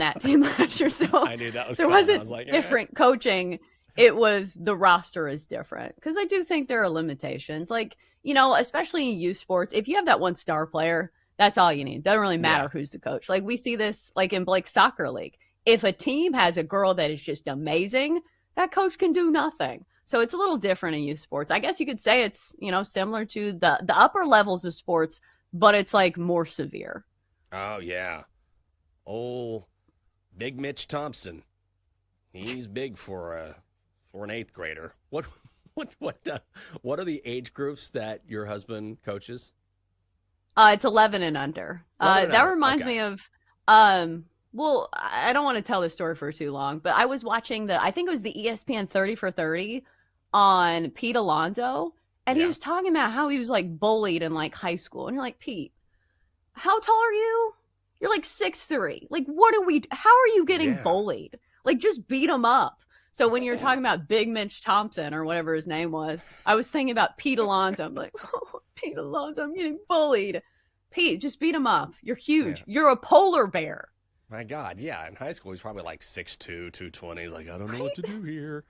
that team last year. So I knew that was there coming. I wasn't was like, different coaching. It was the roster is different because I do think there are limitations. Like, especially in youth sports, if you have that one star player, that's all you need. Doesn't really matter yeah. who's the coach. Like we see this like in Blake's soccer league. If a team has a girl that is just amazing, that coach can do nothing. So it's a little different in youth sports. I guess you could say it's, similar to the upper levels of sports, but it's like more severe. Oh, yeah. Old Big Mitch Thompson. He's big for an eighth grader. What are the age groups that your husband coaches? It's 11 and under. 11 and That under. reminds Okay. me of, well, I don't want to tell this story for too long, but I was watching I think it was the ESPN 30 for 30 on Pete Alonso, and he Yeah. was talking about how he was like bullied in like high school. And you're like, Pete, how tall are you? You're like 6'3". Like, how are you getting Yeah. bullied? Like, just beat him up. So when you're talking about Big Mitch Thompson or whatever his name was, I was thinking about Pete Alonso. I'm like, oh, Pete Alonso, I'm getting bullied. Pete, just beat him up. You're huge. Yeah. You're a polar bear. My God, yeah. In high school, he's probably like 6'2", 220. He's like, I don't know Right? what to do here.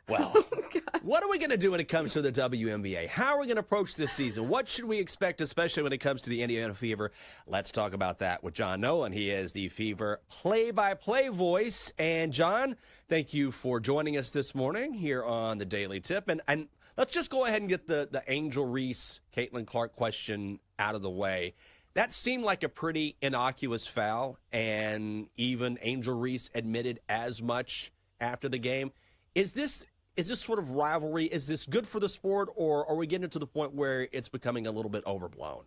Well, Oh, God. what are we going to do when it comes to the WNBA? How are we going to approach this season? What should we expect, especially when it comes to the Indiana Fever? Let's talk about that with John Nolan. He is the Fever play-by-play voice. And, John, thank you for joining us this morning here on the Daily Tip. And let's just go ahead and get the Angel Reese, Caitlin Clark question out of the way. That seemed like a pretty innocuous foul, and even Angel Reese admitted as much after the game. Is this sort of rivalry, is this good for the sport, or are we getting to the point where it's becoming a little bit overblown?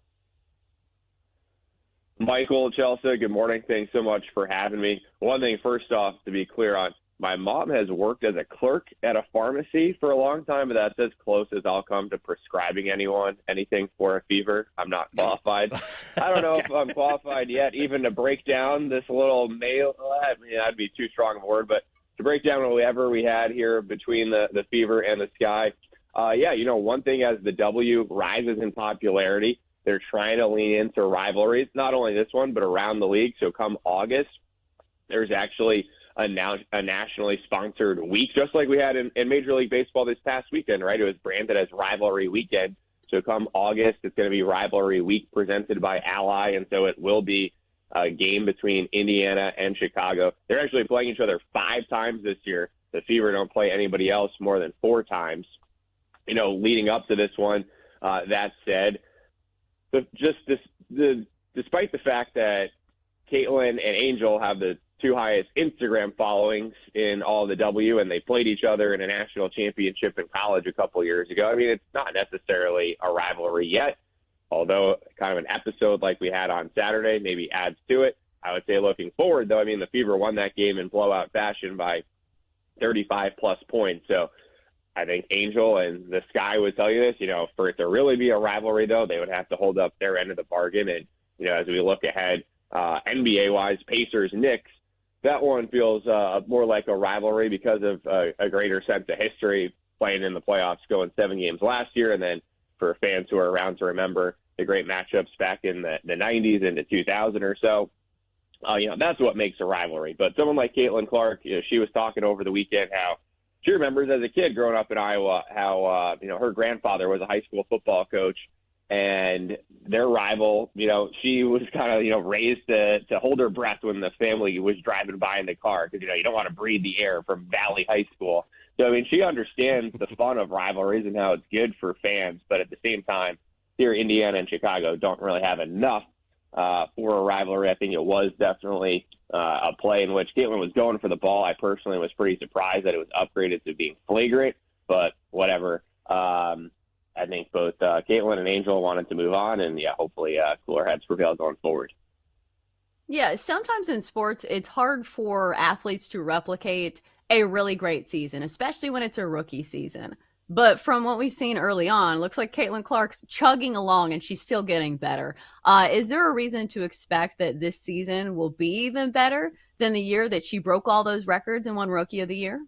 Michael, Chelsea, good morning. Thanks so much for having me. One thing, first off, to be clear on, my mom has worked as a clerk at a pharmacy for a long time, but that's as close as I'll come to prescribing anyone anything for a fever. I'm not qualified. I don't know if I'm qualified yet even to break down this little mail. I mean, that'd be too strong of a word, but to break down whatever we had here between the Fever and the Sky. One thing as the W rises in popularity, they're trying to lean into rivalries, not only this one, but around the league. So come August, there's actually a nationally sponsored week, just like we had in Major League Baseball this past weekend, right? It was branded as Rivalry Weekend. So come August, it's going to be Rivalry Week presented by Ally, and so it will be a game between Indiana and Chicago. They're actually playing each other 5 times this year. The Fever don't play anybody else more than 4 times. Leading up to this one, that said, despite the fact that Caitlin and Angel have the 2 highest Instagram followings in all the W, and they played each other in a national championship in college a couple years ago, I mean, it's not necessarily a rivalry yet. Although kind of an episode like we had on Saturday maybe adds to it. I would say looking forward, though, I mean, the Fever won that game in blowout fashion by 35-plus points. So I think Angel and the Sky would tell you this, for it to really be a rivalry, though, they would have to hold up their end of the bargain. And, as we look ahead, NBA-wise, Pacers, Knicks, that one feels more like a rivalry because of a greater sense of history playing in the playoffs, going 7 games last year, and then for fans who are around to remember the great matchups back in the 90s into 2000 or so. That's what makes a rivalry. But someone like Caitlin Clark, she was talking over the weekend how she remembers as a kid growing up in Iowa how, her grandfather was a high school football coach, and their rival, she was kind of, raised to hold her breath when the family was driving by in the car because, you don't want to breathe the air from Valley High School. So, I mean, she understands the fun of rivalries and how it's good for fans, but at the same time, here Indiana and Chicago don't really have enough for a rivalry. I think it was definitely a play in which Caitlin was going for the ball. I personally was pretty surprised that it was upgraded to being flagrant, but whatever. I think both Caitlin and Angel wanted to move on, and hopefully cooler heads prevail going forward. Yeah, sometimes in sports, it's hard for athletes to replicate a really great season, especially when it's a rookie season. But from what we've seen early on, looks like Caitlin Clark's chugging along and she's still getting better. Is there a reason to expect that this season will be even better than the year that she broke all those records and won Rookie of the Year?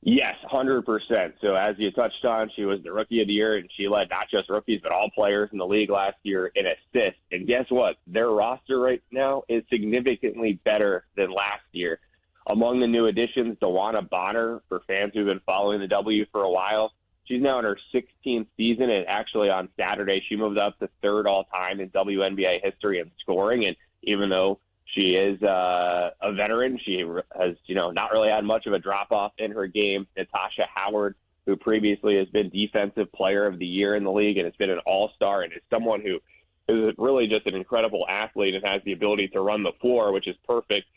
Yes, 100%. So as you touched on, she was the Rookie of the Year, and she led not just rookies, but all players in the league last year in assists. And guess what? Their roster right now is significantly better than last year. Among the new additions, Dewana Bonner, for fans who've been following the W for a while, she's now in her 16th season, and actually on Saturday she moved up to third all-time in WNBA history in scoring. And even though she is a veteran, she has, not really had much of a drop-off in her game. Natasha Howard, who previously has been Defensive Player of the Year in the league and has been an all-star and is someone who is really just an incredible athlete and has the ability to run the floor, which is perfect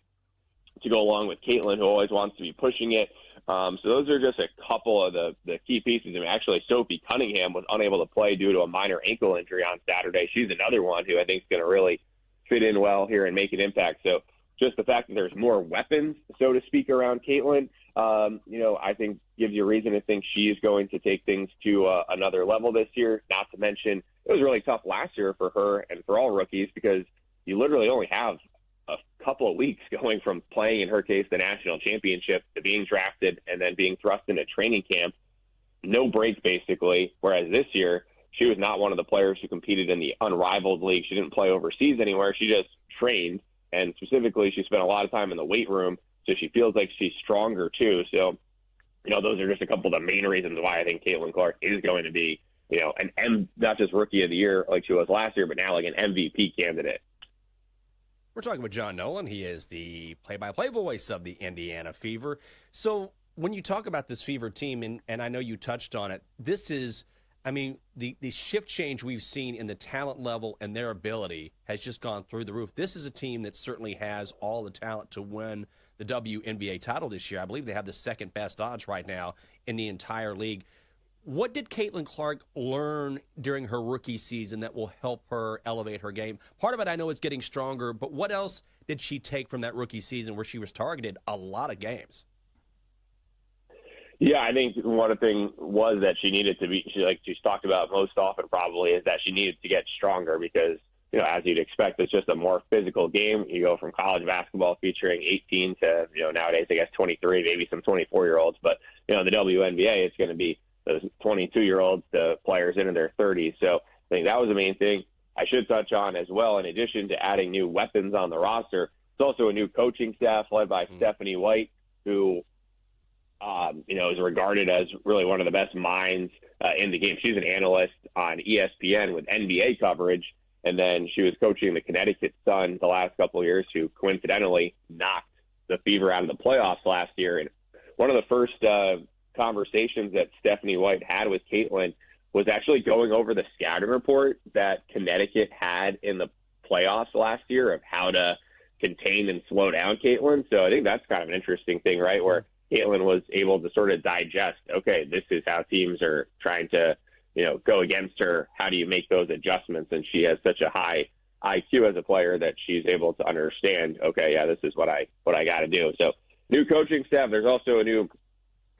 to go along with Caitlin, who always wants to be pushing it. So those are just a couple of the key pieces. I mean, actually, Sophie Cunningham was unable to play due to a minor ankle injury on Saturday. She's another one who I think is going to really fit in well here and make an impact. So just the fact that there's more weapons, so to speak, around Caitlin, I think gives you a reason to think she's going to take things to another level this year. Not to mention, it was really tough last year for her and for all rookies because you literally only have a couple of weeks going from playing, in her case, the national championship to being drafted and then being thrust into training camp. No break, basically. Whereas this year, she was not one of the players who competed in the unrivaled league. She didn't play overseas anywhere. She just trained, and specifically, she spent a lot of time in the weight room, so she feels like she's stronger too. So, those are just a couple of the main reasons why I think Caitlin Clark is going to be, not just Rookie of the Year like she was last year, but now like an MVP candidate. We're talking with John Nolan. He is the play-by-play voice of the Indiana Fever. So when you talk about this Fever team, and I know you touched on it, this is, the shift change we've seen in the talent level and their ability has just gone through the roof. This is a team that certainly has all the talent to win the WNBA title this year. I believe they have the second best odds right now in the entire league. What did Caitlin Clark learn during her rookie season that will help her elevate her game? Part of it I know is getting stronger, but what else did she take from that rookie season where she was targeted a lot of games? Yeah, I think one thing was that she needed to be, she's talked about most often probably, is that she needed to get stronger because, as you'd expect, it's just a more physical game. You go from college basketball featuring 18 to, nowadays, I guess 23, maybe some 24-year-olds. But, the WNBA, it's going to be those 22-year-olds to players into their 30s. So I think that was the main thing. I should touch on as well, in addition to adding new weapons on the roster, it's also a new coaching staff led by Stephanie White, who, is regarded as really one of the best minds in the game. She's an analyst on ESPN with NBA coverage, and then she was coaching the Connecticut Sun the last couple of years, who coincidentally knocked the Fever out of the playoffs last year. And one of the first conversations that Stephanie White had with Caitlin was actually going over the scouting report that Connecticut had in the playoffs last year of how to contain and slow down Caitlin. So I think that's kind of an interesting thing, right? Where Caitlin was able to sort of digest, okay, this is how teams are trying to, go against her. How do you make those adjustments? And she has such a high IQ as a player that she's able to understand, okay, yeah, this is what I got to do. So new coaching staff. There's also a new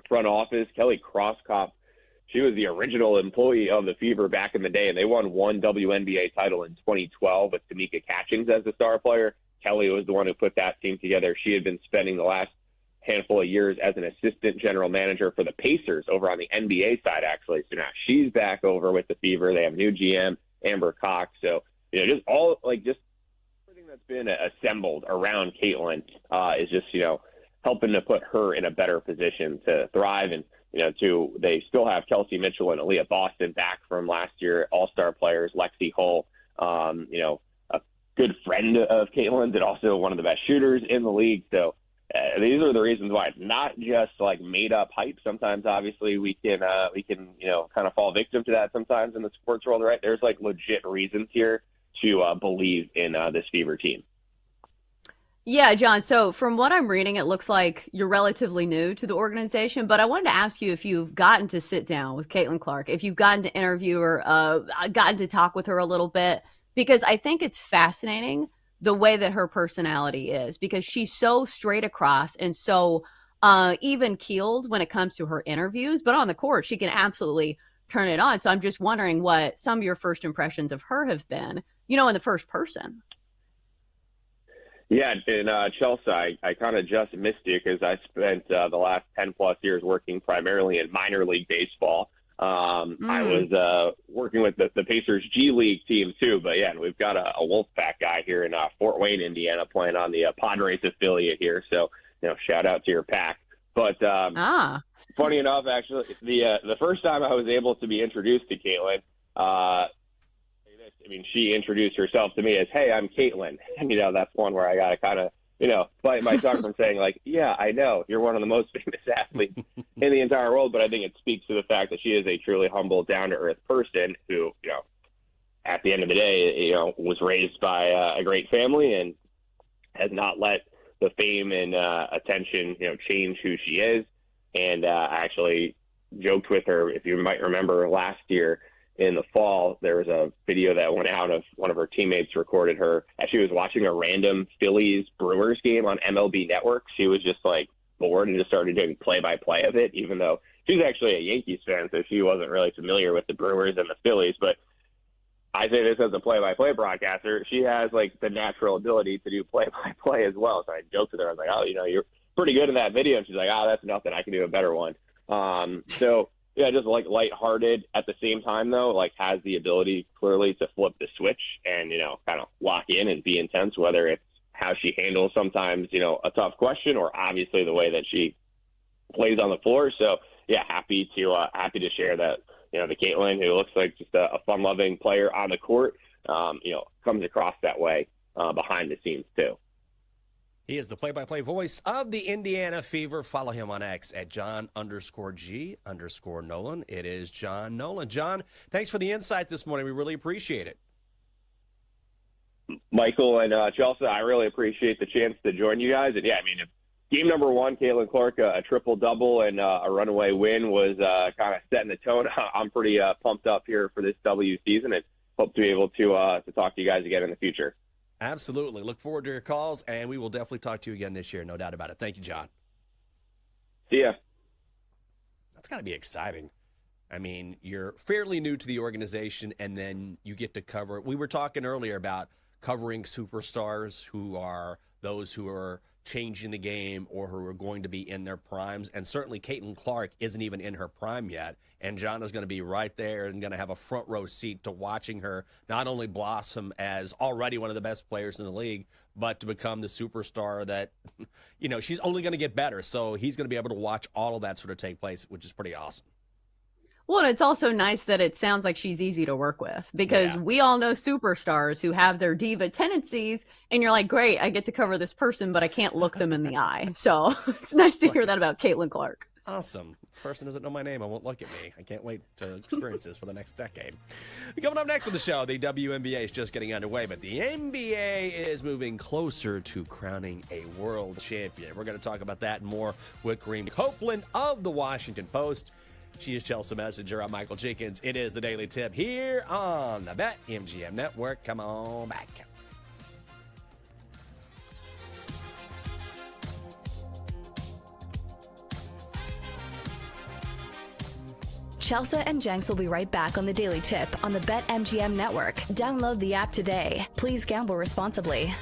front office. Kelly Crosskopf, she was the original employee of the Fever back in the day, and they won one WNBA title in 2012 with Tamika Catchings as the star player. Kelly was the one who put that team together. She had been spending the last handful of years as an assistant general manager for the Pacers over on the NBA side, actually. So now she's back over with the Fever. They have a new GM, Amber Cox. So, just everything that's been assembled around Caitlin is just, helping to put her in a better position to thrive. And, they still have Kelsey Mitchell and Aaliyah Boston back from last year, all-star players, Lexi Hull, a good friend of Caitlin's and also one of the best shooters in the league. So these are the reasons why it's not just like made up hype. Sometimes, obviously, we can kind of fall victim to that sometimes in the sports world, right? There's like legit reasons here to believe in this Fever team. Yeah, John. So from what I'm reading, it looks like you're relatively new to the organization, but I wanted to ask you if you've gotten to sit down with Caitlin Clark, if you've gotten to interview her, gotten to talk with her a little bit, because I think it's fascinating the way that her personality is, because she's so straight across and so even keeled when it comes to her interviews, but on the court, she can absolutely turn it on. So I'm just wondering what some of your first impressions of her have been, in the first person. Yeah, in Chelsea, I kind of just missed you because I spent the last 10-plus years working primarily in minor league baseball. I was working with the Pacers G League team too, but yeah, we've got a Wolfpack guy here in Fort Wayne, Indiana, playing on the Padres affiliate here. So, shout out to your pack. But funny enough, actually, the first time I was able to be introduced to Caitlin, she introduced herself to me as, "Hey, I'm Caitlin." And, that's one where I got to kind of, bite my tongue from saying, like, yeah, I know you're one of the most famous athletes in the entire world, but I think it speaks to the fact that she is a truly humble, down-to-earth person who, at the end of the day, was raised by a great family and has not let the fame and attention, change who she is. And I actually joked with her, if you might remember last year, in the fall, there was a video that went out of one of her teammates recorded her as she was watching a random Phillies Brewers game on MLB Network. She was just like bored and just started doing play-by-play of it, even though she's actually a Yankees fan, so she wasn't really familiar with the Brewers and the Phillies. But I say this as a play-by-play broadcaster, she has like the natural ability to do play-by-play as well. So I joked with her. I was like, "Oh, you're pretty good in that video." And she's like, "Oh, that's nothing. I can do a better one." So yeah, just like lighthearted at the same time though, like has the ability clearly to flip the switch and, kind of lock in and be intense, whether it's how she handles sometimes, a tough question or obviously the way that she plays on the floor. So yeah, happy to share that, the Caitlin, who looks like just a fun loving player on the court, comes across that way behind the scenes too. He is the play-by-play voice of the Indiana Fever. Follow him on X at John_G_Nolan. It is John Nolan. John, thanks for the insight this morning. We really appreciate it. Michael and Chelsea, I really appreciate the chance to join you guys. And yeah, if game number one, Caitlin Clark, a triple-double and a runaway win was kind of setting the tone, I'm pretty pumped up here for this W season and hope to be able to talk to you guys again in the future. Absolutely. Look forward to your calls, and we will definitely talk to you again this year, no doubt about it. Thank you, John. See ya. That's got to be exciting. You're fairly new to the organization, and then you get to cover. We were talking earlier about covering superstars who are those who are changing the game or who are going to be in their primes. And certainly Caitlin Clark isn't even in her prime yet. And John is going to be right there and going to have a front row seat to watching her not only blossom as already one of the best players in the league, but to become the superstar that, she's only going to get better. So he's going to be able to watch all of that sort of take place, which is pretty awesome. Well, and it's also nice that it sounds like she's easy to work with because we all know superstars who have their diva tendencies, and you're like, great, I get to cover this person, but I can't look them in the eye. So it's nice to hear that about Caitlin Clark. Awesome. This person doesn't know my name. I won't look at me. I can't wait to experience this for the next decade. Coming up next on the show, the WNBA is just getting underway, but the NBA is moving closer to crowning a world champion. We're going to talk about that and more with Green Copeland of the Washington Post. She is Chelsea Messenger. I'm Michael Jenkins. It is the Daily Tip here on the BetMGM Network. Come on back. Chelsea and Jenks will be right back on the Daily Tip on the BetMGM Network. Download the app today. Please gamble responsibly.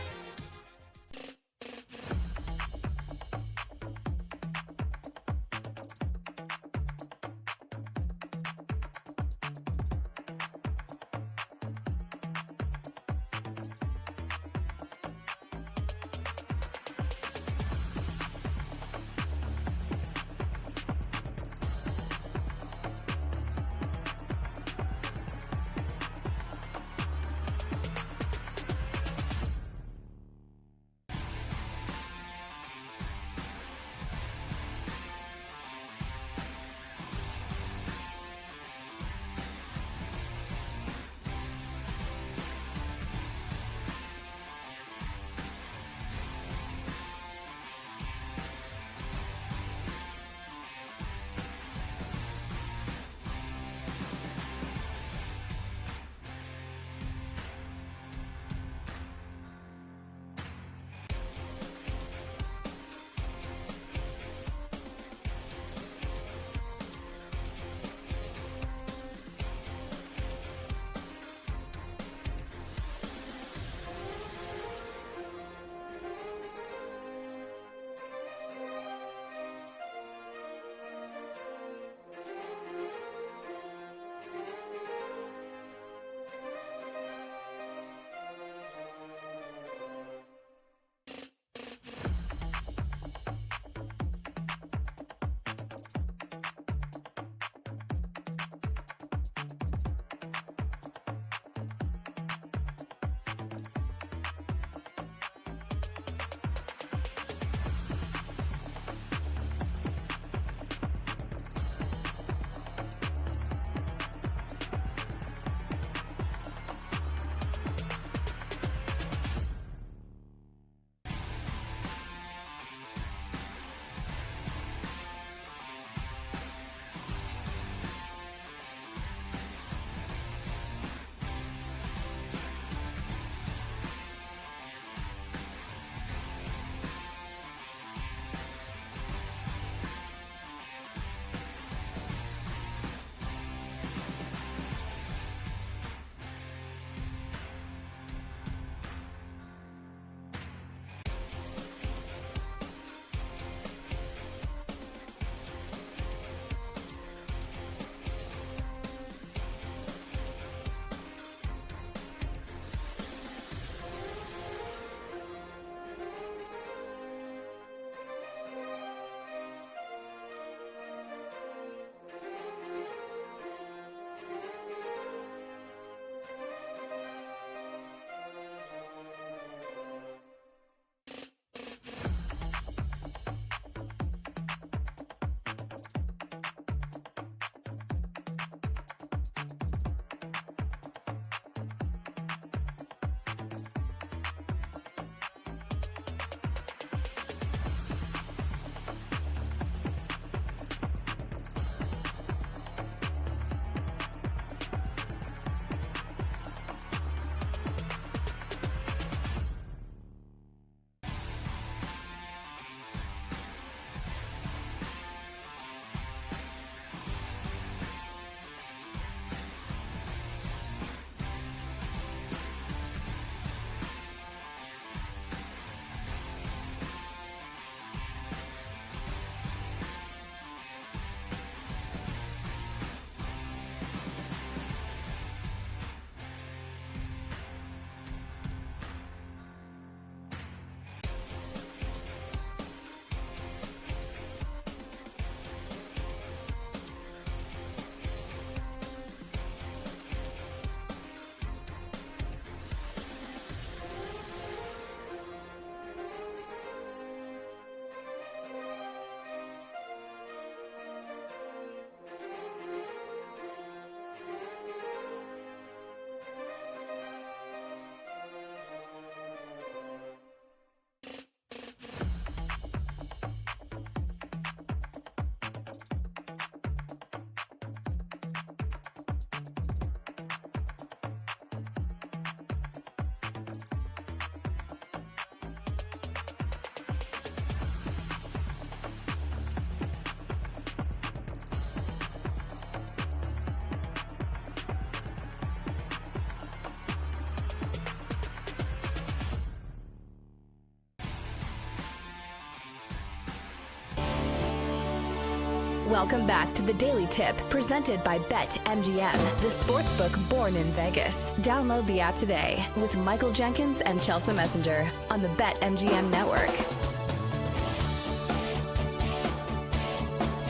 Welcome back to the Daily Tip, presented by BetMGM, the sportsbook born in Vegas. Download the app today with Michael Jenkins and Chelsea Messenger on the BetMGM network.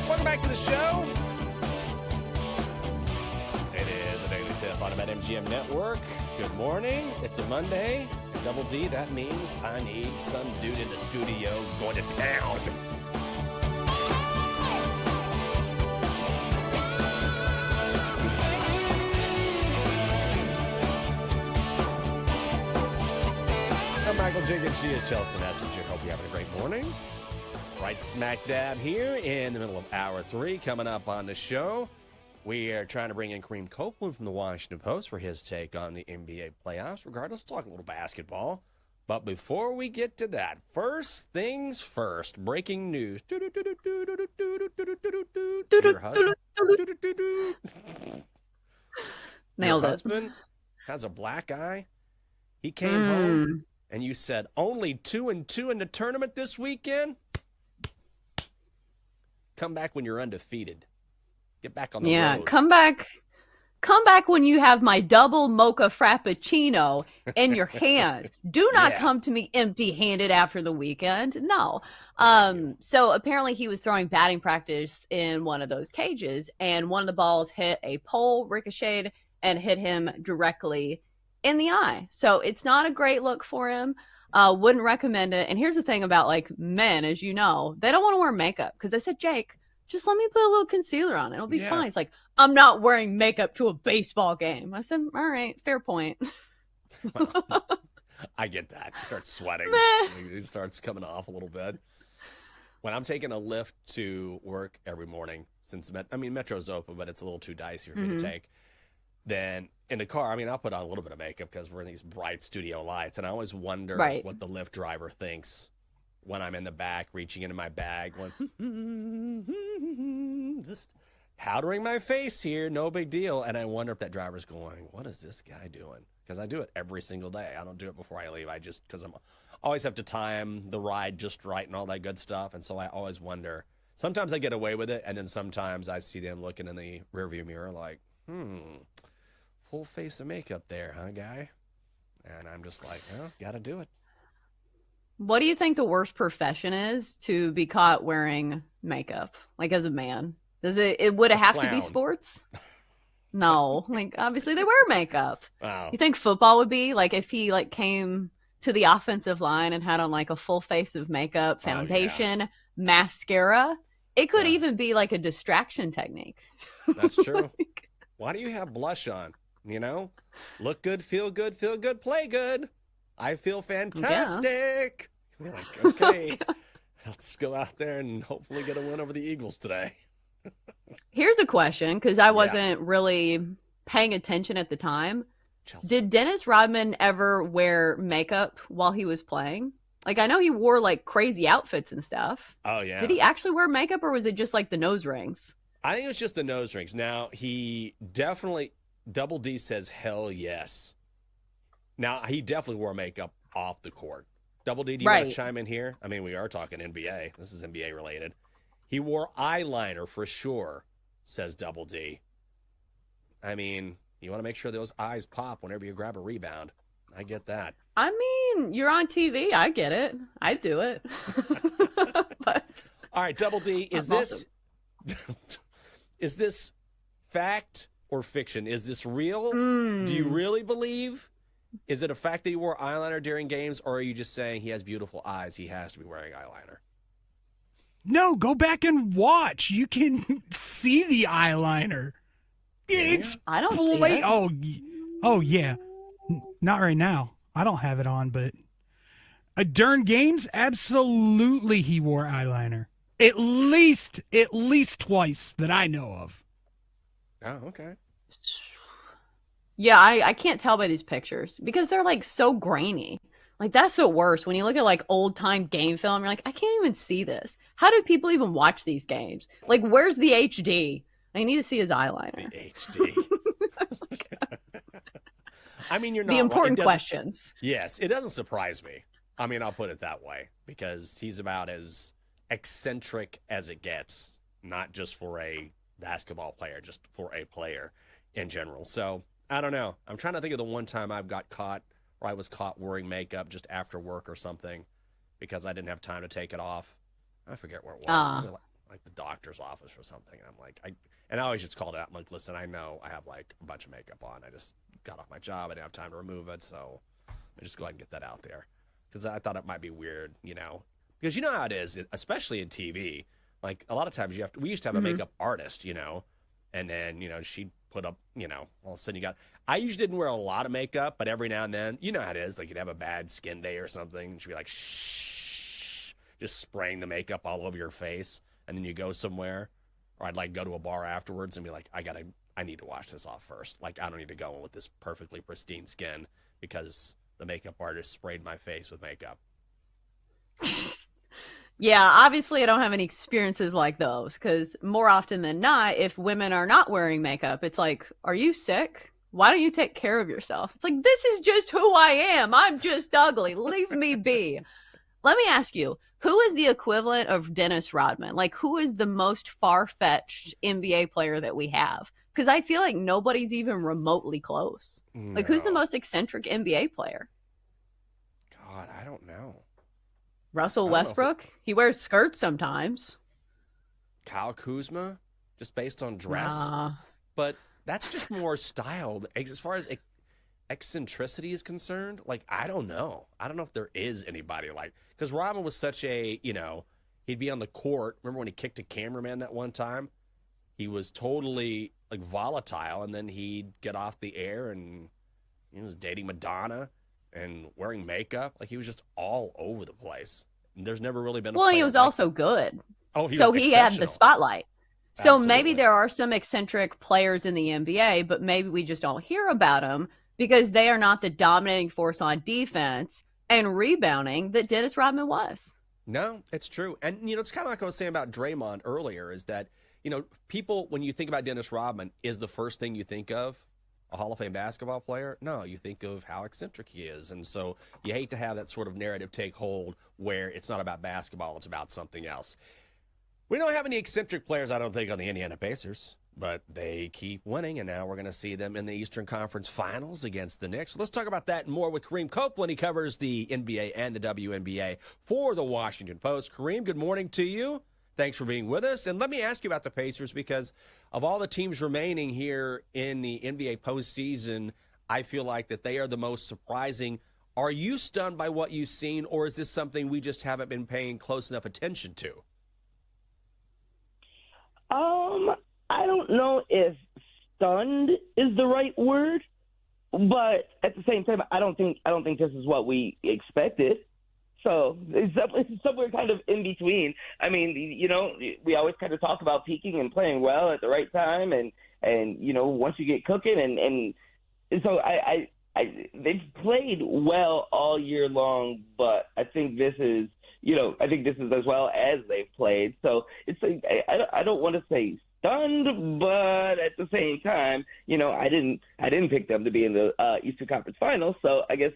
Welcome back to the show. It is the Daily Tip on the BetMGM network. Good morning. It's a Monday. Double D, that means I need some dude in the studio going to town. I'm Michael Jenkins. She is Chelsea Messenger. Hope you're having a great morning. Right smack dab here in the middle of hour 3. Coming up on the show, we are trying to bring in Kareem Copeland from the Washington Post for his take on the NBA playoffs. Regardless, we'll talk a little basketball. But before we get to that, first things first, breaking news. Your husband, Nailed your it. husband has a black eye. He came home and you said only 2-2 in the tournament this weekend. Come back when you're undefeated. Get back on the road. Come back when you have my double mocha frappuccino in your hand. Do not come to me empty-handed after the weekend. No. So apparently he was throwing batting practice in one of those cages, and one of the balls hit a pole, ricocheted, and hit him directly in the eye. So it's not a great look for him. Wouldn't recommend it. And here's the thing about like men, as you know, they don't want to wear makeup. Because I said, Jake, just let me put a little concealer on. It'll be fine. It's like, I'm not wearing makeup to a baseball game. I said, all right, fair point. Well, I get that. He starts sweating. He starts coming off a little bit. When I'm taking a lift to work every morning, since Metro's open, but it's a little too dicey for me to take. Then in the car, I'll put on a little bit of makeup because we're in these bright studio lights, and I always wonder what the Lyft driver thinks when I'm in the back, reaching into my bag, going, just powdering my face here, no big deal. And I wonder if that driver's going, what is this guy doing? Because I do it every single day. I don't do it before I leave. Because I'm always have to time the ride just right and all that good stuff. And so I always wonder. Sometimes I get away with it, and then sometimes I see them looking in the rearview mirror like, full face of makeup there, huh, guy? And I'm just like, gotta do it. What do you think the worst profession is to be caught wearing makeup, like as a man? Would it have to be sports? No, like obviously they wear makeup. Wow. You think football would be like if he like came to the offensive line and had on like a full face of makeup, foundation, mascara? It could even be like a distraction technique. That's true. Why do you have blush on? Look good, feel good, play good. I feel fantastic. You're like, okay, let's go out there and hopefully get a win over the Eagles today. Here's a question, because I wasn't really paying attention at the time. Chelsea. Did Dennis Rodman ever wear makeup while he was playing? Like, I know he wore like crazy outfits and stuff. Oh, yeah. Did he actually wear makeup, or was it just like the nose rings? I think it was just the nose rings. Now, he definitely, Double D says hell yes. Now, he definitely wore makeup off the court. Double D, do you want to chime in here? We are talking NBA. This is NBA related. He wore eyeliner for sure, says Double D. You want to make sure those eyes pop whenever you grab a rebound. I get that. You're on TV. I get it. I do it. But all right, Double D, is this is this fact or fiction? Is this real? Do you really believe? Is it a fact that he wore eyeliner during games, or are you just saying he has beautiful eyes, he has to be wearing eyeliner? No, go back and watch. You can see the eyeliner. It's I don't see it. Oh yeah. Not right now. I don't have it on, but during games, absolutely he wore eyeliner. At least twice that I know of. Oh, okay. Yeah, I can't tell by these pictures because they're like so grainy. Like that's the worst. When you look at like old time game film, you're like, I can't even see this. How do people even watch these games? Like, where's the HD? I need to see his eyeliner. The HD. You're not the important right. questions. Yes, it doesn't surprise me. I'll put it that way because he's about as eccentric as it gets. not just for a basketball player, just for a player in general. So I don't know. I'm trying to think of the one time I was caught wearing makeup just after work or something because I didn't have time to take it off. I forget where it was. Maybe like the doctor's office or something. And I'm like, I always just called it out. I'm like, listen, I know I have like a bunch of makeup on. I just got off my job. I didn't have time to remove it. So I just go ahead and get that out there because I thought it might be weird, because you know how it is, especially in TV. Like a lot of times we used to have a makeup artist, and then, she'd put up, all of a sudden I usually didn't wear a lot of makeup, but every now and then, you know how it is, like you'd have a bad skin day or something, and she'd be like, shh, just spraying the makeup all over your face, and then you go somewhere, or I'd like go to a bar afterwards and be like, I need to wash this off first. Like, I don't need to go in with this perfectly pristine skin because the makeup artist sprayed my face with makeup. Yeah, obviously I don't have any experiences like those because more often than not, if women are not wearing makeup, it's like, are you sick? Why don't you take care of yourself? It's like, this is just who I am. I'm just ugly. Leave me be. Let me ask you, who is the equivalent of Dennis Rodman? Like, who is the most far-fetched NBA player that we have? Because I feel like nobody's even remotely close. No. Like, who's the most eccentric NBA player? God, I don't know. Russell Westbrook? He wears skirts sometimes. Kyle Kuzma, just based on dress. But that's just more styled. As far as eccentricity is concerned, like, I don't know. I don't know if there is anybody like, because Rodman was such a, he'd be on the court. Remember when he kicked a cameraman that one time? He was totally like volatile, and then he'd get off the air and he was dating Madonna and wearing makeup. Like, he was just all over the place. There's never really been a Well, he player was like also him. good. Oh, so he had the spotlight. So Absolutely. maybe there are some eccentric players in the NBA, but maybe we just don't hear about them because they are not the dominating force on defense and rebounding that Dennis Rodman was. No, it's true. And, it's kind of like I was saying about Draymond earlier is that, people, when you think about Dennis Rodman, is the first thing you think of a Hall of Fame basketball player? No, you think of how eccentric he is. And so you hate to have that sort of narrative take hold where it's not about basketball, it's about something else. We don't have any eccentric players, I don't think, on the Indiana Pacers, but they keep winning, and now we're going to see them in the Eastern Conference Finals against the Knicks. So let's talk about that and more with Kareem Copeland. He covers the NBA and the WNBA for the Washington Post. Kareem, good morning to you. Thanks for being with us. And let me ask you about the Pacers because of all the teams remaining here in the NBA postseason, I feel like that they are the most surprising. Are you stunned by what you've seen, or is this something we just haven't been paying close enough attention to? I don't know if stunned is the right word, but at the same time, I don't think this is what we expected. So it's somewhere kind of in between. I mean, we always kind of talk about peaking and playing well at the right time, and once you get cooking, and so they've played well all year long, but I think this is as well as they've played. So it's like, I don't want to say stunned, but at the same time, I didn't pick them to be in the Eastern Conference Finals. So I guess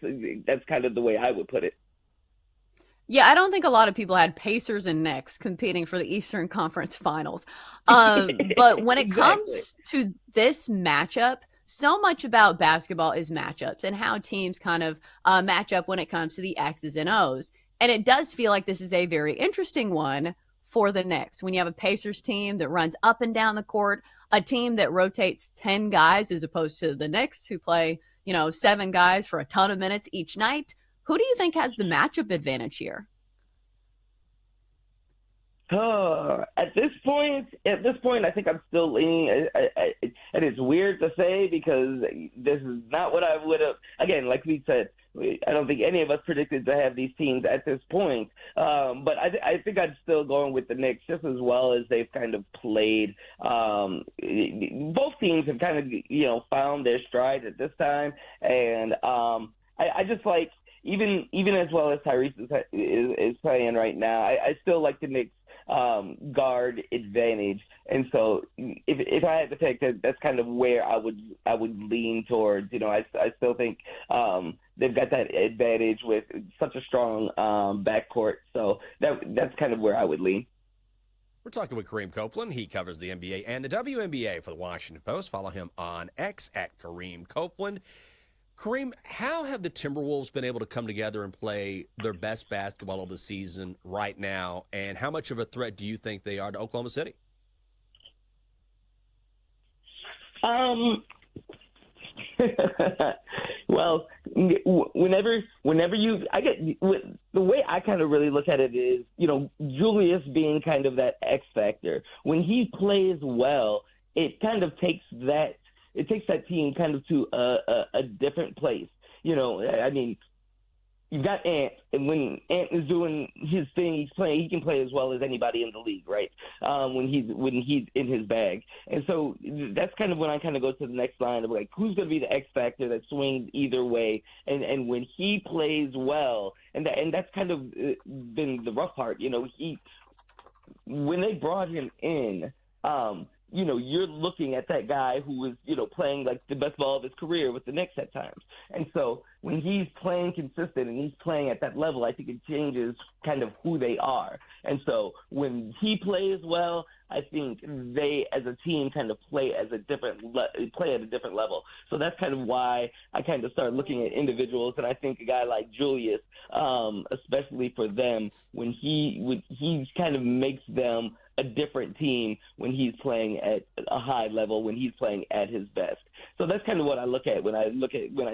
that's kind of the way I would put it. Yeah, I don't think a lot of people had Pacers and Knicks competing for the Eastern Conference Finals. But when it comes to this matchup, so much about basketball is matchups and how teams kind of match up when it comes to the X's and O's. And it does feel like this is a very interesting one for the Knicks. When you have a Pacers team that runs up and down the court, a team that rotates 10 guys as opposed to the Knicks who play, 7 guys for a ton of minutes each night. Who do you think has the matchup advantage here? At this point, I think I'm still leaning. And it's weird to say because this is not what I would have. Again, like we said, I don't think any of us predicted to have these teams at this point. But I think I'm still going with the Knicks just as well as they've kind of played. Both teams have kind of found their stride at this time, and I just like. Even as well as Tyrese is playing right now, I still like the Knicks guard advantage, and so if I had to pick, that's kind of where I would lean towards. I still think they've got that advantage with such a strong backcourt, so that's kind of where I would lean. We're talking with Kareem Copeland. He covers the NBA and the WNBA for the Washington Post. Follow him on X at Kareem Copeland. Kareem, how have the Timberwolves been able to come together and play their best basketball of the season right now, and how much of a threat do you think they are to Oklahoma City? Well, whenever the way I kind of really look at it is, Julius being kind of that X factor. When he plays well, it kind of takes that team kind of to a different place. I mean, you've got Ant, and when Ant is doing his thing, he can play as well as anybody in the league, right? When he's in his bag. And so that's kind of when I kind of go to the next line of like, who's going to be the X factor that swings either way? And when he plays well, and that's kind of been the rough part, when they brought him in, you're looking at that guy who was, playing like the best ball of his career with the Knicks at times. And so when he's playing consistent and he's playing at that level, I think it changes kind of who they are. And so when he plays well, I think they as a team kind of play at a different level. So that's kind of why I kind of start looking at individuals. And I think a guy like Julius, especially for them, when he kind of makes them a different team when he's playing at a high level, when he's playing at his best. So that's kind of what I look at when I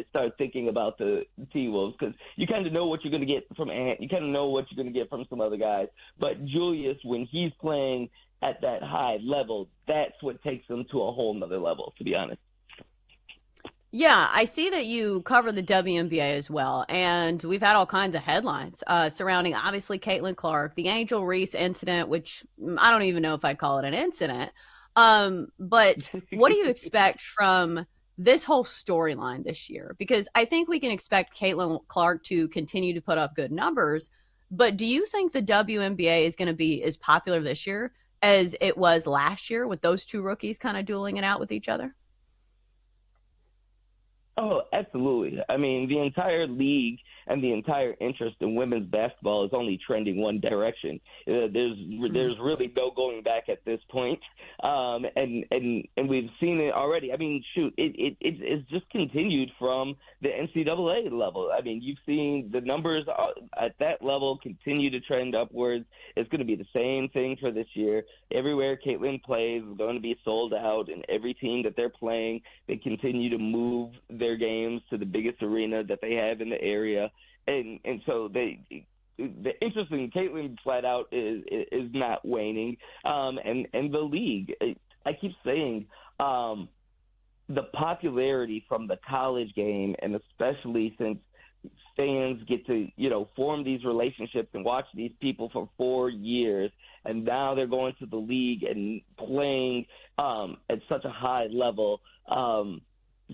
start thinking about the T-Wolves, because you kind of know what you're going to get from Ant. You kind of know what you're going to get from some other guys. But Julius, when he's playing at that high level, that's what takes him to a whole nother level, to be honest. Yeah, I see that you cover the WNBA as well, and we've had all kinds of headlines surrounding, obviously, Caitlin Clark, the Angel Reese incident, which I don't even know if I'd call it an incident. But what do you expect from this whole storyline this year? Because I think we can expect Caitlin Clark to continue to put up good numbers, but do you think the WNBA is going to be as popular this year as it was last year with those two rookies kind of dueling it out with each other? Oh, absolutely. I mean, the entire league and the entire interest in women's basketball is only trending one direction. There's really no going back at this point. And we've seen it already. I mean, shoot, it's just continued from the NCAA level. I mean, you've seen the numbers at that level continue to trend upwards. It's going to be the same thing for this year. Everywhere Caitlin plays is going to be sold out, and every team that they're playing, they continue to move their games to the biggest arena that they have in the area. And so the interest in Caitlin flat out is not waning. And the league, I keep saying, the popularity from the college game, and especially since fans get to, form these relationships and watch these people for 4 years, and now they're going to the league and playing at such a high level.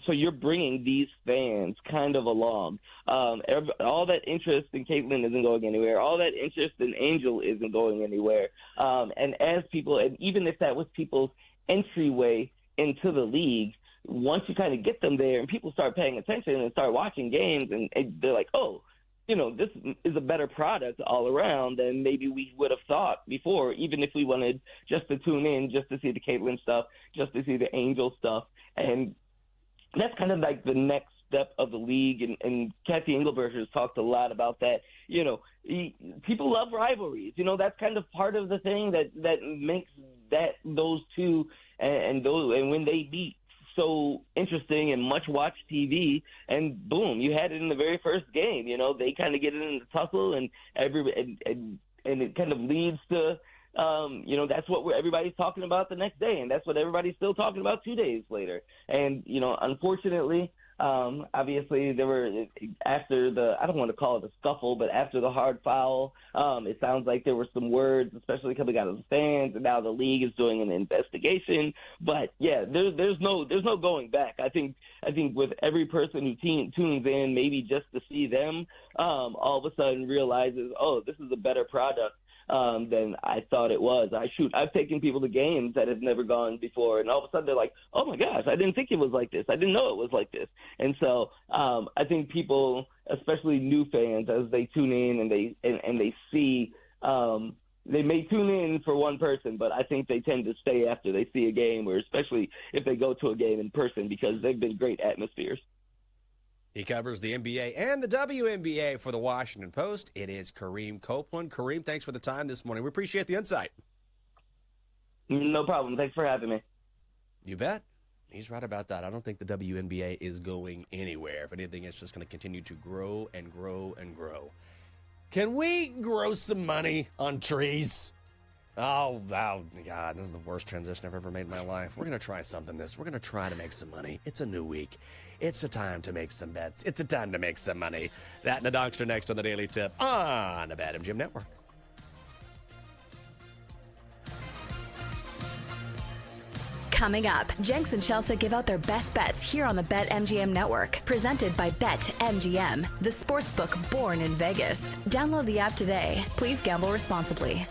So you're bringing these fans kind of along. All that interest in Caitlin isn't going anywhere. All that interest in Angel isn't going anywhere. And as people, and even if that was people's entryway into the league, once you kind of get them there and people start paying attention and start watching games, and they're like, oh, this is a better product all around than maybe we would have thought before, even if we wanted just to tune in, just to see the Caitlin stuff, just to see the Angel stuff. And that's kind of like the next step of the league, and Kathy Engelbert has talked a lot about that. People love rivalries. That's kind of part of the thing that makes those two and when they meet so interesting and much watch TV, and boom, you had it in the very first game. They kind of get in the tussle, and it kind of leads to that's what everybody's talking about the next day, and that's what everybody's still talking about 2 days later. And unfortunately, obviously there were, after I don't want to call it a scuffle, but after the hard foul, it sounds like there were some words, especially coming out of the fans, and now the league is doing an investigation. But yeah, there's no going back. I think with every person who tunes in, maybe just to see them, all of a sudden realizes, oh, this is a better product than I thought it was. I've taken people to games that have never gone before, and all of a sudden they're like, oh my gosh, I didn't think it was like this. I didn't know it was like this. And so I think people, especially new fans, as they tune in and they see they may tune in for one person, but I think they tend to stay after they see a game, or especially if they go to a game in person, because they've been great atmospheres. He covers the NBA and the WNBA for the Washington Post. It is Kareem Copeland. Kareem, thanks for the time this morning. We appreciate the insight. No problem. Thanks for having me. You bet. He's right about that. I don't think the WNBA is going anywhere. If anything, it's just going to continue to grow and grow and grow. Can we grow some money on trees? Oh, God, this is the worst transition I've ever made in my life. We're going to try something We're going to try to make some money. It's a new week. It's a time to make some bets. It's a time to make some money. That and the Donkster next on the Daily Tip on the BetMGM Network. Coming up, Jenks and Chelsea give out their best bets here on the BetMGM Network. Presented by BetMGM, the sportsbook born in Vegas. Download the app today. Please gamble responsibly.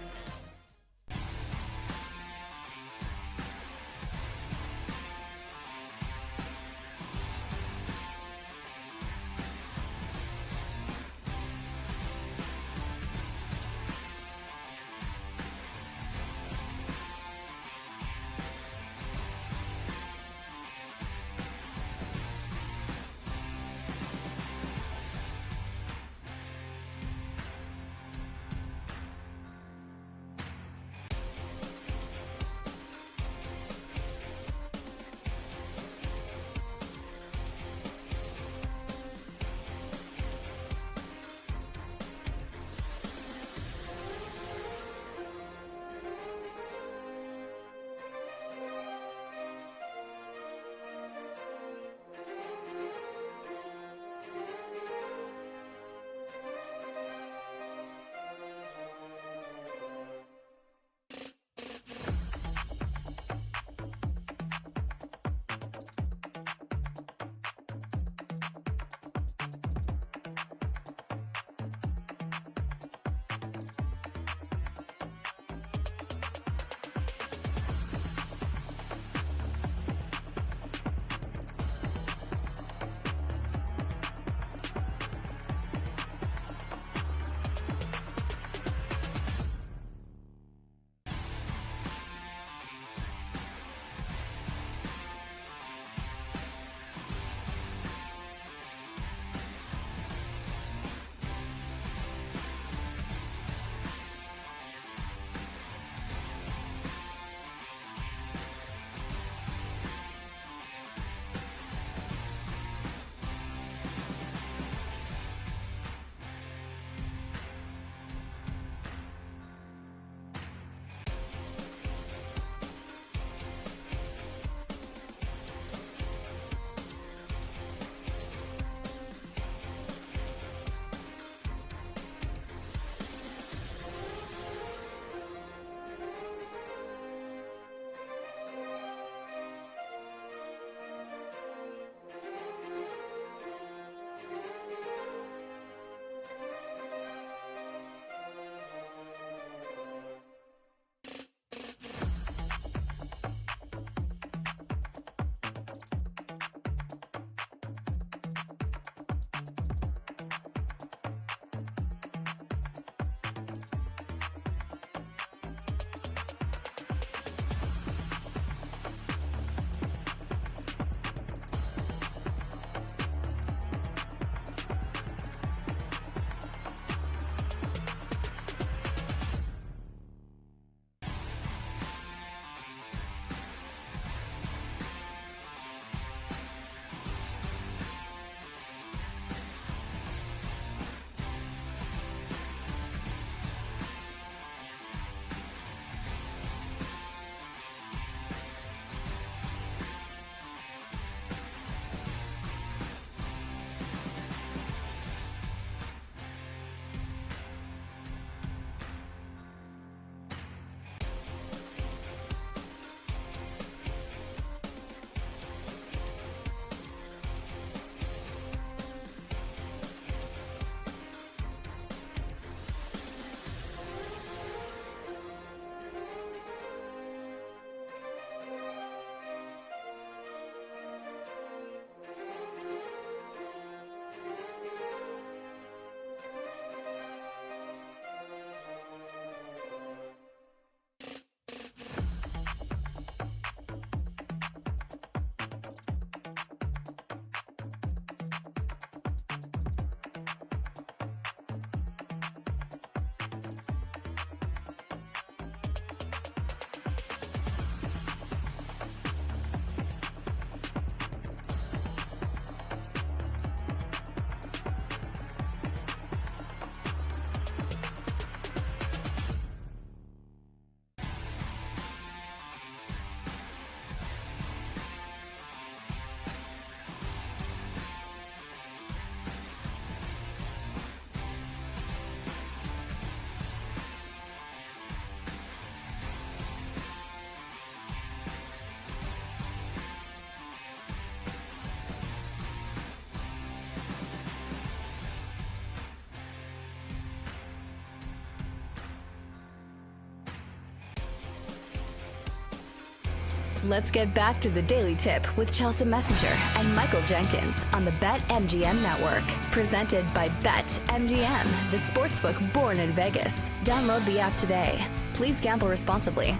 Let's get back to the Daily Tip with Chelsea Messenger and Michael Jenkins on the BetMGM Network. Presented by BetMGM, the sportsbook born in Vegas. Download the app today. Please gamble responsibly.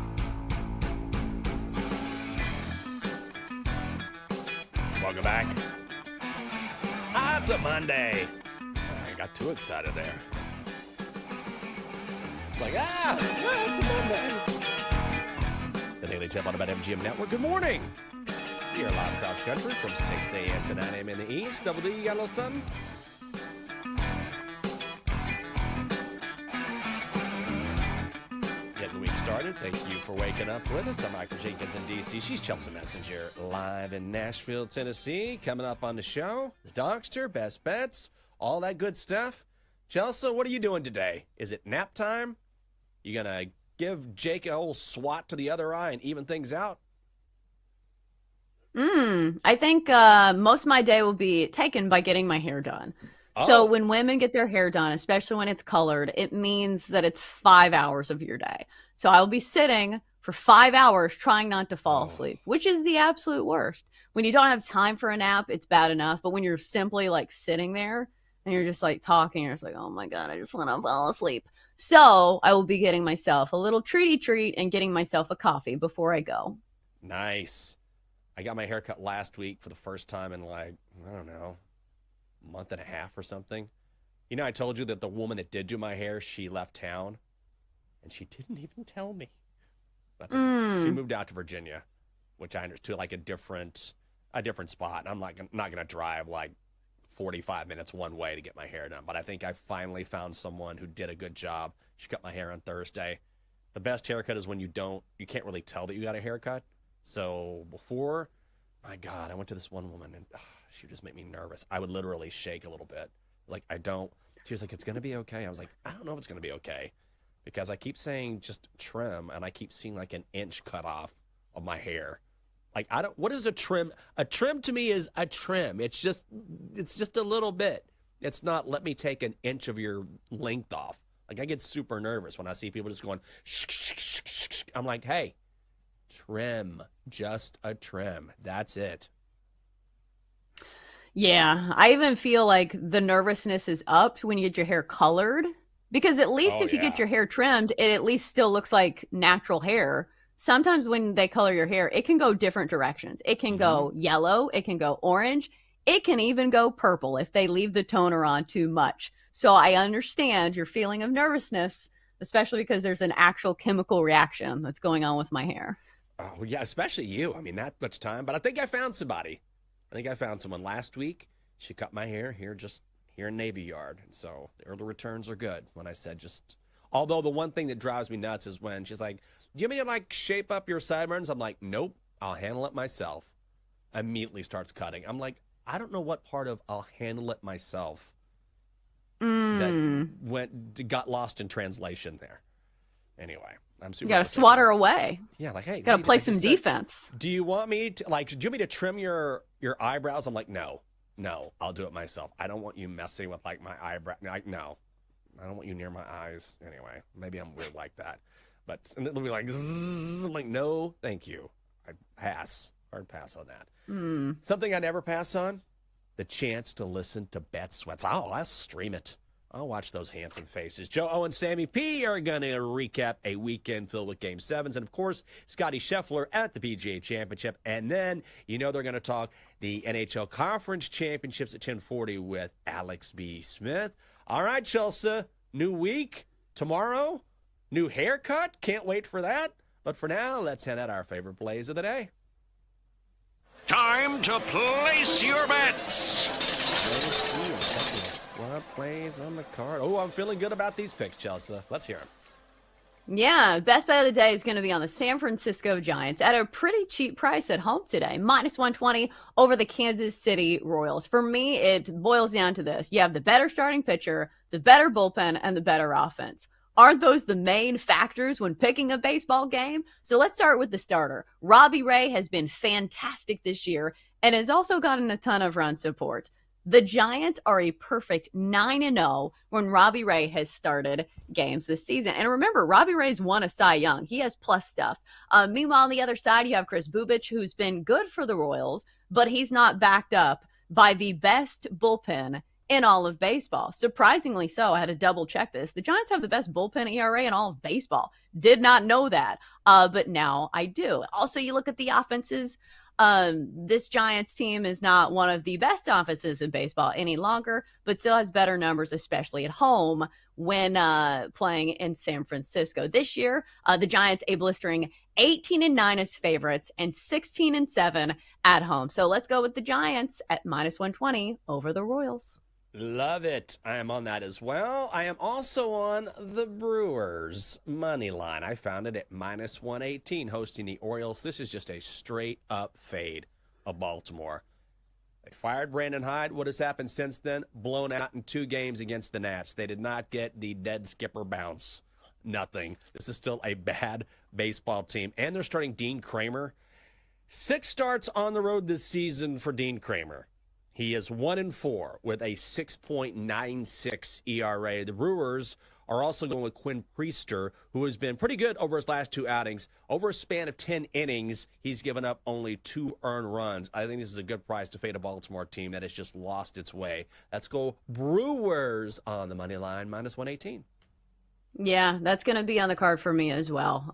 Welcome back. It's a Monday. I got too excited there. Like, it's a Monday. The Daily Tip on the BetMGM Network. Good morning. We are live across the country from 6 a.m. to 9 a.m. in the East. Double D, you got a little something? Getting the week started. Thank you for waking up with us. I'm Michael Jenkins in D.C. She's Chelsea Messenger live in Nashville, Tennessee. Coming up on the show, the Dogster, best bets, all that good stuff. Chelsea, what are you doing today? Is it nap time? You going to give Jake a whole swat to the other eye and even things out? I think most of my day will be taken by getting my hair done. So when women get their hair done, especially when it's colored, it means that it's 5 hours of your day. So I'll be sitting for 5 hours trying not to fall asleep, which is the absolute worst. When you don't have time for a nap, it's bad enough. But when you're simply like sitting there and you're just like talking, you're just like, oh my God, I just want to fall asleep. So I will be getting myself a little treat and getting myself a coffee before I go. Nice. I got my hair cut last week for the first time in like, I don't know, a month and a half or something. You know, I told you that the woman that did do my hair, she left town and she didn't even tell me. That's okay. She moved out to Virginia, which I understood like a different spot. And I'm not going to drive like 45 minutes one way to get my hair done. But I think I finally found someone who did a good job. She cut my hair on Thursday. The best haircut is when you can't really tell that you got a haircut. So before, my God, I went to this one woman and she would just make me nervous. I would literally shake a little bit. Like, she was like, it's going to be okay. I was like, I don't know if it's going to be okay. Because I keep saying just trim and I keep seeing like an inch cut off of my hair. Like, what is a trim? A trim to me is a trim. It's just a little bit. It's not, let me take an inch of your length off. Like, I get super nervous when I see people just going, shh. I'm like, hey, trim, just a trim. That's it. Yeah, I even feel like the nervousness is upped when you get your hair colored. Because at least if you get your hair trimmed, it at least still looks like natural hair. Sometimes when they color your hair, it can go different directions. It can go yellow. It can go orange. It can even go purple if they leave the toner on too much. So I understand your feeling of nervousness, especially because there's an actual chemical reaction that's going on with my hair. Oh, yeah, especially you. I mean, that much time. But I think I found somebody. I think I found someone last week. She cut my hair here in Navy Yard. And so the early returns are good when I said although the one thing that drives me nuts is when she's like, do you want me to like shape up your sideburns? I'm like, nope, I'll handle it myself. Immediately starts cutting. I'm like, I don't know what part of I'll handle it myself that got lost in translation there. Anyway, I'm super. You got to swat her away. Yeah, like, hey, got to play some defense. Do you want me to do you want me to trim your eyebrows? I'm like, no, I'll do it myself. I don't want you messing with like my eyebrow. Like, no, I don't want you near my eyes. Anyway, maybe I'm weird like that. But and it'll be like, zzz, I'm like, no, thank you. I pass. Hard pass on that. Something I never pass on: the chance to listen to Bet Sweats. I'll stream it. I'll watch those handsome faces. Joe O and Sammy P are going to recap a weekend filled with Game 7s. And, of course, Scotty Scheffler at the PGA Championship. And then, they're going to talk the NHL Conference Championships at 10:40 with Alex B. Smith. All right, Chelsea, new week tomorrow. New haircut. Can't wait for that. But for now, let's hand out our favorite plays of the day. Time to place your bets. Squad plays on the card. Oh, I'm feeling good about these picks, Chelsea. Let's hear them. Yeah, best bet of the day is going to be on the San Francisco Giants at a pretty cheap price at home today. -120 over the Kansas City Royals. For me, it boils down to this. You have the better starting pitcher, the better bullpen, and the better offense. Aren't those the main factors when picking a baseball game? So let's start with the starter. Robbie Ray has been fantastic this year and has also gotten a ton of run support. The Giants are a perfect 9-0 when Robbie Ray has started games this season. And remember, Robbie Ray's won a Cy Young. He has plus stuff. Meanwhile, on the other side, you have Chris Bubich, who's been good for the Royals, but he's not backed up by the best bullpen in all of baseball. Surprisingly so, I had to double check this. The Giants have the best bullpen ERA in all of baseball. Did not know that, but now I do. Also, you look at the offenses. This Giants team is not one of the best offenses in baseball any longer, but still has better numbers, especially at home when playing in San Francisco. This year, the Giants a blistering 18-9 as favorites and 16-7 at home. So let's go with the Giants at -120 over the Royals. Love it. I am on that as well. I am also on the Brewers money line. I found it at -118 hosting the Orioles. This is just a straight up fade of Baltimore. They fired Brandon Hyde. What has happened since then? Blown out in 2 games against the Nats. They did not get the dead skipper bounce. Nothing. This is still a bad baseball team. And they're starting Dean Kramer. 6 starts on the road this season for Dean Kramer. He is 1-4 with a 6.96 ERA. The Brewers are also going with Quinn Priester, who has been pretty good over his last 2 outings. Over a span of 10 innings, he's given up only 2 earned runs. I think this is a good price to fade a Baltimore team that has just lost its way. Let's go Brewers on the money line, -118. Yeah, that's going to be on the card for me as well.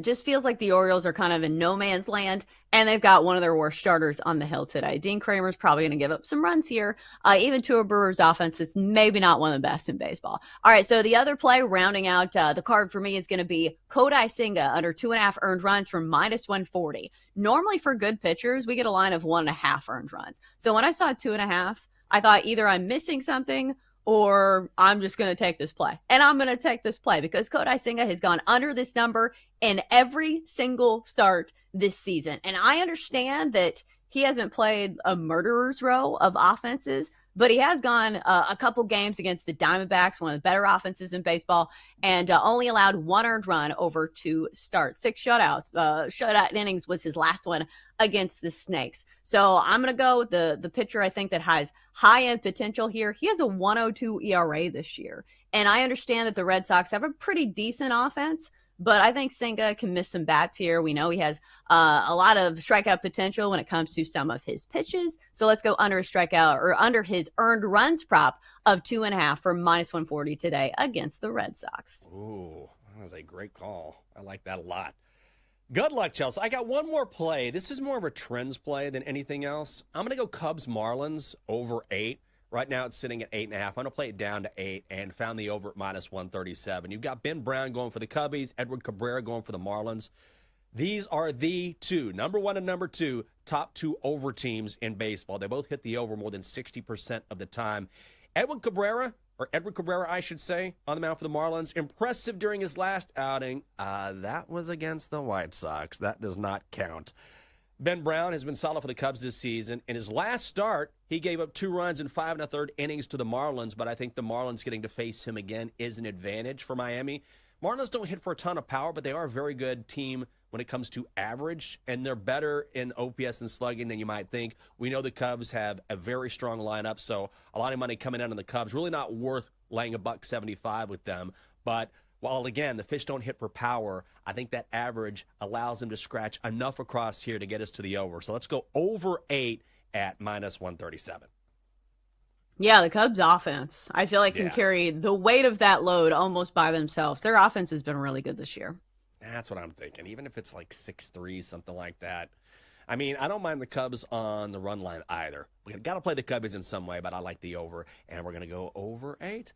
Just feels like the Orioles are kind of in no man's land, and they've got one of their worst starters on the hill today. Dean Kramer's probably going to give up some runs here, even to a Brewers offense that's maybe not one of the best in baseball. All right, so the other play rounding out the card for me is going to be Kodai Senga under 2.5 earned runs from -140. Normally for good pitchers, we get a line of 1.5 earned runs. So when I saw 2.5, I thought either I'm missing something or I'm just going to take this play. And I'm going to take this play because Kodai Senga has gone under this number in every single start this season. And I understand that he hasn't played a murderer's row of offenses, but he has gone a couple games against the Diamondbacks, one of the better offenses in baseball, and only allowed 1 earned run over 2 starts. 6 shutouts. Shutout innings was his last one against the Snakes. So I'm going to go with the pitcher I think that has high-end potential here. He has a 1.02 ERA this year. And I understand that the Red Sox have a pretty decent offense, but I think Senga can miss some bats here. We know he has a lot of strikeout potential when it comes to some of his pitches. So let's go under his strikeout or under his earned runs prop of 2.5 for -140 today against the Red Sox. Ooh, that was a great call. I like that a lot. Good luck, Chelsea. I got one more play. This is more of a trends play than anything else. I'm going to go Cubs-Marlins over 8. Right now it's sitting at 8.5. I'm going to play it down to 8 and found the over at -137. You've got Ben Brown going for the Cubbies, Edward Cabrera going for the Marlins. These are the 2, number 1 and number 2, top 2 over teams in baseball. They both hit the over more than 60% of the time. Edward Cabrera, I should say, on the mound for the Marlins. Impressive during his last outing. That was against the White Sox. That does not count. Ben Brown has been solid for the Cubs this season. In his last start, he gave up 2 runs in 5 1/3 innings to the Marlins, but I think the Marlins getting to face him again is an advantage for Miami. Marlins don't hit for a ton of power, but they are a very good team when it comes to average, and they're better in OPS and slugging than you might think. We know the Cubs have a very strong lineup, so a lot of money coming in on the Cubs. Really not worth laying $1.75 with them, but while, again, the fish don't hit for power, I think that average allows them to scratch enough across here to get us to the over. So let's go over 8 at -137. Yeah, the Cubs offense, I feel like can carry the weight of that load almost by themselves. Their offense has been really good this year. That's what I'm thinking. Even if it's like 6-3, something like that. I mean, I don't mind the Cubs on the run line either. We got to play the Cubbies in some way, but I like the over, and we're going to go over 8.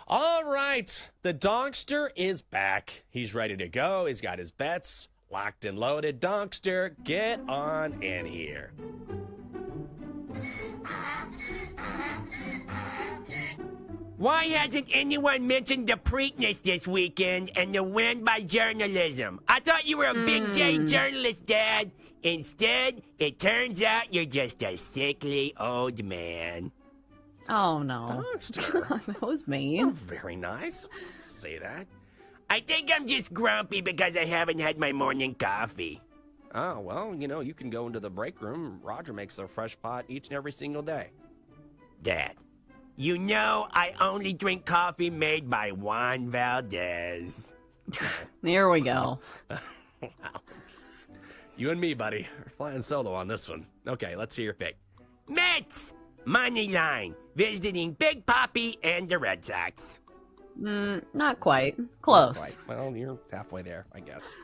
All right, the Donkster is back. He's ready to go. He's got his bets locked and loaded. Donkster, get on in here. Why hasn't anyone mentioned the Preakness this weekend and the win by journalism? I thought you were a big J journalist, Dad. Instead, it turns out you're just a sickly old man. Oh, no. Donkster. That was mean. Oh, very nice. Say that. I think I'm just grumpy because I haven't had my morning coffee. Oh, well, you can go into the break room. Roger makes a fresh pot each and every single day. Dad, you know I only drink coffee made by Juan Valdez. There we go. Wow. You and me, buddy, are flying solo on this one. Okay, let's see your pick. Mets, money line, visiting Big Papi and the Red Sox. Not quite. Close. Right. Well, you're halfway there, I guess.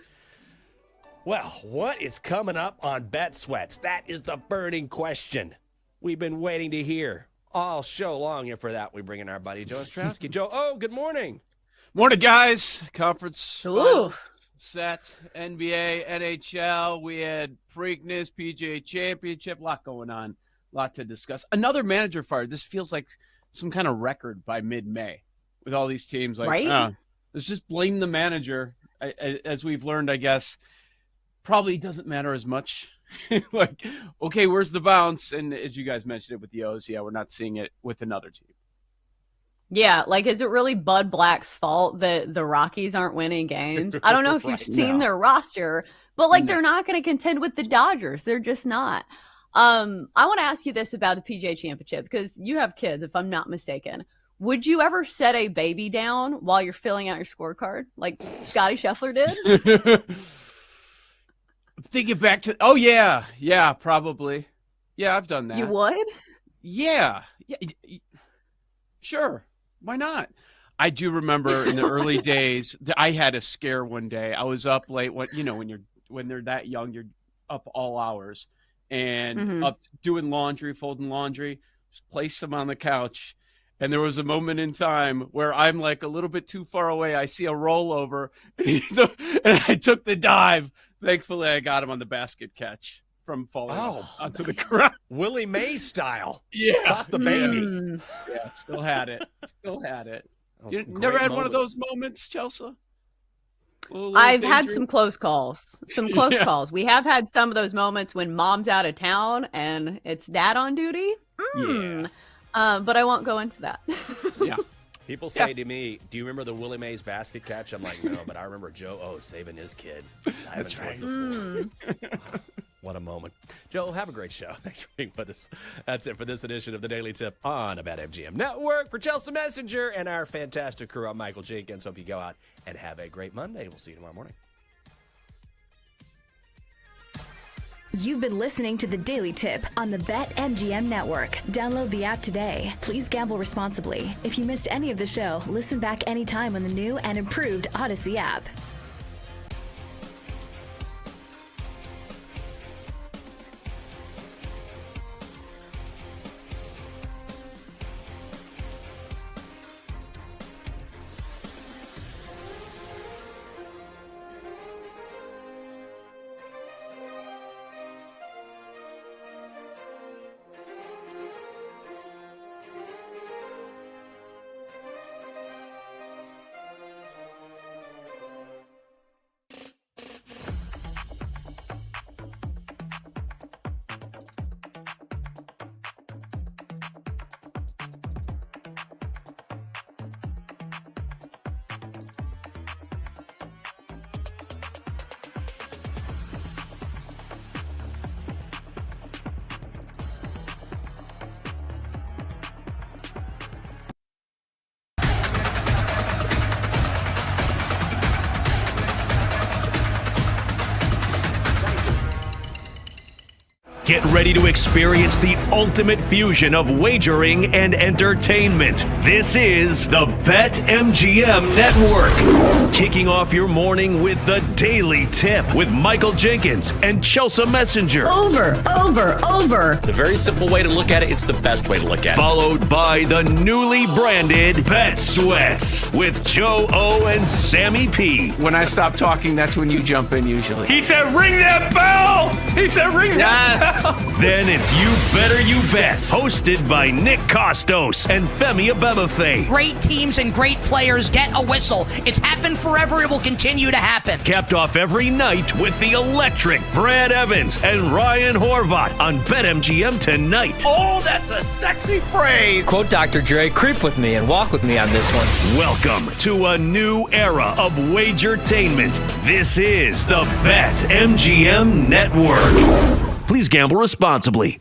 Well, what is coming up on Bet Sweats? That is the burning question we've been waiting to hear all show long. And for that, we bring in our buddy Joe Ostrowski. Joe, good morning. Morning, guys. Conference Ooh. set, NBA, NHL. We had Preakness, PGA Championship. A lot going on. A lot to discuss. Another manager fired. This feels like some kind of record by mid-May with all these teams. Like, Right? Let's just blame the manager. As we've learned, I guess, probably doesn't matter as much. Like, okay, where's the bounce? And as you guys mentioned it with the O's, yeah, we're not seeing it with another team. Yeah, like, is it really Bud Black's fault that the Rockies aren't winning games? I don't know if you've Right, seen no. their roster, but, like, No. they're not going to contend with the Dodgers. They're just not. I want to ask you this about the PGA Championship, because you have kids, if I'm not mistaken. Would you ever set a baby down while you're filling out your scorecard, like Scotty Scheffler did? Thinking back to, yeah, probably. Yeah, I've done that. You would? Yeah. Sure. Why not? I do remember in the early days that I had a scare one day. I was up late when they're that young, you're up all hours and up doing laundry, folding laundry, just placed them on the couch. And there was a moment in time where I'm like a little bit too far away. I see a rollover and I took the dive. Thankfully, I got him on the basket catch from falling onto the ground. Willie Mays style. Yeah. Got the baby. Yeah, still had it. Those You great never had one of moments. those moments, Chelsea? Little I've had daydream? some close calls. Yeah. Calls. We have had some of those moments when mom's out of town and it's dad on duty. Yeah. But I won't go into that. Yeah. People say to me, do you remember the Willie Mays basket catch? I'm like, no, but I remember Joe saving his kid. That's right. Wow, what a moment. Joe, have a great show. Thanks for being with us. That's it for this edition of the Daily Tip on the BetMGM Network. For Chelsea Messenger and our fantastic crew, I'm Michael Jenkins. Hope you go out and have a great Monday. We'll see you tomorrow morning. You've been listening to the Daily Tip on the BetMGM Network. Download the app today. Please gamble responsibly. If you missed any of the show, listen back anytime on the new and improved Odyssey app. Get ready to experience the ultimate fusion of wagering and entertainment. This is the BetMGM Network. Kicking off your morning with the Daily Tip with Michael Jenkins and Chelsea Messenger. Over. It's a very simple way to look at it. It's the best way to look at it. Followed by the newly branded Bet Sweats with Joe O and Sammy P. When I stop talking, that's when you jump in usually. He said, ring that bell! He said, ring that bell! Then it's You Better You Bet, hosted by Nick Costos and Femi Abebefe. Great teams and great players get a whistle. It's happened forever. It will continue to happen. Capped off every night with the electric Brad Evans and Ryan Horvat on BetMGM tonight. Oh, that's a sexy phrase. Quote Dr. Dre, creep with me and walk with me on this one. Welcome to a new era of Wagertainment. This is the BetMGM Network. Please gamble responsibly.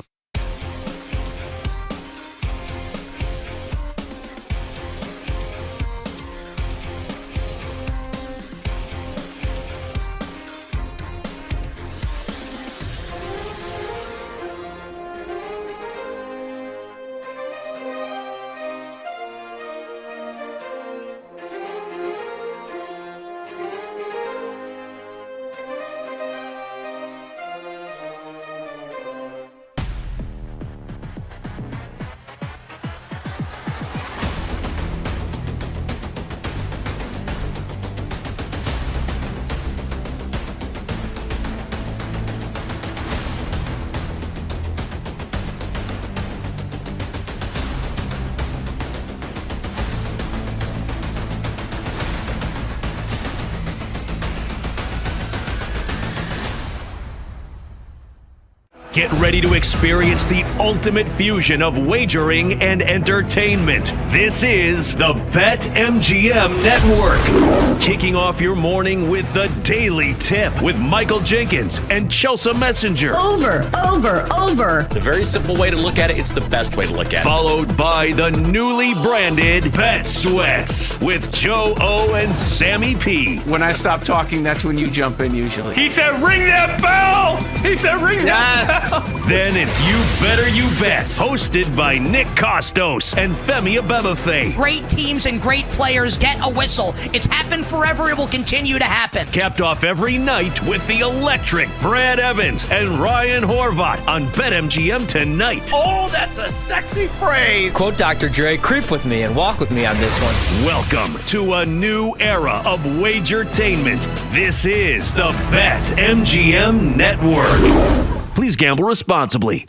Get ready to experience the ultimate fusion of wagering and entertainment. This is the BetMGM Network. Kicking off your morning with the Daily Tip with Michael Jenkins and Chelsea Messenger. Over. It's a very simple way to look at it. It's the best way to look at it. Followed by the newly branded Bet Sweats with Joe O and Sammy P. When I stop talking, that's when you jump in usually. He said, ring that bell! He said, ring that bell! Then it's You Better You Bet, hosted by Nick Costos and Femi Abebefe. Great teams and great players get a whistle. It's happened forever. It will continue to happen. Capped off every night with the electric Brad Evans and Ryan Horvat on BetMGM tonight. Oh, that's a sexy phrase. Quote Dr. Dre, creep with me and walk with me on this one. Welcome to a new era of Wagertainment. This is the BetMGM Network. Please gamble responsibly.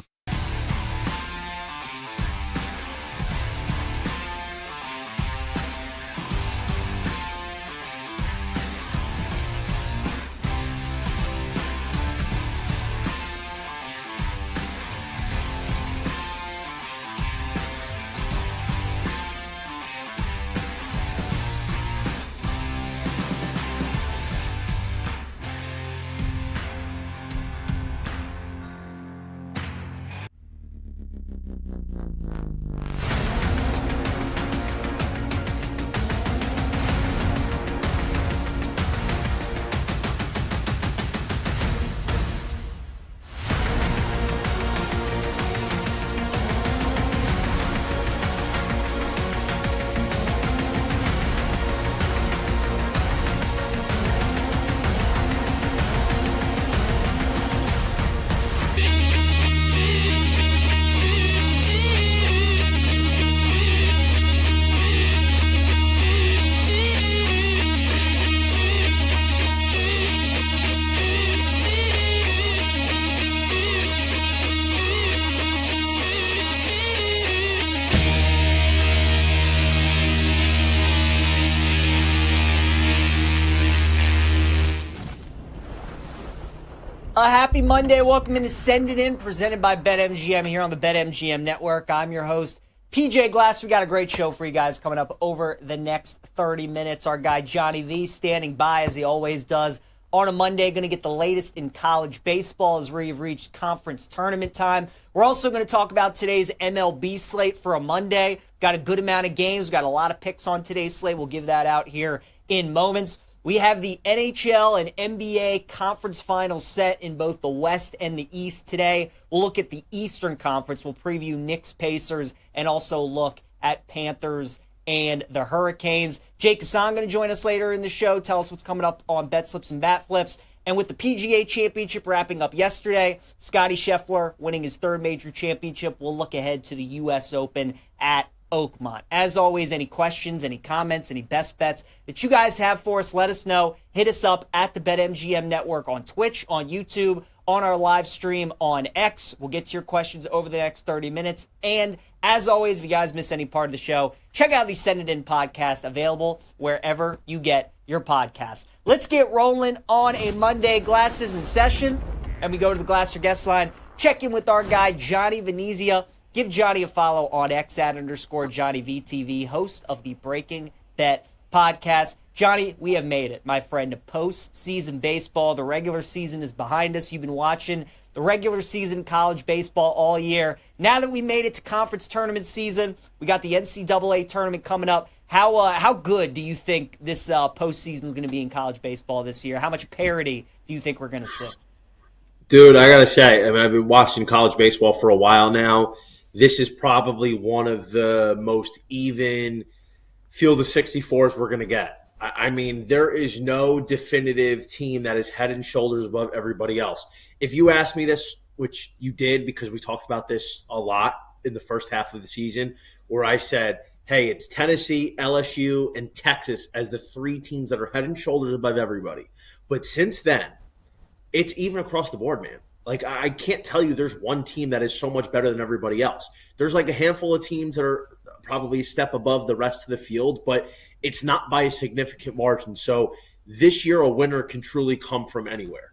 Happy Monday. Welcome into Send It In, presented by BetMGM here on the BetMGM Network. I'm your host, PJ Glass. We got a great show for you guys coming up over the next 30 minutes. Our guy Johnny V standing by as he always does on a Monday. Going to get the latest in college baseball as we've reached conference tournament time. We're also going to talk about today's MLB slate for a Monday. Got a good amount of games. Got a lot of picks on today's slate. We'll give that out here in moments. We have the NHL and NBA conference finals set in both the West and the East today. We'll look at the Eastern Conference. We'll preview Knicks, Pacers, and also look at Panthers and the Hurricanes. Jake Hassan going to join us later in the show, tell us what's coming up on Bet Slips and Bat Flips. And with the PGA Championship wrapping up yesterday, Scottie Scheffler winning his third major championship, we'll look ahead to the U.S. Open at Oakmont. As always, any questions, any comments, any best bets that you guys have for us, let us know. Hit us up at the BetMGM Network on Twitch, on YouTube, on our live stream on X. We'll get to your questions over the next 30 minutes. And as always, if you guys miss any part of the show, check out the Send It In podcast, available wherever you get your podcasts. Let's get rolling on a Monday. Glasses in session. And we go to the Glasser guest line. Check in with our guy, Johnny Venezia. Give Johnny a follow on X @_JohnnyVTV, host of the Breaking Bet podcast. Johnny, we have made it, my friend, to postseason baseball. The regular season is behind us. You've been watching the regular season college baseball all year. Now that we made it to conference tournament season, we got the NCAA tournament coming up. How good do you think this postseason is going to be in college baseball this year? How much parity do you think we're going to see? Dude, I got to say, I mean, I've been watching college baseball for a while now. This is probably one of the most even field of 64s we're going to get. I mean, there is no definitive team that is head and shoulders above everybody else. If you asked me this, which you did because we talked about this a lot in the first half of the season, where I said, hey, it's Tennessee, LSU, and Texas as the three teams that are head and shoulders above everybody. But since then, it's even across the board, man. Like, I can't tell you there's one team that is so much better than everybody else. There's like a handful of teams that are probably a step above the rest of the field, but it's not by a significant margin. So this year, a winner can truly come from anywhere.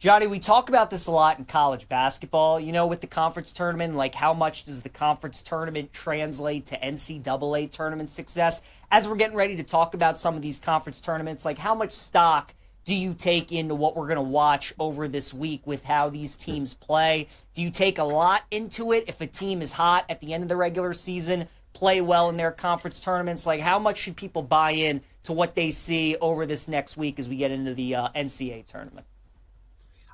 Johnny, we talk about this a lot in college basketball, with the conference tournament, like how much does the conference tournament translate to NCAA tournament success? As we're getting ready to talk about some of these conference tournaments, like how much stock do you take into what we're going to watch over this week with how these teams play? Do you take a lot into it if a team is hot at the end of the regular season, play well in their conference tournaments? Like how much should people buy in to what they see over this next week as we get into the NCAA tournament?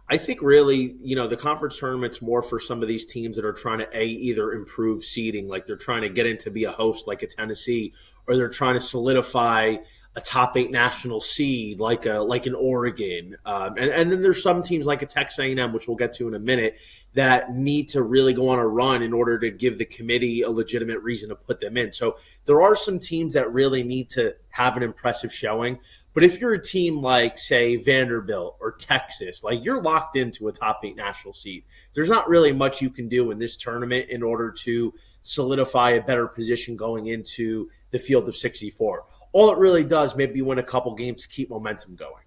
I think really, the conference tournament's more for some of these teams that are trying to either improve seeding, like they're trying to get in to be a host like a Tennessee, or they're trying to solidify a top 8 national seed like an Oregon. And then there's some teams like a Texas A&M, which we'll get to in a minute, that need to really go on a run in order to give the committee a legitimate reason to put them in. So there are some teams that really need to have an impressive showing. But if you're a team like, say, Vanderbilt or Texas, like you're locked into a top 8 national seed. There's not really much you can do in this tournament in order to solidify a better position going into the field of 64. All it really does, maybe win a couple games to keep momentum going.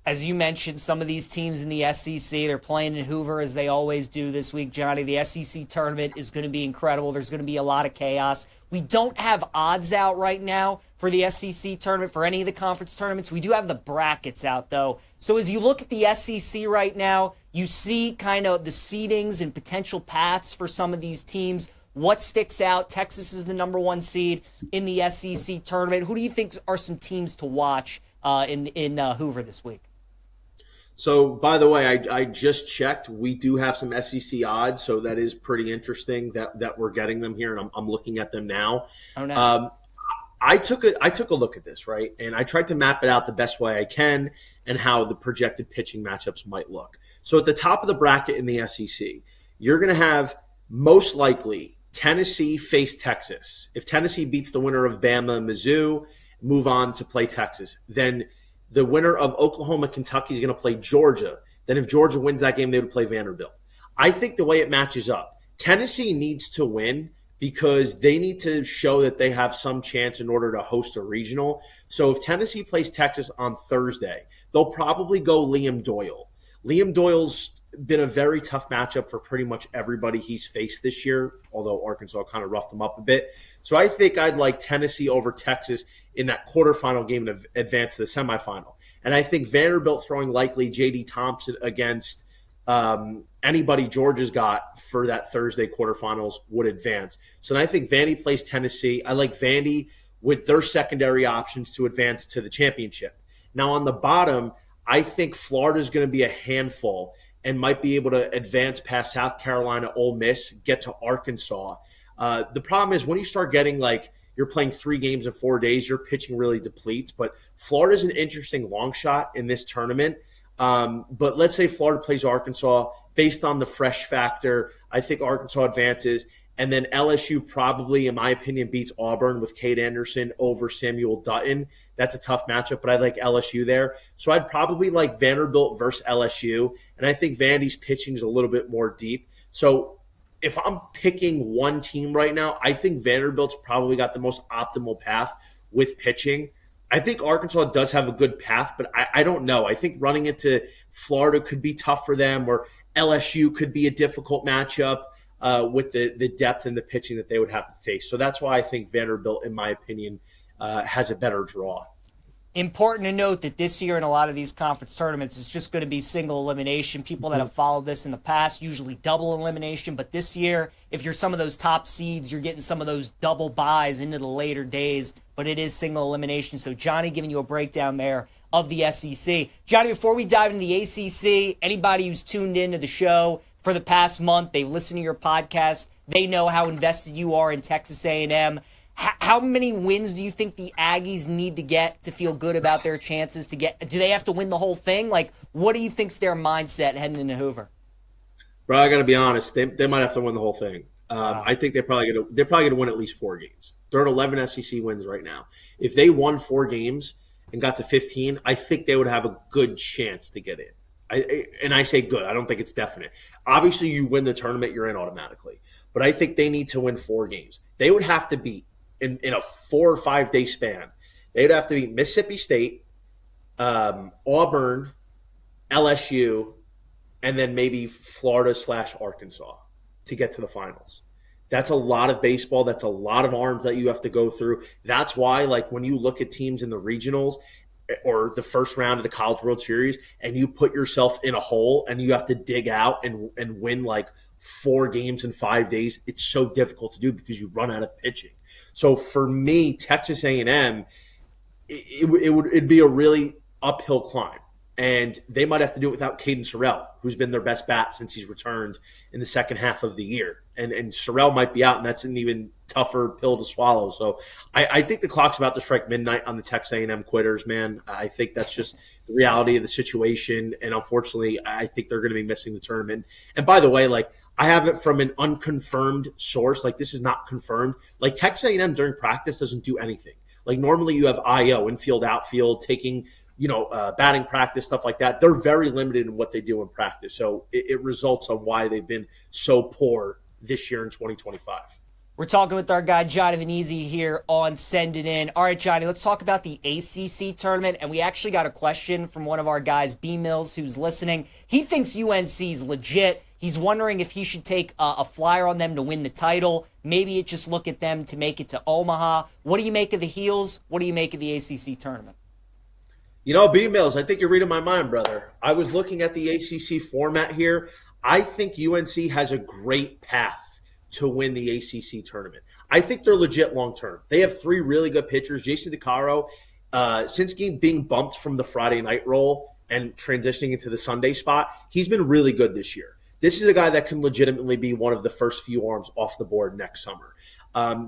As you mentioned, some of these teams in the SEC, they're playing in Hoover as they always do this week, Johnny. The SEC tournament is going to be incredible. There's going to be a lot of chaos. We don't have odds out right now for the SEC tournament, for any of the conference tournaments. We do have the brackets out, though. So as you look at the SEC right now, you see kind of the seedings and potential paths for some of these teams. What sticks out? Texas is the number 1 seed in the SEC tournament. Who do you think are some teams to watch in Hoover this week? So, by the way, I just checked. We do have some SEC odds, so that is pretty interesting that we're getting them here, and I'm looking at them now. Oh, nice. I took a look at this, right, and I tried to map it out the best way I can and how the projected pitching matchups might look. So, at the top of the bracket in the SEC, you're going to have most likely Tennessee face Texas. If Tennessee beats the winner of Bama and Mizzou, move on to play Texas. Then the winner of Oklahoma, Kentucky is going to play Georgia. Then if Georgia wins that game, they would play Vanderbilt. I think the way it matches up, Tennessee needs to win because they need to show that they have some chance in order to host a regional. So if Tennessee plays Texas on Thursday, they'll probably go Liam Doyle. Liam Doyle's been a very tough matchup for pretty much everybody he's faced this year, although Arkansas kind of roughed them up a bit. So I think I'd like Tennessee over Texas in that quarterfinal game and advance to the semifinal. And I think Vanderbilt throwing likely J.D. Thompson against anybody Georgia's got for that Thursday quarterfinals would advance. So then I think Vandy plays Tennessee. I like Vandy with their secondary options to advance to the championship. Now on the bottom, I think Florida's going to be a handful and might be able to advance past South Carolina, Ole Miss, get to Arkansas. The problem is when you start getting you're playing 3 games in 4 days, your pitching really depletes. But Florida's an interesting long shot in this tournament. But let's say Florida plays Arkansas. Based on the fresh factor, I think Arkansas advances. And then LSU probably, in my opinion, beats Auburn with Cade Anderson over Samuel Dutton. That's a tough matchup, but I like LSU there. So I'd probably like Vanderbilt versus LSU. And I think Vandy's pitching is a little bit more deep. So if I'm picking one team right now, I think Vanderbilt's probably got the most optimal path with pitching. I think Arkansas does have a good path, but I don't know. I think running into Florida could be tough for them, or LSU could be a difficult matchup with the depth and the pitching that they would have to face. So that's why I think Vanderbilt, in my opinion, has a better draw. Important to note that this year in a lot of these conference tournaments, it's just going to be single elimination. People that have followed this in the past, usually double elimination. But this year, if you're some of those top seeds, you're getting some of those double buys into the later days. But it is single elimination. So Johnny giving you a breakdown there of the SEC. Johnny, before we dive into the ACC, anybody who's tuned into the show for the past month, they've listened to your podcast, they know how invested you are in Texas A&M. How many wins do you think the Aggies need to get to feel good about their chances to get? Do they have to win the whole thing? What do you think's their mindset heading into Hoover? Bro, I got to be honest. They might have to win the whole thing. Wow. I think they're probably going to win at least 4 games. They're at 11 SEC wins right now. If they won 4 games and got to 15, I think they would have a good chance to get in. And I say good. I don't think it's definite. Obviously, you win the tournament, you're in automatically. But I think they need to win 4 games. They would have to beat, in a 4 or 5 day span, they'd have to beat Mississippi State, Auburn, LSU, and then maybe Florida/Arkansas to get to the finals. That's a lot of baseball. That's a lot of arms that you have to go through. That's why, like, when you look at teams in the regionals or the first round of the College World Series and you put yourself in a hole and you have to dig out and win like 4 games in 5 days, it's so difficult to do because you run out of pitching. So for me, Texas A&M, it'd be a really uphill climb. And they might have to do it without Caden Sorrell, who's been their best bat since he's returned in the second half of the year. And Sorrell might be out, and that's an even tougher pill to swallow. So I think the clock's about to strike midnight on the Texas A&M quitters, man. I think that's just the reality of the situation. And unfortunately, I think they're going to be missing the tournament. And by the way, like, I have it from an unconfirmed source. Like, this is not confirmed. Like, Texas A&M during practice doesn't do anything. Like, normally you have IO, infield, outfield, taking – batting practice, stuff like that. They're very limited in what they do in practice. So it results on why they've been so poor this year in 2025. We're talking with our guy, Johnny Venezia, here on Send It In. All right, Johnny, let's talk about the ACC tournament. And we actually got a question from one of our guys, B. Mills, who's listening. He thinks UNC's legit. He's wondering if he should take a flyer on them to win the title. Maybe it just look at them to make it to Omaha. What do you make of the Heels? What do you make of the ACC tournament? B. Mills, I think you're reading my mind, brother. I was looking at the ACC format here. I think UNC has a great path to win the ACC tournament. I think they're legit long-term. They have 3 really good pitchers. Jason DeCaro, since being bumped from the Friday night role and transitioning into the Sunday spot, he's been really good this year. This is a guy that can legitimately be one of the first few arms off the board next summer.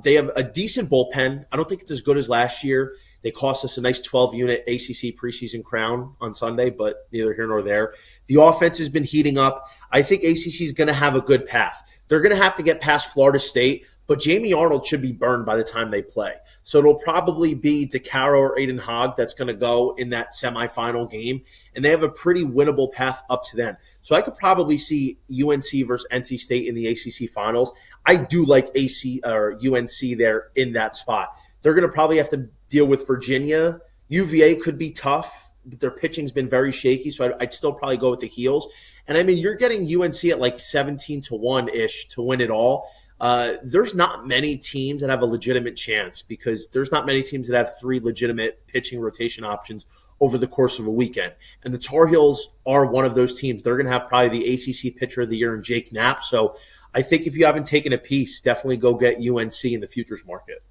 They have a decent bullpen. I don't think it's as good as last year. They cost us a nice 12-unit ACC preseason crown on Sunday, but neither here nor there. The offense has been heating up. I think ACC is going to have a good path. They're going to have to get past Florida State, but Jamie Arnold should be burned by the time they play. So it'll probably be DeCaro or Aiden Hogg that's going to go in that semifinal game, and they have a pretty winnable path up to then. So I could probably see UNC versus NC State in the ACC finals. I do like UNC there in that spot. They're going to probably have to deal with Virginia. UVA could be tough, but their pitching's been very shaky, so I'd still probably go with the Heels. And, I mean, you're getting UNC at like 17-1-ish to win it all. There's not many teams that have a legitimate chance because there's not many teams that have 3 legitimate pitching rotation options over the course of a weekend. And the Tar Heels are one of those teams. They're going to have probably the ACC Pitcher of the Year in Jake Knapp. So I think if you haven't taken a piece, definitely go get UNC in the futures market.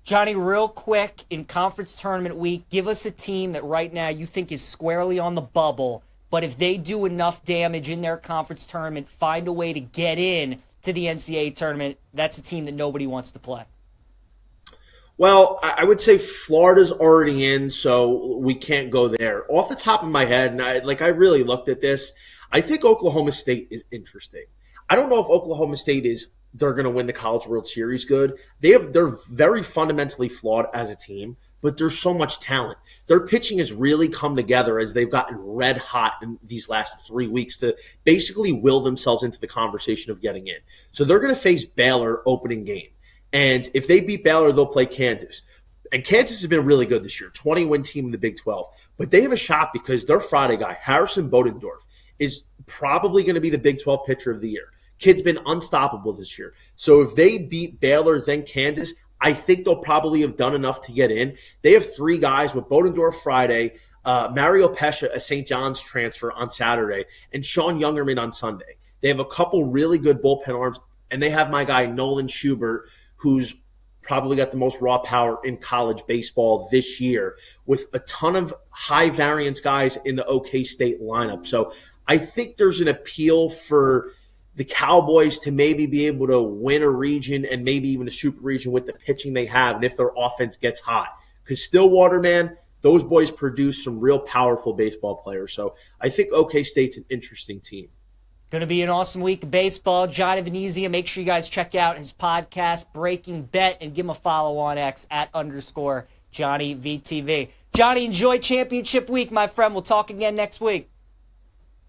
Johnny, real quick, in conference tournament week, give us a team that right now you think is squarely on the bubble, but if they do enough damage in their conference tournament, find a way to get in to the NCAA tournament, that's a team that nobody wants to play. Well, I would say Florida's already in, so we can't go there. Off the top of my head, and I really looked at this, I think Oklahoma State is interesting. I don't know if Oklahoma State they're going to win the College World Series good. They're very fundamentally flawed as a team, but there's so much talent. Their pitching has really come together as they've gotten red hot in these last 3 weeks to basically will themselves into the conversation of getting in. So they're going to face Baylor opening game. And if they beat Baylor, they'll play Kansas. And Kansas has been really good this year, 20-win team in the Big 12. But they have a shot because their Friday guy, Harrison Bodendorf, is probably going to be the Big 12 pitcher of the year. Kid's been unstoppable this year. So if they beat Baylor, then Kansas, I think they'll probably have done enough to get in. They have 3 guys with Bodendorf Friday, Mario Pescia, a St. John's transfer on Saturday, and Sean Youngerman on Sunday. They have a couple really good bullpen arms, and they have my guy Nolan Schubert, who's probably got the most raw power in college baseball this year, with a ton of high variance guys in the OK State lineup. So I think there's an appeal for the Cowboys to maybe be able to win a region and maybe even a super region with the pitching they have and if their offense gets hot. Because Stillwater, man, those boys produce some real powerful baseball players. So I think OK State's an interesting team. Going to be an awesome week of baseball. Johnny Venezia, make sure you guys check out his podcast, Breaking Bet, and give him a follow on X @_JohnnyVTV. Johnny, enjoy championship week, my friend. We'll talk again next week.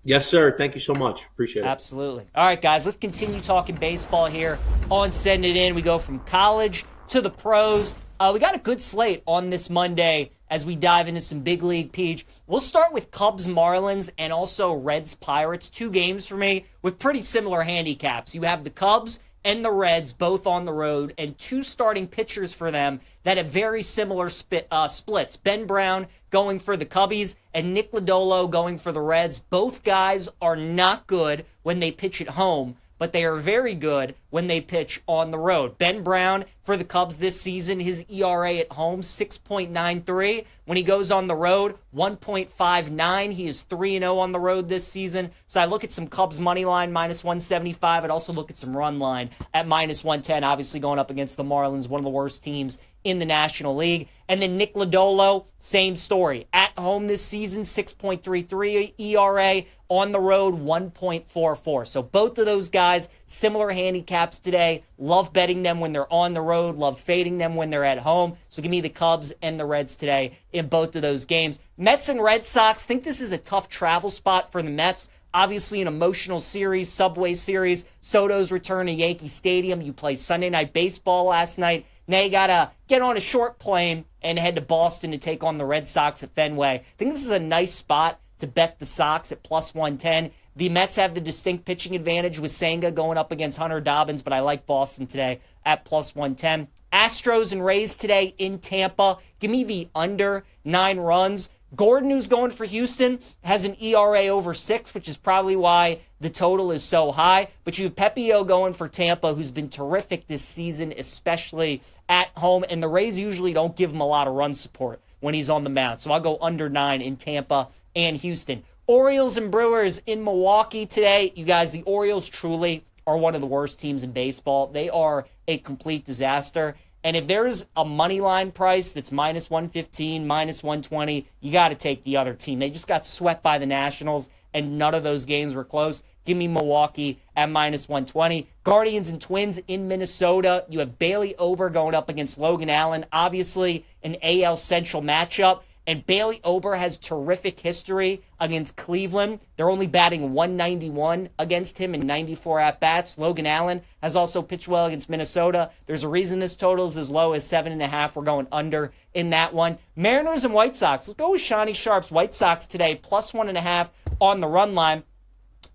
Yes, sir. Thank you so much. Appreciate it. Absolutely. All right, guys, let's continue talking baseball here on Send It In. We go from college to the pros. We got a good slate on this Monday as we dive into some big league, Peach. We'll start with Cubs Marlins and also Reds Pirates. 2 games for me with pretty similar handicaps. You have the Cubs and the Reds both on the road, and 2 starting pitchers for them that have very similar splits. Ben Brown going for the Cubbies and Nick Lodolo going for the Reds. Both guys are not good when they pitch at home, but they are very good when they pitch on the road. Ben Brown for the Cubs this season, his ERA at home, 6.93. When he goes on the road, 1.59. He is 3-0 on the road this season. So I look at some Cubs money line, minus 175. I'd also look at some run line at minus 110, obviously going up against the Marlins, one of the worst teams in the National League. And then Nick Lodolo, same story. At home this season, 6.33 ERA. On the road, 1.44. So both of those guys, similar handicaps today. Love betting them when they're on the road. Love fading them when they're at home. So give me the Cubs and the Reds today in both of those games. Mets and Red Sox, think this is a tough travel spot for the Mets. Obviously an emotional series, Subway Series. Soto's return to Yankee Stadium. You played Sunday Night Baseball last night. Now you got to get on a short plane and head to Boston to take on the Red Sox at Fenway. I think this is a nice spot to bet the Sox at plus 110. The Mets have the distinct pitching advantage with Senga going up against Hunter Dobbins, but I like Boston today at plus 110. Astros and Rays today in Tampa. Give me the under 9 runs. Gordon, who's going for Houston, has an ERA over 6, which is probably why the total is so high. But you have Pepio going for Tampa, who's been terrific this season, especially at home. And the Rays usually don't give him a lot of run support when he's on the mound. So I'll go under 9 in Tampa and Houston. Orioles and Brewers in Milwaukee today. You guys, the Orioles truly are one of the worst teams in baseball. They are a complete disaster. And if there's a money line price that's minus 115, minus 120, you got to take the other team. They just got swept by the Nationals, and none of those games were close. Give me Milwaukee at minus 120. Guardians and Twins in Minnesota. You have Bailey Ober going up against Logan Allen. Obviously, an AL Central matchup. And Bailey Ober has terrific history against Cleveland. They're only batting 191 against him in 94 at-bats. Logan Allen has also pitched well against Minnesota. There's a reason this total is as low as 7.5. We're going under in that one. Mariners and White Sox. Let's go with Shawnee Sharp's White Sox today, plus 1.5 on the run line.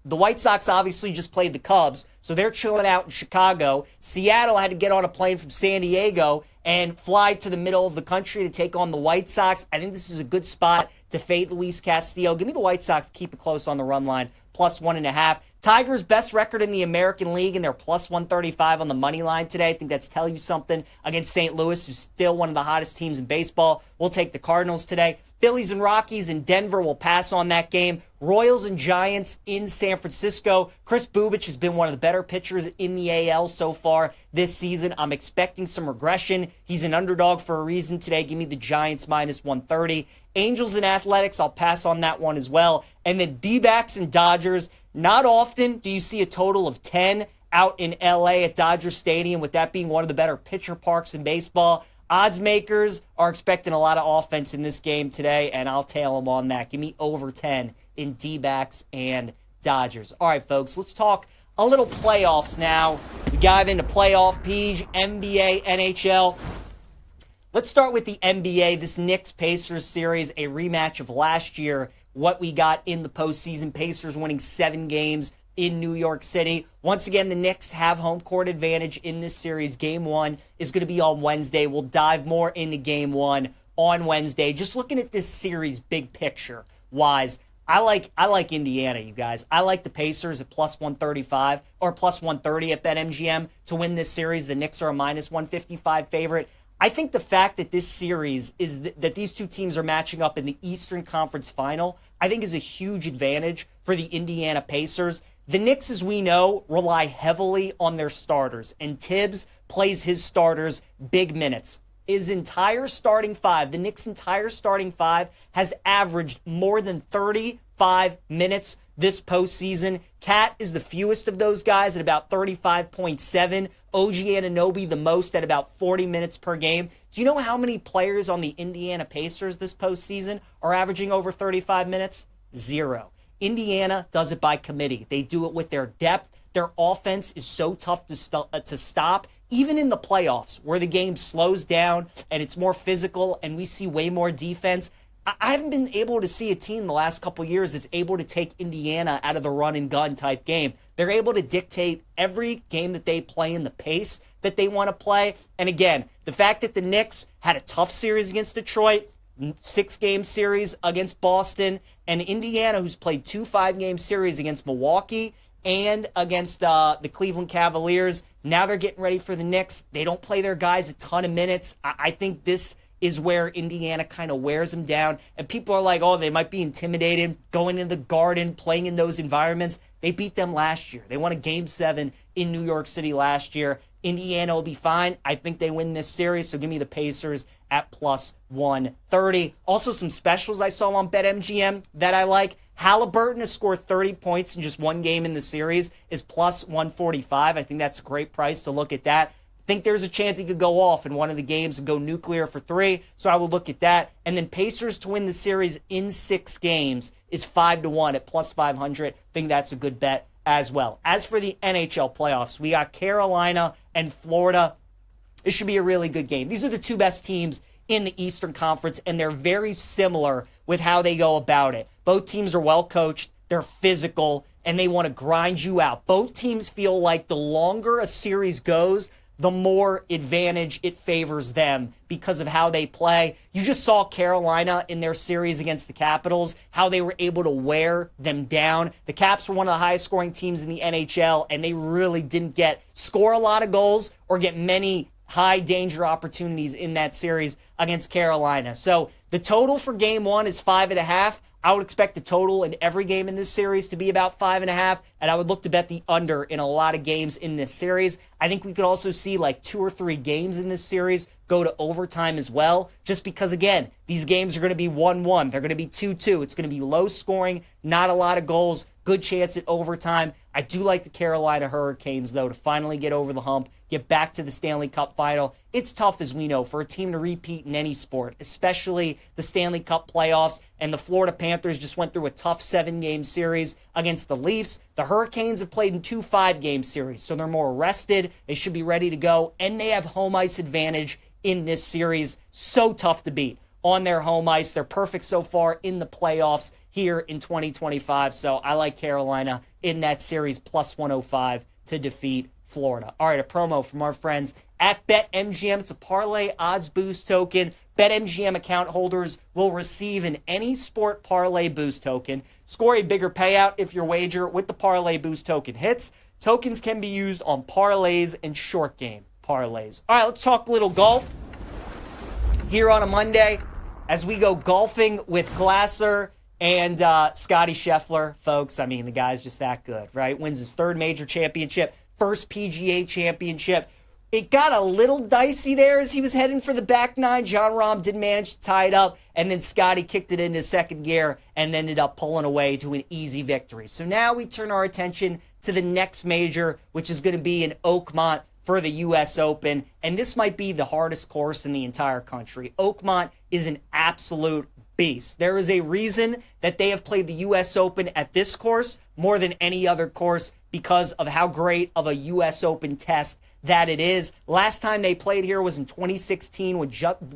The White Sox obviously just played the Cubs, so they're chilling out in Chicago. Seattle had to get on a plane from San Diego and fly to the middle of the country to take on the White Sox. I think this is a good spot to fade Luis Castillo. Give me the White Sox to keep it close on the run line, plus 1.5. Tigers' best record in the American League, and they're plus 135 on the money line today. I think that's telling you something against St. Louis, who's still one of the hottest teams in baseball. We'll take the Cardinals today. Phillies and Rockies in Denver will pass on that game. Royals and Giants in San Francisco. Chris Bubich has been one of the better pitchers in the AL so far this season. I'm expecting some regression. He's an underdog for a reason today. Give me the Giants minus 130. Angels and Athletics, I'll pass on that one as well. And then D-backs and Dodgers. Not often do you see a total of 10 out in LA at Dodger Stadium, with that being one of the better pitcher parks in baseball. Odds makers are expecting a lot of offense in this game today, and I'll tail them on that. Give me over 10 in D-backs and Dodgers. All right, folks, let's talk a little playoffs now. We dive into playoff Peach, NBA, NHL. Let's start with the NBA, this Knicks-Pacers series, a rematch of last year, what we got in the postseason. Pacers winning 7 games in New York City. Once again, the Knicks have home court advantage in this series. Game 1 is going to be on Wednesday. We'll dive more into Game 1 on Wednesday. Just looking at this series big picture wise, I like Indiana, you guys. I like the Pacers at plus 135 or plus 130 at BetMGM to win this series. The Knicks are a minus 155 favorite. I think the fact that this series is that these two teams are matching up in the Eastern Conference Final, I think is a huge advantage for the Indiana Pacers. The Knicks, as we know, rely heavily on their starters, and Tibbs plays his starters big minutes. His entire starting five, the Knicks' entire starting five, has averaged more than 35 minutes this postseason. Cat is the fewest of those guys at about 35.7. OG Anunoby the most at about 40 minutes per game. Do you know how many players on the Indiana Pacers this postseason are averaging over 35 minutes? 0. Indiana does it by committee. They do it with their depth. Their offense is so tough to stop, even in the playoffs where the game slows down and it's more physical and we see way more defense. I haven't been able to see a team the last couple years that's able to take Indiana out of the run and gun type game. They're able to dictate every game that they play in the pace that they want to play. And again, the fact that the Knicks had a tough series against Detroit, 6-game series against Boston, and Indiana, who's played 2 5-game series against Milwaukee and against the Cleveland Cavaliers. Now they're getting ready for the Knicks. They don't play their guys a ton of minutes. I think this is where Indiana kind of wears them down. And people are like, oh, they might be intimidated going into the Garden, playing in those environments. They beat them last year. They won a Game 7 in New York City last year. Indiana will be fine. I think they win this series, so give me the Pacers at plus 130. Also, some specials I saw on BetMGM that I like. Halliburton to score 30 points in just one game in the series is plus 145. I think that's a great price to look at that. Think there's a chance he could go off in one of the games and go nuclear for 3, so I would look at that. And then Pacers to win the series in 6 games is 5-1 at plus 500. Think that's a good bet as well. As for the NHL playoffs, we got Carolina and Florida. This should be a really good game. These are the 2 best teams in the Eastern Conference, and they're very similar with how they go about it. Both teams are well coached, they're physical, and they want to grind you out. Both teams feel like the longer a series goes, the more advantage it favors them because of how they play. You just saw Carolina in their series against the Capitals, how they were able to wear them down. The Caps were one of the highest scoring teams in the NHL, and they really didn't score a lot of goals or get many high danger opportunities in that series against Carolina. So the total for game 1 is 5.5. I would expect the total in every game in this series to be about 5.5, and I would look to bet the under in a lot of games in this series. I think we could also see like 2 or 3 games in this series go to overtime as well, just because, again, these games are going to be 1-1. They're going to be 2-2. It's going to be low scoring, not a lot of goals, good chance at overtime. I do like the Carolina Hurricanes, though, to finally get over the hump, get back to the Stanley Cup final. It's tough, as we know, for a team to repeat in any sport, especially the Stanley Cup playoffs. And the Florida Panthers just went through a tough 7-game series against the Leafs. The Hurricanes have played in 2 5-game series, so they're more rested. They should be ready to go, and they have home ice advantage in this series. So tough to beat on their home ice. They're perfect so far in the playoffs here in 2025. So I like Carolina in that series, plus 105 to defeat Florida. All right, a promo from our friends at BetMGM. It's a parlay odds boost token. BetMGM account holders will receive an any sport parlay boost token. Score a bigger payout if your wager with the parlay boost token hits. Tokens can be used on parlays and short game parlays. All right, let's talk a little golf here on a Monday as we go golfing with Glasser and Scotty Scheffler. Folks, I mean, the guy's just that good, right? Wins his 3rd major championship, first PGA championship. It got a little dicey there as he was heading for the back 9. Jon Rahm did manage to tie it up, and then Scotty kicked it into 2nd gear and ended up pulling away to an easy victory. So now we turn our attention to the next major, which is going to be in Oakmont for the U.S. Open, and this might be the hardest course in the entire country. Oakmont is an absolute beast. There is a reason that they have played the U.S. Open at this course more than any other course because of how great of a U.S. Open test that it is. Last time they played here was in 2016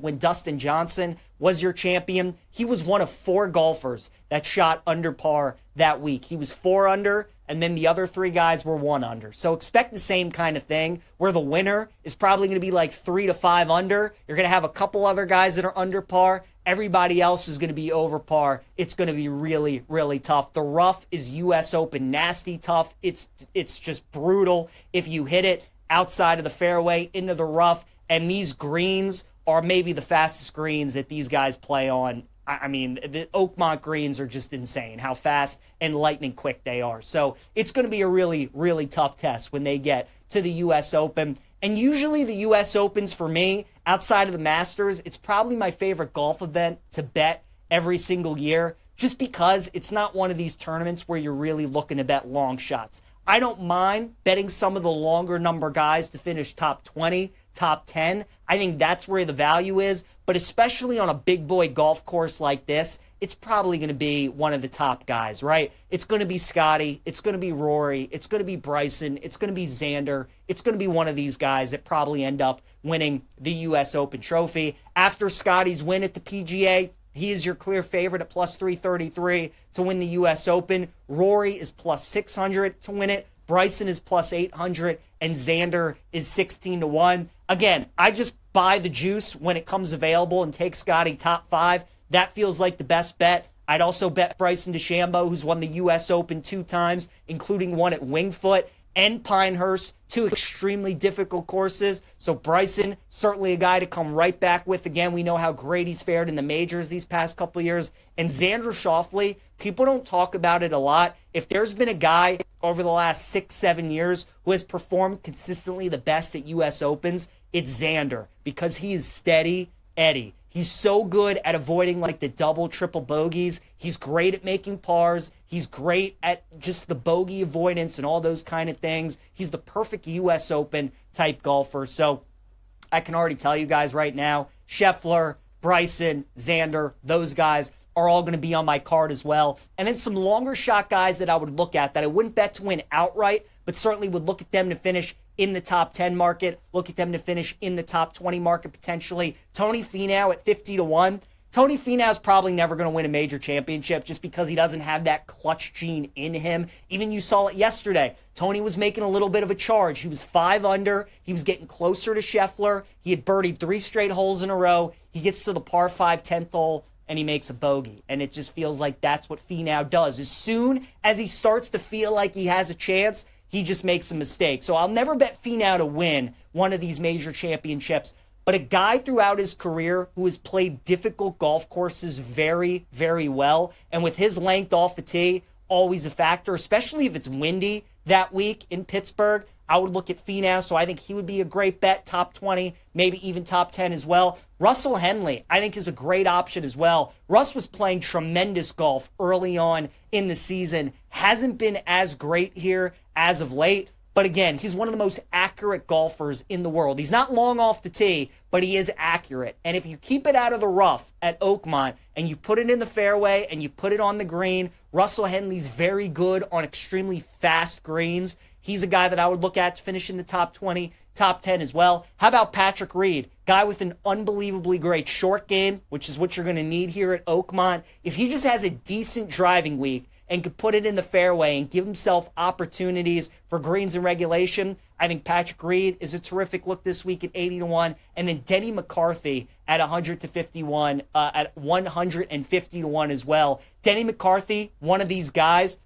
when Dustin Johnson was your champion. He was one of 4 golfers that shot under par that week. He was 4 under, and then the other 3 guys were 1 under. So expect the same kind of thing, where the winner is probably going to be like 3 to 5 under. You're going to have a couple other guys that are under par. Everybody else is going to be over par. It's going to be really, really tough. The rough is U.S. Open nasty tough. It's just brutal if you hit it outside of the fairway into the rough. And these greens are maybe the fastest greens that these guys play on. I mean, the Oakmont greens are just insane how fast and lightning quick they are. So it's going to be a really, really tough test when they get to the U.S. Open. And usually the U.S. Opens, for me, outside of the Masters, it's probably my favorite golf event to bet every single year, just because it's not one of these tournaments where you're really looking to bet long shots. I don't mind betting some of the longer number guys to finish top 20, top 10. I think that's where the value is. But especially on a big boy golf course like this, it's probably going to be one of the top guys, right? It's going to be Scotty. It's going to be Rory. It's going to be Bryson. It's going to be Xander. It's going to be one of these guys that probably end up winning the U.S. Open trophy. After Scotty's win at the PGA, he is your clear favorite at plus 333 to win the U.S. Open. Rory is plus 600 to win it. Bryson is plus 800, and Xander is 16-1. Again, I just buy the juice when it comes available and take Scotty top 5. That feels like the best bet. I'd also bet Bryson DeChambeau, who's won the U.S. Open 2 times, including one at Wingfoot and Pinehurst, 2 extremely difficult courses. So Bryson, certainly a guy to come right back with. Again, we know how great he's fared in the majors these past couple of years. And Xander Schauffele, people don't talk about it a lot. If there's been a guy over the last 6-7 years who has performed consistently the best at U.S. Opens, it's Xander, because he is steady Eddie. He's so good at avoiding like the double, triple bogeys. He's great at making pars. He's great at just the bogey avoidance and all those kind of things. He's the perfect U.S. Open type golfer. So I can already tell you guys right now, Scheffler, Bryson, Xander, those guys are all going to be on my card as well. And then some longer shot guys that I would look at that I wouldn't bet to win outright, but certainly would look at them to finish in the top 10 market, look at them to finish in the top 20 market potentially. Tony Finau at 50-1. Tony Finau's probably never going to win a major championship just because he doesn't have that clutch gene in him. Even you saw it yesterday. Tony was making a little bit of a charge. He was 5 under. He was getting closer to Scheffler. He had birdied 3 straight holes in a row. He gets to the par 5 10th hole, and he makes a bogey. And it just feels like that's what Finau does. As soon as he starts to feel like he has a chance, he just makes a mistake. So I'll never bet Finau to win one of these major championships. But a guy throughout his career who has played difficult golf courses very, very well, and with his length off the tee, always a factor, especially if it's windy that week in Pittsburgh. I would look at Finau, so I think he would be a great bet, top 20, maybe even top 10 as well. Russell Henley, I think, is a great option as well. Russ was playing tremendous golf early on in the season, hasn't been as great here as of late, but again, he's one of the most accurate golfers in the world. He's not long off the tee, but he is accurate. And if you keep it out of the rough at Oakmont and you put it in the fairway and you put it on the green, Russell Henley's very good on extremely fast greens. He's a guy that I would look at to finish in the top 20, top 10 as well. How about Patrick Reed? Guy with an unbelievably great short game, which is what you're going to need here at Oakmont. If he just has a decent driving week and could put it in the fairway and give himself opportunities for greens and regulation, I think Patrick Reed is a terrific look this week at 80-1. And then Denny McCarthy at 151, at 150-1 as well. Denny McCarthy, one of these guys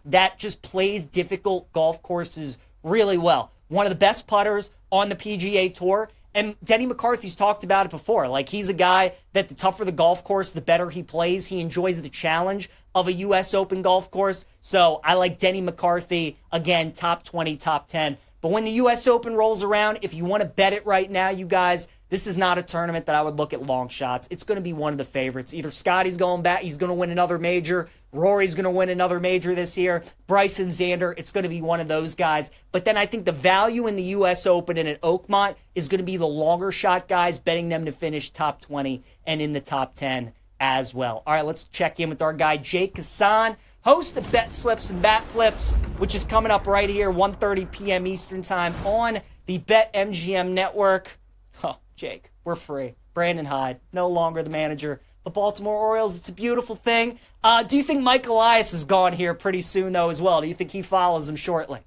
that just plays difficult golf courses really well. One of the best putters on the PGA Tour. And Denny McCarthy's talked about it before. Like, he's a guy that the tougher the golf course, the better he plays. He enjoys the challenge of a U.S. Open golf course. So I like Denny McCarthy, again, top 20, top 10. But when the U.S. Open rolls around, if you want to bet it right now, you guys, this is not a tournament that I would look at long shots. It's going to be one of the favorites. Either Scotty's going back, he's going to win another major. Rory's going to win another major this year. Bryson, Xander, it's going to be one of those guys. But then I think the value in the U.S. Open and at Oakmont is going to be the longer shot guys, betting them to finish top 20 and in the top 10 as well. All right, let's check in with our guy, Jake Hassan, host of Bet Slips and Bat Flips, which is coming up right here, 1:30 p.m. Eastern Time on the BetMGM network. Oh, Jake, we're free. Brandon Hyde, no longer the manager. The Baltimore Orioles, it's a beautiful thing. Do you think Mike Elias is gone here pretty soon, though, as well? Do you think he follows him shortly?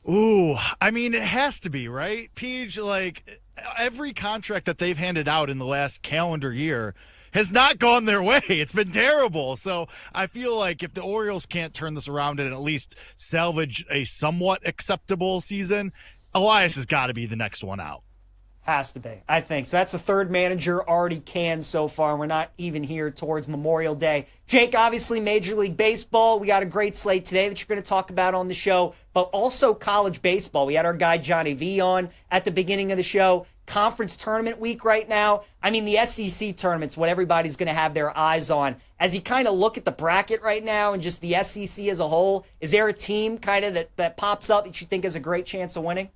Ooh, I mean, it has to be, right? Peach, like, every contract that they've handed out in the last calendar year has not gone their way. It's been terrible. So I feel like if the Orioles can't turn this around and at least salvage a somewhat acceptable season, Elias has got to be the next one out. Has to be, I think. So that's the third manager already canned so far. We're not even here towards Memorial Day. Jake, obviously Major League Baseball. We got a great slate today that you're going to talk about on the show, but also college baseball. We had our guy Johnny V on at the beginning of the show. Conference tournament week right now. I mean, the SEC tournament's what everybody's going to have their eyes on. As you kind of look at the bracket right now and just the SEC as a whole, is there a team kind of that pops up that you think has a great chance of winning?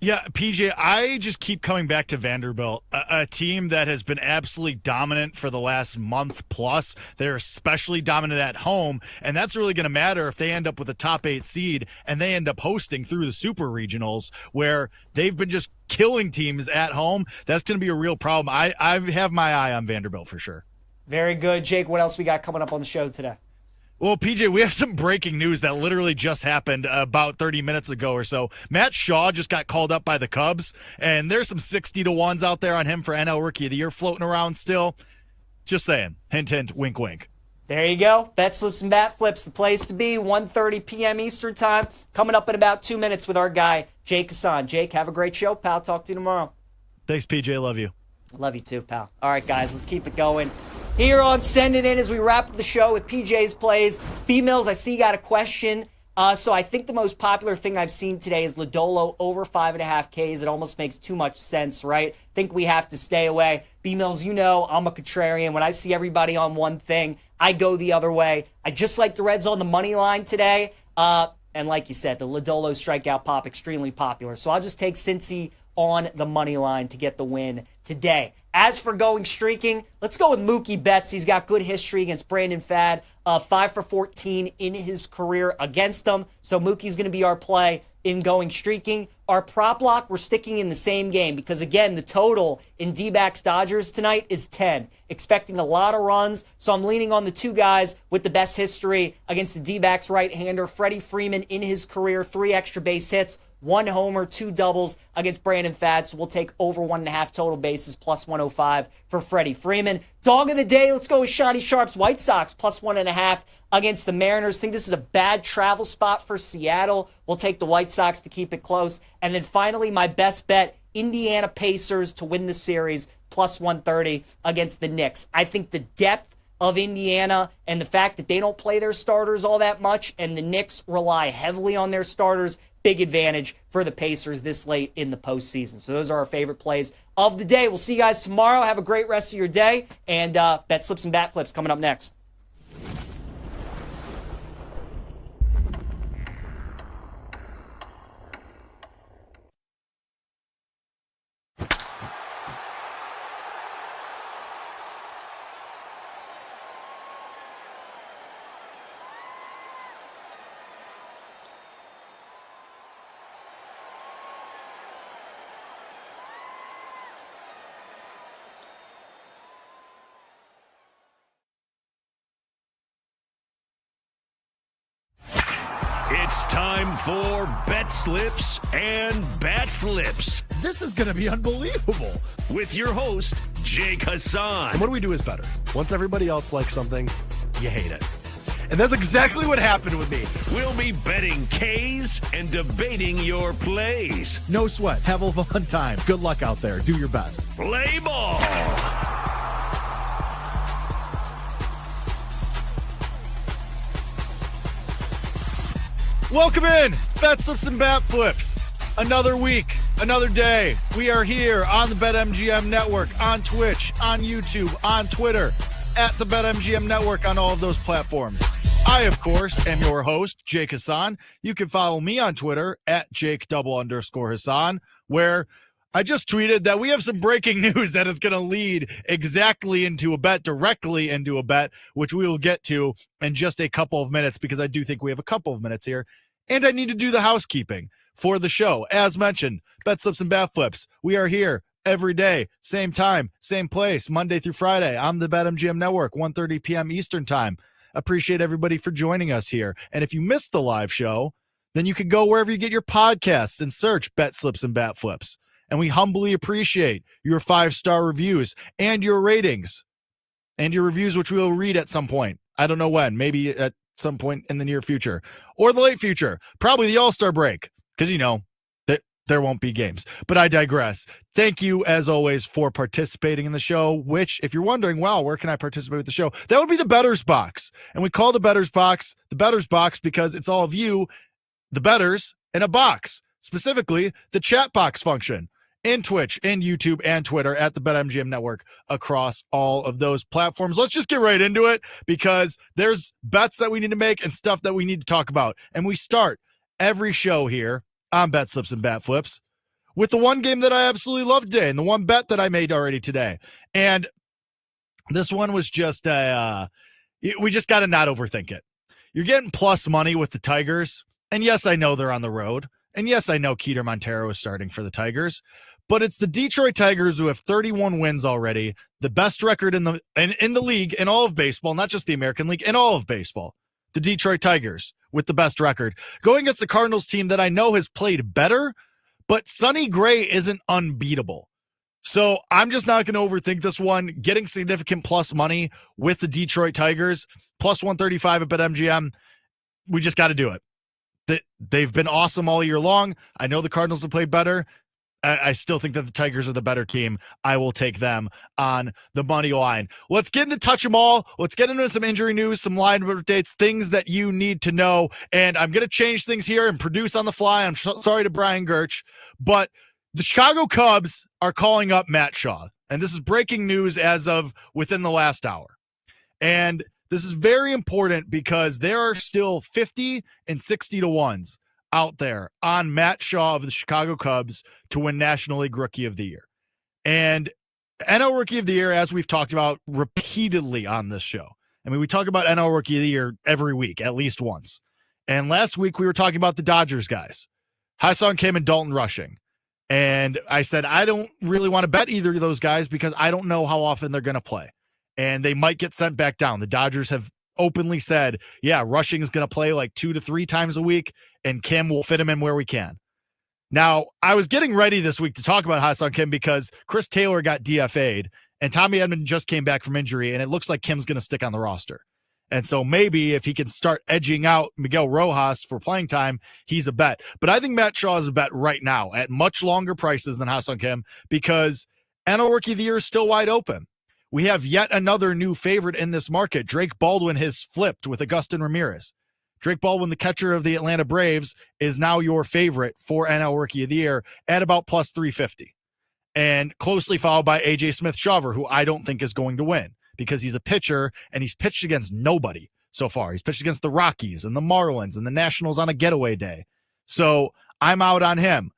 Yeah, PJ, I just keep coming back to Vanderbilt, a team that has been absolutely dominant for the last month plus. They're especially dominant at home, and that's really going to matter if they end up with a top 8 seed and they end up hosting through the Super Regionals, where they've been just killing teams at home. That's going to be a real problem. I have my eye on Vanderbilt for sure. Very good. Jake, what else we got coming up on the show today? Well, PJ, we have some breaking news that literally just happened about 30 minutes ago or so. Matt Shaw just got called up by the Cubs, and there's some 60-1s out there on him for NL Rookie of the Year floating around still. Just saying. Hint, hint, wink, wink. There you go. Bet Slips and Bat Flips, the place to be. 1:30 p.m. Eastern Time. Coming up in about 2 minutes with our guy, Jake Hassan. Jake, have a great show, pal. Talk to you tomorrow. Thanks, PJ. Love you. Love you too, pal. All right, guys, let's keep it going. Here on Send It In as we wrap up the show with PJ's plays. B-Mills, I see you got a question. So I think the most popular thing I've seen today is Lodolo over 5.5 Ks. It almost makes too much sense, right? Think we have to stay away. B-Mills, you know I'm a contrarian. When I see everybody on one thing, I go the other way. I just like the Reds on the money line today. And like you said, the Lodolo strikeout pop, extremely popular. So I'll just take Cincy on the money line to get the win today. As for going streaking, let's go with Mookie Betts. He's got good history against Brandon Fad. 5 for 14 in his career against him. So Mookie's going to be our play in going streaking. Our prop lock, we're sticking in the same game because, again, the total in D-backs Dodgers tonight is 10. Expecting a lot of runs, so I'm leaning on the two guys with the best history against the D-backs right-hander. Freddie Freeman in his career, 3 extra base hits, 1 homer, 2 doubles against Brandon Fad. So we'll take over 1.5 total bases, plus 105 for Freddie Freeman. Dog of the day, let's go with Shotty Sharp's White Sox, plus 1.5 against the Mariners. Think this is a bad travel spot for Seattle. We'll take the White Sox to keep it close. And then finally, my best bet, Indiana Pacers to win the series, plus 130 against the Knicks. I think the depth of Indiana and the fact that they don't play their starters all that much and the Knicks rely heavily on their starters, big advantage for the Pacers this late in the postseason. So those are our favorite plays of the day. We'll see you guys tomorrow. Have a great rest of your day. And Bet Slips and Bat Flips coming up next. It's time for Bet Slips and Bat Flips. This is going to be unbelievable. With your host, Jake Hassan. And what do we do is better. Once everybody else likes something, you hate it. And that's exactly what happened with me. We'll be betting K's and debating your plays. No sweat. Have a fun time. Good luck out there. Do your best. Play ball. Welcome in, Bet Slips and Bat Flips. Another week, another day. We are here on the BetMGM Network, on Twitch, on YouTube, on Twitter, at the BetMGM Network on all of those platforms. I, of course, am your host, Jake Hassan. You can follow me on Twitter at Jake_Hassan, where I just tweeted that we have some breaking news that is going to lead exactly into a bet, directly into a bet, which we will get to in just a couple of minutes because I do think we have a couple of minutes here. And I need to do the housekeeping for the show. As mentioned, Bet Slips and Bat Flips. We are here every day, same time, same place, Monday through Friday. I'm the BetMGM Network, 1:30 p.m. Eastern Time. Appreciate everybody for joining us here. And if you missed the live show, then you can go wherever you get your podcasts and search Bet Slips and Bat Flips. And we humbly appreciate your 5-star reviews and your ratings and your reviews, which we will read at some point. I don't know when, maybe at some point in the near future or the late future, probably the All-Star break, because, you know, there won't be games. But I digress. Thank you, as always, for participating in the show, which, if you're wondering, wow, where can I participate with the show? That would be the Betters Box. And we call the Betters Box because it's all of you, the betters, in a box, specifically the chat box function. In Twitch, in YouTube, and Twitter at the BetMGM Network across all of those platforms. Let's just get right into it because there's bets that we need to make and stuff that we need to talk about. And we start every show here on Bet Slips and Bat Flips with the one game that I absolutely loved today and the one bet that I made already today. And this one was just we just got to not overthink it. You're getting plus money with the Tigers. And yes, I know they're on the road. And yes, I know Keeter Montero is starting for the Tigers. But it's the Detroit Tigers who have 31 wins already, the best record in the league, in all of baseball, not just the American League, in all of baseball. The Detroit Tigers with the best record. Going against the Cardinals team that I know has played better, but Sonny Gray isn't unbeatable. So I'm just not going to overthink this one. Getting significant plus money with the Detroit Tigers, plus 135 at BetMGM, we just got to do it. They've been awesome all year long. I know the Cardinals have played better. I still think that the Tigers are the better team. I will take them on the money line. Let's get into touch them all. Let's get into some injury news, some line updates, things that you need to know. And I'm going to change things here and produce on the fly. I'm sorry to Brian Gertch, but the Chicago Cubs are calling up Matt Shaw. And this is breaking news as of within the last hour. And this is very important because there are still 50 and 60 to 1s out there on Matt Shaw of the Chicago Cubs to win National League Rookie of the Year. And NL Rookie of the Year, as we've talked about repeatedly on this show. I mean, we talk about NL Rookie of the Year every week, at least once. And last week we were talking about the Dodgers guys, Ha-Seong Kim and Dalton Rushing. And I said, I don't really want to bet either of those guys because I don't know how often they're going to play. And they might get sent back down. The Dodgers have openly said, yeah, Rushing is going to play like 2 to 3 times a week, and Kim will fit him in where we can. Now, I was getting ready this week to talk about Ha-Seong Kim because Chris Taylor got DFA'd, and Tommy Edman just came back from injury, and it looks like Kim's going to stick on the roster. And so maybe if he can start edging out Miguel Rojas for playing time, he's a bet. But I think Matt Shaw is a bet right now at much longer prices than Ha-Seong Kim because NL Rookie of the Year is still wide open. We have yet another new favorite in this market. Drake Baldwin has flipped with Agustin Ramirez. Drake Baldwin, the catcher of the Atlanta Braves, is now your favorite for NL Rookie of the Year at about plus 350. And closely followed by A.J. Smith-Shawver, who I don't think is going to win because he's a pitcher and he's pitched against nobody so far. He's pitched against the Rockies and the Marlins and the Nationals on a getaway day. So I'm out on him.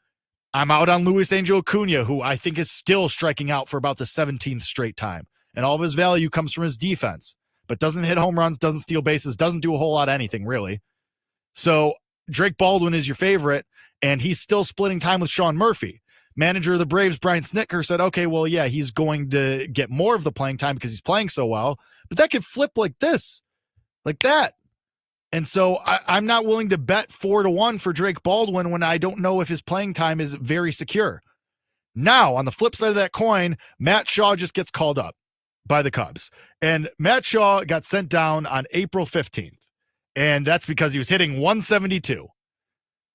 I'm out on Luis Angel Acuna, who I think is still striking out for about the 17th straight time. And all of his value comes from his defense, but doesn't hit home runs, doesn't steal bases, doesn't do a whole lot of anything, really. So Drake Baldwin is your favorite, and he's still splitting time with Sean Murphy. Manager of the Braves, Brian Snitker, said, okay, well, yeah, he's going to get more of the playing time because he's playing so well, but that could flip like this, like that. And so I'm not willing to bet 4 to 1 for Drake Baldwin when I don't know if his playing time is very secure. Now, on the flip side of that coin, Matt Shaw just gets called up by the Cubs. And Matt Shaw got sent down on April 15th. And that's because he was hitting 172.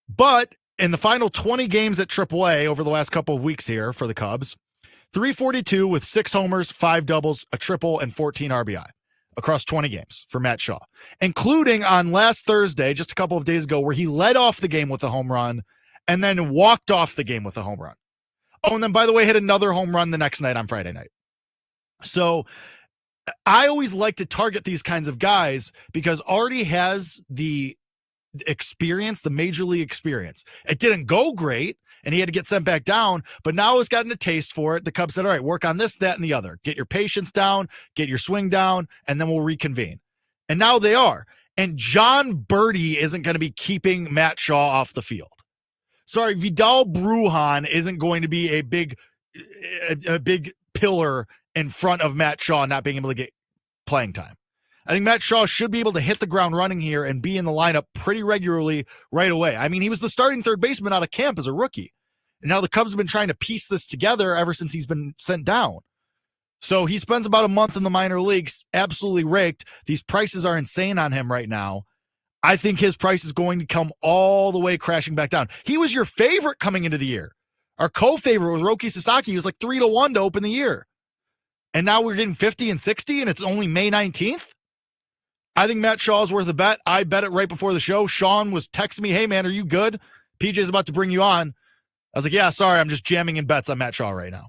But in the final 20 games at AAA over the last couple of weeks here for the Cubs, 342 with 6 homers, 5 doubles, a triple, and 14 RBI across 20 games for Matt Shaw, including on last Thursday, just a couple of days ago, where he led off the game with a home run and then walked off the game with a home run. Oh, and then, by the way, hit another home run the next night on Friday night. So I always like to target these kinds of guys because Artie has the experience, the major league experience. It didn't go great, and he had to get sent back down, but now he's gotten a taste for it. The Cubs said, all right, work on this, that, and the other. Get your patience down, get your swing down, and then we'll reconvene. And now they are. And John Birdie isn't going to be keeping Matt Shaw off the field. Sorry, Vidal Brujan isn't going to be a big pillar in front of Matt Shaw not being able to get playing time. I think Matt Shaw should be able to hit the ground running here and be in the lineup pretty regularly right away. I mean, he was the starting third baseman out of camp as a rookie. And now the Cubs have been trying to piece this together ever since he's been sent down. So he spends about a month in the minor leagues, absolutely raked. These prices are insane on him right now. I think his price is going to come all the way crashing back down. He was your favorite coming into the year. Our co-favorite was Roki Sasaki. He was like 3 to 1 to open the year. And now we're getting 50 and 60, and it's only May 19th. I think Matt Shaw is worth a bet. I bet it right before the show. Sean was texting me, hey, man, are you good? PJ's about to bring you on. I was like, yeah, sorry, I'm just jamming in bets on Matt Shaw right now.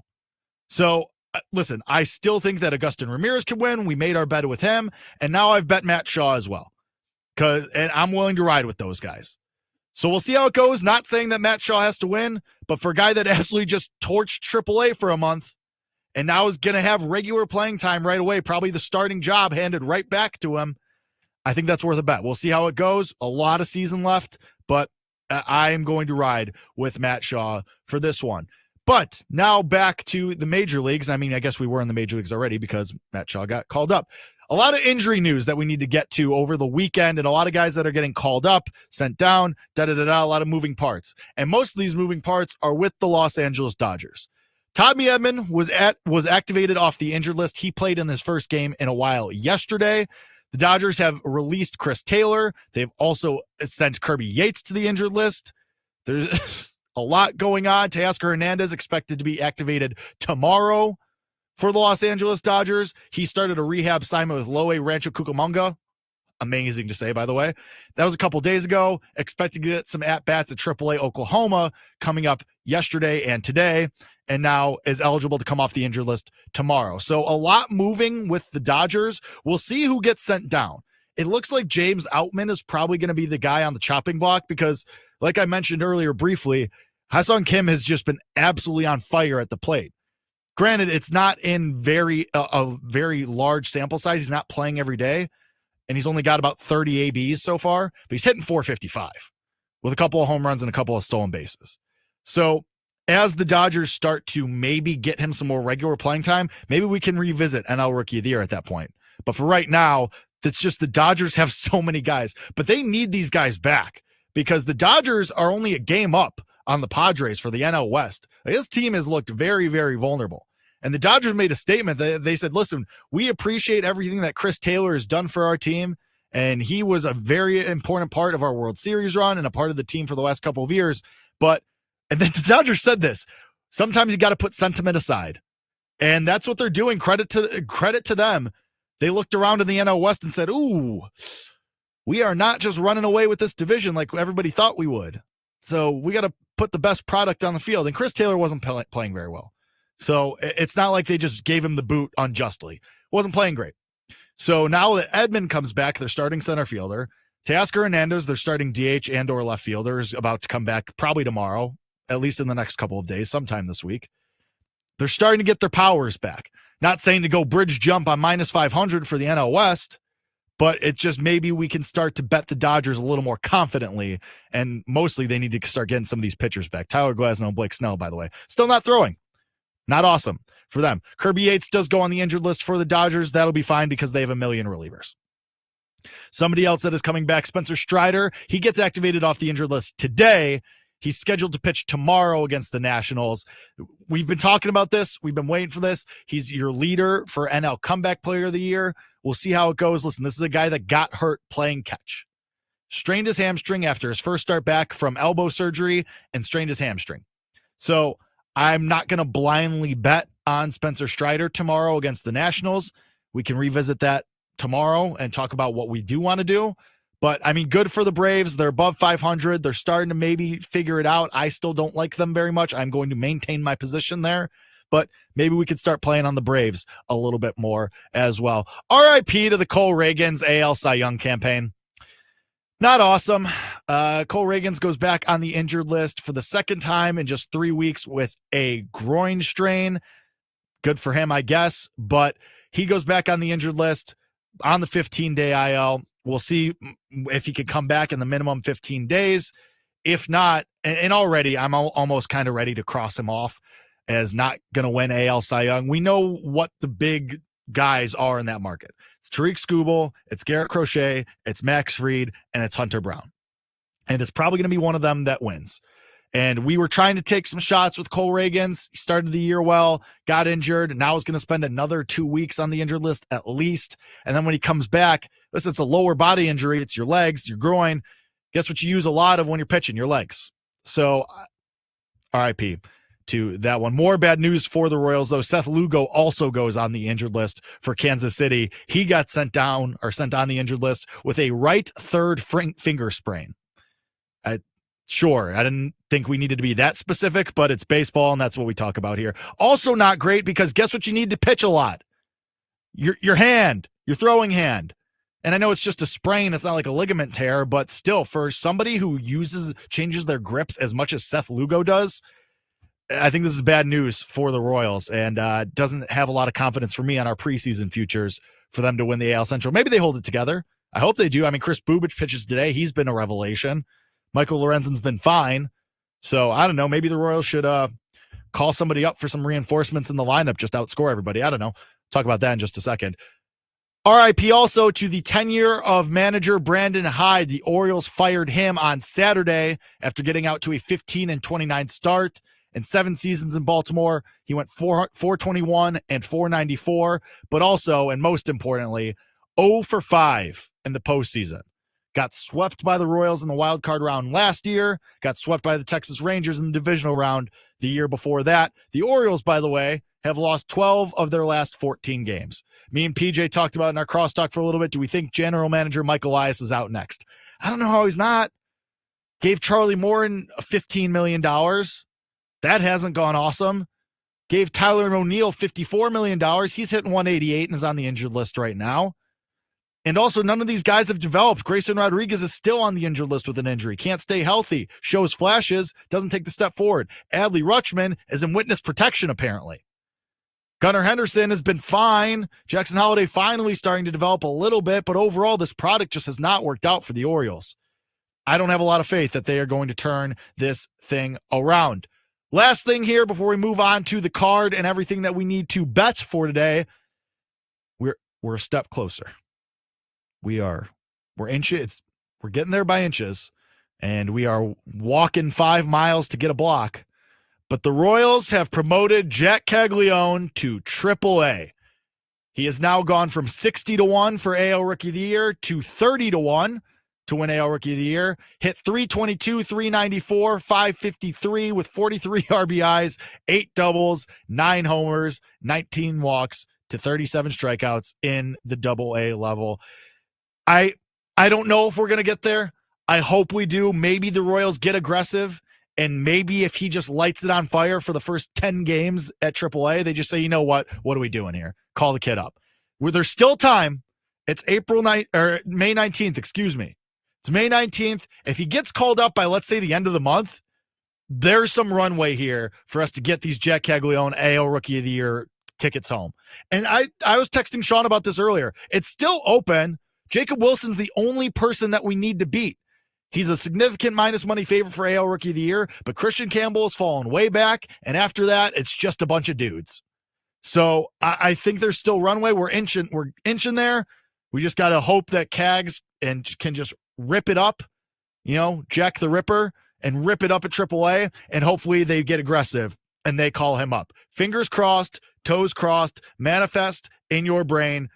So, listen, I still think that Agustin Ramirez can win. We made our bet with him, and now I've bet Matt Shaw as well. And I'm willing to ride with those guys. So we'll see how it goes. Not saying that Matt Shaw has to win, but for a guy that absolutely just torched AAA for a month and now is going to have regular playing time right away, probably the starting job handed right back to him, I think that's worth a bet. We'll see how it goes. A lot of season left, but I am going to ride with Matt Shaw for this one. But now back to the major leagues. I mean, I guess we were in the major leagues already because Matt Shaw got called up. A lot of injury news that we need to get to over the weekend, and a lot of guys that are getting called up, sent down, a lot of moving parts. And most of these moving parts are with the Los Angeles Dodgers. Tommy Edman was activated off the injured list. He played in his first game in a while yesterday. The Dodgers have released Chris Taylor. They've also sent Kirby Yates to the injured list. There's a lot going on. Teoscar Hernandez expected to be activated tomorrow for the Los Angeles Dodgers. He started a rehab assignment with Loe Rancho Cucamonga. Amazing to say, by the way. That was a couple days ago. Expected to get some at-bats at AAA Oklahoma coming up yesterday and today, and now is eligible to come off the injured list tomorrow. So a lot moving with the Dodgers. We'll see who gets sent down. It looks like James Outman is probably going to be the guy on the chopping block because, like I mentioned earlier briefly, Ha-Seong Kim has just been absolutely on fire at the plate. Granted, it's not in a very large sample size. He's not playing every day, and he's only got about 30 ABs so far, but he's hitting 455 with a couple of home runs and a couple of stolen bases. So as the Dodgers start to maybe get him some more regular playing time, maybe we can revisit NL Rookie of the Year at that point. But for right now, it's just the Dodgers have so many guys, but they need these guys back because the Dodgers are only a game up on the Padres for the NL West. This team has looked very, very vulnerable. And the Dodgers made a statement. They said, listen, we appreciate everything that Chris Taylor has done for our team, and he was a very important part of our World Series run and a part of the team for the last couple of years. And then the Dodgers said this, sometimes you got to put sentiment aside. And that's what they're doing. Credit to them. They looked around in the NL West and said, ooh, we are not just running away with this division like everybody thought we would. So we got to put the best product on the field. And Chris Taylor wasn't playing very well. So it's not like they just gave him the boot unjustly. Wasn't playing great. So now that Edman comes back, they're starting center fielder. Teoscar Hernandez, they're starting DH and or left fielder, is about to come back probably tomorrow, at least in the next couple of days, sometime this week. They're starting to get their powers back. Not saying to go bridge jump on minus 500 for the NL West, but it's just maybe we can start to bet the Dodgers a little more confidently, and mostly they need to start getting some of these pitchers back. Tyler Glasnow and Blake Snell, by the way, still not throwing. Not awesome for them. Kirby Yates does go on the injured list for the Dodgers. That'll be fine because they have a million relievers. Somebody else that is coming back, Spencer Strider, he gets activated off the injured list today. He's scheduled to pitch tomorrow against the Nationals. We've been talking about this. We've been waiting for this. He's your leader for NL Comeback Player of the Year. We'll see how it goes. Listen, this is a guy that got hurt playing catch. Strained his hamstring after his first start back from elbow surgery and strained his hamstring. So I'm not going to blindly bet on Spencer Strider tomorrow against the Nationals. We can revisit that tomorrow and talk about what we do want to do. But, I mean, good for the Braves. They're above 500. They're starting to maybe figure it out. I still don't like them very much. I'm going to maintain my position there. But maybe we could start playing on the Braves a little bit more as well. RIP to the Cole Reagans AL Cy Young campaign. Not awesome. Cole Reagans goes back on the injured list for the second time in just 3 weeks with a groin strain. Good for him, I guess. But he goes back on the injured list on the 15-day IL. We'll see if he could come back in the minimum 15 days. If not, and already I'm almost kind of ready to cross him off as not going to win AL Cy Young. We know what the big guys are in that market. It's Tariq Skubal, it's Garrett Crochet, it's Max Fried, and it's Hunter Brown. And it's probably going to be one of them that wins. And we were trying to take some shots with Cole Reagans. He started the year well, got injured, and now is going to spend another 2 weeks on the injured list at least. And then when he comes back, listen, it's a lower body injury. It's your legs, your groin. Guess what you use a lot of when you're pitching? Your legs. So RIP to that one. More bad news for the Royals, though. Seth Lugo also goes on the injured list for Kansas City. He got sent on the injured list with a right third finger sprain. Sure, I didn't think we needed to be that specific, but it's baseball, and that's what we talk about here. Also not great because guess what you need to pitch a lot? Your hand, your throwing hand. And I know it's just a sprain. It's not like a ligament tear, but still, for somebody who changes their grips as much as Seth Lugo does, I think this is bad news for the Royals, and doesn't have a lot of confidence for me on our preseason futures for them to win the AL Central. Maybe they hold it together. I hope they do. I mean, Chris Bubich pitches today. He's been a revelation. Michael Lorenzen's been fine. So I don't know. Maybe the Royals should call somebody up for some reinforcements in the lineup, just outscore everybody. I don't know. Talk about that in just a second. RIP also to the tenure of manager Brandon Hyde. The Orioles fired him on Saturday after getting out to a 15-29 start. In 7 seasons in Baltimore, he went 421 and 494, but also, and most importantly, 0 for 5 in the postseason. Got swept by the Royals in the wild card round last year, got swept by the Texas Rangers in the divisional round the year before that. The Orioles, by the way, have lost 12 of their last 14 games. Me and PJ talked about in our crosstalk for a little bit. Do we think general manager Mike Elias is out next? I don't know how he's not. Gave Charlie Morin $15 million. That hasn't gone awesome. Gave Tyler O'Neill $54 million. He's hitting 188 and is on the injured list right now. And also, none of these guys have developed. Grayson Rodriguez is still on the injured list with an injury. Can't stay healthy. Shows flashes. Doesn't take the step forward. Adley Rutschman is in witness protection, apparently. Gunnar Henderson has been fine. Jackson Holliday finally starting to develop a little bit, but overall, this product just has not worked out for the Orioles. I don't have a lot of faith that they are going to turn this thing around. Last thing here before we move on to the card and everything that we need to bet for today. We're a step closer. We're inches. We're getting there by inches, and we are walking 5 miles to get a block. But the Royals have promoted Jack Caglione to AAA. He has now gone from 60-1 for AL Rookie of the Year to 30-1 to win AL Rookie of the Year. Hit 322, 394, 553 with 43 RBIs, 8 doubles, 9 homers, 19 walks to 37 strikeouts in the AA level. I don't know if we're going to get there. I hope we do. Maybe the Royals get aggressive, and maybe if he just lights it on fire for the first 10 games at AAA, they just say, you know what are we doing here? Call the kid up. Where there's still time. It's May 19th, excuse me. It's May 19th. If he gets called up by, let's say, the end of the month, there's some runway here for us to get these Jack Caglione AL Rookie of the Year tickets home. And I was texting Sean about this earlier. It's still open. Jacob Wilson's the only person that we need to beat. He's a significant minus money favorite for AL Rookie of the Year, but Christian Campbell has fallen way back, and after that, it's just a bunch of dudes. So I think there's still runway. We're inching there. We just got to hope that Cags can just rip it up, Jack the Ripper, and rip it up at AAA, and hopefully they get aggressive and they call him up. Fingers crossed, toes crossed, manifest in your brain,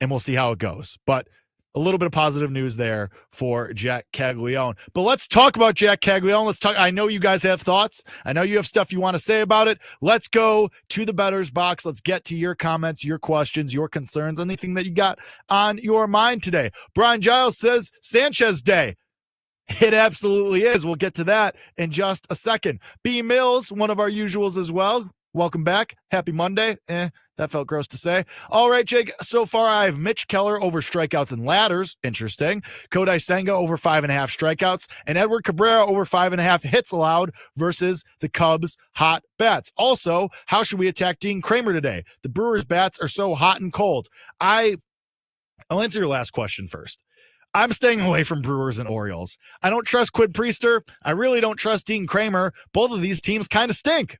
and we'll see how it goes. But a little bit of positive news there for Jack Caglione. But let's talk about Jack Caglione. I know you guys have thoughts. I know you have stuff you want to say about it. Let's go to the bettor's box. Let's get to your comments, your questions, your concerns, anything that you got on your mind today. Brian Giles says Sanchez Day. It absolutely is. We'll get to that in just a second. B. Mills, one of our usuals as well. Welcome back. Happy Monday. That felt gross to say. All right, Jake. So far, I have Mitch Keller over strikeouts and ladders. Interesting. Kodai Senga over 5.5 strikeouts. And Edward Cabrera over 5.5 hits allowed versus the Cubs' hot bats. Also, how should we attack Dean Kramer today? The Brewers' bats are so hot and cold. I'll answer your last question first. I'm staying away from Brewers and Orioles. I don't trust Quid Priester. I really don't trust Dean Kramer. Both of these teams kind of stink.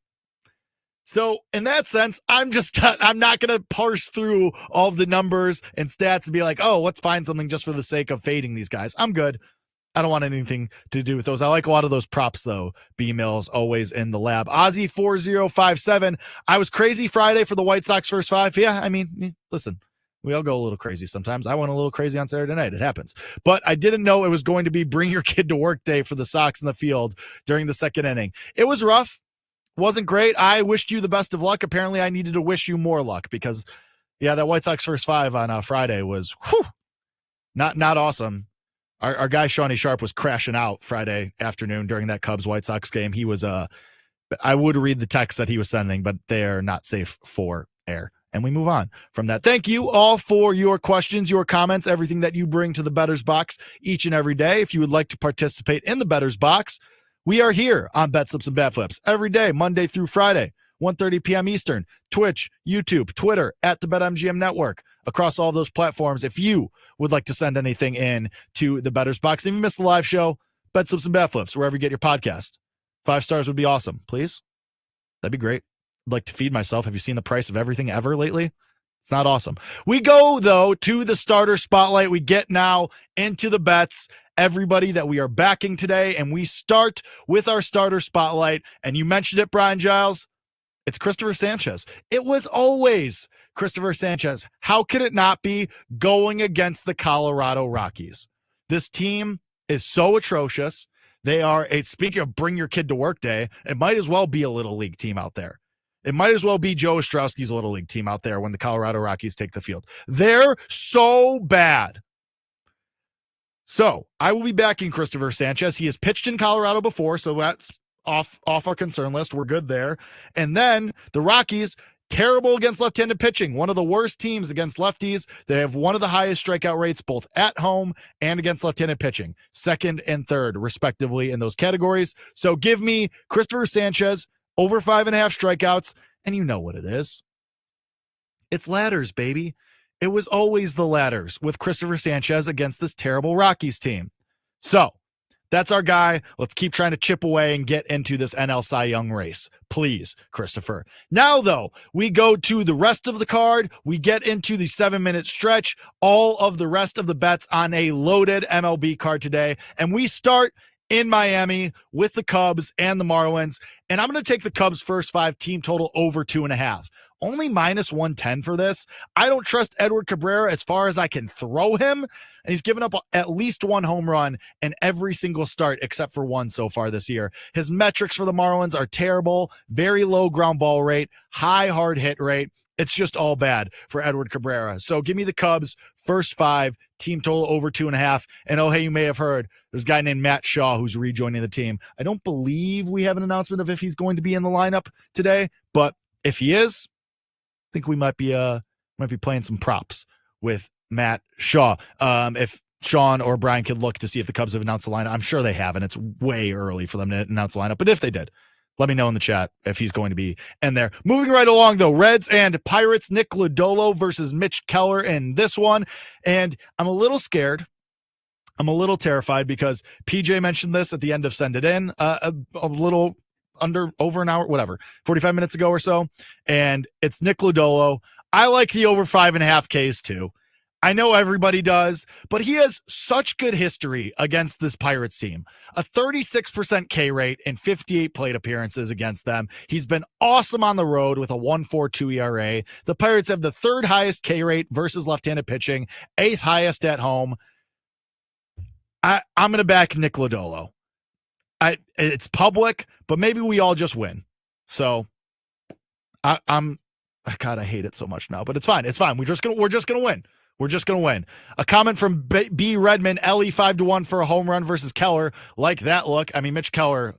So in that sense, I'm not going to parse through all of the numbers and stats and be like, oh, let's find something just for the sake of fading these guys. I'm good. I don't want anything to do with those. I like a lot of those props, though. B Mills always in the lab. Ozzy4057. I was crazy Friday for the White Sox first 5. Yeah, I mean, listen, we all go a little crazy sometimes. I went a little crazy on Saturday night. It happens. But I didn't know it was going to be bring your kid to work day for the Sox in the field during the second inning. It was rough. Wasn't great. I wished you the best of luck. Apparently, I needed to wish you more luck because, that White Sox first 5 on Friday was not awesome. Our guy Shawnee Sharp was crashing out Friday afternoon during that Cubs White Sox game. He was I would read the text that he was sending, but they are not safe for air. and we move on from that. Thank you all for your questions, your comments, everything that you bring to the Bettor's Box each and every day. If you would like to participate in the Bettor's Box, we are here on Bet Slips and Bat Flips every day, Monday through Friday, 1:30 p.m. Eastern, Twitch, YouTube, Twitter, at the BetMGM Network, across all of those platforms. If you would like to send anything in to the Bettor's Box, if you missed the live show, Bet Slips and Bat Flips, wherever you get your podcast. 5 stars would be awesome, please. That'd be great. I'd like to feed myself. Have you seen the price of everything ever lately? It's not awesome. We go, though, to the starter spotlight. We get now into the bets, everybody that we are backing today, and we start with our starter spotlight. And you mentioned it, Brian Giles. It's Christopher Sanchez. It was always Christopher Sanchez. How could it not be going against the Colorado Rockies? This team is so atrocious. They are, speaking of bring your kid to work day, it might as well be a little league team out there. It might as well be Joe Ostrowski's little league team out there when the Colorado Rockies take the field. They're so bad. So I will be backing Christopher Sanchez. He has pitched in Colorado before, so that's off our concern list. We're good there. And then the Rockies, terrible against left-handed pitching. One of the worst teams against lefties. They have one of the highest strikeout rates both at home and against left-handed pitching. Second and third, respectively, in those categories. So give me Christopher Sanchez over 5.5 strikeouts, and you know what it is. It's ladders, baby. It was always the ladders with Christopher Sanchez against this terrible Rockies team. So that's our guy. Let's keep trying to chip away and get into this NL Cy Young race. Please, Christopher. Now, though, we go to the rest of the card. We get into the 7-minute stretch, all of the rest of the bets on a loaded MLB card today. And we start in Miami with the Cubs and the Marlins. And I'm going to take the Cubs' first 5 team total over 2.5. Only minus 110 for this. I don't trust Edward Cabrera as far as I can throw him. And he's given up at least 1 home run in every single start except for 1 so far this year. His metrics for the Marlins are terrible. Very low ground ball rate, high hard hit rate. It's just all bad for Edward Cabrera. So give me the Cubs first 5, team total over 2.5. And oh, hey, you may have heard there's a guy named Matt Shaw who's rejoining the team. I don't believe we have an announcement of if he's going to be in the lineup today, but if he is, I think we might be playing some props with Matt Shaw. If Sean or Brian could look to see if the Cubs have announced the lineup. I'm sure they haven't. It's way early for them to announce the lineup. But if they did, let me know in the chat if he's going to be in there. Moving right along, though, Reds and Pirates, Nick Lodolo versus Mitch Keller in this one. And I'm a little scared. I'm a little terrified because PJ mentioned this at the end of Send It In a little over an hour, whatever, 45 minutes ago or so. And it's Nick Lodolo. I like the over 5.5 Ks too. I know everybody does, but he has such good history against this Pirates team. A 36% K rate in 58 plate appearances against them. He's been awesome on the road with a 1.42 ERA. The Pirates have the 3rd highest K rate versus left-handed pitching, 8th highest at home. I'm going to back Nick Lodolo. It's public, but maybe we all just win. So God, I hate it so much now, but it's fine. It's fine. We're just gonna win. We're just gonna win. A comment from B Redman, Ellie 5-1 for a home run versus Keller. Like that look. I mean, Mitch Keller,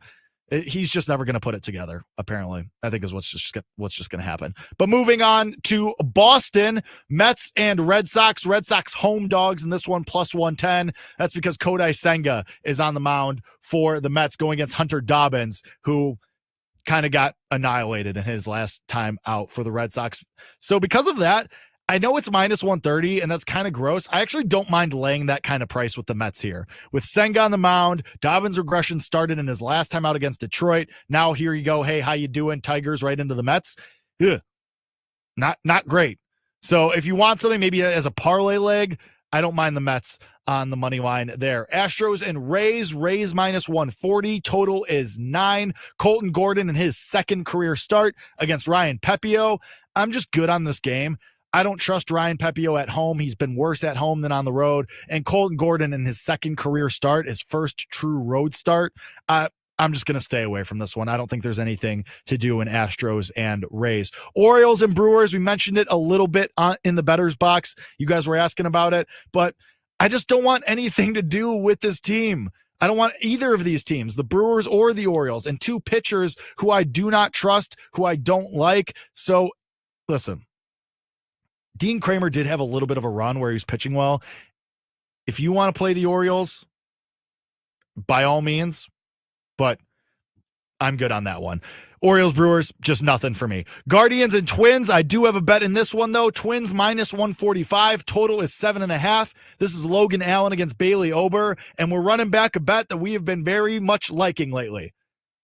he's just never gonna put it together. Apparently, I think is what's just gonna happen. But moving on to Boston, Mets and Red Sox. Red Sox home dogs in this one plus 110. That's because Kodai Senga is on the mound for the Mets going against Hunter Dobbins, who kind of got annihilated in his last time out for the Red Sox. So because of that, I know it's minus 130, and that's kind of gross. I actually don't mind laying that kind of price with the Mets here. With Senga on the mound, Dobbins' regression started in his last time out against Detroit. Now here you go. Hey, how you doing? Tigers right into the Mets. Ugh. Not great. So if you want something maybe as a parlay leg, I don't mind the Mets on the money line there. Astros and Rays minus 140. Total is 9. Colton Gordon in his 2nd career start against Ryan Pepio. I'm just good on this game. I don't trust Ryan Pepio at home. He's been worse at home than on the road. And Colton Gordon in his 2nd career start, his first true road start. I'm just going to stay away from this one. I don't think there's anything to do in Astros and Rays. Orioles and Brewers, we mentioned it a little bit in the Bettor's Box. You guys were asking about it, but I just don't want anything to do with this team. I don't want either of these teams, the Brewers or the Orioles, and 2 pitchers who I do not trust, who I don't like. So listen, Dean Kramer did have a little bit of a run where he was pitching well. If you want to play the Orioles, by all means, but I'm good on that one. Orioles, Brewers, just nothing for me. Guardians and Twins, I do have a bet in this one, though. Twins minus 145. Total is 7.5. This is Logan Allen against Bailey Ober, and we're running back a bet that we have been very much liking lately.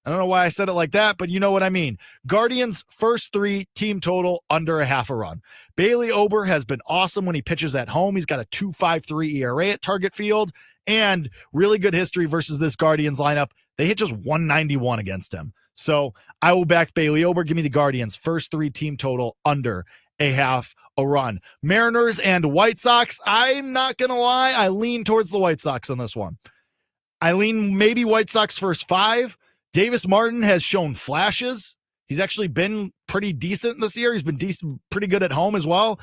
I don't know why I said it like that, but you know what I mean. Guardians, first 3, team total, under a half a run. Bailey Ober has been awesome when he pitches at home. He's got a 2.53 ERA at Target Field, and really good history versus this Guardians lineup. They hit just 191 against him. So I will back Bailey Ober. Give me the Guardians, first 3, team total, under a half a run. Mariners and White Sox, I'm not going to lie, I lean towards the White Sox on this one. I lean maybe White Sox first 5. Davis Martin has shown flashes. He's actually been pretty decent this year. He's been pretty good at home as well.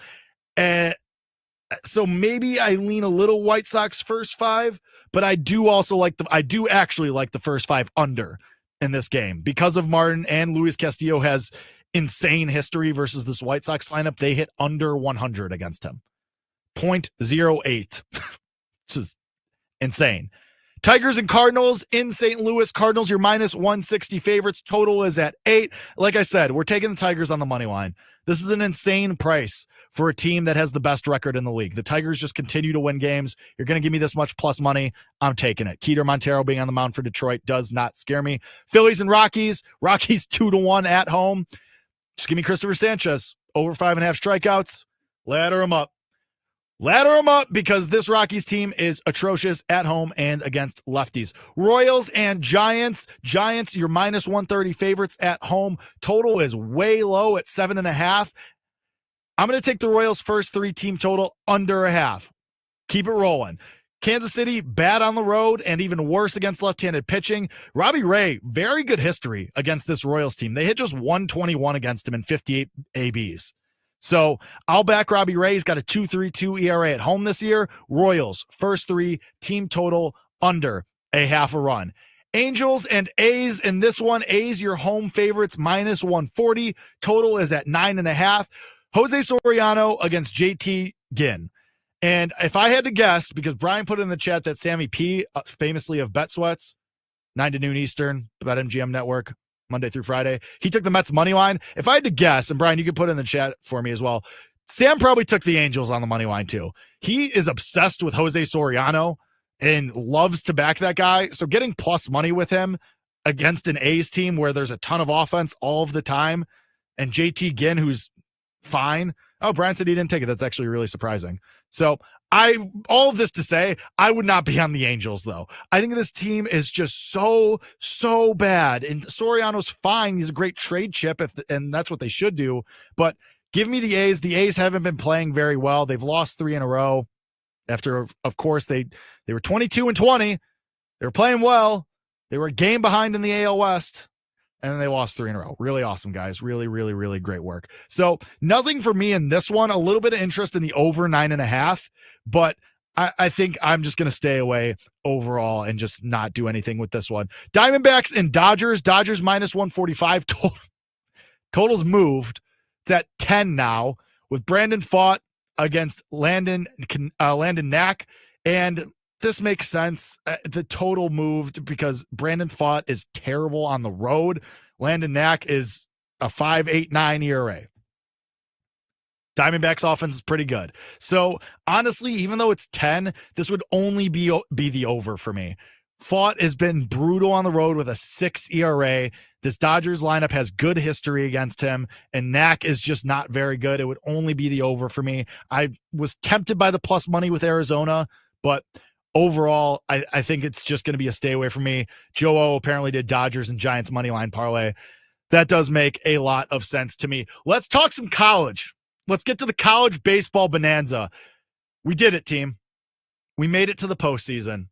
So maybe I lean a little White Sox first 5, but I do actually like the first 5 under in this game because of Martin, and Luis Castillo has insane history versus this White Sox lineup. They hit under 100 against him. 0.08. Which is insane. Tigers and Cardinals in St. Louis. Cardinals, you're minus 160 favorites. Total is at 8. Like I said, we're taking the Tigers on the money line. This is an insane price for a team that has the best record in the league. The Tigers just continue to win games. You're going to give me this much plus money. I'm taking it. Keter Montero being on the mound for Detroit does not scare me. Phillies and Rockies. Rockies 2-1 at home. Just give me Christopher Sanchez. Over 5.5 strikeouts. Ladder him up. Ladder them up because this Rockies team is atrocious at home and against lefties. Royals and Giants. Giants, you're minus 130 favorites at home. Total is way low at 7.5. I'm going to take the Royals' first 3, team total, under a half. Keep it rolling. Kansas City, bad on the road and even worse against left-handed pitching. Robbie Ray, very good history against this Royals team. They hit just 121 against him in 58 ABs. So I'll back Robbie Ray. He's got a 2.32 ERA at home this year. Royals, first 3, team total, under a half a run. Angels and A's in this one. A's, your home favorites, minus 140. Total is at 9.5. Jose Soriano against JT Ginn. And if I had to guess, because Brian put in the chat that Sammy P, famously of Bet Sweats, 9 to noon Eastern, BetMGM Network, Monday through Friday, he took the Mets money line. If I had to guess, and Brian, you could put in the chat for me as well, Sam probably took the Angels on the money line too. He is obsessed with Jose Soriano and loves to back that guy. So getting plus money with him against an A's team where there's a ton of offense all of the time, and JT Ginn, who's fine. Oh, Brian said he didn't take it. That's actually really surprising. So all of this to say, I would not be on the Angels, though. I think this team is just so bad. And Soriano's fine. He's a great trade chip, and that's what they should do. But give me the A's. The A's haven't been playing very well. They've lost 3 in a row. After, of course, they were 22-20. They were playing well. They were a game behind in the AL West. And then they lost 3 in a row. Really awesome, guys. Really, really, really great work. So nothing for me in this one. A little bit of interest in the over 9.5, but I think I'm just going to stay away overall and just not do anything with this one. Diamondbacks and Dodgers. Dodgers minus 145. Totals moved. It's at 10 now with Brandon Pfaadt against Landon Knack. And this makes sense. The total moved because Brandon Pfaadt is terrible on the road. Landon Knack is a 5.89 ERA. Diamondbacks offense is pretty good. So honestly, even though it's 10, this would only be the over for me. Pfaadt has been brutal on the road with a 6 ERA. This Dodgers lineup has good history against him, and Knack is just not very good. It would only be the over for me. I was tempted by the plus money with Arizona, but overall, I think it's just going to be a stay away from me. Joe O apparently did Dodgers and Giants money line parlay. That does make a lot of sense to me. Let's talk some college. Let's get to the college baseball bonanza. We did it, team. We made it to the postseason.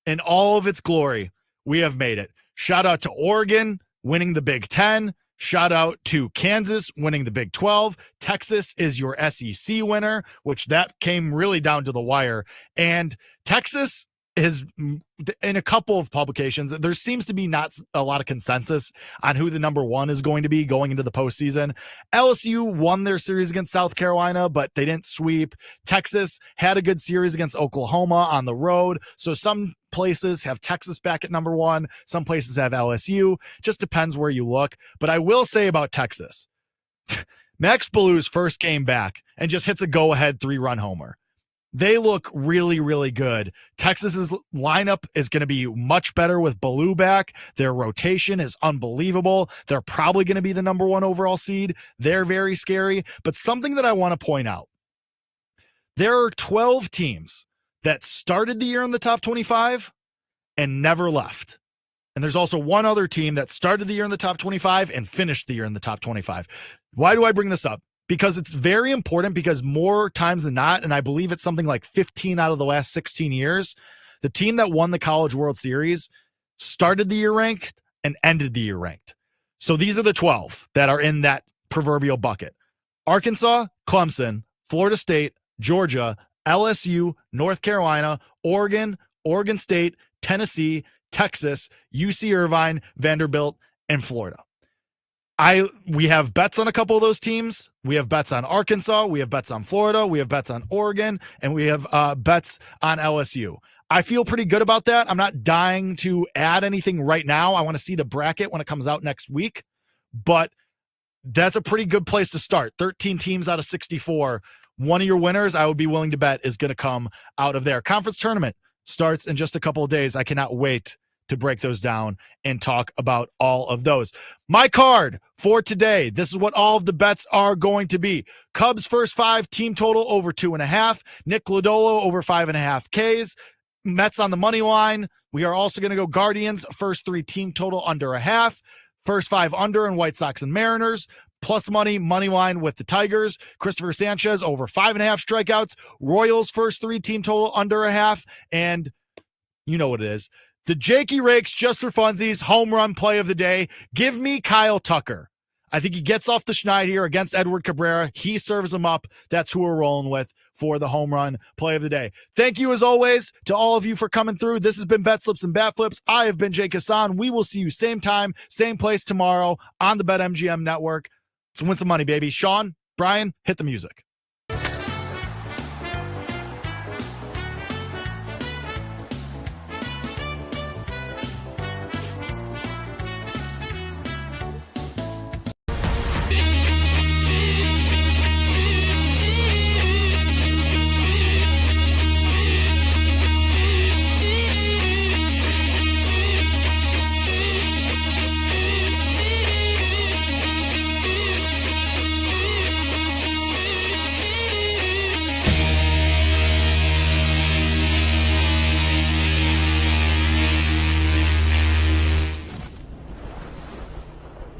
In all of its glory, we have made it. Shout out to Oregon winning the Big Ten. Shout out to Kansas winning the Big 12. Texas is your SEC winner, which that came really down to the wire. And Texas, is in a couple of publications, there seems to be not a lot of consensus on who the number one is going to be going into the postseason. LSU won their series against South Carolina, but they didn't sweep. Texas had a good series against Oklahoma on the road. So some places have Texas back at number one. Some places have LSU. Just depends where you look. But I will say about Texas, Max Ballou's first game back and just hits a go-ahead 3-run homer. They look really, really good. Texas's lineup is going to be much better with Ballou back. Their rotation is unbelievable. They're probably going to be the number one overall seed. They're very scary. But something that I want to point out, there are 12 teams that started the year in the top 25 and never left. And there's also one other team that started the year in the top 25 and finished the year in the top 25. Why do I bring this up? Because it's very important, because more times than not, and I believe it's something like 15 out of the last 16 years, the team that won the College World Series started the year ranked and ended the year ranked. So these are the 12 that are in that proverbial bucket. Arkansas, Clemson, Florida State, Georgia, LSU, North Carolina, Oregon, Oregon State, Tennessee, Texas, UC Irvine, Vanderbilt, and Florida. We have bets on a couple of those teams. We have bets on Arkansas. We have bets on Florida. We have bets on Oregon, and we have bets on LSU. I feel pretty good about that. I'm not dying to add anything right now. I want to see the bracket when it comes out next week, but that's a pretty good place to start. 13 teams out of 64. One of your winners, I would be willing to bet, is going to come out of there. Conference tournament starts in just a couple of days. I cannot wait to break those down and talk about all of those. My card for today, this is what all of the bets are going to be. Cubs first 5, team total over 2.5. Nick Lodolo over 5.5 Ks. Mets on the money line. We are also going to go Guardians first 3, team total under 0.5. First 5 under in White Sox and Mariners. Plus money line with the Tigers. Christopher Sanchez over 5.5 strikeouts. Royals first 3, team total under 0.5. And you know what it is. The Jakey Rakes, just for funsies, home run play of the day. Give me Kyle Tucker. I think he gets off the schneid here against Edward Cabrera. He serves him up. That's who we're rolling with for the home run play of the day. Thank you, as always, to all of you for coming through. This has been Bet Slips and Bat Flips. I have been Jake Hassan. We will see you same time, same place tomorrow on the BetMGM network. So win some money, baby. Sean, Brian, hit the music.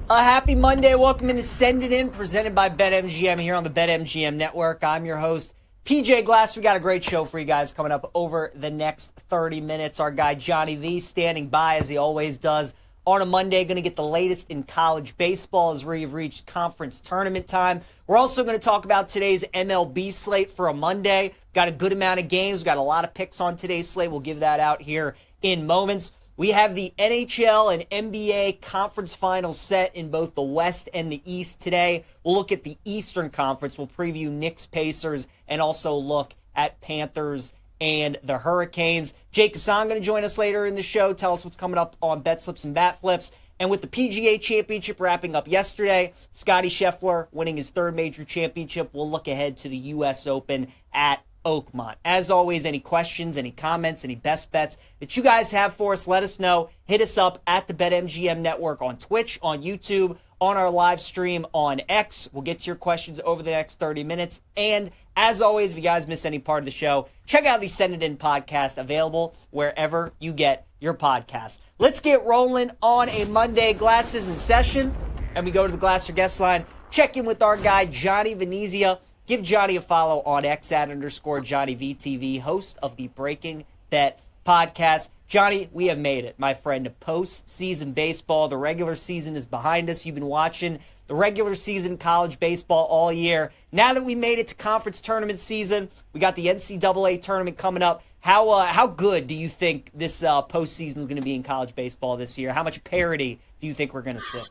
A happy Monday. Welcome into Send It In, presented by BetMGM here on the BetMGM network. I'm your host, PJ Glass. We got a great show for you guys coming up over the next 30 minutes. Our guy Johnny V standing by, as he always does, on a Monday. Going to get the latest in college baseball as we've reached conference tournament time. We're also going to talk about today's MLB slate for a Monday. Got a good amount of games. Got a lot of picks on today's slate. We'll give that out here in moments. We have the NHL and NBA conference finals set in both the West and the East today. We'll look at the Eastern Conference. We'll preview Knicks, Pacers, and also look at Panthers and the Hurricanes. Jake Hassan going to join us later in the show. Tell us what's coming up on Bet Slips and Bat Flips. And with the PGA Championship wrapping up yesterday, Scottie Scheffler winning his third major championship, we'll look ahead to the U.S. Open at Oakmont. As always, any questions, any comments, any best bets that you guys have for us, let us know. Hit us up at the BetMGM Network on Twitch, on YouTube, on our live stream on X. We'll get to your questions over the next 30 minutes. And as always, if you guys miss any part of the show, check out the Send It In podcast, available wherever you get your podcast. Let's get rolling on a Monday. Glasses in session. And we go to the Glasser guest line. Check in with our guy, Johnny Venezia. Give Johnny a follow on X @JohnnyVTV, host of the Breaking Bet podcast. Johnny, we have made it, my friend, to postseason baseball. The regular season is behind us. You've been watching the regular season college baseball all year. Now that we made it to conference tournament season, we got the NCAA tournament coming up. How good do you think this postseason is going to be in college baseball this year? How much parity do you think we're going to see?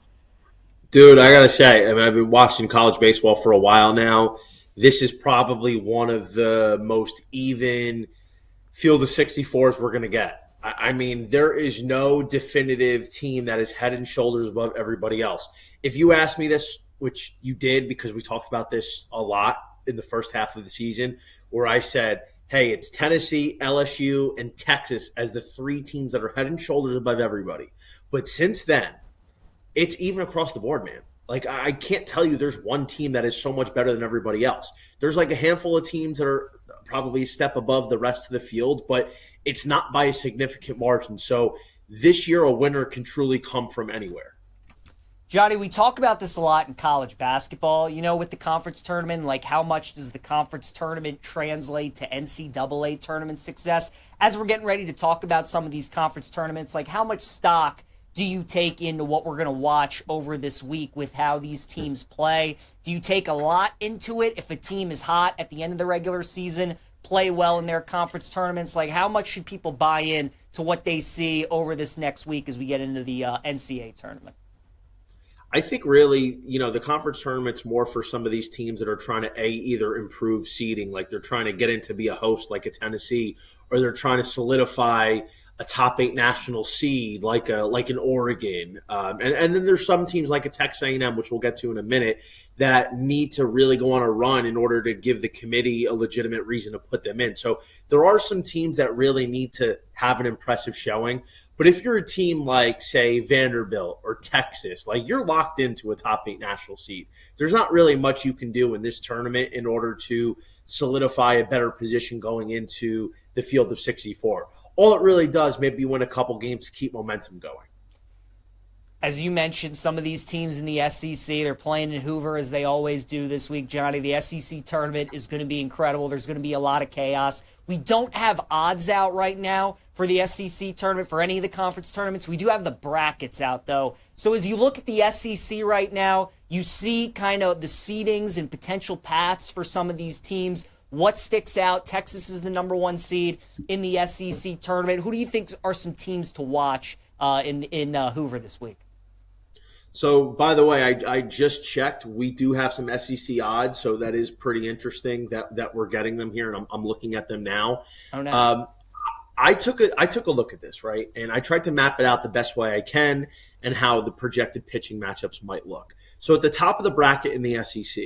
Dude, I gotta say, I've been watching college baseball for a while now. This is probably one of the most even field of 64s we're gonna get. I mean, there is no definitive team that is head and shoulders above everybody else. If you asked me this, which you did because we talked about this a lot in the first half of the season, where I said, hey, it's Tennessee, LSU, and Texas as the three teams that are head and shoulders above everybody. But since then, it's even across the board, man. Like, I can't tell you there's one team that is so much better than everybody else. There's like a handful of teams that are probably a step above the rest of the field, but it's not by a significant margin. So this year, a winner can truly come from anywhere. Johnny, we talk about this a lot in college basketball, with the conference tournament, like how much does the conference tournament translate to NCAA tournament success? As we're getting ready to talk about some of these conference tournaments, like how much stock do you take into what we're going to watch over this week with how these teams play? Do you take a lot into it if a team is hot at the end of the regular season, play well in their conference tournaments? Like, how much should people buy in to what they see over this next week as we get into the NCAA tournament? I think really, the conference tournament's more for some of these teams that are trying to either improve seeding, like they're trying to get in to be a host like a Tennessee, or they're trying to solidify a top 8 national seed like an Oregon, and then there's some teams like a Texas A&M, which we'll get to in a minute, that need to really go on a run in order to give the committee a legitimate reason to put them in. So there are some teams that really need to have an impressive showing. But if you're a team like, say, Vanderbilt or Texas, like you're locked into a top 8 national seed. There's not really much you can do in this tournament in order to solidify a better position going into the field of 64. All it really does, maybe win a couple games to keep momentum going. As you mentioned, some of these teams in the SEC, they're playing in Hoover as they always do this week, Johnny. The SEC tournament is going to be incredible. There's going to be a lot of chaos. We don't have odds out right now for the SEC tournament, for any of the conference tournaments. We do have the brackets out, though. So as you look at the SEC right now, you see kind of the seedings and potential paths for some of these teams. What sticks out? Texas is the number 1 seed in the SEC tournament. Who do you think are some teams to watch in Hoover this week? So, by the way, I just checked. We do have some SEC odds, so that is pretty interesting that we're getting them here, and I'm looking at them now. Oh, nice. I took a look at this, right, and I tried to map it out the best way I can and how the projected pitching matchups might look. So, at the top of the bracket in the SEC,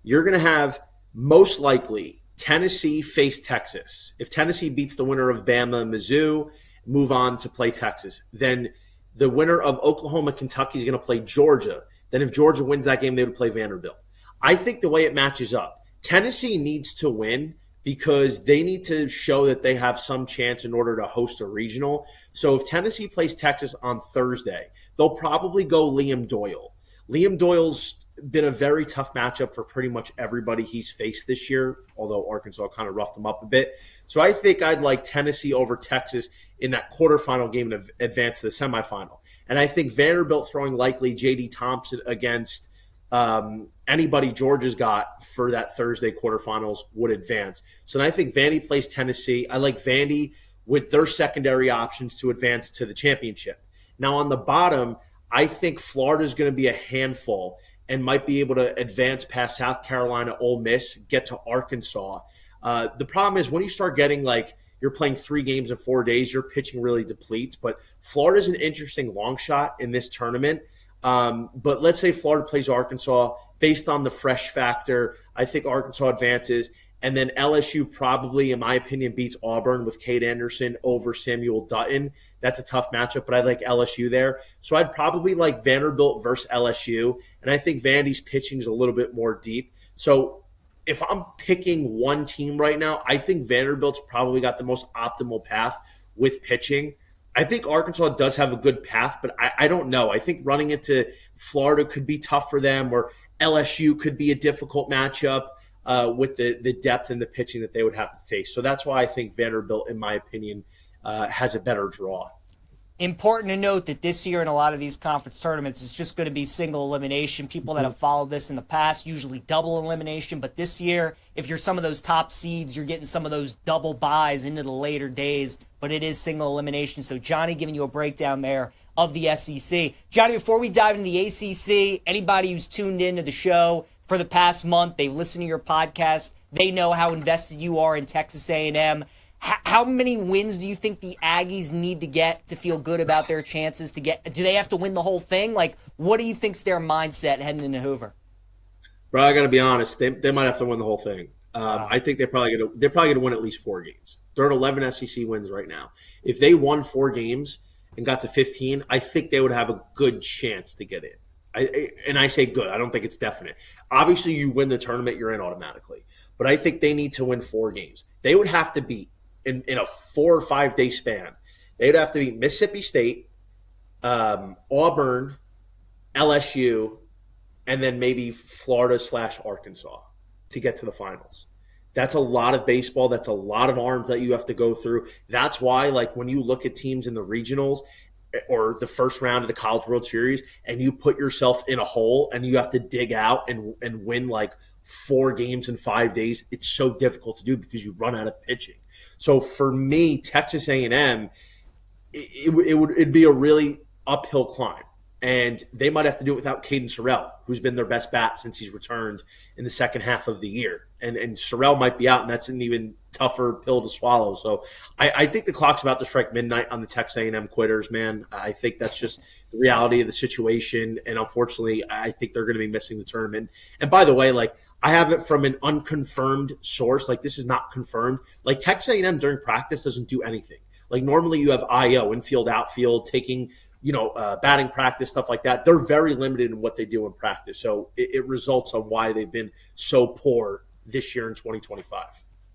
you're going to have most likely Tennessee face Texas. If Tennessee beats the winner of Bama and Mizzou, move on to play Texas. Then the winner of Oklahoma, Kentucky is going to play Georgia. Then if Georgia wins that game, they would play Vanderbilt. I think the way it matches up, Tennessee needs to win because they need to show that they have some chance in order to host a regional. So if Tennessee plays Texas on Thursday, they'll probably go Liam Doyle. Liam Doyle's been a very tough matchup for pretty much everybody he's faced this year, although Arkansas kind of roughed them up a bit. So I think I'd like Tennessee over Texas in that quarterfinal game to advance to the semifinal. And I think Vanderbilt throwing likely J.D. Thompson against anybody Georgia's got for that Thursday quarterfinals would advance. So then I think Vandy plays Tennessee. I like Vandy with their secondary options to advance to the championship. Now on the bottom, I think Florida's going to be a handful and might be able to advance past South Carolina, Ole Miss, get to Arkansas. The problem is when you start getting like you're playing 3 games in 4 days, your pitching really depletes. But Florida's an interesting long shot in this tournament. But let's say Florida plays Arkansas. Based on the fresh factor, I think Arkansas advances. And then LSU probably, in my opinion, beats Auburn with Cade Anderson over Samuel Dutton. That's a tough matchup, but I like LSU there. So I'd probably like Vanderbilt versus LSU. And I think Vandy's pitching is a little bit more deep. So if I'm picking one team right now, I think Vanderbilt's probably got the most optimal path with pitching. I think Arkansas does have a good path, but I don't know. I think running into Florida could be tough for them, or LSU could be a difficult matchup. With the depth and the pitching that they would have to face. So that's why I think Vanderbilt, in my opinion, has a better draw. Important to note that this year in a lot of these conference tournaments, it's just going to be single elimination. People that have followed this in the past usually double elimination, but this year, if you're some of those top seeds, you're getting some of those double buys into the later days, but it is single elimination. So Johnny giving you a breakdown there of the SEC. Johnny, before we dive into the ACC, anybody who's tuned into the show for the past month, they listen to your podcast, they know how invested you are in Texas A&M. How many wins do you think the Aggies need to get to feel good about their chances to get? Do they have to win the whole thing? Like, what do you think's their mindset heading into Hoover? Bro, I got to be honest. They might have to win the whole thing. I think they're probably going to win at least 4 games. They're at 11 SEC wins right now. If they won 4 games and got to 15, I think they would have a good chance to get in. And I say good. I don't think it's definite. Obviously, you win the tournament, you're in automatically. But I think they need to win 4 games. They would have to beat, in a 4 or 5 day span, they'd have to beat Mississippi State, Auburn, LSU, and then maybe Florida/Arkansas to get to the finals. That's a lot of baseball. That's a lot of arms that you have to go through. That's why, like, when you look at teams in the regionals or the first round of the College World Series and you put yourself in a hole and you have to dig out and win like 4 games in 5 days, it's so difficult to do because you run out of pitching. So for me, Texas A&M, it'd be a really uphill climb. And they might have to do it without Caden Sorrell, who's been their best bat since he's returned in the second half of the year. And Sorrell might be out, and that's an even tougher pill to swallow. So I think the clock's about to strike midnight on the Texas A&M quitters, man. I think that's just the reality of the situation. And unfortunately, I think they're going to be missing the tournament. And by the way, like, I have it from an unconfirmed source. Like, this is not confirmed. Like, Texas A&M during practice doesn't do anything. Like, normally you have IO, infield, outfield, taking – batting practice, stuff like that. They're very limited in what they do in practice. So it results on why they've been so poor this year in 2025.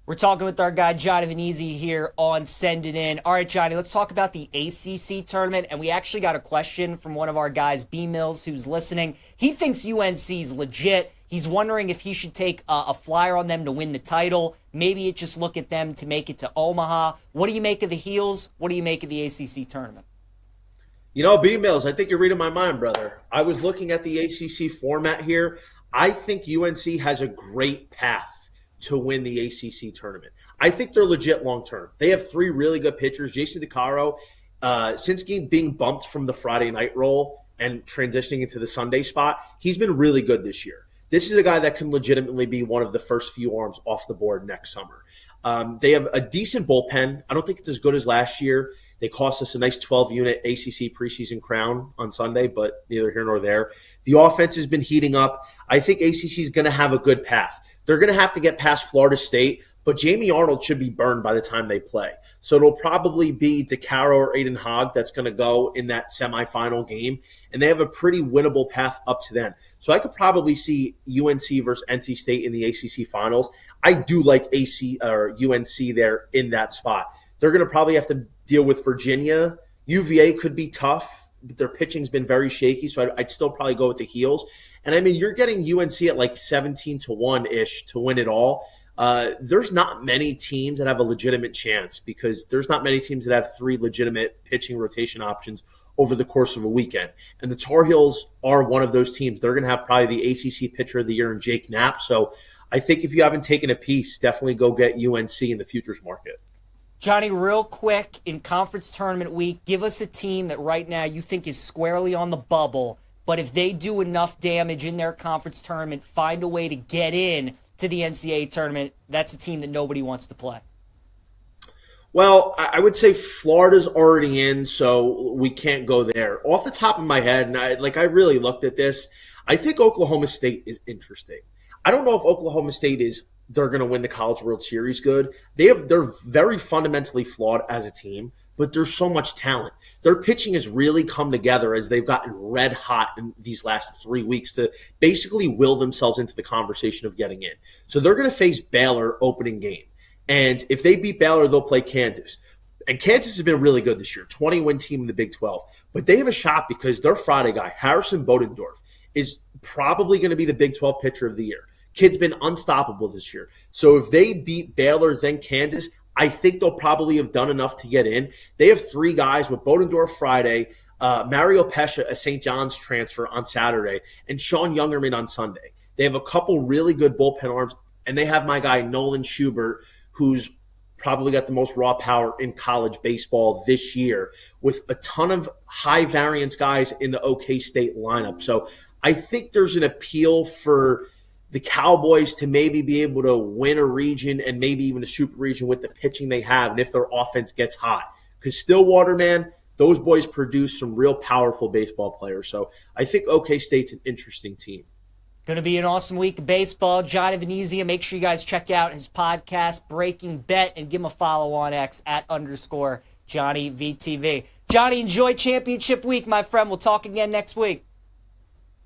We're talking with our guy, Johnny Venezzi, here on Send It In. All right, Johnny, let's talk about the ACC tournament. And we actually got a question from one of our guys, B. Mills, who's listening. He thinks UNC's legit. He's wondering if he should take a flyer on them to win the title. Maybe it just look at them to make it to Omaha. What do you make of the Heels? What do you make of the ACC tournament? B. Mills, I think you're reading my mind, brother. I was looking at the ACC format here. I think UNC has a great path to win the ACC tournament. I think they're legit long-term. They have 3 really good pitchers. Jason DeCaro, since being bumped from the Friday night role and transitioning into the Sunday spot, he's been really good this year. This is a guy that can legitimately be one of the first few arms off the board next summer. They have a decent bullpen. I don't think it's as good as last year. They cost us a nice 12-unit ACC preseason crown on Sunday, but neither here nor there. The offense has been heating up. I think ACC is going to have a good path. They're going to have to get past Florida State, but Jamie Arnold should be burned by the time they play. So it'll probably be DeCaro or Aiden Hogg that's going to go in that semifinal game, and they have a pretty winnable path up to then. So I could probably see UNC versus NC State in the ACC finals. I do like UNC there in that spot. They're going to probably have to deal with Virginia. UVA could be tough, but their pitching's been very shaky, so I'd still probably go with the Heels. And, I mean, you're getting UNC at like 17-1-ish to win it all. There's not many teams that have a legitimate chance because there's not many teams that have 3 legitimate pitching rotation options over the course of a weekend. And the Tar Heels are one of those teams. They're going to have probably the ACC Pitcher of the Year in Jake Knapp. So I think if you haven't taken a piece, definitely go get UNC in the futures market. Johnny, real quick, in conference tournament week, give us a team that right now you think is squarely on the bubble, but if they do enough damage in their conference tournament, find a way to get in to the NCAA tournament, that's a team that nobody wants to play. Well, I would say Florida's already in, so we can't go there. Off the top of my head, and I really looked at this, I think Oklahoma State is interesting. I don't know if Oklahoma State they're going to win the College World Series good. They're very fundamentally flawed as a team, but there's so much talent. Their pitching has really come together as they've gotten red hot in these last 3 weeks to basically will themselves into the conversation of getting in. So they're going to face Baylor opening game. And if they beat Baylor, they'll play Kansas. And Kansas has been really good this year, 20-win team in the Big 12. But they have a shot because their Friday guy, Harrison Bodendorf, is probably going to be the Big 12 pitcher of the year. Kid's been unstoppable this year. So if they beat Baylor, then Kansas, I think they'll probably have done enough to get in. They have 3 guys with Bodendorf Friday, Mario Pesce, a St. John's transfer on Saturday, and Sean Youngerman on Sunday. They have a couple really good bullpen arms, and they have my guy Nolan Schubert, who's probably got the most raw power in college baseball this year, with a ton of high variance guys in the OK State lineup. So I think there's an appeal for the Cowboys to maybe be able to win a region and maybe even a super region with the pitching they have, and if their offense gets hot. Because Stillwater, man, those boys produce some real powerful baseball players. So I think OK State's an interesting team. Going to be an awesome week of baseball. Johnny Venezia, make sure you guys check out his podcast, Breaking Bet, and give him a follow on X @_JohnnyVTV. Johnny, enjoy championship week, my friend. We'll talk again next week.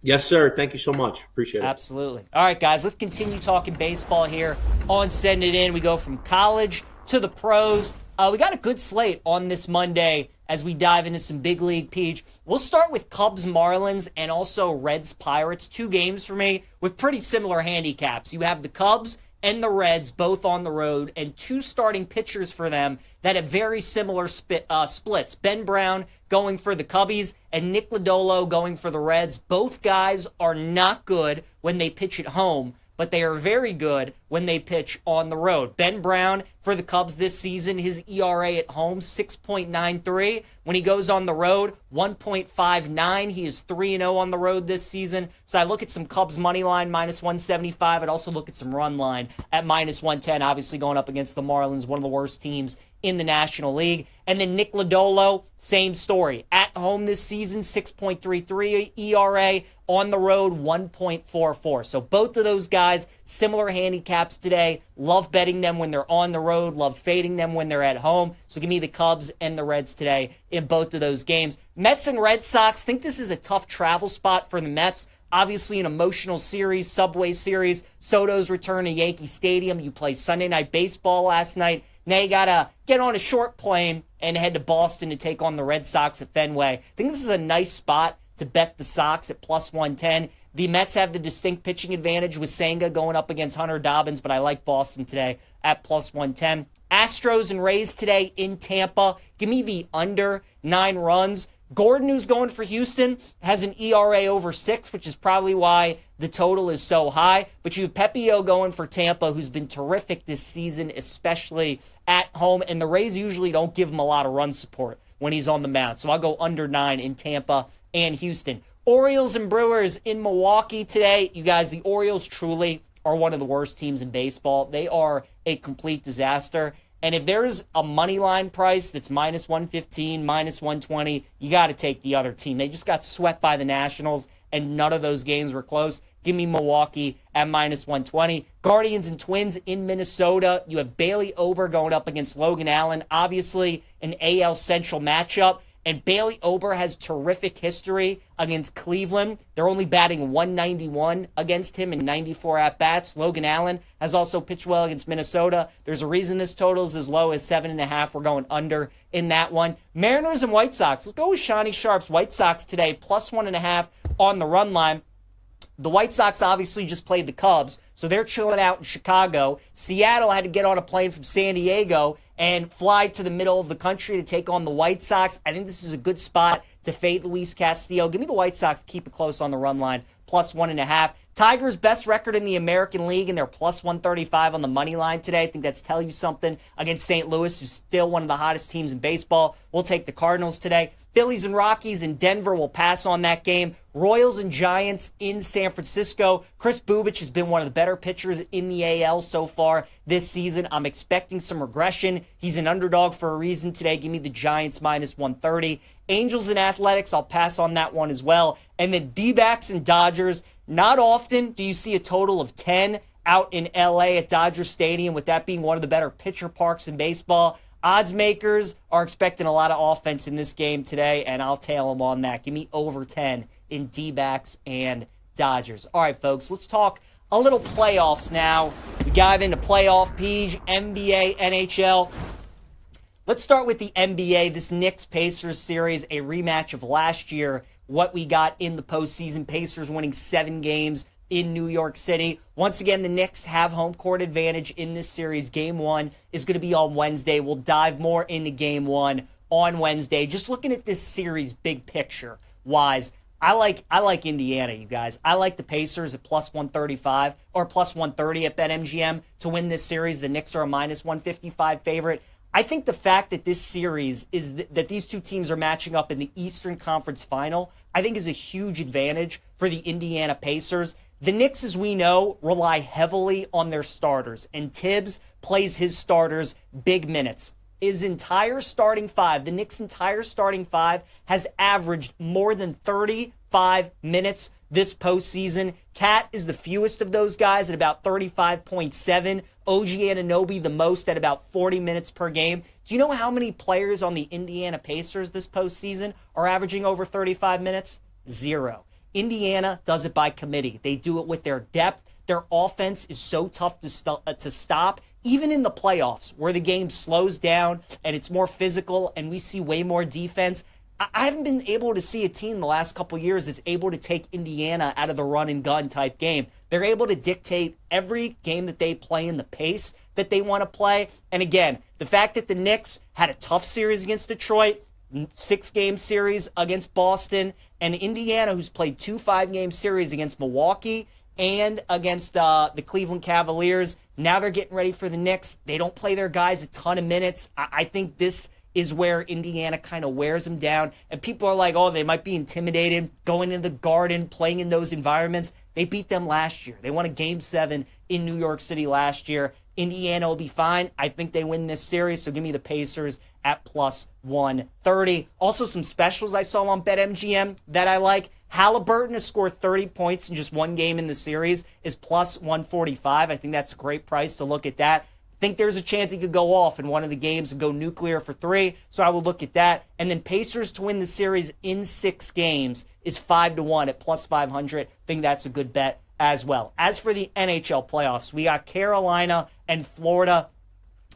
Yes, sir. Thank you so much. Appreciate it. Absolutely. All right, guys, let's continue talking baseball here on Send It In. We go from college to the pros. We got a good slate on this Monday as we dive into some big league Peach. We'll start with Cubs Marlins and also Reds Pirates. 2 games for me with pretty similar handicaps. You have the Cubs and the Reds both on the road, and 2 starting pitchers for them that have very similar splits. Ben Brown going for the Cubbies and Nick Lodolo going for the Reds. Both guys are not good when they pitch at home, but they are very good when they pitch on the road. Ben Brown for the Cubs this season, his ERA at home, 6.93. When he goes on the road, 1.59. He is 3-0 on the road this season. So I look at some Cubs money line, -175. I'd also look at some run line at -110, obviously going up against the Marlins, one of the worst teams in the National League. And then Nick Lodolo, same story. At home this season, 6.33 ERA. On the road, 1.44. So both of those guys, similar handicaps today. Love betting them when they're on the road. Love fading them when they're at home. So give me the Cubs and the Reds today in both of those games. Mets and Red Sox, think this is a tough travel spot for the Mets. Obviously an emotional series, Subway Series. Soto's return to Yankee Stadium. You played Sunday Night Baseball last night. Now you got to get on a short plane and head to Boston to take on the Red Sox at Fenway. I think this is a nice spot to bet the Sox at +110. The Mets have the distinct pitching advantage with Senga going up against Hunter Dobbins, but I like Boston today at +110. Astros and Rays today in Tampa. Give me the under 9 runs. Gordon, who's going for Houston, has an ERA over 6, which is probably why the total is so high. But you have Pepio going for Tampa, who's been terrific this season, especially at home. And the Rays usually don't give him a lot of run support when he's on the mound. So I'll go under 9 in Tampa and Houston. Orioles and Brewers in Milwaukee today. You guys, the Orioles truly are one of the worst teams in baseball. They are a complete disaster. And if there's a money line price that's -115, -120, you got to take the other team. They just got swept by the Nationals, and none of those games were close. Give me Milwaukee at -120. Guardians and Twins in Minnesota. You have Bailey Ober going up against Logan Allen. Obviously, an AL Central matchup. And Bailey Ober has terrific history against Cleveland. They're only batting .191 against him in 94 at-bats. Logan Allen has also pitched well against Minnesota. There's a reason this total is as low as 7.5. We're going under in that one. Mariners and White Sox. Let's go with Shawnee Sharp's White Sox today, +1.5 on the run line. The White Sox obviously just played the Cubs, so they're chilling out in Chicago. Seattle had to get on a plane from San Diego and fly to the middle of the country to take on the White Sox. I think this is a good spot to fade Luis Castillo. Give me the White Sox to keep it close on the run line, +1.5. Tigers' best record in the American League, and they're +135 on the money line today. I think that's telling you something against St. Louis, who's still one of the hottest teams in baseball. We'll take the Cardinals today. Phillies and Rockies in Denver will pass on that game. Royals and Giants in San Francisco. Chris Bubich has been one of the better pitchers in the AL so far this season. I'm expecting some regression. He's an underdog for a reason today. Give me the Giants -130. Angels and Athletics, I'll pass on that one as well. And then D-backs and Dodgers. Not often do you see a total of 10 out in LA at Dodger Stadium, with that being one of the better pitcher parks in baseball. Odds makers are expecting a lot of offense in this game today, and I'll tail them on that. Give me over 10 in D-backs and Dodgers. All right, folks, let's talk a little playoffs now. We dive into playoff Peach, NBA, NHL. Let's start with the NBA, this Knicks-Pacers series, a rematch of last year. What we got in the postseason, Pacers winning 7 games, in New York City. Once again, the Knicks have home court advantage in this series. Game 1 is going to be on Wednesday. We'll dive more into Game 1 on Wednesday. Just looking at this series big picture wise, I like Indiana, you guys. I like the Pacers at plus 135 or plus 130 at BetMGM to win this series. The Knicks are a minus 155 favorite. I think the fact that this series is that these two teams are matching up in the Eastern Conference Final, I think is a huge advantage for the Indiana Pacers. The Knicks, as we know, rely heavily on their starters, and Tibbs plays his starters big minutes. His entire starting five, the Knicks' entire starting five, has averaged more than 35 minutes this postseason. Cat is the fewest of those guys at about 35.7. OG Anunoby the most at about 40 minutes per game. Do you know how many players on the Indiana Pacers this postseason are averaging over 35 minutes? 0. Indiana does it by committee. They do it with their depth. Their offense is so tough to stop. Even in the playoffs, where the game slows down and it's more physical and we see way more defense, I haven't been able to see a team the last couple years that's able to take Indiana out of the run and gun type game. They're able to dictate every game that they play in the pace that they want to play. And again, the fact that the Knicks had a tough series against Detroit, 6-game series against Boston, and Indiana, who's played 2 5-game series against Milwaukee and against the Cleveland Cavaliers. Now they're getting ready for the Knicks. They don't play their guys a ton of minutes. I think this is where Indiana kind of wears them down. And people are like, oh, they might be intimidated going into the Garden, playing in those environments. They beat them last year. They won a Game 7 in New York City last year. Indiana will be fine. I think they win this series, so give me the Pacers at plus 130. Also, some specials I saw on BetMGM that I like. Halliburton to score 30 points in just one game in the series is plus 145. I think that's a great price to look at that. I think there's a chance he could go off in one of the games and go nuclear for 3, so I will look at that. And then Pacers to win the series in 6 games is 5-1 at plus 500. I think that's a good bet as well. As for the NHL playoffs, we got Carolina and Florida.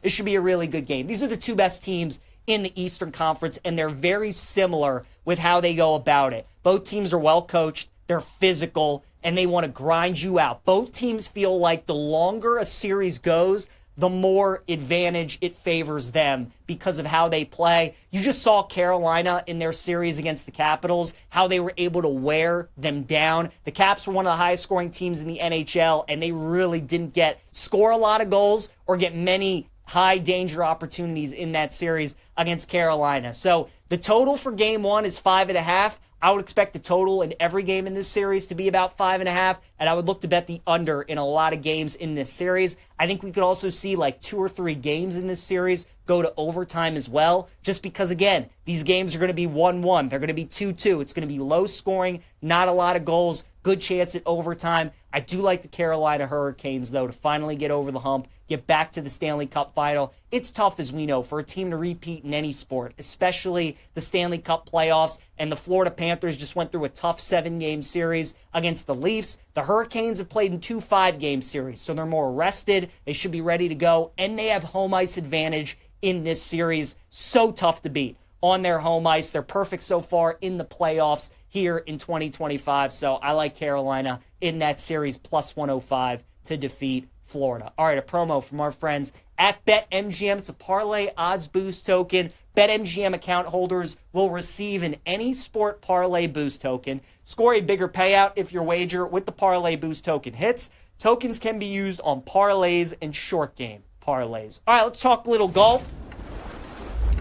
It should be a really good game. These are the two best teams in the Eastern Conference, and they're very similar with how they go about it. Both teams are well coached, they're physical, and they want to grind you out. Both teams feel like the longer a series goes, the more advantage it favors them because of how they play. You just saw Carolina in their series against the Capitals, how they were able to wear them down. The Caps were one of the highest scoring teams in the NHL, and they really didn't score a lot of goals or get many high danger opportunities in that series against Carolina. So the total for game 1 is 5.5. I would expect the total in every game in this series to be about 5.5, and I would look to bet the under in a lot of games in this series. I think we could also see like 2 or 3 games in this series go to overtime as well, just because, again, these games are going to be 1-1. They're going to be 2-2. It's going to be low scoring, not a lot of goals, good chance at overtime. I do like the Carolina Hurricanes, though, to finally get over the hump, get back to the Stanley Cup final. It's tough, as we know, for a team to repeat in any sport, especially the Stanley Cup playoffs. And the Florida Panthers just went through a tough 7-game series against the Leafs. The Hurricanes have played in 2 5-game series, so they're more rested. They should be ready to go, and they have home ice advantage in this series. So tough to beat on their home ice. They're perfect so far in the playoffs here in 2025. So I like Carolina in that series plus 105 to defeat Florida. All right, a promo from our friends at BetMGM. It's a parlay odds boost token. BetMGM account holders will receive an any sport parlay boost token. Score a bigger payout if your wager with the parlay boost token hits. Tokens can be used on parlays and short game parlays. All right, let's talk a little golf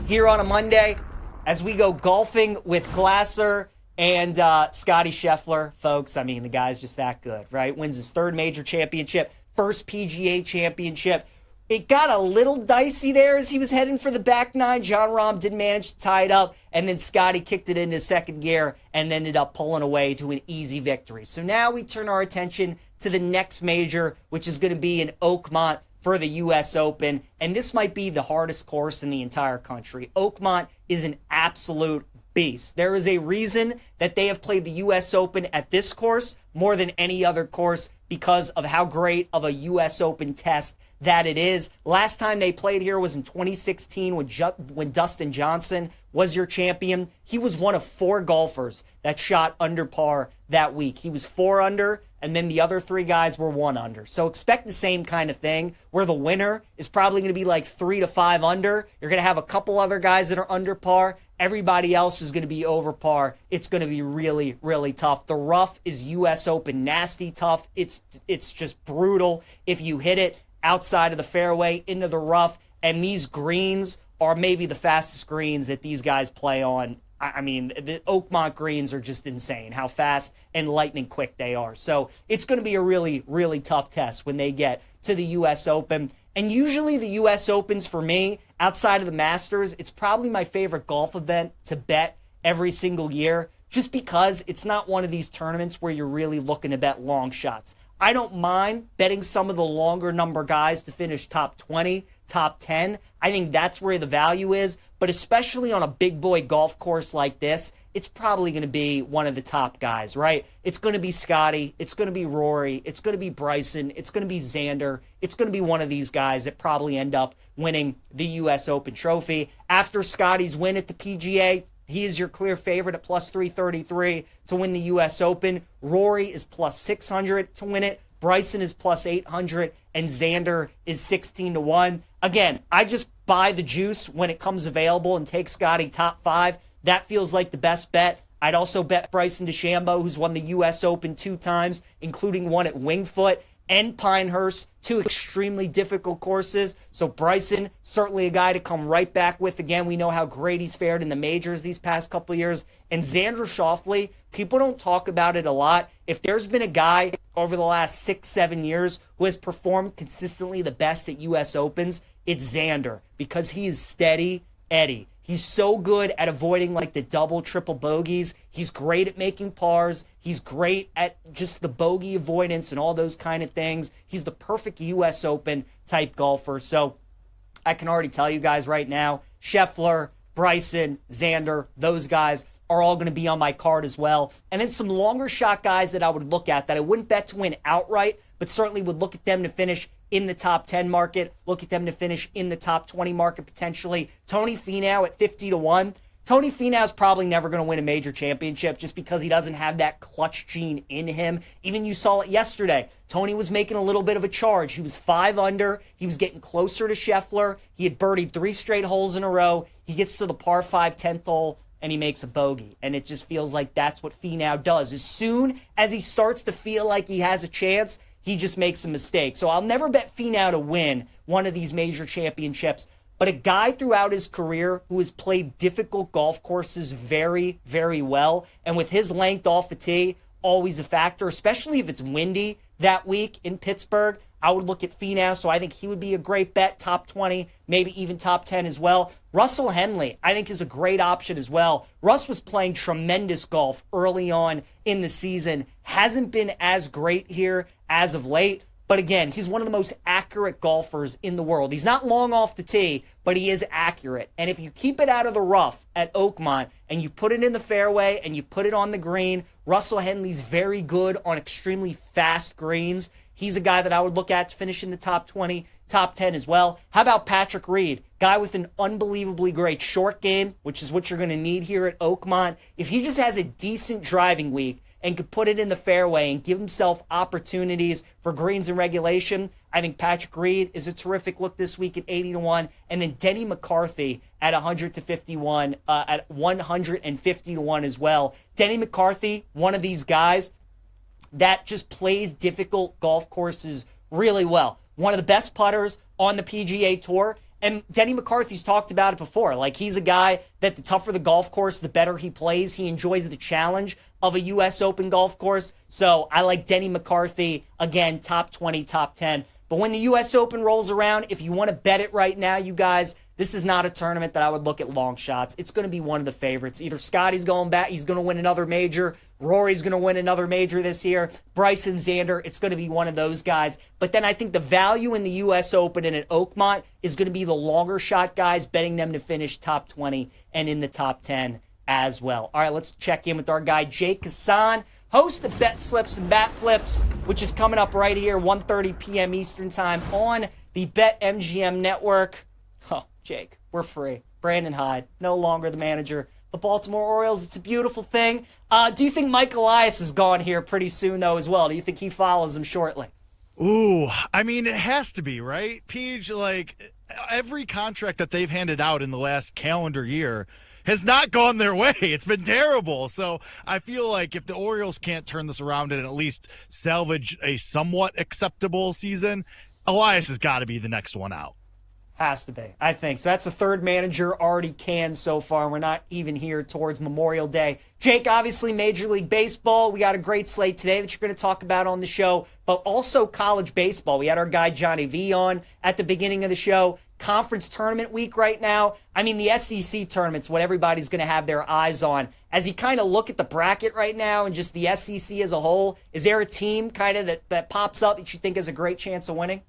here on a Monday as we go golfing with Glasser and Scotty Scheffler. Folks, I mean, the guy's just that good, right? Wins his 3rd major championship, first PGA championship. It got a little dicey there as he was heading for the back 9. Jon Rahm didn't manage to tie it up, and then Scotty kicked it into 2nd gear and ended up pulling away to an easy victory. So now we turn our attention to the next major, which is going to be in Oakmont for the U.S. Open, and this might be the hardest course in the entire country. Oakmont is an absolute beast. There is a reason that they have played the U.S. Open at this course more than any other course because of how great of a U.S. Open test that it is. Last time they played here was in 2016 when Dustin Johnson was your champion. He was one of 4 golfers that shot under par that week. He was 4 under and then the other 3 guys were 1 under. So expect the same kind of thing, where the winner is probably going to be like 3 to 5 under. You're going to have a couple other guys that are under par. Everybody else is going to be over par. It's going to be really, really tough. The rough is U.S. Open nasty tough. It's just brutal if you hit it outside of the fairway into the rough, and these greens are maybe the fastest greens that these guys play on. I mean, the Oakmont greens are just insane how fast and lightning quick they are. So it's going to be a really, really tough test when they get to the U.S. Open. And usually the U.S. Opens, for me, outside of the Masters, it's probably my favorite golf event to bet every single year, just because it's not one of these tournaments where you're really looking to bet long shots. I don't mind betting some of the longer number guys to finish top 20, top 10. I think that's where the value is. But especially on a big boy golf course like this, it's probably going to be one of the top guys, right? It's going to be Scotty. It's going to be Rory. It's going to be Bryson. It's going to be Xander. It's going to be one of these guys that probably end up winning the U.S. Open trophy. After Scotty's win at the PGA, he is your clear favorite at plus 333 to win the U.S. Open. Rory is plus 600 to win it. Bryson is plus 800, and Xander is 16 to 1. Again, I just buy the juice when it comes available and take Scotty top 5. That feels like the best bet. I'd also bet Bryson DeChambeau, who's won the U.S. Open 2 times, including one at Wingfoot and Pinehurst, 2 extremely difficult courses. So Bryson, certainly a guy to come right back with. Again, we know how great he's fared in the majors these past couple of years. And Xander Schauffele, people don't talk about it a lot. If there's been a guy over the last 6-7 years who has performed consistently the best at U.S. Opens, it's Xander, because he is steady Eddie. He's so good at avoiding like the double, triple bogeys. He's great at making pars. He's great at just the bogey avoidance and all those kind of things. He's the perfect U.S. Open type golfer. So I can already tell you guys right now, Scheffler, Bryson, Xander, those guys are all going to be on my card as well. And then some longer shot guys that I would look at that I wouldn't bet to win outright, but certainly would look at them to finish in the top 10 market, look at them to finish in the top 20 market potentially. Tony Finau at 50 to 1. Tony Finau's probably never going to win a major championship just because he doesn't have that clutch gene in him. Even you saw it yesterday. Tony was making a little bit of a charge. He was 5 under. He was getting closer to Scheffler. He had birdied 3 straight holes in a row. He gets to the par 5 10th hole and he makes a bogey. And it just feels like that's what Finau does. As soon as he starts to feel like he has a chance, he just makes a mistake. So I'll never bet Finau to win one of these major championships. But a guy throughout his career who has played difficult golf courses very, very well, and with his length off the tee, always a factor, especially if it's windy that week in Pittsburgh. I would look at Finau, so I think he would be a great bet, top 20, maybe even top 10 as well. Russell Henley, I think, is a great option as well. Russ was playing tremendous golf early on in the season, hasn't been as great here as of late, but again, he's one of the most accurate golfers in the world. He's not long off the tee, but he is accurate. And if you keep it out of the rough at Oakmont and you put it in the fairway and you put it on the green, Russell Henley's very good on extremely fast greens. He's a guy that I would look at to finish in the top 20, top 10 as well. How about Patrick Reed? Guy with an unbelievably great short game, which is what you're going to need here at Oakmont. If he just has a decent driving week and could put it in the fairway and give himself opportunities for greens and regulation, I think Patrick Reed is a terrific look this week at 80 to 1. And then Denny McCarthy at 151, at 150 to 1 as well. Denny McCarthy, one of these guys that just plays difficult golf courses really well. One of the best putters on the PGA Tour. And Denny McCarthy's talked about it before. Like, he's a guy that the tougher the golf course, the better he plays. He enjoys the challenge of a U.S. Open golf course. So I like Denny McCarthy, again, top 20, top 10. But when the U.S. Open rolls around, if you want to bet it right now, you guys, this is not a tournament that I would look at long shots. It's going to be one of the favorites. Either Scotty's going back, he's going to win another major. Rory's going to win another major this year. Bryson, Xander, it's going to be one of those guys. But then I think the value in the U.S. Open and at Oakmont is going to be the longer shot guys, betting them to finish top 20 and in the top 10 as well. All right, let's check in with our guy, Jake Hassan, host of Bet Slips and Bat Flips, which is coming up right here, 1:30 p.m. Eastern Time on the BetMGM network. Oh, Jake, we're free. Brandon Hyde, no longer the manager, the Baltimore Orioles. It's a beautiful thing. Do you think Mike Elias is gone here pretty soon, though, as well? Do you think he follows him shortly? Ooh, I mean, it has to be, right? Peach, like, every contract that they've handed out in the last calendar year has not gone their way. It's been terrible. So I feel like if the Orioles can't turn this around and at least salvage a somewhat acceptable season, Elias has got to be the next one out. Has to be, I think. So that's the third manager already canned so far, and we're not even here towards Memorial Day. Jake, obviously Major League Baseball. We got a great slate today that you're going to talk about on the show, but also college baseball. We had our guy Johnny V on at the beginning of the show. Conference tournament week right now. I mean, the SEC tournament's what everybody's going to have their eyes on. As you kind of look at the bracket right now and just the SEC as a whole, is there a team kind of that pops up that you think has a great chance of winning?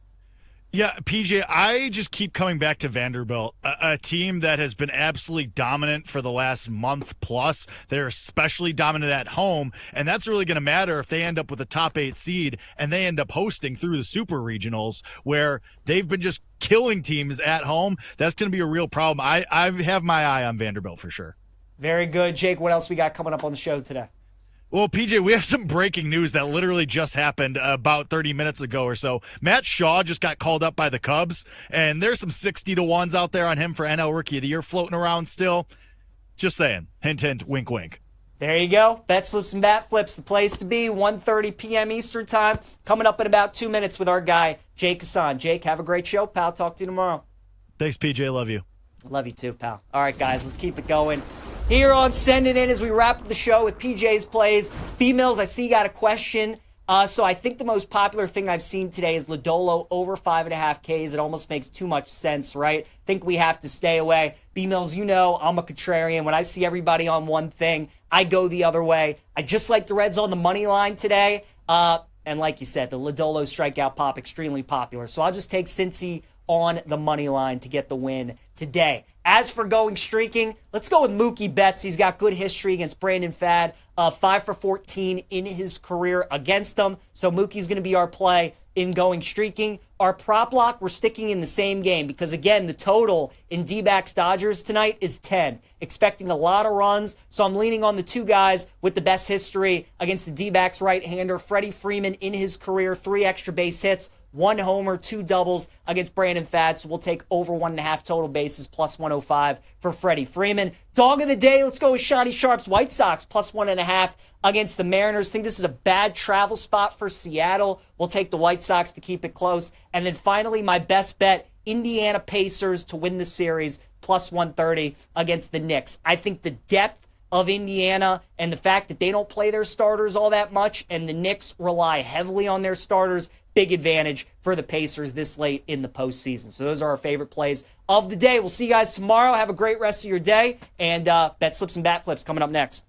Yeah, PJ, I just keep coming back to Vanderbilt, a team that has been absolutely dominant for the last month plus. They're especially dominant at home, and that's really going to matter if they end up with a top 8 seed and they end up hosting through the super regionals where they've been just killing teams at home. That's going to be a real problem. I have my eye on Vanderbilt for sure. Very good. Jake, what else we got coming up on the show today? Well, PJ, we have some breaking news that literally just happened about 30 minutes ago or so. Matt Shaw just got called up by the Cubs, and there's some 60-1s out there on him for NL Rookie of the Year floating around still. Just saying. Hint, hint, wink, wink. There you go. Bet Slips and Bat Flips, the place to be, 1:30 p.m. Eastern Time. Coming up in about 2 minutes with our guy, Jake Hassan. Jake, have a great show, pal. Talk to you tomorrow. Thanks, PJ. Love you. Love you too, pal. All right, guys, let's keep it going. Here on Send It In as we wrap up the show with PJ's plays. B-Mills, I see you got a question. So I think the most popular thing I've seen today is Lodolo over 5.5 Ks. It almost makes too much sense, right? Think we have to stay away. B-Mills, you know I'm a contrarian. When I see everybody on one thing, I go the other way. I just like the Reds on the money line today. And like you said, the Lodolo strikeout pop, extremely popular. So I'll just take Cincy on the money line to get the win today. As for going streaking, let's go with Mookie Betts. He's got good history against Brandon Pfaadt. 5 for 14 in his career against him. So Mookie's going to be our play in going streaking. Our prop lock, we're sticking in the same game because, again, the total in D-backs Dodgers tonight is 10. Expecting a lot of runs, so I'm leaning on the two guys with the best history against the D-backs right-hander. Freddie Freeman in his career, 3 extra base hits, 1 homer, 2 doubles against Brandon Pfaadt. So we'll take over 1.5 total bases, plus 105 for Freddie Freeman. Dog of the day, let's go with Shotty Sharp's White Sox, plus 1.5 against the Mariners. Think this is a bad travel spot for Seattle. We'll take the White Sox to keep it close. And then finally, my best bet, Indiana Pacers to win the series, plus 130 against the Knicks. I think the depth of Indiana and the fact that they don't play their starters all that much and the Knicks rely heavily on their starters, big advantage for the Pacers this late in the postseason. So those are our favorite plays of the day. We'll see you guys tomorrow. Have a great rest of your day. And Bet Slips and Bat Flips coming up next.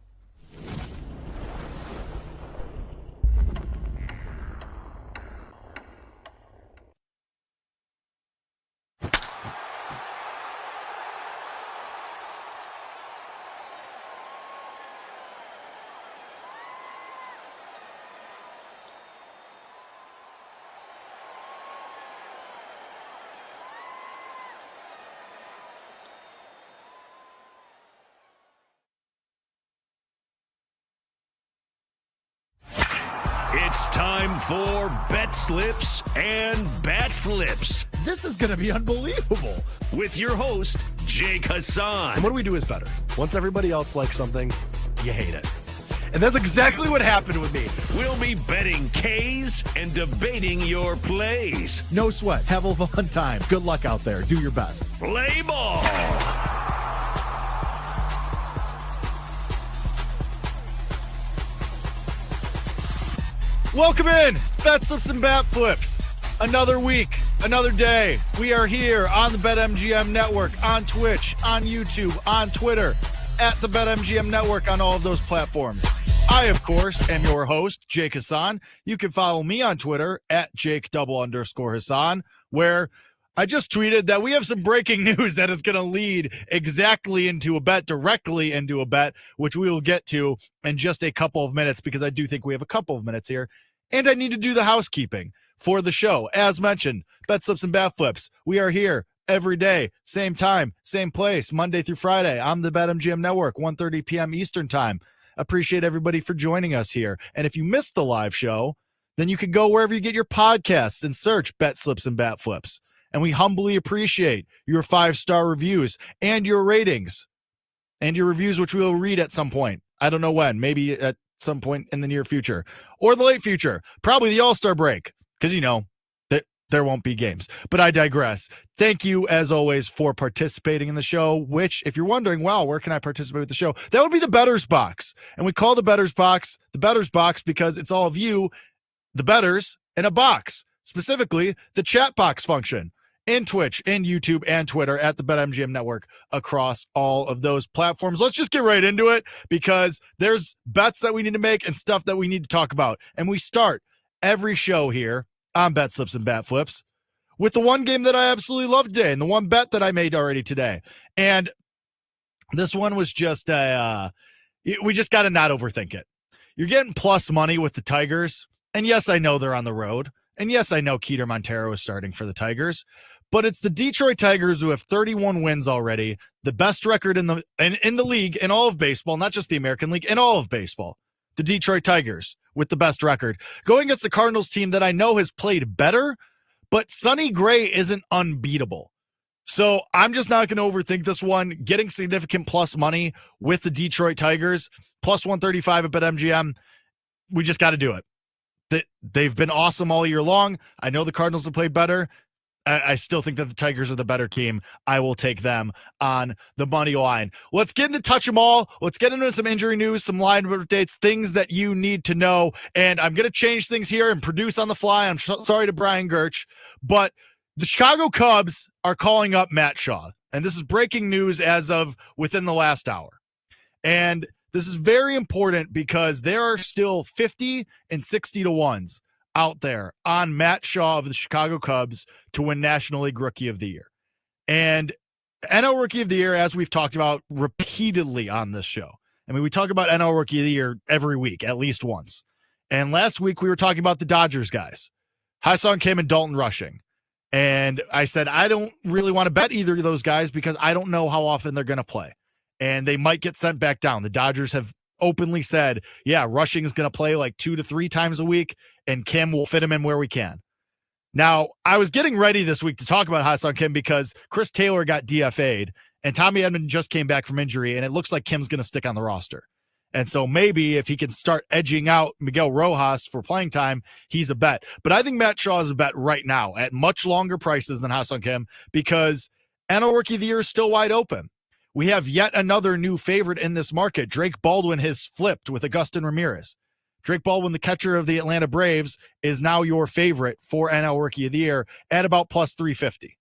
It's time for Bet Slips and Bat Flips. This is going to be unbelievable. With your host, Jake Hassan. And what do we do is better. Once everybody else likes something, you hate it. And that's exactly what happened with me. We'll be betting K's and debating your plays. No sweat. Have a fun time. Good luck out there. Do your best. Play ball. Welcome in, Bet Slips and Bat Flips. Another week, another day. We are here on the BetMGM Network, on Twitch, on YouTube, on Twitter, at the BetMGM Network on all of those platforms. I, of course, am your host, Jake Hassan. You can follow me on Twitter at Jake_Hassan, where I just tweeted that we have some breaking news that is going to lead exactly into a bet, directly into a bet, which we will get to in just a couple of minutes because I do think we have a couple of minutes here. And I need to do the housekeeping for the show. As mentioned, Bet Slips and Bat Flips. We are here every day, same time, same place, Monday through Friday. I'm the BetMGM Network, 1:30 p.m. Eastern Time. Appreciate everybody for joining us here. And if you missed the live show, then you can go wherever you get your podcasts and search Bet Slips and Bat Flips. And we humbly appreciate your 5-star reviews and your ratings and your reviews, which we will read at some point. I don't know when, maybe at some point in the near future or the late future, probably the All-Star break, because, there won't be games. But I digress. Thank you, as always, for participating in the show, which, if you're wondering, wow, where can I participate with the show? That would be the Betters Box. And we call the Betters Box because it's all of you, the betters, in a box, specifically the chat box function in Twitch, in YouTube, and Twitter at the BetMGM Network across all of those platforms. Let's just get right into it because there's bets that we need to make and stuff that we need to talk about. And we start every show here on Bet Slips and Bat Flips with the one game that I absolutely love today and the one bet that I made already today. And this one was just we just got to not overthink it. You're getting plus money with the Tigers. And yes, I know they're on the road. And yes, I know Keeter Montero is starting for the Tigers. But it's the Detroit Tigers who have 31 wins already, the best record in the league, in all of baseball, not just the American League, in all of baseball. The Detroit Tigers with the best record, going against the Cardinals team that I know has played better, but Sonny Gray isn't unbeatable. So I'm just not going to overthink this one. Getting significant plus money with the Detroit Tigers, plus 135 at BetMGM, we just got to do it. They've been awesome all year long. I know the Cardinals have played better. I still think that the Tigers are the better team. I will take them on the money line. Let's get into touch them all. Let's get into some injury news, some line updates, things that you need to know. And I'm going to change things here and produce on the fly. I'm sorry to Brian Gertch, but the Chicago Cubs are calling up Matt Shaw. And this is breaking news as of within the last hour. And this is very important because there are still 50 and 60 to 1s out there on Matt Shaw of the Chicago Cubs to win National League Rookie of the Year. And NL Rookie of the Year, as we've talked about repeatedly on this show. I mean, we talk about NL Rookie of the Year every week, at least once. And last week we were talking about the Dodgers guys, Ha-Seong Kim and Dalton Rushing. And I said, I don't really want to bet either of those guys because I don't know how often they're going to play. And they might get sent back down. The Dodgers have openly said, yeah, Rushing is going to play like 2 to 3 times a week, and Kim will fit him in where we can. Now, I was getting ready this week to talk about Ha-Seong Kim because Chris Taylor got DFA'd, and Tommy Edman just came back from injury, and it looks like Kim's going to stick on the roster. And so maybe if he can start edging out Miguel Rojas for playing time, he's a bet. But I think Matt Shaw is a bet right now at much longer prices than Ha-Seong Kim because NL Rookie of the Year is still wide open. We have yet another new favorite in this market. Drake Baldwin has flipped with Agustin Ramirez. Drake Baldwin, the catcher of the Atlanta Braves, is now your favorite for NL Rookie of the Year at about plus 350.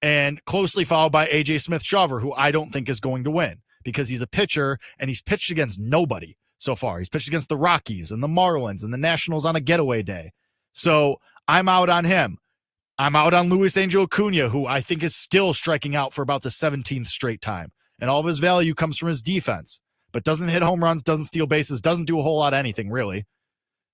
And closely followed by A.J. Smith-Shawver, who I don't think is going to win because he's a pitcher and he's pitched against nobody so far. He's pitched against the Rockies and the Marlins and the Nationals on a getaway day. So I'm out on him. I'm out on Luis Angel Acuna, who I think is still striking out for about the 17th straight time. And all of his value comes from his defense, but doesn't hit home runs, doesn't steal bases, doesn't do a whole lot of anything, really.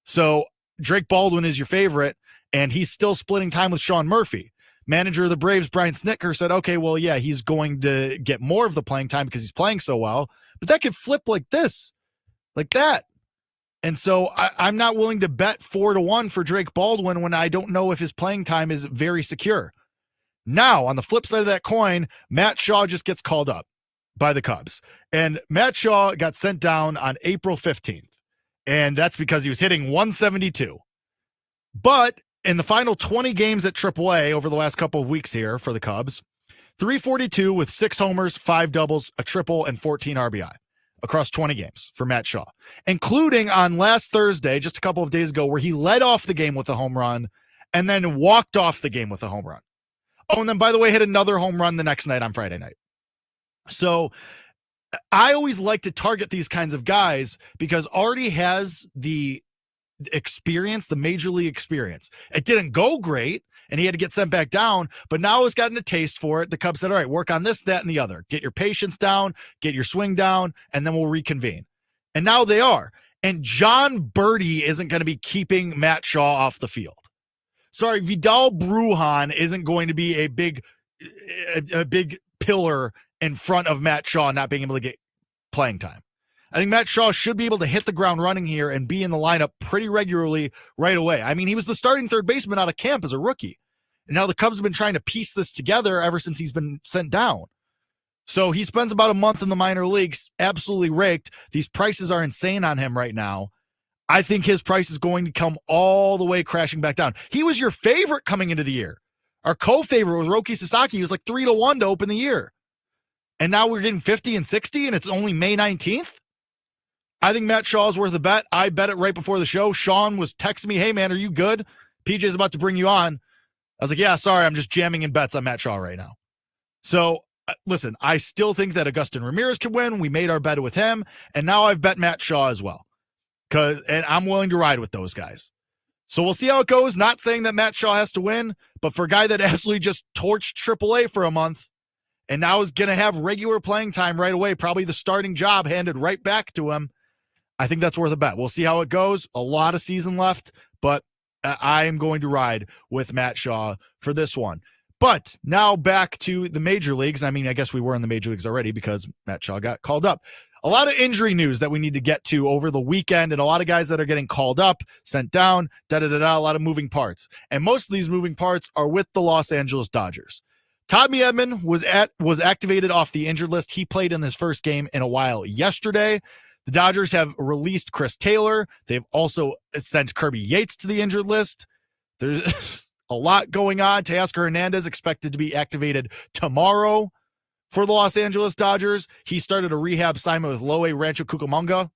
So Drake Baldwin is your favorite, and he's still splitting time with Sean Murphy. Manager of the Braves, Brian Snitker, said, okay, well, yeah, he's going to get more of the playing time because he's playing so well, but that could flip like this, like that. And so I'm not willing to bet 4 to 1 for Drake Baldwin when I don't know if his playing time is very secure. Now, on the flip side of that coin, Matt Shaw just gets called up by the Cubs. And Matt Shaw got sent down on April 15th. And that's because he was hitting 172. But in the final 20 games at AAA over the last couple of weeks here for the Cubs, 342 with 6 homers, 5 doubles, a triple, and 14 RBI across 20 games for Matt Shaw, including on last Thursday, just a couple of days ago, where he led off the game with a home run and then walked off the game with a home run. Oh, and then, by the way, hit another home run the next night on Friday night. So I always like to target these kinds of guys because Artie has the experience, the major league experience. It didn't go great, and he had to get sent back down, but now he's gotten a taste for it. The Cubs said, all right, work on this, that, and the other. Get your patience down, get your swing down, and then we'll reconvene. And now they are. And John Birdie isn't going to be keeping Matt Shaw off the field. Sorry, Vidal Brujan isn't going to be a big a big pillar in front of Matt Shaw not being able to get playing time. I think Matt Shaw should be able to hit the ground running here and be in the lineup pretty regularly right away. I mean, he was the starting third baseman out of camp as a rookie. And now the Cubs have been trying to piece this together ever since he's been sent down. So he spends about a month in the minor leagues, absolutely raked. These prices are insane on him right now. I think his price is going to come all the way crashing back down. He was your favorite coming into the year. Our co-favorite was Roki Sasaki. He was like 3-1 to open the year. And now we're getting 50 and 60, and it's only May 19th? I think Matt Shaw is worth a bet. I bet it right before the show. Sean was texting me, hey, man, are you good? PJ's about to bring you on. I was like, yeah, sorry, I'm just jamming in bets on Matt Shaw right now. So, listen, I still think that Agustin Ramirez could win. We made our bet with him, and now I've bet Matt Shaw as well. And I'm willing to ride with those guys. So we'll see how it goes. Not saying that Matt Shaw has to win, but for a guy that absolutely just torched AAA for a month and now is going to have regular playing time right away, probably the starting job handed right back to him, I think that's worth a bet. We'll see how it goes. A lot of season left, but I am going to ride with Matt Shaw for this one. But now back to the major leagues. I mean, I guess we were in the major leagues already because Matt Shaw got called up. A lot of injury news that we need to get to over the weekend, and a lot of guys that are getting called up, sent down, a lot of moving parts. And most of these moving parts are with the Los Angeles Dodgers. Tommy Edman was activated off the injured list. He played in his first game in a while yesterday. The Dodgers have released Chris Taylor. They've also sent Kirby Yates to the injured list. There's a lot going on. Teoscar Hernandez expected to be activated tomorrow for the Los Angeles Dodgers. He started a rehab assignment with Loe Rancho Cucamonga.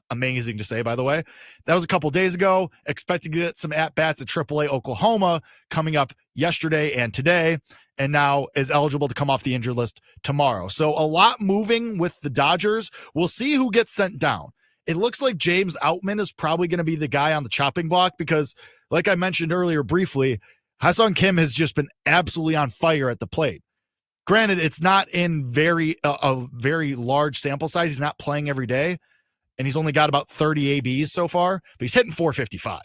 Amazing to say, by the way. That was a couple days ago. Expected to get some at-bats at AAA Oklahoma coming up yesterday and today, and now is eligible to come off the injured list tomorrow. So a lot moving with the Dodgers. We'll see who gets sent down. It looks like James Outman is probably going to be the guy on the chopping block because, like I mentioned earlier briefly, Ha-Seong Kim has just been absolutely on fire at the plate. Granted, it's not in a very large sample size. He's not playing every day, and he's only got about 30 ABs so far, but he's hitting 455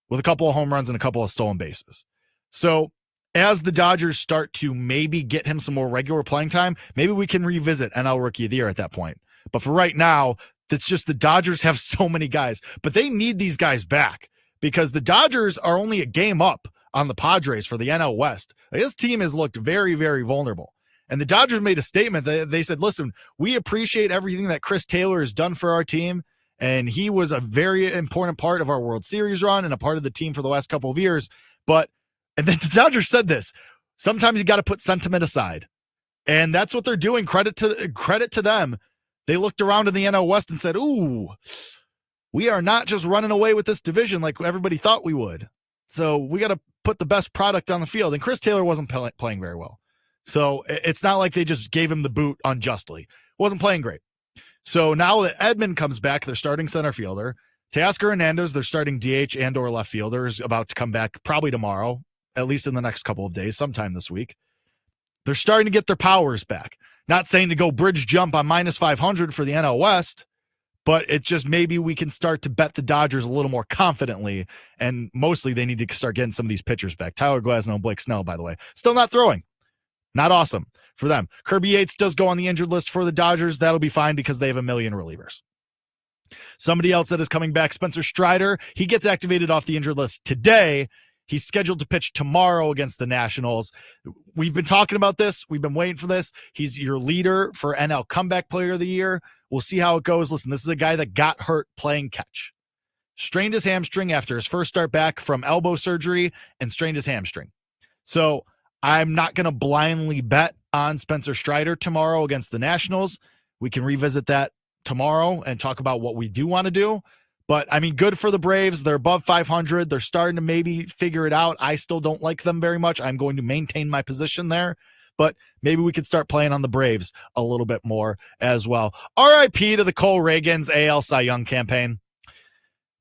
with a couple of home runs and a couple of stolen bases. So as the Dodgers start to maybe get him some more regular playing time, maybe we can revisit NL Rookie of the Year at that point. But for right now, it's just the Dodgers have so many guys, but they need these guys back because the Dodgers are only a game up on the Padres for the NL West. This team has looked very, very vulnerable. And the Dodgers made a statement. They said, listen, we appreciate everything that Chris Taylor has done for our team, and he was a very important part of our World Series run and a part of the team for the last couple of years. And then the Dodgers said this, sometimes you got to put sentiment aside. And that's what they're doing. Credit to them. They looked around in the NL West and said, ooh, we are not just running away with this division like everybody thought we would. So we got to put the best product on the field. And Chris Taylor wasn't playing very well. So it's not like they just gave him the boot unjustly. Wasn't playing great. So now that Edman comes back, they're starting center fielder. Teoscar Hernandez, they're starting DH and or left fielder, is about to come back probably tomorrow, at least in the next couple of days, sometime this week. They're starting to get their powers back. Not saying to go bridge jump on minus 500 for the NL West, but it's just maybe we can start to bet the Dodgers a little more confidently, and mostly they need to start getting some of these pitchers back. Tyler Glasnow and Blake Snell, by the way, still not throwing. Not awesome for them. Kirby Yates does go on the injured list for the Dodgers. That'll be fine because they have a million relievers. Somebody else that is coming back, Spencer Strider, he gets activated off the injured list today. He's scheduled to pitch tomorrow against the Nationals. We've been talking about this. We've been waiting for this. He's your leader for NL Comeback Player of the Year. We'll see how it goes. Listen, this is a guy that got hurt playing catch. Strained his hamstring after his first start back from elbow surgery and strained his hamstring. So I'm not going to blindly bet on Spencer Strider tomorrow against the Nationals. We can revisit that tomorrow and talk about what we do want to do. But, I mean, good for the Braves. They're above 500. They're starting to maybe figure it out. I still don't like them very much. I'm going to maintain my position there. But maybe we could start playing on the Braves a little bit more as well. RIP to the Cole Reagans AL Cy Young campaign.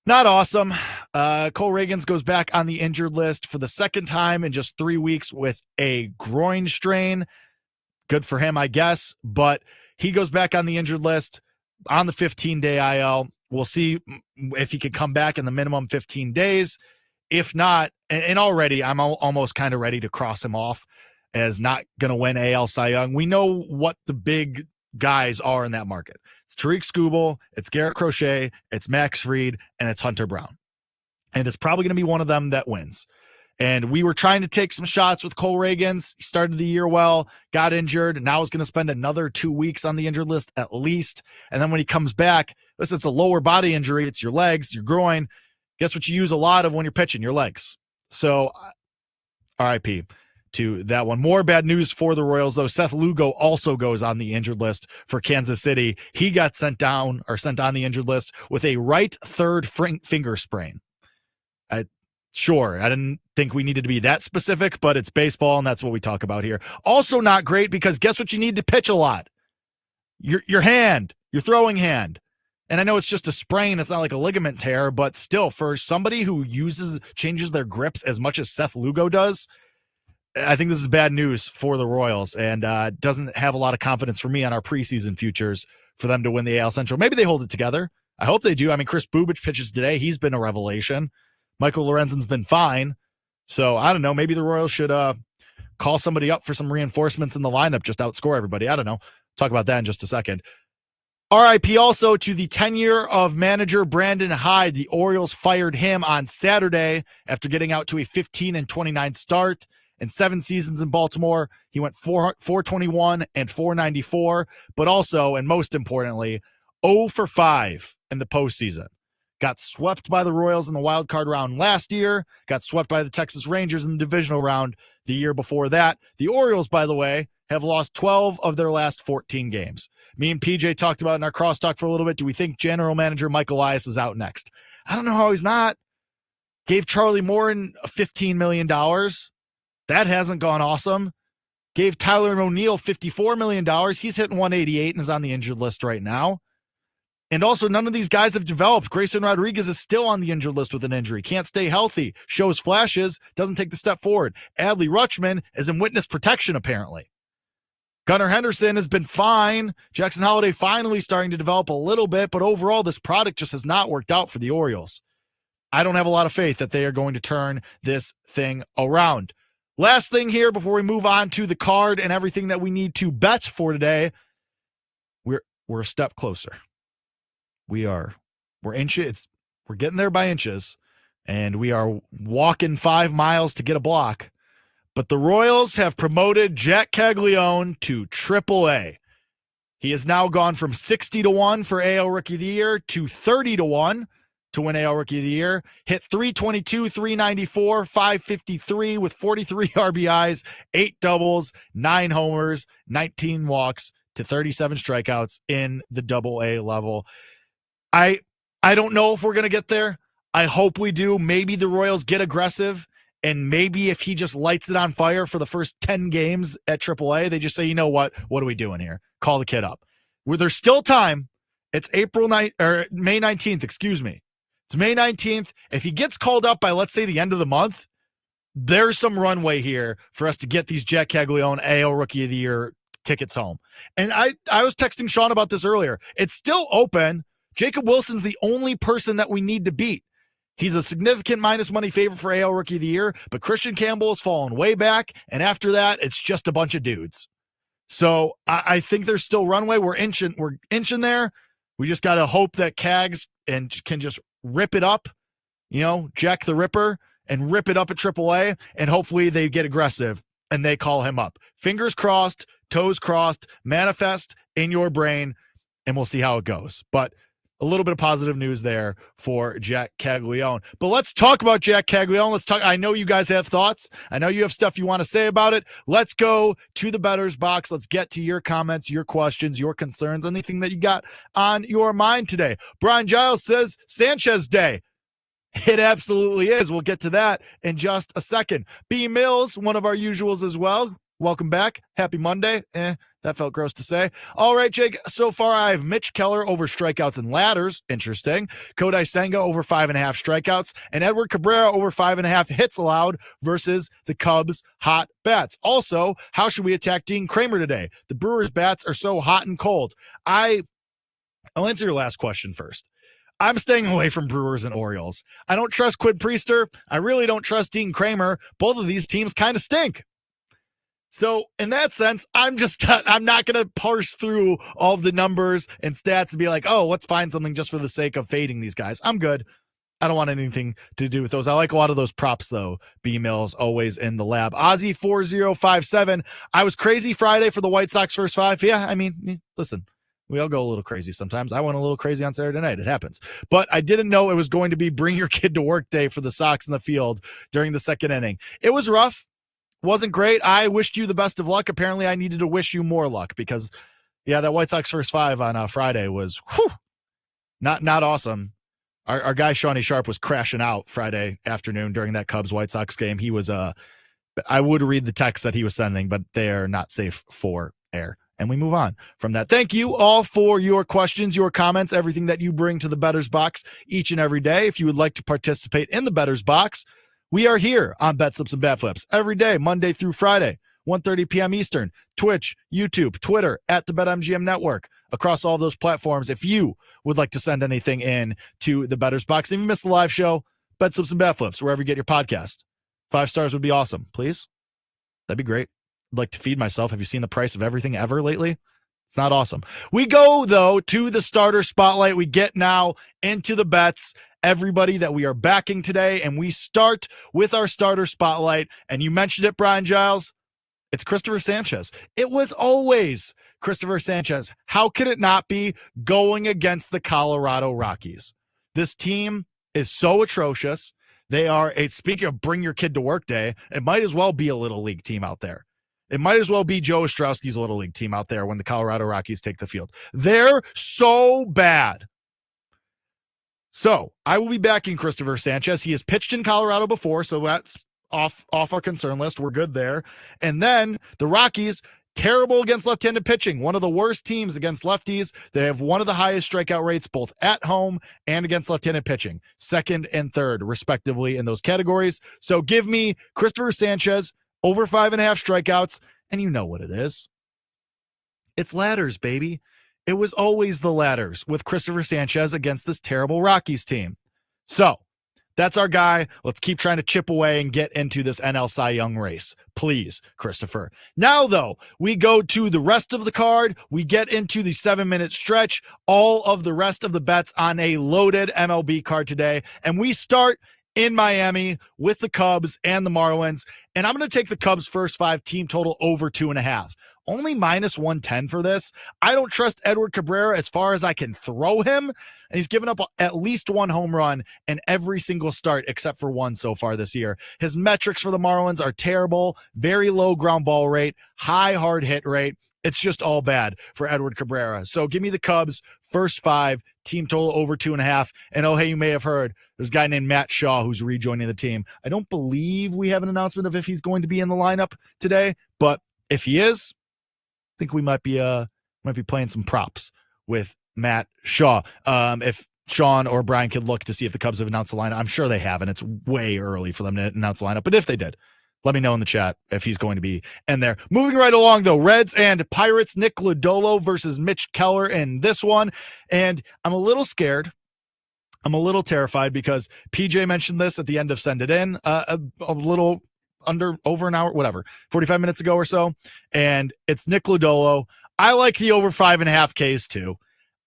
Not awesome. Cole Reagans goes back on the injured list for the second time in just 3 weeks with a groin strain. Good for him, I guess. But he goes back on the injured list on the 15-day IL. We'll see if he could come back in the minimum 15 days. If not, and already I'm almost kind of ready to cross him off. as not going to win AL Cy Young. We know what the big guys are in that market. It's Tariq Skubal, it's Garrett Crochet, it's Max Fried, and it's Hunter Brown. And it's probably going to be one of them that wins. And we were trying to take some shots with Cole Reagans. He started the year well, got injured. Now he's going to spend another 2 weeks on the injured list at least. And then when he comes back, listen, it's a lower body injury. It's your legs, your groin. Guess what you use a lot of when you're pitching? Your legs. So RIP to that one. More bad news for the Royals, though. Seth Lugo also goes on the injured list for Kansas City. He got sent on the injured list with a right third finger sprain. Sure, I didn't think we needed to be that specific, but it's baseball, and that's what we talk about here. Also not great because guess what you need to pitch a lot? Your hand, your throwing hand. And I know it's just a sprain. It's not like a ligament tear, but still, for somebody who changes their grips as much as Seth Lugo does, I think this is bad news for the Royals and doesn't have a lot of confidence for me on our preseason futures for them to win the AL Central. Maybe they hold it together. I hope they do. I mean, Chris Bubich pitches today. He's been a revelation. Michael Lorenzen's been fine. So I don't know. Maybe the Royals should call somebody up for some reinforcements in the lineup, just outscore everybody. I don't know. Talk about that in just a second. RIP also to the tenure of manager Brandon Hyde. The Orioles fired him on Saturday after getting out to a 15-29 start. In 7 seasons in Baltimore, he went 421 and 494, but also, and most importantly, 0 for 5 in the postseason. Got swept by the Royals in the wild card round last year, got swept by the Texas Rangers in the divisional round the year before that. The Orioles, by the way, have lost 12 of their last 14 games. Me and PJ talked about in our crosstalk for a little bit. Do we think general manager Mike Elias is out next? I don't know how he's not. Gave Charlie Morin $15 million. That hasn't gone awesome. Gave Tyler O'Neill $54 million. He's hitting 188 and is on the injured list right now. And also, none of these guys have developed. Grayson Rodriguez is still on the injured list with an injury. Can't stay healthy. Shows flashes. Doesn't take the step forward. Adley Rutschman is in witness protection, apparently. Gunnar Henderson has been fine. Jackson Holliday finally starting to develop a little bit, but overall, this product just has not worked out for the Orioles. I don't have a lot of faith that they are going to turn this thing around. Last thing here before we move on to the card and everything that we need to bet for today. We're a step closer. We're inches. We're getting there by inches, and we are walking 5 miles to get a block. But the Royals have promoted Jack Caglione to AAA. He has now gone from 60-1 for AL Rookie of the Year to 30-1 to win AL Rookie of the Year. Hit 322, 394, 553 with 43 RBIs, 8 doubles, 9 homers, 19 walks to 37 strikeouts in the AA level. I don't know if we're going to get there. I hope we do. Maybe the Royals get aggressive, and maybe if he just lights it on fire for the first 10 games at AAA, they just say, you know what? What are we doing here? Call the kid up. Where there's still time. It's May 19th, excuse me. It's May 19th. If he gets called up by, let's say, the end of the month, there's some runway here for us to get these Jack Caglione AL Rookie of the Year tickets home. And I was texting Sean about this earlier. It's still open. Jacob Wilson's the only person that we need to beat. He's a significant minus money favorite for AL Rookie of the Year, but Christian Campbell has fallen way back, and after that, it's just a bunch of dudes. So I think there's still runway. We're inching there. We just got to hope that Cags can just rip it up, Jack the Ripper, and rip it up at AAA, and hopefully they get aggressive and they call him up. Fingers crossed, toes crossed, manifest in your brain, and we'll see how it goes. But a little bit of positive news there for Jack Caglione. But let's talk about Jack Caglione. I know you guys have thoughts. I know you have stuff you want to say about it. Let's go to the bettor's box. Let's get to your comments, your questions, your concerns, anything that you got on your mind today. Brian Giles says Sanchez Day. It absolutely is. We'll get to that in just a second. B. Mills, one of our usuals as well. Welcome back. Happy Monday. That felt gross to say. All right, Jake. So far, I have Mitch Keller over strikeouts and ladders. Interesting. Kodai Senga over 5.5 strikeouts. And Edward Cabrera over 5.5 hits allowed versus the Cubs' hot bats. Also, how should we attack Dean Kramer today? The Brewers' bats are so hot and cold. I'll answer your last question first. I'm staying away from Brewers and Orioles. I don't trust Quid Priester. I really don't trust Dean Kramer. Both of these teams kind of stink. So in that sense, I'm not going to parse through all of the numbers and stats and be like, oh, let's find something just for the sake of fading these guys. I'm good. I don't want anything to do with those. I like a lot of those props, though. B-Mills always in the lab. Ozzy4057. I was crazy Friday for the White Sox first five. Yeah, I mean, listen, we all go a little crazy sometimes. I went a little crazy on Saturday night. It happens. But I didn't know it was going to be bring your kid to work day for the Sox in the field during the second inning. It was rough. Wasn't great. I wished you the best of luck. Apparently, I needed to wish you more luck because, yeah, that White Sox first five on Friday was not awesome. Our guy, Shawnee Sharp, was crashing out Friday afternoon during that Cubs-White Sox game. He was, I would read the text that he was sending, but they are not safe for air. And we move on from that. Thank you all for your questions, your comments, everything that you bring to the Bettor's Box each and every day. If you would like to participate in the Bettor's Box, we are here on Bet Slips and Bat Flips every day, Monday through Friday, 1:30 p.m. Eastern, Twitch, YouTube, Twitter, at the BetMGM Network, across all those platforms. If you would like to send anything in to the Bettor's Box, if you missed the live show, Bet Slips and Bat Flips, wherever you get your podcast. 5 stars would be awesome. Please? That'd be great. I'd like to feed myself. Have you seen the price of everything ever lately? It's not awesome. We go, though, to the starter spotlight. We get now into the bets, everybody that we are backing today, and we start with our starter spotlight. And you mentioned it, Brian Giles. It's Christopher Sanchez. It was always Christopher Sanchez. How could it not be going against the Colorado Rockies? This team is so atrocious. They are, speaking of bring your kid to work day, it might as well be a little league team out there. It might as well be Joe Ostrowski's little league team out there when the Colorado Rockies take the field. They're so bad. So I will be backing Christopher Sanchez. He has pitched in Colorado before, so that's off our concern list. We're good there. And then the Rockies, terrible against left-handed pitching. One of the worst teams against lefties. They have one of the highest strikeout rates both at home and against left-handed pitching. Second and third, respectively, in those categories. So give me Christopher Sanchez over 5.5 strikeouts, and you know what it is. It's ladders, baby. It was always the ladders with Christopher Sanchez against this terrible Rockies team. So that's our guy. Let's keep trying to chip away and get into this NL Cy Young race. Please, Christopher. Now, though, we go to the rest of the card. We get into the 7-minute stretch. All of the rest of the bets on a loaded MLB card today. And we start in Miami with the Cubs and the Marlins. And I'm going to take the Cubs' first 5 team total over 2.5. Only minus 110 for this. I don't trust Edward Cabrera as far as I can throw him. And he's given up at least 1 home run in every single start except for 1 so far this year. His metrics for the Marlins are terrible. Very low ground ball rate, high hard hit rate. It's just all bad for Edward Cabrera. So give me the Cubs first 5, team total over 2.5. And oh, hey, you may have heard there's a guy named Matt Shaw who's rejoining the team. I don't believe we have an announcement of if he's going to be in the lineup today, but if he is, I think we might be playing some props with Matt Shaw. If Sean or Brian could look to see if the Cubs have announced the lineup, I'm sure they haven't. It's way early for them to announce the lineup, but if they did, let me know in the chat if he's going to be in there. Moving right along, though, Reds and Pirates, Nick Lodolo versus Mitch Keller in this one. And I'm a little scared. I'm a little terrified because PJ mentioned this at the end of Send It In a little over an hour, whatever, 45 minutes ago or so. And it's Nick Lodolo. I like the over 5.5 Ks too.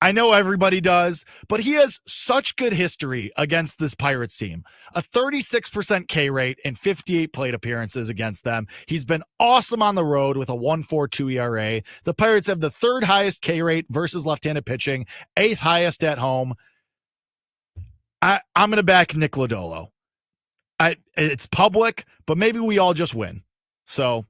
I know everybody does, but he has such good history against this Pirates team. A 36% K rate in 58 plate appearances against them. He's been awesome on the road with a 1.42 ERA. The Pirates have the 3rd highest K rate versus left-handed pitching, 8th highest at home. I'm going to back Nick Lodolo. It's public, but maybe we all just win. So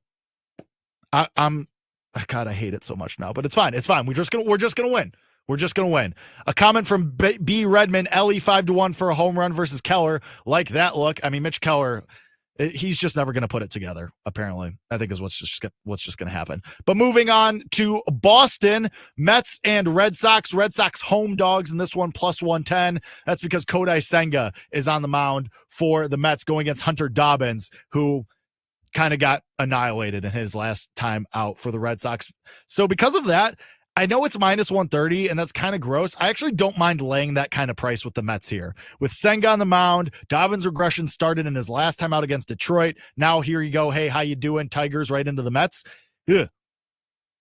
God, I hate it so much now, but it's fine. It's fine. We're just gonna win. We're just gonna win. A comment from B Redmond, Ellie 5-1 for a home run versus Keller. Like that look. I mean, Mitch Keller, he's just never gonna put it together. Apparently, I think is what's just gonna happen. But moving on to Boston, Mets and Red Sox. Red Sox home dogs in this one plus 110. That's because Kodai Senga is on the mound for the Mets going against Hunter Dobbins, who kind of got annihilated in his last time out for the Red Sox. So because of that, I know it's minus 130, and that's kind of gross. I actually don't mind laying that kind of price with the Mets here. With Senga on the mound, Dobbins' regression started in his last time out against Detroit. Now here you go. Hey, how you doing? Tigers right into the Mets. Ugh.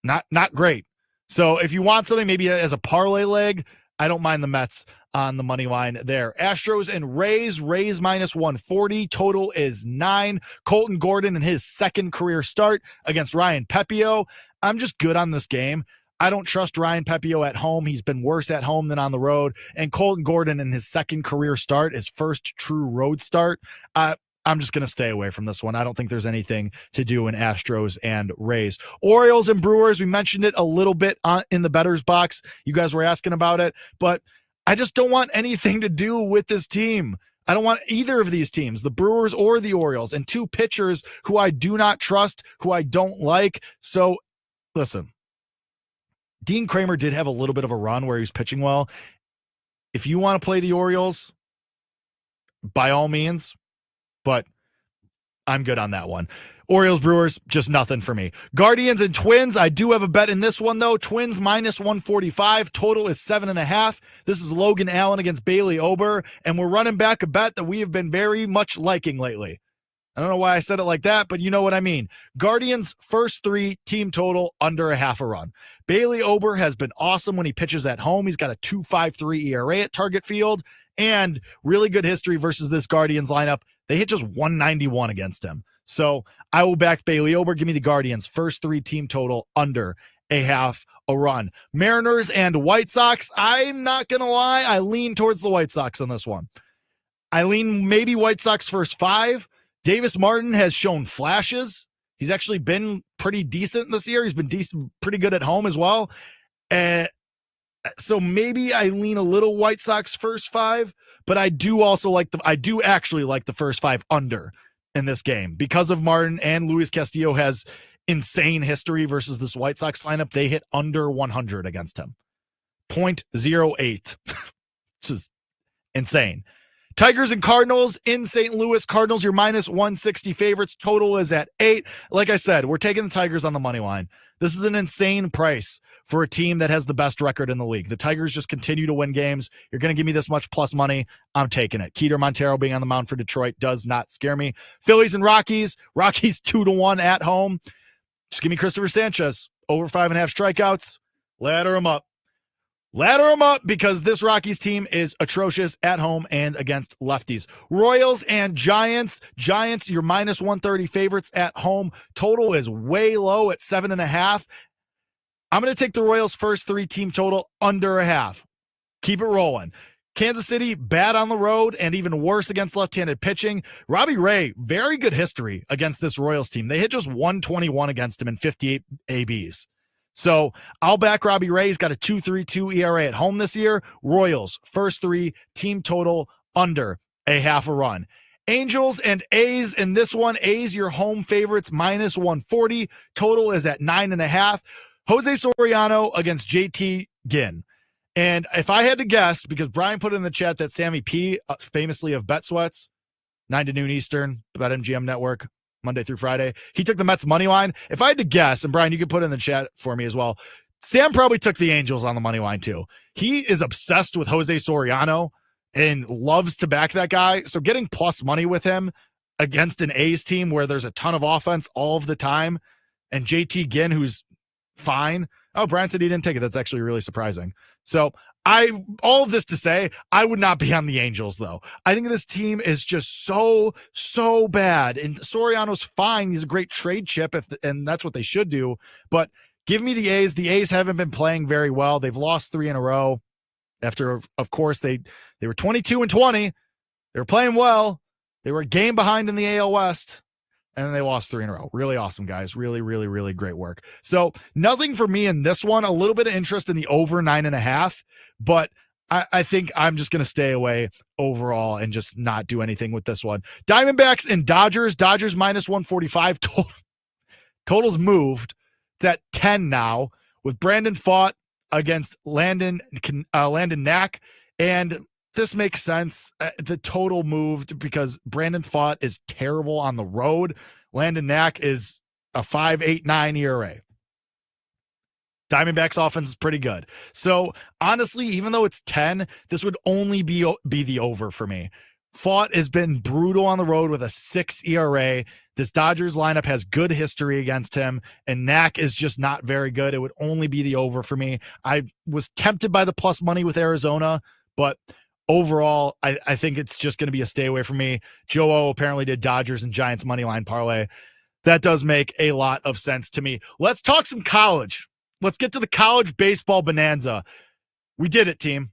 Not great. So if you want something maybe as a parlay leg, I don't mind the Mets on the money line there. Astros and Rays minus 140. Total is 9. Colton Gordon in his second career start against Ryan Pepio. I'm just good on this game. I don't trust Ryan Pepio at home. He's been worse at home than on the road. And Colton Gordon in his second career start, his first true road start. I'm just going to stay away from this one. I don't think there's anything to do in Astros and Rays. Orioles and Brewers, we mentioned it a little bit in the bettors box. You guys were asking about it, but I just don't want anything to do with this team. I don't want either of these teams, the Brewers or the Orioles, and two pitchers who I do not trust, who I don't like. So listen, Dean Kramer did have a little bit of a run where he was pitching well. If you want to play the Orioles, by all means, but I'm good on that one. Orioles, Brewers, just nothing for me. Guardians and Twins, I do have a bet in this one, though. Twins minus 145. Total is 7.5. This is Logan Allen against Bailey Ober, and we're running back a bet that we have been very much liking lately. I don't know why I said it like that, but you know what I mean. Guardians, first 3, team total, under a half a run. Bailey Ober has been awesome when he pitches at home. He's got a 2.53 ERA at Target Field and really good history versus this Guardians lineup. They hit just 191 against him. So I will back Bailey Ober. Give me the Guardians, first 3, team total, under a half a run. Mariners and White Sox, I'm not going to lie, I lean towards the White Sox on this one. I lean maybe White Sox first 5. Davis Martin has shown flashes. He's actually been pretty decent this year. He's been pretty good at home as well. So maybe I lean a little White Sox first 5, but I do actually like the first 5 under in this game because of Martin, and Luis Castillo has insane history versus this White Sox lineup. They hit under 100 against him. 0.08. Which is insane. Tigers and Cardinals in St. Louis. Cardinals, you're minus 160 favorites. Total is at 8. Like I said, we're taking the Tigers on the money line. This is an insane price for a team that has the best record in the league. The Tigers just continue to win games. You're going to give me this much plus money. I'm taking it. Keter Montero being on the mound for Detroit does not scare me. Phillies and Rockies. Rockies 2-1 at home. Just give me Christopher Sanchez. Over 5.5 strikeouts. Ladder him up. Ladder them up because this Rockies team is atrocious at home and against lefties. Royals and Giants. Giants, you're minus 130 favorites at home. Total is way low at 7.5. I'm going to take the Royals' first 3, team total, under a half. Keep it rolling. Kansas City, bad on the road and even worse against left-handed pitching. Robbie Ray, very good history against this Royals team. They hit just 121 against him in 58 ABs. So I'll back Robbie Ray. He's got a 2.32 ERA at home this year. Royals, first 3, team total, under a half a run. Angels and A's in this one. A's, your home favorites, minus 140. Total is at 9.5. Jose Soriano against JT Ginn. And if I had to guess, because Brian put in the chat that Sammy P, famously of Bet Sweats, 9 to noon Eastern, BetMGM Network, Monday through Friday, he took the Mets money line. If I had to guess, and Brian, you can put in the chat for me as well, Sam probably took the Angels on the money line too. He is obsessed with Jose Soriano and loves to back that guy. So getting plus money with him against an A's team where there's a ton of offense all of the time, and JT Ginn, who's fine. Oh, Brian said he didn't take it. That's actually really surprising. So all of this to say, I would not be on the Angels, though. I think this team is just so bad. And Soriano's fine. He's a great trade chip, and that's what they should do. But give me the A's. The A's haven't been playing very well. They've lost 3 in a row. After, of course, they were 22-20. They were playing well. They were a game behind in the AL West. And then they lost 3 in a row. Really awesome, guys. Really, really, really great work. So nothing for me in this one. A little bit of interest in the over 9.5, but I think I'm just going to stay away overall and just not do anything with this one. Diamondbacks and Dodgers. Dodgers minus 145. Totals moved. It's at 10 now with Brandon Pfaadt against Landon Knack. And this makes sense. The total moved because Brandon Pfaadt is terrible on the road. Landon Knack is a 5.89 ERA. Diamondbacks offense is pretty good. So honestly, even though it's 10, this would only be the over for me. Fought has been brutal on the road with a 6 ERA. This Dodgers lineup has good history against him, and Knack is just not very good. It would only be the over for me. I was tempted by the plus money with Arizona, but overall, I think it's just going to be a stay away from me. Joe O apparently did Dodgers and Giants money line parlay. That does make a lot of sense to me. Let's talk some college. Let's get to the college baseball bonanza. We did it, team.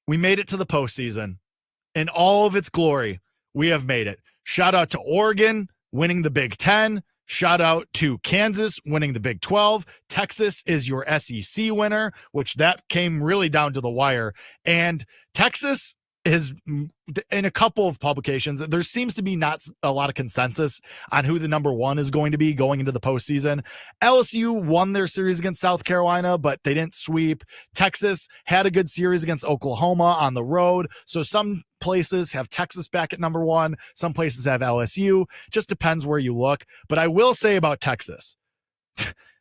We made it to the postseason. In all of its glory, we have made it. Shout out to Oregon winning the Big Ten. Shout out to Kansas winning the Big 12. Texas is your SEC winner, which that came really down to the wire. And Texas is, in a couple of publications, there seems to be not a lot of consensus on who the number one is going to be going into the postseason. LSU won their series against South Carolina, but they didn't sweep. Texas had a good series against Oklahoma on the road. So some places have Texas back at number one. Some places have LSU. Just depends where you look. But I will say about Texas,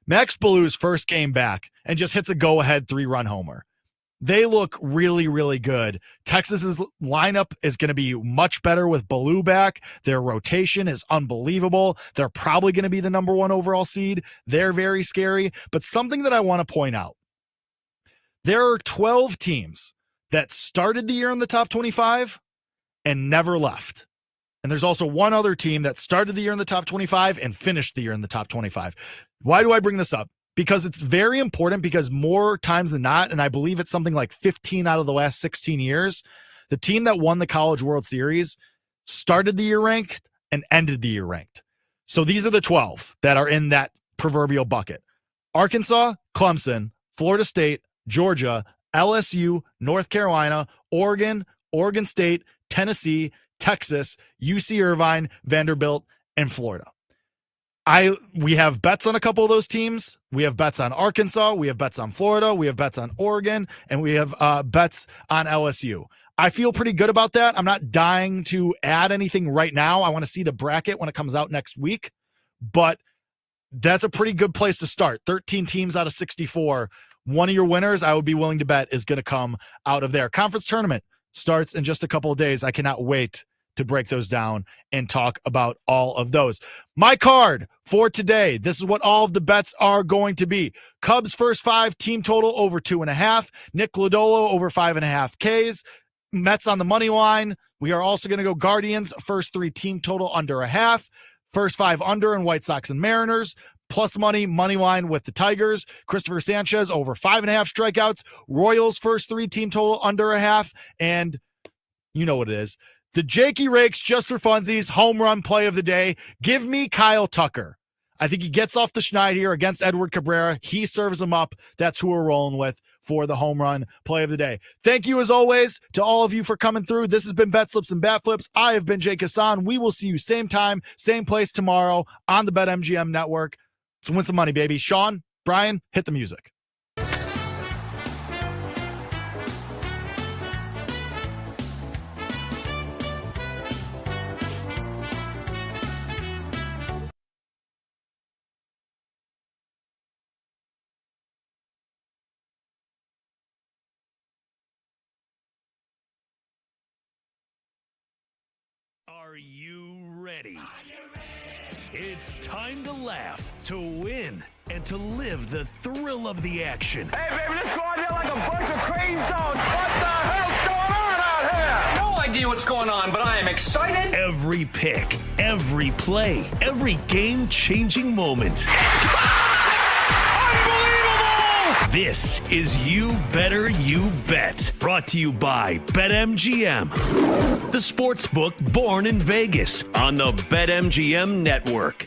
Max Ballou's first game back and just hits a go-ahead 3-run homer. They look really, really good. Texas's lineup is going to be much better with Ballou back. Their rotation is unbelievable. They're probably going to be the number one overall seed. They're very scary. But something that I want to point out, there are 12 teams that started the year in the top 25 and never left. And there's also one other team that started the year in the top 25 and finished the year in the top 25. Why do I bring this up? Because it's very important, because more times than not, and I believe it's something like 15 out of the last 16 years, the team that won the College World Series started the year ranked and ended the year ranked. So these are the 12 that are in that proverbial bucket. Arkansas, Clemson, Florida State, Georgia, LSU, North Carolina, Oregon, Oregon State, Tennessee, Texas, UC Irvine, Vanderbilt, and Florida. We have bets on a couple of those teams. We have bets on Arkansas. We have bets on Florida. We have bets on Oregon, and we have bets on LSU. I feel pretty good about that. I'm not dying to add anything right now. I want to see the bracket when it comes out next week, but that's a pretty good place to start. 13 teams out of 64. One of your winners, I would be willing to bet, is going to come out of there. Conference tournament starts in just a couple of days. I cannot wait to break those down and talk about all of those. My card for today, this is what all of the bets are going to be. Cubs first 5, team total over 2.5. Nick Lodolo over 5.5 Ks. Mets on the money line. We are also going to go Guardians first 3, team total under 0.5. First 5 under in White Sox and Mariners. Plus money line with the Tigers. Christopher Sanchez over 5.5 strikeouts. Royals first 3, team total under 0.5. And you know what it is. The Jakey Rakes, just for funsies, home run play of the day. Give me Kyle Tucker. I think he gets off the schneid here against Edward Cabrera. He serves him up. That's who we're rolling with for the home run play of the day. Thank you, as always, to all of you for coming through. This has been Bet Slips and Bat Flips. I have been Jake Hassan. We will see you same time, same place tomorrow on the BetMGM network. So win some money, baby. Sean, Brian, hit the music. Are you ready? It's time to laugh, to win, and to live the thrill of the action. Hey, baby, let's go out there like a bunch of crazy dogs. What the hell's going on out here? No idea what's going on, but I am excited. Every pick, every play, every game-changing moment. This is You Better You Bet, brought to you by BetMGM, the sportsbook born in Vegas on the BetMGM network.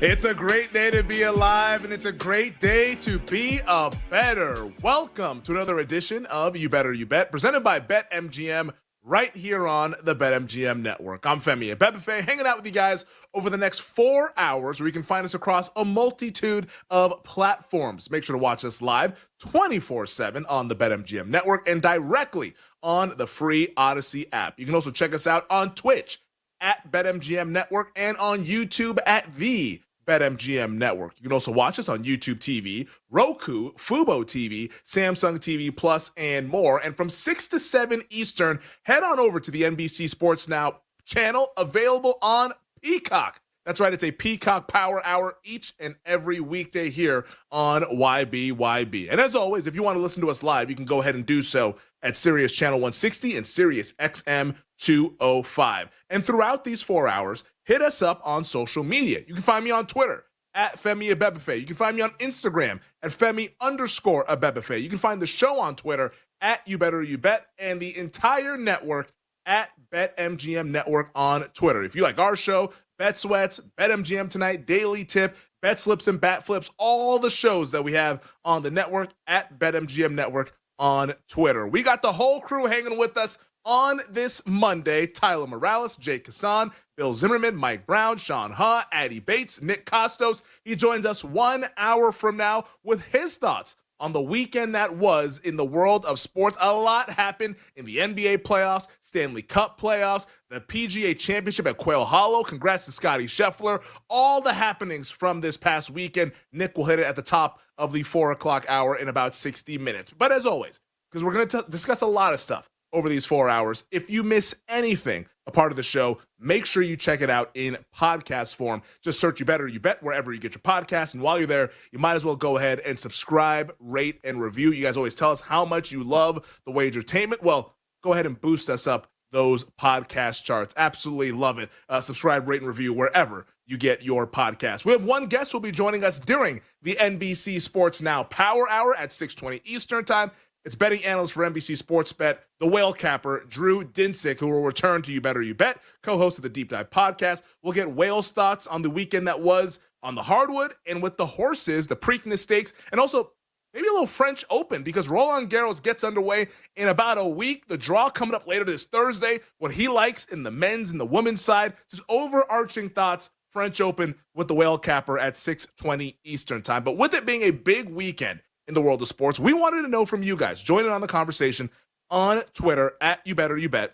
It's a great day to be alive, and it's a great day to be a better. Welcome to another edition of You Better You Bet, presented by BetMGM, right here on the BetMGM network. I'm Femi Abebefe, hanging out with you guys over the next 4 hours, where you can find us across a multitude of platforms. Make sure to watch us live 24/7 on the BetMGM network and directly on the free Odyssey app. You can also check us out on Twitch at BetMGM network and on YouTube at the BetMGM Network. You can also watch us on YouTube TV, Roku, Fubo TV, Samsung TV Plus, and more. And from 6 to 7 Eastern, head on over to the NBC Sports Now channel, available on Peacock. That's right, it's a Peacock Power Hour each and every weekday here on YBYB. And as always, if you want to listen to us live, you can go ahead and do so at Sirius Channel 160 and Sirius XM 205. And throughout these 4 hours, hit us up on social media. You can find me on Twitter at Femi Abebefe. You can find me on Instagram at Femi_Abebefe. You can find the show on Twitter at You Better You Bet, and the entire network at BetMGM Network on Twitter. If you like our show, Bet Sweats, BetMGM Tonight, Daily Tip, Bet Slips and Bat Flips, all the shows that we have on the network at BetMGM Network on Twitter. We got the whole crew hanging with us on this Monday. Tyler Morales, Jake Kassan, Bill Zimmerman, Mike Brown, Sean Ha, Addie Bates, Nick Costos. He joins us 1 hour from now with his thoughts on the weekend that was in the world of sports. A lot happened in the NBA playoffs, Stanley Cup playoffs, the PGA Championship at Quail Hollow. Congrats to Scotty Scheffler. All the happenings from this past weekend. Nick will hit it at the top of the 4 o'clock hour in about 60 minutes. But as always, because we're going to discuss a lot of stuff over these 4 hours, if you miss anything a part of the show, make sure you check it out in podcast form. Just search You Better You Bet wherever you get your podcast. And while you're there, you might as well go ahead and subscribe, rate, and review. You guys always tell us how much you love the Wagertainment. Well, go ahead and boost us up those podcast charts. Absolutely love it. Subscribe, rate, and review wherever you get your podcast. We have one guest who will be joining us during the NBC Sports Now Power Hour at 6:20 Eastern Time. It's betting analyst for NBC Sports Bet, the whale capper, Drew Dinsick, who will return to You Better You Bet, co-host of the Deep Dive podcast. We'll get Whale's thoughts on the weekend that was on the hardwood and with the horses, the Preakness Stakes, and also maybe a little French Open, because Roland Garros gets underway in about a week. The draw coming up later this Thursday, what he likes in the men's and the women's side. Just overarching thoughts, French Open with the whale capper at 6:20 Eastern Time. But with it being a big weekend in the world of sports, we wanted to know from you guys. Join in on the conversation on Twitter at You Better You Bet.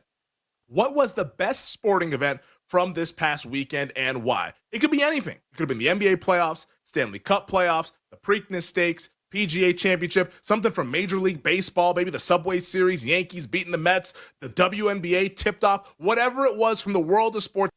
What was the best sporting event from this past weekend and why? It could be anything. It could have been the NBA playoffs, Stanley Cup playoffs, the Preakness Stakes, PGA Championship, something from Major League Baseball, maybe the Subway Series, Yankees beating the Mets, the WNBA tipped off, whatever it was from the world of sports.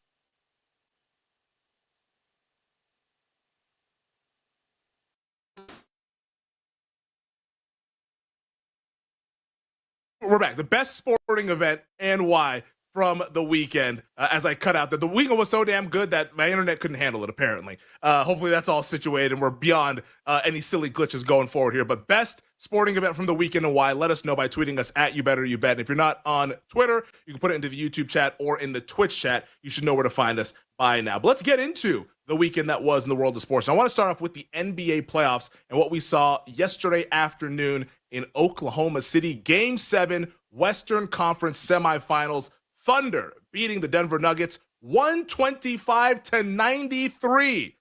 We're back. The best sporting event and why from the weekend. As I cut out the weekend was so damn good that my internet couldn't handle it, apparently. Hopefully that's all situated and we're beyond any silly glitches going forward here. But best sporting event from the weekend and why, let us know by tweeting us at You Better You Bet. And if you're not on Twitter, you can put it into the YouTube chat or in the Twitch chat. You should know where to find us by now. But let's get into the weekend that was in the world of sports. And I want to start off with the NBA playoffs and what we saw yesterday afternoon in Oklahoma City. Game 7, Western Conference semifinals. Thunder beating the Denver Nuggets 125-93.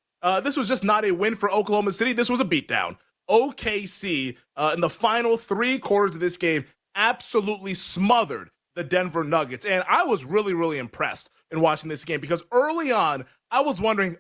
This was just not a win for Oklahoma City. This was a beatdown. OKC in the final 3 quarters of this game absolutely smothered the Denver Nuggets. And I was really, really impressed in watching this game because early on, I was wondering,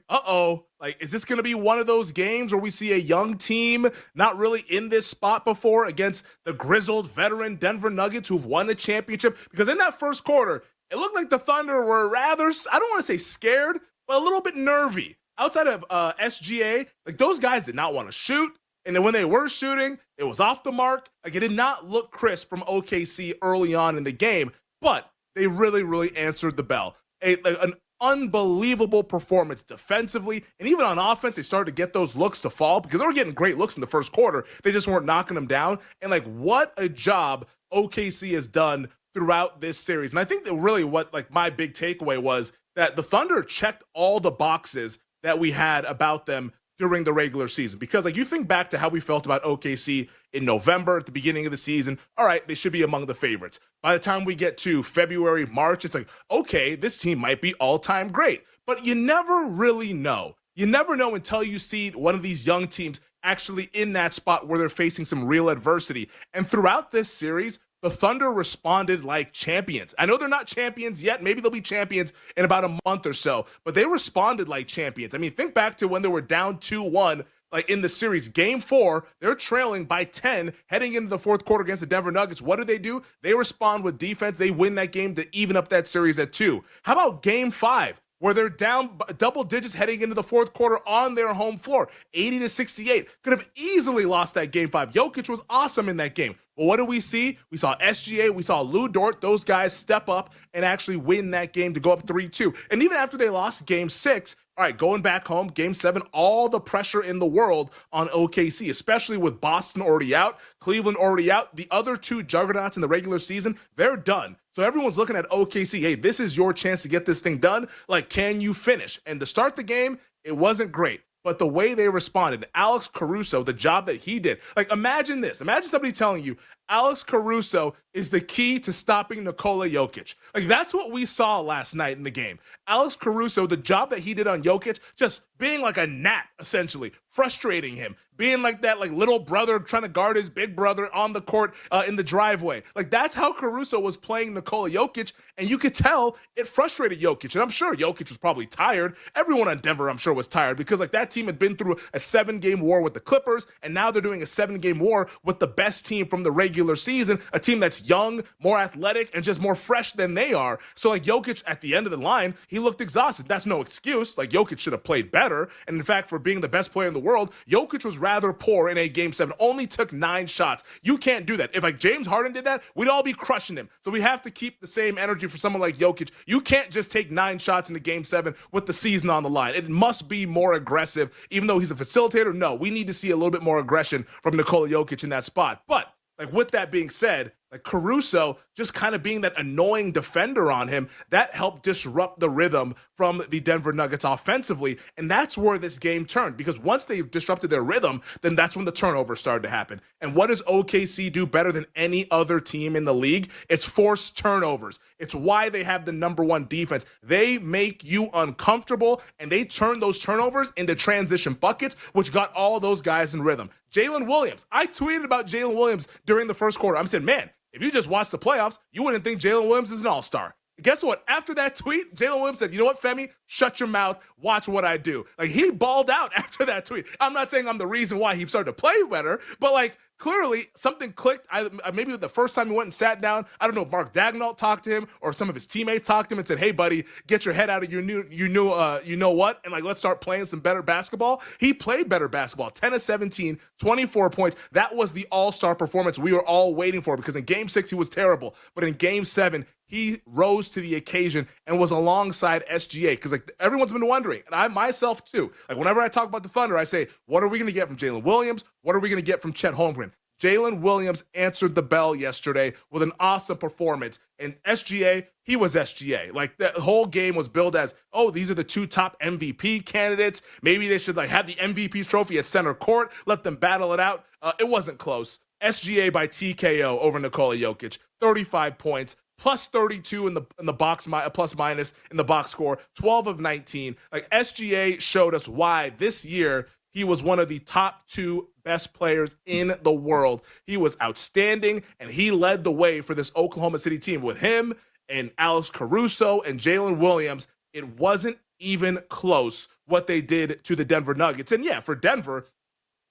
like, is this going to be one of those games where we see a young team not really in this spot before against the grizzled veteran Denver Nuggets who've won a championship? Because in that first quarter, it looked like the Thunder were rather, I don't want to say scared, but a little bit nervy. Outside of SGA, like, those guys did not want to shoot. And then when they were shooting, it was off the mark. Like, it did not look crisp from OKC early on in the game, but they really, really answered the bell. An unbelievable performance defensively, and even on offense, they started to get those looks to fall because they were getting great looks in the first quarter. They just weren't knocking them down. And, like, what a job OKC has done throughout this series. And I think that really what, like, my big takeaway was that the Thunder checked all the boxes that we had about them during the regular season. Because, like, you think back to how we felt about OKC in November at the beginning of the season. All right, they should be among the favorites. By the time we get to February, March, it's like, okay, this team might be all-time great. But you never really know. You never know until you see one of these young teams actually in that spot where they're facing some real adversity. And throughout this series, the Thunder responded like champions. I know they're not champions yet. Maybe they'll be champions in about a month or so, but they responded like champions. I mean, think back to when they were down 2-1, like in the series. Game 4, they're trailing by 10 heading into the fourth quarter against the Denver Nuggets. What do? They respond with defense. They win that game to even up that series at 2. How about Game 5? Where they're down double digits heading into the fourth quarter on their home floor, 80-68. Could have easily lost that Game 5. Jokic was awesome in that game. Well, what did we see? We saw SGA, we saw Lou Dort, those guys step up and actually win that game to go up 3-2. And even after they lost Game 6, all right, going back home, Game 7, all the pressure in the world on OKC, especially with Boston already out, Cleveland already out. The other two juggernauts in the regular season, they're done. So everyone's looking at OKC. Hey, this is your chance to get this thing done. Like, can you finish? And to start the game, it wasn't great. But the way they responded, Alex Caruso, the job that he did, like, imagine this. Imagine somebody telling you Alex Caruso is the key to stopping Nikola Jokic. Like, that's what we saw last night in the game. Alex Caruso, the job that he did on Jokic, just being like a gnat, essentially, frustrating him, being like that, like, little brother trying to guard his big brother on the court in the driveway. Like, that's how Caruso was playing Nikola Jokic, and you could tell it frustrated Jokic. And I'm sure Jokic was probably tired. Everyone on Denver, I'm sure, was tired because, like, that team had been through a 7-game war with the Clippers, and now they're doing a 7-game war with the best team from the regular season, a team that's young, more athletic, and just more fresh than they are. So, like, Jokic at the end of the line, he looked exhausted. That's no excuse. Like, Jokic should have played better. And in fact, for being the best player in the world, Jokic was rather poor in a Game 7. Only took 9 shots. You can't do that. If, like, James Harden did that, we'd all be crushing him. So we have to keep the same energy for someone like Jokic. You can't just take 9 shots in a Game 7 with the season on the line. It must be more aggressive. Even though he's a facilitator, no, we need to see a little bit more aggression from Nikola Jokic in that spot. But, like, with that being said, like, Caruso just kind of being that annoying defender on him, that helped disrupt the rhythm from the Denver Nuggets offensively. And that's where this game turned, because once they disrupted their rhythm, then that's when the turnovers started to happen. And what does OKC do better than any other team in the league? It's force turnovers. It's why they have the #1 defense. They make you uncomfortable, and they turn those turnovers into transition buckets, which got all those guys in rhythm. Jalen Williams. I tweeted about Jalen Williams during the first quarter. I'm saying, man, if you just watch the playoffs, you wouldn't think Jalen Williams is an all-star. Guess what? After that tweet, Jalen Williams said, you know what, Femi? Shut your mouth. Watch what I do. Like, he balled out after that tweet. I'm not saying I'm the reason why he started to play better, but, like, clearly something clicked. Maybe the first time he went and sat down, I don't know if Mark Dagnall talked to him or some of his teammates talked to him and said, hey, buddy, get your head out of you know what, and, like, let's start playing some better basketball. He played better basketball. 10 of 17, 24 points. That was the all-star performance we were all waiting for, because in Game 6 he was terrible. But in Game 7, he rose to the occasion and was alongside SGA, because, like, everyone's been wondering, and I myself too, like, whenever I talk about the Thunder, I say, what are we going to get from Jalen Williams? What are we going to get from Chet Holmgren? Jalen Williams answered the bell yesterday with an awesome performance. And SGA, he was SGA. Like, the whole game was billed as, oh, these are the 2 top MVP candidates. Maybe they should, like, have the MVP trophy at center court, let them battle it out. It wasn't close. SGA by TKO over Nikola Jokic, 35 points. Plus 32 in the box, plus minus in the box score, 12 of 19. Like, SGA showed us why this year he was one of the top 2 best players in the world. He was outstanding, and he led the way for this Oklahoma City team. With him and Alex Caruso and Jalen Williams, it wasn't even close what they did to the Denver Nuggets. And yeah, for Denver,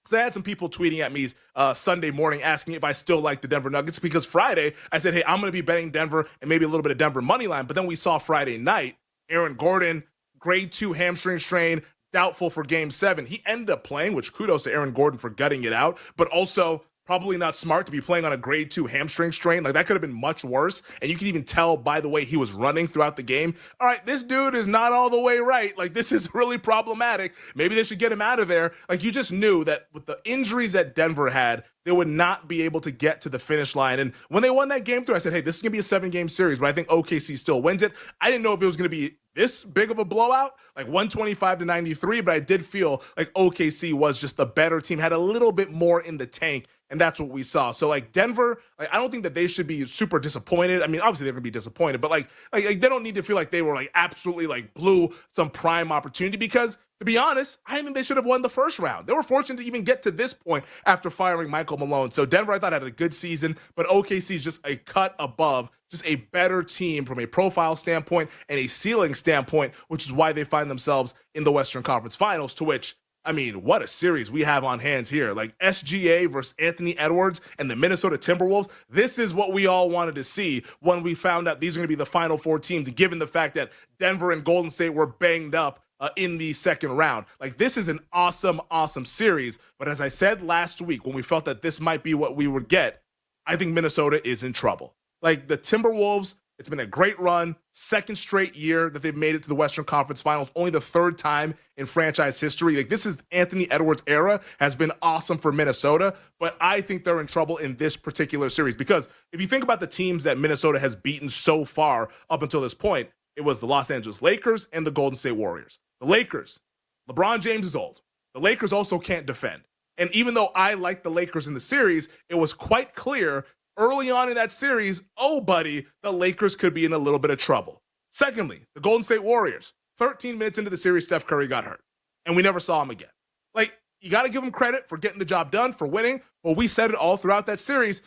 because I had some people tweeting at me Sunday morning asking if I still like the Denver Nuggets, because Friday I said, hey, I'm going to be betting Denver and maybe a little bit of Denver money line. But then we saw Friday night, Aaron Gordon, grade 2 hamstring strain, doubtful for Game 7. He ended up playing, which kudos to Aaron Gordon for gutting it out, but also probably not smart to be playing on a grade 2 hamstring strain. Like, that could have been much worse. And you can even tell by the way he was running throughout the game. All right, this dude is not all the way right. Like, this is really problematic. Maybe they should get him out of there. Like, you just knew that with the injuries that Denver had, they would not be able to get to the finish line. And when they won that game through, I said, hey, this is going to be a 7-game series, but I think OKC still wins it. I didn't know if it was going to be this big of a blowout, like 125-93, but I did feel like OKC was just the better team, had a little bit more in the tank, and that's what we saw. So, like, Denver, like, I don't think that they should be super disappointed. I mean, obviously they're going to be disappointed, but like they don't need to feel like they were, like, absolutely, like, blew some prime opportunity, because To be honest, I think they should have won the first round. They were fortunate to even get to this point after firing Michael Malone. So Denver, I thought, had a good season, but OKC is just a cut above, just a better team from a profile standpoint and a ceiling standpoint, which is why they find themselves in the Western Conference Finals, to which, I mean, what a series we have on hands here. Like SGA versus Anthony Edwards and the Minnesota Timberwolves. This is what we all wanted to see when we found out these are going to be the Final Four teams, given the fact that Denver and Golden State were banged up in the second round. Like, this is an awesome, awesome series. But as I said last week, when we felt that this might be what we would get, I think Minnesota is in trouble. Like, the Timberwolves, it's been a great run, second straight year that they've made it to the Western Conference Finals, only the third time in franchise history. Like, this is Anthony Edwards' era, has been awesome for Minnesota, but I think they're in trouble in this particular series because if you think about the teams that Minnesota has beaten so far up until this point, it was the Los Angeles Lakers and the Golden State Warriors. The Lakers, LeBron James is old. The Lakers also can't defend. And even though I like the Lakers in the series, it was quite clear early on in that series, oh, buddy, the Lakers could be in a little bit of trouble. Secondly, the Golden State Warriors, 13 minutes into the series, Steph Curry got hurt, and we never saw him again. Like, you got to give him credit for getting the job done, for winning, but we said it all throughout that series,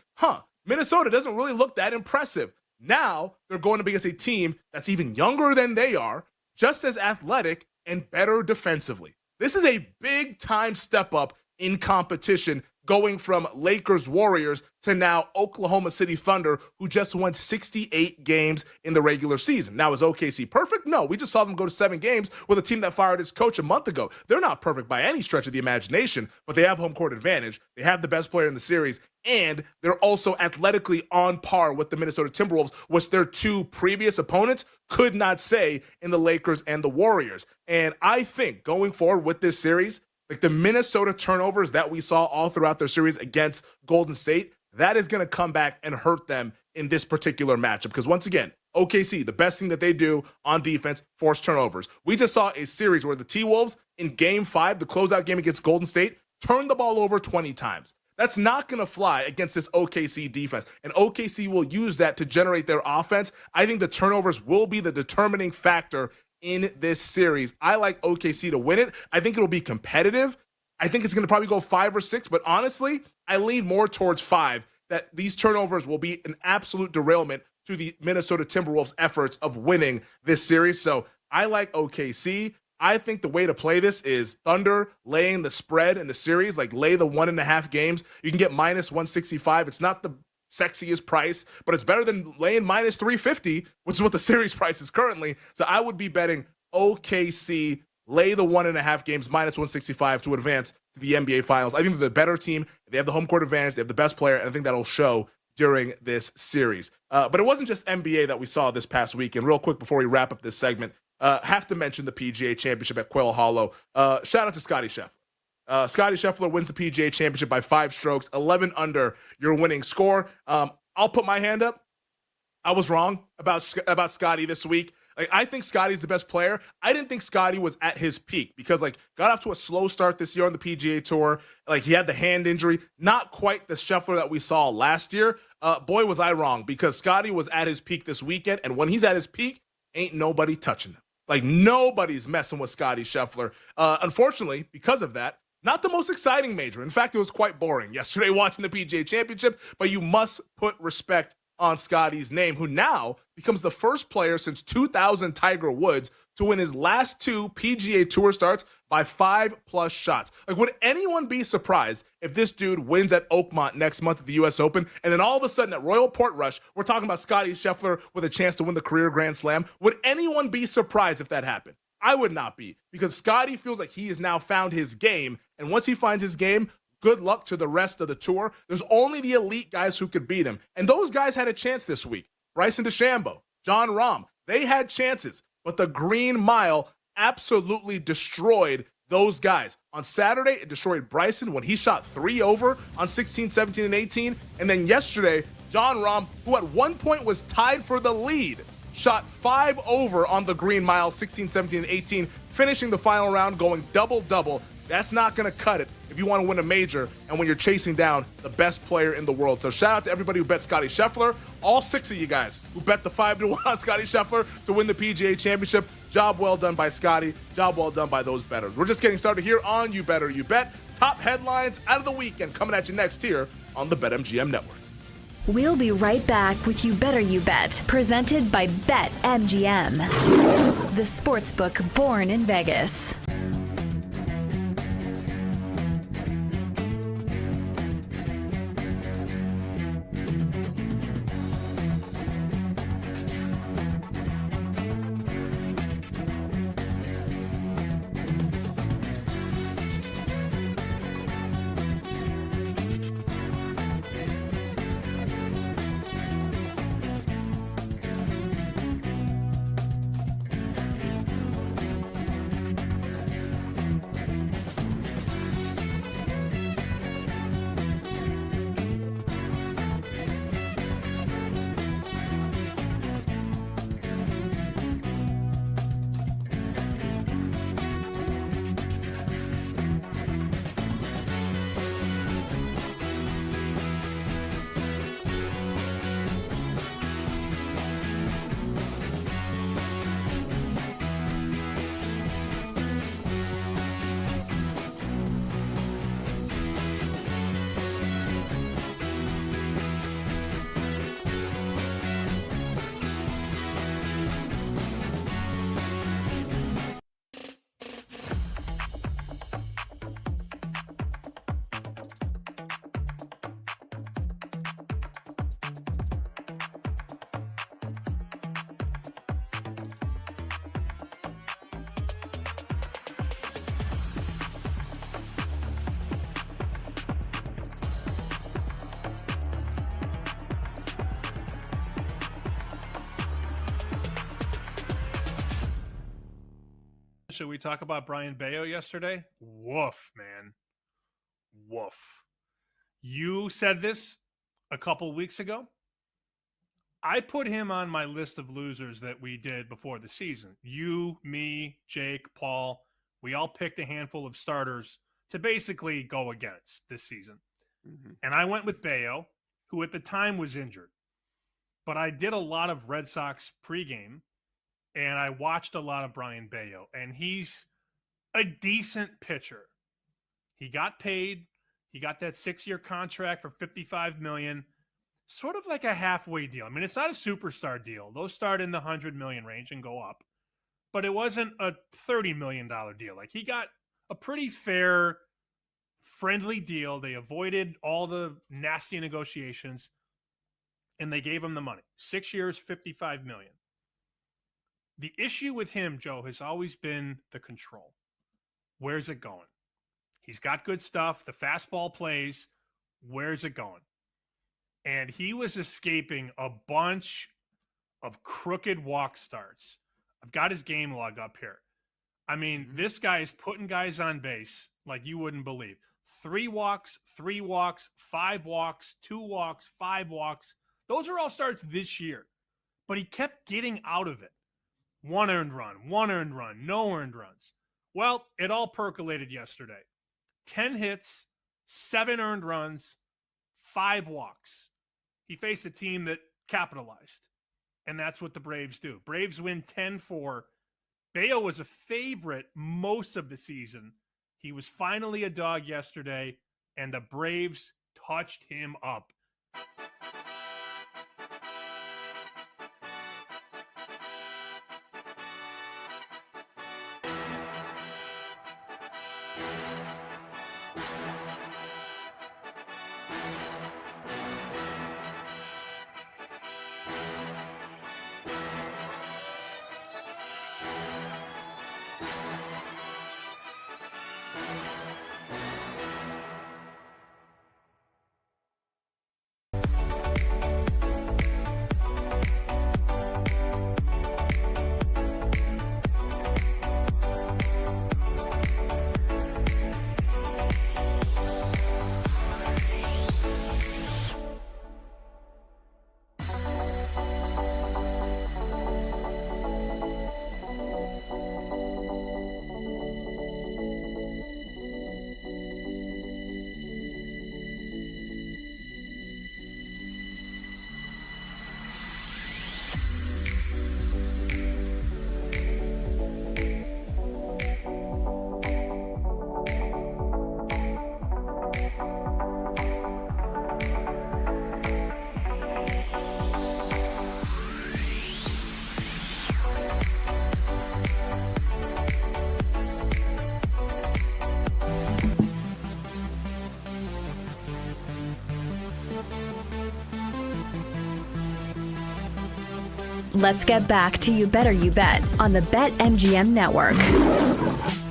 Minnesota doesn't really look that impressive. Now they're going up against a team that's even younger than they are, just as athletic, and better defensively. This is a big-time step up in competition, going from Lakers Warriors to now Oklahoma City Thunder, who just won 68 games in the regular season. Now, is OKC perfect? No, we just saw them go to 7 games with a team that fired its coach a month ago. They're not perfect by any stretch of the imagination, but they have home court advantage. They have the best player in the series, and they're also athletically on par with the Minnesota Timberwolves, which their 2 previous opponents could not say in the Lakers and the Warriors. And I think going forward with this series, like the Minnesota turnovers that we saw all throughout their series against Golden State, that is going to come back and hurt them in this particular matchup. Because once again, OKC, the best thing that they do on defense, force turnovers. We just saw a series where the T-Wolves in Game 5, the closeout game against Golden State, turned the ball over 20 times. That's not going to fly against this OKC defense. And OKC will use that to generate their offense. I think the turnovers will be the determining factor in this series. I like OKC to win it. I think it'll be competitive. I think it's going to probably go 5 or 6, but honestly, I lean more towards 5, that these turnovers will be an absolute derailment to the Minnesota Timberwolves' efforts of winning this series. So I like OKC. I think the way to play this is Thunder laying the spread in the series, like lay the 1.5 games. You can get minus 165. It's not the sexiest price, but it's better than laying minus 350, which is what the series price is currently. So I would be betting OKC lay the 1.5 games minus 165 to advance to the NBA Finals. I think they're the better team. They have the home court advantage. They have the best player, and I think that'll show during this series. But it wasn't just NBA that we saw this past week. And real quick before we wrap up this segment, have to mention the PGA Championship at Quail Hollow. Shout out to Scottie Scheffler. Scottie Scheffler wins the PGA Championship by 5 strokes, 11 under your winning score. I'll put my hand up. I was wrong about Scottie this week. Like, I think Scottie's the best player. I didn't think Scottie was at his peak because, like, got off to a slow start this year on the PGA Tour. Like, he had the hand injury. Not quite the Scheffler that we saw last year. Boy, was I wrong, because Scottie was at his peak this weekend, and when he's at his peak, ain't nobody touching him. Like, nobody's messing with Scottie Scheffler. Unfortunately, because of that, not the most exciting major. In fact, it was quite boring yesterday watching the PGA Championship, but you must put respect on Scottie's name, who now becomes the first player since 2000 Tiger Woods to win his last 2 PGA Tour starts by 5+ shots. Like, would anyone be surprised if this dude wins at Oakmont next month at the U.S. Open, and then all of a sudden at Royal Portrush, we're talking about Scottie Scheffler with a chance to win the career Grand Slam? Would anyone be surprised if that happened? I would not be, because Scottie feels like he has now found his game, and once he finds his game, good luck to the rest of the tour. There's only the elite guys who could beat him, and those guys had a chance this week. Bryson DeChambeau, Jon Rahm, they had chances, but the Green Mile absolutely destroyed those guys. On Saturday, it destroyed Bryson when he shot 3 over on 16, 17, and 18, and then yesterday, Jon Rahm, who at one point was tied for the lead, shot 5 over on the Green Mile, 16, 17, and 18, finishing the final round going double-double. That's not going to cut it if you want to win a major and when you're chasing down the best player in the world. So shout out to everybody who bet Scotty Scheffler. All 6 of you guys who bet the 5-1 on Scotty Scheffler to win the PGA Championship. Job well done by Scotty. Job well done by those bettors. We're just getting started here on You Better You Bet. Top headlines out of the weekend coming at you next here on the BetMGM Network. We'll be right back with You Better You Bet, presented by BetMGM, the sportsbook born in Vegas. Should we talk about Brian Bayo yesterday? Woof, man. Woof. You said this a couple weeks ago. I put him on my list of losers that we did before the season. You, me, Jake, Paul, we all picked a handful of starters to basically go against this season. Mm-hmm. And I went with Bayo, who at the time was injured. But I did a lot of Red Sox pregame, and I watched a lot of Brian Bayo, and he's a decent pitcher. He got paid. He got that 6-year contract for $55 million, sort of like a halfway deal. I mean, it's not a superstar deal. Those start in the $100 million range and go up, but it wasn't a $30 million deal. Like, he got a pretty fair, friendly deal. They avoided all the nasty negotiations, and they gave him the money. 6 years, $55 million. The issue with him, Joe, has always been the control. Where's it going? He's got good stuff. The fastball plays. Where's it going? And he was escaping a bunch of crooked walk starts. I've got his game log up here. I mean, this guy is putting guys on base like you wouldn't believe. 3 walks, 5 walks, 2 walks, 5 walks. Those are all starts this year. But he kept getting out of it. 1 earned run, no earned runs. Well, it all percolated yesterday. 10 hits, 7 earned runs, 5 walks. He faced a team that capitalized, and that's what the Braves do. Braves win 10-4. Bayo was a favorite most of the season. He was finally a dog yesterday, and the Braves touched him up. Let's get back to You Better You Bet on the BetMGM Network.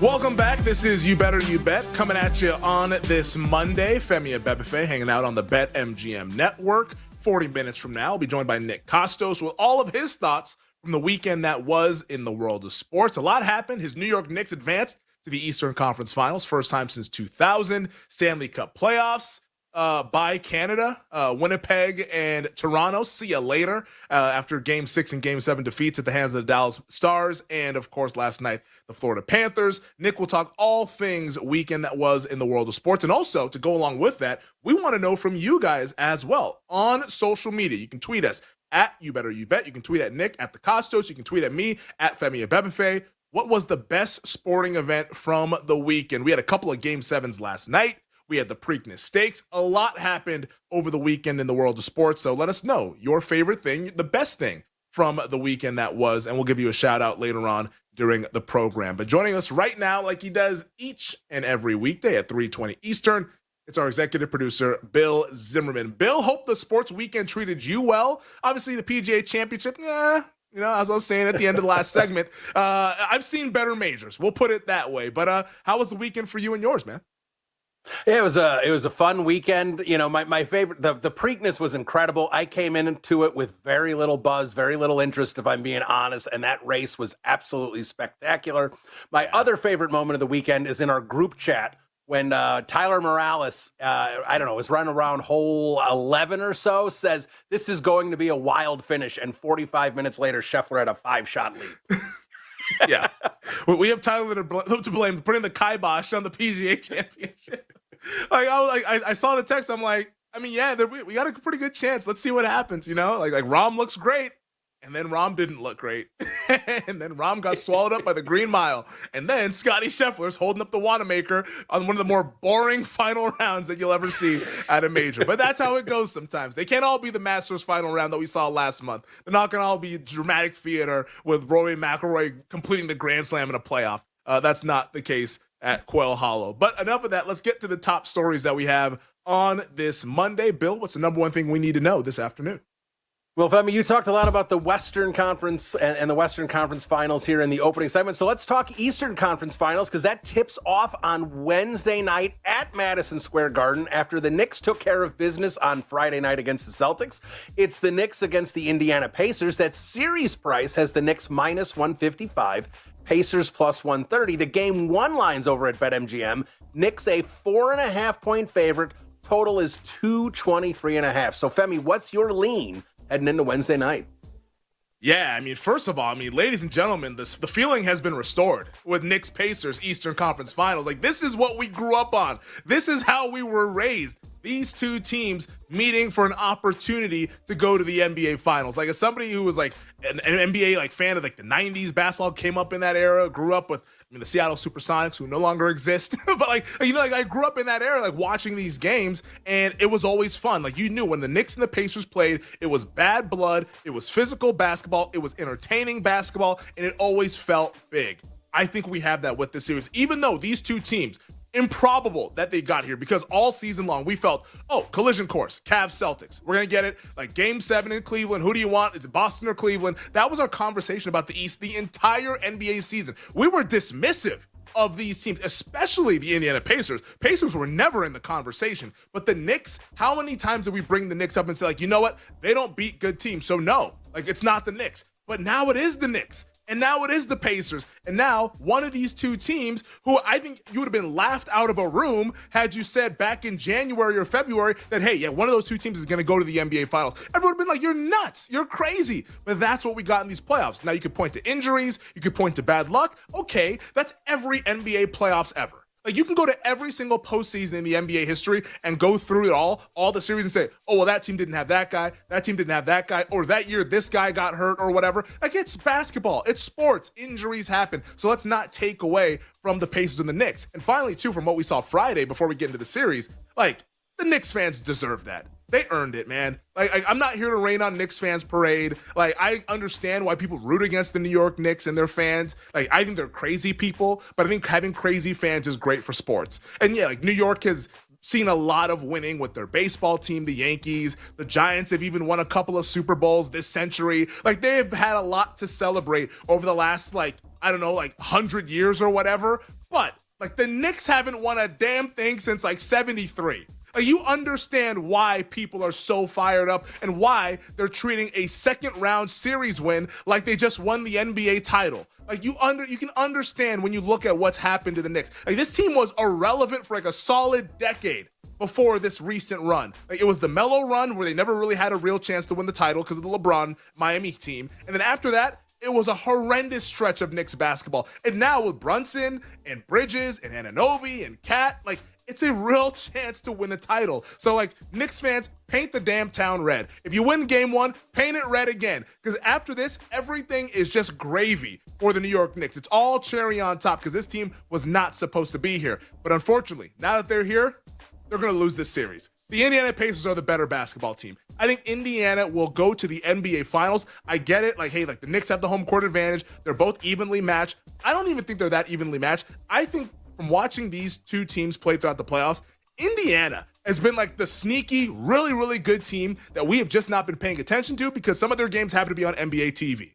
Welcome back. This is You Better You Bet coming at you on this Monday. Femi Abebefe hanging out on the BetMGM Network. 40 minutes from now, I'll be joined by Nick Costos with all of his thoughts from the weekend that was in the world of sports. A lot happened. His New York Knicks advanced to the Eastern Conference Finals, first time since 2000. Stanley Cup playoffs by Canada, Winnipeg and Toronto. See you later after Game 6 and Game 7 defeats at the hands of the Dallas Stars. And, of course, last night, the Florida Panthers. Nick will talk all things weekend that was in the world of sports. And also, to go along with that, we want to know from you guys as well on social media. You can tweet us at You Better You Bet. You can tweet at Nick at the Costos. You can tweet at me at Femi Abebefe. What was the best sporting event from the weekend? We had a couple of Game 7s last night. We had the Preakness Stakes. A lot happened over the weekend in the world of sports. So let us know your favorite thing, the best thing from the weekend that was, and we'll give you a shout out later on during the program. But joining us right now, like he does each and every weekday at 3:20 Eastern, it's our executive producer, Bill Zimmerman. Bill, hope the sports weekend treated you well. Obviously, the PGA Championship, you know, as I was saying at the end of the last segment, I've seen better majors. We'll put it that way. But how was the weekend for you and yours, man? Yeah, it was a fun weekend. You know, my favorite, the Preakness was incredible. I came into it with very little buzz, very little interest, if I'm being honest, and that race was absolutely spectacular. My other favorite moment of the weekend is in our group chat when Tyler Morales, was running around hole 11 or so, says this is going to be a wild finish, and 45 minutes later, Scheffler had a 5-shot lead. Yeah. We have Tyler to blame, putting the kibosh on the PGA Championship. I saw the text. I'm like, I mean, yeah, we got a pretty good chance. Let's see what happens, you know? Like Rahm looks great, and then Rahm didn't look great. And then Rahm got swallowed up by the Green Mile. And then Scotty Scheffler's holding up the Wanamaker on one of the more boring final rounds that you'll ever see at a major. But that's how it goes sometimes. They can't all be the Masters final round that we saw last month. They're not going to all be dramatic theater with Rory McIlroy completing the Grand Slam in a playoff. That's not the case at Quail Hollow. But enough of that. Let's get to the top stories that we have on this Monday. Bill, what's the number one thing we need to know this afternoon? Well, Femi, you talked a lot about the Western Conference and the Western Conference Finals here in the opening segment. So let's talk Eastern Conference Finals, because that tips off on Wednesday night at Madison Square Garden after the Knicks took care of business on Friday night against the Celtics. It's the Knicks against the Indiana Pacers. That series price has the Knicks minus 155, Pacers plus 130. The game one lines over at BetMGM. Knicks a 4.5-point favorite. Total is 223.5. So, Femi, what's your lean heading into Wednesday night? Yeah, I mean, first of all, ladies and gentlemen, the feeling has been restored with Knicks Pacers Eastern Conference Finals. Like, this is what we grew up on. This is how we were raised. These two teams meeting for an opportunity to go to the NBA Finals. Like, as somebody who was like an NBA fan of like the 90s, basketball came up in that era, grew up with the Seattle Supersonics, who no longer exist. But I grew up in that era, like watching these games, and it was always fun. Like, you knew when the Knicks and the Pacers played, it was bad blood, it was physical basketball, it was entertaining basketball, and it always felt big. I think we have that with this series, even though these two teams, improbable that they got here, because all season long we felt, collision course, Cavs Celtics, we're gonna get it, like Game 7 in Cleveland, who do you want? Is it Boston or Cleveland? That was our conversation about the East the entire NBA season. We were dismissive of these teams, especially the Indiana Pacers. Pacers were never in the conversation, but the Knicks, how many times did we bring the Knicks up and say, like, you know what, they don't beat good teams, so no, like, it's not the Knicks. But now it is the Knicks. And now it is the Pacers. And now one of these two teams, who I think you would have been laughed out of a room had you said back in January or February that, hey, yeah, one of those two teams is going to go to the NBA Finals. Everyone would have been like, you're nuts. You're crazy. But that's what we got in these playoffs. Now you could point to injuries. You could point to bad luck. Okay, that's every NBA playoffs ever. Like, you can go to every single postseason in the NBA history and go through it all the series and say, oh, well, that team didn't have that guy, that team didn't have that guy, or that year this guy got hurt or whatever. Like, it's basketball. It's sports. Injuries happen. So let's not take away from the Pacers and the Knicks. And finally, too, from what we saw Friday before we get into the series, like, the Knicks fans deserve that. They earned it, man. Like, I'm not here to rain on Knicks fans parade. Like, I understand why people root against the New York Knicks and their fans. Like, I think they're crazy people, but I think having crazy fans is great for sports. And yeah, like, New York has seen a lot of winning with their baseball team, the Yankees. The Giants have even won a couple of Super Bowls this century. Like, they have had a lot to celebrate over the last, 100 years or whatever. But, the Knicks haven't won a damn thing since, 73. You understand why people are so fired up and why they're treating a second-round series win like they just won the NBA title. You can understand when you look at what's happened to the Knicks. This team was irrelevant for a solid decade before this recent run. It was the Melo run where they never really had a real chance to win the title because of the LeBron Miami team. And then after that, it was a horrendous stretch of Knicks basketball. And now with Brunson and Bridges and Anunoby and Cat, it's a real chance to win a title. So, Knicks fans, paint the damn town red. If you win game 1, paint it red again. Because after this, everything is just gravy for the New York Knicks. It's all cherry on top because this team was not supposed to be here. But unfortunately, now that they're here, they're going to lose this series. The Indiana Pacers are the better basketball team. I think Indiana will go to the NBA Finals. I get it. The Knicks have the home court advantage. They're both evenly matched. I don't even think they're that evenly matched. I think from watching these two teams play throughout the playoffs, Indiana has been the sneaky, really, really good team that we have just not been paying attention to because some of their games happen to be on NBA TV.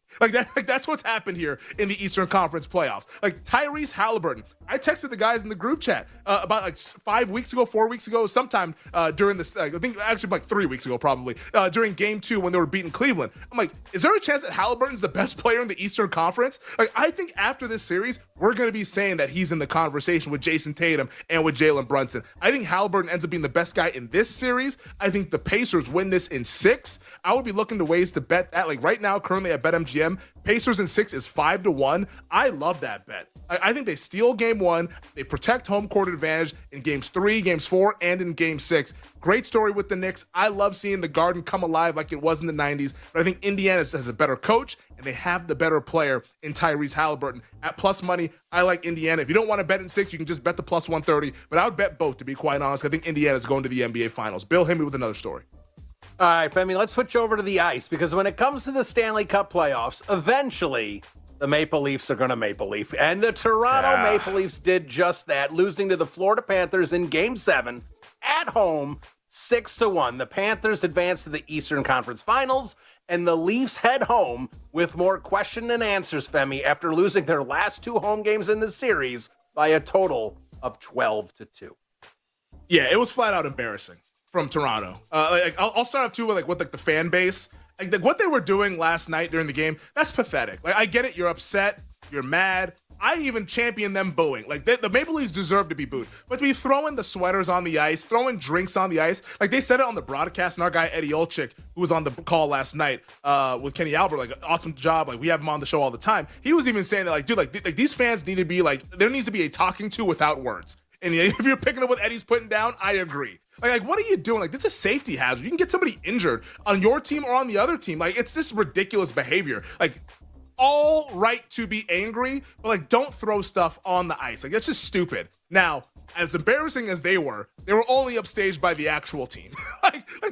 That's what's happened here in the Eastern Conference playoffs. Tyrese Halliburton. I texted the guys in the group chat about 4 weeks ago, sometime during this, I think actually 3 weeks ago, probably, during game 2 when they were beating Cleveland. I'm like, is there a chance that Halliburton's the best player in the Eastern Conference? I think after this series, we're going to be saying that he's in the conversation with Jason Tatum and with Jalen Brunson. I think Halliburton ends up being the best guy in this series. I think the Pacers win this in 6. I would be looking to ways to bet that. Right now, currently at BetMGM, Pacers in 6 is 5-1. I love that bet. I think they steal game 1. They protect home court advantage in games 3, games 4, and in game 6. Great story with the Knicks. I love seeing the Garden come alive like it was in the 90s. But I think Indiana has a better coach, and they have the better player in Tyrese Halliburton. At plus money, I like Indiana. If you don't want to bet in 6, you can just bet the plus 130. But I would bet both, to be quite honest. I think Indiana's going to the NBA Finals. Bill, hit me with another story. All right, Femi, let's switch over to the ice because when it comes to the Stanley Cup playoffs, eventually the Maple Leafs are going to Maple Leaf. And the Toronto Maple Leafs did just that, losing to the Florida Panthers in Game 7 at home, 6-1. The Panthers advance to the Eastern Conference Finals, and the Leafs head home with more question and answers, Femi, after losing their last 2 home games in the series by a total of 12-2. Yeah, it was flat out embarrassing from Toronto. I'll start off too with the fan base. What they were doing last night during the game, that's pathetic. I get it, you're upset, you're mad. I even champion them booing. The Maple Leafs deserve to be booed. But to be throwing the sweaters on the ice, throwing drinks on the ice, they said it on the broadcast, and our guy Eddie Olczyk, who was on the call last night with Kenny Albert, awesome job. We have him on the show all the time. He was even saying that, dude, these fans need to be there needs to be a talking to without words. And if you're picking up what Eddie's putting down, I agree. What are you doing? This is a safety hazard. You can get somebody injured on your team or on the other team. It's this ridiculous behavior. All right to be angry, but don't throw stuff on the ice. That's just stupid. Now, as embarrassing as they were only upstaged by the actual team.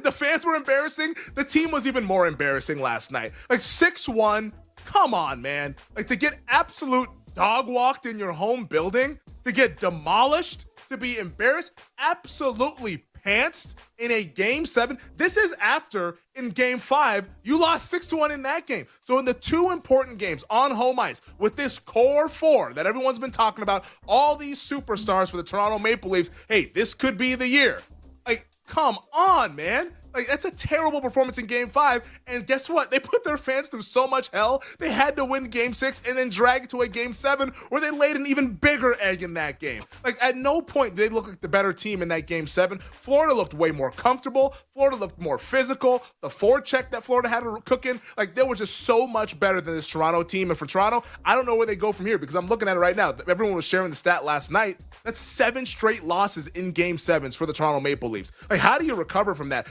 The fans were embarrassing. The team was even more embarrassing last night. 6-1. Come on, man. To get absolute dog walked in your home building, to get demolished, to be embarrassed, absolutely pantsed in a Game 7. This is after, in Game 5, you lost 6-1 in that game. So in the 2 important games on home ice, with this core 4 that everyone's been talking about, all these superstars for the Toronto Maple Leafs, hey, this could be the year. Come on, man. That's a terrible performance in Game 5, and guess what? They put their fans through so much hell, they had to win Game 6 and then drag it to a Game 7 where they laid an even bigger egg in that game. At no point did they look like the better team in that Game 7. Florida looked way more comfortable. Florida looked more physical. The forecheck that Florida had to cook in, they were just so much better than this Toronto team. And for Toronto, I don't know where they go from here because I'm looking at it right now. Everyone was sharing the stat last night. That's 7 straight losses in Game 7s for the Toronto Maple Leafs. How do you recover from that?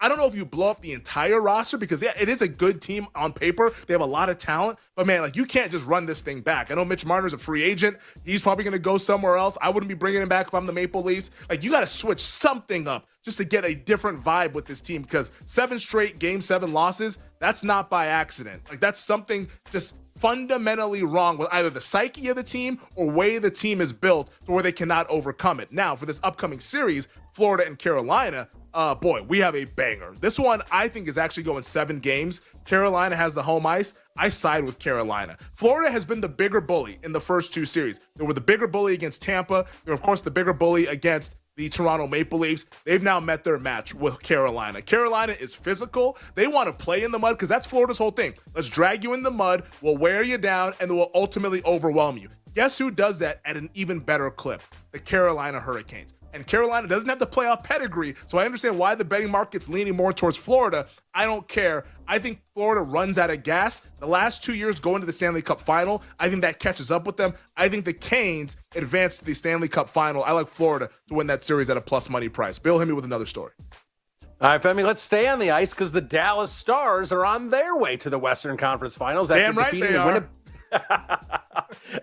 I don't know if you blow up the entire roster because, yeah, it is a good team on paper. They have a lot of talent. But, man, like, you can't just run this thing back. I know Mitch Marner's a free agent. He's probably going to go somewhere else. I wouldn't be bringing him back if I'm the Maple Leafs. Like, you got to switch something up just to get a different vibe with this team because 7 straight Game 7 losses, that's not by accident. Like, that's something just fundamentally wrong with either the psyche of the team or way the team is built to where they cannot overcome it. Now, for this upcoming series, Florida and Carolina, boy, we have a banger. This one, I think, is actually going 7 games. Carolina has the home ice. I side with Carolina. Florida has been the bigger bully in the first 2 series. They were the bigger bully against Tampa. They were, of course, the bigger bully against the Toronto Maple Leafs. They've now met their match with Carolina. Carolina is physical. They want to play in the mud because that's Florida's whole thing. Let's drag you in the mud. We'll wear you down, and then we'll ultimately overwhelm you. Guess who does that at an even better clip? The Carolina Hurricanes. And Carolina doesn't have the playoff pedigree, so I understand why the betting market's leaning more towards Florida. I don't care. I think Florida runs out of gas. The last 2 years going to the Stanley Cup final, I think that catches up with them. I think the Canes advance to the Stanley Cup final. I like Florida to win that series at a plus money price. Bill, hit me with another story. All right, Femi, let's stay on the ice because the Dallas Stars are on their way to the Western Conference Finals. Damn right they are.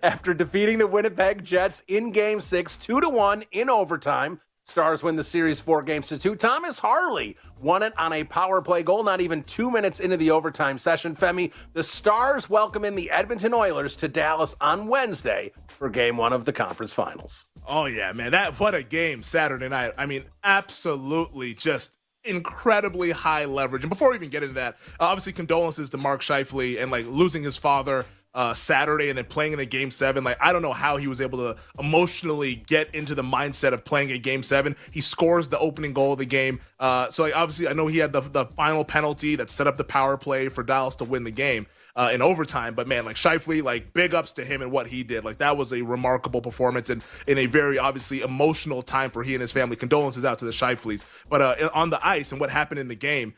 After defeating the Winnipeg Jets in Game 6, 2-1 in overtime. Stars win the series 4-2. Thomas Harley won it on a power play goal, not even 2 minutes into the overtime session. Femi, the Stars welcome in the Edmonton Oilers to Dallas on Wednesday for Game 1 of the conference finals. Oh, yeah, man. What a game Saturday night. I mean, absolutely just incredibly high leverage. And before we even get into that, obviously condolences to Mark Scheifele and like losing his father Saturday and then playing in a Game 7. Like, I don't know how he was able to emotionally get into the mindset of playing a Game 7. He scores the opening goal of the game. So like, obviously I know he had the final penalty that set up the power play for Dallas to win the game in overtime. But man, like Scheifele, like big ups to him and what he did. Like that was a remarkable performance and in a very obviously emotional time for he and his family. Condolences out to the Scheifeles. But on the ice and what happened in the game,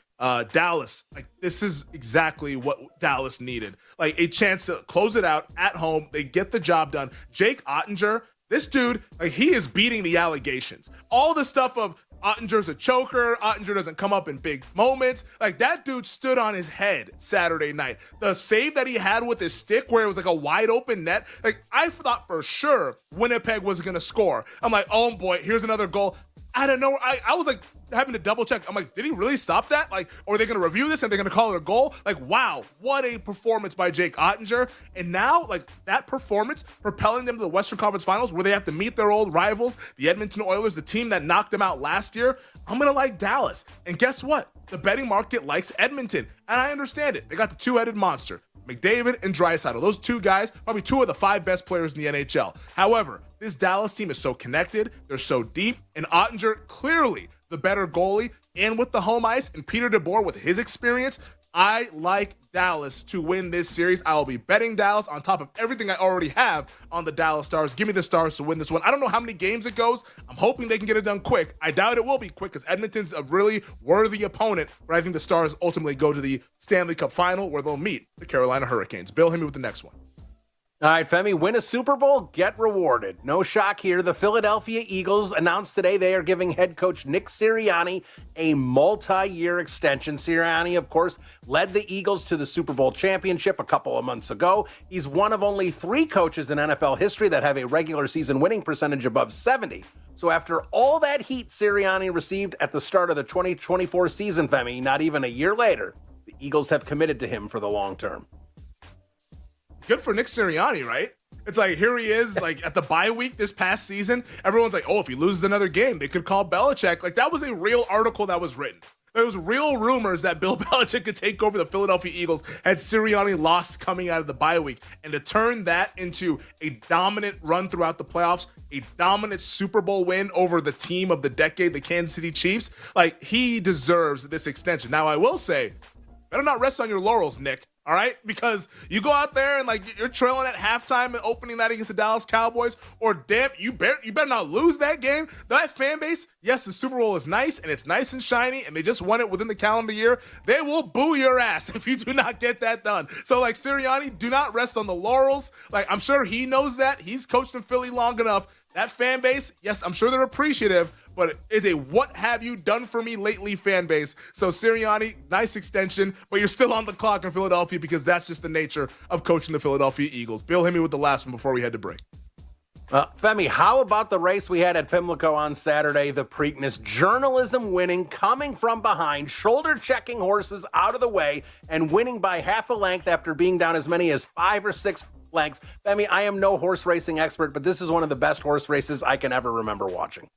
Dallas, like this is exactly what Dallas needed. Like a chance to close it out at home. They get the job done. Jake Ottinger, this dude, like he is beating the allegations. All the stuff of Ottinger's a choker. Ottinger doesn't come up in big moments. Like that dude stood on his head Saturday night. The save that he had with his stick where it was like a wide open net. Like I thought for sure Winnipeg was going to score. I'm like, oh boy, here's another goal. I don't know. I was like having to double check. I'm like, did he really stop that? Like, or are they going to review this and they're going to call it a goal? Like, wow, what a performance by Jake Ottinger. And now, like, that performance propelling them to the Western Conference Finals where they have to meet their old rivals, the Edmonton Oilers, the team that knocked them out last year. I'm going to like Dallas. And guess what? The betting market likes Edmonton. And I understand it. They got the two-headed monster, McDavid and Draisaitl. Those two guys, probably 2 of the 5 best players in the NHL. However, this Dallas team is so connected. They're so deep. And Ottinger, clearly the better goalie. And with the home ice and Peter DeBoer with his experience, I like Dallas to win this series. I will be betting Dallas on top of everything I already have on the Dallas Stars. Give me the Stars to win this one. I don't know how many games it goes. I'm hoping they can get it done quick. I doubt it will be quick because Edmonton's a really worthy opponent, but I think the Stars ultimately go to the Stanley Cup final where they'll meet the Carolina Hurricanes. Bill, hit me with the next one. All right, Femi, win a Super Bowl, get rewarded. No shock here. The Philadelphia Eagles announced today they are giving head coach Nick Sirianni a multi-year extension. Sirianni, of course, led the Eagles to the Super Bowl championship a couple of months ago. He's one of only 3 coaches in NFL history that have a regular season winning percentage above 70. So after all that heat Sirianni received at the start of the 2024 season, Femi, not even a year later, the Eagles have committed to him for the long term. Good for Nick Sirianni, right? It's like, here he is, like, at the bye week this past season. Everyone's like, oh, if he loses another game, they could call Belichick. Like, that was a real article that was written. There was real rumors that Bill Belichick could take over the Philadelphia Eagles had Sirianni lost coming out of the bye week. And to turn that into a dominant run throughout the playoffs, a dominant Super Bowl win over the team of the decade, the Kansas City Chiefs, like, he deserves this extension. Now, I will say, better not rest on your laurels, Nick. All right, because you go out there and like you're trailing at halftime and opening night against the Dallas Cowboys, or damn, you better not lose that game. That fan base, yes, the Super Bowl is nice and it's nice and shiny, and they just won it within the calendar year. They will boo your ass if you do not get that done. So like Sirianni, do not rest on the laurels. Like I'm sure he knows that. He's coached in Philly long enough. That fan base, yes, I'm sure they're appreciative, but it is a what have you done for me lately fan base. So Sirianni, nice extension, but you're still on the clock in Philadelphia because that's just the nature of coaching the Philadelphia Eagles. Bill, hit me with the last one before we head to break. Femi, how about the race we had at Pimlico on Saturday? The Preakness, journalism winning, coming from behind, shoulder checking horses out of the way, and winning by half a length after being down as many as 5 or 6 lengths. Femi, I am no horse racing expert, but this is one of the best horse races I can ever remember watching.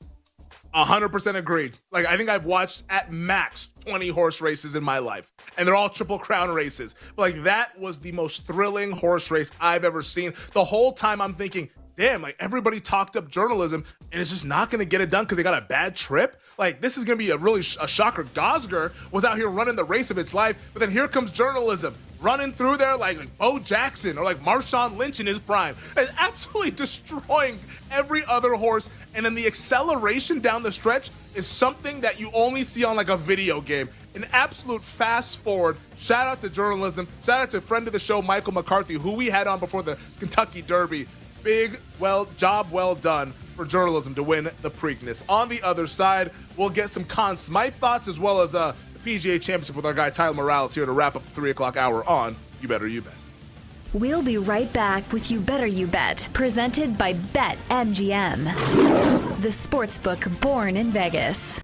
100% agreed. Like, I think I've watched at max 20 horse races in my life, and they're all Triple Crown races. But like, that was the most thrilling horse race I've ever seen. The whole time I'm thinking, damn, like everybody talked up journalism and it's just not going to get it done because they got a bad trip. Like, this is going to be a shocker. Gosger was out here running the race of its life, but then here comes journalism running through there like Bo Jackson or like Marshawn Lynch in his prime, and absolutely destroying every other horse. And then the acceleration down the stretch is something that you only see on like a video game. An absolute fast forward. Shout out to journalism. Shout out to friend of the show, Michael McCarthy, who we had on before the Kentucky Derby. Big, job well done for journalism to win the Preakness. On the other side, we'll get some Conn Smythe thoughts as well as the PGA Championship with our guy Tyler Morales here to wrap up the 3 o'clock hour on You Better You Bet. We'll be right back with You Better You Bet, presented by BetMGM, the sportsbook born in Vegas.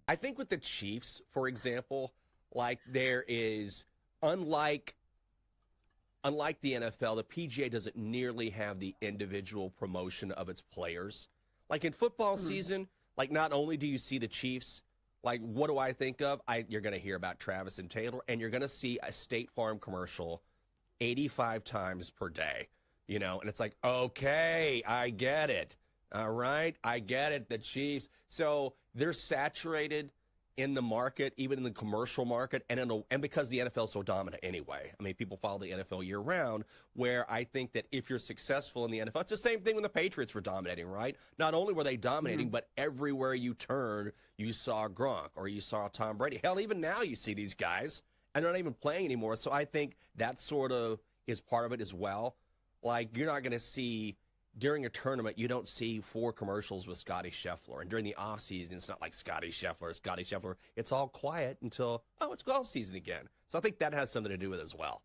I think with the Chiefs, for example, like there is, unlike the NFL, the PGA doesn't nearly have the individual promotion of its players. Like in football season, like not only do you see the Chiefs, like what do I think of? You're going to hear about Travis and Taylor, and you're going to see a State Farm commercial 85 times per day, and it's like, okay, I get it. All right, I get it, the Chiefs. So they're saturated in the market, even in the commercial market, and because the NFL is so dominant anyway. I mean, people follow the NFL year-round, where I think that if you're successful in the NFL, it's the same thing when the Patriots were dominating, right? Not only were they dominating, but everywhere you turned, you saw Gronk or you saw Tom Brady. Hell, even now you see these guys, and they're not even playing anymore. So I think that sort of is part of it as well. Like, you're not going to see... During a tournament, you don't see 4 commercials with Scotty Scheffler. And during the offseason, it's not like Scotty Scheffler. It's all quiet until, it's golf season again. So I think that has something to do with it as well.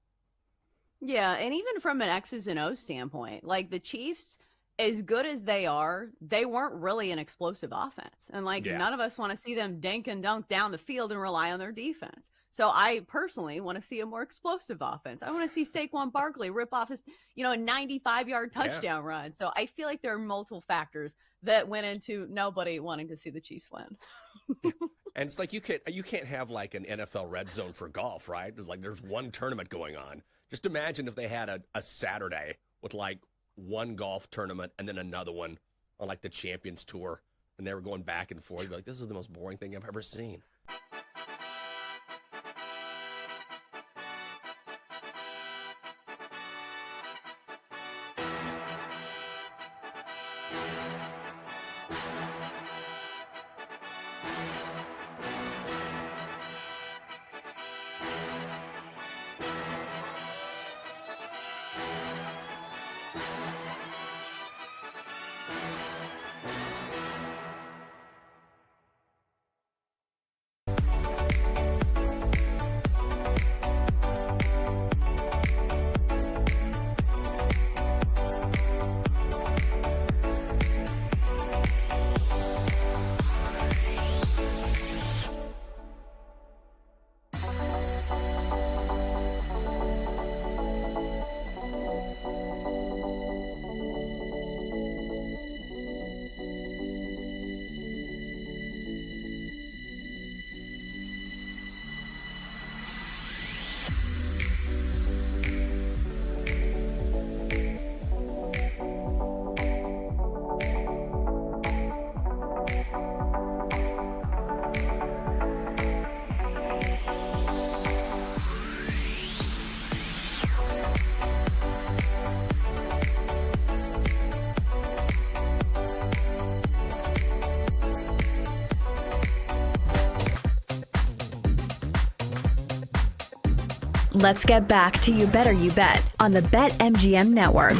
Yeah, and even from an X's and O's standpoint, like the Chiefs, as good as they are, they weren't really an explosive offense. And like Yeah. none of us want to see them dink and dunk down the field and rely on their defense. So I personally want to see a more explosive offense. I want to see Saquon Barkley rip off his, a 95-yard touchdown run. So I feel like there are multiple factors that went into nobody wanting to see the Chiefs win. And it's like you can't have like an NFL red zone for golf, right? There's one tournament going on. Just imagine if they had a Saturday with like one golf tournament and then another one on like the Champions Tour, and they were going back and forth. You'd be like, this is the most boring thing I've ever seen. Let's get back to You Better You Bet on the BetMGM Network.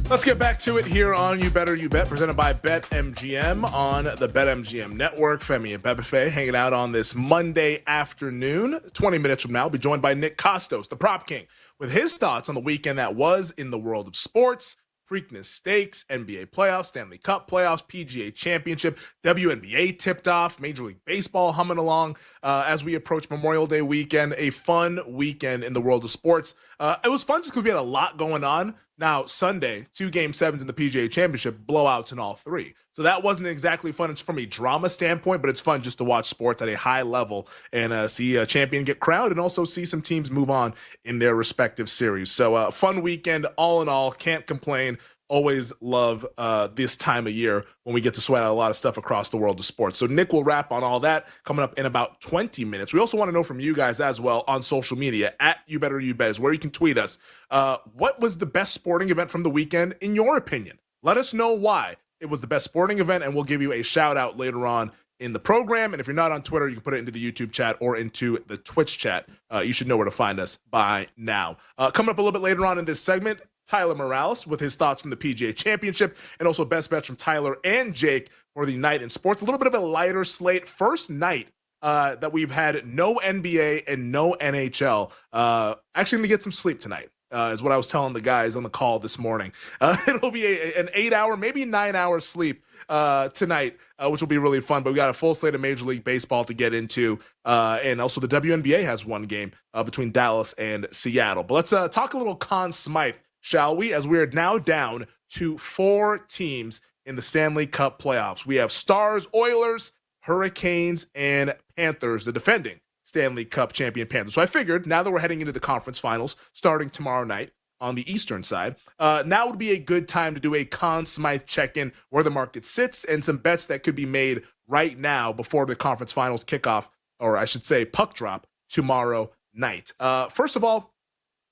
Let's get back to it here on You Better You Bet, presented by BetMGM on the BetMGM Network. Femi and Bebefe hanging out on this Monday afternoon. 20 minutes from now, we'll be joined by Nick Costos, the Prop King, with his thoughts on the weekend that was in the world of sports. Preakness Stakes, NBA playoffs, Stanley Cup playoffs, PGA Championship, WNBA tipped off, Major League Baseball humming along as we approach Memorial Day weekend. A fun weekend in the world of sports. It was fun just because we had a lot going on. Now, Sunday, 2 Game 7s in the PGA Championship, blowouts in all 3. So that wasn't exactly fun. It's from a drama standpoint, but it's fun just to watch sports at a high level and see a champion get crowned and also see some teams move on in their respective series. So fun weekend all in all. Can't complain. Always love this time of year when we get to sweat out a lot of stuff across the world of sports. So Nick will wrap on all that coming up in about 20 minutes. We also want to know from you guys as well on social media at You Better You Bet is where you can tweet us. What was the best sporting event from the weekend in your opinion? Let us know why it was the best sporting event, and we'll give you a shout out later on in the program. And if you're not on Twitter, you can put it into the YouTube chat or into the Twitch chat. You should know where to find us by now. Coming up a little bit later on in this segment, Tyler Morales with his thoughts from the PGA Championship, and also best bets from Tyler and Jake for the night in sports. A little bit of a lighter slate. First night that we've had no NBA and no NHL. Actually going to get some sleep tonight. Is what I was telling the guys on the call this morning. It'll be an 8-hour, maybe 9-hour sleep tonight, which will be really fun. But we got a full slate of Major League Baseball to get into. And also the WNBA has one game between Dallas and Seattle. But let's talk a little Conn Smythe, shall we? As we are now down to 4 teams in the Stanley Cup playoffs. We have Stars, Oilers, Hurricanes, and Panthers, the defending Stanley Cup champion Panthers. So I figured now that we're heading into the conference finals starting tomorrow night on the Eastern side, now would be a good time to do a Conn Smythe check-in where the market sits and some bets that could be made right now before the conference finals kickoff, or I should say puck drop tomorrow night. First of all,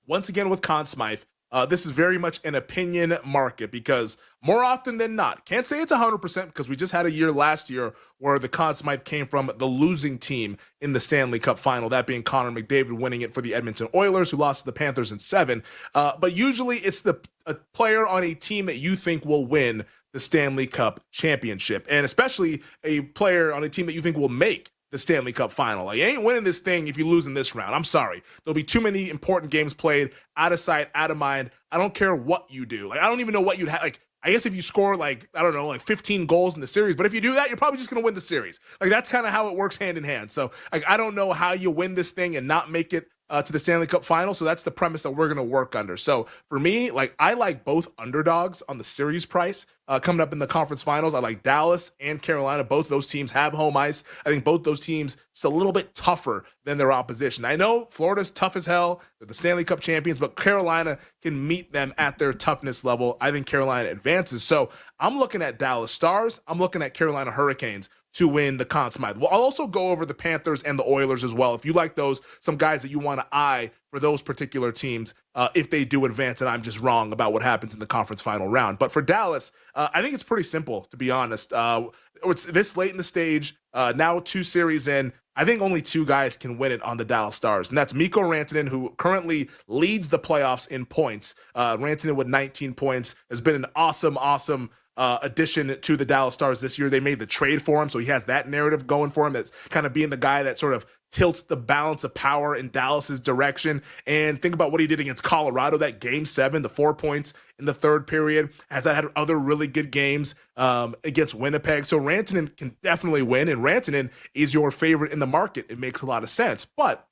once again with Conn Smythe, this is very much an opinion market because more often than not, can't say it's 100% because we just had a year last year where the Conn Smythe came from the losing team in the Stanley Cup final, that being Connor McDavid winning it for the Edmonton Oilers, who lost to the Panthers in 7. But usually it's a player on a team that you think will win the Stanley Cup championship, and especially a player on a team that you think will make the Stanley Cup final. Like, you ain't winning this thing if you lose in this round. I'm sorry. There'll be too many important games played, out of sight, out of mind. I don't care what you do. Like, I don't even know what you'd have. Like, I guess if you score, like, I don't know, like 15 goals in the series, but if you do that, you're probably just going to win the series. Like, that's kind of how it works hand in hand. So, like, I don't know how you win this thing and not make it to the Stanley Cup final. So that's the premise that we're going to work under. So for me, like, I like both underdogs on the series price coming up in the conference finals. I like Dallas and Carolina. Both those teams have home ice. I think both those teams just a little bit tougher than their opposition. I know Florida's tough as hell. They're the Stanley Cup champions, but Carolina can meet them at their toughness level. I think Carolina advances. So I'm looking at Dallas Stars. I'm looking at Carolina Hurricanes to win the Conn Smythe. Well, I'll also go over the Panthers and the Oilers as well. If you like those, some guys that you want to eye for those particular teams, if they do advance and I'm just wrong about what happens in the conference final round. But for Dallas, I think it's pretty simple, to be honest. It's this late in the stage, now 2 series in. I think only 2 guys can win it on the Dallas Stars, and that's Mikko Rantanen, who currently leads the playoffs in points. Rantanen with 19 points has been an awesome addition to the Dallas Stars this year. They made the trade for him, so he has that narrative going for him. That's kind of being the guy that sort of tilts the balance of power in Dallas's direction. And think about what he did against Colorado, that Game 7, the 4 points in the third period. Has that had other really good games against Winnipeg? So Rantanen can definitely win, and Rantanen is your favorite in the market. It makes a lot of sense. But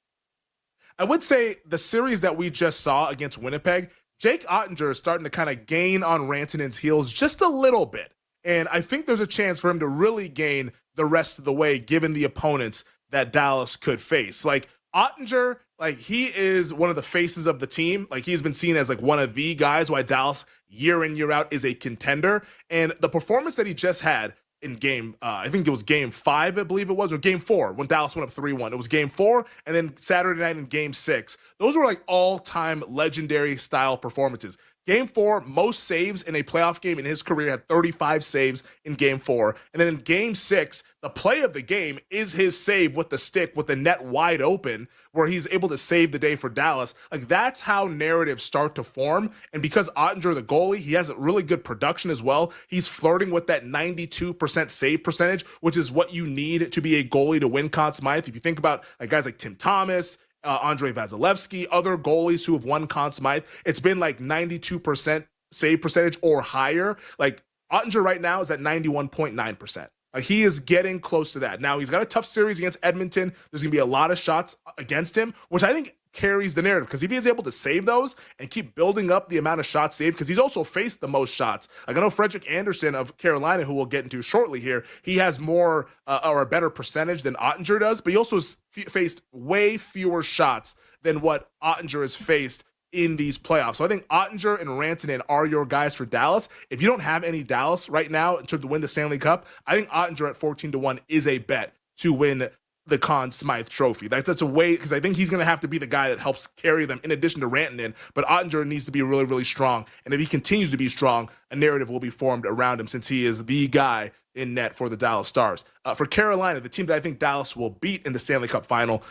I would say the series that we just saw against Winnipeg, Jake Ottinger is starting to kind of gain on Rantanen's heels just a little bit. And I think there's a chance for him to really gain the rest of the way, given the opponents that Dallas could face. Like, Ottinger, like, he is one of the faces of the team. Like, he's been seen as like one of the guys why Dallas year in, year out is a contender. And the performance that he just had in game, I think it was game 5, I believe it was, or game 4 when Dallas went up 3-1. It was game 4, and then Saturday night in game 6. Those were like all-time legendary style performances. Game 4, most saves in a playoff game in his career, had 35 saves in game 4. And then in game 6, the play of the game is his save with the stick with the net wide open, where he's able to save the day for Dallas. Like, that's how narratives start to form. And because Ottinger, the goalie, he has a really good production as well. He's flirting with that 92% save percentage, which is what you need to be a goalie to win Conn Smythe. If you think about like guys like Tim Thomas, Andrei Vasilevsky, other goalies who have won Conn Smythe, it's been like 92% save percentage or higher. Like, Ottinger right now is at 91.9%. He is getting close to that. Now, he's got a tough series against Edmonton. There's going to be a lot of shots against him, which I think carries the narrative, because if he's able to save those and keep building up the amount of shots saved, because he's also faced the most shots. Like, I know Frederik Andersen of Carolina, who we'll get into shortly here, he has more or a better percentage than Ottinger does, but he also has faced way fewer shots than what Ottinger has faced in these playoffs. So I think Ottinger and Rantanen are your guys for Dallas. If you don't have any Dallas right now in terms of win the Stanley Cup, I think Ottinger at 14-1 is a bet to win the Conn Smythe Trophy. That's a way, because I think he's going to have to be the guy that helps carry them in addition to Rantanen, but Ottinger needs to be really, really strong. And if he continues to be strong, a narrative will be formed around him, since he is the guy in net for the Dallas Stars. For Carolina, the team that I think Dallas will beat in the Stanley Cup final,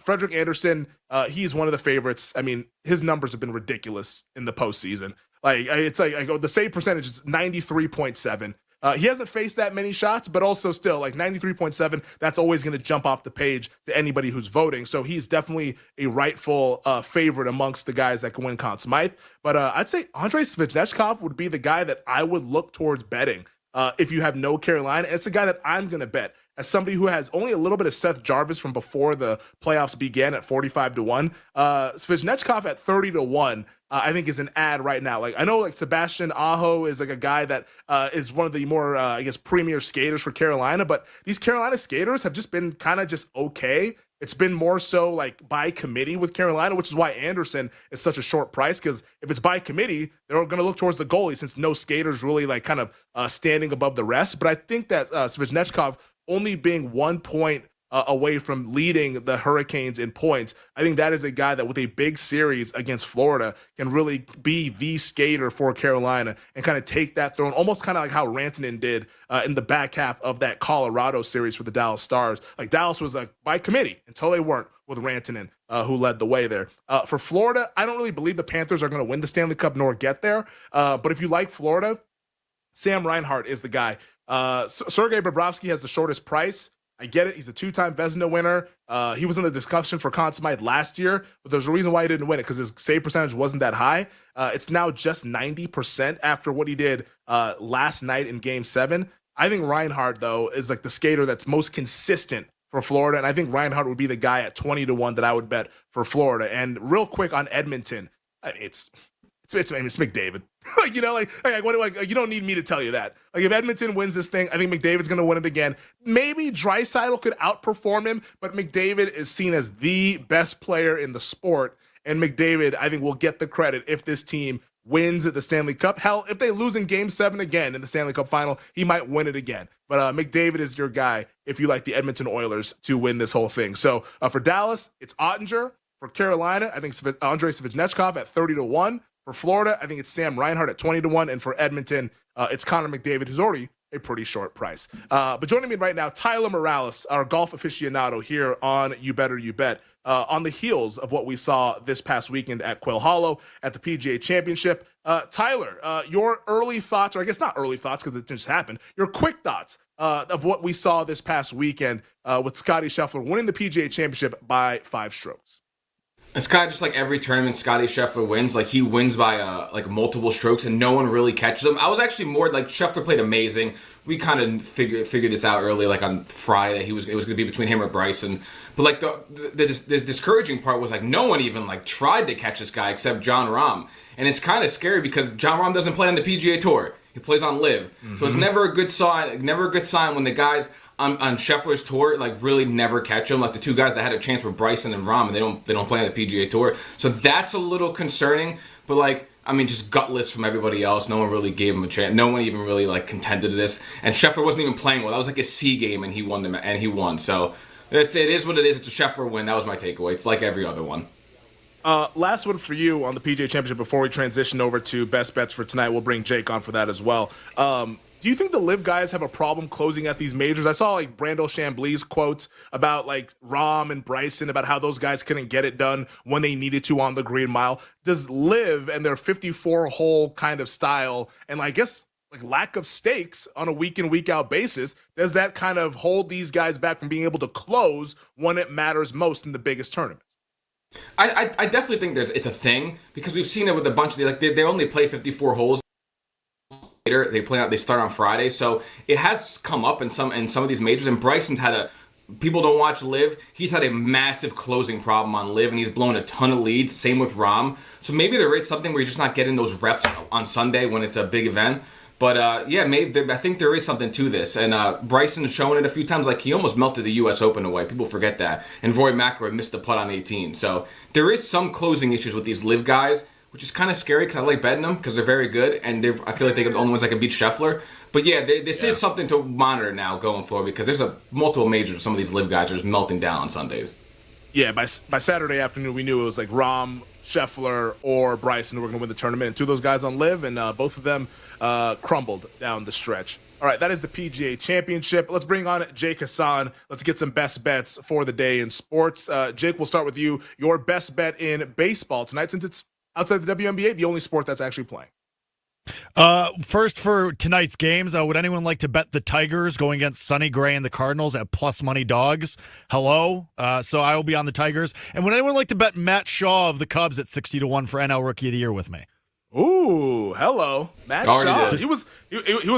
Frederik Andersen, he's one of the favorites. I mean, his numbers have been ridiculous in the postseason. Like, it's like the save percentage is 93.7. He hasn't faced that many shots, but also still, like, 93.7, that's always going to jump off the page to anybody who's voting. So he's definitely a rightful favorite amongst the guys that can win Conn Smythe. But I'd say Andrei Svechnikov would be the guy that I would look towards betting if you have no Carolina. And it's the guy that I'm going to bet. As somebody who has only a little bit of Seth Jarvis from before the playoffs began at 45-1, Svechnikov at 30-1, I think is an ad right now. Like, I know like Sebastian Aho is like a guy that is one of the more, I guess, premier skaters for Carolina, but these Carolina skaters have just been kind of just okay. It's been more so like by committee with Carolina, which is why Anderson is such a short price, because if it's by committee, they're going to look towards the goalie, since no skaters really like kind of standing above the rest. But I think that Svechnikov only being 1 point away from leading the Hurricanes in points, I think that is a guy that with a big series against Florida can really be the skater for Carolina and kind of take that throne, almost kind of like how Rantanen did in the back half of that Colorado series for the Dallas Stars. Like, Dallas was like by committee until they weren't, with Rantanen, who led the way there. For Florida, I don't really believe the Panthers are going to win the Stanley Cup nor get there. But if you like Florida, Sam Reinhart is the guy. Sergei Bobrovsky has the shortest price. I get it. He's a 2-time Vezina winner. He was in the discussion for Conn Smythe last year, but there's a reason why he didn't win it because his save percentage wasn't that high. It's now just 90% after what he did last night in Game 7. I think Reinhardt, though, is like the skater that's most consistent for Florida, and I think Reinhardt would be the guy at 20-1 that I would bet for Florida. And real quick on Edmonton, it's McDavid. Like, you don't need me to tell you that. Like, if Edmonton wins this thing, I think McDavid's going to win it again. Maybe Draisaitl could outperform him, but McDavid is seen as the best player in the sport, and McDavid, I think, will get the credit if this team wins at the Stanley Cup. Hell, if they lose in Game 7 again in the Stanley Cup final, he might win it again. But McDavid is your guy if you like the Edmonton Oilers to win this whole thing. So for Dallas, it's Ottinger. For Carolina, I think Andrei Svechnikov at 30-1. For Florida, I think it's Sam Reinhart at 20-1. And for Edmonton, it's Connor McDavid, who's already a pretty short price. But joining me right now, Tyler Morales, our golf aficionado here on You Better You Bet. On the heels of what we saw this past weekend at Quail Hollow at the PGA Championship. Tyler, your early thoughts, or I guess not early thoughts because it just happened, your quick thoughts of what we saw this past weekend with Scottie Scheffler winning the PGA Championship by 5 strokes. It's kind of just like every tournament Scottie Scheffler wins. Like, he wins by like multiple strokes and no one really catches him. I was actually more like, Scheffler played amazing. We kind of figured this out early, like on Friday, that it was going to be between him or Bryson. But like the discouraging part was like no one even like tried to catch this guy except Jon Rahm. And it's kind of scary because Jon Rahm doesn't play on the PGA Tour. He plays on LIV. Mm-hmm. So it's never a good sign when the guys on Scheffler's tour like really never catch him. Like the two guys that had a chance were Bryson and Rahm, and they don't play on the PGA Tour. So that's a little concerning. But like, I mean, just gutless from everybody else. No one really gave him a chance. No one even really like contended to this. And Scheffler wasn't even playing well. That was like a C game, and he won. So it is what it is. It's a Scheffler win. That was my takeaway. It's like every other one. Last one for you on the PGA Championship before we transition over to best bets for tonight. We'll bring Jake on for that as well. Do you think the LIV guys have a problem closing at these majors? I saw like Brandel Chambly's quotes about like Rahm and Bryson about how those guys couldn't get it done when they needed to on the Green Mile. Does LIV and their 54-hole kind of style and I guess like lack of stakes on a week in, week out basis, does that kind of hold these guys back from being able to close when it matters most in the biggest tournaments? I definitely think it's a thing because we've seen it with a bunch of they only play 54 holes. Later they start on Friday, so it has come up in some of these majors. And Bryson's had people don't watch LIV. He's had a massive closing problem on LIV, and he's blown a ton of leads. Same with Rahm. So maybe there is something where you're just not getting those reps on Sunday when it's a big event. But yeah, maybe I think there is something to this. And Bryson has shown it a few times. Like he almost melted the U.S. Open away. People forget that. And Rory McIlroy missed the putt on 18. So there is some closing issues with these LIV guys, which is kind of scary because I like betting them because they're very good. And I feel like they're the only ones that can beat Scheffler. But yeah, this is something to monitor now going forward because there's multiple majors. Some of these LIV guys are just melting down on Sundays. Yeah, by Saturday afternoon, we knew it was like Rahm, Scheffler, or Bryson who were going to win the tournament. And two of those guys on LIV, and both of them crumbled down the stretch. All right, that is the PGA Championship. Let's bring on Jake Hassan. Let's get some best bets for the day in sports. Jake, we'll start with you. Your best bet in baseball tonight, since it's outside the WNBA, the only sport that's actually playing. First for tonight's games, would anyone like to bet the Tigers going against Sonny Gray and the Cardinals at plus money dogs? Hello. So I will be on the Tigers. And would anyone like to bet Matt Shaw of the Cubs at 60-1 for NL Rookie of the Year with me? Ooh, hello, Matt Shaw. He was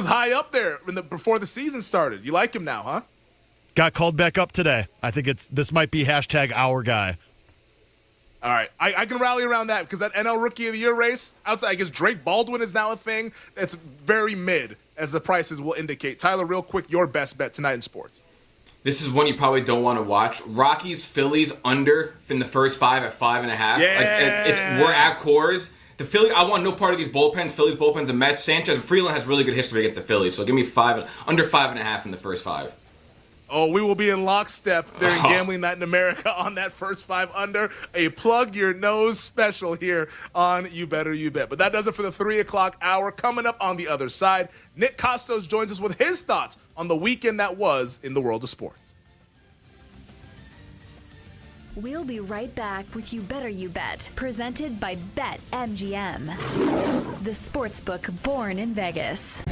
high up there before the season started. You like him now, huh? Got called back up today. I think this might be hashtag our guy. All right, I can rally around that because that NL Rookie of the Year race, outside, I guess Drake Baldwin is now a thing. That's very mid, as the prices will indicate. Tyler, real quick, your best bet tonight in sports. This is one you probably don't want to watch. Rockies, Phillies, under in the first 5 at 5.5. Yeah. We're at Coors. The Phillies, I want no part of these bullpens. Phillies bullpen's a mess. Sanchez and Freeland has really good history against the Phillies, so give me under 5.5 in the first 5. Oh, we will be in lockstep during Gambling Night in America on that first 5 under. A plug your nose special here on You Better You Bet. But that does it for the 3 o'clock hour. Coming up on the other side, Nick Costos joins us with his thoughts on the weekend that was in the world of sports. We'll be right back with You Better You Bet, presented by BetMGM, the sportsbook born in Vegas.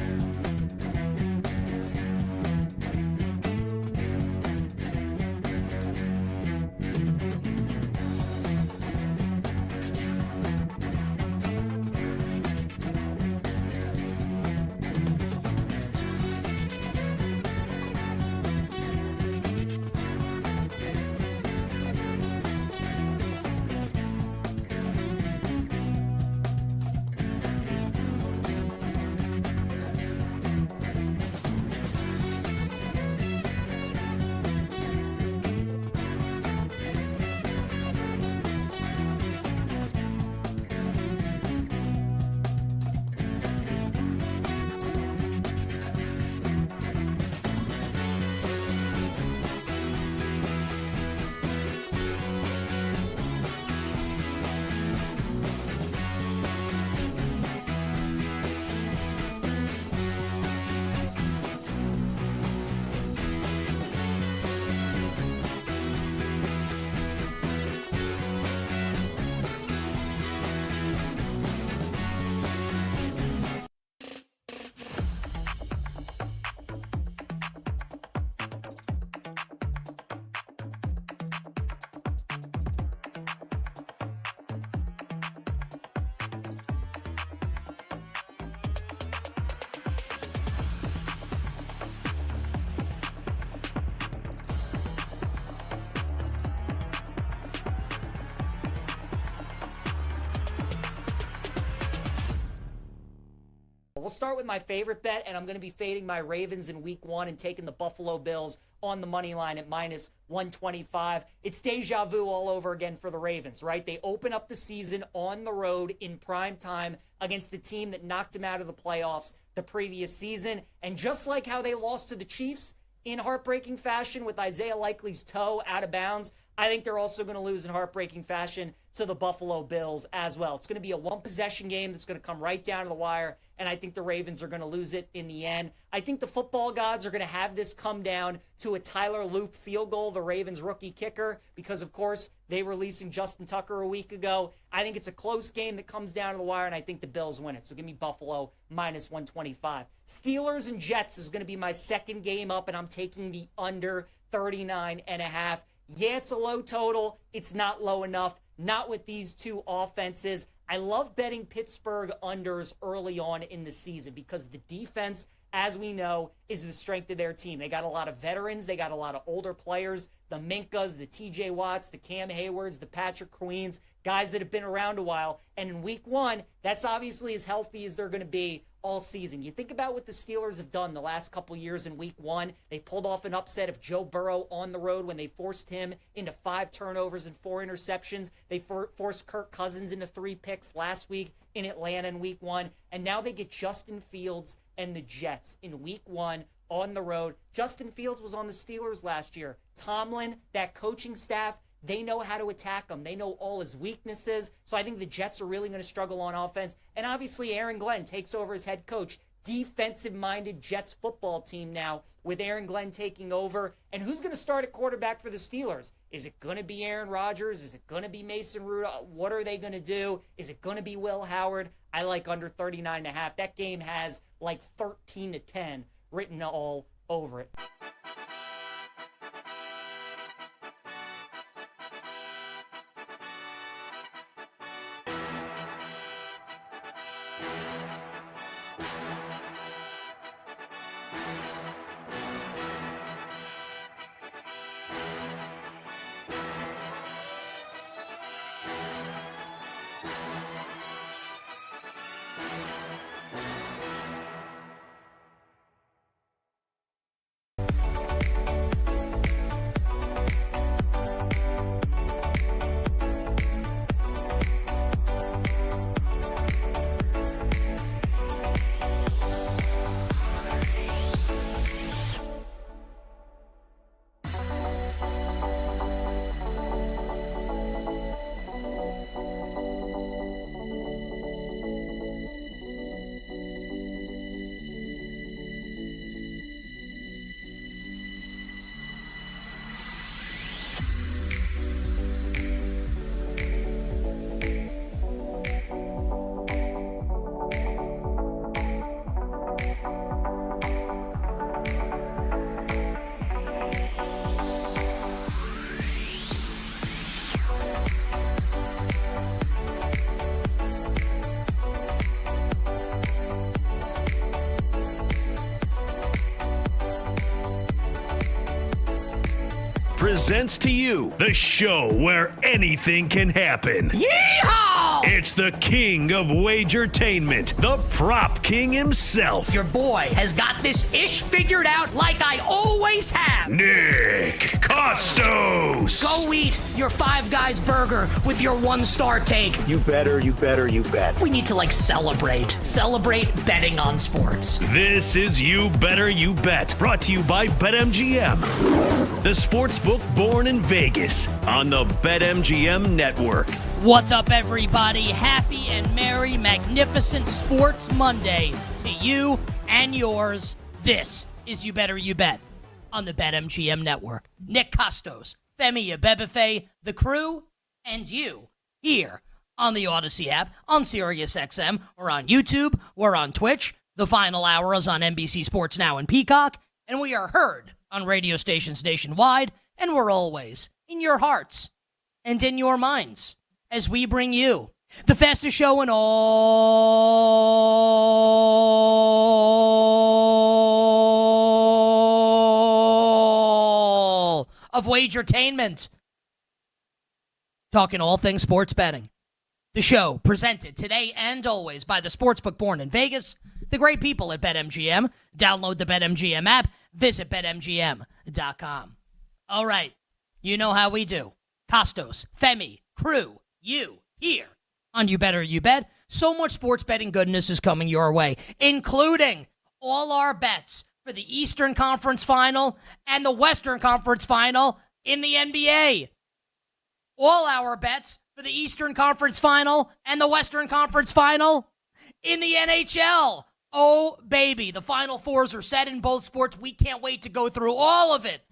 start with my favorite bet, and I'm going to be fading my Ravens in week 1 and taking the Buffalo Bills on the money line at minus 125. It's deja vu all over again for the Ravens, right? They open up the season on the road in prime time against the team that knocked them out of the playoffs the previous season. And just like how they lost to the Chiefs in heartbreaking fashion with Isaiah Likely's toe out of bounds, I think they're also going to lose in heartbreaking fashion to the Buffalo Bills as well. It's going to be a one-possession game that's going to come right down to the wire, and I think the Ravens are going to lose it in the end. I think the football gods are going to have this come down to a Tyler Loop field goal, the Ravens rookie kicker, because, of course, they were releasing Justin Tucker a week ago. I think it's a close game that comes down to the wire, and I think the Bills win it. So give me Buffalo minus 125. Steelers and Jets is going to be my second game up, and I'm taking the under 39.5. Yeah, it's a low total. It's not low enough. Not with these two offenses. I love betting Pittsburgh unders early on in the season because the defense, as we know, is the strength of their team. They got a lot of veterans. They got a lot of older players. The Minkas, the TJ Watts, the Cam Haywards, the Patrick Queens, guys that have been around a while. And in week 1, that's obviously as healthy as they're going to be all season. You think about what the Steelers have done the last couple years in week 1. They pulled off an upset of Joe Burrow on the road when they forced him into 5 turnovers and 4 interceptions. They forced Kirk Cousins into 3 picks last week in Atlanta in week 1. And now they get Justin Fields and the Jets in week 1 on the road. Justin Fields was on the Steelers last year. Tomlin, that coaching staff, they know how to attack him. They know all his weaknesses. So I think the Jets are really going to struggle on offense. And obviously Aaron Glenn takes over as head coach. Defensive-minded Jets football team now with Aaron Glenn taking over. And who's going to start at quarterback for the Steelers? Is it going to be Aaron Rodgers? Is it going to be Mason Rudolph? What are they going to do? Is it going to be Will Howard? I like under 39.5. That game has like 13-10 written all over it. Presents to you the show where anything can happen. Yeehaw! It's the king of Wagertainment, the prop king himself. Your boy has got this ish figured out like I always have. Nick Costos. Go eat your Five Guys burger with your 1-star take. You better, you bet. We need to celebrate betting on sports. This is You Better You Bet, brought to you by BetMGM, the sportsbook born in Vegas on the BetMGM network. What's up, everybody? Happy and merry, magnificent Sports Monday to you and yours. This is You Better You Bet on the BetMGM network. Nick Costos, Femi Abebefe, the crew, and you here on the Odyssey app, on SiriusXM, or on YouTube, or on Twitch. The final hour is on NBC Sports Now and Peacock, and we are heard on radio stations nationwide, and we're always in your hearts and in your minds as we bring you the fastest show in all of Wagertainment. Talking all things sports betting. The show presented today and always by the Sportsbook born in Vegas, the great people at BetMGM. Download the BetMGM app. Visit BetMGM.com. All right. You know how we do. Costos, Femi, Crew, you, here on You Better You Bet. So much sports betting goodness is coming your way, including all our bets for the Eastern Conference Final and the Western Conference Final in the NBA. All our bets for the Eastern Conference Final and the Western Conference Final in the NHL. Oh, baby. The Final Fours are set in both sports. We can't wait to go through all of it,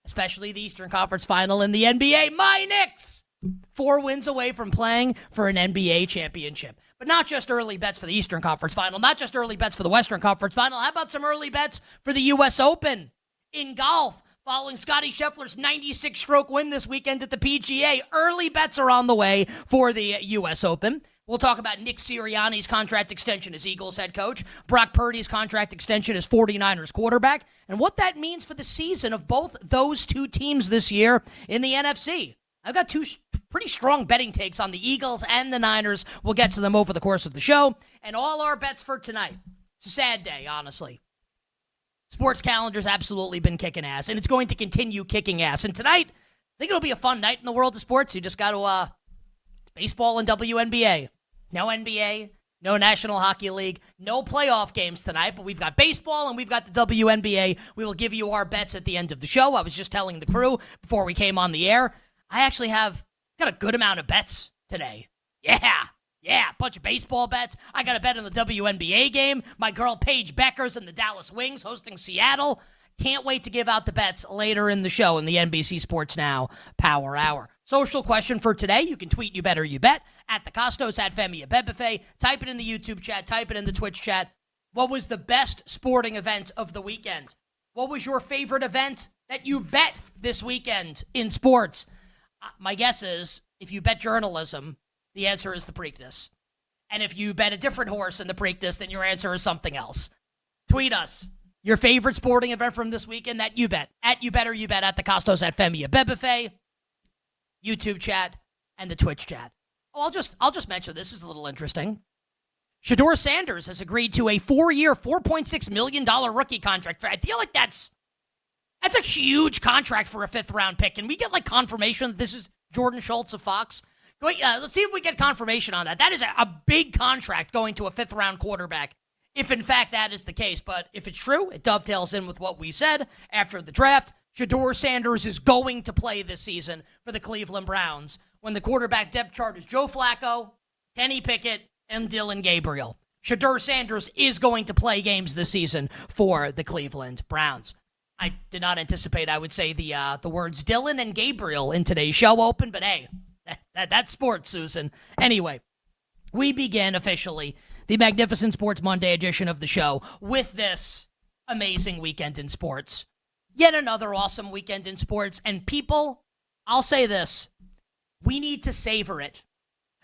especially the Eastern Conference Final in the NBA. My Knicks! 4 wins away from playing for an NBA championship. But not just early bets for the Eastern Conference Final, not just early bets for the Western Conference Final. How about some early bets for the U.S. Open in golf? Following Scottie Scheffler's 96-stroke win this weekend at the PGA, early bets are on the way for the U.S. Open. We'll talk about Nick Sirianni's contract extension as Eagles head coach, Brock Purdy's contract extension as 49ers quarterback, and what that means for the season of both those two teams this year in the NFC. I've got 2 pretty strong betting takes on the Eagles and the Niners. We'll get to them over the course of the show. And all our bets for tonight. It's a sad day, honestly. Sports calendar's absolutely been kicking ass, and it's going to continue kicking ass. And tonight, I think it'll be a fun night in the world of sports. You just got to, baseball and WNBA. No NBA, no National Hockey League, no playoff games tonight, but we've got baseball and we've got the WNBA. We will give you our bets at the end of the show. I was just telling the crew before we came on the air, I actually got a good amount of bets today. Yeah, a bunch of baseball bets. I got a bet on the WNBA game. My girl Paige Becker's and the Dallas Wings hosting Seattle. Can't wait to give out the bets later in the show in the NBC Sports Now Power Hour. Social question for today. You can tweet You Better You Bet at the Costos, at Femi, at BetBuffet. Type it in the YouTube chat. Type it in the Twitch chat. What was the best sporting event of the weekend? What was your favorite event that you bet this weekend in sports? My guess is if you bet journalism, the answer is the Preakness. And if you bet a different horse in the Preakness, then your answer is something else. Tweet us your favorite sporting event from this weekend that you bet. At You Better You Bet, at the Costos, at Femi, at BetBuffet, YouTube chat, and the Twitch chat. Oh, I'll just mention this is a little interesting. Shedeur Sanders has agreed to a 4-year, $4.6 million rookie contract. I feel like that's a huge contract for a 5th-round pick. Can we get, confirmation that this is Jordan Schultz of Fox? Let's see if we get confirmation on that. That is a big contract going to a 5th-round quarterback, if in fact that is the case. But if it's true, it dovetails in with what we said after the draft. Shedeur Sanders is going to play this season for the Cleveland Browns when the quarterback depth chart is Joe Flacco, Kenny Pickett, and Dylan Gabriel. Shedeur Sanders is going to play games this season for the Cleveland Browns. I did not anticipate I would say the words Dylan and Gabriel in today's show open, but hey, that's sports, Susan. Anyway, we begin officially the Magnificent Sports Monday edition of the show with this amazing weekend in sports. Yet another awesome weekend in sports. And people, I'll say this, we need to savor it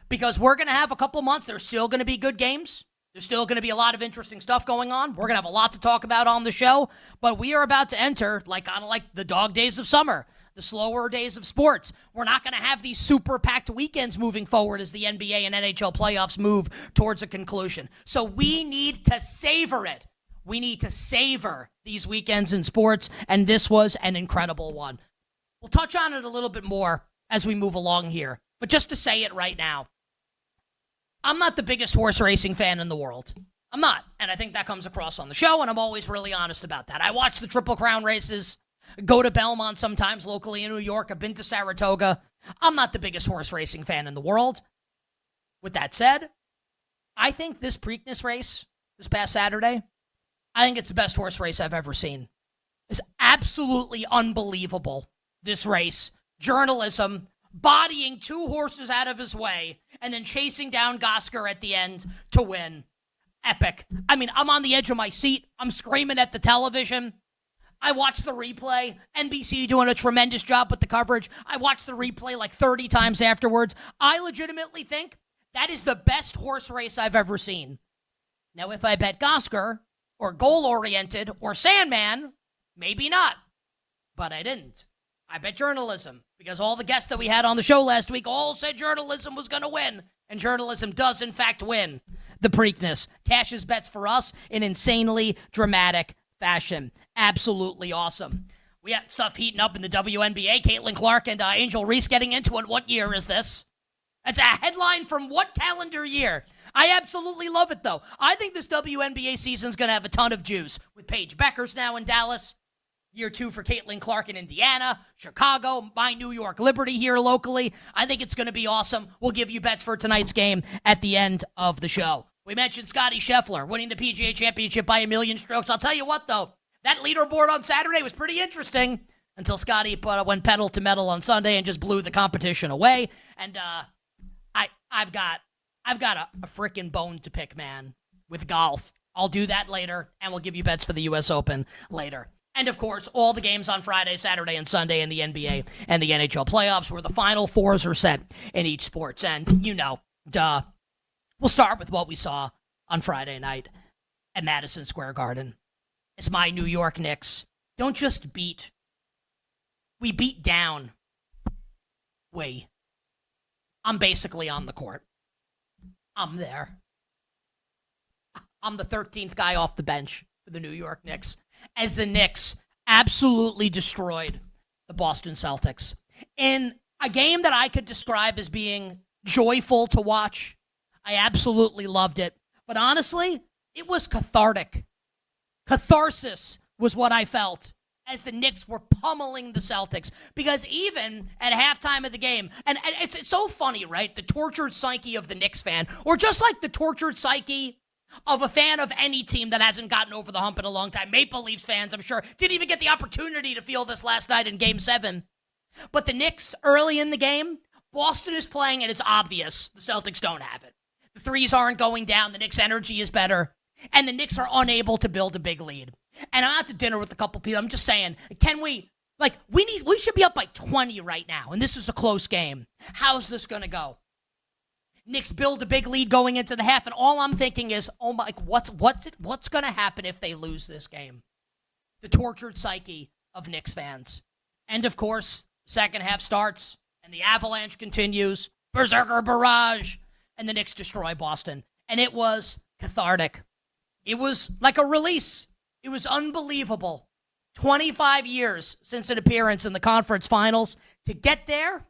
because we're going to have a couple months. There's still going to be good games. There's still going to be a lot of interesting stuff going on. We're going to have a lot to talk about on the show, but we are about to enter kind of like the dog days of summer, the slower days of sports. We're not going to have these super packed weekends moving forward as the NBA and NHL playoffs move towards a conclusion. So we need to savor it. We need to savor these weekends in sports, and this was an incredible one. We'll touch on it a little bit more as we move along here, but just to say it right now, I'm not the biggest horse racing fan in the world. I'm not, and I think that comes across on the show, and I'm always really honest about that. I watch the Triple Crown races, go to Belmont sometimes locally in New York. I've been to Saratoga. I'm not the biggest horse racing fan in the world. With that said, I think this Preakness race this past Saturday, I think it's the best horse race I've ever seen. It's absolutely unbelievable, this race. Journalism, bodying 2 horses out of his way, and then chasing down Gosker at the end to win. Epic. I mean, I'm on the edge of my seat. I'm screaming at the television. I watched the replay. NBC doing a tremendous job with the coverage. I watched the replay 30 times afterwards. I legitimately think that is the best horse race I've ever seen. Now, if I bet Gosker, or goal-oriented, or Sandman, maybe not. But I didn't. I bet journalism, because all the guests that we had on the show last week all said journalism was going to win, and journalism does, in fact, win the Preakness. Cashes bets for us in insanely dramatic fashion. Absolutely awesome. We got stuff heating up in the WNBA. Caitlin Clark and Angel Reese getting into it. What year is this? That's a headline from what calendar year? I absolutely love it, though. I think this WNBA season's going to have a ton of juice. With Paige Beckers now in Dallas. Year 2 for Caitlin Clark in Indiana. Chicago, my New York Liberty here locally. I think it's going to be awesome. We'll give you bets for tonight's game at the end of the show. We mentioned Scottie Scheffler winning the PGA Championship by 1,000,000 strokes. I'll tell you what, though. That leaderboard on Saturday was pretty interesting until Scottie went pedal to metal on Sunday and just blew the competition away. And I've got a freaking bone to pick, man, with golf. I'll do that later, and we'll give you bets for the U.S. Open later. And, of course, all the games on Friday, Saturday, and Sunday in the NBA and the NHL playoffs where the Final Fours are set in each sports. And, we'll start with what we saw on Friday night at Madison Square Garden. It's my New York Knicks. Don't just beat. We beat down. I'm basically on the court. I'm there. I'm the 13th guy off the bench for the New York Knicks as the Knicks absolutely destroyed the Boston Celtics in a game that I could describe as being joyful to watch. I absolutely loved it. But honestly, it was cathartic. Catharsis was what I felt as the Knicks were pummeling the Celtics. Because even at halftime of the game, and it's so funny, right? The tortured psyche of the Knicks fan, or just like the tortured psyche of a fan of any team that hasn't gotten over the hump in a long time. Maple Leafs fans, I'm sure, didn't even get the opportunity to feel this last night in Game 7. But the Knicks, early in the game, Boston is playing, and it's obvious the Celtics don't have it. The threes aren't going down. The Knicks' energy is better. And the Knicks are unable to build a big lead. And I'm out to dinner with a couple people. I'm just saying, we should be up by 20 right now, and this is a close game. How's this going to go? Knicks build a big lead going into the half, and all I'm thinking is, oh my, what's going to happen if they lose this game? The tortured psyche of Knicks fans. And of course, second half starts, and the avalanche continues. Berserker barrage, and the Knicks destroy Boston. And it was cathartic. It was like a release. It was unbelievable. 25 years since an appearance in the conference finals. To get there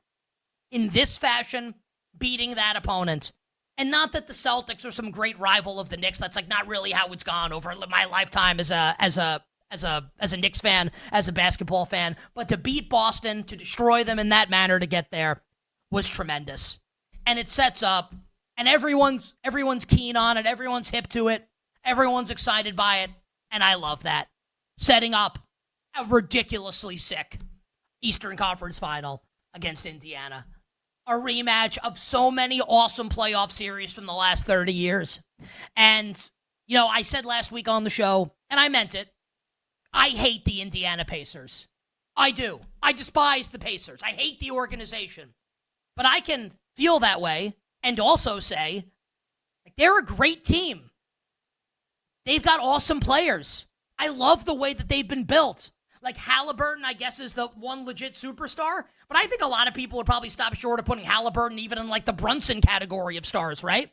in this fashion, beating that opponent. And not that the Celtics are some great rival of the Knicks. That's not really how it's gone over my lifetime as a Knicks fan, as a basketball fan. But to beat Boston, to destroy them in that manner, to get there, was tremendous. And it sets up, and everyone's keen on it. Everyone's hip to it. Everyone's excited by it. And I love that. Setting up a ridiculously sick Eastern Conference final against Indiana. A rematch of so many awesome playoff series from the last 30 years. And, I said last week on the show, and I meant it, I hate the Indiana Pacers. I do. I despise the Pacers. I hate the organization. But I can feel that way and also say, they're a great team. They've got awesome players. I love the way that they've been built. Halliburton, I guess, is the one legit superstar. But I think a lot of people would probably stop short of putting Halliburton even in the Brunson category of stars, right?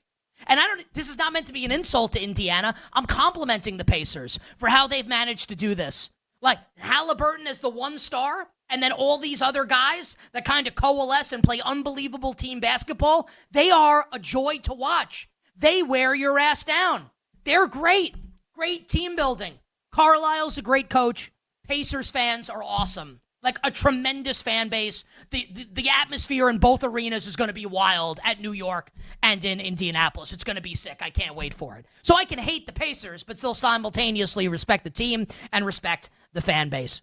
And this is not meant to be an insult to Indiana. I'm complimenting the Pacers for how they've managed to do this. Halliburton is the one star, and then all these other guys that kind of coalesce and play unbelievable team basketball, they are a joy to watch. They wear your ass down. They're great. Great team building. Carlisle's a great coach. Pacers fans are awesome. A tremendous fan base. The atmosphere in both arenas is going to be wild at New York and in Indianapolis. It's going to be sick. I can't wait for it. So I can hate the Pacers, but still simultaneously respect the team and respect the fan base.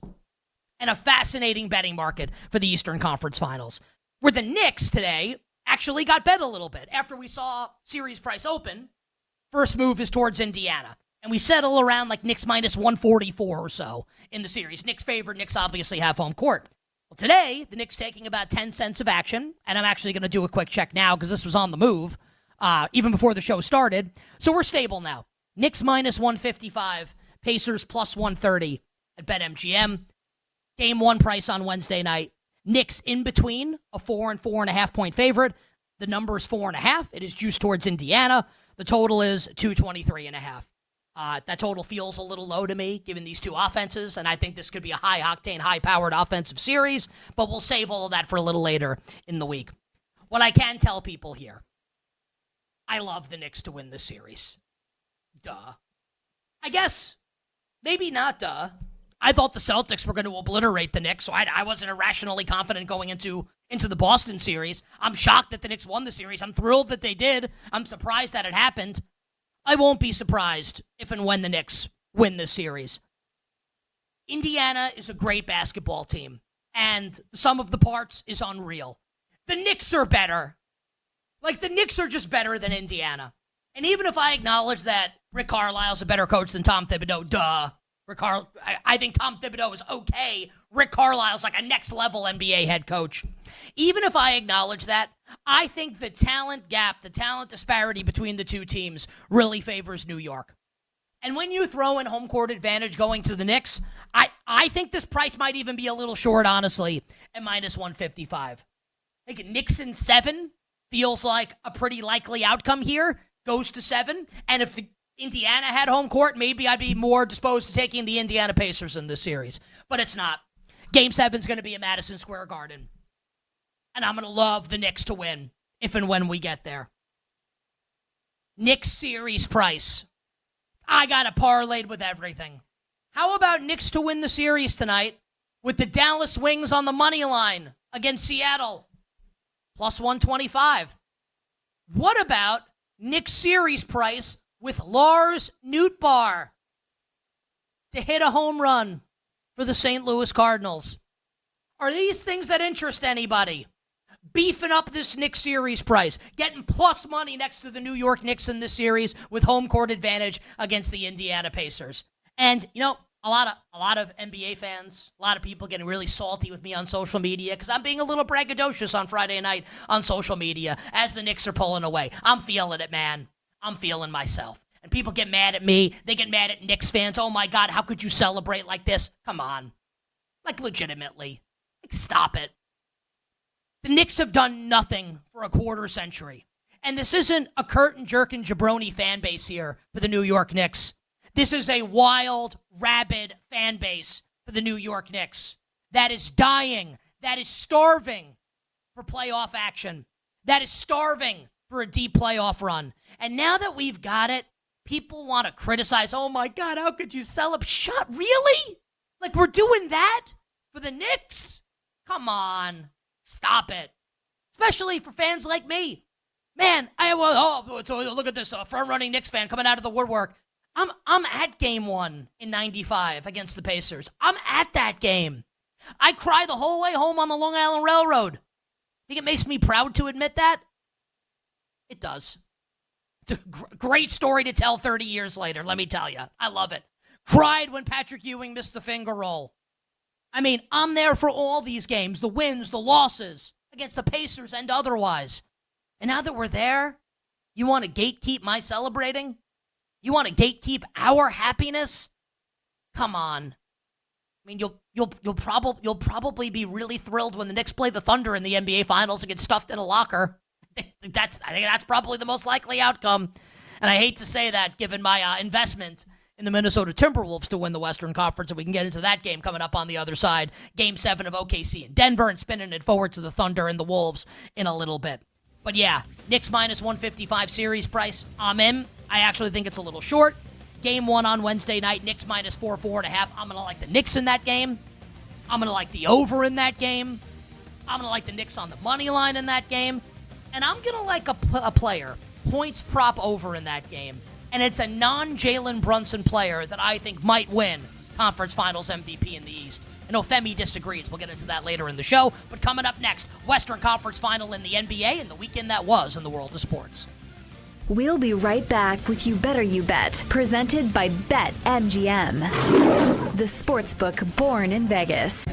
And a fascinating betting market for the Eastern Conference Finals, where the Knicks today actually got bet a little bit. After we saw series price open, first move is towards Indiana. And we settle around Knicks minus 144 or so in the series. Knicks favored. Knicks obviously have home court. Well, today, the Knicks taking about 10 cents of action. And I'm actually going to do a quick check now because this was on the move even before the show started. So we're stable now. Knicks minus 155. Pacers plus 130 at BetMGM. Game 1 price on Wednesday night. Knicks in between a 4 and 4.5 point favorite. The number is 4.5. It is juiced towards Indiana. The total is 223.5. That total feels a little low to me, given these two offenses, and I think this could be a high-octane, high-powered offensive series, but we'll save all of that for a little later in the week. What I can tell people here, I love the Knicks to win this series. Duh. I guess, maybe not duh. I thought the Celtics were going to obliterate the Knicks, so I wasn't irrationally confident going into the Boston series. I'm shocked that the Knicks won the series. I'm thrilled that they did. I'm surprised that it happened. I won't be surprised if and when the Knicks win this series. Indiana is a great basketball team, and the sum of the parts is unreal. The Knicks are better. Like, the Knicks are just better than Indiana. And even if I acknowledge that Rick Carlisle's a better coach than Tom Thibodeau, duh. I think Tom Thibodeau is okay. Rick Carlisle's like a next-level NBA head coach. Even if I acknowledge that, I think the talent gap, the talent disparity between the two teams really favors New York. And when you throw in home court advantage going to the Knicks, I think this price might even be a little short, honestly, at minus 155. I think Knicks in 7 feels like a pretty likely outcome here. Goes to 7. And if Indiana had home court, maybe I'd be more disposed to taking the Indiana Pacers in this series. But it's not. Game 7's going to be at Madison Square Garden. And I'm going to love the Knicks to win if and when we get there. Knicks series price. I got it parlayed with everything. How about Knicks to win the series tonight with the Dallas Wings on the money line against Seattle? Plus 125. What about Knicks series price with Lars Nootbaar to hit a home run for the St. Louis Cardinals? Are these things that interest anybody? Beefing up this Knicks series price, getting plus money next to the New York Knicks in this series with home court advantage against the Indiana Pacers. And, you know, a lot of NBA fans, a lot of people getting really salty with me on social media because I'm being a little braggadocious on Friday night on social media as the Knicks are pulling away. I'm feeling it, man. I'm feeling myself. And people get mad at me. They get mad at Knicks fans. Oh, my God, how could you celebrate like this? Come on. Like, legitimately. Like, stop it. The Knicks have done nothing for a quarter century. And this isn't a curtain-jerking jabroni fan base here for the New York Knicks. This is a wild, rabid fan base for the New York Knicks that is dying, that is starving for playoff action, that is starving for a deep playoff run. And now that we've got it, people want to criticize, oh my God, how could you celebrate? Really? Like, we're doing that for the Knicks? Come on. Stop it. Especially for fans like me. Man, look at this front-running Knicks fan coming out of the woodwork. I'm at game 1 in 95 against the Pacers. I'm at that game. I cried the whole way home on the Long Island Railroad. Think it makes me proud to admit that? It does. It's a great story to tell 30 years later, let me tell you. I love it. Cried when Patrick Ewing missed the finger roll. I mean, I'm there for all these games, the wins, the losses, against the Pacers and otherwise. And now that we're there, you want to gatekeep my celebrating? You want to gatekeep our happiness? Come on. I mean, you'll probably be really thrilled when the Knicks play the Thunder in the NBA Finals and get stuffed in a locker. I think that's probably the most likely outcome. And I hate to say that, given my investment in the Minnesota Timberwolves to win the Western Conference, and we can get into that game coming up on the other side. Game 7 of OKC in Denver, and spinning it forward to the Thunder and the Wolves in a little bit. But yeah, Knicks minus 155 series price. I'm in. I actually think it's a little short. Game 1 on Wednesday night, Knicks minus 4.5. I'm going to like the Knicks in that game. I'm going to like the over in that game. I'm going to like the Knicks on the money line in that game. And I'm going to like a player, points prop over in that game. And it's a non-Jalen Brunson player that I think might win Conference Finals MVP in the East. I know Femi disagrees. We'll get into that later in the show. But coming up next, Western Conference Final in the NBA and the weekend that was in the world of sports. We'll be right back with You Better You Bet, presented by BetMGM, the sportsbook born in Vegas.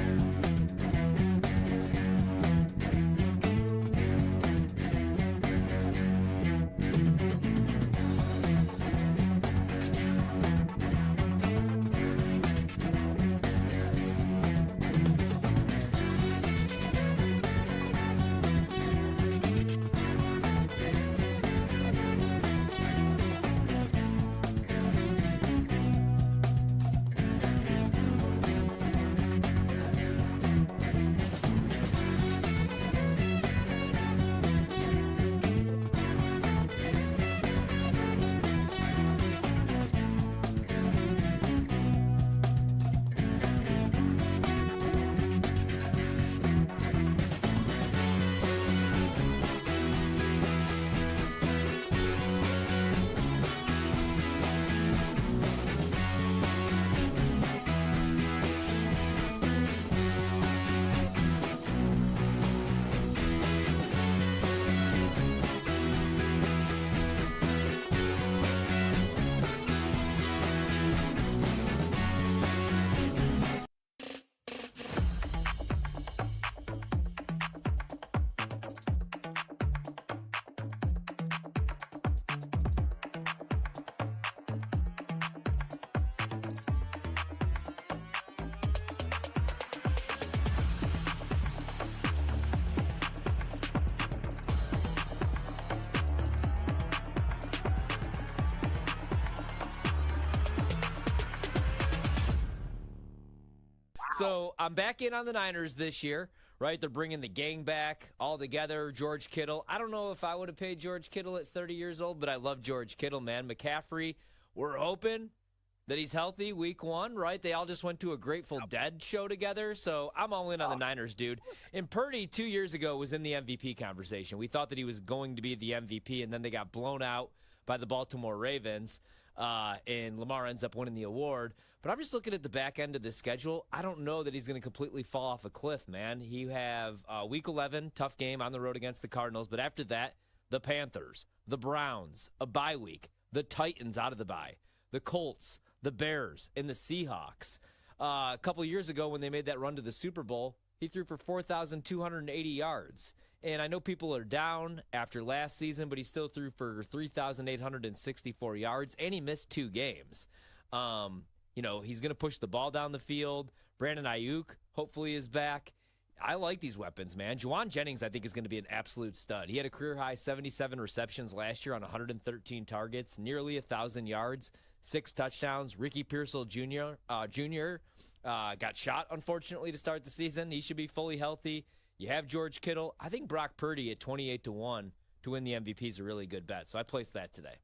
So I'm back in on the Niners this year, right? They're bringing the gang back all together. George Kittle. I don't know if I would have paid George Kittle at 30 years old, but I love George Kittle, man. McCaffrey, we're hoping that he's healthy week 1, right? They all just went to a Grateful Dead show together, so I'm all in on the Niners, dude. And Purdy 2 years ago was in the MVP conversation. We thought that he was going to be the MVP, and then they got blown out by the Baltimore Ravens, and Lamar ends up winning the award. But I'm just looking at the back end of the schedule. I don't know that he's going to completely fall off a cliff, man. You have Week 11, tough game on the road against the Cardinals, but after that, the Panthers, the Browns, a bye week, the Titans out of the bye, the Colts, the Bears, and the Seahawks. A couple years ago when they made that run to the Super Bowl, he threw for 4,280 yards. And I know people are down after last season, but he still threw for 3,864 yards, and he missed 2 games. He's going to push the ball down the field. Brandon Ayuk hopefully is back. I like these weapons, man. Juwan Jennings, I think, is going to be an absolute stud. He had a career-high 77 receptions last year on 113 targets, nearly 1,000 yards, 6 touchdowns. Ricky Pearsall Jr. Got shot, unfortunately, to start the season. He should be fully healthy. You have George Kittle. I think Brock Purdy at 28-1 to win the MVP is a really good bet, so I placed that today.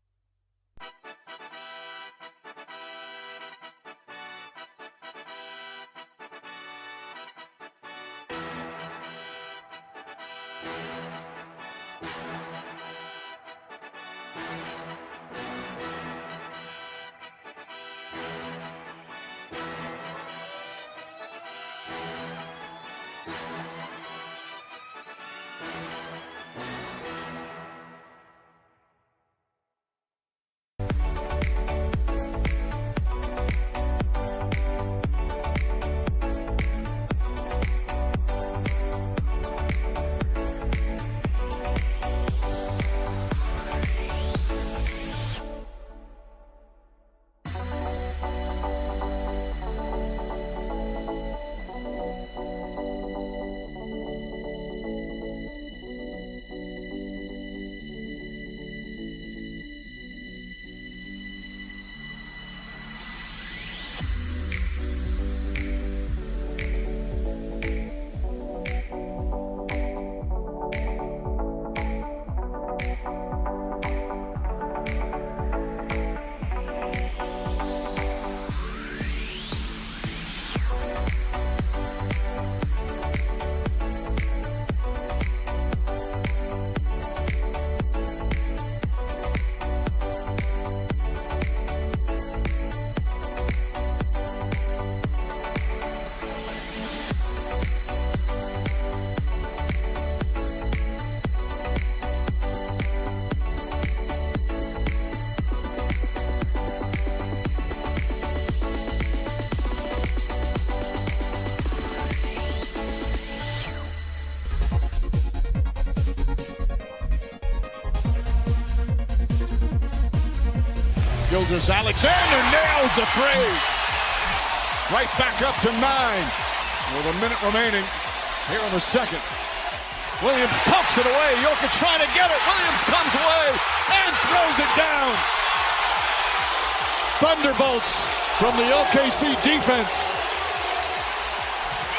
Alexander nails the 3. Right back up to 9 with a minute remaining here in the second. Williams pokes it away. Jokic trying to get it. Williams comes away and throws it down. Thunderbolts from the OKC defense.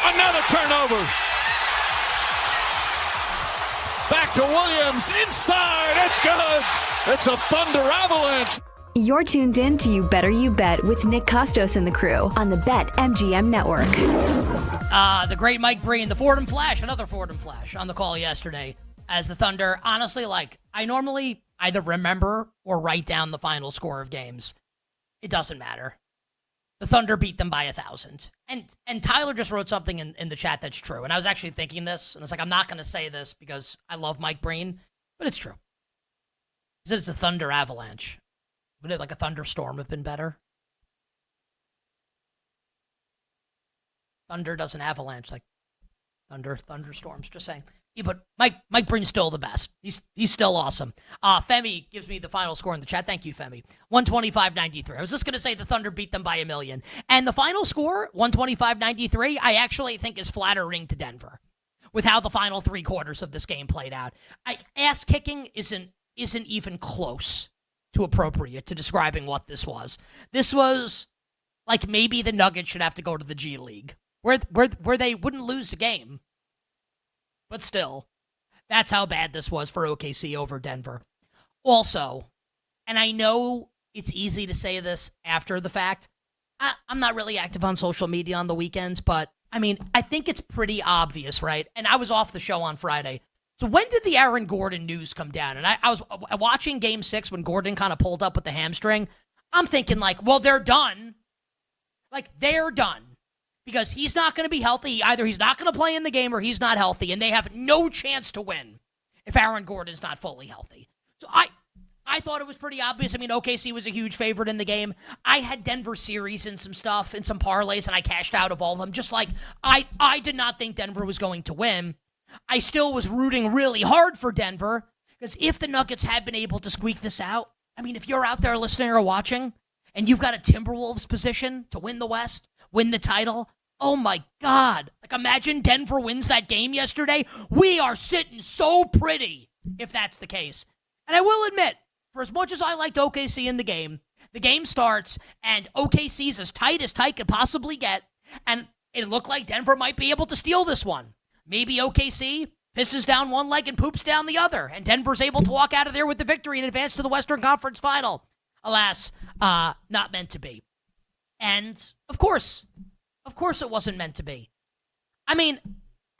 Another turnover. Back to Williams inside. It's good. It's a Thunder avalanche. You're tuned in to You Better You Bet with Nick Costos and the crew on the BetMGM Network. The great Mike Breen, the Fordham Flash, another Fordham Flash on the call yesterday as the Thunder. Honestly, I normally either remember or write down the final score of games. It doesn't matter. The Thunder beat them by 1,000. And Tyler just wrote something in the chat that's true. And I was actually thinking this, and it's like, I'm not going to say this because I love Mike Breen, but it's true. He said it's a Thunder avalanche. Would it like a thunderstorm have been better? Thunder doesn't avalanche like thunderstorms. Just saying. Yeah, but Mike Breen's still the best. He's still awesome. Femi gives me the final score in the chat. Thank you, Femi. 125-93. I was just going to say the Thunder beat them by 1,000,000. And the final score, 125-93, I actually think is flattering to Denver with how the final 3 quarters of this game played out. Ass kicking isn't even close to appropriate to describing what this was. This was like maybe the Nuggets should have to go to the G League where they wouldn't lose a game. But still, that's how bad this was for OKC over Denver. Also, and I know it's easy to say this after the fact, I'm not really active on social media on the weekends, but I mean, I think it's pretty obvious, right? And I was off the show on Friday. So when did the Aaron Gordon news come down? And I was watching Game 6 when Gordon kind of pulled up with the hamstring. I'm thinking like, well, they're done. Like, they're done. Because he's not going to be healthy. Either he's not going to play in the game or he's not healthy. And they have no chance to win if Aaron Gordon's not fully healthy. So I thought it was pretty obvious. I mean, OKC was a huge favorite in the game. I had Denver series and some stuff and some parlays, and I cashed out of all of them. Just like I did not think Denver was going to win. I still was rooting really hard for Denver because if the Nuggets had been able to squeak this out, I mean, if you're out there listening or watching and you've got a Timberwolves position to win the West, win the title, oh my God. Like, imagine Denver wins that game yesterday. We are sitting so pretty if that's the case. And I will admit, for as much as I liked OKC in the game starts, and OKC's as tight could possibly get, and it looked like Denver might be able to steal this one. Maybe OKC pisses down one leg and poops down the other, and Denver's able to walk out of there with the victory and advance to the Western Conference Final. Alas, not meant to be. And, of course it wasn't meant to be. I mean,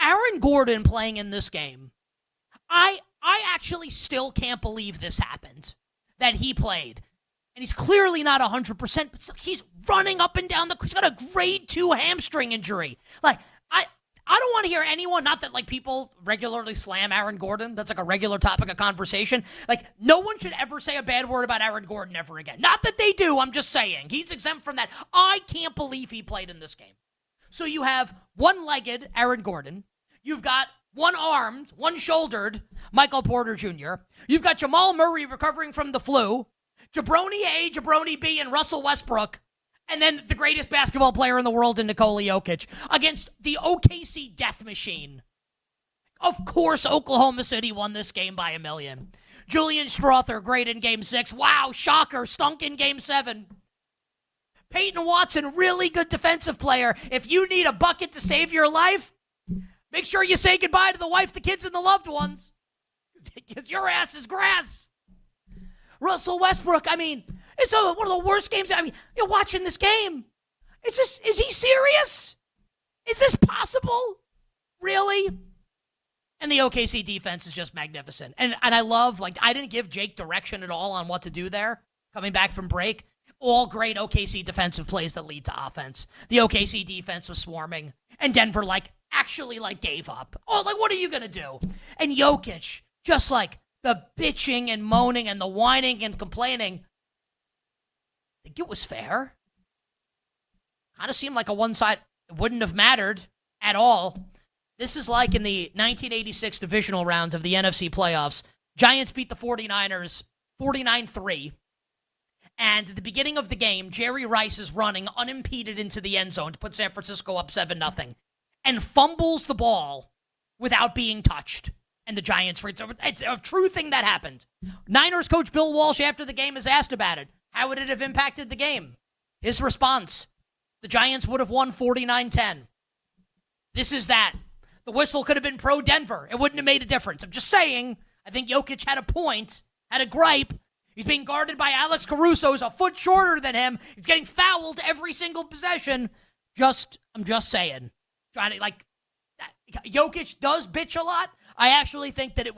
Aaron Gordon playing in this game, I actually still can't believe this happened, that he played. And he's clearly not 100%, but still, he's running up and down he's got a grade 2 hamstring injury. Like, I don't want to hear anyone, not that like people regularly slam Aaron Gordon. That's like a regular topic of conversation. Like, no one should ever say a bad word about Aaron Gordon ever again. Not that they do, I'm just saying. He's exempt from that. I can't believe he played in this game. So you have one-legged Aaron Gordon. You've got one-armed, one-shouldered Michael Porter Jr. You've got Jamal Murray recovering from the flu. Jabroni A, Jabroni B, and Russell Westbrook. And then the greatest basketball player in the world in Nikola Jokic against the OKC Death Machine. Of course, Oklahoma City won this game by 1,000,000. Julian Strawther, great in Game 6. Wow, shocker, stunk in Game 7. Peyton Watson, really good defensive player. If you need a bucket to save your life, make sure you say goodbye to the wife, the kids, and the loved ones. Because your ass is grass. Russell Westbrook, I mean, it's one of the worst games. I mean, you're watching this game. It's just, is he serious? Is this possible? Really? And the OKC defense is just magnificent. And I love, like, I didn't give Jake direction at all on what to do there, coming back from break. All great OKC defensive plays that lead to offense. The OKC defense was swarming. And Denver, actually gave up. Oh, what are you going to do? And Jokic, just the bitching and moaning and the whining and complaining. I think it was fair. Kind of seemed like a one-side. It wouldn't have mattered at all. This is like in the 1986 divisional round of the NFC playoffs. Giants beat the 49ers 49-3. And at the beginning of the game, Jerry Rice is running unimpeded into the end zone to put San Francisco up 7-0 and fumbles the ball without being touched. And the Giants, it's a true thing that happened. Niners coach Bill Walsh after the game is asked about it. How would it have impacted the game? His response, the Giants would have won 49-10. This is that. The whistle could have been pro-Denver. It wouldn't have made a difference. I'm just saying, I think Jokic had a point, had a gripe. He's being guarded by Alex Caruso, who's a foot shorter than him. He's getting fouled every single possession. I'm just saying. Trying to, Jokic does bitch a lot. I actually think that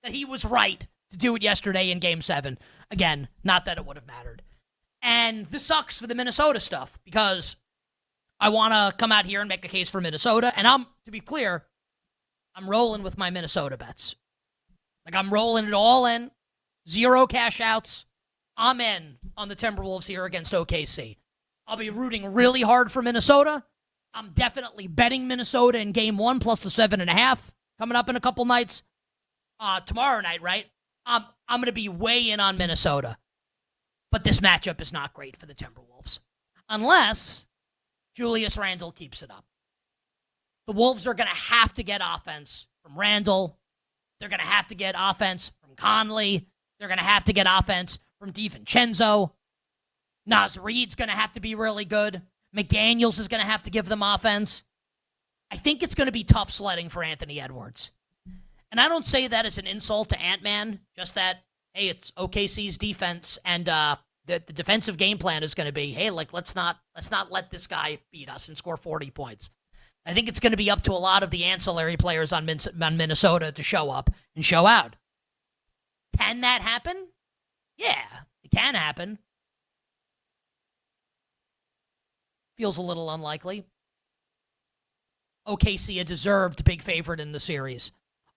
he was right to do it yesterday in Game 7. Again, not that it would have mattered. And this sucks for the Minnesota stuff because I want to come out here and make a case for Minnesota. And to be clear, I'm rolling with my Minnesota bets. I'm rolling it all in. 0 cash outs. I'm in on the Timberwolves here against OKC. I'll be rooting really hard for Minnesota. I'm definitely betting Minnesota in Game 1 plus the 7.5 coming up in a couple nights. Tomorrow night, right? I'm going to be way in on Minnesota. But this matchup is not great for the Timberwolves. Unless Julius Randle keeps it up. The Wolves are going to have to get offense from Randle. They're going to have to get offense from Conley. They're going to have to get offense from DiVincenzo. Naz Reid's going to have to be really good. McDaniels is going to have to give them offense. I think it's going to be tough sledding for Anthony Edwards. And I don't say that as an insult to Ant-Man, just that, hey, it's OKC's defense, and the defensive game plan is going to be, hey, like let's not let this guy beat us and score 40 points. I think it's going to be up to a lot of the ancillary players on Minnesota to show up and show out. Can that happen? Yeah, it can happen. Feels a little unlikely. OKC a deserved big favorite in the series.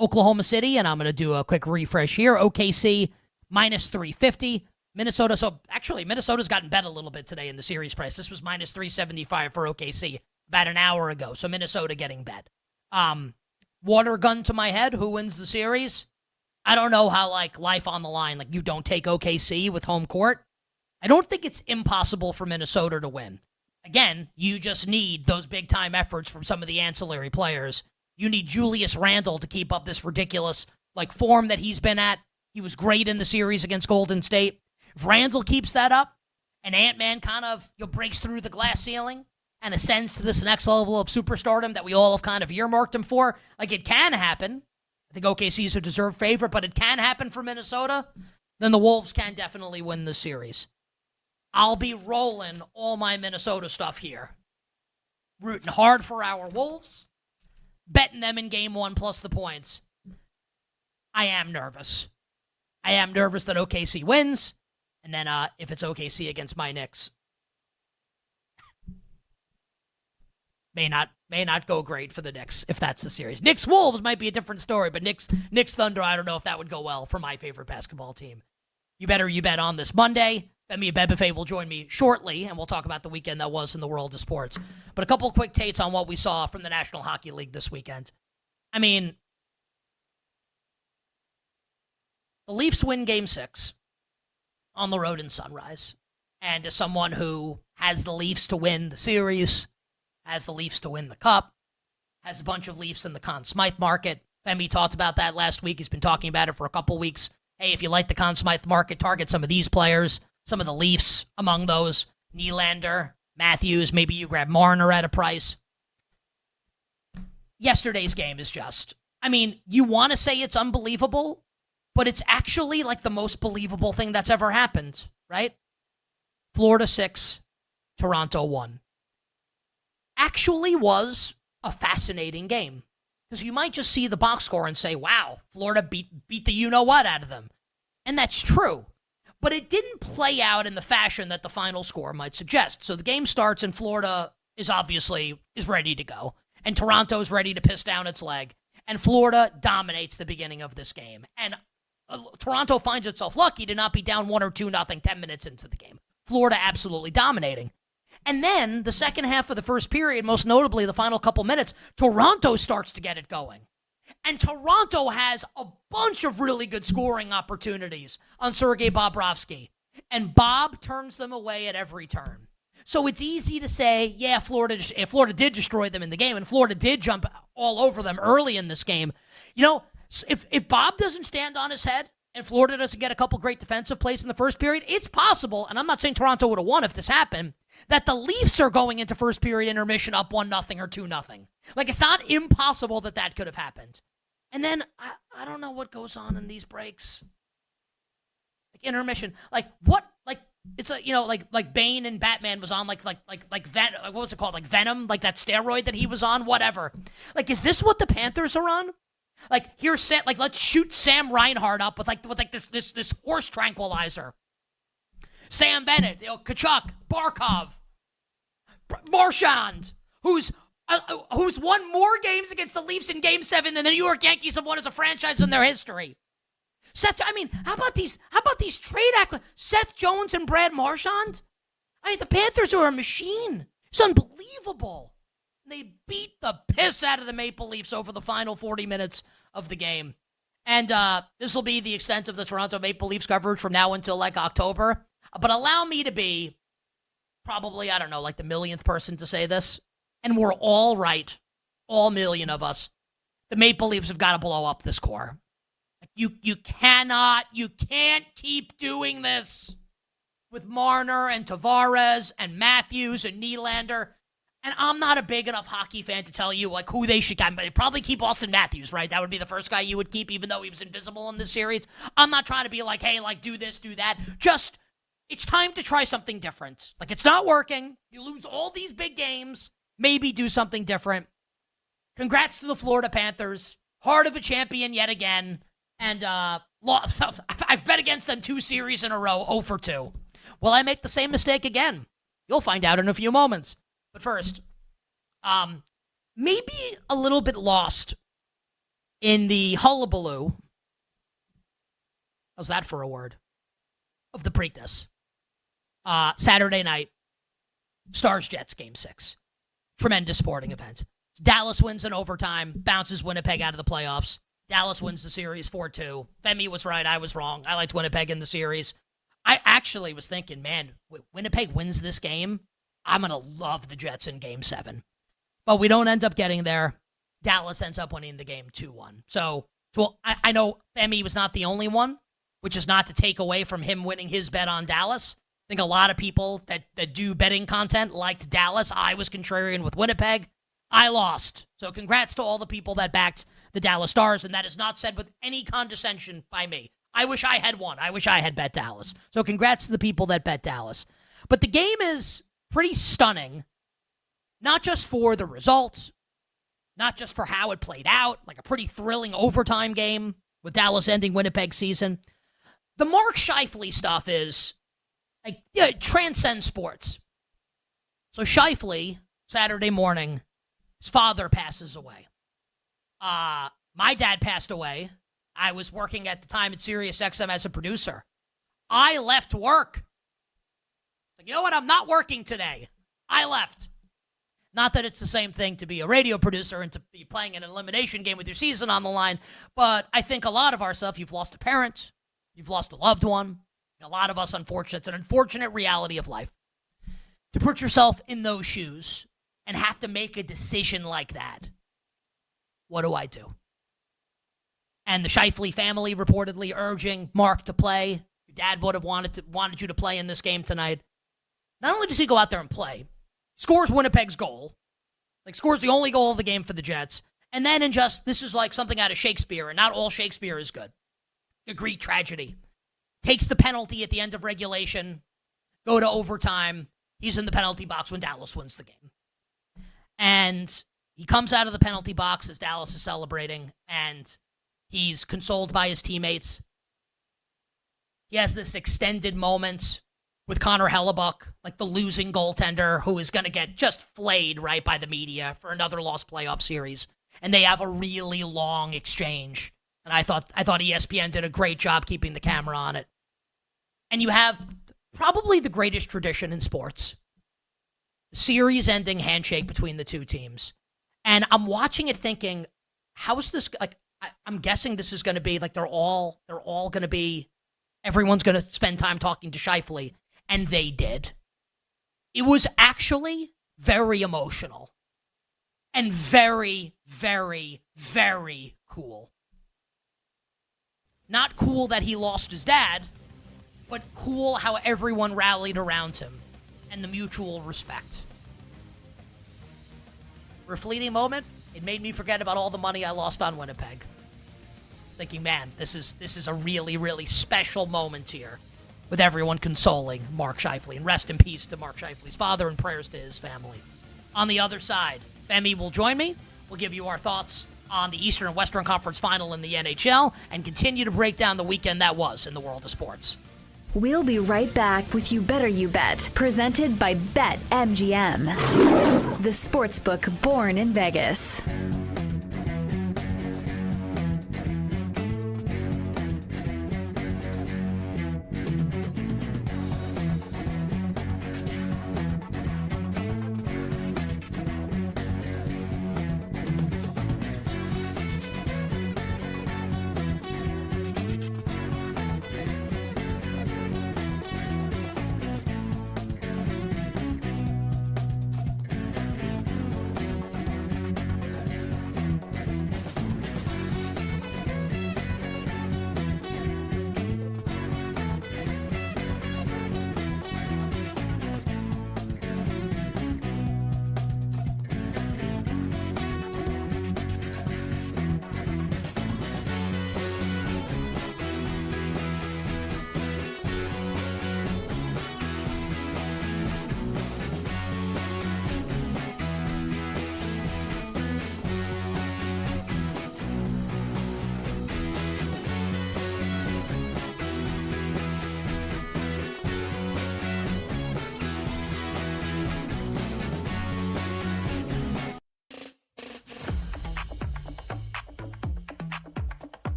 Oklahoma City, and I'm going to do a quick refresh here. OKC minus 350. Minnesota, so actually Minnesota's gotten bet a little bit today in the series price. This was minus 375 for OKC about an hour ago, so Minnesota getting bet. Water gun to my head, who wins the series? I don't know how, like, life on the line, like you don't take OKC with home court. I don't think it's impossible for Minnesota to win. Again, you just need those big-time efforts from some of the ancillary players. You need Julius Randle to keep up this ridiculous form that he's been at. He was great in the series against Golden State. If Randle keeps that up and Ant-Man kind of breaks through the glass ceiling and ascends to this next level of superstardom that we all have kind of earmarked him for, it can happen. I think OKC is a deserved favorite, but it can happen for Minnesota. Then the Wolves can definitely win the series. I'll be rolling all my Minnesota stuff here. Rooting hard for our Wolves. Betting them in game 1 plus the points. I am nervous. I am nervous that OKC wins. And then if it's OKC against my Knicks, may not go great for the Knicks if that's the series. Knicks Wolves might be a different story, but Knicks Thunder, I don't know if that would go well for my favorite basketball team. You bet on this Monday. Bet Buffet will join me shortly, and we'll talk about the weekend that was in the world of sports. But a couple of quick takes on what we saw from the National Hockey League this weekend. I mean, the Leafs win Game 6 on the road in Sunrise. And as someone who has the Leafs to win the series, has the Leafs to win the Cup, has a bunch of Leafs in the Conn Smythe market. Femi talked about that last week. He's been talking about it for a couple weeks. Hey, if you like the Conn Smythe market, target some of these players. Some of the Leafs among those. Nylander, Matthews, maybe you grab Marner at a price. Yesterday's game is just, I mean, you want to say it's unbelievable, but it's actually the most believable thing that's ever happened, right? Florida 6, Toronto 1. Actually was a fascinating game. Because you might just see the box score and say, wow, Florida beat the you-know-what out of them. And that's true. But it didn't play out in the fashion that the final score might suggest. So the game starts and Florida is ready to go. And Toronto's ready to piss down its leg. And Florida dominates the beginning of this game. And Toronto finds itself lucky to not be down 1 or 2-0 10 minutes into the game. Florida absolutely dominating. And then the second half of the first period, most notably the final couple minutes, Toronto starts to get it going. And Toronto has a bunch of really good scoring opportunities on Sergei Bobrovsky. And Bob turns them away at every turn. So it's easy to say, yeah, Florida did destroy them in the game, and Florida did jump all over them early in this game. You know, if Bob doesn't stand on his head and Florida doesn't get a couple great defensive plays in the first period, it's possible, and I'm not saying Toronto would have won if this happened, that the Leafs are going into first period intermission up 1-0 or 2-0. It's not impossible that could have happened. And then I don't know what goes on in these breaks. Intermission. It's like Bane and Batman was on what was it called? Venom, that steroid that he was on, whatever. Is this what the Panthers are on? Let's shoot Sam Reinhart up with this horse tranquilizer. Sam Bennett, Kachuk, Barkov, Marchand, who's won more games against the Leafs in Game 7 than the New York Yankees have won as a franchise in their history. How about these trade Seth Jones and Brad Marchand? The Panthers are a machine. It's unbelievable. They beat the piss out of the Maple Leafs over the final 40 minutes of the game. And this will be the extent of the Toronto Maple Leafs coverage from now until October. But allow me to be probably, the millionth person to say this. And we're all right. All million of us. The Maple Leafs have got to blow up this core. You can't keep doing this with Marner and Tavares and Matthews and Nylander. And I'm not a big enough hockey fan to tell you like who they should keep. They probably keep Austin Matthews, right? That would be the first guy you would keep, even though he was invisible in this series. I'm not trying to be like, hey, like do this, do that. Just, it's time to try something different. Like, it's not working. You lose all these big games. Maybe do something different. Congrats to the Florida Panthers. Heart of a champion yet again. And I've bet against them 2 series in a row, 0 for 2. Will I make the same mistake again? You'll find out in a few moments. But first, maybe a little bit lost in the hullabaloo. How's that for a word? Of the Preakness. Saturday night, Stars-Jets Game 6. Tremendous sporting event. Dallas wins in overtime, bounces Winnipeg out of the playoffs. Dallas wins the series 4-2. Femi was right, I was wrong. I liked Winnipeg in the series. I actually was thinking, man, Winnipeg wins this game, I'm going to love the Jets in Game 7. But we don't end up getting there. Dallas ends up winning the game 2-1. So I know Femi was not the only one, which is not to take away from him winning his bet on Dallas. I think a lot of people that do betting content liked Dallas. I was contrarian with Winnipeg. I lost. So congrats to all the people that backed the Dallas Stars, and that is not said with any condescension by me. I wish I had won. I wish I had bet Dallas. So congrats to the people that bet Dallas. But the game is pretty stunning, not just for the results, not just for how it played out, like a pretty thrilling overtime game with Dallas ending Winnipeg's season. The Mark Scheifele stuff is, like, yeah, it transcends sports. So Scheifele, Saturday morning, his father passes away. My dad passed away. I was working at the time at SiriusXM as a producer. I left work. Like, you know what? I'm not working today. I left. Not that it's the same thing to be a radio producer and to be playing an elimination game with your season on the line, but I think a lot of our stuff, you've lost a parent, you've lost a loved one. A lot of us, unfortunately, it's an unfortunate reality of life. To put yourself in those shoes and have to make a decision like that, what do I do? And the Scheifele family reportedly urging Mark to play. Your dad would have wanted you to play in this game tonight. Not only does he go out there and play, scores Winnipeg's goal, like scores the only goal of the game for the Jets, and then this is like something out of Shakespeare, and not all Shakespeare is good. A Greek tragedy. Takes the penalty at the end of regulation, go to overtime. He's in the penalty box when Dallas wins the game. And he comes out of the penalty box as Dallas is celebrating, and he's consoled by his teammates. He has this extended moment with Connor Hellebuck, like the losing goaltender who is going to get just flayed right by the media for another lost playoff series. And they have a really long exchange. And I thought ESPN did a great job keeping the camera on it. And you have probably the greatest tradition in sports. The series-ending handshake between the two teams. And I'm watching it thinking, how is this, like, I'm guessing this is going to be, like, they're all going to be, everyone's going to spend time talking to Scheifele. And they did. It was actually very emotional. And very, very, very cool. Not cool that he lost his dad, but cool how everyone rallied around him and the mutual respect. For a fleeting moment, it made me forget about all the money I lost on Winnipeg. I was thinking, man, this is a really, really special moment here with everyone consoling Mark Scheifele. And rest in peace to Mark Scheifele's father and prayers to his family. On the other side, Femi will join me. We'll give you our thoughts on the Eastern and Western Conference Final in the NHL and continue to break down the weekend that was in the world of sports. We'll be right back with You Better You Bet, presented by BetMGM, the sportsbook born in Vegas.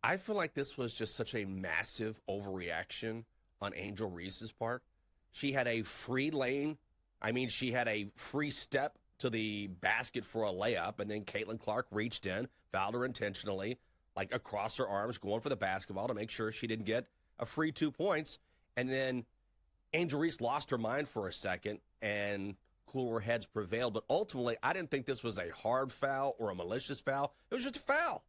I feel like this was just such a massive overreaction on Angel Reese's part. She had a free lane. I mean, she had a free step to the basket for a layup, and then Caitlin Clark reached in, fouled her intentionally, like across her arms, going for the basketball to make sure she didn't get a free 2 points. And then Angel Reese lost her mind for a second, and cooler heads prevailed. But ultimately, I didn't think this was a hard foul or a malicious foul. It was just a foul.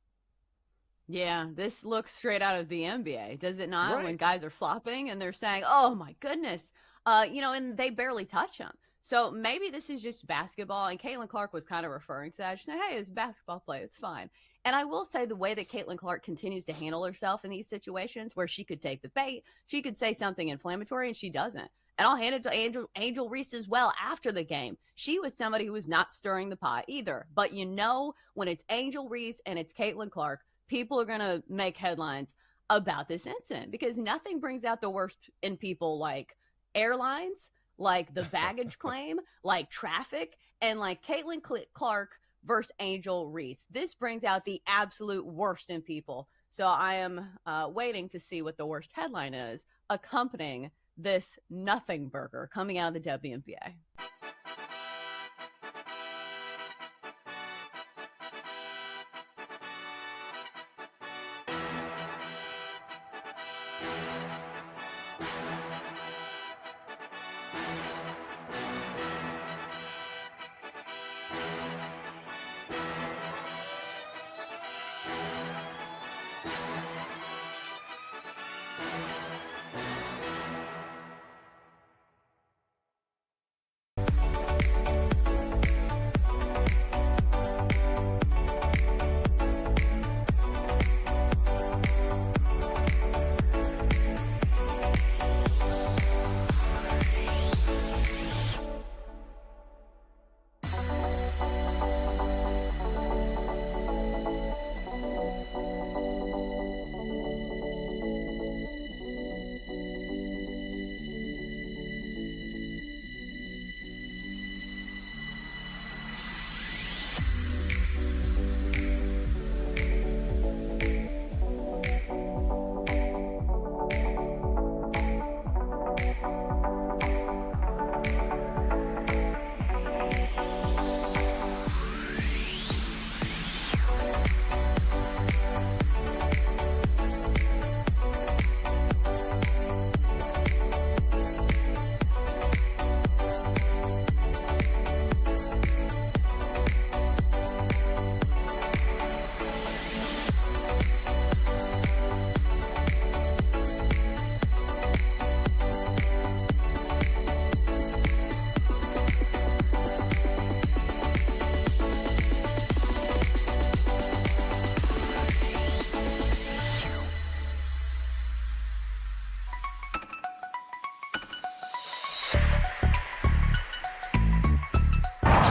Yeah, this looks straight out of the NBA, does it not? Right. When guys are flopping and they're saying, "Oh my goodness," and they barely touch them. So maybe this is just basketball, and Caitlin Clark was kind of referring to that. She's saying, "Hey, it's basketball play; it's fine." And I will say the way that Caitlin Clark continues to handle herself in these situations, where she could take the bait, she could say something inflammatory, and she doesn't. And I'll hand it to Angel Reese as well after the game. She was somebody who was not stirring the pot either. But when it's Angel Reese and it's Caitlin Clark, people are going to make headlines about this incident because nothing brings out the worst in people like airlines, like the baggage claim, like traffic, and like Caitlin Clark versus Angel Reese. This brings out the absolute worst in people. So I am waiting to see what the worst headline is accompanying this nothing burger coming out of the WNBA.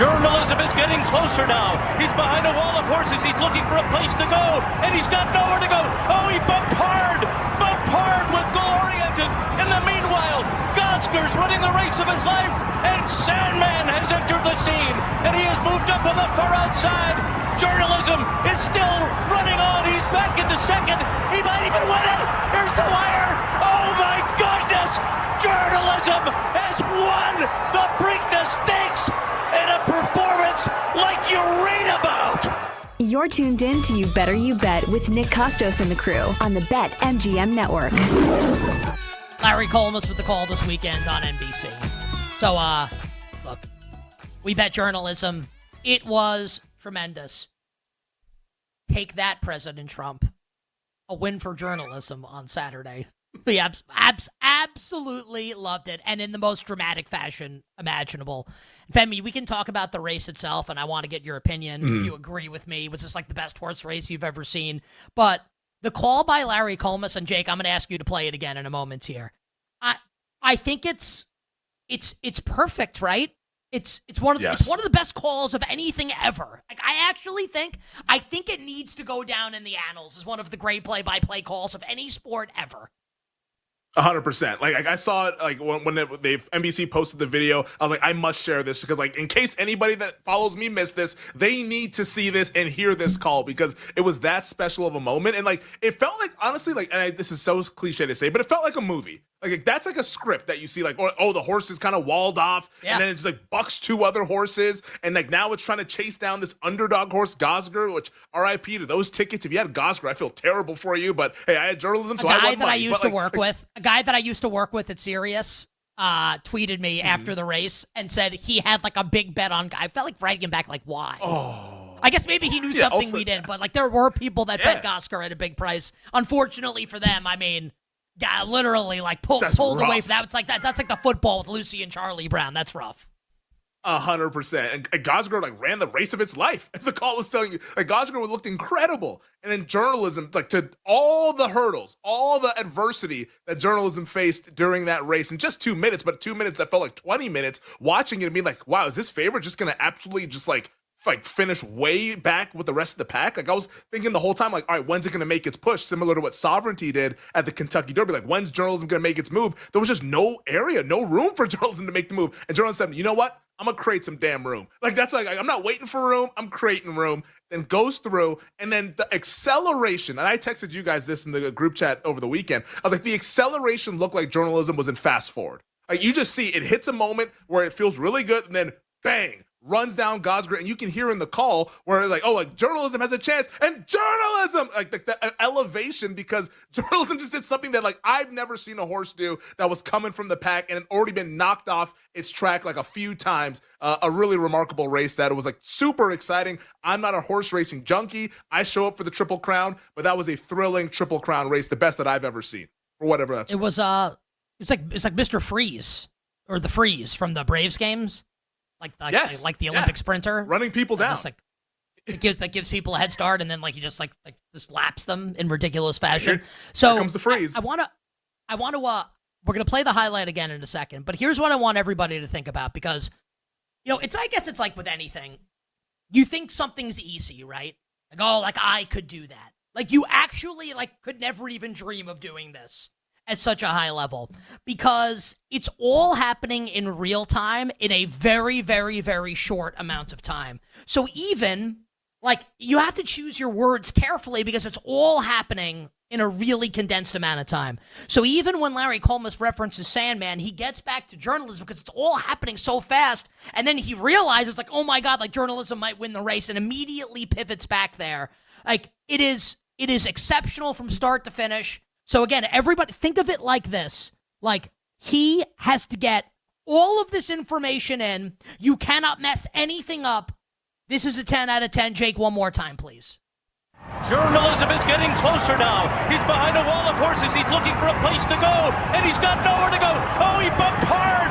Journalism is getting closer now. He's behind a wall of horses. He's looking for a place to go, and he's got nowhere to go. Oh, he bumped hard with goal-oriented. In the meanwhile, Gosker's running the race of his life, and Sandman has entered the scene, and he has moved up on the far outside. Journalism is still running on. He's back into second. He might even win it. Here's the wire. Oh, my goodness. Journalism has won the Preakness Stakes in a performance like you read about. You're tuned in to You Better You Bet with Nick Costos and the crew on the BetMGM Network. Larry Colmus with the call this weekend on NBC. So, look, we bet journalism. It was tremendous. Take that, President Trump. A win for journalism on Saturday. We absolutely loved it, and in the most dramatic fashion imaginable. Femi, we can talk about the race itself, and I want to get your opinion. If you agree with me, was this like the best horse race you've ever seen? But the call by Larry Colmus, and Jake, I'm going to ask you to play it again in a moment here. I think it's perfect, right? It's one of the best calls of anything ever. Like, I think it needs to go down in the annals as one of the great play-by-play calls of any sport ever. 100%. Like I saw it like when NBC posted the video. I was like, I must share this because like in case anybody that follows me missed this, they need to see this and hear this call because it was that special of a moment. And like it felt like honestly like this is so cliche to say, but it felt like a movie. Like that's like a script that you see like the horse is kind of walled off and then it just like bucks 2 other horses and like now it's trying to chase down this underdog horse Gosger, which RIP to those tickets. If you had Gosger, I feel terrible for you, but hey, I had journalism, so I won money. A guy that I used to work with at Sirius tweeted me after the race and said he had like a big bet on. I felt like writing him back like, why? I guess maybe he knew something also, we didn't, but like there were people that bet Gosger at a big price. Unfortunately for them, I mean. Yeah, literally, like pulled away from that. It's like that. That's like the football with Lucy and Charlie Brown. That's rough. 100%. And Gosger like ran the race of its life, as the call was telling you. Like Gosger looked incredible. And then journalism, like to all the hurdles, all the adversity that journalism faced during that race in just 2 minutes, but 2 minutes that felt like 20 minutes. Watching it and being like, wow, is this favorite just gonna absolutely just like finish way back with the rest of the pack? Like I was thinking the whole time, like, all right, when's it going to make its push? Similar to what Sovereignty did at the Kentucky Derby. Like, when's journalism going to make its move? There was just no area, no room for journalism to make the move. And journalism said, you know what? I'm going to create some damn room. Like, that's like, I'm not waiting for room. I'm creating room. Then goes through. And then the acceleration, and I texted you guys this in the group chat over the weekend. I was like, the acceleration looked like journalism was in fast forward. Like, you just see it hits a moment where it feels really good, and then bang, runs down Gosger, and you can hear in the call where it's like, oh, like journalism has a chance, and journalism, like the elevation, because journalism just did something that like I've never seen a horse do that was coming from the pack and had already been knocked off its track like a few times. A really remarkable race that it was like super exciting. I'm not a horse racing junkie. I show up for the Triple Crown, but that was a thrilling Triple Crown race, the best that I've ever seen, or whatever that's. It was it's like Mr. Freeze or the Freeze from the Braves games. Like the Olympic sprinter, running people down. Just, like, that gives people a head start, and then like you just like just laps them in ridiculous fashion. So here comes the freeze. I want to. We're gonna play the highlight again in a second, but here's what I want everybody to think about, because I guess it's like with anything, you think something's easy, right? Like, oh, like I could do that. Like you actually like could never even dream of doing this at such a high level, because it's all happening in real time in a very, very, very short amount of time. So even like you have to choose your words carefully because it's all happening in a really condensed amount of time. So even when Larry Colmus references Sandman, he gets back to journalism because it's all happening so fast. And then he realizes like, oh my God, like journalism might win the race, and immediately pivots back there. Like it is exceptional from start to finish. So again, everybody think of it like this. Like he has to get all of this information in. You cannot mess anything up. This is a 10 out of 10. Jake, one more time, please. Journalism is getting closer now. He's behind a wall of horses. He's looking for a place to go, and he's got nowhere to go. Oh, he bumped hard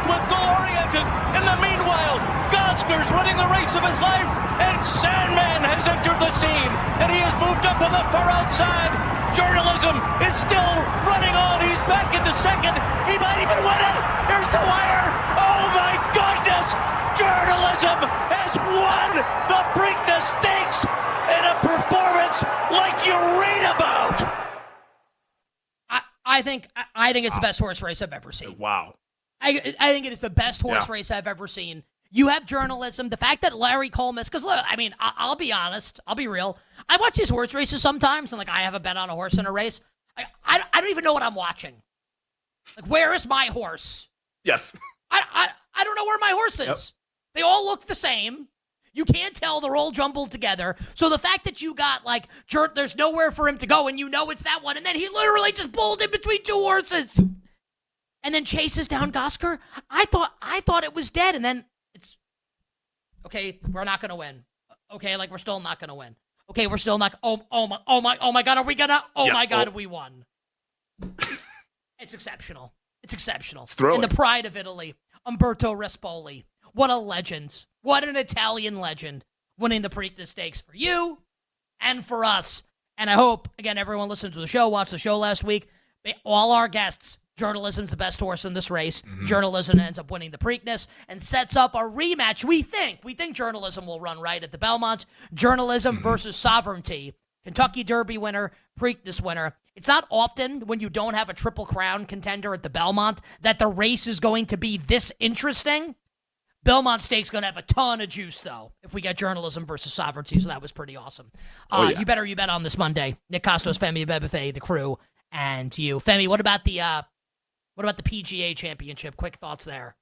with Goal Oriented. In the meanwhile, Gosker's running the race of his life, and Sandman has entered the scene, and he has moved up on the far outside. Journalism is still running on. He's back into second. He might even win it. Here's the wire. Oh, my goodness. Journalism has won the Preakness Stakes in a performance like you read about. I think it's the best horse race I've ever seen. Wow. I think it is the best horse race I've ever seen. You have journalism. The fact that Larry Colmus, because look, I mean, I'll be honest. I'll be real. I watch these horse races sometimes, and like I have a bet on a horse in a race. I don't even know what I'm watching. Like, where is my horse? Yes. I don't know where my horse is. Yep. They all look the same. You can't tell. They're all jumbled together. So the fact that you got, like, there's nowhere for him to go, and you know it's that one, and then he literally just pulled in between 2 horses and then chases down Gosger. I thought it was dead, and then it's, okay, we're not going to win. Okay, like, we're still not going to win. Okay, we're still not, oh my God, are we going to, my God, we won. It's exceptional. It's exceptional. It's thrilling. And the pride of Italy, Umberto Rispoli. What a legend. What an Italian legend, winning the Preakness Stakes for you and for us. And I hope, again, everyone listened to the show, watched the show last week. All our guests, journalism's the best horse in this race. Mm-hmm. Journalism ends up winning the Preakness and sets up a rematch. We think journalism will run right at the Belmont. Journalism versus Sovereignty. Kentucky Derby winner, Preakness winner. It's not often when you don't have a Triple Crown contender at the Belmont that the race is going to be this interesting. Belmont Stakes going to have a ton of juice, though, if we get journalism versus sovereignty, so that was pretty awesome. You better you bet on this Monday. Nick Costos, Femi Abebefe, the crew, and you. Femi, what about the PGA Championship? Quick thoughts there.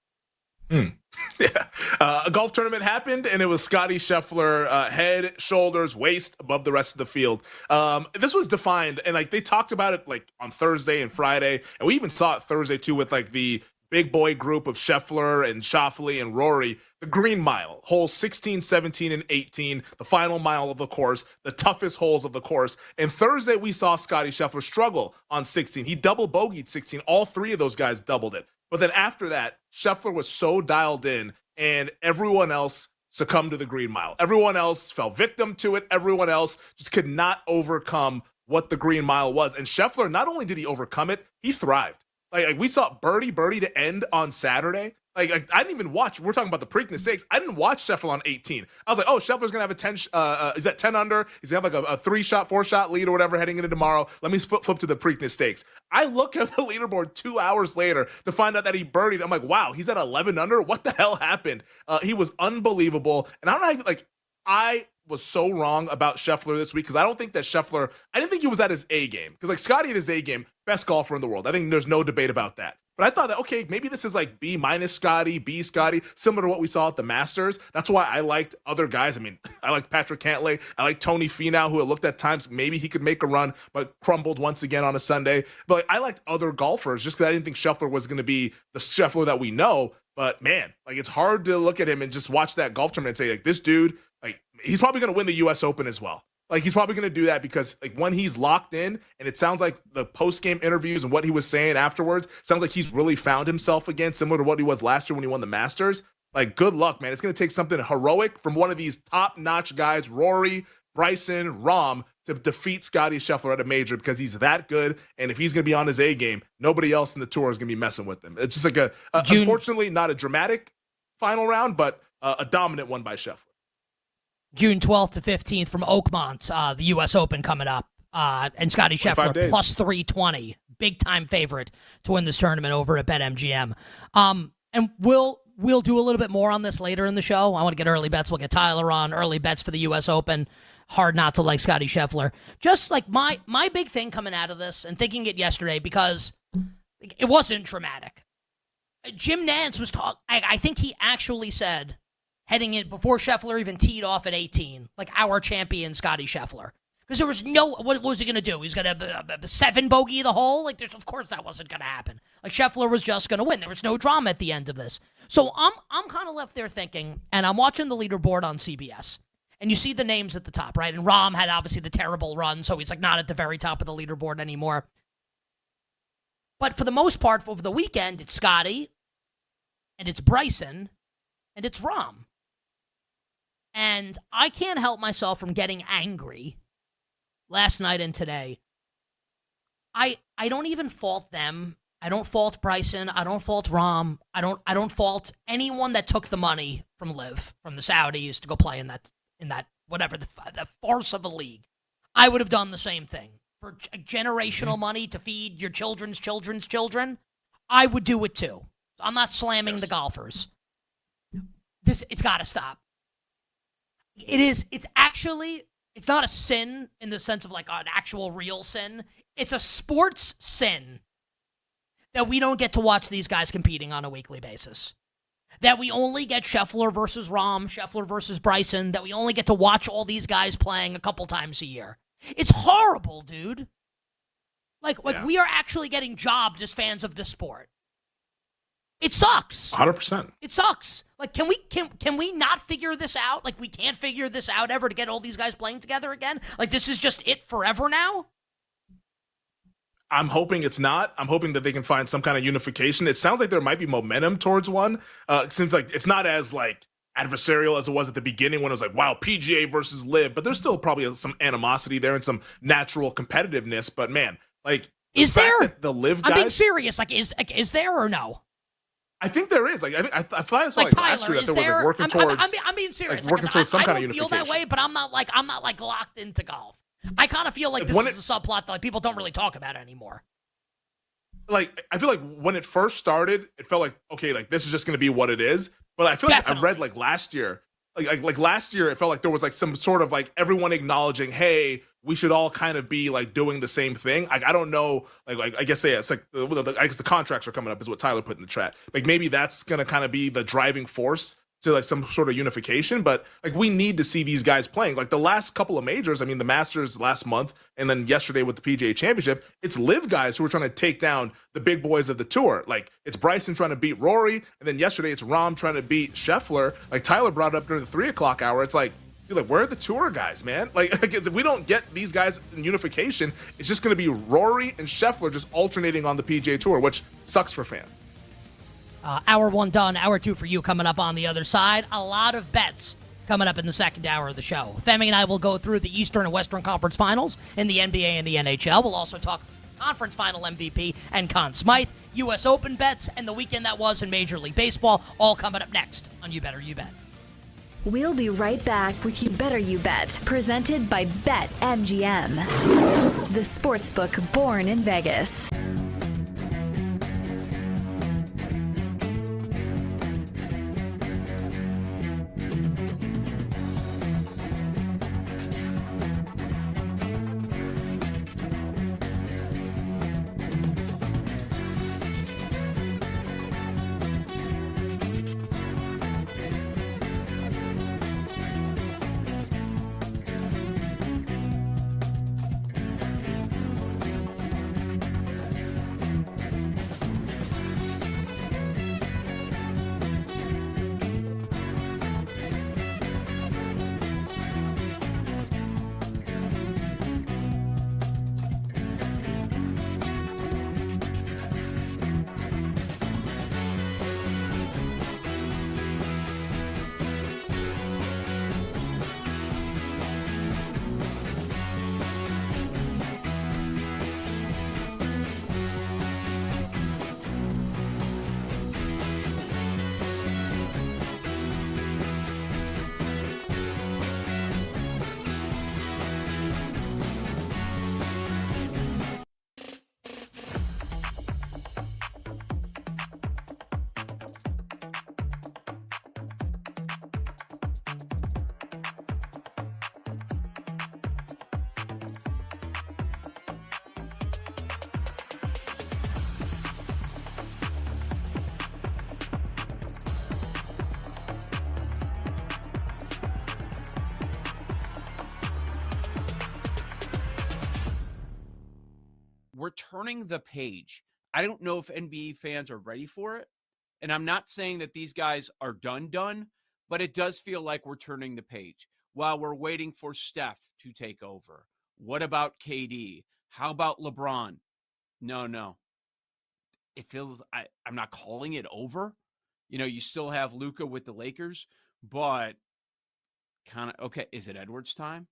A golf tournament happened, and it was Scotty Scheffler head, shoulders, waist above the rest of the field. This was defined, and like they talked about it like on Thursday and Friday, and we even saw it Thursday too with like the big boy group of Scheffler and Schauffele and Rory. The Green Mile, holes 16, 17, and 18, the final mile of the course, the toughest holes of the course. And Thursday, we saw Scotty Scheffler struggle on 16. He double bogeyed 16. All three of those guys doubled it. But then after that, Scheffler was so dialed in, and everyone else succumbed to the Green Mile. Everyone else fell victim to it. Everyone else just could not overcome what the Green Mile was. And Scheffler, not only did he overcome it, he thrived. Like we saw birdie to end on Saturday. Like I didn't even watch. We're talking about the Preakness Stakes. I didn't watch Scheffler on 18. I was like, oh, Scheffler's gonna have a 10. Is that 10 under? He's gonna have like a 3-shot, 4-shot lead or whatever heading into tomorrow. Let me flip to the Preakness Stakes. I look at the leaderboard 2 hours later to find out that he birdied. I'm like, wow, he's at 11 under. What the hell happened? He was unbelievable. And I was so wrong about Scheffler this week because I don't think that Scheffler. I didn't think he was at his A game because like Scotty at his A game, best golfer in the world. I think there's no debate about that. But I thought that, okay, maybe this is like B- Scotty, B Scotty, similar to what we saw at the Masters. That's why I liked other guys. I mean, I like Patrick Cantlay. I like Tony Finau, who looked at times maybe he could make a run, but crumbled once again on a Sunday. But like, I liked other golfers just because I didn't think Scheffler was going to be the Scheffler that we know. But man, like it's hard to look at him and just watch that golf tournament and say, like, this dude, like he's probably going to win the U.S. Open as well. Like he's probably going to do that because like when he's locked in, and it sounds like the post-game interviews and what he was saying afterwards sounds like he's really found himself again, similar to what he was last year when he won the Masters. Like good luck, man. It's going to take something heroic from one of these top-notch guys, Rory, Bryson, Rahm, to defeat Scotty Scheffler at a major because he's that good. And if he's going to be on his A game, nobody else in the tour is going to be messing with him. It's just like unfortunately not a dramatic final round, but a dominant one by Scheffler. June 12th to 15th from Oakmont, the U.S. Open coming up. And Scotty Scheffler plus 320. Big time favorite to win this tournament over at BetMGM. And we'll do a little bit more on this later in the show. I want to get early bets. We'll get Tyler on early bets for the U.S. Open. Hard not to like Scotty Scheffler. Just like my big thing coming out of this and thinking it yesterday because it wasn't dramatic. Jim Nantz was talking. I think he actually said, heading in before Scheffler even teed off at 18, like our champion Scotty Scheffler. Because there was what was he going to do? He's going to have a 7 bogey the hole? Like, of course that wasn't going to happen. Like, Scheffler was just going to win. There was no drama at the end of this. So I'm kind of left there thinking, and I'm watching the leaderboard on CBS, and you see the names at the top, right? And Rahm had obviously the terrible run, so he's like not at the very top of the leaderboard anymore. But for the most part, over the weekend, it's Scotty, and it's Bryson, and it's Rahm. And I can't help myself from getting angry last night and today. I don't even fault them. I don't fault Bryson. I don't fault Rahm. I don't fault anyone that took the money from Liv, from the Saudis to go play in that whatever the farce of a league. I would have done the same thing for generational money to feed your children's children. I would do it too. I'm not slamming the golfers. It's got to stop. It's not a sin in the sense of like an actual real sin. It's a sports sin that we don't get to watch these guys competing on a weekly basis. That we only get Scheffler versus Rahm, Scheffler versus Bryson, that we only get to watch all these guys playing a couple times a year. It's horrible, dude. Like we are actually getting jobbed as fans of this sport. It sucks. 100%. It sucks. Like, can we not figure this out? Like, we can't figure this out ever to get all these guys playing together again? Like, this is just it forever now? I'm hoping it's not. I'm hoping that they can find some kind of unification. It sounds like there might be momentum towards one. It seems like it's not as, like, adversarial as it was at the beginning when it was like, wow, PGA versus Liv. But there's still probably some animosity there and some natural competitiveness. But, man, like, is there? The Liv guys, I'm being serious. Like, is there or no? I think there is. Like, I thought I saw like Tyler, last year that there was like working towards. I'm being serious. Like, working towards some kind of unification. I feel that way, but I'm not like locked into golf. I kind of feel like this is a subplot that people don't really talk about anymore. Like, I feel like when it first started, it felt like, okay, like this is just going to be what it is. But I feel like I've read like last year, like last year, it felt like there was like some sort of like everyone acknowledging, hey, we should all kind of be like doing the same thing. Like, I don't know, like I guess it's like I guess the contracts are coming up is what Tyler put in the chat. Like maybe that's going to kind of be the driving force to like some sort of unification, but like we need to see these guys playing. Like the last couple of majors, I mean the Masters last month and then yesterday with the PGA Championship, it's live guys who are trying to take down the big boys of the tour. Like it's Bryson trying to beat Rory, and then yesterday it's Rahm trying to beat Scheffler. Like Tyler brought up during the 3 o'clock hour, it's like, dude, like where are the tour guys, man? Like if we don't get these guys in unification, it's just going to be Rory and Scheffler just alternating on the PGA Tour, which sucks for fans. Hour 1 done, hour 2 for you coming up on the other side. A lot of bets coming up in the second hour of the show. Femi and I will go through the Eastern and Western Conference Finals in the NBA and the NHL. We'll also talk Conference Final MVP and Conn Smythe, U.S. Open bets, and the weekend that was in Major League Baseball, all coming up next on You Better You Bet. We'll be right back with You Better You Bet, presented by BetMGM, the sportsbook born in Vegas. We're turning the page. I don't know if NBA fans are ready for it. And I'm not saying that these guys are done, but it does feel like we're turning the page while we're waiting for Steph to take over. What about KD? How about LeBron? No. It feels, I'm not calling it over. You know, you still have Luka with the Lakers, but kind of, okay, is it Edwards' time?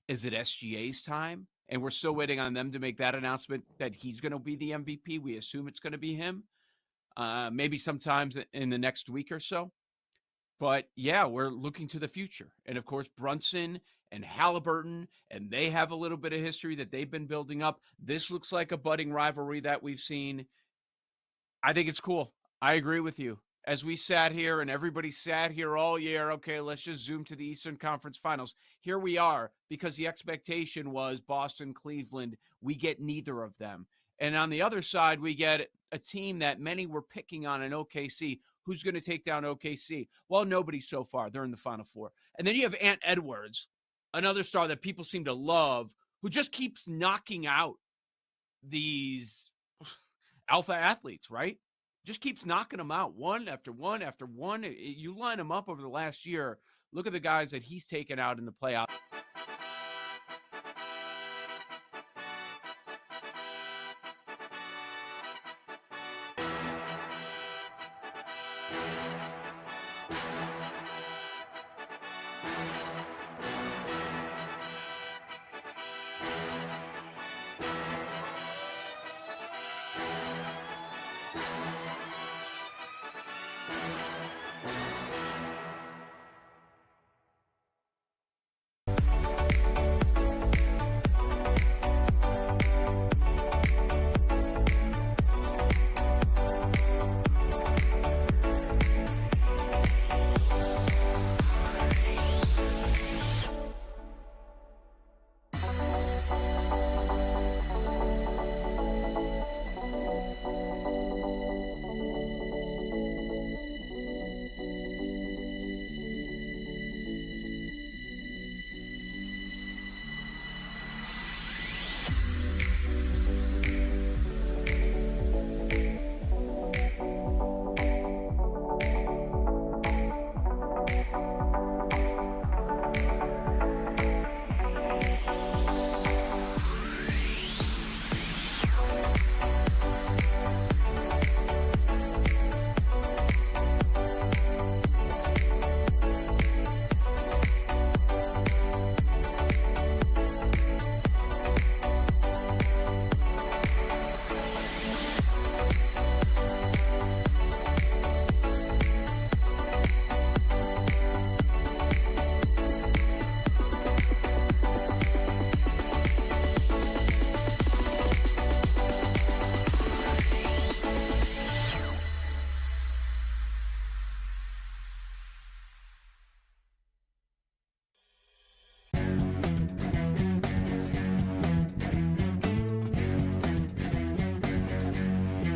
Is it SGA's time? And we're still waiting on them to make that announcement that he's going to be the MVP. We assume it's going to be him. Maybe sometimes in the next week or so. But yeah, we're looking to the future. And of course, Brunson and Halliburton, and they have a little bit of history that they've been building up. This looks like a budding rivalry that we've seen. I think it's cool. I agree with you. As we sat here and everybody sat here all year, okay, let's just zoom to the Eastern Conference Finals. Here we are, because the expectation was Boston, Cleveland. We get neither of them. And on the other side, we get a team that many were picking on in OKC. Who's going to take down OKC? Well, nobody so far. They're in the Final Four. And then you have Ant Edwards, another star that people seem to love, who just keeps knocking out these alpha athletes, right? Just keeps knocking them out one after one after one. You line them up over the last year. Look at the guys that he's taken out in the playoffs.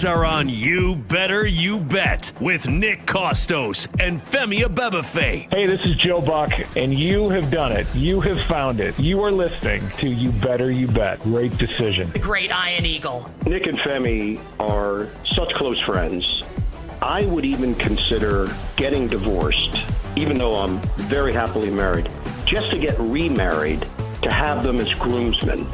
experts are on You Better You Bet with Nick Costos and Femi Abebefe. Hey, this is Joe Buck, and you have done it. You have found it. You are listening to You Better You Bet. Great decision. The great Iron Eagle. Nick and Femi are such close friends. I would even consider getting divorced, even though I'm very happily married, just to get remarried, to have them as groomsmen.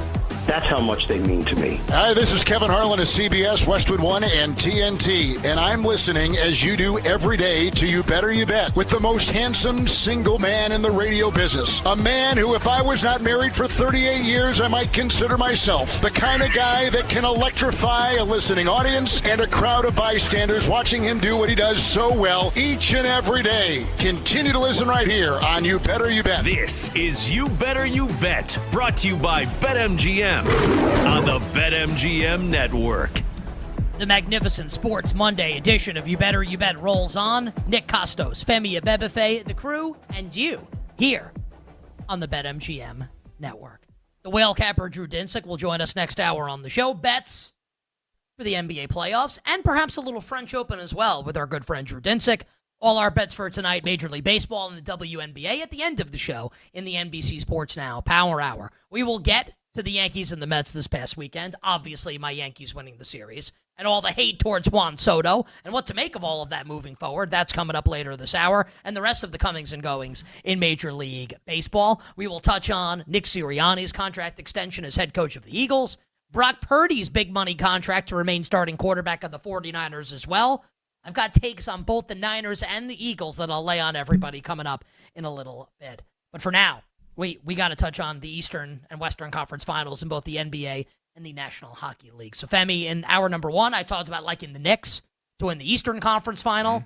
That's how much they mean to me. Hi, this is Kevin Harlan of CBS, Westwood One, and TNT, and I'm listening as you do every day to You Better You Bet with the most handsome single man in the radio business. A man who, if I was not married for 38 years, I might consider myself the kind of guy that can electrify a listening audience and a crowd of bystanders watching him do what he does so well each and every day. Continue to listen right here on You Better You Bet. This is You Better You Bet, brought to you by BetMGM on the BetMGM Network. The magnificent Sports Monday edition of You Better You Bet rolls on. Nick Costos, Femi Abebefe, the crew, and you here on the BetMGM Network. The whale capper Drew Dinsick will join us next hour on the show. Bets for the NBA playoffs and perhaps a little French Open as well with our good friend Drew Dinsick. All our bets for tonight, Major League Baseball and the WNBA at the end of the show in the NBC Sports Now Power Hour. We will get to the Yankees and the Mets this past weekend. Obviously, my Yankees winning the series. And all the hate towards Juan Soto. And what to make of all of that moving forward. That's coming up later this hour. And the rest of the comings and goings in Major League Baseball. We will touch on Nick Sirianni's contract extension as head coach of the Eagles. Brock Purdy's big money contract to remain starting quarterback of the 49ers as well. I've got takes on both the Niners and the Eagles that I'll lay on everybody coming up in a little bit. But for now, we got to touch on the Eastern and Western Conference Finals in both the NBA and the National Hockey League. So, Femi, in hour number one, I talked about liking the Knicks to win the Eastern Conference Final.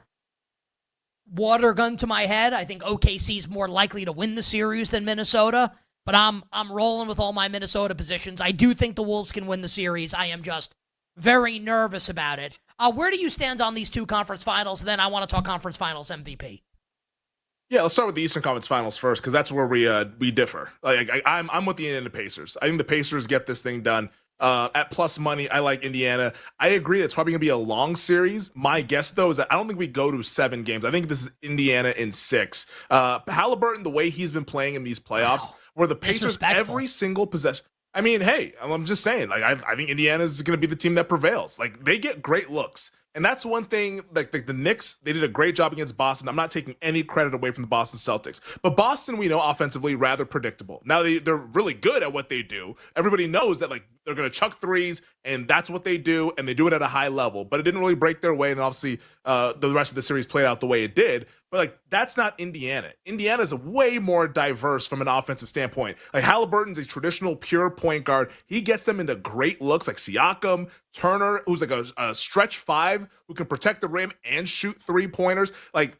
Water gun to my head, I think OKC is more likely to win the series than Minnesota. But I'm rolling with all my Minnesota positions. I do think the Wolves can win the series. I am just very nervous about it. Where do you stand on these two conference finals? And then I want to talk conference finals MVP. Yeah, let's start with the Eastern Conference Finals first, because that's where we differ. I'm with the Indiana Pacers. I think the Pacers get this thing done. At plus money, I like Indiana. I agree it's probably going to be a long series. My guess, though, is that I don't think we go to 7 games. I think this is Indiana in 6. Halliburton, the way he's been playing in these playoffs, where the Pacers, every single possession. I mean, hey, I'm just saying, I think Indiana is going to be the team that prevails. They get great looks. And that's one thing, the Knicks, they did a great job against Boston. I'm not taking any credit away from the Boston Celtics. But Boston, we know, offensively, rather predictable. Now, they're really good at what they do. Everybody knows that, they're going to chuck threes, and that's what they do, and they do it at a high level. But it didn't really break their way, and obviously the rest of the series played out the way it did. But, that's not Indiana. Indiana is way more diverse from an offensive standpoint. Halliburton's a traditional pure point guard. He gets them into great looks like Siakam, Turner, who's a stretch 5 who can protect the rim and shoot 3-pointers.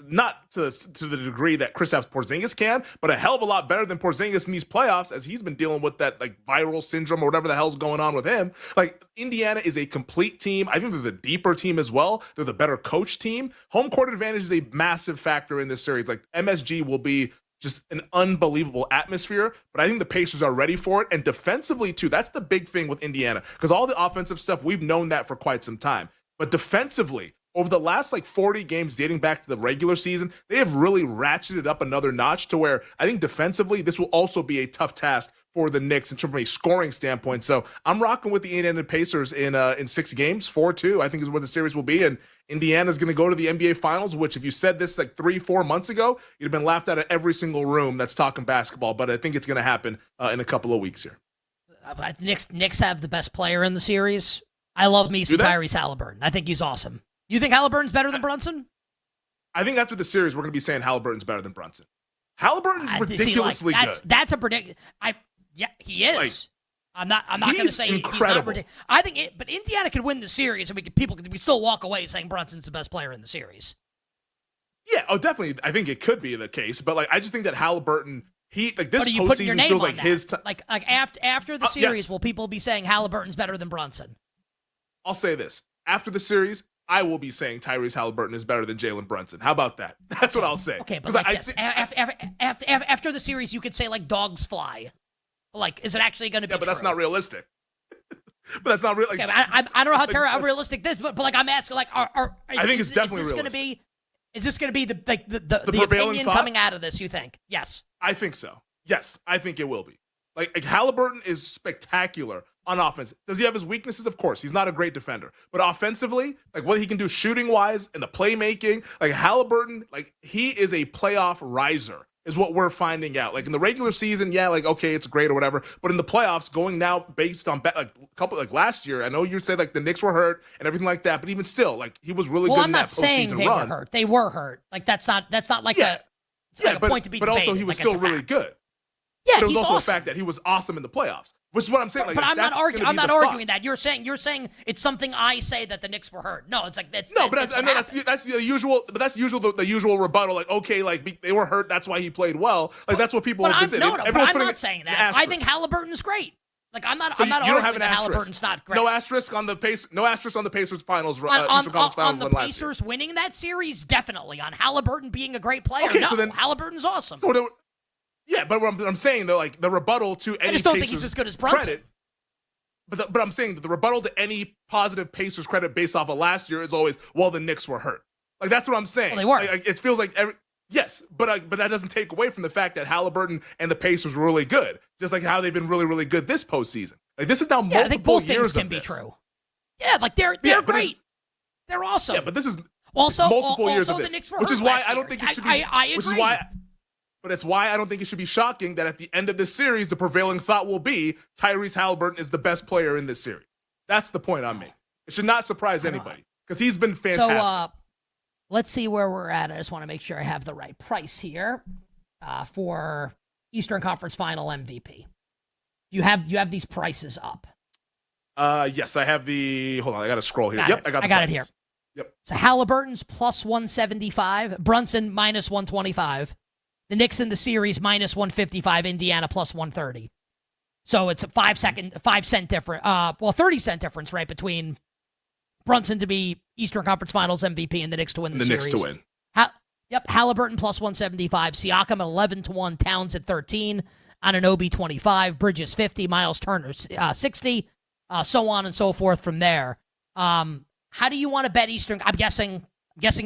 Not to the degree that Kristaps Porzingis can, but a hell of a lot better than Porzingis in these playoffs, as he's been dealing with that viral syndrome or whatever the hell's going on with him. Indiana is a complete team. I think they're the deeper team as well. They're the better coach team. Home court advantage is a massive factor in this series. MSG will be just an unbelievable atmosphere, but I think the Pacers are ready for it. And defensively, too, that's the big thing with Indiana, because all the offensive stuff, we've known that for quite some time. But defensively, over the last 40 games dating back to the regular season, they have really ratcheted up another notch to where I think defensively, this will also be a tough task for the Knicks in terms of a scoring standpoint. So I'm rocking with the Indiana Pacers in 6 games, 4-2, I think is what the series will be. And Indiana's going to go to the NBA Finals, which if you said this 3-4 months ago, you'd have been laughed out of every single room that's talking basketball. But I think it's going to happen in a couple of weeks here. Knicks have the best player in the series. I love me some Tyrese Halliburton. I think he's awesome. You think Halliburton's better than Brunson? I think after the series, we're going to be saying Halliburton's better than Brunson. Halliburton's ridiculously good. That's a prediction. Yeah, he is. I'm not going to say incredible. He's not ridiculous. I think but Indiana could win the series, and we still walk away saying Brunson's the best player in the series. Yeah, definitely. I think it could be the case, but I just think that Halliburton, this postseason feels like his time. After the series, will people be saying Halliburton's better than Brunson? I'll say this: after the series, I will be saying Tyrese Halliburton is better than Jalen Brunson. How about that? That's what I'll say. Okay, but after the series, you could say dogs fly. Is it actually going to be? Yeah, but that's not realistic. But that's not really. Like, okay, I don't know how realistic this, but like I'm asking, like, I think it's definitely realistic. Is this going to be the prevailing opinion thought? coming out of this? You think? Yes. I think so. Yes, I think it will be. Like Halliburton is spectacular on offense. Does he have his weaknesses? Of course. He's not a great defender. But offensively, like what he can do shooting-wise and the playmaking, like Halliburton, like he is a playoff riser is what we're finding out. Like in the regular season, yeah, like, okay, it's great or whatever. But in the playoffs, going now based on like last year, I know you said like the Knicks were hurt and everything like that, but even still, like he was really good in that postseason run. I'm not saying they were hurt. They were hurt. Like that's not like a point to be debated. But also he was still really good. Yeah, but it was also awesome. the fact that he was awesome in the playoffs, which is what I'm saying. Like, but I'm not arguing. I'm not arguing that. You're saying it's something I say that the Knicks were hurt. No, it's like that's no, but that's the usual. But that's the usual rebuttal. Like, okay, like they were hurt, that's why he played well. Like that's what people have been saying. But I'm not saying that. I think Halliburton's great. Like I'm not. So I'm not you don't arguing have an that asterisk. Halliburton's not great. No asterisk on the Pacers finals. On the Pacers winning that series, definitely. On Halliburton being a great player, okay, no. So then, Halliburton's awesome. Yeah, but what I'm saying though, like the rebuttal to any I just don't Pacers think he's as good as Brunson. Credit, but I'm saying that the rebuttal to any positive Pacers credit based off of last year is always, well, the Knicks were hurt. Like that's what I'm saying. Well, they were. Like, it feels like yes, but that doesn't take away from the fact that Halliburton and the Pacers were really good, just like how they've been really, really good this postseason. Like this is now multiple I think both years things can of be this. true. Yeah, like they're great. They're awesome. Yeah, but this is also multiple years of the this, Knicks were which hurt is why last I don't year. think it should be. I agree. Which is why. But it's why I don't think it should be shocking that at the end of this series, the prevailing thought will be Tyrese Halliburton is the best player in this series. That's the point I'm making. It should not surprise anybody because he's been fantastic. So let's see where we're at. I just want to make sure I have the right price here for Eastern Conference Final MVP. You have these prices up. Yes, I have the. Hold on, I got to scroll here. I got it here. Yep. So Halliburton's plus 175, Brunson minus 125. The Knicks in the series minus 155, Indiana plus 130. So it's a 5 cent difference. 30-cent difference, right, between Brunson to be Eastern Conference Finals MVP and the Knicks to win the series. Knicks to win. Halliburton plus 175, Siakam at 11-1, Towns at 13, Anunoby 25, Bridges 50, Miles Turner 60, so on and so forth from there. How do you want to bet Eastern? I'm guessing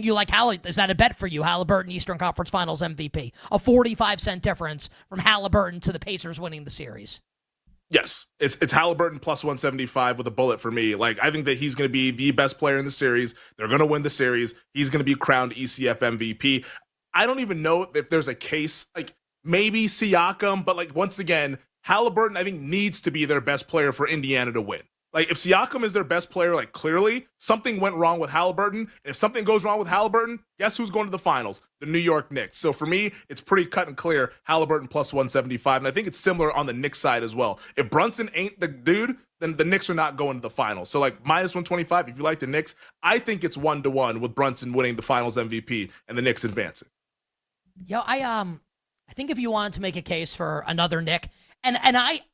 you like Halliburton. Is that a bet for you? Halliburton Eastern Conference Finals MVP. A 45-cent difference from Halliburton to the Pacers winning the series. Yes, it's Halliburton plus 175 with a bullet for me. Like I think that he's going to be the best player in the series. They're going to win the series. He's going to be crowned ECF MVP. I don't even know if there's a case like maybe Siakam, but like once again, Halliburton I think needs to be their best player for Indiana to win. Like, if Siakam is their best player, like, clearly, something went wrong with Halliburton. And if something goes wrong with Halliburton, guess who's going to the finals? The New York Knicks. So, for me, it's pretty cut and clear. Halliburton plus 175. And I think it's similar on the Knicks side as well. If Brunson ain't the dude, then the Knicks are not going to the finals. So, like, minus 125, if you like the Knicks, I think it's 1-1 with Brunson winning the finals MVP and the Knicks advancing. Yo, I think if you wanted to make a case for another Knick, and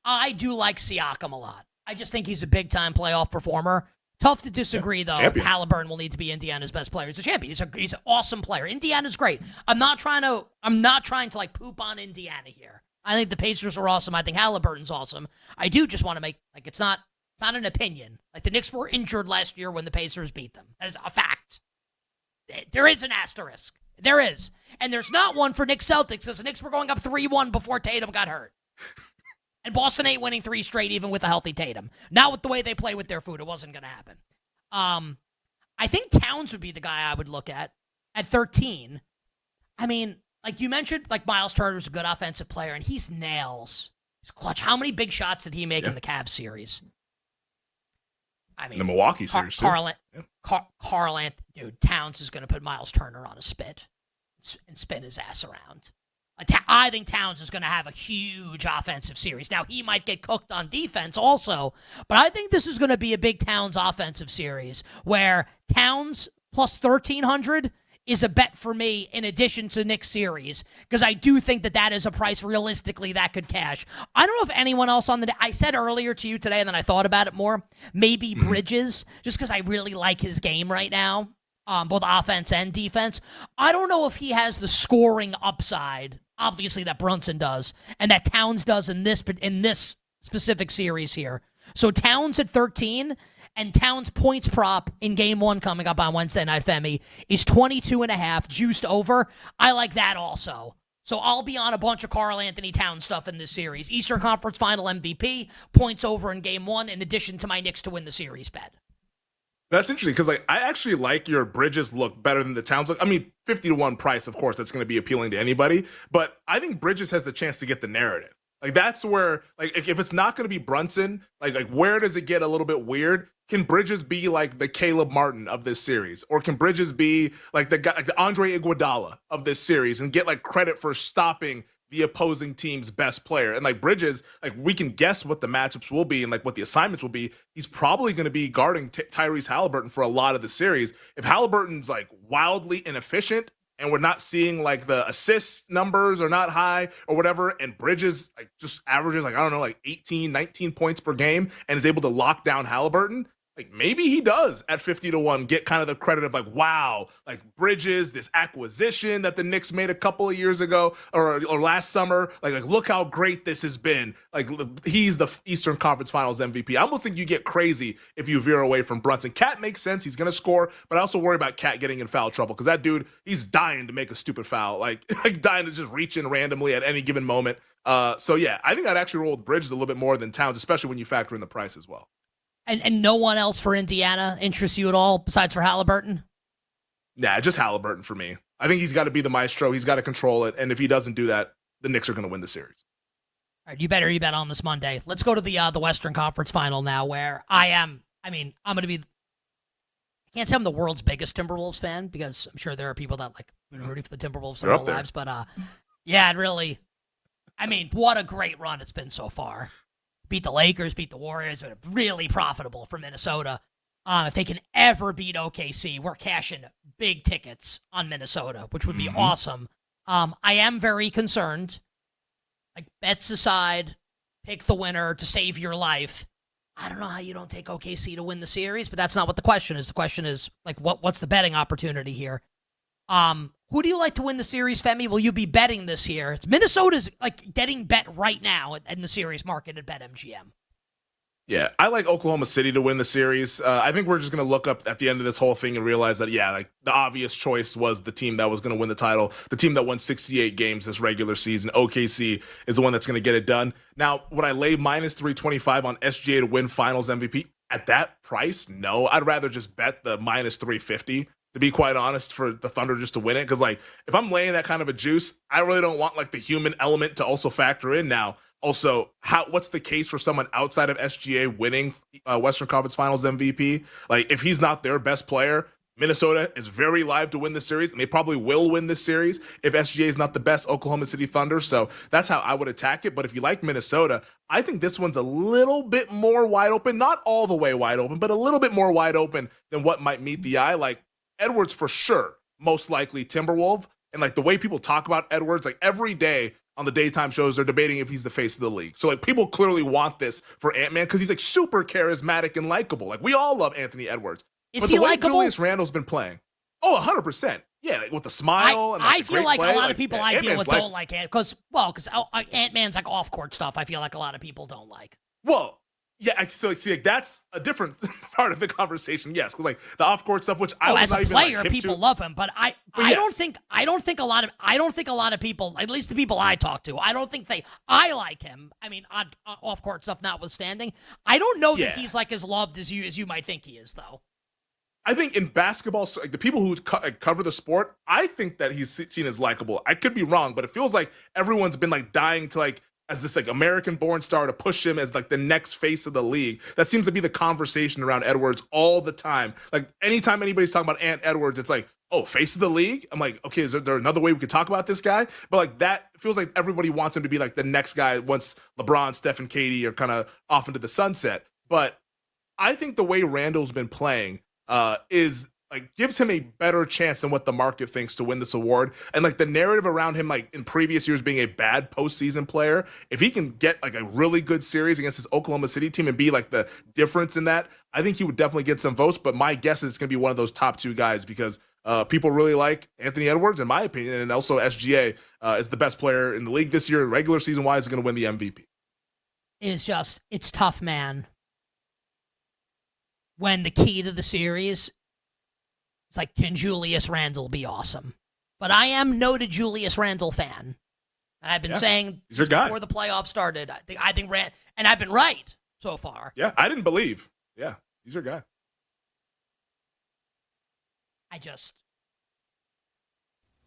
I do like Siakam a lot. I just think he's a big-time playoff performer. Tough to disagree, though. Champion. Halliburton will need to be Indiana's best player. He's a champion. He's an awesome player. Indiana's great. I'm not trying to like poop on Indiana here. I think the Pacers are awesome. I think Halliburton's awesome. I do just want to make like it's not an opinion. Like the Knicks were injured last year when the Pacers beat them. That is a fact. There is an asterisk. There is, and there's not one for Knicks Celtics because the Knicks were going up 3-1 before Tatum got hurt. And Boston ain't winning 3 straight even with a healthy Tatum. Not with the way they play with their food. It wasn't going to happen. I think Towns would be the guy I would look at 13. I mean, like you mentioned, like Miles Turner's a good offensive player, and he's nails. He's clutch. How many big shots did he make in the Cavs series? I mean, the Milwaukee series, dude, Towns is going to put Miles Turner on a spit and spin his ass around. I think Towns is going to have a huge offensive series. Now, he might get cooked on defense also, but I think this is going to be a big Towns offensive series where Towns plus 1,300 is a bet for me in addition to Knicks series because I do think that is a price realistically that could cash. I don't know if anyone else on I said earlier to you today and then I thought about it more, maybe Bridges, just because I really like his game right now, both offense and defense. I don't know if he has the scoring upside, obviously, that Brunson does and that Towns does in this specific series here. So Towns at 13, and Towns points prop in game 1 coming up on Wednesday night, Femi, is 22.5, juiced over. I like that also. So I'll be on a bunch of Karl Anthony Towns stuff in this series. Eastern Conference Final MVP, points over in game 1, in addition to my Knicks to win the series bet. That's interesting because, like, I actually like your Bridges look better than the Towns look. I mean, 50-1 price, of course, that's going to be appealing to anybody. But I think Bridges has the chance to get the narrative. Like, that's where, like, if it's not going to be Brunson, like where does it get a little bit weird? Can Bridges be like the Caleb Martin of this series? Or can Bridges be like the guy, like the Andre Iguodala of this series and get like credit for stopping the opposing team's best player? And like Bridges, like we can guess what the matchups will be and like what the assignments will be. He's probably going to be guarding Tyrese Halliburton for a lot of the series. If Halliburton's like wildly inefficient and we're not seeing like the assist numbers are not high or whatever, and Bridges like just averages like, I don't know, like 18, 19 points per game and is able to lock down Halliburton, like maybe he does at 50-1 get kind of the credit of like, wow, like Bridges, this acquisition that the Knicks made a couple of years ago or last summer, like look how great this has been. Like he's the Eastern Conference Finals MVP. I almost think you get crazy if you veer away from Brunson. Cat makes sense. He's going to score, but I also worry about Cat getting in foul trouble because that dude, he's dying to make a stupid foul, like dying to just reach in randomly at any given moment. So yeah, I think I'd actually roll with Bridges a little bit more than Towns, especially when you factor in the price as well. And no one else for Indiana interests you at all besides for Halliburton? Nah, just Halliburton for me. I think he's got to be the maestro. He's got to control it. And if he doesn't do that, the Knicks are going to win the series. All right, you bet on this Monday. Let's go to the Western Conference Final now, where I'm going to be, I can't say I'm the world's biggest Timberwolves fan because I'm sure there are people that like been rooting for the Timberwolves their whole lives. But yeah, it really, what a great run it's been so far. Beat the Lakers, beat the Warriors, but really profitable for Minnesota. If they can ever beat OKC, we're cashing big tickets on Minnesota, which would be awesome. I am very concerned. Like, bets aside, pick the winner to save your life. I don't know how you don't take OKC to win the series, but that's not what the question is. The question is, like, what's the betting opportunity here? Who do you like to win the series, Femi? Will you be betting this year? Minnesota's like getting bet right now in the series market at BetMGM. Yeah, I like Oklahoma City to win the series. I think we're just going to look up at the end of this whole thing and realize that, yeah, like the obvious choice was the team that was going to win the title, the team that won 68 games this regular season. OKC is the one that's going to get it done. Now, would I lay minus 325 on SGA to win Finals MVP? At that price, no. I'd rather just bet the minus 350. To be quite honest, for the Thunder just to win it. Because, like, if I'm laying that kind of a juice, I really don't want, like, the human element to also factor in now. Also, what's the case for someone outside of SGA winning Western Conference Finals MVP? Like, if he's not their best player, Minnesota is very live to win the series, and they probably will win this series if SGA is not the best Oklahoma City Thunder. So that's how I would attack it. But if you like Minnesota, I think this one's a little bit more wide open. Not all the way wide open, but a little bit more wide open than what might meet the eye. Like, Edwards for sure, most likely Timberwolf. And like the way people talk about Edwards, like every day on the daytime shows, they're debating if he's the face of the league. So like people clearly want this for Ant-Man because he's like super charismatic and likable. Like we all love Anthony Edwards. Is he likable? Julius Randle's been playing. Oh, 100%. Yeah, like with the smile. I feel like a lot of people I deal with don't like it because Ant-Man's like off-court stuff. I feel like a lot of people don't like. Well, yeah, so see, like that's a different part of the conversation. Yes, because like the off-court stuff, which I was as not a even player, like, people love him, but I don't think a lot of people, at least the people I talk to, I like him. I mean, off-court stuff notwithstanding, I don't know that he's like as loved as you might think he is, though. I think in basketball, like the people who cover the sport, I think that he's seen as likable. I could be wrong, but it feels like everyone's been like dying to like, as this like American-born star to push him as like the next face of the league. That seems to be the conversation around Edwards all the time. Like anytime anybody's talking about Ant Edwards, it's like, oh, face of the league? I'm like, okay, is there another way we could talk about this guy? But like that feels like everybody wants him to be like the next guy once LeBron, Steph, and KD are kind of off into the sunset. But I think the way Randall's been playing is like gives him a better chance than what the market thinks to win this award. And like the narrative around him, like in previous years being a bad postseason player, if he can get like a really good series against this Oklahoma City team and be like the difference in that, I think he would definitely get some votes. But my guess is it's going to be one of those top two guys because people really like Anthony Edwards, in my opinion, and also SGA is the best player in the league this year, regular season wise, is going to win the MVP. It's tough, man. when the key to the series is like, can Julius Randle be awesome? But I am noted Julius Randle fan. And I've been saying he's your guy. Before the playoffs started, I think and I've been right so far. Yeah, I didn't believe. Yeah, he's your guy.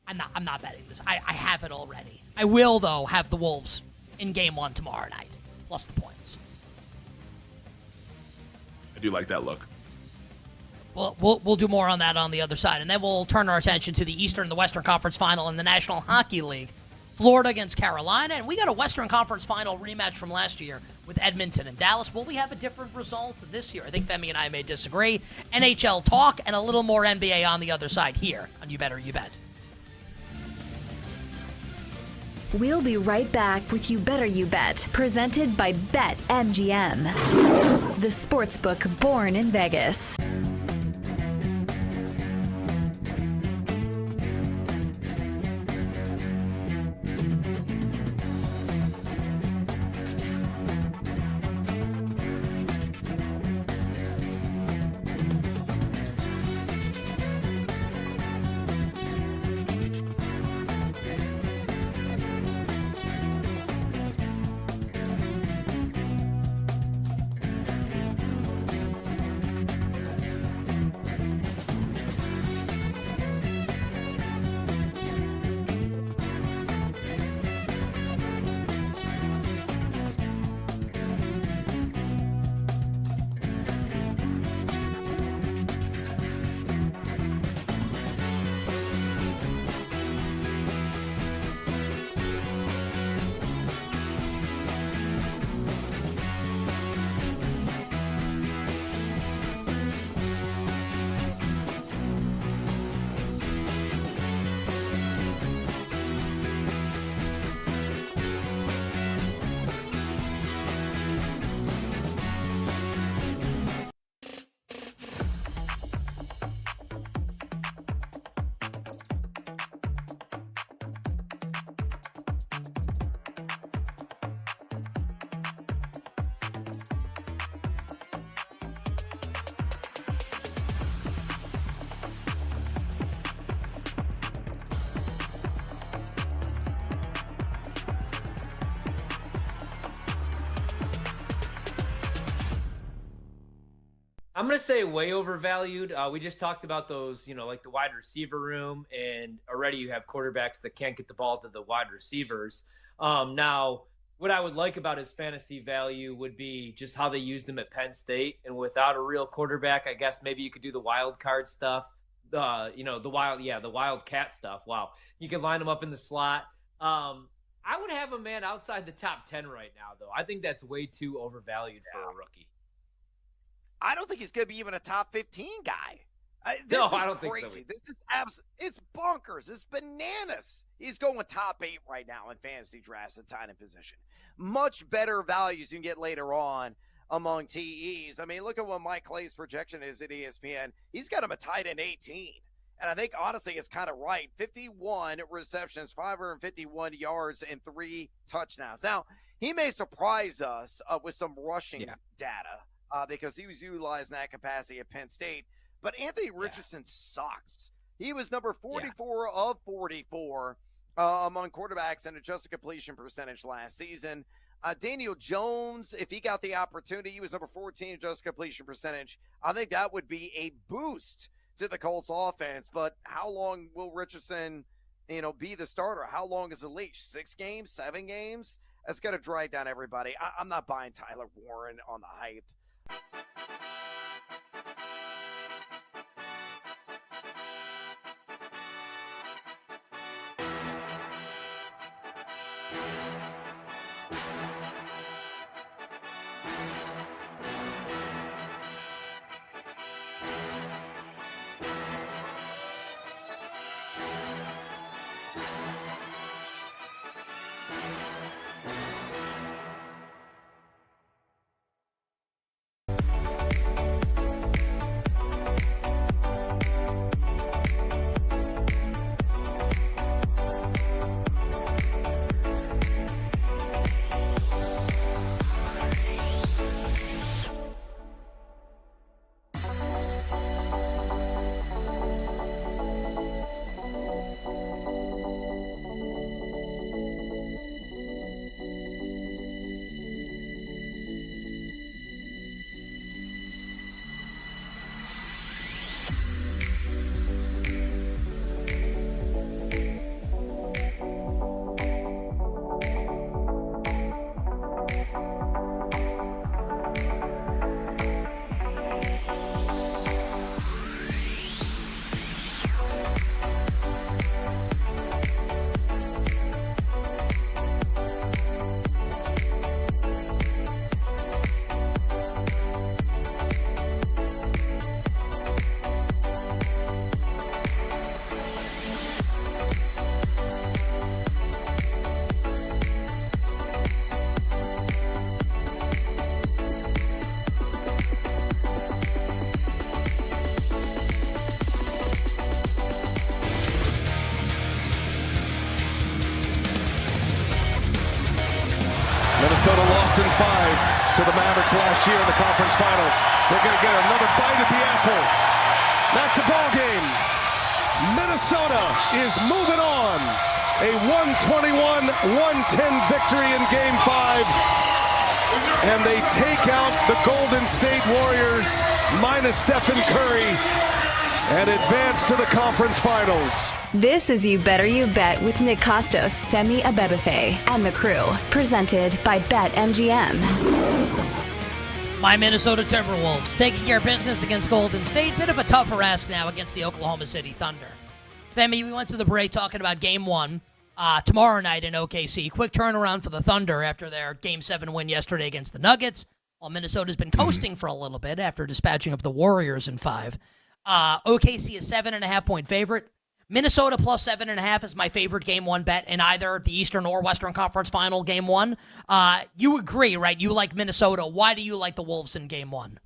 I'm not betting this. I have it already. I will, though, have the Wolves in game 1 tomorrow night, plus the points. I do like that look. Well, we'll do more on that on the other side, and then we'll turn our attention to the Eastern and the Western Conference Final in the National Hockey League. Florida against Carolina, and we got a Western Conference Final rematch from last year with Edmonton and Dallas. Will we have a different result this year? I think Femi and I may disagree. NHL talk and a little more NBA on the other side here on You Better You Bet. We'll be right back with You Better You Bet, presented by BetMGM, the sportsbook born in Vegas. I'm going to say way overvalued. We just talked about those, like the wide receiver room, and already you have quarterbacks that can't get the ball to the wide receivers. Now, what I would like about his fantasy value would be just how they used him at Penn State. And without a real quarterback, I guess maybe you could do the wild card stuff. The wildcat stuff. Wow. You can line him up in the slot. I would have a man outside the top 10 right now, though. I think that's way too overvalued for a rookie. I don't think he's going to be even a top 15 guy. I don't think so. This is it's bonkers. It's bananas. He's going top 8 right now in fantasy drafts at tight end position. Much better values you can get later on among TEs. I mean, look at what Mike Clay's projection is at ESPN. He's got him a tight end 18. And I think, honestly, it's kind of right. 51 receptions, 551 yards, and 3 touchdowns. Now, he may surprise us with some rushing data. Because he was utilized in that capacity at Penn State. But Anthony Richardson sucks. He was number 44 of 44 among quarterbacks in adjusted completion percentage last season. Daniel Jones, if he got the opportunity, he was number 14 adjusted completion percentage. I think that would be a boost to the Colts offense. But how long will Richardson, be the starter? How long is the leash? 6 games, 7 games? That's going to drag down everybody. I'm not buying Tyler Warren on the hype. to the Mavericks last year in the conference finals. They're going to get another bite at the apple. That's a ball game. Minnesota is moving on. A 121-110 victory in Game 5. And they take out the Golden State Warriors minus Stephen Curry and advance to the conference finals. This is You Better You Bet with Nick Costos, Femi Abebefe, and the crew. Presented by BetMGM. My Minnesota Timberwolves taking care of business against Golden State. Bit of a tougher ask now against the Oklahoma City Thunder. Femi, we went to the break talking about Game 1 tomorrow night in OKC. Quick turnaround for the Thunder after their Game 7 win yesterday against the Nuggets, while Minnesota's been coasting for a little bit after dispatching of the Warriors in 5. OKC is 7.5-point favorite. Minnesota plus 7.5 is my favorite Game 1 bet in either the Eastern or Western Conference Final Game 1. You agree, right? You like Minnesota. Why do you like the Wolves in Game 1?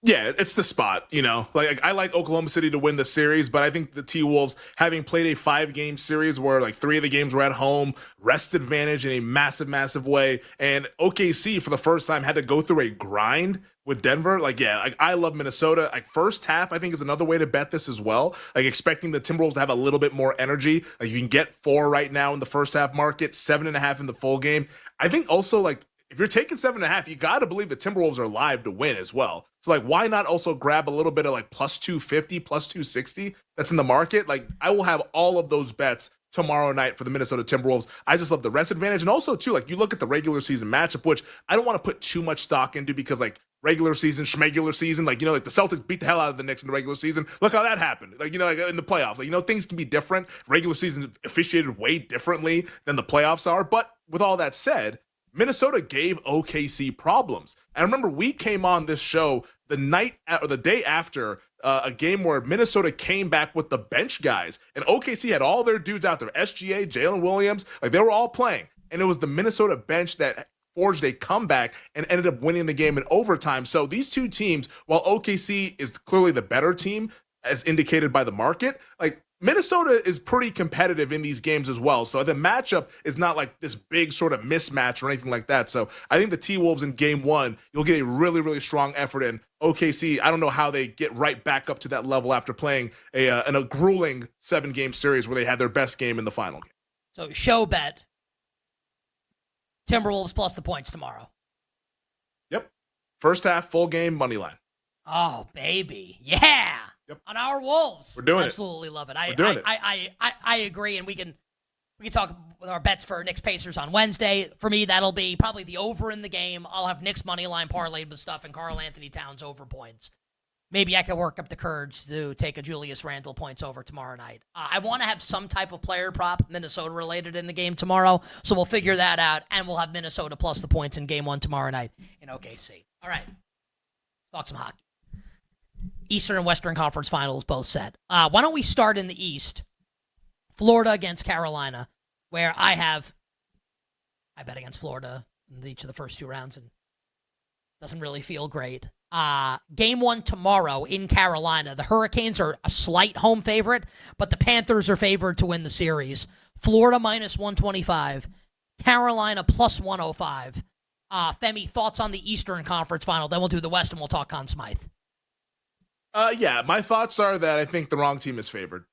Yeah, it's the spot, you know. Like I like Oklahoma City to win the series, but I think the T-Wolves, having played a 5-game series where like 3 of the games were at home, rest advantage in a massive, massive way, and OKC for the first time had to go through a grind with Denver. I love Minnesota. Like first half, I think is another way to bet this as well. Like expecting the Timberwolves to have a little bit more energy. Like you can get 4 right now in the first half market, 7.5 in the full game. I think also like if you're taking 7.5, you got to believe the Timberwolves are live to win as well. So like, why not also grab a little bit of like plus 250, plus 260 that's in the market? Like I will have all of those bets tomorrow night for the Minnesota Timberwolves. I just love the rest advantage. And also too, like you look at the regular season matchup, which I don't want to put too much stock into because like regular season, schmegular season, like, you know, like the Celtics beat the hell out of the Knicks in the regular season. Look how that happened. Like, you know, like in the playoffs, like, you know, things can be different. Regular season officiated way differently than the playoffs are. But with all that said, Minnesota gave OKC problems. And I remember we came on this show the night or the day after a game where Minnesota came back with the bench guys, and OKC had all their dudes out there, SGA, Jalen Williams, like they were all playing. And it was the Minnesota bench that forged a comeback and ended up winning the game in overtime. So these two teams, while OKC is clearly the better team, as indicated by the market, like Minnesota is pretty competitive in these games as well. So the matchup is not like this big sort of mismatch or anything like that. So I think the T-Wolves in Game 1, you'll get a really, really strong effort in. OKC, I don't know how they get right back up to that level after playing a grueling 7-game series where they had their best game in the final game. So show bet, Timberwolves plus the points tomorrow. Yep. First half, full game, money line. Oh, baby. Yeah. Yep. On our Wolves. We're doing Absolutely love it. We're doing it. I agree, and we can talk with our bets for Knicks Pacers on Wednesday. For me, that'll be probably the over in the game. I'll have Knicks money line parlayed with stuff and Karl Anthony Towns over points. Maybe I can work up the courage to take a Julius Randle points over tomorrow night. I want to have some type of player prop Minnesota related in the game tomorrow, so we'll figure that out, and we'll have Minnesota plus the points in Game 1 tomorrow night in OKC. All right. Talk some hockey. Eastern and Western Conference Finals both set. Why don't we start in the East? Florida against Carolina, where I bet against Florida in each of the first 2 rounds and doesn't really feel great. Game 1 tomorrow in Carolina. The Hurricanes are a slight home favorite, but the Panthers are favored to win the series. Florida minus 125, Carolina plus 105. Femi, thoughts on the Eastern Conference Final? Then we'll do the West and we'll talk Conn Smythe. Yeah, my thoughts are that I think the wrong team is favored.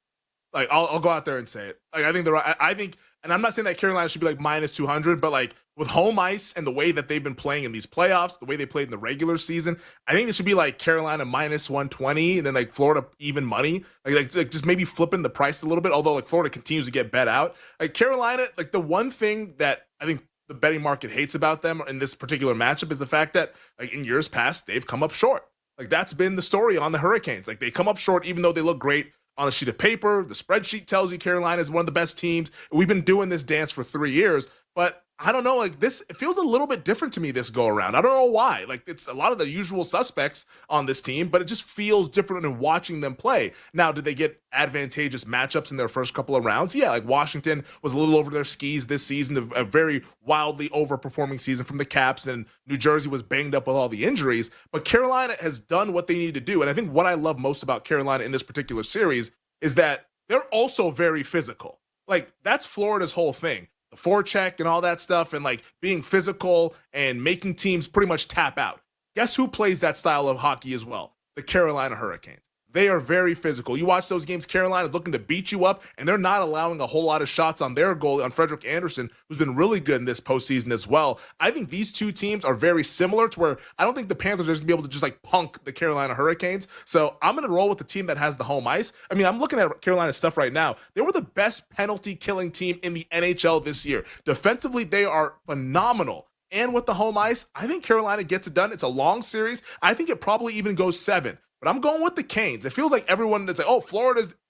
Like, I'll go out there and say it. Like, I think, and I'm not saying that Carolina should be like minus 200, but like with home ice and the way that they've been playing in these playoffs, the way they played in the regular season, I think it should be like Carolina minus 120 and then like Florida even money. Like just maybe flipping the price a little bit. Although like Florida continues to get bet out. Like Carolina, like the one thing that I think the betting market hates about them in this particular matchup is the fact that like in years past they've come up short. Like that's been the story on the Hurricanes. Like they come up short even though they look great on a sheet of paper. The spreadsheet tells you Carolina is one of the best teams. We've been doing this dance for 3 years, but I don't know, like this, it feels a little bit different to me this go around. I don't know why. Like it's a lot of the usual suspects on this team, but it just feels different in watching them play. Now, did they get advantageous matchups in their first couple of rounds? Yeah, like Washington was a little over their skis this season, a very wildly overperforming season from the Caps, and New Jersey was banged up with all the injuries. But Carolina has done what they need to do. And I think what I love most about Carolina in this particular series is that they're also very physical. Like that's Florida's whole thing. the forecheck and all that stuff, and like being physical and making teams pretty much tap out. Guess who plays that style of hockey as well? The Carolina Hurricanes. They are very physical. You watch those games, Carolina is looking to beat you up, and they're not allowing a whole lot of shots on their goal, on Frederik Andersen, who's been really good in this postseason as well. I think these two teams are very similar to where I don't think the Panthers are going to be able to just like punk the Carolina Hurricanes. So I'm going to roll with the team that has the home ice. I mean, I'm looking at Carolina stuff right now. They were the best penalty killing team in the NHL this year. Defensively, they are phenomenal. And with the home ice, I think Carolina gets it done. It's a long series. I think it probably even goes 7. But I'm going with the Canes. It feels like everyone is like, oh,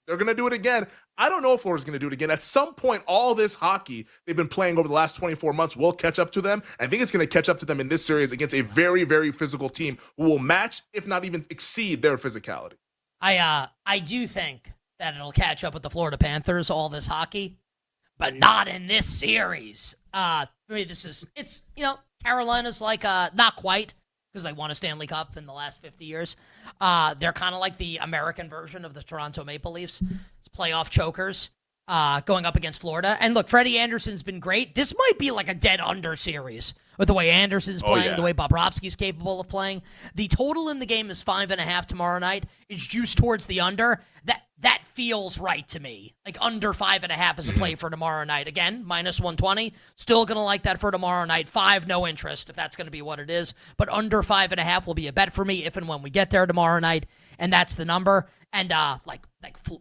they're going to do it again. I don't know if Florida's going to do it again. At some point, all this hockey they've been playing over the last 24 months will catch up to them. I think it's going to catch up to them in this series against a very, very physical team who will match, if not even exceed, their physicality. I do think that it'll catch up with the Florida Panthers, all this hockey, but not in this series. For me, Carolina's like, not quite, because they won a Stanley Cup in the last 50 years. They're kind of like the American version of the Toronto Maple Leafs. It's playoff chokers going up against Florida. And look, Freddie Andersen's been great. This might be like a dead under series with the way Andersen's playing, the way Bobrovsky's capable of playing. The total in the game is 5.5 tomorrow night. It's juiced towards the under. That feels right to me. Like under 5.5 is a play for tomorrow night. Again, minus 120. Still going to like that for tomorrow night. 5, no interest if that's going to be what it is. But under 5.5 will be a bet for me if and when we get there tomorrow night. And that's the number. And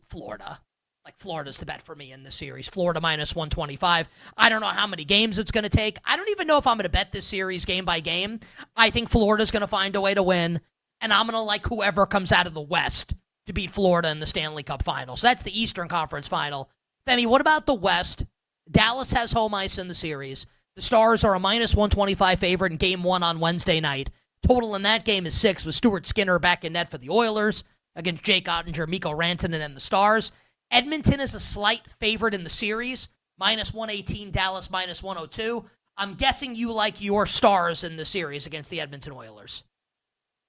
Florida. Like Florida's the bet for me in this series. Florida minus 125. I don't know how many games it's going to take. I don't even know if I'm going to bet this series game by game. I think Florida's going to find a way to win. And I'm going to like whoever comes out of the West to beat Florida in the Stanley Cup final. So that's the Eastern Conference final. Femi, what about the West? Dallas has home ice in the series. The Stars are a minus 125 favorite in Game 1 on Wednesday night. Total in that game is 6 with Stuart Skinner back in net for the Oilers against Jake Ottinger, Mikko Rantanen, and the Stars. Edmonton is a slight favorite in the series, minus 118, Dallas minus 102. I'm guessing you like your Stars in the series against the Edmonton Oilers.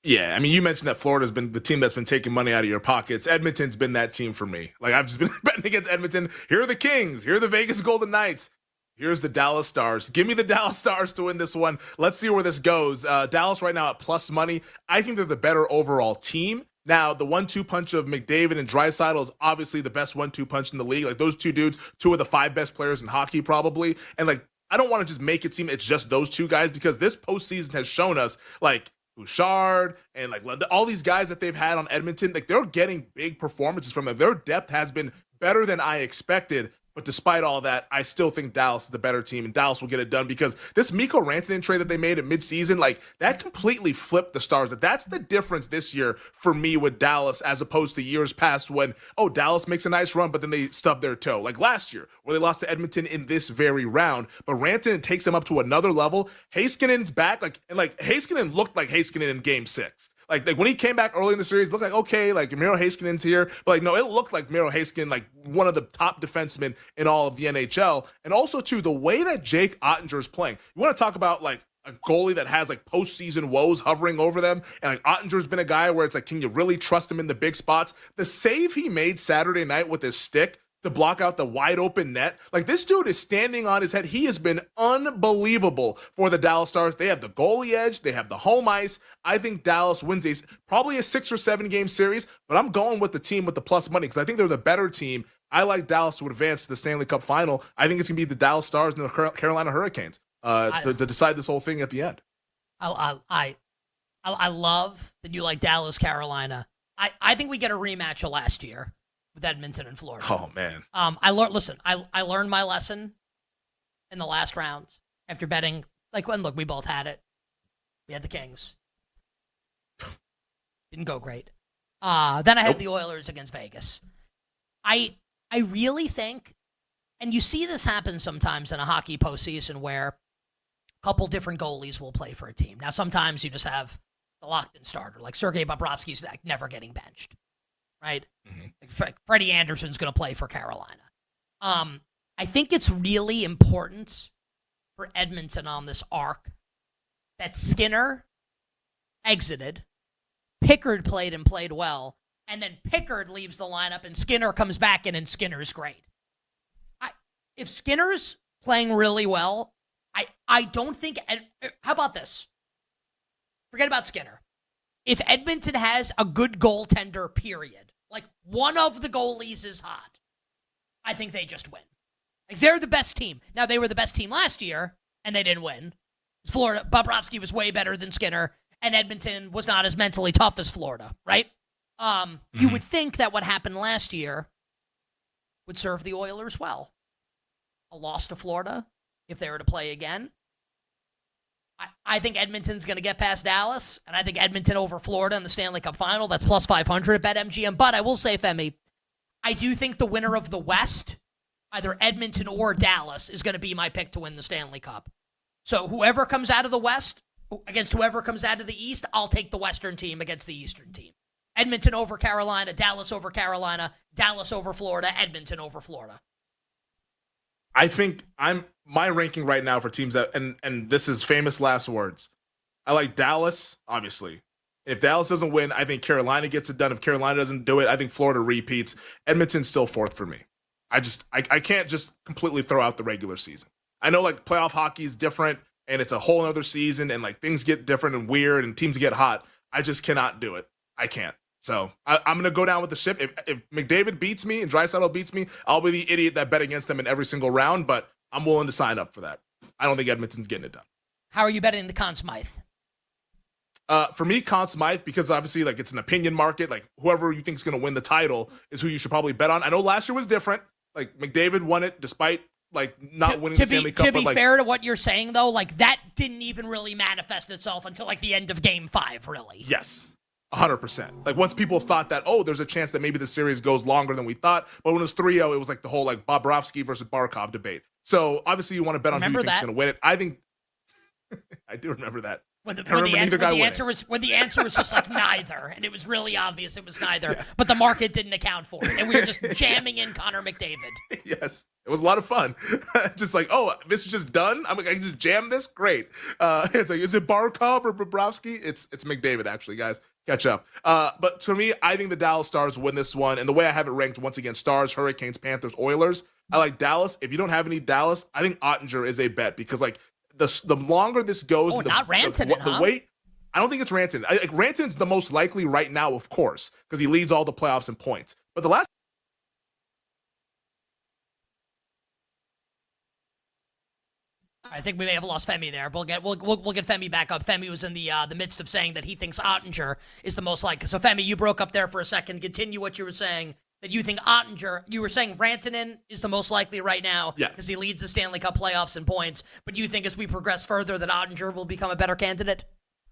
Yeah, I mean, you mentioned that Florida's been the team that's been taking money out of your pockets. Edmonton's been that team for me. Like, I've just been betting against Edmonton. Here are the Kings. Here are the Vegas Golden Knights. Here's the Dallas Stars. Give me the Dallas Stars to win this one. Let's see where this goes. Dallas right now at plus money. I think they're the better overall team. Now, the 1-2 punch of McDavid and Draisaitl is obviously the best 1-2 punch in the league. Like, those two dudes, 2 of the 5 best players in hockey probably. And, like, I don't want to just make it seem it's just those two guys because this postseason has shown us, like, Bouchard and, like, all these guys that they've had on Edmonton, like, they're getting big performances from them. Their depth has been better than I expected. But despite all that, I still think Dallas is the better team, and Dallas will get it done because this Mikko Rantanen trade that they made at midseason, like, that completely flipped the Stars. That's the difference this year for me with Dallas as opposed to years past when, Dallas makes a nice run, but then they stub their toe. Like last year, where they lost to Edmonton in this very round. But Rantanen takes them up to another level. Heiskanen's back, and Heiskanen looked like Heiskanen in Game 6. Like when he came back early in the series, it looked like, okay, like Miro Heiskanen's here. But like, no, it looked like Miro Heiskanen, like one of the top defensemen in all of the NHL. And also, too, the way that Jake Ottinger is playing. You want to talk about, like, a goalie that has, like, postseason woes hovering over them. And, like, Ottinger's been a guy where it's like, can you really trust him in the big spots? The save he made Saturday night with his stick to block out the wide open net. Like, this dude is standing on his head. He has been unbelievable for the Dallas Stars. They have the goalie edge. They have the home ice. I think Dallas wins probably a 6 or 7 game series, but I'm going with the team with the plus money because I think they're the better team. I like Dallas to advance to the Stanley Cup final. I think it's going to be the Dallas Stars and the Carolina Hurricanes to decide this whole thing at the end. I love that you like Dallas, Carolina. I think we get a rematch of last year with Edmonton and Florida. Oh, man. I learned my lesson in the last round after betting. Like, look, we both had it. We had the Kings. Didn't go great. Then I had the Oilers against Vegas. I really think, and you see this happen sometimes in a hockey postseason where a couple different goalies will play for a team. Now, sometimes you just have the locked-in starter, like Sergei Bobrovsky's never getting benched. Right? Mm-hmm. Like Freddie Andersen's going to play for Carolina. I think it's really important for Edmonton on this arc that Skinner exited, Pickard played and played well, and then Pickard leaves the lineup and Skinner comes back in and Skinner's great. If Skinner's playing really well. I don't think. How about this? Forget about Skinner. If Edmonton has a good goaltender, period, like one of the goalies is hot, I think they just win. Like they're the best team. Now, they were the best team last year, and they didn't win. Florida, Bobrovsky was way better than Skinner, and Edmonton was not as mentally tough as Florida, right? You would think that what happened last year would serve the Oilers well. A loss to Florida, if they were to play again. I think Edmonton's going to get past Dallas, and I think Edmonton over Florida in the Stanley Cup Final. That's plus 500 at BetMGM. But I will say, Femi, I do think the winner of the West, either Edmonton or Dallas, is going to be my pick to win the Stanley Cup. So whoever comes out of the West against whoever comes out of the East, I'll take the Western team against the Eastern team. Edmonton over Carolina, Dallas over Carolina, Dallas over Florida, Edmonton over Florida. I think my ranking right now for teams that, and this is famous last words. I like Dallas, obviously. If Dallas doesn't win, I think Carolina gets it done. If Carolina doesn't do it, I think Florida repeats. Edmonton's still fourth for me. I can't just completely throw out the regular season. I know like playoff hockey is different and it's a whole other season and like things get different and weird and teams get hot. I just cannot do it. I can't. So I'm going to go down with the ship. If McDavid beats me and Draisaitl beats me, I'll be the idiot that bet against them in every single round, but I'm willing to sign up for that. I don't think Edmonton's getting it done. How are you betting the Conn Smythe? For me, Conn Smythe, because obviously like it's an opinion market, like whoever you think is going to win the title is who you should probably bet on. I know last year was different. Like McDavid won it despite like not winning the Stanley Cup. To be fair to what you're saying though, like that didn't even really manifest itself until like the end of Game 5, really. Yes. 100%. Like once people thought that, oh, there's a chance that maybe the series goes longer than we thought. But when it was 3-0, it was like the whole like Bobrovsky versus Barkov debate. So obviously you want to bet on who you think's going to win it. I think I do remember that. When the answer was just like neither, and it was really obvious it was neither, yeah. But the market didn't account for it, and we were just jamming in Connor McDavid. Yes, it was a lot of fun. Just like, oh, this is just done. I can just jam this. Great. It's like, is it Barkov or Bobrovsky? It's McDavid actually, guys. Catch up. But for me, I think the Dallas Stars win this one, and the way I have it ranked once again: Stars, Hurricanes, Panthers, Oilers. I like Dallas. If you don't have any Dallas, I think Ottinger is a bet because like. The longer this goes, not Rantanen, the wait. I don't think it's Rantanen. Rantanen's the most likely right now, of course, because he leads all the playoffs in points. But the last, I think we may have lost Femi there. We'll get Femi back up. Femi was in the midst of saying that he thinks Ottinger is the most likely. So Femi, you broke up there for a second. Continue what you were saying. That you think Ottinger, you were saying Rantanen is the most likely right now because he leads the Stanley Cup playoffs in points, but you think as we progress further that Ottinger will become a better candidate?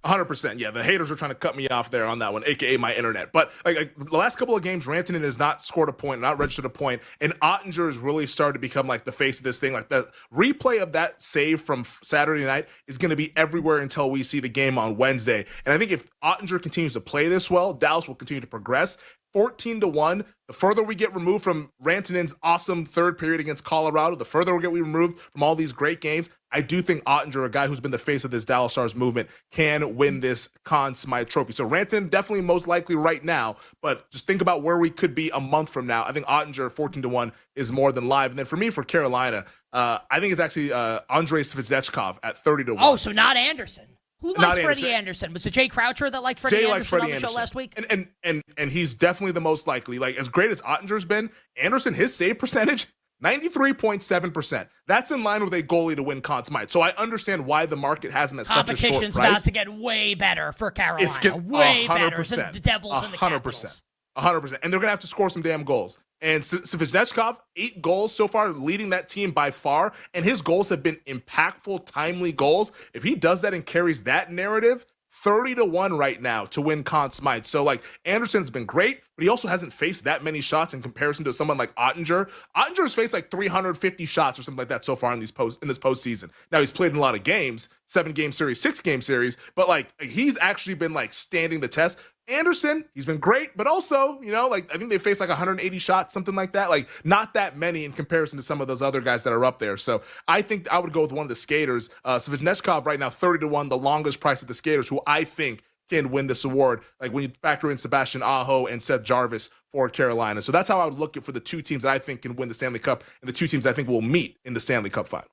100%. Yeah, the haters are trying to cut me off there on that one, aka my internet. But like the last couple of games, Rantanen has not scored a point, not registered a point, and Ottinger has really started to become like the face of this thing. Like the replay of that save from Saturday night is going to be everywhere until we see the game on Wednesday. And I think if Ottinger continues to play this well, Dallas will continue to progress. 14-1. The further we get removed from Rantanen's awesome third period against Colorado, the further we get removed from all these great games, I do think Ottinger, a guy who's been the face of this Dallas Stars movement, can win this Conn Smythe trophy. So Rantanen definitely most likely right now, but just think about where we could be a month from now. I think Ottinger 14-1 is more than live. And then for me, for Carolina, I think it's actually Andrei Svechnikov at 30-1. Oh, so not Anderson. Who likes Freddie Anderson? Was it Jay Croucher that liked Freddie Anderson on the show last week? And he's definitely the most likely. Like, as great as Ottinger's been, Anderson, his save percentage, 93.7%. That's in line with a goalie to win Conn Smythe. So I understand why the market has him at such a short price. Competition's about to get way better for Carolina. It's getting way better than the Devils and the 100%. Capitals. 100%. And they're going to have to score some damn goals. And Svechnikov, 8 goals so far, leading that team by far. And his goals have been impactful, timely goals. If he does that and carries that narrative, 30-1 right now to win Conn Smythe. So, like, Anderson's been great, but he also hasn't faced that many shots in comparison to someone like Ottinger. Ottinger's faced like 350 shots or something like that so far in this postseason. Now, he's played in a lot of games, 7-game series, 6-game series, but, like, he's actually been, like, standing the test. Anderson, he's been great, but also, you know, like I think they faced like 180 shots, something like that. Like not that many in comparison to some of those other guys that are up there. So I think I would go with one of the skaters. Svechnikov right now, 30-1, the longest price of the skaters, who I think can win this award. Like when you factor in Sebastian Aho and Seth Jarvis for Carolina. So that's how I would look at for the two teams that I think can win the Stanley Cup and the two teams I think will meet in the Stanley Cup final.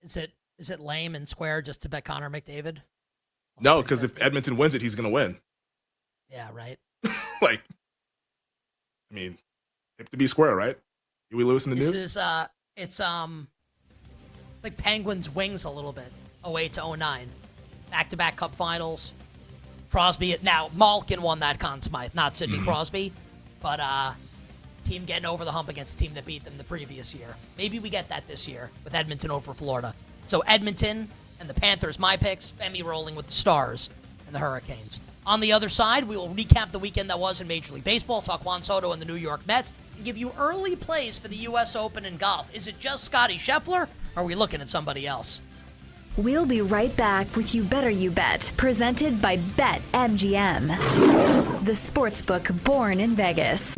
Is it lame and square just to bet Connor McDavid? No, because if Edmonton wins it, he's going to win. Yeah, right. Like, I mean, have to be square, right? Huey Lewis in the This news? is it's like Penguins Wings a little bit. 08 to 09. Back-to-back cup finals. Crosby, now Malkin won that Conn Smythe, not Sidney Crosby, but team getting over the hump against a team that beat them the previous year. Maybe we get that this year with Edmonton over Florida. So Edmonton and the Panthers, my picks, Femi rolling with the Stars and the Hurricanes. On the other side, we will recap the weekend that was in Major League Baseball, talk Juan Soto and the New York Mets, and give you early plays for the U.S. Open in golf. Is it just Scotty Scheffler, or are we looking at somebody else? We'll be right back with You Better You Bet, presented by BetMGM, the sportsbook born in Vegas.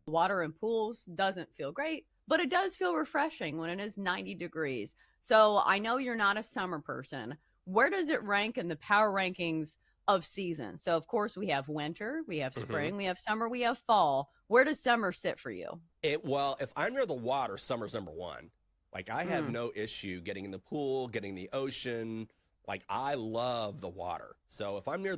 Water in pools doesn't feel great, but it does feel refreshing when it is 90 degrees. So I know you're not a summer person. Where does it rank in the power rankings of seasons? So of course we have winter, we have spring, we have summer, we have fall. Where does summer sit for you? Well, if I'm near the water, summer's number one. Like, I have no issue getting in the pool, getting in the ocean. Like, I love the water. So if I'm near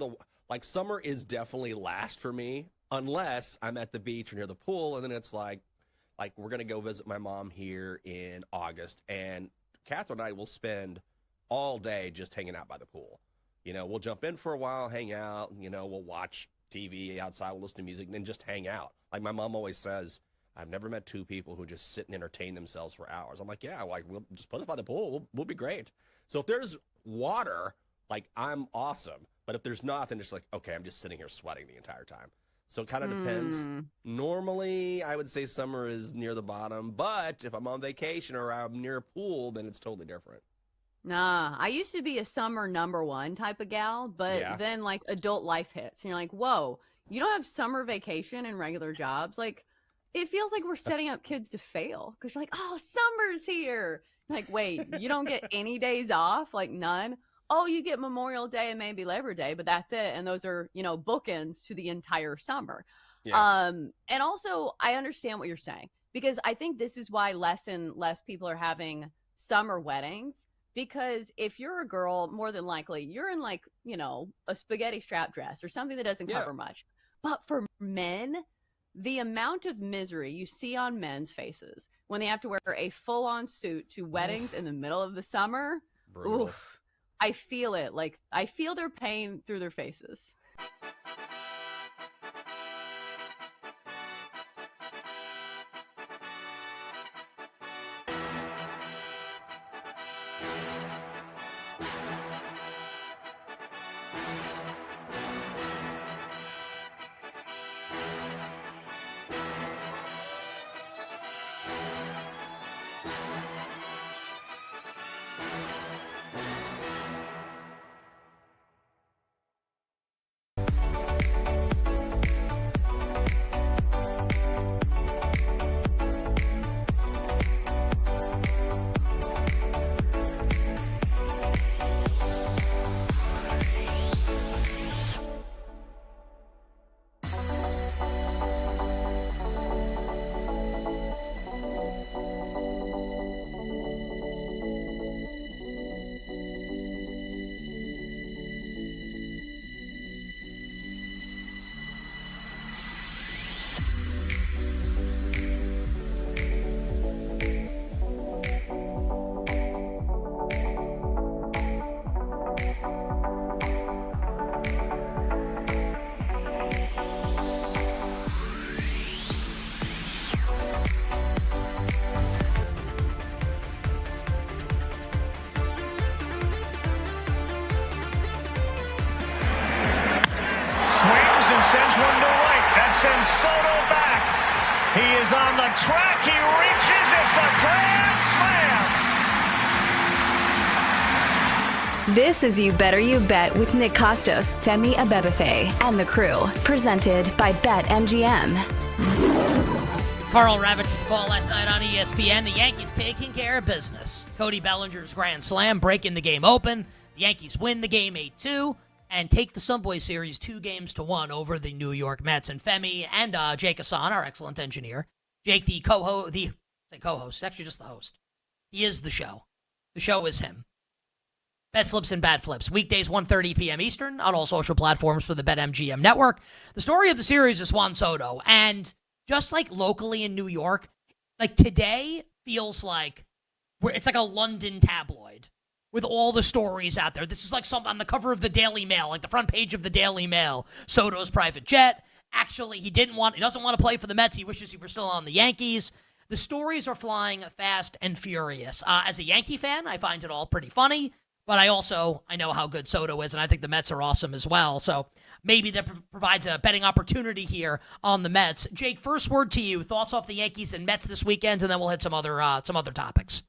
like, summer is definitely last for me, unless I'm at the beach or near the pool, and then it's like we're going to go visit my mom here in August, and Catherine and I will spend all day just hanging out by the pool. You know, we'll jump in for a while, hang out, you know, we'll watch TV outside, we'll listen to music, and then just hang out. Like my mom always says, I've never met two people who just sit and entertain themselves for hours. I'm like, yeah, like we'll just put us by the pool. We'll be great. So if there's water, like I'm awesome. But if there's not, then it's like, okay, I'm just sitting here sweating the entire time. So it kind of depends. Normally, I would say summer is near the bottom. But if I'm on vacation or I'm near a pool, then it's totally different. Nah, I used to be a summer number one type of gal, but then like adult life hits and you're like, whoa, you don't have summer vacation and regular jobs. Like, it feels like we're setting up kids to fail because you're like, oh, summer's here. Like, wait, you don't get any days off? Like, none? Oh, you get Memorial Day and maybe Labor Day, but that's it. And those are, you know, bookends to the entire summer. Yeah. And also, I understand what you're saying because I think this is why less and less people are having summer weddings. Because if you're a girl, more than likely, you're in like, you know, a spaghetti strap dress or something that doesn't cover much. But for men, the amount of misery you see on men's faces when they have to wear a full-on suit to weddings in the middle of the summer, oof, I feel it. Like, I feel their pain through their faces. He is on the track. He reaches. It's a grand slam. This is You Better You Bet with Nick Costos, Femi Abebefe, and the crew. Presented by BetMGM. Carl Ravitch with the call last night on ESPN. The Yankees taking care of business. Cody Bellinger's grand slam breaking the game open. The Yankees win the game 8-2 and take the Subway Series 2-1 over the New York Mets. And Femi and Jake Hassan, our excellent engineer. Jake, the co-host, actually just the host. He is the show. The show is him. Bet Slips and Bad Flips. Weekdays, 1:30 p.m. Eastern on all social platforms for the BetMGM network. The story of the series is Juan Soto. And just like locally in New York, like today feels like it's like a London tabloid with all the stories out there. This is like something on the cover of the Daily Mail, like the front page of the Daily Mail. Soto's private jet. Actually, he doesn't want to play for the Mets. He wishes he were still on the Yankees. The stories are flying fast and furious. As a Yankee fan, I find it all pretty funny, but I know how good Soto is, and I think the Mets are awesome as well. So maybe that provides a betting opportunity here on the Mets. Jake, first word to you. Thoughts off the Yankees and Mets this weekend, and then we'll hit some other topics.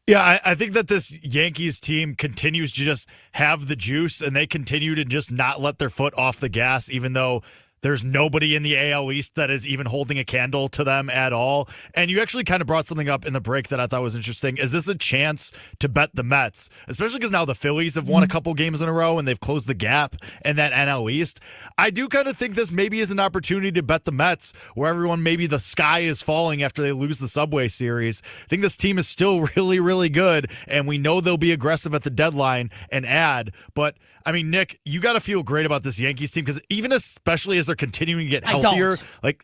Yeah, I think that this Yankees team continues to just have the juice, and they continue to just not let their foot off the gas, even though there's nobody in the AL East that is even holding a candle to them at all. And you actually kind of brought something up in the break that I thought was interesting. Is this a chance to bet the Mets? Especially because now the Phillies have won a couple games in a row and they've closed the gap in that NL East. I do kind of think this maybe is an opportunity to bet the Mets where everyone, maybe the sky is falling after they lose the Subway Series. I think this team is still really, really good, and we know they'll be aggressive at the deadline and add. But I mean, Nick, you got to feel great about this Yankees team because especially as they're continuing to get healthier, I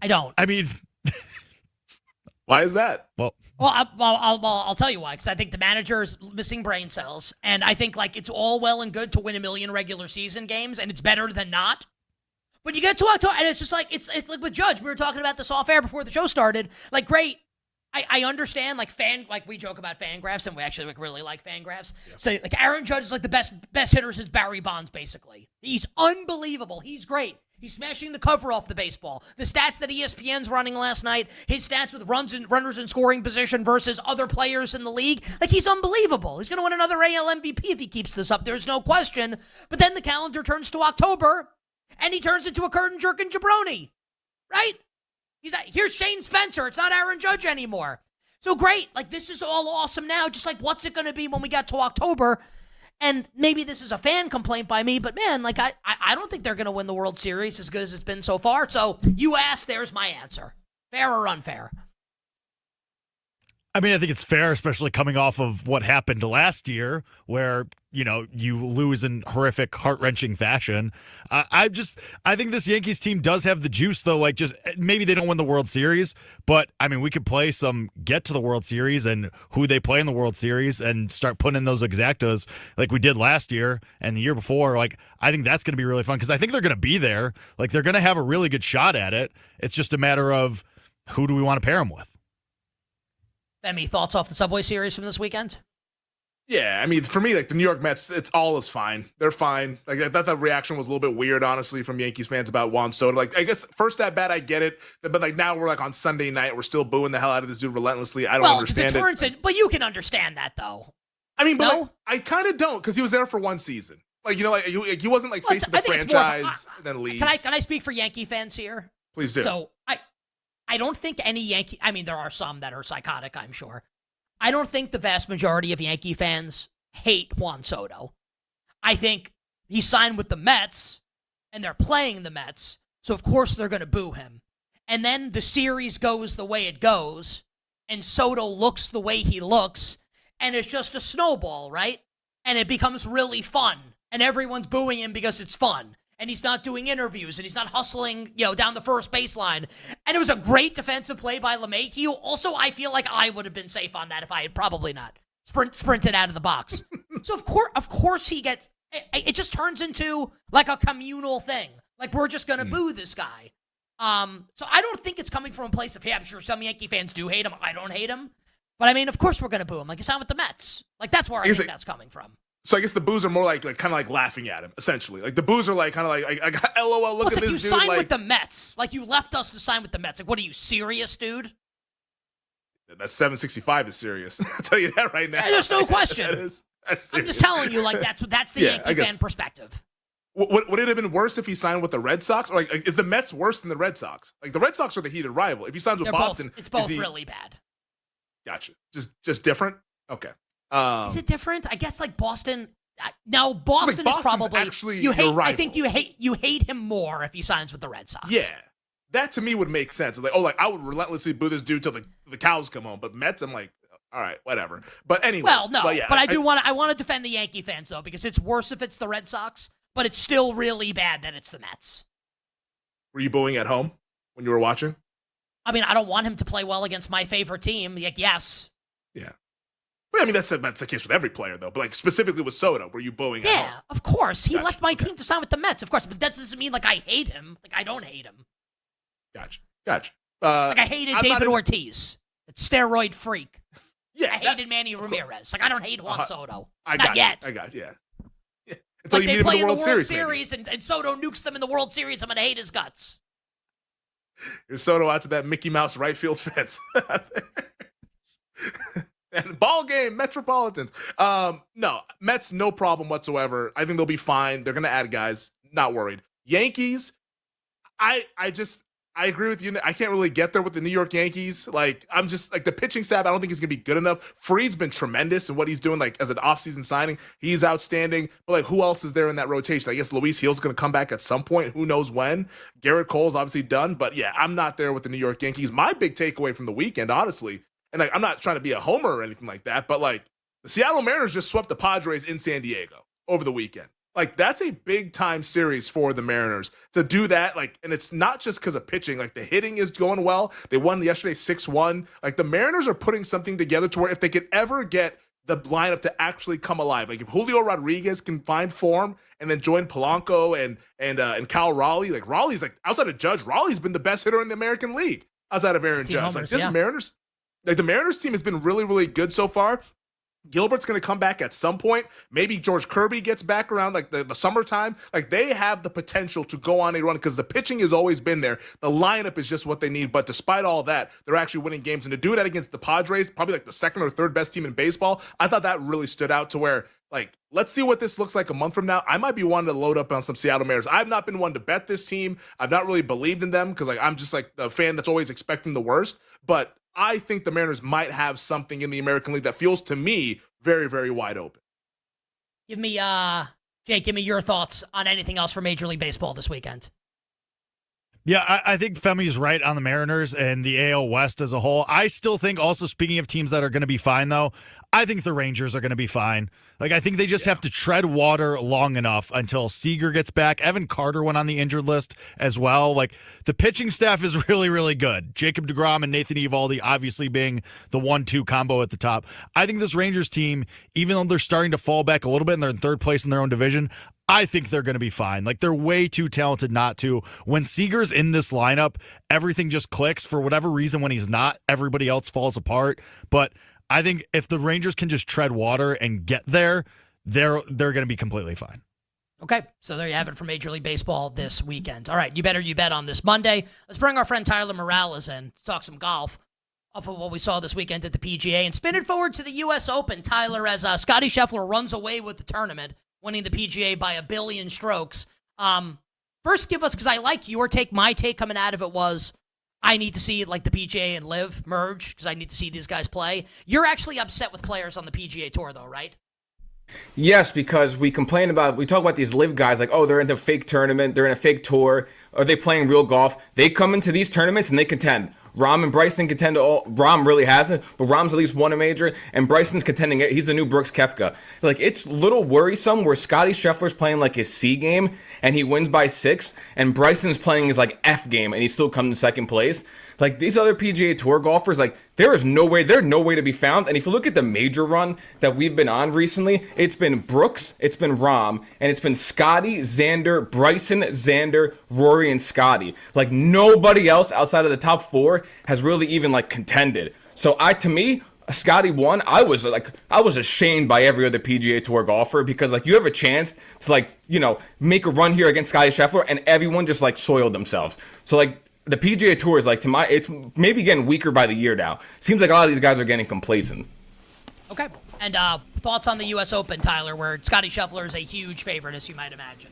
don't. I mean, why is that? Well, I'll tell you why. Because I think the manager is missing brain cells, and I think like it's all well and good to win 1 million regular season games, and it's better than not. But you get to October, and it's just like it's like with Judge. We were talking about this off air before the show started. Like, great. I understand, like we joke about fan graphs, and we actually really like fan graphs. Yeah. So like Aaron Judge is like the best hitter since Barry Bonds, basically. He's unbelievable. He's great. He's smashing the cover off the baseball. The stats that ESPN's running last night, his stats with runners in scoring position versus other players in the league, like he's unbelievable. He's going to win another AL MVP if he keeps this up. There's no question. But then the calendar turns to October, and he turns into a curtain-jerking jabroni, right? Here's Shane Spencer. It's not Aaron Judge anymore. So great. Like, this is all awesome now. Just like, what's it going to be when we get to October? And maybe this is a fan complaint by me, but man, like, I don't think they're going to win the World Series as good as it's been so far. So you asked, there's my answer. Fair or unfair? I mean, I think it's fair, especially coming off of what happened last year where, you lose in horrific, heart-wrenching fashion. I think this Yankees team does have the juice, though. Like, just maybe they don't win the World Series, but, I mean, we could play some get to the World Series and who they play in the World Series and start putting in those exactas like we did last year and the year before. Like, I think that's going to be really fun because I think they're going to be there. Like, they're going to have a really good shot at it. It's just a matter of who do we want to pair them with. Any thoughts off the Subway Series from this weekend? Yeah, I mean, for me, like the New York Mets, it's all is fine. They're fine. Like I thought the reaction was a little bit weird, honestly, from Yankees fans about Juan Soto. Like, I guess first at bat, I get it, but like now we're like on Sunday night, we're still booing the hell out of this dude relentlessly. I don't understand it. But you can understand that, though. I mean, but I kind of don't because he was there for one season. Like he wasn't like face of the franchise and then leaves. Can I speak for Yankee fans here? Please do. So I don't think any Yankee. I mean, there are some that are psychotic, I'm sure. I don't think the vast majority of Yankee fans hate Juan Soto. I think he signed with the Mets, and they're playing the Mets, so of course they're going to boo him. And then the series goes the way it goes, and Soto looks the way he looks, and it's just a snowball, right? And it becomes really fun, and everyone's booing him because it's fun. And he's not doing interviews, and he's not hustling, down the first baseline. And it was a great defensive play by LeMahieu. Also, I feel like I would have been safe on that if I had probably not sprinted out of the box. So of course he gets. It just turns into like a communal thing. Like we're just gonna boo this guy. So I don't think it's coming from a place of, hey, I'm sure some Yankee fans do hate him. I don't hate him, but I mean, of course we're gonna boo him. Like you signed with the Mets. Like that's where I think that's coming from. So I guess the boos are more like kind of like laughing at him, essentially. Like the boos are like kind of like, I got LOL. Look at this you dude. signed like, with the Mets. Like you left us to sign with the Mets. Like, what are you, serious, dude? that 765 is serious. I'll tell you that right now. There's no question. That's I'm just telling you, like that's the Yankee fan perspective. Would it have been worse if he signed with the Red Sox? Or like, is the Mets worse than the Red Sox? Like the Red Sox are the heated rival. If he signs with Boston, it's both really bad. Gotcha. Just different. Okay. Is it different? I guess like Boston. Now Boston is probably actually you hate. your rival. I think you hate him more if he signs with the Red Sox. Yeah, that to me would make sense. Like, oh, like I would relentlessly boo this dude till the cows come home. But Mets, I'm like, all right, whatever. But anyway, well, no, but I want to defend the Yankee fans though, because it's worse if it's the Red Sox, but it's still really bad that it's the Mets. Were you booing at home when you were watching? I mean, I don't want him to play well against my favorite team. Like, yes. Yeah. Well, I mean, that's the case with every player, though. But, like, specifically with Soto, were you booing at home? Yeah, of course. He left my team to sign with the Mets, of course. But that doesn't mean, like, I hate him. Like, I don't hate him. Gotcha. Like, I hated David Ortiz. That steroid freak. Yeah. I hated Manny Ramirez. Like, I don't hate Juan Soto. I Not yet. Yeah. Like, Until you meet they him in play the World Series, and Soto nukes them in the World Series. I'm going to hate his guts. Here's Soto out to that Mickey Mouse right field fence. And ball game, Metropolitans. No, Mets, no problem whatsoever. I think they'll be fine. They're going to add guys. Not worried. Yankees, I agree with you. I can't really get there with the New York Yankees. Like, I'm just like the pitching staff. I don't think he's going to be good enough. Fried's been tremendous in what he's doing, like as an offseason signing. He's outstanding. But like, who else is there in that rotation? I guess Luis Gil's going to come back at some point. Who knows when? Garrett Cole's obviously done. But yeah, I'm not there with the New York Yankees. My big takeaway from the weekend, honestly, and like, I'm not trying to be a homer or anything like that, but like the Seattle Mariners just swept the Padres in San Diego over the weekend. Like, that's a big time series for the Mariners to do that. Like, and it's not just because of pitching. Like, the hitting is going well. They won yesterday 6-1. Like, the Mariners are putting something together to where if they could ever get the lineup to actually come alive, like if Julio Rodriguez can find form and then join Polanco and Cal Raleigh, like Raleigh's like outside of Judge, Raleigh's been the best hitter in the American League outside of Aaron Judge. Like this Mariners. Like the Mariners team has been really, really good so far. Gilbert's going to come back at some point. Maybe George Kirby gets back around like the summertime. Like they have the potential to go on a run because the pitching has always been there. The lineup is just what they need. But despite all that, they're actually winning games. And to do that against the Padres, probably like the second or third best team in baseball, I thought that really stood out to where, like, let's see what this looks like a month from now. I might be one to load up on some Seattle Mariners. I've not been one to bet this team. I've not really believed in them because like I'm just like a fan that's always expecting the worst. But I think the Mariners might have something in the American League that feels to me very, very wide open. Give me, Jake, give me your thoughts on anything else for Major League Baseball this weekend. Yeah, I think Femi's right on the Mariners and the AL West as a whole. I still think also, speaking of teams that are going to be fine, though, I think the Rangers are going to be fine. Like, I think they just have to tread water long enough until Seager gets back. Evan Carter went on the injured list as well. Like, the pitching staff is really, really good. Jacob deGrom and Nathan Eovaldi obviously being the 1-2 combo at the top. I think this Rangers team, even though they're starting to fall back a little bit and they're in third place in their own division, I think they're going to be fine. Like, they're way too talented not to. When Seager's in this lineup, everything just clicks. For whatever reason, when he's not, everybody else falls apart. But I think if the Rangers can just tread water and get there, they're going to be completely fine. Okay, so there you have it for Major League Baseball this weekend. All right, you bet on this Monday. Let's bring our friend Tyler Morales in to talk some golf off of what we saw this weekend at the PGA and spin it forward to the U.S. Open. Tyler, as Scottie Scheffler runs away with the tournament, winning the PGA by 1 billion strokes. First, give us, because I like your take. My take coming out of it was, I need to see like the PGA and LIV merge because I need to see these guys play. You're actually upset with players on the PGA Tour, though, right? Yes, because we talk about these LIV guys like, oh, they're in a fake tournament, they're in a fake tour, are they playing real golf? They come into these tournaments and they contend. Rahm and Bryson contend Rahm really hasn't, but Rahm's at least won a major, and Bryson's contending. He's the new Brooks Koepka. Like, it's a little worrisome where Scottie Scheffler's playing like his C game, and he wins by 6, and Bryson's playing his like F game, and he still comes in second place. Like, these other PGA Tour golfers, like, they're no way to be found. And if you look at the major run that we've been on recently, it's been Brooks, it's been Rahm, and it's been Scottie, Xander, Bryson, Xander, Rory, and Scottie. Like, nobody else outside of the top 4 has really even, like, contended. So, to me, Scotty won, I was ashamed by every other PGA Tour golfer, because like you have a chance to like, you know, make a run here against Scotty Scheffler and everyone just like soiled themselves. So like the PGA Tour is like, it's maybe getting weaker by the year now. Seems like a lot of these guys are getting complacent. Okay. And thoughts on the U.S. Open, Tyler, where Scotty Scheffler is a huge favorite, as you might imagine.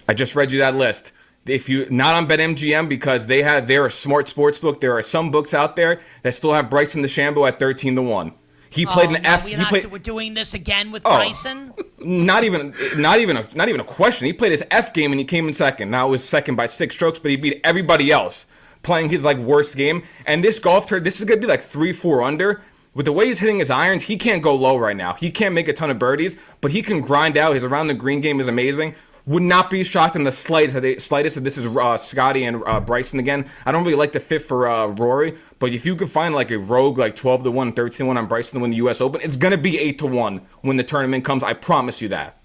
I just read you that list. If you not on BetMGM, because they're a smart sports book. There are some books out there that still have Bryson DeChambeau at 13-1. He played an F. We're doing this again with Bryson. Not even a question. He played his F game and he came in second. Now it was second by 6 strokes, but he beat everybody else playing his like worst game. And this golf tour, this is gonna be like 3-4 under. With the way he's hitting his irons, he can't go low right now. He can't make a ton of birdies, but he can grind out. His around the green game is amazing. Would not be shocked in the slightest if this is Scotty and Bryson again. I don't really like the fit for Rory, but if you could find like a rogue like 12-1, 13-1 on Bryson to win the U.S. Open, it's gonna be 8-1 when the tournament comes. I promise you that.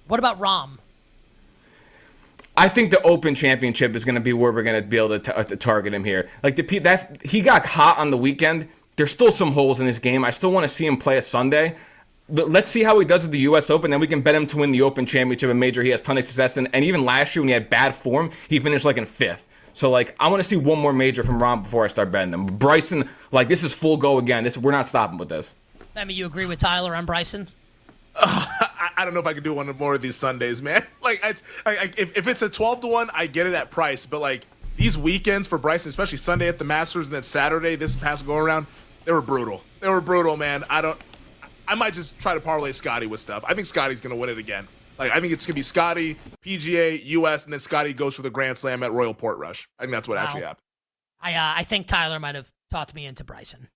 What about Rahm? I think the Open Championship is gonna be where we're gonna be able to target him here. Like he got hot on the weekend. There's still some holes in his game. I still want to see him play a Sunday. But let's see how he does at the U.S. Open. Then we can bet him to win the Open Championship, a major he has a ton of success in. And even last year when he had bad form, he finished like in 5th. So like I want to see one more major from Rahm before I start betting him. Bryson, like this is full go again. We're not stopping with this. I mean, you agree with Tyler on Bryson? I don't know if I can do one more of these Sundays, man. Like if it's a 12-1, I get it at price. But like these weekends for Bryson, especially Sunday at the Masters and then Saturday this past go around, they were brutal. They were brutal, man. I might just try to parlay Scotty with stuff. I think Scotty's going to win it again. Like I think it's going to be Scotty, PGA, US, and then Scotty goes for the Grand Slam at Royal Portrush. I think that's what actually happened. I think Tyler might have talked me into Bryson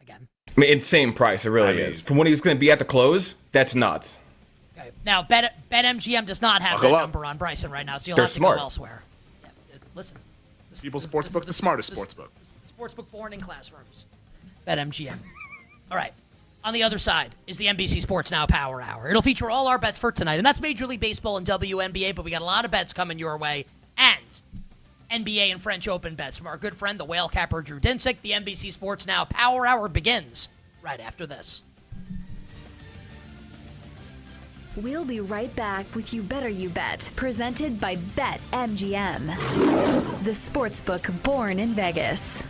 again. I mean, insane price. It really is. From when he's going to be at the close, that's nuts. Okay. Now, BetMGM does not have that number on Bryson right now, so you'll have to go elsewhere. Yeah, listen. People's Sportsbook, the smartest sportsbook. Sportsbook born in classrooms. BetMGM. All right. On the other side is the NBC Sports Now Power Hour. It'll feature all our bets for tonight, and that's Major League Baseball and WNBA, but we got a lot of bets coming your way, and NBA and French Open bets from our good friend, the whale capper Drew Dinsick. The NBC Sports Now Power Hour begins right after this. We'll be right back with You Better You Bet, presented by BetMGM, the sportsbook born in Vegas.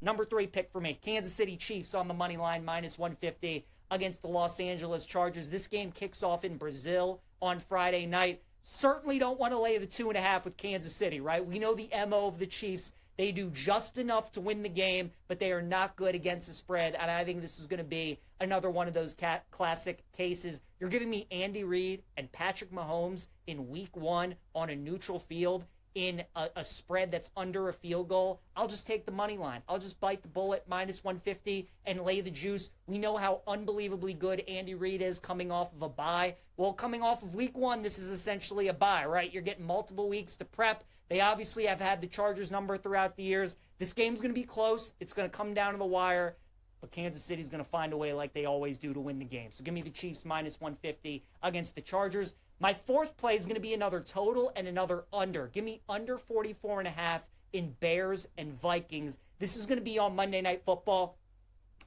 Number 3 pick for me, Kansas City Chiefs on the money line, -150 against the Los Angeles Chargers. This game kicks off in Brazil on Friday night. Certainly don't want to lay the 2.5 with Kansas City, right? We know the MO of the Chiefs. They do just enough to win the game, but they are not good against the spread, and I think this is going to be another one of those classic cases. You're giving me Andy Reid and Patrick Mahomes in week 1 on a neutral field. in a spread that's under a field goal, I'll just take the money line. I'll just bite the bullet, minus 150, and lay the juice. We know how unbelievably good Andy Reid is coming off of a bye. Well, coming off of week 1, this is essentially a bye, right? You're getting multiple weeks to prep. They obviously have had the Chargers number throughout the years. This game's going to be close. It's going to come down to the wire. But Kansas City's going to find a way like they always do to win the game. So give me the Chiefs minus 150 against the Chargers. My fourth play is going to be another total and another under. Give me under 44.5 in Bears and Vikings. This is going to be on Monday Night Football.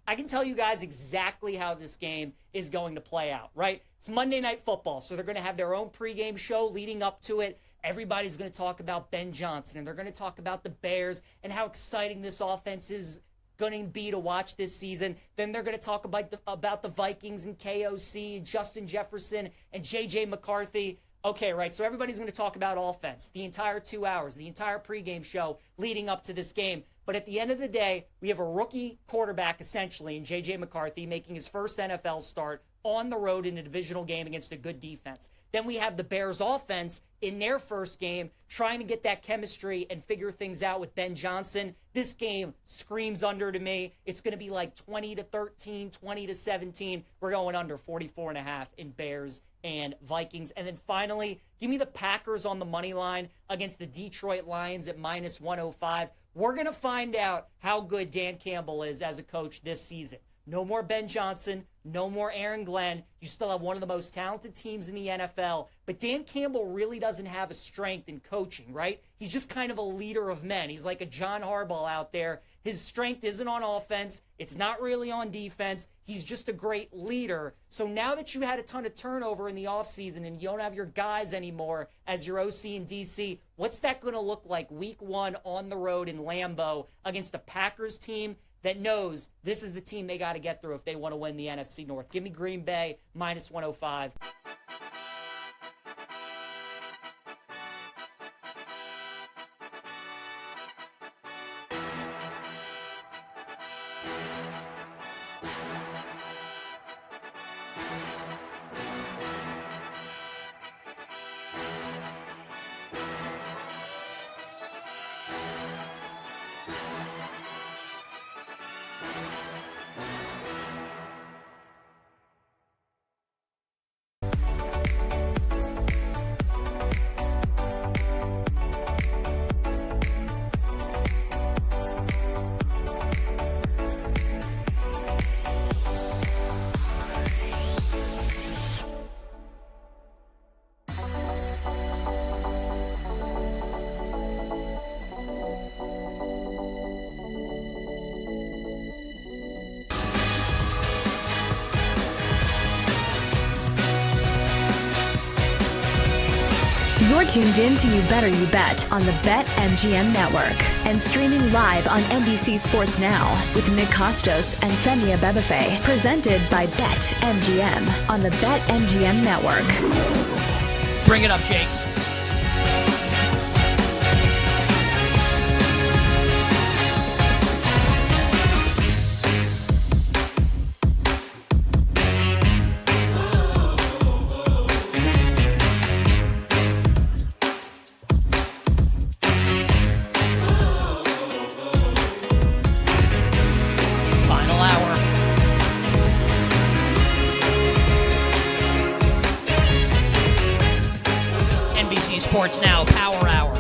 I can tell you guys exactly how this game is going to play out, right? It's Monday Night Football, so they're going to have their own pregame show leading up to it. Everybody's going to talk about Ben Johnson, and they're going to talk about the Bears and how exciting this offense is going to be to watch this season. Then they're going to talk about the Vikings and KOC, Justin Jefferson and JJ McCarthy. Okay, right, so everybody's going to talk about offense the entire 2 hours, the entire pregame show leading up to this game. But at the end of the day, we have a rookie quarterback, essentially, in JJ McCarthy, making his first NFL start on the road in a divisional game against a good defense. Then we have the Bears offense in their first game trying to get that chemistry and figure things out with Ben Johnson. This game screams under to me. It's going to be like 20-13, 20-17. We're going under 44.5 in Bears and Vikings. And then finally, give me the Packers on the money line against the Detroit Lions at minus 105. We're going to find out how good Dan Campbell is as a coach this season. No more Ben Johnson, no more Aaron Glenn. You still have one of the most talented teams in the NFL, but Dan Campbell really doesn't have a strength in coaching, right? He's just kind of a leader of men. He's like a John Harbaugh out there. His strength isn't on offense. It's not really on defense. He's just a great leader. So now that you had a ton of turnover in the offseason and you don't have your guys anymore as your OC in DC, what's that going to look like week 1 on the road in Lambeau against a Packers team that knows this is the team they got to get through if they want to win the NFC North? Give me Green Bay minus 105. You're tuned in to You Better You Bet on the BetMGM network and streaming live on NBC Sports Now with Nick Costos and Femi Abebefe, presented by BetMGM on the BetMGM network. Bring it up, Jake. Sports Now Power Hour.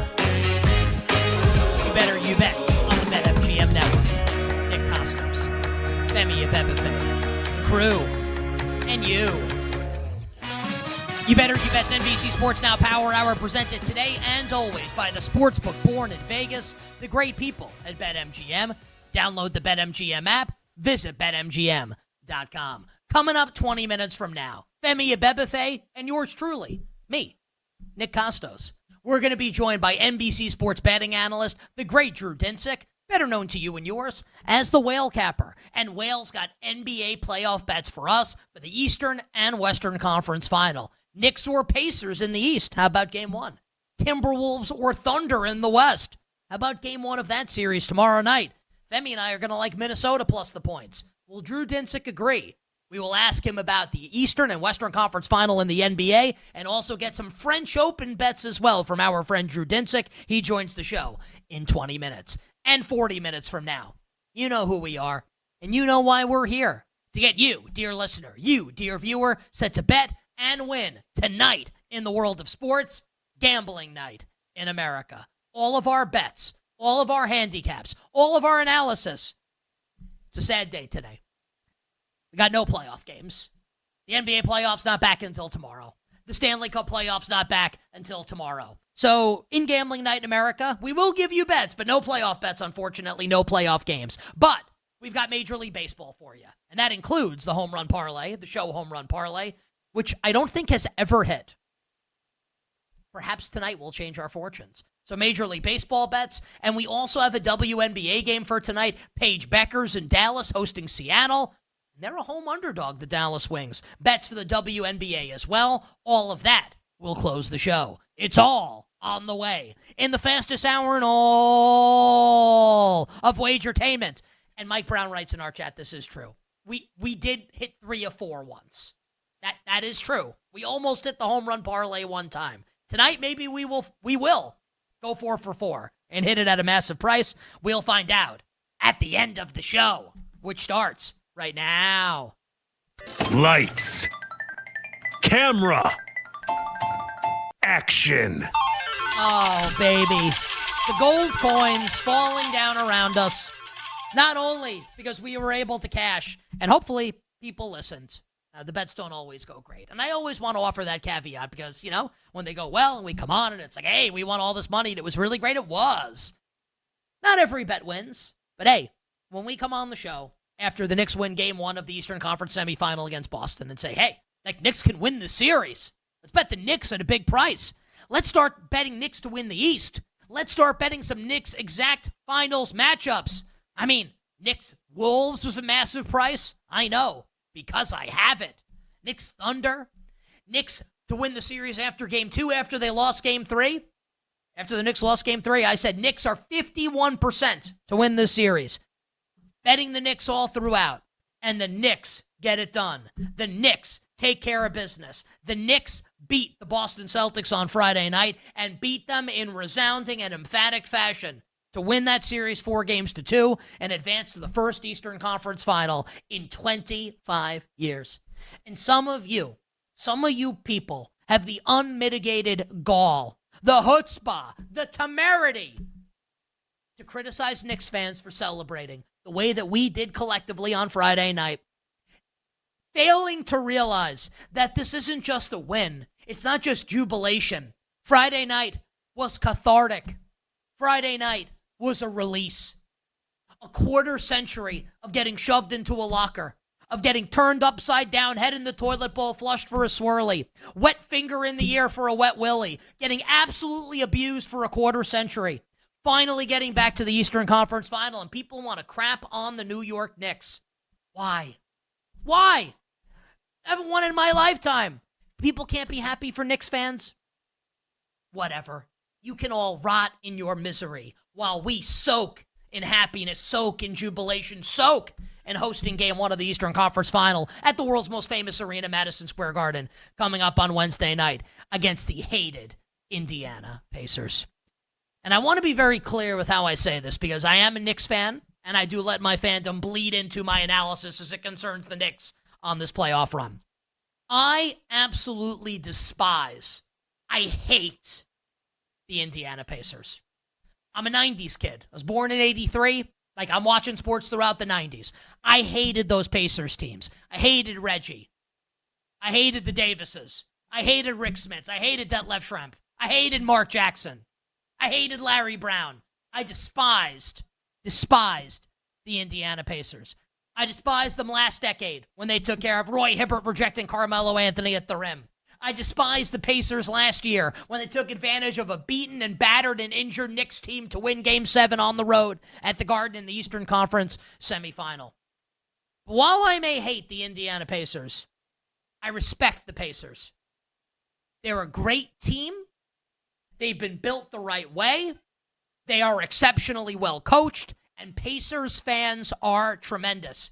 You better you bet on the BetMGM network. Nick Costos, Femi Abebefe, crew, and you. You better you bet's NBC Sports Now Power Hour, presented today and always by the sportsbook born in Vegas, the great people at BetMGM. Download the BetMGM app. Visit BetMGM.com. Coming up 20 minutes from now, Femi Abebefe and yours truly, me, Nick Costos. We're going to be joined by NBC Sports betting analyst, the great Drew Dinsick, better known to you and yours as the Whale Capper. And Whale's got NBA playoff bets for us for the Eastern and Western Conference Final. Knicks or Pacers in the East. How about Game 1? Timberwolves or Thunder in the West. How about Game 1 of that series tomorrow night? Femi and I are going to like Minnesota plus the points. Will Drew Dinsick agree? We will ask him about the Eastern and Western Conference Final in the NBA and also get some French Open bets as well from our friend Drew Dinsick. He joins the show in 20 minutes and 40 minutes from now. You know who we are, and you know why we're here. To get you, dear listener, you, dear viewer, set to bet and win tonight in the world of sports, gambling night in America. All of our bets, all of our handicaps, all of our analysis. It's a sad day today. We got no playoff games. The NBA playoffs not back until tomorrow. The Stanley Cup playoffs not back until tomorrow. So in gambling night in America, we will give you bets, but no playoff bets, unfortunately, no playoff games. But we've got Major League Baseball for you, and that includes the home run parlay, the show home run parlay, which I don't think has ever hit. Perhaps tonight will change our fortunes. So Major League Baseball bets, and we also have a WNBA game for tonight. Paige Beckers in Dallas hosting Seattle. They're a home underdog, the Dallas Wings. Bets for the WNBA as well. All of that will close the show. It's all on the way in the fastest hour in all of Wagertainment. And Mike Brown writes in our chat, this is true. We did hit 3 of 4 once. That is true. We almost hit the home run parlay one time. Tonight, maybe we will go 4 for 4 and hit it at a massive price. We'll find out at the end of the show, which starts right now. Lights. Camera. Action. Oh, baby. The gold coins falling down around us. Not only because we were able to cash, and hopefully people listened. The bets don't always go great. And I always want to offer that caveat because, you know, when they go well and we come on and it's like, hey, we won all this money and it was really great. It was. Not every bet wins. But, hey, when we come on the show after the Knicks win Game 1 of the Eastern Conference semifinal against Boston and say, hey, like Knicks can win this series. Let's bet the Knicks at a big price. Let's start betting Knicks to win the East. Let's start betting some Knicks exact finals matchups. I mean, Knicks-Wolves was a massive price. I know, because I have it. Knicks-Thunder. Knicks to win the series after Game 2, after they lost Game 3. After the Knicks lost Game 3, I said Knicks are 51% to win this series. Betting the Knicks all throughout. And the Knicks get it done. The Knicks take care of business. The Knicks beat the Boston Celtics on Friday night and beat them in resounding and emphatic fashion to win that series 4-2 and advance to the first Eastern Conference Final in 25 years. And some of you people have the unmitigated gall, the chutzpah, the temerity to criticize Knicks fans for celebrating the way that we did collectively on Friday night, failing to realize that this isn't just a win. It's not just jubilation. Friday night was cathartic. Friday night was a release. A quarter century of getting shoved into a locker, of getting turned upside down, head in the toilet bowl, flushed for a swirly, wet finger in the ear for a wet willy, getting absolutely abused for a quarter century, finally getting back to the Eastern Conference Final, and people want to crap on the New York Knicks. Why? Why? I haven't won in my lifetime. People can't be happy for Knicks fans? Whatever. You can all rot in your misery while we soak in happiness, soak in jubilation, soak in hosting Game 1 of the Eastern Conference Final at the world's most famous arena, Madison Square Garden, coming up on Wednesday night against the hated Indiana Pacers. And I want to be very clear with how I say this because I am a Knicks fan, and I do let my fandom bleed into my analysis as it concerns the Knicks on this playoff run. I absolutely despise, I hate the Indiana Pacers. I'm a 90s kid. I was born in 83. Like, I'm watching sports throughout the 90s. I hated those Pacers teams. I hated Reggie. I hated the Davises. I hated Rick Smits. I hated Detlef Schrempf. I hated Mark Jackson. I hated Larry Brown. I despised the Indiana Pacers. I despised them last decade when they took care of Roy Hibbert rejecting Carmelo Anthony at the rim. I despised the Pacers last year when they took advantage of a beaten and battered and injured Knicks team to win Game 7 on the road at the Garden in the Eastern Conference semifinal. While I may hate the Indiana Pacers, I respect the Pacers. They're a great team. They've been built the right way. They are exceptionally well coached, and Pacers fans are tremendous.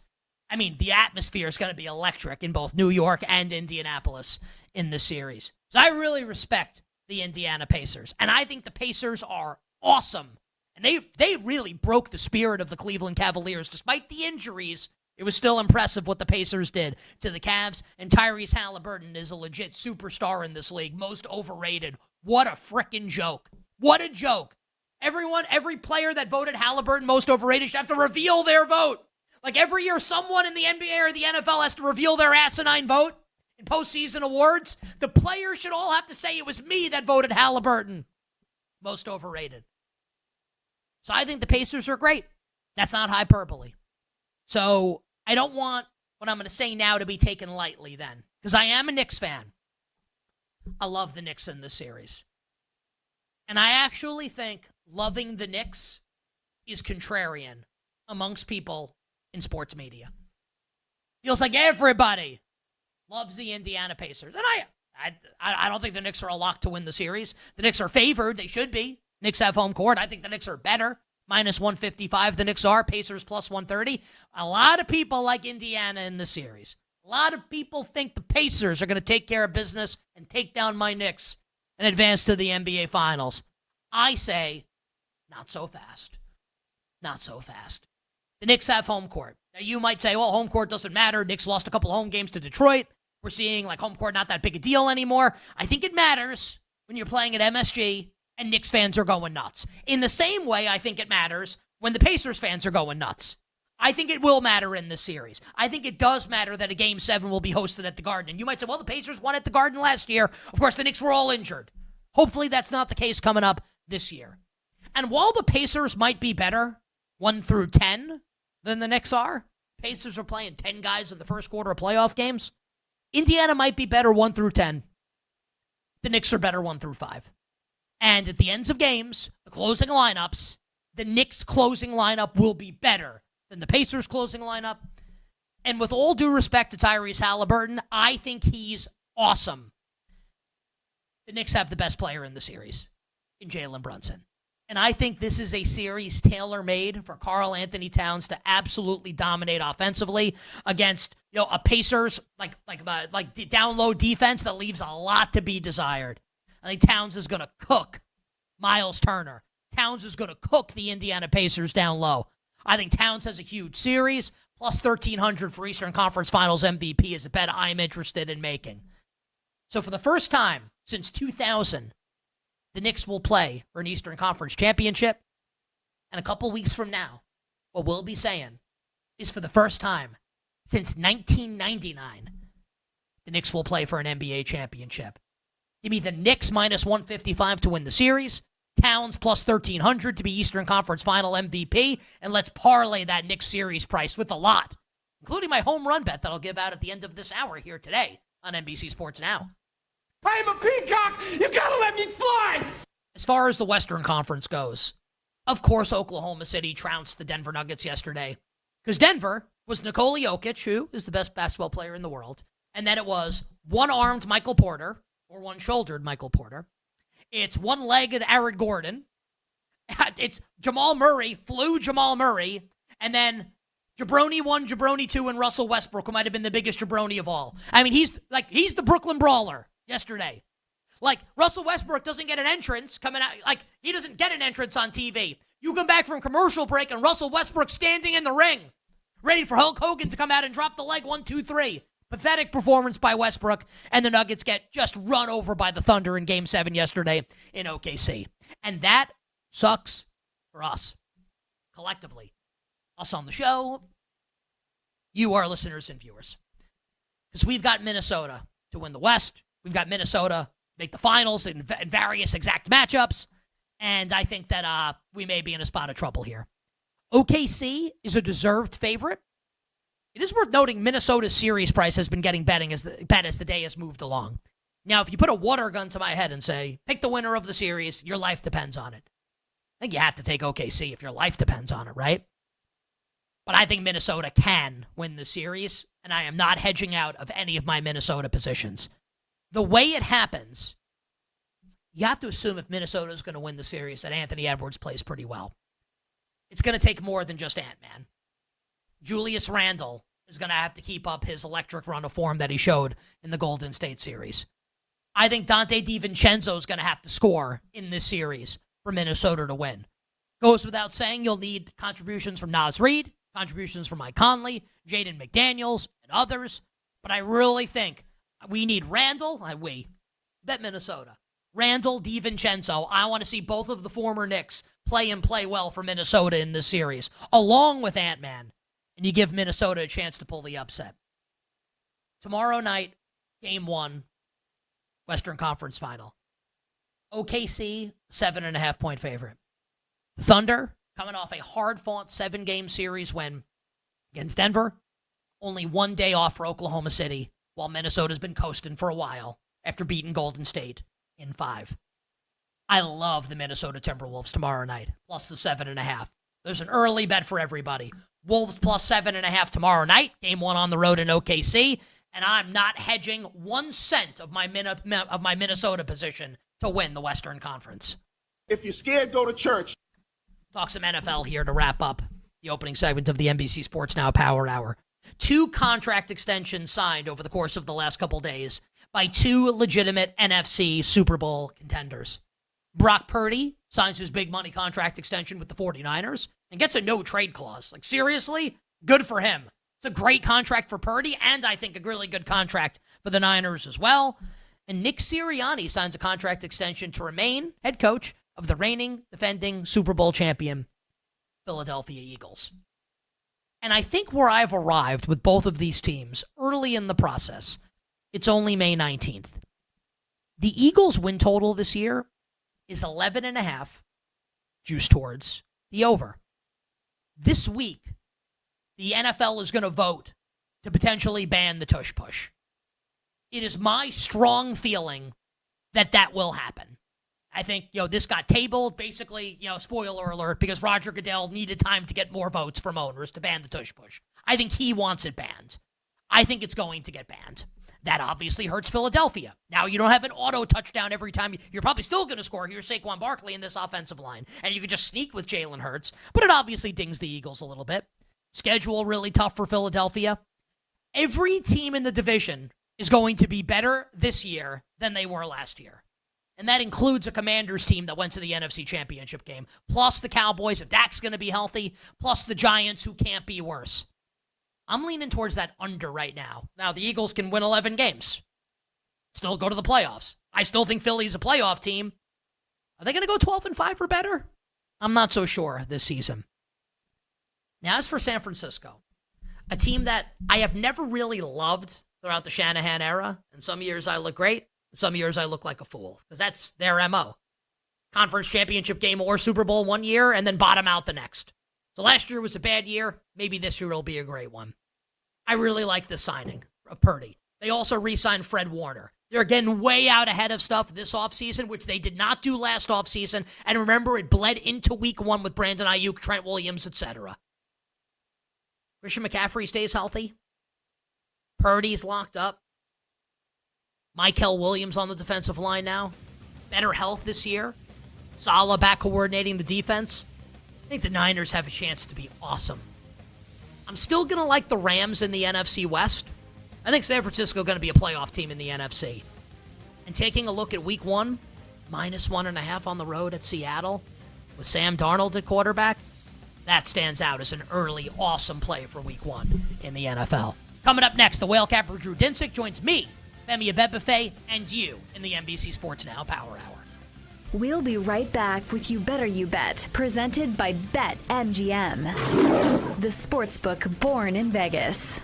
I mean, the atmosphere is going to be electric in both New York and Indianapolis in this series. So I really respect the Indiana Pacers. And I think the Pacers are awesome. And they really broke the spirit of the Cleveland Cavaliers. Despite the injuries, it was still impressive what the Pacers did to the Cavs. And Tyrese Halliburton is a legit superstar in this league. Most overrated. What a frickin' joke. What a joke. Every player that voted Halliburton most overrated should have to reveal their vote. Like every year, someone in the NBA or the NFL has to reveal their asinine vote in postseason awards. The players should all have to say it was me that voted Halliburton most overrated. So I think the Pacers are great. That's not hyperbole. So I don't want what I'm going to say now to be taken lightly then, because I am a Knicks fan. I love the Knicks in this series. And I actually think loving the Knicks is contrarian amongst people in sports media. Feels like everybody loves the Indiana Pacers. And I don't think the Knicks are a lock to win the series. The Knicks are favored. They should be. Knicks have home court. I think the Knicks are better. Minus 155 the Knicks are. Pacers plus 130. A lot of people like Indiana in the series. A lot of people think the Pacers are going to take care of business and take down my Knicks and advance to the NBA Finals. I say, not so fast. Not so fast. The Knicks have home court. Now, you might say, well, home court doesn't matter. Knicks lost a couple home games to Detroit. We're seeing, like, home court not that big a deal anymore. I think it matters when you're playing at MSG and Knicks fans are going nuts. In the same way, I think it matters when the Pacers fans are going nuts. I think it will matter in this series. I think it does matter that a Game 7 will be hosted at the Garden. And you might say, well, the Pacers won at the Garden last year. Of course, the Knicks were all injured. Hopefully that's not the case coming up this year. And while the Pacers might be better 1 through 10 than the Knicks are, Pacers are playing 10 guys in the first quarter of playoff games, Indiana might be better 1 through 10. The Knicks are better 1 through 5. And at the ends of games, the closing lineups, the Knicks closing lineup will be better than the Pacers closing lineup. And with all due respect to Tyrese Halliburton, I think he's awesome. The Knicks have the best player in the series in Jalen Brunson. And I think this is a series tailor-made for Karl Anthony Towns to absolutely dominate offensively against, a Pacers like down low defense that leaves a lot to be desired. I think Towns is going to cook Miles Turner. Towns is going to cook the Indiana Pacers down low. I think Towns has a huge series. Plus 1,300 for Eastern Conference Finals MVP is a bet I'm interested in making. So for the first time since 2000, the Knicks will play for an Eastern Conference championship. And a couple weeks from now, what we'll be saying is for the first time since 1999, the Knicks will play for an NBA championship. Give me the Knicks minus 155 to win the series. Towns plus 1,300 to be Eastern Conference Final MVP. And let's parlay that Knicks series price with a lot, including my home run bet that I'll give out at the end of this hour here today on NBC Sports Now. I'm a peacock! You gotta let me fly! As far as the Western Conference goes, of course, Oklahoma City trounced the Denver Nuggets yesterday. Because Denver was Nikola Jokic, who is the best basketball player in the world. And then it was one-armed Michael Porter, or one-shouldered Michael Porter. It's one-legged Aaron Gordon. It's Jamal Murray, Jamal Murray. And then Jabroni 1, Jabroni 2, and Russell Westbrook, who might have been the biggest jabroni of all. I mean, he's the Brooklyn Brawler yesterday. Like, Russell Westbrook doesn't get an entrance coming out. Like, he doesn't get an entrance on TV. You come back from commercial break and Russell Westbrook standing in the ring, ready for Hulk Hogan to come out and drop the leg 1, 2, 3. Pathetic performance by Westbrook, and the Nuggets get just run over by the Thunder in Game 7 yesterday in OKC. And that sucks for us, collectively. Us on the show, you, our listeners and viewers. Because we've got Minnesota to win the West. We've got Minnesota make the finals in various exact matchups. And I think that we may be in a spot of trouble here. OKC is a deserved favorite. It is worth noting Minnesota's series price has been getting bet as the day has moved along. Now, if you put a water gun to my head and say, pick the winner of the series, your life depends on it. I think you have to take OKC if your life depends on it, right? But I think Minnesota can win the series, and I am not hedging out of any of my Minnesota positions. The way it happens, you have to assume if Minnesota is going to win the series that Anthony Edwards plays pretty well. It's going to take more than just Ant-Man. Julius Randle is going to have to keep up his electric run of form that he showed in the Golden State series. I think Dante DiVincenzo is going to have to score in this series for Minnesota to win. Goes without saying, you'll need contributions from Naz Reid, contributions from Mike Conley, Jaden McDaniels, and others. But I really think we need Randall. Bet Minnesota. Randall DiVincenzo. I want to see both of the former Knicks play and play well for Minnesota in this series, along with Ant-Man. And you give Minnesota a chance to pull the upset. Tomorrow night, Game 1, Western Conference Final. OKC, 7.5-point favorite. Thunder, coming off a hard-fought 7-game series win against Denver. Only 1 day off for Oklahoma City, while Minnesota's been coasting for a while after beating Golden State in 5. I love the Minnesota Timberwolves tomorrow night, plus the 7.5. There's an early bet for everybody. Wolves plus 7.5 tomorrow night. Game 1 on the road in OKC. And I'm not hedging 1 cent of my Minnesota position to win the Western Conference. If you're scared, go to church. Talk some NFL here to wrap up the opening segment of the NBC Sports Now Power Hour. 2 contract extensions signed over the course of the last couple days by 2 legitimate NFC Super Bowl contenders. Brock Purdy signs his big money contract extension with the 49ers and gets a no-trade clause. Like, seriously? Good for him. It's a great contract for Purdy, and I think a really good contract for the Niners as well. And Nick Sirianni signs a contract extension to remain head coach of the reigning, defending Super Bowl champion Philadelphia Eagles. And I think where I've arrived with both of these teams early in the process, it's only May 19th. The Eagles' win total this year is 11.5, juice towards the over. This week, the NFL is going to vote to potentially ban the tush push. It is my strong feeling that that will happen. I think, this got tabled, basically, spoiler alert, because Roger Goodell needed time to get more votes from owners to ban the tush push. I think he wants it banned. I think it's going to get banned. That obviously hurts Philadelphia. Now you don't have an auto touchdown every time. You're probably still going to score. Here's Saquon Barkley in this offensive line. And you could just sneak with Jalen Hurts. But it obviously dings the Eagles a little bit. Schedule really tough for Philadelphia. Every team in the division is going to be better this year than they were last year. And that includes a Commanders team that went to the NFC Championship game, plus the Cowboys, if Dak's going to be healthy, plus the Giants, who can't be worse. I'm leaning towards that under right now. Now, the Eagles can win 11 games, still go to the playoffs. I still think Philly's a playoff team. Are they going to go 12-5 or better? I'm not so sure this season. Now, as for San Francisco, a team that I have never really loved throughout the Shanahan era. In some years, I look great. In some years, I look like a fool, because that's their MO. Conference championship game or Super Bowl 1 year, and then bottom out the next. So last year was a bad year. Maybe this year will be a great one. I really like this signing of Purdy. They also re-signed Fred Warner. They're getting way out ahead of stuff this offseason, which they did not do last offseason. And remember, it bled into week 1 with Brandon Ayuk, Trent Williams, etc. Christian McCaffrey stays healthy. Purdy's locked up. Michael Williams on the defensive line now. Better health this year. Saleh back coordinating the defense. I think the Niners have a chance to be awesome. I'm still going to like the Rams in the NFC West. I think San Francisco is going to be a playoff team in the NFC. And taking a look at week 1, -1.5 on the road at Seattle with Sam Darnold at quarterback, that stands out as an early, awesome play for week 1 in the NFL. Coming up next, the whale capper Drew Dinsick joins me, Femi Abebefe, and you in the NBC Sports Now Power Hour. We'll be right back with You Better You Bet, presented by BetMGM, the sportsbook born in Vegas.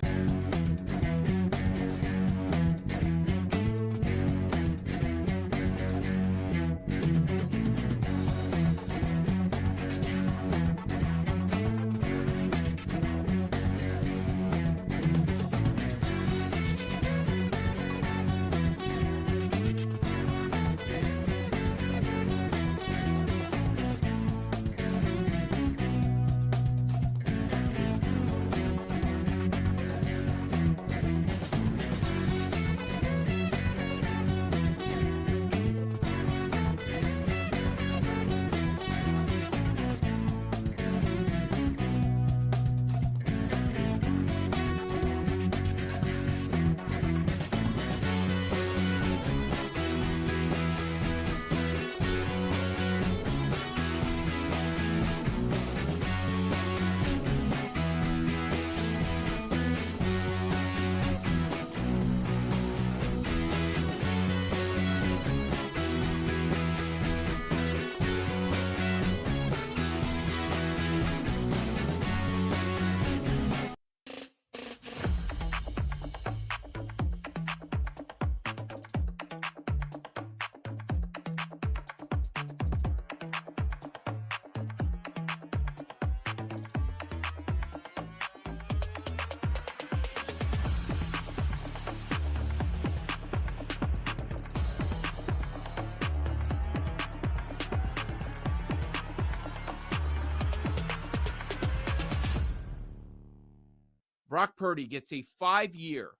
Brock Purdy gets a 5-year,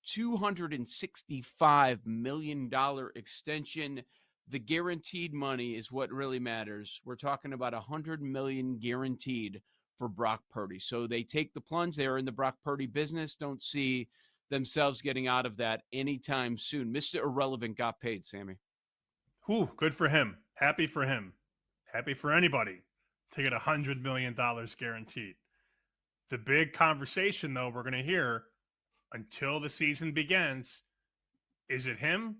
$265 million extension. The guaranteed money is what really matters. We're talking about $100 million guaranteed for Brock Purdy. So they take the plunge. They are in the Brock Purdy business. Don't see themselves getting out of that anytime soon. Mr. Irrelevant got paid, Sammy. Whew, good for him. Happy for him. Happy for anybody to get $100 million guaranteed. The big conversation, though, we're going to hear until the season begins, is it him?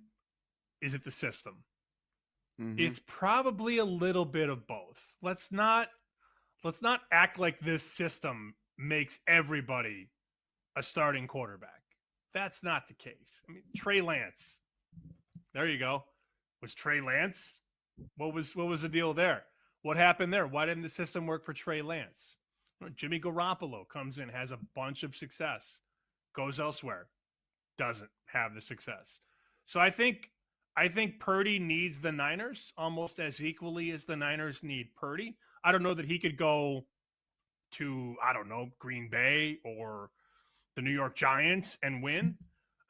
Is it the system? Mm-hmm. It's probably a little bit of both. Let's not act like this system makes everybody a starting quarterback. That's not the case. I mean, Trey Lance. There you go. Was Trey Lance? What was the deal there? What happened there? Why didn't the system work for Trey Lance? Jimmy Garoppolo comes in, has a bunch of success, goes elsewhere, doesn't have the success. So I think Purdy needs the Niners almost as equally as the Niners need Purdy. I don't know that he could go to, Green Bay or the New York Giants and win.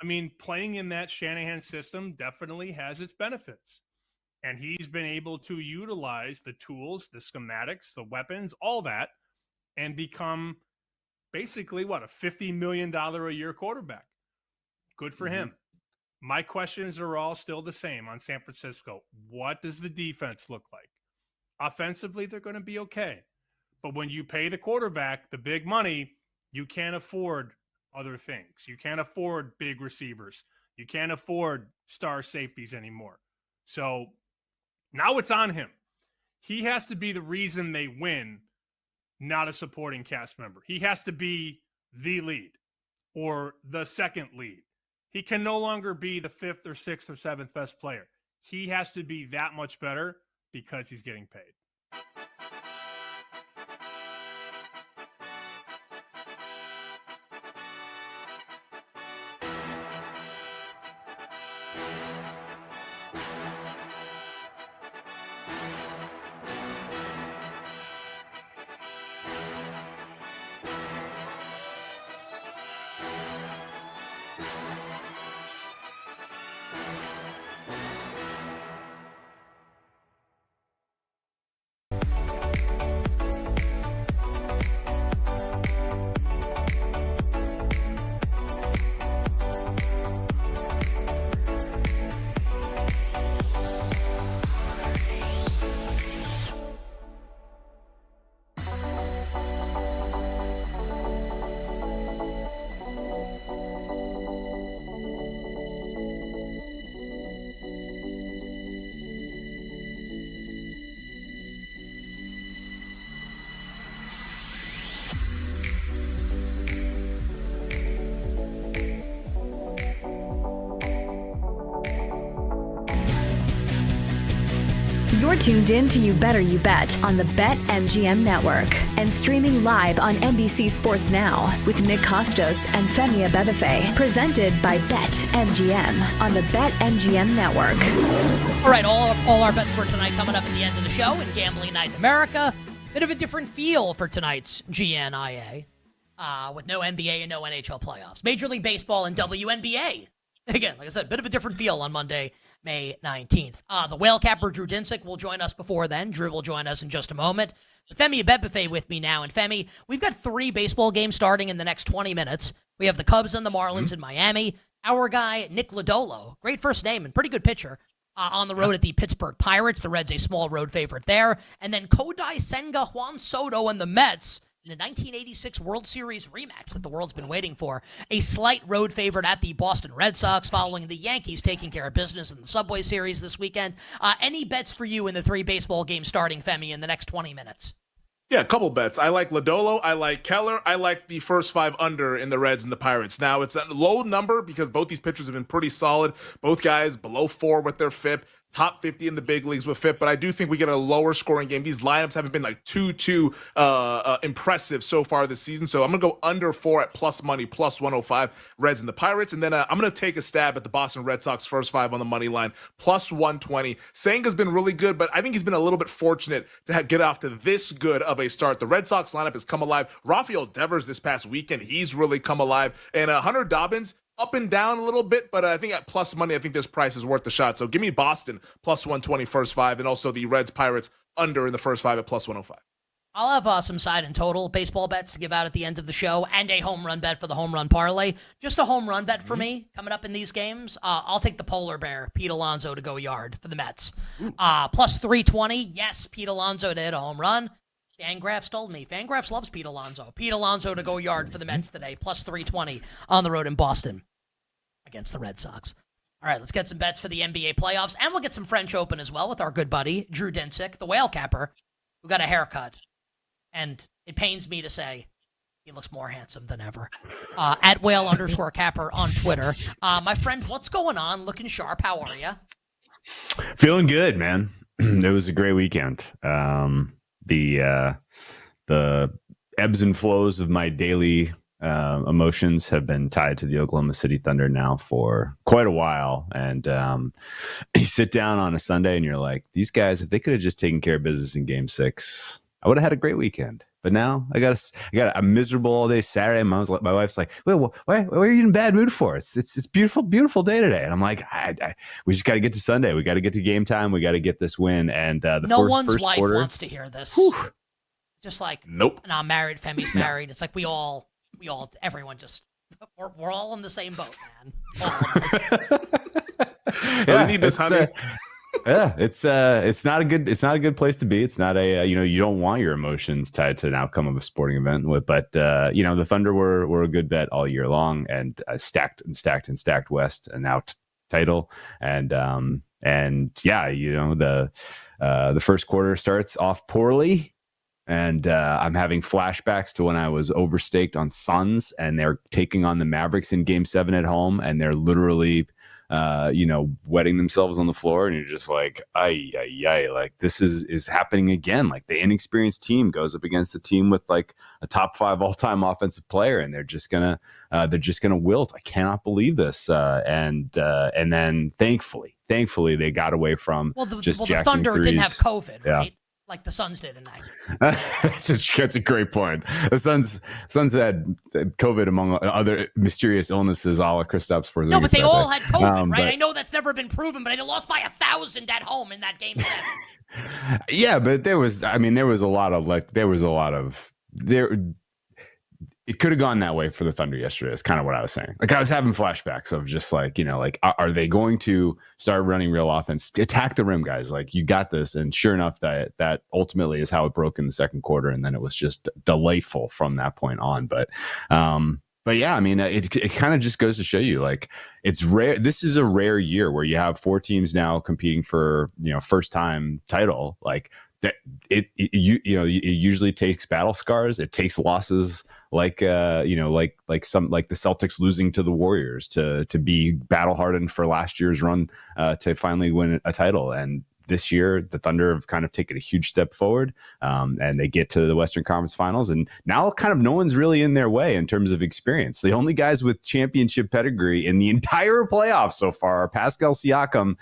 I mean, playing in that Shanahan system definitely has its benefits. And he's been able to utilize the tools, the schematics, the weapons, all that, and become basically, a $50 million a year quarterback. Good for him. My questions are all still the same on San Francisco. What does the defense look like? Offensively, they're going to be okay. But when you pay the quarterback the big money, you can't afford other things. You can't afford big receivers. You can't afford star safeties anymore. So now it's on him. He has to be the reason they win, not a supporting cast member. He has to be the lead or the second lead. He can no longer be the 5th or 6th or 7th best player. He has to be that much better because he's getting paid. You're tuned in to You Better You Bet on the BetMGM network and streaming live on NBC Sports Now with Nick Costos and Femi Abebefe, presented by BetMGM on the BetMGM network. All right, all our bets for tonight coming up at the end of the show in Gambling Night in America. Bit of a different feel for tonight's GNIA with no NBA and no NHL playoffs. Major League Baseball and WNBA. Again, like I said, bit of a different feel on Monday, May 19th. The whale capper, Drew Dinsick, will join us before then. Drew will join us in just a moment. But Femi Abebefe with me now. And Femi, we've got 3 baseball games starting in the next 20 minutes. We have the Cubs and the Marlins in Miami. Our guy, Nick Lodolo, great first name and pretty good pitcher, on the road at the Pittsburgh Pirates. The Reds a small road favorite there. And then Kodai Senga, Juan Soto, and the Mets in a 1986 World Series rematch that the world's been waiting for. A slight road favorite at the Boston Red Sox following the Yankees taking care of business in the Subway Series this weekend. Any bets for you in the 3 baseball games starting, Femi, in the next 20 minutes? Yeah, a couple bets. I like Lodolo. I like Keller. I like the first 5 under in the Reds and the Pirates. Now, it's a low number because both these pitchers have been pretty solid. Both guys below 4 with their FIP. top 50 in the big leagues with FIP, but I do think we get a lower scoring game. These lineups haven't been like too impressive so far this season. So I'm going to go under 4 at plus money, plus 105, Reds and the Pirates. And then I'm going to take a stab at the Boston Red Sox first 5 on the money line, plus 120. Senga's been really good, but I think he's been a little bit fortunate to get off to this good of a start. The Red Sox lineup has come alive. Rafael Devers this past weekend, he's really come alive. And Hunter Dobbins, up and down a little bit, but I think at plus money, I think this price is worth the shot. So give me Boston plus 120 first 5, and also the Reds Pirates under in the first 5 at plus 105. I'll have some side and total baseball bets to give out at the end of the show, and a home run bet for the home run parlay. Just a home run bet for me coming up in these games. I'll take the polar bear, Pete Alonso, to go yard for the Mets. Plus 320. Yes, Pete Alonso to hit a home run. Fangraphs told me. Fangraphs loves Pete Alonso. Pete Alonso to go yard for the Mets today. Plus 320 on the road in Boston against the Red Sox. All right, let's get some bets for the NBA playoffs, and we'll get some French Open as well with our good buddy, Drew Dinsick, the whale capper, who got a haircut. And it pains me to say he looks more handsome than ever. At whale_capper on Twitter. My friend, what's going on? Looking sharp. How are you? Feeling good, man. It was a great weekend. The ebbs and flows of my daily emotions have been tied to the Oklahoma City Thunder now for quite a while. And you sit down on a Sunday and you're like, these guys, if they could have just taken care of business in Game 6, I would have had a great weekend. But now I'm miserable all day Saturday. My wife's like, wait, why are you in a bad mood for? It's beautiful day today. And I'm like, we just got to get to Sunday. We got to get to game time. We got to get this win. And no one's wife wants to hear this. Whew. Just like, nope. And I'm married. Femi's married. It's like everyone just, we're all in the same boat, man. All of us. Yeah, we need this, honey. Yeah, it's not a good place to be. It's not a you don't want your emotions tied to an outcome of a sporting event. But the Thunder were a good bet all year long, and stacked West and now title, and yeah, the first quarter starts off poorly. And I'm having flashbacks to when I was overstaked on Suns, and they're taking on the Mavericks in Game 7 at home, and they're literally wetting themselves on the floor, and you're just like, ay, like this is happening again. Like the inexperienced team goes up against a team with like a top 5 all-time offensive player, and they're just gonna wilt. I cannot believe this. And then thankfully they got away from the Thunder threes. Didn't have COVID, yeah. Right? Like the Suns did in that. That's a great point. The Suns had COVID among other mysterious illnesses, a la Kristaps Porzingis. No, but they all had COVID, right? I know that's never been proven, but they lost by 1,000 at home in that Game 7. Yeah, but there was a lot of it could have gone that way for the Thunder yesterday. Is kind of what I was saying. Like I was having flashbacks of just like, are they going to start running real offense? Attack the rim, guys. Like you got this. And sure enough, that ultimately is how it broke in the second quarter. And then it was just delightful from that point on. But yeah, I mean, it kind of just goes to show you, like, it's rare. This is a rare year where you have 4 teams now competing for, first time title. Like that, it usually takes battle scars. It takes losses like the Celtics losing to the Warriors to be battle hardened for last year's run to finally win a title. And this year, the Thunder have kind of taken a huge step forward, and they get to the Western Conference Finals. And now kind of no one's really in their way in terms of experience. The only guys with championship pedigree in the entire playoffs so far are Pascal Siakam,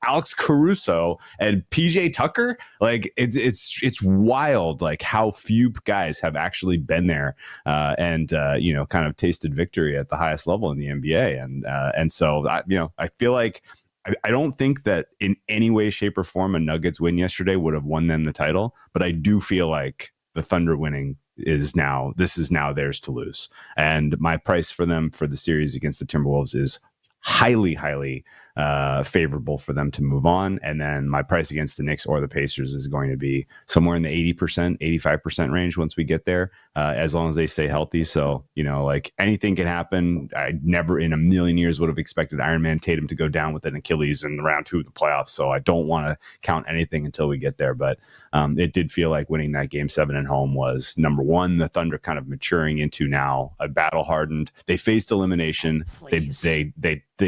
Alex Caruso, and PJ Tucker. Like it's wild, like how few guys have actually been there and kind of tasted victory at the highest level in the NBA. And so I feel like I don't think that in any way, shape, or form a Nuggets win yesterday would have won them the title, but I do feel like the Thunder winning is now theirs to lose. And my price for them for the series against the Timberwolves is highly favorable for them to move on. And then my price against the Knicks or the Pacers is going to be somewhere in the 80%, 85% range once we get there, as long as they stay healthy. So, like anything can happen. I never in a million years would have expected Iron Man Tatum to go down with an Achilles in round 2 of the playoffs. So I don't want to count anything until we get there. But it did feel like winning that Game 7 at home was number one. The Thunder kind of maturing into now a battle hardened. They faced elimination. They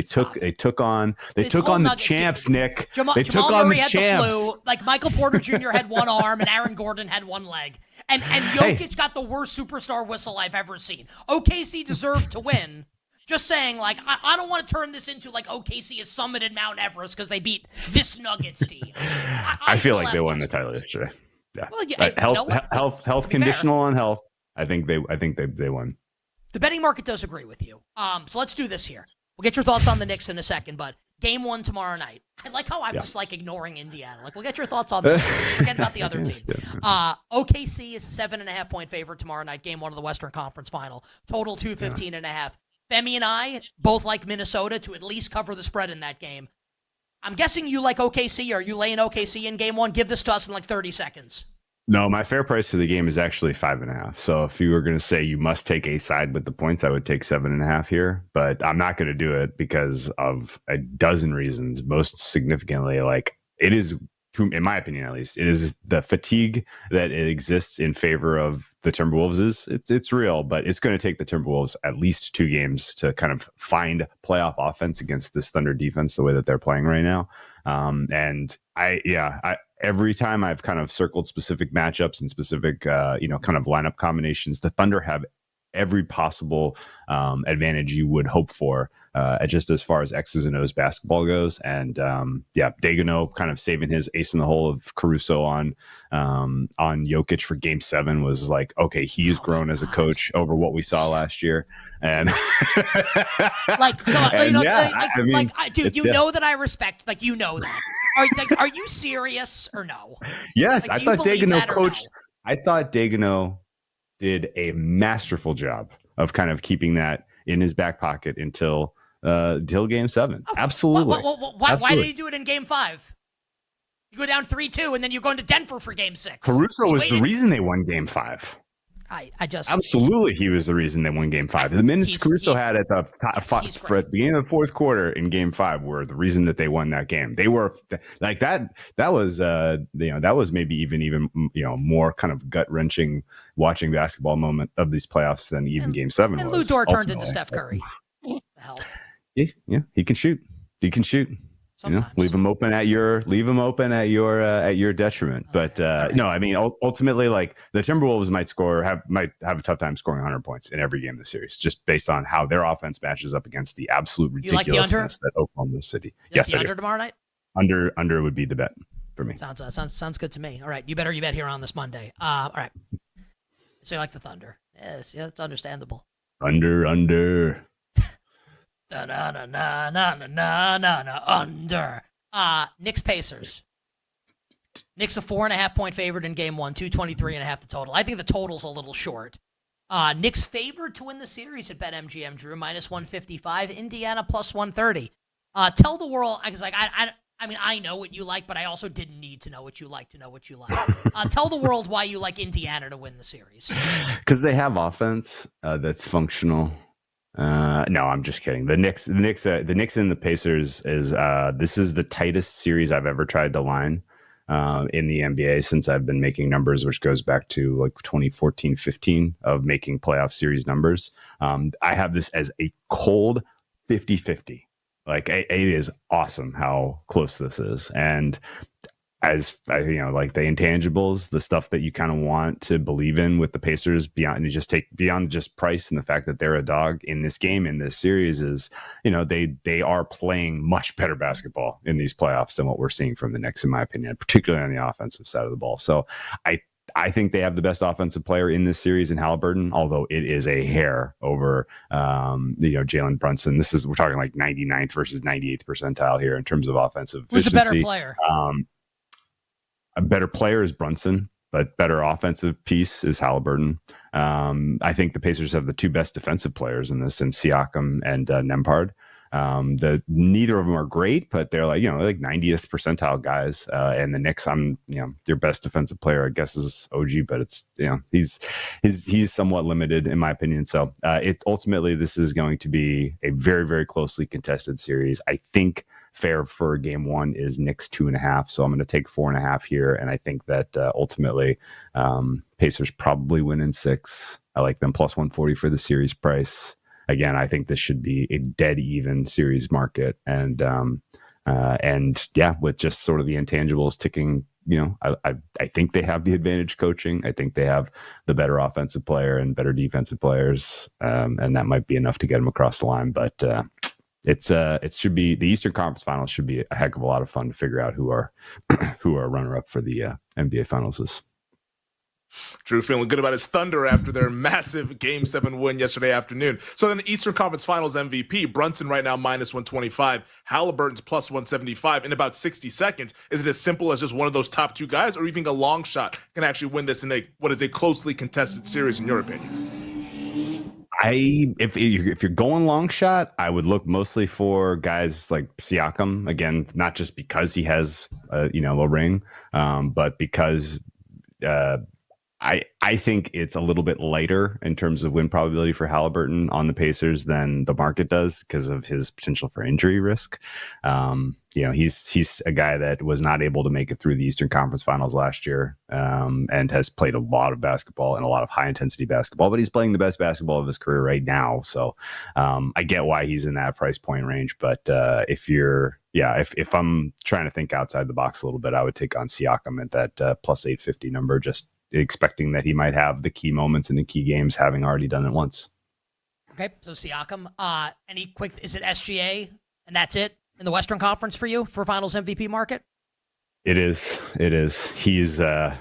took on They This took whole on the Nugget, champs, dude. Nick. Jamal took on Murray the had champs. the flu. Like Michael Porter Jr. had one arm and Aaron Gordon had one leg. And Jokic got the worst superstar whistle I've ever seen. OKC deserved to win. Just saying, like, I don't want to turn this into, like, OKC has summited Mount Everest because they beat this Nuggets team. I feel like they won the title yesterday. Yeah. Well, yeah, you know what? Health conditional on health. I think they won. The betting market does agree with you. So let's do this here. We'll get your thoughts on the Knicks in a second, but game 1 tomorrow night. I like how I'm just like ignoring Indiana. Like, we'll get your thoughts on the Knicks. Forget about the other team. OKC is a 7.5 point favorite tomorrow night, game 1 of the Western Conference Final. Total 215.5. Femi and I both like Minnesota to at least cover the spread in that game. I'm guessing you like OKC. Are you laying OKC in game 1? Give this to us in like 30 seconds. No, my fair price for the game is actually 5.5. So if you were going to say you must take a side with the points, I would take 7.5 here. But I'm not going to do it because of a dozen reasons. Most significantly, like it is, in my opinion at least, it is the fatigue that exists in favor of the Timberwolves. It's real, but it's going to take the Timberwolves at least 2 games to kind of find playoff offense against this Thunder defense the way that they're playing right now. And every time I've kind of circled specific matchups and specific, kind of lineup combinations, the Thunder have every possible advantage you would hope for, just as far as X's and O's basketball goes. And Daigneault kind of saving his ace in the hole of Caruso on Jokic for Game 7 was like, okay, he's grown as a coach over what we saw last year. And like, come on, dude, you know that I respect, like, you know that. Are you serious or no? Yes, like, I thought Daigneault coached. I thought Daigneault did a masterful job of kind of keeping that in his back pocket until Game 7. Absolutely. Why did he do it in Game 5? You go down 3-2, and then you're going to Denver for Game 6. Caruso was the reason they won Game 5. I just absolutely he was the reason they won Game 5. The minutes Caruso had at the beginning of the fourth quarter in Game 5 were the reason that they won that game. They were like that. That was that was maybe even more kind of gut wrenching watching basketball moment of these playoffs than even Game 7 and was. Lou Dort turned into Steph Curry. The hell? Yeah, he can shoot. He can shoot. Sometimes. Leave them open at your detriment. But no, I mean ultimately, like the Timberwolves might have a tough time scoring 100 points in every game of the series, just based on how their offense matches up against the absolute ridiculousness that Oklahoma City. Yes, under tomorrow night. Under would be the bet for me. Sounds good to me. All right, you bet here on this Monday. All right. So you like the Thunder? Yes, yeah, it's understandable. Under. Under. Knicks Pacers. Knicks a 4.5 point favorite in game 1, 223.5 the total. I think the total's a little short. Knicks favored to win the series at BetMGM, Drew, minus 155. Indiana plus 130. Tell the world, because like I mean, I know what you like, but I also didn't need to know what you like to know what you like. Tell the world why you like Indiana to win the series. Because they have offense that's functional. No, I'm just kidding. The Knicks and the Pacers is this is the tightest series I've ever tried to line in the NBA since I've been making numbers, which goes back to like 2014-15 of making playoff series numbers. I have this as a cold 50-50. Like it is awesome how close this is. And as like the intangibles, the stuff that you kind of want to believe in with the Pacers beyond just price and the fact that they're a dog in this game, in this series is, they are playing much better basketball in these playoffs than what we're seeing from the Knicks, in my opinion, particularly on the offensive side of the ball. So I think they have the best offensive player in this series in Halliburton, although it is a hair over, Jalen Brunson. We're talking like 99th versus 98th percentile here in terms of offensive efficiency. Who's a better player? A better player is Brunson, but better offensive piece is Halliburton. I think the Pacers have the 2 best defensive players in this, in Siakam and Nembhard. Neither of them are great, but they're like 90th percentile guys. And the Knicks, their best defensive player, I guess, is OG, but it's, he's somewhat limited in my opinion. So ultimately this is going to be a very, very closely contested series. I think fair for game 1 is Knicks 2.5. So I'm going to take 4.5 here. And I think that ultimately Pacers probably win in 6. I like them plus 140 for the series price. Again, I think this should be a dead even series market. And And yeah, with just sort of the intangibles ticking, I think they have the advantage coaching. I think they have the better offensive player and better defensive players. And that might be enough to get them across the line. But it should be, the Eastern Conference Finals should be a heck of a lot of fun to figure out who are runner up for the NBA Finals is. Drew feeling good about his Thunder after their massive Game 7 win yesterday afternoon. So then the Eastern Conference Finals MVP, Brunson right now minus 125, Halliburton's plus 175 in about 60 seconds. Is it as simple as just one of those top two guys, or do you think a long shot can actually win this in what is a closely contested series in your opinion? If you're going long shot, I would look mostly for guys like Siakam, again, not just because he has a ring, but because I think it's a little bit lighter in terms of win probability for Halliburton on the Pacers than the market does because of his potential for injury risk. He's a guy that was not able to make it through the Eastern Conference Finals last year, and has played a lot of basketball and a lot of high intensity basketball, but he's playing the best basketball of his career right now. So I get why he's in that price point range. But if I'm trying to think outside the box a little bit, I would take on Siakam at that plus 850 number, just expecting that he might have the key moments in the key games, having already done it once. Okay, so Siakam, any quick, is it SGA and that's it in the Western Conference for you for Finals MVP market? It is. He's the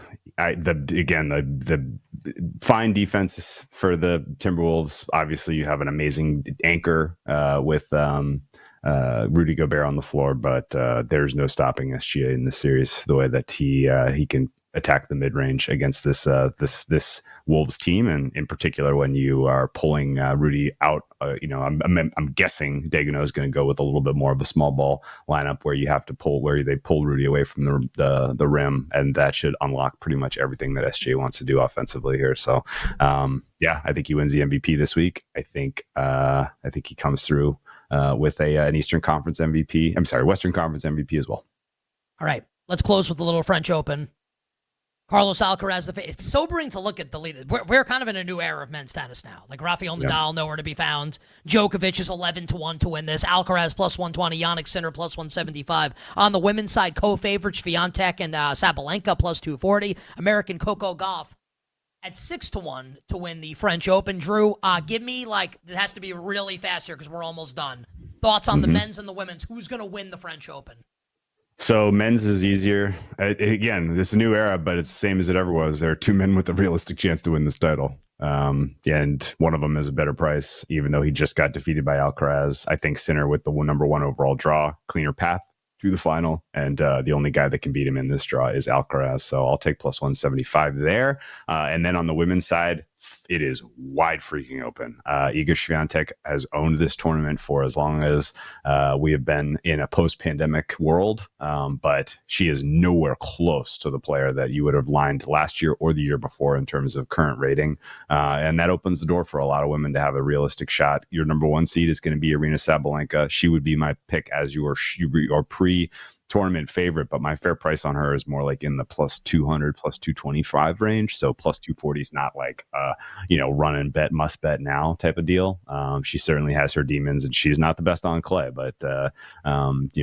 fine defense for the Timberwolves. Obviously, you have an amazing anchor with Rudy Gobert on the floor, but there's no stopping SGA in this series. The way that he can attack the mid range against this Wolves team, and in particular when you are pulling Rudy out. I'm guessing Daigneault is going to go with a little bit more of a small ball lineup where they pull Rudy away from the rim, and that should unlock pretty much everything that SGA wants to do offensively here. So I think he wins the MVP this week. I think he comes through with an Eastern Conference MVP. I'm sorry, Western Conference MVP as well. All right, let's close with the little French Open. Carlos Alcaraz, it's sobering to look at the lead. We're kind of in a new era of men's tennis now. Like Rafael Nadal, nowhere to be found. Djokovic is 11-1 to win this. Alcaraz plus 120. Jannik Sinner plus 175. On the women's side, co-favorites Swiatek and Sabalenka plus 240. American Coco Gauff at 6-1 to win the French Open. Drew, give me it has to be really fast here because we're almost done. Thoughts on the men's and the women's? Who's going to win the French Open? So men's is easier. Again, this is a new era, but it's the same as it ever was. There are two men with a realistic chance to win this title. And one of them is a better price, even though he just got defeated by Alcaraz. I think Sinner with the number one overall draw, cleaner path to the final. And the only guy that can beat him in this draw is Alcaraz. So I'll take plus 175 there. And then on the women's side, it is wide freaking open. Iga Swiatek has owned this tournament for as long as we have been in a post-pandemic world, but she is nowhere close to the player that you would have lined last year or the year before in terms of current rating, and that opens the door for a lot of women to have a realistic shot. Your number one seed is going to be Arina Sabalenka. She would be my pick as your pre-tournament favorite, but my fair price on her is more like in the plus 200, plus 225 range. So plus 240 is not like run and bet, must bet now type of deal. She certainly has her demons, and she's not the best on clay, but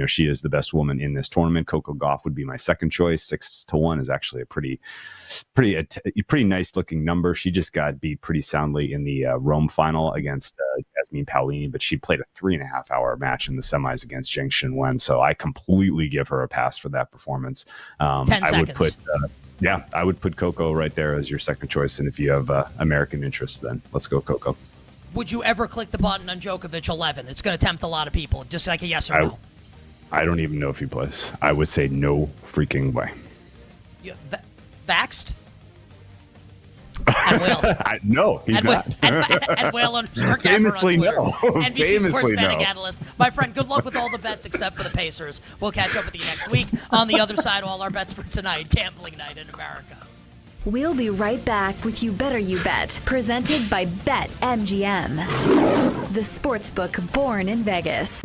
she is the best woman in this tournament. Coco Gauff would be my second choice. 6-1 is actually a pretty nice looking number. She just got beat pretty soundly in the Rome final against Yasmin Paolini, but she played a 3.5 hour match in the semis against Zheng Xinwen. So I completely give her a pass for that performance. 10 seconds. I would put Coco right there as your second choice. And if you have American interest, then let's go Coco. Would you ever click the button on Djokovic 11? It's going to tempt a lot of people. Just like a yes or no. I don't even know if he plays. I would say no freaking way. Vaxxed? No, he's not. At Whale Famously, no. NBC Sports betting analyst. My friend, good luck with all the bets except for the Pacers. We'll catch up with you next week. On the other side, all our bets for tonight, gambling night in America. We'll be right back with You Better You Bet, presented by BetMGM, the sportsbook born in Vegas.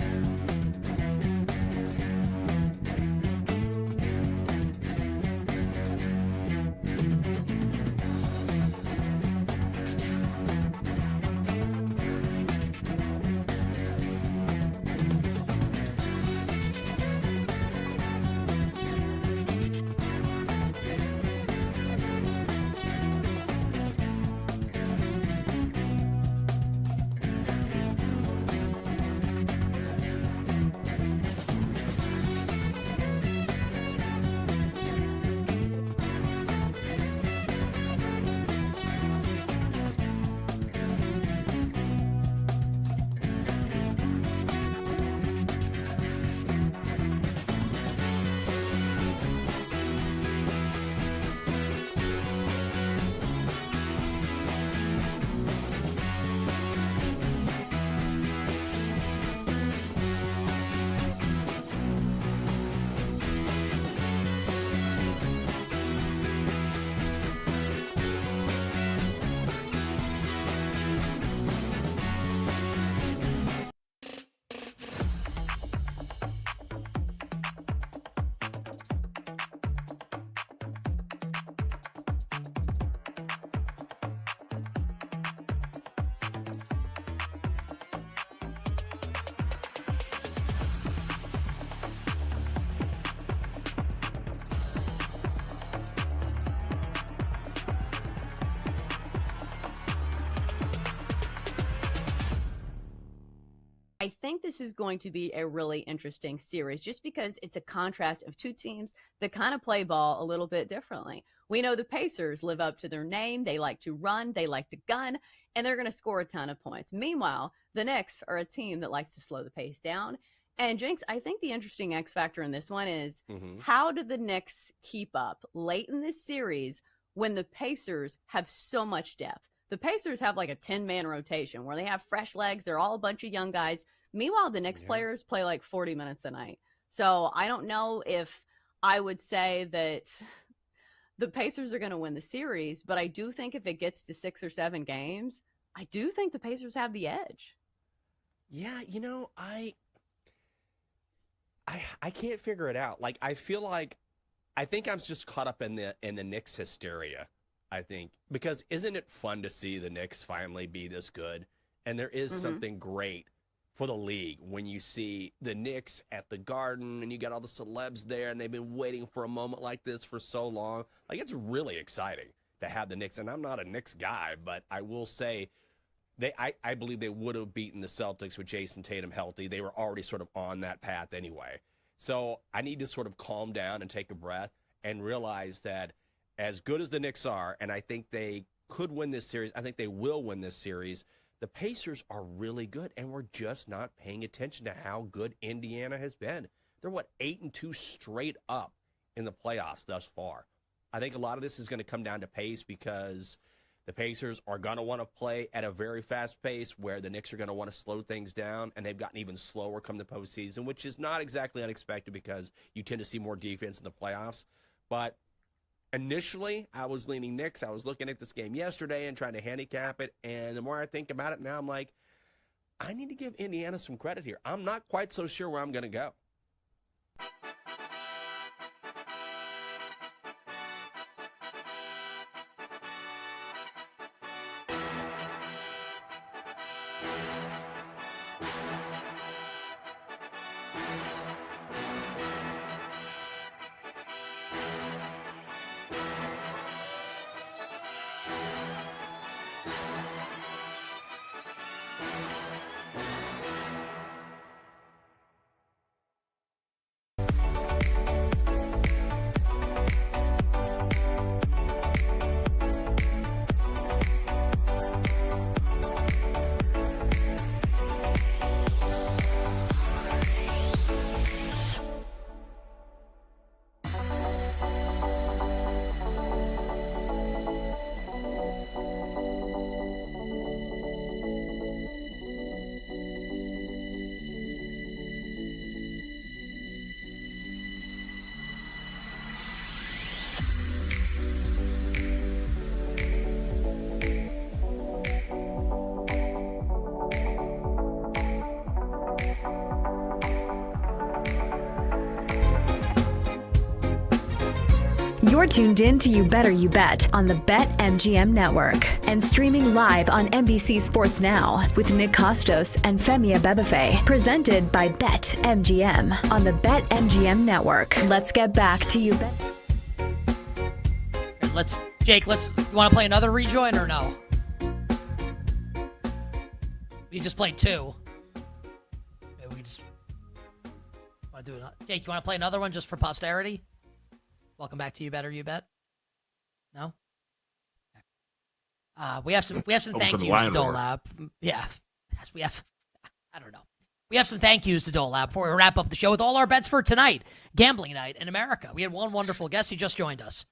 I think this is going to be a really interesting series just because it's a contrast of two teams that kind of play ball a little bit differently. We know the Pacers live up to their name. They like to run, they like to gun, and they're going to score a ton of points. Meanwhile, the Knicks are a team that likes to slow the pace down. And Jinx, I think the interesting X factor in this one is how do the Knicks keep up late in this series when the Pacers have so much depth? The Pacers have like a 10-man rotation where they have fresh legs. They're all a bunch of young guys. Meanwhile, the Knicks players play like 40 minutes a night. So I don't know if I would say that the Pacers are going to win the series, but I do think if it gets to 6 or 7 games, I do think the Pacers have the edge. Yeah, I can't figure it out. Like, I think I'm just caught up in the Knicks hysteria. I think because isn't it fun to see the Knicks finally be this good? And there is something great for the league when you see the Knicks at the Garden and you got all the celebs there and they've been waiting for a moment like this for so long. Like, it's really exciting to have the Knicks. And I'm not a Knicks guy, but I will say I believe they would have beaten the Celtics with Jason Tatum healthy. They were already sort of on that path anyway. So I need to sort of calm down and take a breath and realize that as good as the Knicks are, and I think they could win this series, I think they will win this series, the Pacers are really good, and we're just not paying attention to how good Indiana has been. They're, 8-2 straight up in the playoffs thus far. I think a lot of this is going to come down to pace because the Pacers are going to want to play at a very fast pace where the Knicks are going to want to slow things down, and they've gotten even slower come the postseason, which is not exactly unexpected because you tend to see more defense in the playoffs. But initially, I was leaning Knicks. I was looking at this game yesterday and trying to handicap it, and the more I think about it now, I'm like, I need to give Indiana some credit here. I'm not quite so sure where I'm going to go. You're tuned in to You Better You Bet on the BetMGM network and streaming live on NBC Sports Now with Nick Kostos and Femi Abebefe, presented by BetMGM on the BetMGM network. Let's get back to You Bet. Jake, you want to play another rejoin or no? We just played 2. Maybe we just want to do it. Jake, you want to play another one just for posterity? Welcome back to You Better You Bet. No? We have some thank yous to dole out. Yeah. Yes, we have. I don't know. We have some thank yous to dole out before we wrap up the show with all our bets for tonight. Gambling night in America. We had one wonderful guest. He just joined us.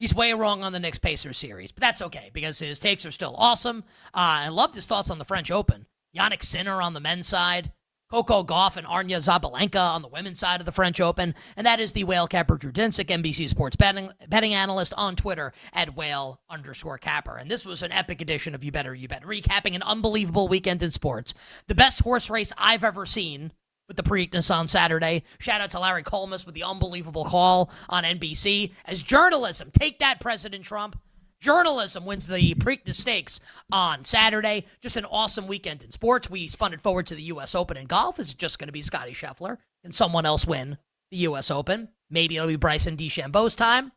He's way wrong on the Knicks Pacers series, but that's okay because his takes are still awesome. I loved his thoughts on the French Open. Yannick Sinner on the men's side. Coco Gauff and Arnya Zabalenka on the women's side of the French Open. And that is the Whale Capper Drudinsic, NBC Sports betting analyst on Twitter at Whale_Capper. And this was an epic edition of You Better You Bet, recapping an unbelievable weekend in sports. The best horse race I've ever seen with the Preakness on Saturday. Shout out to Larry Colmus with the unbelievable call on NBC. As journalism, take that, President Trump. Journalism wins the Preakness Stakes on Saturday. Just an awesome weekend in sports. We spun it forward to the U.S. Open in golf. Is it just going to be Scotty Scheffler? Can someone else win the U.S. Open? Maybe it'll be Bryson DeChambeau's time.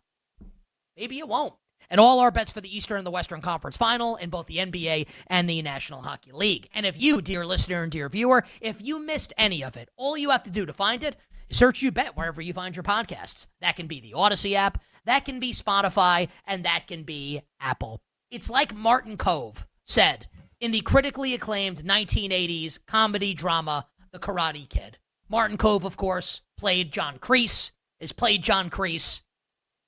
Maybe it won't. and all our bets for the Eastern and the Western Conference Final in both the NBA and the National Hockey League. And if you, dear listener and dear viewer, if you missed any of it, all you have to do to find it is search You Bet wherever you find your podcasts. That can be the Odyssey app, that can be Spotify, and that can be Apple. It's like Martin Kove said in the critically acclaimed 1980s comedy drama, The Karate Kid. Martin Kove, of course, played John Kreese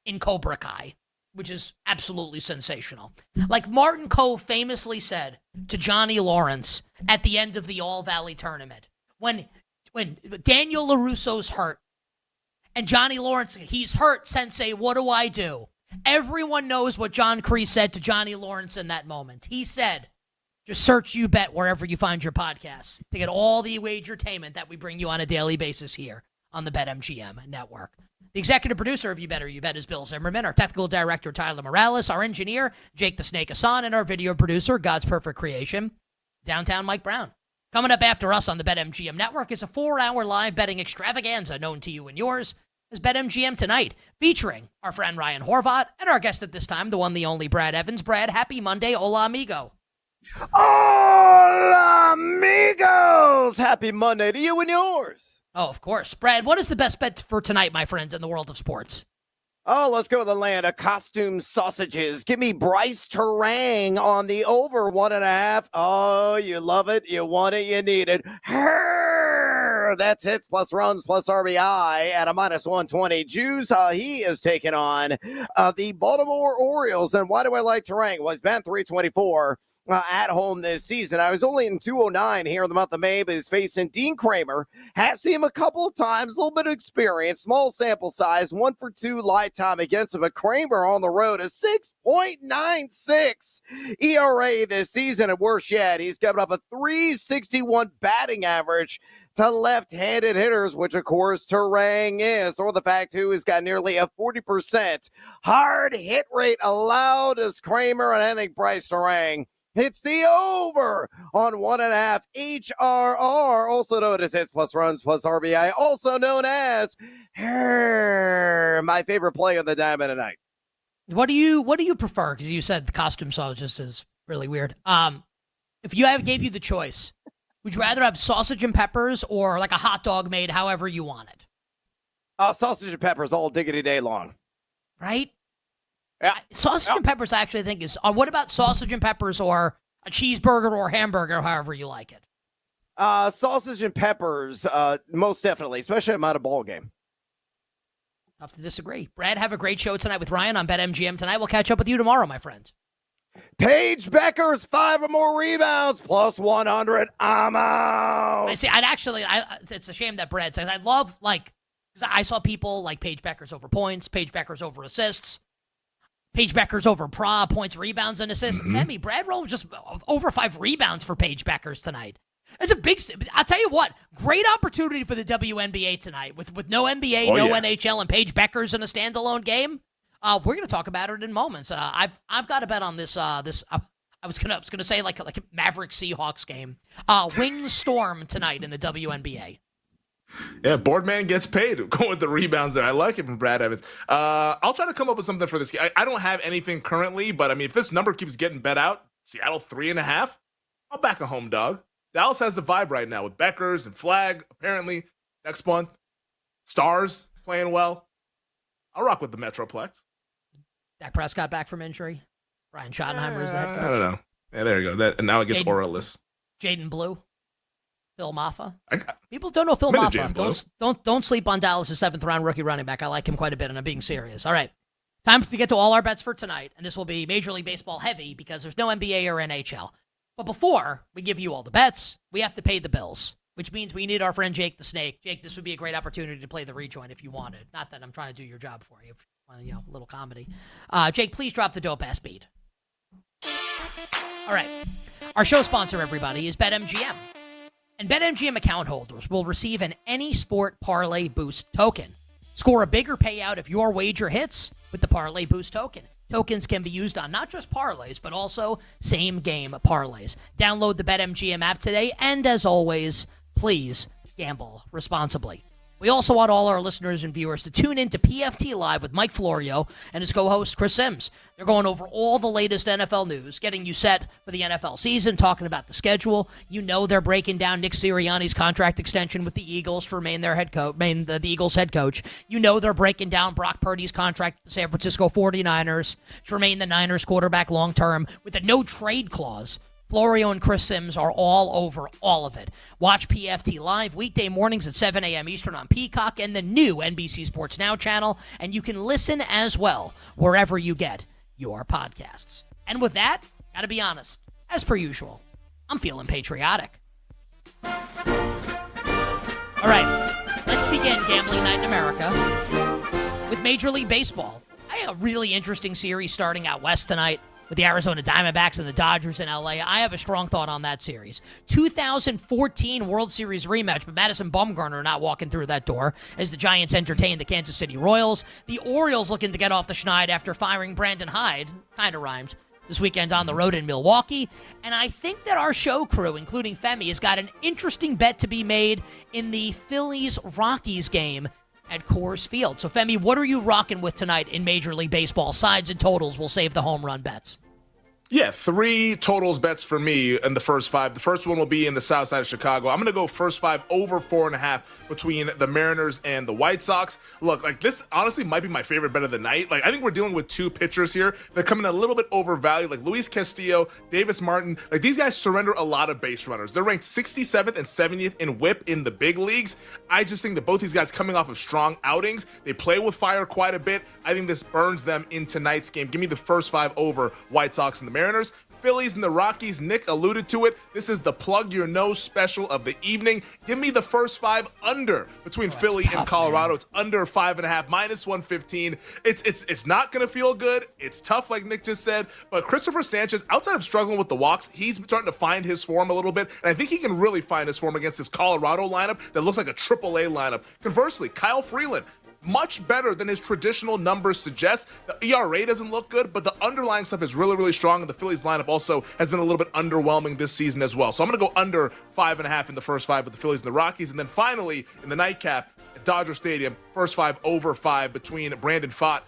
in Cobra Kai, which is absolutely sensational. Like Martin Kove famously said to Johnny Lawrence at the end of the All Valley tournament, when Daniel LaRusso's hurt, and Johnny Lawrence, he's hurt, Sensei, what do I do? Everyone knows what John Kreese said to Johnny Lawrence in that moment. He said, just search You Bet wherever you find your podcasts to get all the wagertainment that we bring you on a daily basis here on the BetMGM network. The executive producer of You Better You Bet is Bill Zimmerman, our technical director, Tyler Morales, our engineer, Jake the Snake Hassan, and our video producer, God's Perfect Creation, Downtown Mike Brown. Coming up after us on the BetMGM network is a 4-hour live betting extravaganza known to you and yours as BetMGM Tonight, featuring our friend Ryan Horvat and our guest at this time, the one, the only Brad Evans. Brad, happy Monday. Hola, amigo. Hola, amigos! Happy Monday to you and yours. Oh, of course. Brad, what is the best bet for tonight, my friends, in the world of sports? Oh, let's go to the land of costume sausages. Give me Bryce Terang on the over 1.5. Oh, you love it. You want it. You need it. That's hits plus runs plus RBI at a minus 120 juice. He is taking on the Baltimore Orioles. And why do I like Terang? Well, he's been 324 at home this season. I was only in 209 here in the month of May, but he's facing Dean Kramer. Has seen him a couple of times, a little bit of experience, small sample size, 1 for 2 lifetime against him. But Kramer on the road, a 6.96 ERA this season. And worse yet, he's given up a 361 batting average to left-handed hitters, which of course Terang is. Or the fact too, he's got nearly a 40% hard hit rate allowed as Kramer, and I think Bryce Terang hits the over on 1.5 HRR, also known as hits plus runs plus RBI, also known as my favorite play on the diamond tonight. What do you prefer? Because you said the costume sausage is really weird. If gave you the choice, would you rather have sausage and peppers or like a hot dog made however you want it? Sausage and peppers all diggity day long. Right? Yeah. Sausage and peppers, I actually think is. What about sausage and peppers or a cheeseburger or hamburger, however you like it? Sausage and peppers, most definitely, especially at a ball game. Tough to disagree. Brad, have a great show tonight with Ryan on BetMGM tonight. We'll catch up with you tomorrow, my friends. Paige Becker's 5 or more rebounds plus 100. I'm out. I see. It's a shame that Brad says. I love because I saw people like Paige Becker's over points, Paige Becker's over assists, Paige Becker's over points, rebounds, and assists. Mm-hmm. Brad rolled just over 5 rebounds for Paige Becker's tonight. It's a big. I'll tell you what, great opportunity for the WNBA tonight with no NBA, NHL, and Paige Becker's in a standalone game. We're going to talk about it in moments. I've got a bet on this. I was gonna say like a Maverick Seahawks game. Wings Storm tonight in the WNBA. Yeah, Boardman gets paid. Going with the rebounds there. I like it from Brad Evans. I'll try to come up with something for this game. I don't have anything currently, but if this number keeps getting bet out, Seattle 3.5, I'll back a home dog. Dallas has the vibe right now with Beckers and Flag. Apparently, next month, Stars playing well. I'll rock with the Metroplex. Dak Prescott back from injury. Brian Schottenheimer is the head coach. I don't know. Yeah, there you go. And now it gets Orellis. Jaden Blue. Phil Maffa. People don't know Phil Maffa. Don't sleep on Dallas' 7th round rookie running back. I like him quite a bit, and I'm being serious. All right. Time to get to all our bets for tonight, and this will be Major League Baseball heavy because there's no NBA or NHL. But before we give you all the bets, we have to pay the bills, which means we need our friend Jake the Snake. Jake, this would be a great opportunity to play the rejoin if you wanted. Not that I'm trying to do your job for you. If you want a little comedy. Jake, please drop the dope-ass beat. All right. Our show sponsor, everybody, is BetMGM. And BetMGM account holders will receive an Any Sport Parlay Boost token. Score a bigger payout if your wager hits with the Parlay Boost token. Tokens can be used on not just parlays, but also same-game parlays. Download the BetMGM app today, and as always, please gamble responsibly. We also want all our listeners and viewers to tune in to PFT Live with Mike Florio and his co-host Chris Sims. They're going over all the latest NFL news, getting you set for the NFL season, talking about the schedule. You know they're breaking down Nick Sirianni's contract extension with the Eagles to remain their head coach, the Eagles head coach. You know they're breaking down Brock Purdy's contract with the San Francisco 49ers to remain the Niners quarterback long term with a no-trade clause. Florio and Chris Sims are all over all of it. Watch PFT Live weekday mornings at 7 a.m. Eastern on Peacock and the new NBC Sports Now channel, and you can listen as well wherever you get your podcasts. And with that, gotta be honest, as per usual, I'm feeling patriotic. All right, let's begin Gambling Night in America with Major League Baseball. I have a really interesting series starting out west tonight with the Arizona Diamondbacks and the Dodgers in L.A. I have a strong thought on that series. 2014 World Series rematch, but Madison Bumgarner not walking through that door as the Giants entertain the Kansas City Royals. The Orioles looking to get off the schneid after firing Brandon Hyde, kind of rhymed, this weekend on the road in Milwaukee. And I think that our show crew, including Femi, has got an interesting bet to be made in the Phillies-Rockies game at Coors Field. So, Femi, what are you rocking with tonight in Major League Baseball? Sides and totals will save the home run bets. Yeah, 3 totals bets for me in the first 5. The first one will be in the south side of Chicago. I'm going to go first 5 over 4.5 between the Mariners and the White Sox. Look, like this honestly might be my favorite bet of the night. Like I think we're dealing with 2 pitchers here that come in a little bit overvalued, like Luis Castillo, Davis Martin. Like these guys surrender a lot of base runners. They're ranked 67th and 70th in WHIP in the big leagues. I just think that both these guys coming off of strong outings, they play with fire quite a bit. I think this burns them in tonight's game. Give me the first 5 over White Sox and the Mariners. Phillies and the Rockies, Nick alluded to it. This is the plug your nose special of the evening. Give me the first 5 under between Philly and Colorado. Man. It's under 5.5, minus 115. It's not going to feel good. It's tough, like Nick just said. But Christopher Sanchez, outside of struggling with the walks, he's starting to find his form a little bit. And I think he can really find his form against this Colorado lineup that looks like a AAA lineup. Conversely, Kyle Freeland, much better than his traditional numbers suggest. The ERA doesn't look good, but the underlying stuff is really, really strong, and the Phillies lineup also has been a little bit underwhelming this season as well. So I'm going to go under 5.5 in the first 5 with the Phillies and the Rockies, and then finally, in the nightcap at Dodger Stadium, first 5 over 5 between Brandon Pfaadt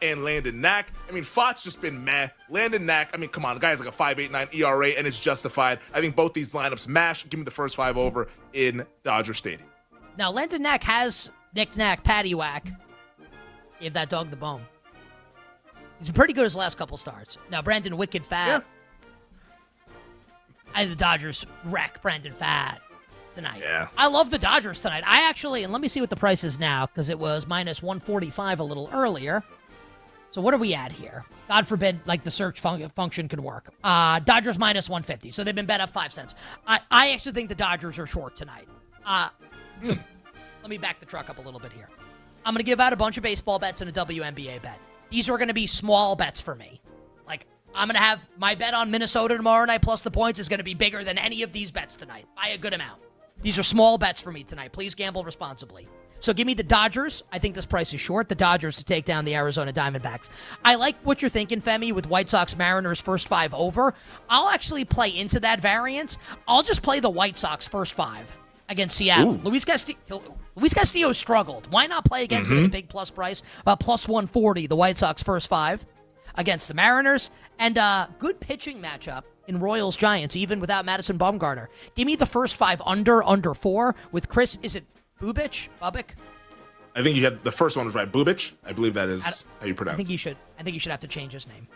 and Landon Knack. I mean, Pfaadt's just been meh. Landon Knack, I mean, come on, the guy has like a 5.89 ERA, and it's justified. I think both these lineups mash. Give me the first 5 over in Dodger Stadium. Now, Landon Knack has Nick Knack, paddywhack. Gave that dog the bone. He's been pretty good his last couple starts. Now, Brandon Wicked Pfaadt. Yeah. I had the Dodgers wreck Brandon Pfaadt tonight. Yeah. I love the Dodgers tonight. I actually, and let me see what the price is now, because it was minus 145 a little earlier. So what are we at here? God forbid, like the search function could work. Dodgers minus 150. So they've been bet up 5 cents. I actually think the Dodgers are short tonight. So let me back the truck up a little bit here. I'm going to give out a bunch of baseball bets and a WNBA bet. These are going to be small bets for me. Like, I'm going to have my bet on Minnesota tomorrow night plus the points is going to be bigger than any of these bets tonight by a good amount. These are small bets for me tonight. Please gamble responsibly. So give me the Dodgers. I think this price is short. The Dodgers to take down the Arizona Diamondbacks. I like what you're thinking, Femi, with White Sox Mariners first 5 over. I'll actually play into that variance. I'll just play the White Sox first 5 against Seattle. Luis Castillo struggled. Why not play against him at a big plus price? About plus 140, the White Sox first 5 against the Mariners. And good pitching matchup in Royals-Giants, even without Madison Bumgarner. Give me the first 5 under 4 with Chris, is it Bubic? I think you had the first one was right. Bubic. I believe that is how you pronounce it. I think you should have to change his name.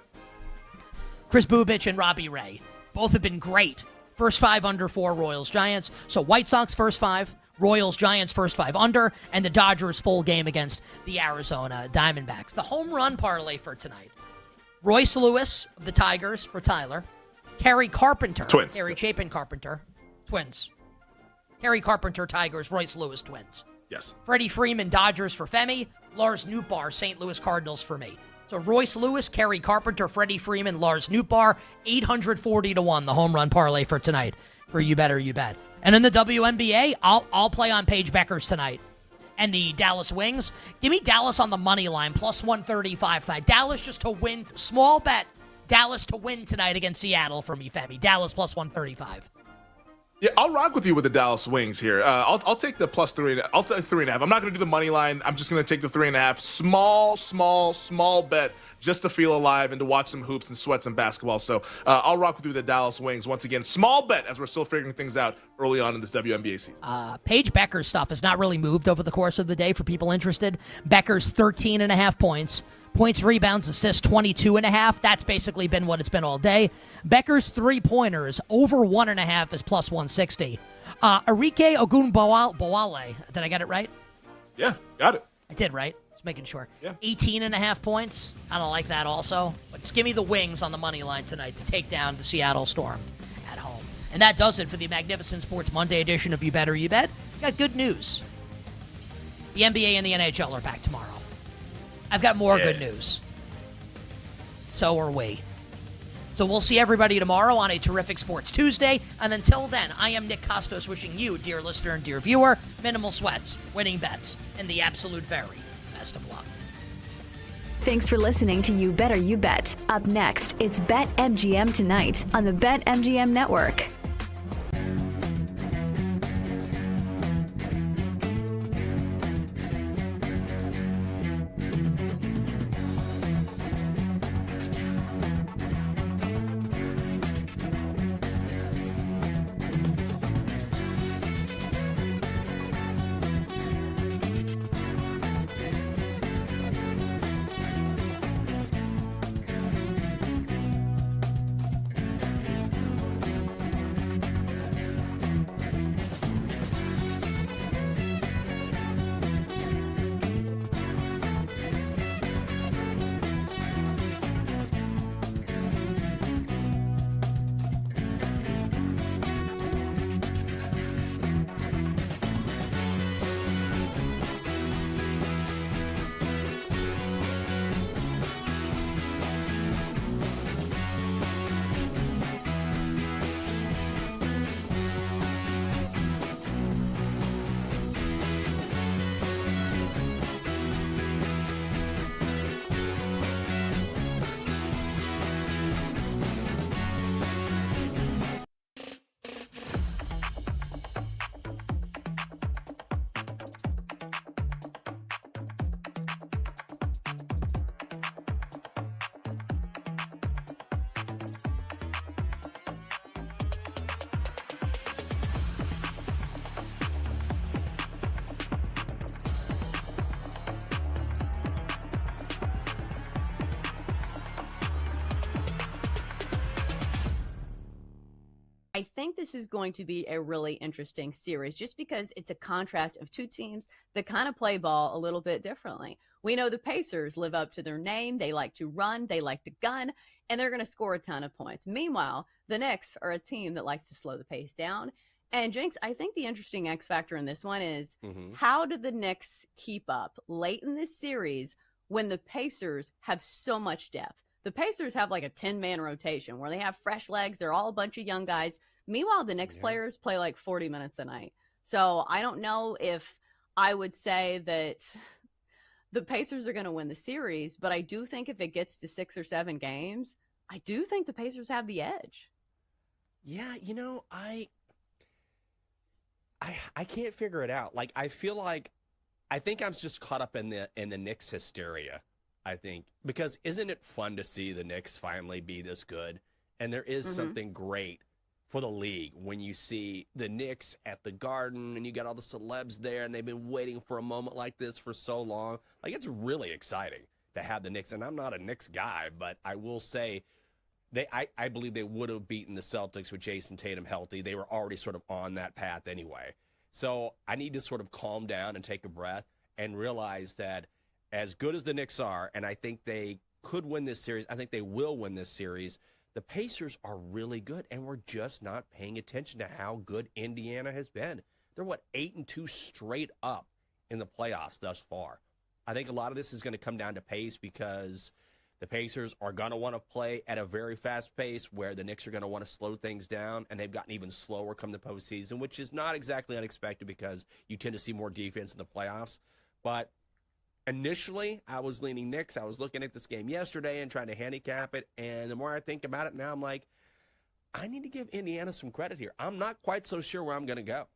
Chris Bubic and Robbie Ray. Both have been great. First 5 under 4 Royals-Giants. So White Sox first 5, Royals-Giants first 5 under, and the Dodgers full game against the Arizona Diamondbacks. The home run parlay for tonight. Royce Lewis of the Tigers for Tyler. Kerry Carpenter. Twins. Kerry Chapin Carpenter. Twins. Kerry Carpenter, Tigers. Royce Lewis, Twins. Yes. Freddie Freeman, Dodgers for Femi. Lars Nootbaar, St. Louis Cardinals for me. So Royce Lewis, Kerry Carpenter, Freddie Freeman, Lars Nootbaar, 840-1, the home run parlay for tonight for You Bet or You Bet. And in the WNBA, I'll play on Paige Beckers tonight. And the Dallas Wings, give me Dallas on the money line, plus 135 tonight. Dallas just to win, small bet, Dallas to win tonight against Seattle for me, Femi. Dallas plus 135. Yeah, I'll rock with you with the Dallas Wings here. I'll take the +3. I'll take 3.5. I'm not going to do the money line. I'm just going to take the 3.5. Small bet just to feel alive and to watch some hoops and sweat some basketball. So I'll rock with you with the Dallas Wings. Once again, small bet as we're still figuring things out early on in this WNBA season. Paige Becker's stuff has not really moved over the course of the day for people interested. Becker's 13.5 points. Points, rebounds, assists, 22.5. That's basically been what it's been all day. Becker's 3-pointers over 1.5 is +160. Arike Ogunbowale. Did I get it right? Yeah, got it. I did, right? Just making sure. Yeah. 18.5 points. I don't like that also. But just give me the Wings on the money line tonight to take down the Seattle Storm at home. And that does it for the Magnificent Sports Monday edition of You Better You Bet. Got good news. The NBA and the NHL are back tomorrow. I've got more good news. So are we. So we'll see everybody tomorrow on a terrific Sports Tuesday. And until then, I am Nick Costos wishing you, dear listener and dear viewer, minimal sweats, winning bets, and the absolute very best of luck. Thanks for listening to You Better You Bet. Up next, it's BetMGM tonight on the BetMGM Network. I think this is going to be a really interesting series just because it's a contrast of two teams that kind of play ball a little bit differently. We know the Pacers live up to their name. They like to run, they like to gun, and they're going to score a ton of points. Meanwhile, the Knicks are a team that likes to slow the pace down. And Jinx, I think the interesting X factor in this one is how do the Knicks keep up late in this series when the Pacers have so much depth? The Pacers have like a 10-man rotation where they have fresh legs. They're all a bunch of young guys. Meanwhile, the Knicks players play like 40 minutes a night. So I don't know if I would say that the Pacers are going to win the series, but I do think if it gets to 6 or 7 games, I do think the Pacers have the edge. Yeah, you know, I can't figure it out. Like, I feel like I think I'm just caught up in the Knicks hysteria. I think because isn't it fun to see the Knicks finally be this good? And there is something great for the league when you see the Knicks at the Garden and you got all the celebs there and they've been waiting for a moment like this for so long. Like, it's really exciting to have the Knicks. And I'm not a Knicks guy, but I will say I believe they would have beaten the Celtics with Jason Tatum healthy. They were already sort of on that path anyway. So I need to sort of calm down and take a breath and realize that as good as the Knicks are, and I think they could win this series, I think they will win this series, the Pacers are really good, and we're just not paying attention to how good Indiana has been. They're, 8-2 straight up in the playoffs thus far. I think a lot of this is going to come down to pace because the Pacers are going to want to play at a very fast pace where the Knicks are going to want to slow things down, and they've gotten even slower come the postseason, which is not exactly unexpected because you tend to see more defense in the playoffs. But initially, I was leaning Knicks. I was looking at this game yesterday and trying to handicap it, and the more I think about it now, I'm like, I need to give Indiana some credit here. I'm not quite so sure where I'm going to go.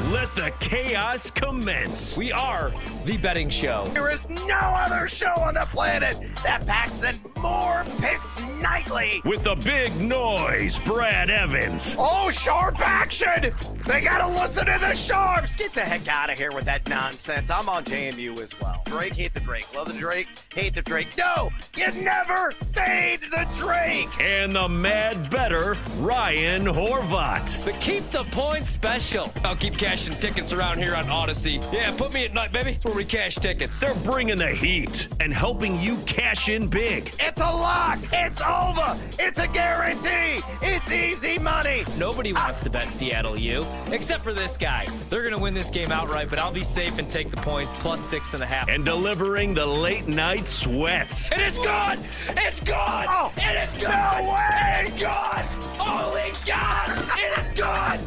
Let the chaos commence. We are the betting show. There is no other show on the planet that packs in more picks nightly. With the big noise, Brad Evans. Oh, sharp action! They gotta listen to the sharps! Get the heck out of here with that nonsense. I'm on JMU as well. Drake, hate the Drake. Love the Drake, hate the Drake. No, you never fade the Drake! And the mad better, Ryan Horvat. The Keep the Points special. I'll keep cashing tickets around here on Odyssey. Yeah, put me at night, baby. That's where we cash tickets. They're bringing the heat and helping you cash in big. It's a lock! It's over! It's a guarantee! It's easy money! Nobody wants to bet Seattle U, except for this guy. They're going to win this game outright, but I'll be safe and take the points plus 6.5. And delivering the late night sweats. And it's gone! It's gone! Oh, and it's gone! No way! It's gone! Holy God! It is gone!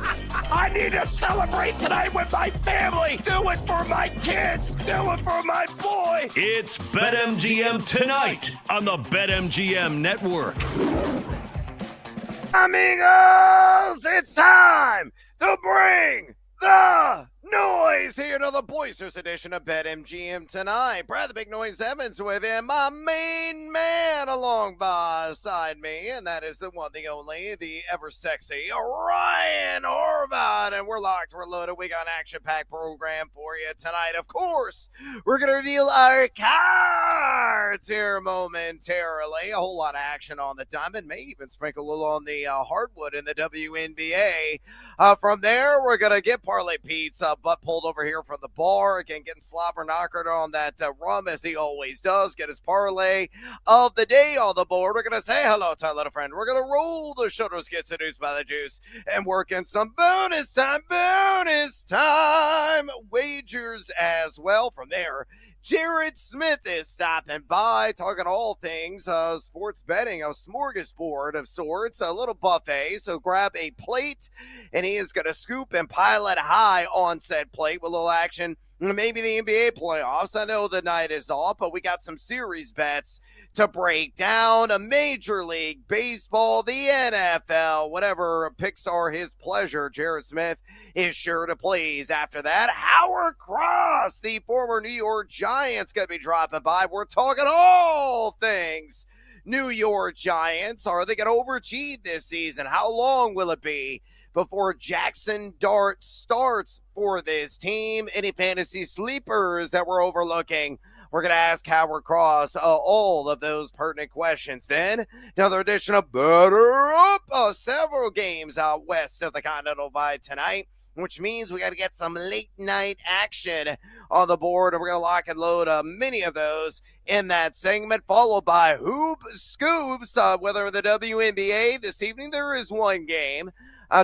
I need to celebrate tonight with my family! Do it for my kids! Do it for my boy! It's BetMGM tonight on the BetMGM Network. Amigos, it's time to bring the noise here to the boisterous edition of BetMGM tonight. Brad the Big Noise Evans with him, my main man along beside me, and that is the one, the only, the ever sexy Ryan Horvat. And we're locked, we're loaded, we got an action-packed program for you tonight. Of course, we're going to reveal our cards here momentarily. A whole lot of action on the diamond, may even sprinkle a little on the hardwood in the WNBA. From there, we're going to get Parlay Pete's butt pulled over here from the bar. Again, getting slobber knockered on that rum as he always does. Get his parlay of the day on the board. We're going to say hello to our little friend. We're going to roll the shoulders, get seduced by the juice, and work in some bonus time wagers as well. From there, Jared Smith is stopping by, talking all things sports betting, a smorgasbord of sorts, a little buffet. So grab a plate, and he is going to scoop and pile it high on said plate with a little action. Maybe the NBA playoffs. I know the night is off, but we got some series bets to break down. A Major League Baseball, the NFL, whatever picks are his pleasure. Jared Smith is sure to please. After that, Howard Cross, the former New York Giants, going to be dropping by. We're talking all things New York Giants. Are they going to overachieve this season? How long will it be before Jackson Dart starts for this team? Any fantasy sleepers that we're overlooking? We're going to ask Howard Cross all of those pertinent questions. Then, another edition of Better Up. Several games out west of the Continental Divide tonight, which means we got to get some late night action on the board, and we're going to lock and load many of those in that segment, followed by Hoop Scoops. Whether the WNBA this evening, there is one game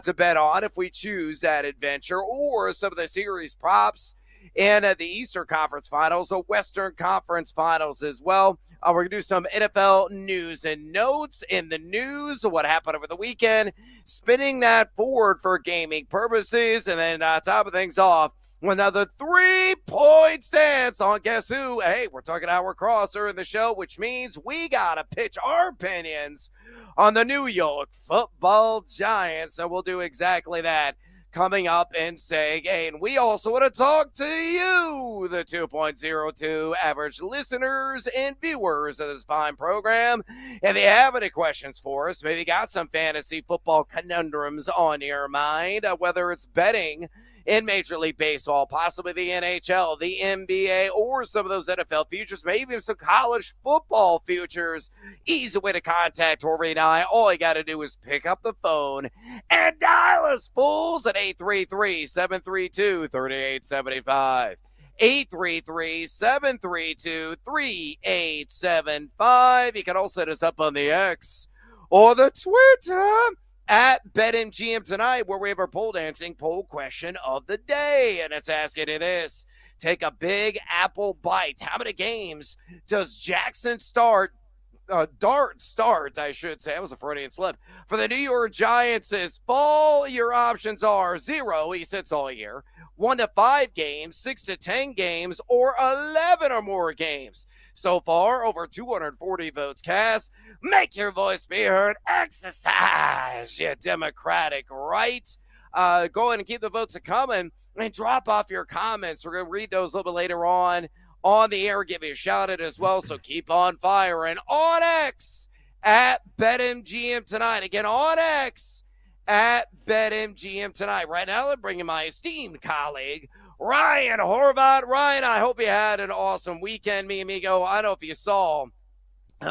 to bet on if we choose that adventure, or some of the series props in the Eastern Conference Finals, the Western Conference Finals as well. We're going to do some NFL news and notes in the news, what happened over the weekend, spinning that forward for gaming purposes, and then topping things off with another 3-point stance on guess who? Hey, we're talking hour crosser in the show, which means we got to pitch our opinions on the New York Football Giants, and we'll do exactly that coming up in Say Game. We also want to talk to you, the 2.02 average listeners and viewers of this fine program. If you have any questions for us, maybe got some fantasy football conundrums on your mind, whether it's betting in Major League Baseball, possibly the NHL, the NBA, or some of those NFL futures, maybe even some college football futures. Easy way to contact Tori and I. All you got to do is pick up the phone and dial us, fools, at 833-732-3875. 833-732-3875. You can also hit us up on the X or the Twitter at BetMGM tonight, where we have our pole dancing poll question of the day. And it's asking you this: take a big apple bite. How many games does Jackson Dart start, I should say. That was a Freudian slip. For the New York Giants this fall, your options are 0, he sits all year, 1 to 5 games, 6 to 10 games, or 11 or more games. So far, over 240 votes cast. Make your voice be heard. Exercise your democratic right. Go ahead and keep the votes coming and drop off your comments. We're going to read those a little bit later on the air, give you a shout out as well. So keep on firing on X at BetMGM tonight. Again, on X at BetMGM tonight. Right now, I'm bringing my esteemed colleague, Ryan Horvath. Ryan, I hope you had an awesome weekend, mi amigo. I don't know if you saw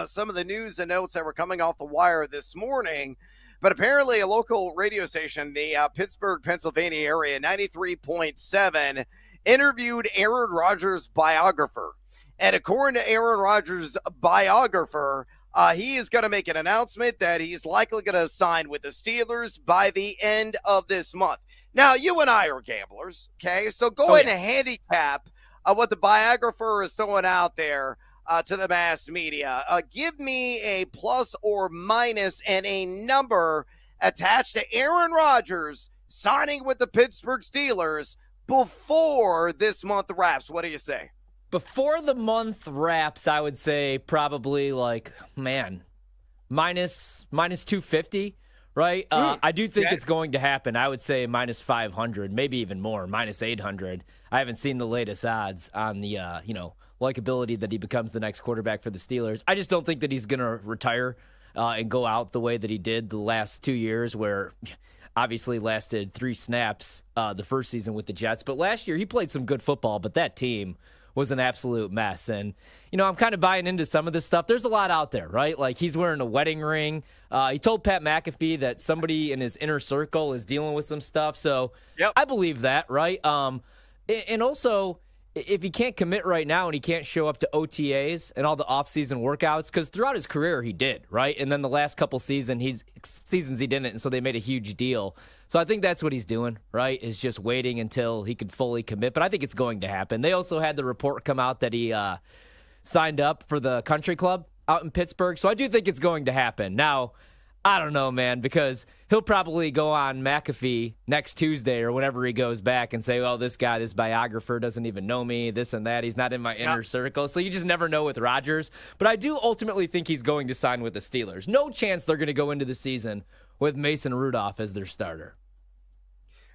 some of the news and notes that were coming off the wire this morning, but apparently a local radio station, the Pittsburgh, Pennsylvania area, 93.7, interviewed Aaron Rodgers' biographer. And according to Aaron Rodgers' biographer, he is going to make an announcement that he's likely going to sign with the Steelers by the end of this month. Now, you and I are gamblers, okay? So go ahead and handicap what the biographer is throwing out there to the mass media. Give me a plus or minus and a number attached to Aaron Rodgers signing with the Pittsburgh Steelers before this month wraps. What do you say? Before the month wraps, I would say probably minus 250, right? I do think it's going to happen. I would say minus 500, maybe even more, minus 800. I haven't seen the latest odds on the, likability that he becomes the next quarterback for the Steelers. I just don't think that he's going to retire and go out the way that he did the last 2 years, where obviously lasted 3 snaps the first season with the Jets. But last year he played some good football, but that team was an absolute mess. And, I'm kind of buying into some of this stuff. There's a lot out there, right? Like, he's wearing a wedding ring. He told Pat McAfee that somebody in his inner circle is dealing with some stuff. So I believe that, right? And also, if he can't commit right now and he can't show up to OTAs and all the offseason workouts, because throughout his career he did, right? And then the last couple seasons he didn't, and so they made a huge deal. So I think that's what he's doing, right, is just waiting until he could fully commit. But I think it's going to happen. They also had the report come out that he signed up for the country club out in Pittsburgh. So I do think it's going to happen. Now, I don't know, man, because he'll probably go on McAfee next Tuesday or whenever he goes back and say, this guy, this biographer doesn't even know me, this and that. He's not in my inner circle. So you just never know with Rodgers. But I do ultimately think he's going to sign with the Steelers. No chance they're going to go into the season with Mason Rudolph as their starter.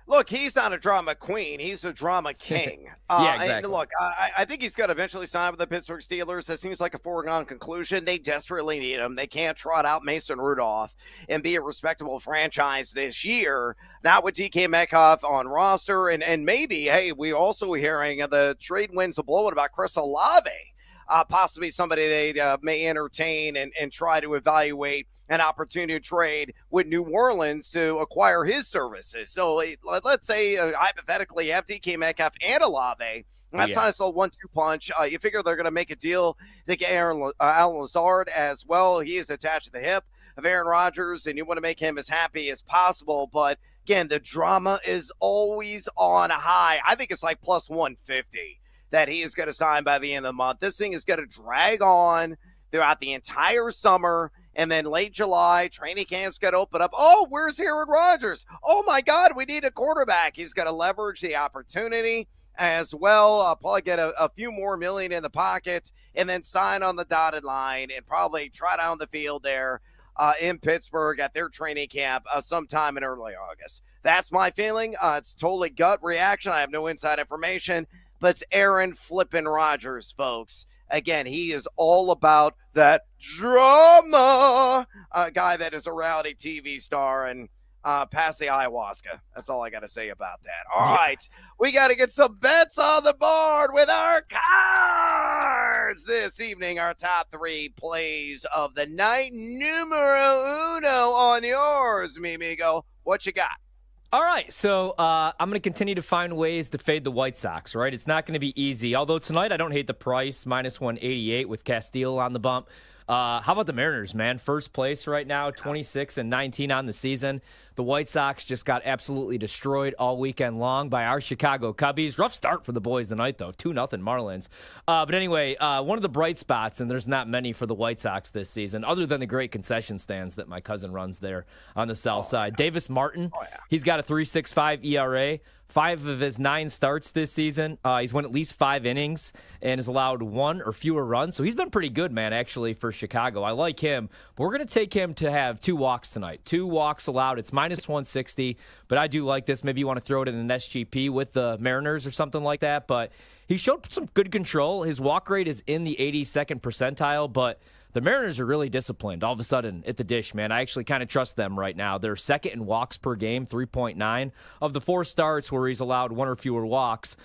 Look, he's not a drama queen. He's a drama king. Exactly. And look, I think he's going to eventually sign with the Pittsburgh Steelers. That seems like a foregone conclusion. They desperately need him. They can't trot out Mason Rudolph and be a respectable franchise this year. Not with DK Metcalf on roster. And maybe, hey, we also hearing the trade winds are blowing about Chris Olave. Possibly somebody they may entertain and try to evaluate an opportunity to trade with New Orleans to acquire his services. So let's say hypothetically you have DK Metcalf and Olave. That's not a 1-2 punch. You figure they're going to make a deal to get Alan Lazard as well. He is attached to the hip of Aaron Rodgers, and you want to make him as happy as possible. But again, the drama is always on high. I think it's like plus 150. That he is going to sign by the end of the month. This thing is going to drag on. throughout the entire summer. And then late July, training camps got to open up. Oh, where's Aaron Rodgers? Oh, my God, we need a quarterback. He's got to leverage the opportunity as well. I'll probably get a few more million in the pocket and then sign on the dotted line and probably trot down the field there in Pittsburgh at their training camp sometime in early August. That's my feeling. It's totally gut reaction. I have no inside information, but it's Aaron flippin' Rodgers, folks. Again, he is all about that drama. A guy that is a reality TV star and pass the ayahuasca. That's all I got to say about that. All right. We got to get some bets on the board with our cards this evening. Our top 3 plays of the night. Numero uno on yours, Mimigo. What you got? All right, so I'm going to continue to find ways to fade the White Sox, right? It's not going to be easy. Although tonight I don't hate the price, minus 188 with Castillo on the bump. How about the Mariners, man? First place right now, 26-19 on the season. The White Sox just got absolutely destroyed all weekend long by our Chicago Cubbies. Rough start for the boys tonight, though. 2-0 Marlins. But anyway, one of the bright spots, and there's not many for the White Sox this season, other than the great concession stands that my cousin runs there on the south side. Davis Martin, he's got a 3.65 ERA. 5 of his 9 starts this season, he's won at least 5 innings and has allowed 1 or fewer runs. So he's been pretty good, man, actually, for Chicago. I like him. But we're going to take him to have 2 walks tonight. 2 walks allowed. It's minus 160, but I do like this. Maybe you want to throw it in an SGP with the Mariners or something like that. But he showed some good control. His walk rate is in the 82nd percentile, but the Mariners are really disciplined all of a sudden at the dish, man. I actually kind of trust them right now. They're second in walks per game, 3.9. Of the 4 starts where he's allowed 1 or fewer walks,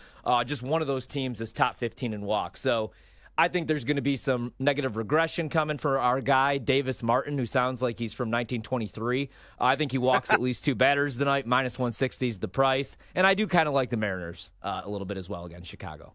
just one of those teams is top 15 in walks. So I think there's going to be some negative regression coming for our guy, Davis Martin, who sounds like he's from 1923. I think he walks at least 2 batters tonight. Minus 160 is the price. And I do kind of like the Mariners a little bit as well against Chicago.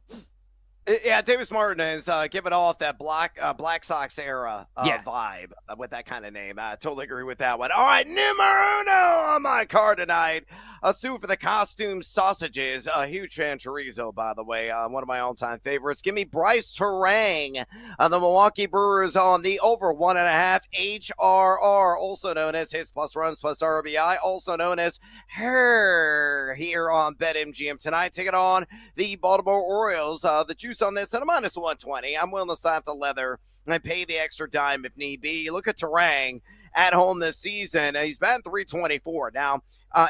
Yeah, Davis Martin is giving off that Black Sox era vibe with that kind of name. I totally agree with that one. All right, numero uno on my card tonight. A suit for the costume sausages. A huge fan chorizo, by the way. One of my all-time favorites. Give me Bryce Terang. The Milwaukee Brewers on the over 1.5 HRR, also known as hits plus runs plus RBI, also known as HER here on BetMGM tonight. Take it on the Baltimore Orioles. The juice on this at a minus 120. I'm willing to sign up the leather and pay the extra dime if need be. Look at Terang at home this season. He's batting .324. Now,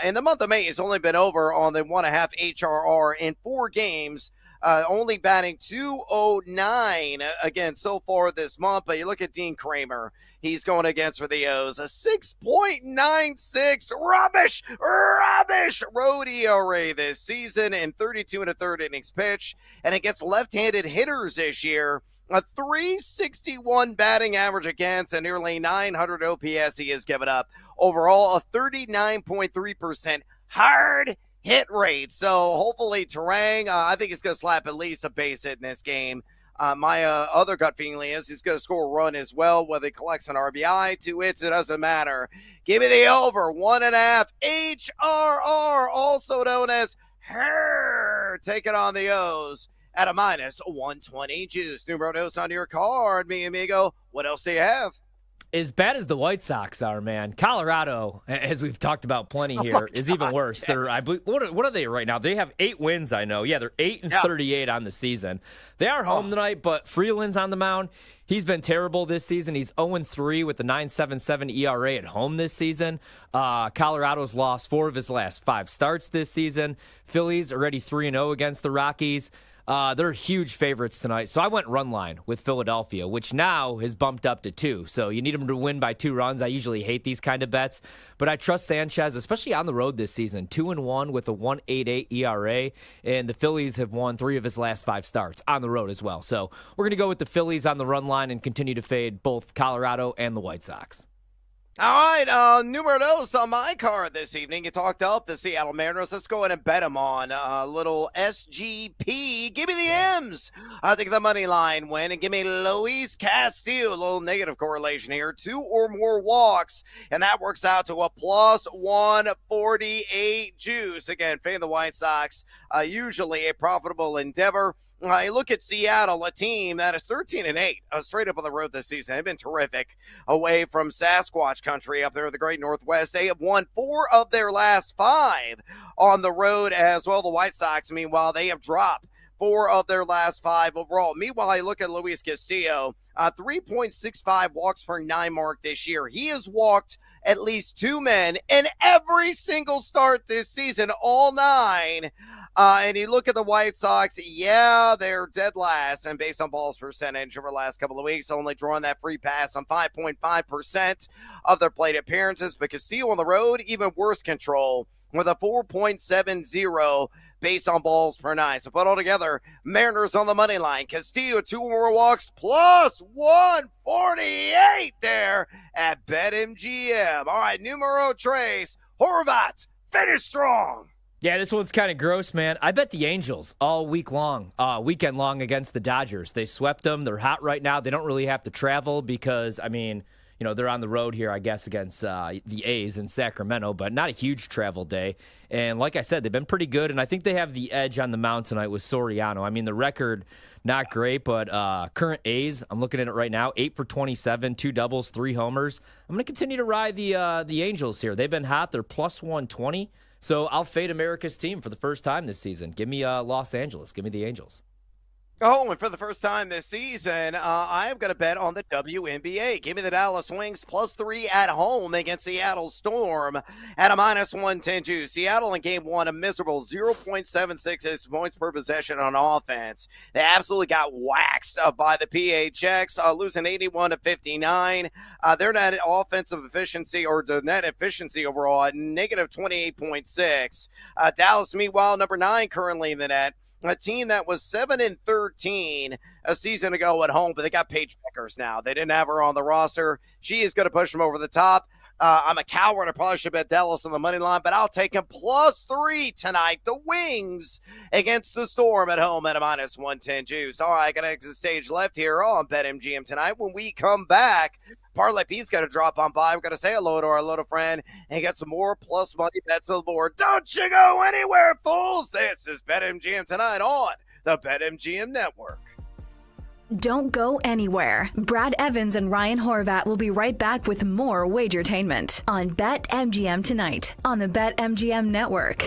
in the month of May, he's only been over on the 1.5 HRR in 4 games. Only batting .209 again so far this month. But you look at Dean Kramer. He's going against for the O's. A 6.96 rubbish road ERA this season in 32 1/3 innings pitched. And it gets left-handed hitters this year. A 361 batting average against and nearly 900 OPS he has given up. Overall, a 39.3% hard hit rate. So hopefully Terang, I think he's going to slap at least a base hit in this game. My other gut feeling is he's going to score a run as well, whether he collects an RBI, 2 hits, it doesn't matter. Give me the over 1.5 HRR, also known as HER. Take it on the O's at a minus 120 juice. Numero dos on your card, mi amigo. What else do you have? As bad as the White Sox are, man, Colorado, as we've talked about plenty here, is even worse. They're, I believe, what are they right now? They have 8 wins, I know. Yeah, they're 8-38 on the season. They are home tonight, but Freeland's on the mound. He's been terrible this season. He's 0-3 with the 9.77 ERA at home this season. Colorado's lost 4 of his last 5 starts this season. Phillies already 3-0 against the Rockies. They're huge favorites tonight. So I went run line with Philadelphia, which now has bumped up to 2. So you need them to win by 2 runs. I usually hate these kind of bets, but I trust Sanchez, especially on the road this season. 2-1 with a 1.88 ERA, and the Phillies have won 3 of his last 5 starts on the road as well. So we're going to go with the Phillies on the run line and continue to fade both Colorado and the White Sox. All right, numero dos on my card this evening. You talked up the Seattle Mariners. Let's go ahead and bet them on a little SGP. Give me the M's. I'll take the money line win and give me Luis Castillo. A little negative correlation here. 2 or more walks, and that works out to a plus 148 juice. Again, fading the White Sox, usually a profitable endeavor. You look at Seattle, a team that is 13-8, straight up on the road this season. They've been terrific away from Sasquatch country up there in the great Northwest. They have won 4 of their last 5 on the road as well. The White Sox, meanwhile, they have dropped 4 of their last 5 overall. Meanwhile, I look at Luis Castillo, 3.65 walks per 9 mark this year. He has walked at least 2 men in every single start this season, all 9. And you look at the White Sox, yeah, they're dead last. And based on balls percentage over the last couple of weeks, only drawing that free pass on 5.5% of their plate appearances. But Castillo on the road, even worse control with a 4.70 based on balls per 9. So put all together, Mariners on the money line. Castillo, 2 more walks, plus 148 there at BetMGM. All right, numero tres, Horvat, finish strong. Yeah, this one's kind of gross, man. I bet the Angels all weekend long against the Dodgers. They swept them. They're hot right now. They don't really have to travel because, they're on the road here, I guess, against the A's in Sacramento, but not a huge travel day. And like I said, they've been pretty good, and I think they have the edge on the mound tonight with Soriano. The record, not great, but current A's, I'm looking at it right now, 8 for 27, 2 doubles, 3 homers. I'm going to continue to ride the Angels here. They've been hot. They're plus 120. So I'll fade America's team for the first time this season. Give me Los Angeles. Give me the Angels. Oh, and for the first time this season, I am going to bet on the WNBA. Give me the Dallas Wings plus 3 at home against Seattle Storm at a minus 110 juice. Seattle in game 1, a miserable 0.76 points per possession on offense. They absolutely got waxed by the PHX, losing 81-59. Their net offensive efficiency, or the net efficiency overall, at negative 28.6. Dallas, meanwhile, number 9 currently in the net. A team that was 7-13 a season ago at home, but they got Paige Beckers now. They didn't have her on the roster. She is going to push them over the top. I'm a coward. I probably should bet Dallas on the money line, but I'll take him plus 3 tonight. The Wings against the Storm at home at a minus 110 juice. All right, I got exit stage left here on BetMGM tonight. When we come back, Parlay P's got to drop on by. We're going to say hello to our little friend and get some more plus money bets on the board. Don't you go anywhere, fools. This is BetMGM tonight on the BetMGM Network. Don't go anywhere. Brad Evans and Ryan Horvat will be right back with more Wagertainment on BetMGM tonight on the BetMGM Network.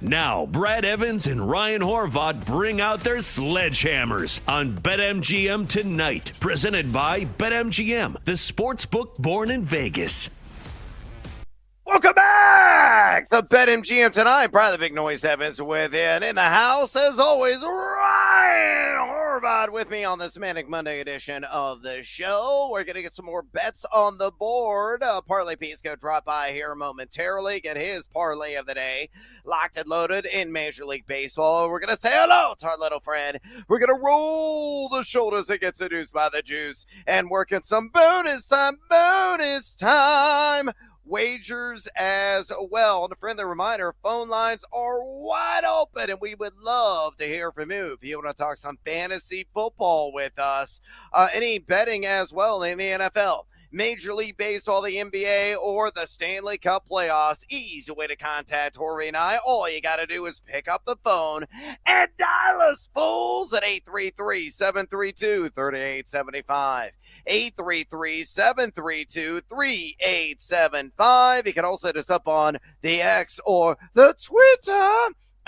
Now, Brad Evans and Ryan Horvath bring out their sledgehammers on BetMGM tonight. Presented by BetMGM, the sportsbook born in Vegas. Welcome back to BetMGM tonight. Probably the big noise Evans with you. And in the house, as always, Ryan Horvath with me on this Manic Monday edition of the show. We're going to get some more bets on the board. Parlay Pete's going to drop by here momentarily, get his parlay of the day locked and loaded in Major League Baseball. We're going to say hello to our little friend. We're going to roll the shoulders and get seduced by the juice and working some bonus time. Wagers as well. And a friendly reminder, phone lines are wide open, and we would love to hear from you. If you want to talk some fantasy football with us, any betting as well in the NFL, Major League Baseball, the NBA, or the Stanley Cup playoffs, easy way to contact Horry and I. All you got to do is pick up the phone and dial us, fools, at 833-732-3875. 833-732-3875. You can also hit us up on the X or the Twitter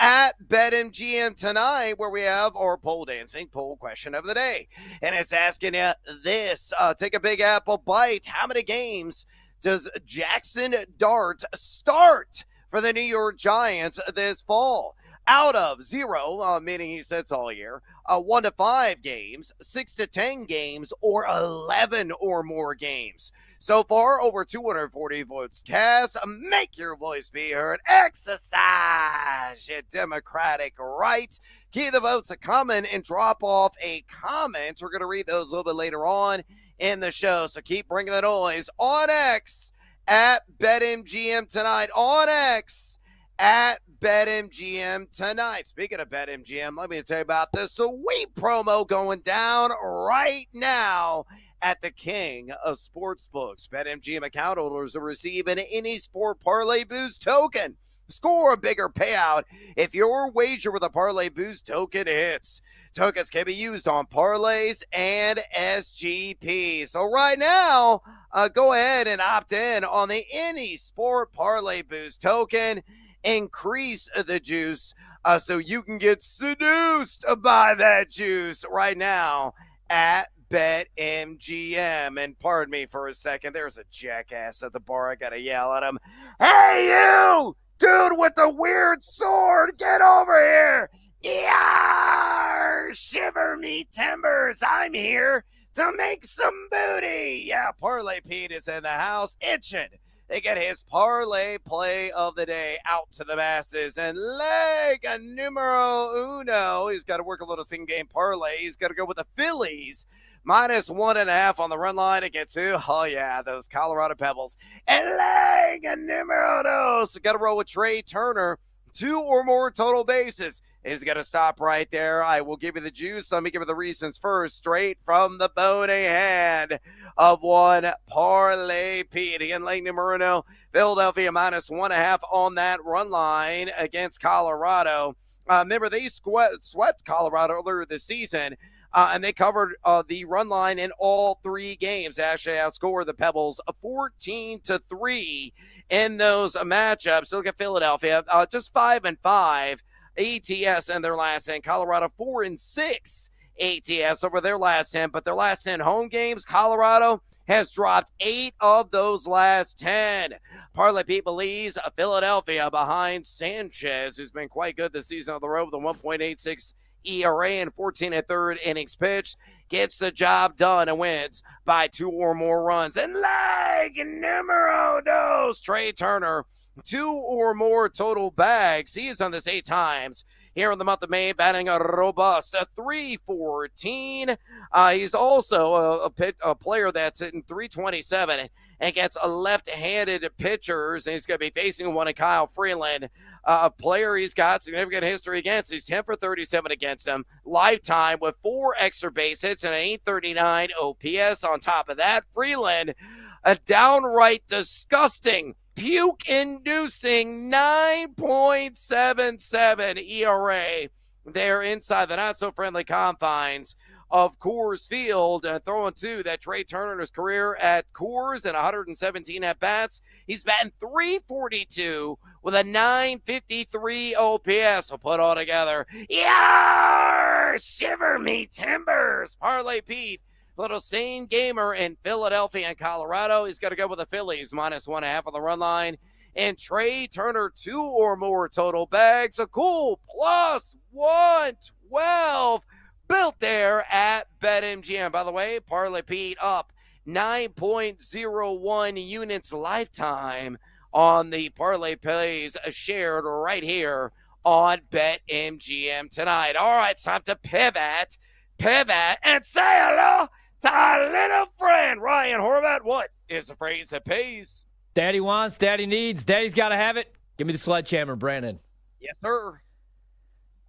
at BetMGM tonight, where we have our pole dancing poll question of the day. And it's asking you this. Take a Big Apple bite. How many games does Jackson Dart start for the New York Giants this fall? Out of 0, meaning he sits all year, 1 to 5 games, 6 to 10 games, or 11 or more games. So far, over 240 votes cast. Make your voice be heard. Exercise your democratic right. Keep the votes coming and drop off a comment. We're going to read those a little bit later on in the show. So keep bringing the noise on X at BetMGM tonight. On X at BetMGM tonight. Speaking of BetMGM, let me tell you about this sweet promo going down right now at the King of Sportsbooks. BetMGM account holders will receive an Any Sport Parlay Boost token. Score a bigger payout if your wager with a Parlay Boost token hits. Tokens can be used on parlays and SGP. So right now, go ahead and opt in on the Any Sport Parlay Boost token. Increase the juice so you can get seduced by that juice right now at BetMGM. And pardon me for a second, there's a jackass at the bar. I gotta yell at him. Hey, you dude with the weird sword, get over here. Yeah, shiver me timbers. I'm here to make some booty. Yeah, Parlay Pete is in the house itching. They get his parlay play of the day out to the masses. And leg numero uno. He's got to work a little single game parlay. He's got to go with the Phillies. -1.5 on the run line against who? Oh, yeah, those Colorado Pebbles. And leg numero dos. Got to roll with Trey Turner. 2 or more total bases. He's going to stop right there. I will give you the juice. Let me give you the reasons first. Straight from the bony hand of one Parlay Pete. Again, Leighton Marino, Philadelphia -1.5 on that run line against Colorado. Remember, they swept Colorado earlier this season, and they covered the run line in all 3 games. Actually, outscored the Pebbles 14-3 in those matchups. Look at Philadelphia, just 5-5 ATS in their last 10. Colorado 4-6 ATS over their last 10, but their last 10 home games, Colorado has dropped 8 of those last 10. Parlay Pete believes Philadelphia behind Sanchez, who's been quite good this season on the road with a 1.86 ERA and 14 1/3 innings pitched, gets the job done and wins by 2 or more runs. And leg numero dos, Trey Turner, 2 or more total bags. He has done this 8 times here in the month of May, batting a robust .314. He's also a player that's hitting .327 and gets a left-handed pitchers, and he's going to be facing one in Kyle Freeland, a player he's got significant history against. He's 10 for 37 against him, lifetime with 4 extra base hits and an .839 OPS. On top of that, Freeland, a downright disgusting, puke-inducing 9.77 ERA there inside the not-so-friendly confines of Coors Field. Throwing to that Trey Turner in his career at Coors and 117 at-bats. He's batting .342 with a .953 OPS. We'll put all together. Yeah! Shiver me timbers! Parlay Pete. Little same gamer in Philadelphia and Colorado. He's got to go with the Phillies, -1.5 on the run line. And Trey Turner, 2 or more total bags. A cool +112 built there at BetMGM. By the way, Parlay Pete up 9.01 units lifetime on the parlay plays shared right here on BetMGM tonight. All right, it's time to pivot, and say hello to our little friend, Ryan Horvat. What is the phrase that pays? Daddy wants, daddy needs, daddy's got to have it. Give me the sledgehammer, Brandon. Yes, sir.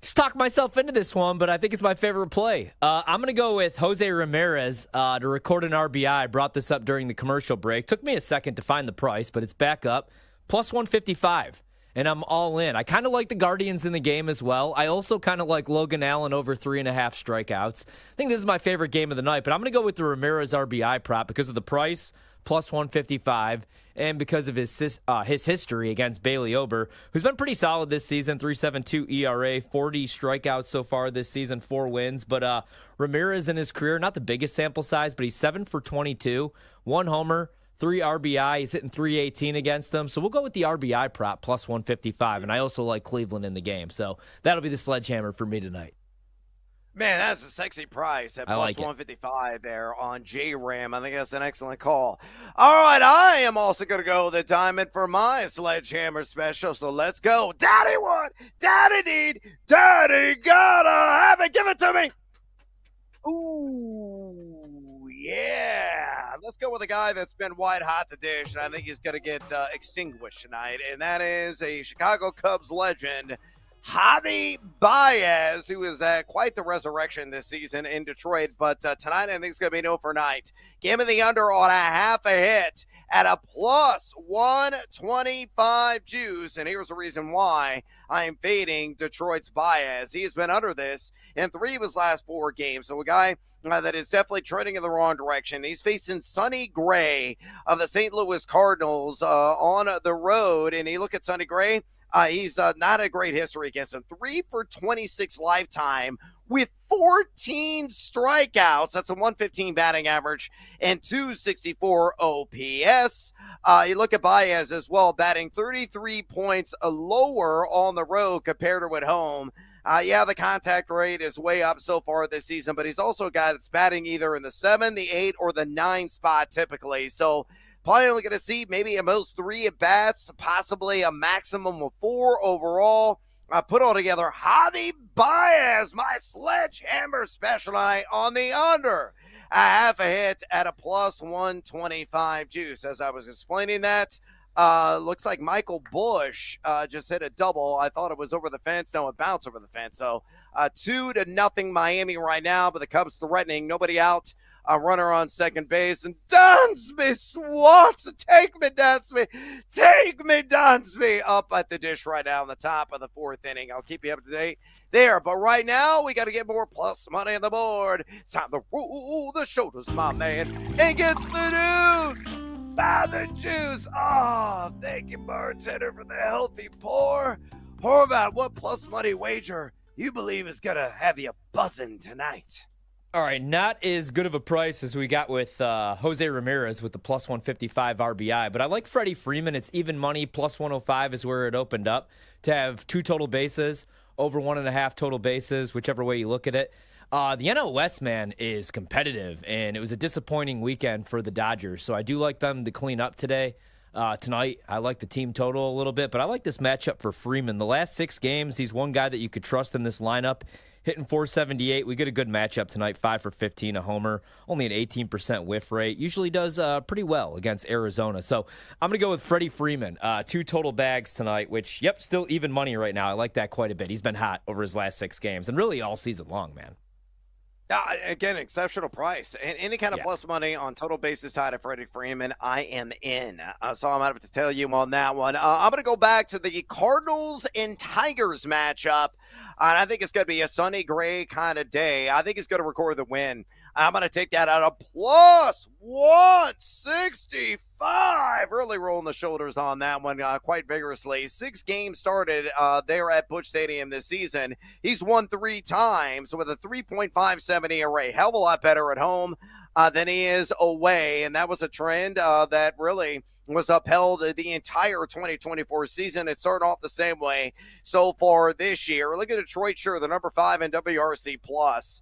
Just talked myself into this one, but I think it's my favorite play. I'm going to go with Jose Ramirez to record an RBI. I brought this up during the commercial break. Took me a second to find the price, but it's back up. +155, and I'm all in. I kind of like the Guardians in the game as well. I also kind of like Logan Allen over 3.5 strikeouts. I think this is my favorite game of the night, but I'm going to go with the Ramirez RBI prop because of the price, +155, and because of his history against Bailey Ober, who's been pretty solid this season, 3.72 ERA, 40 strikeouts so far this season, 4 wins. But Ramirez in his career, not the biggest sample size, but he's 7 for 22, 1 homer, 3 RBI. He's hitting .318 against them. So we'll go with the RBI prop, +155. And I also like Cleveland in the game. So that'll be the sledgehammer for me tonight. Man, that's a sexy price at +155 there on J-Ram. I think that's an excellent call. All right, I am also going to go the diamond for my sledgehammer special, so let's go. Daddy want, daddy need, daddy gotta have it. Give it to me. Ooh, yeah. Let's go with a guy that's been white hot the dish, and I think he's going to get extinguished tonight, and that is a Chicago Cubs legend, Javi Baez, who is quite the resurrection this season in Detroit, but tonight I think it's going to be an overnight. Give me the under on a half a hit at a +125 juice, and here's the reason why I am fading Detroit's Baez. He has been under this in 3 of his last 4 games, so a guy that is definitely trending in the wrong direction. He's facing Sonny Gray of the St. Louis Cardinals on the road, and you look at Sonny Gray, he's not a great history against him. 3 for 26 lifetime with 14 strikeouts. That's a 115 batting average and 264 OPS. You look at Baez as well, batting 33 points lower on the road compared to at home. Yeah, the contact rate is way up so far this season, but he's also a guy that's batting either in the 7, the 8, or the 9 spot typically. So probably only going to see maybe at most 3 at-bats, possibly a maximum of 4 overall. Put all together, Javi Baez, my sledgehammer special night on the under. A half a hit at a +125 juice. As I was explaining that, looks like Michael Busch just hit a double. I thought it was over the fence. No, it bounced over the fence. So 2-0 Miami right now, but the Cubs threatening. Nobody out. A runner on second base, and Dunsby swats. Take me, Dunsby. Take me, Dunsby. Up at the dish right now in the top of the 4th inning. I'll keep you up to date there. But right now, we got to get more plus money on the board. It's time to roll the shoulders, my man, and gets the news by the juice. Oh, thank you, bartender, for the healthy pour. Horvat, what plus money wager you believe is going to have you buzzing tonight? All right, not as good of a price as we got with Jose Ramirez with the +155 RBI, but I like Freddie Freeman. It's even money, +105 is where it opened up to have 2 total bases, over 1.5 total bases, whichever way you look at it. The NL West, man, is competitive, and it was a disappointing weekend for the Dodgers, so I do like them to clean up tonight. I like the team total a little bit, but I like this matchup for Freeman. The last 6 games, he's one guy that you could trust in this lineup. Hitting .478. We get a good matchup tonight, 5 for 15, a homer, only an 18% whiff rate. Usually does pretty well against Arizona. So I'm going to go with Freddie Freeman. 2 total bags tonight, which, still even money right now. I like that quite a bit. He's been hot over his last 6 games and really all season long, man. Again, exceptional price. And any kind of plus money on total bases tied at Freddie Freeman, I am in. So I'm out to tell you on that one. I'm going to go back to the Cardinals and Tigers matchup. And I think it's going to be a sunny gray kind of day. I think he's going to record the win. I'm going to take that out of plus 165. Really rolling the shoulders on that one quite vigorously. 6 games started there at Busch Stadium this season. He's won 3 times with a 3.57 ERA. Hell of a lot better at home than he is away. And that was a trend that really was upheld the entire 2024 season. It started off the same way so far this year. Look at Detroit, sure, the number 5 in WRC plus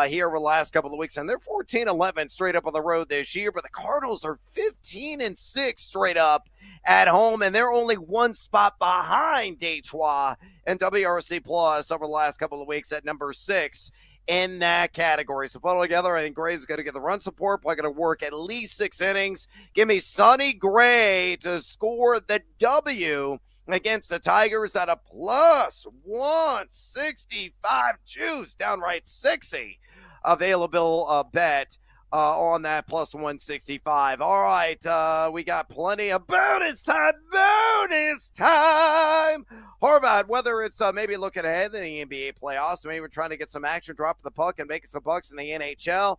here over the last couple of weeks, and they're 14-11 straight up on the road this year. But the Cardinals are 15-6 straight up at home, and they're only 1 spot behind Detroit and WRC plus over the last couple of weeks at number 6 in that category. So put it together, I think Gray's going to get the run support, probably going to work at least 6 innings. Give me Sonny Gray to score the W against the Tigers at a plus 165 juice, downright sexy available bet on that plus 165. All right, we got plenty of bonus time. Harvard, whether it's maybe looking ahead in the NBA playoffs, maybe we're trying to get some action, dropping the puck and making some bucks in the NHL.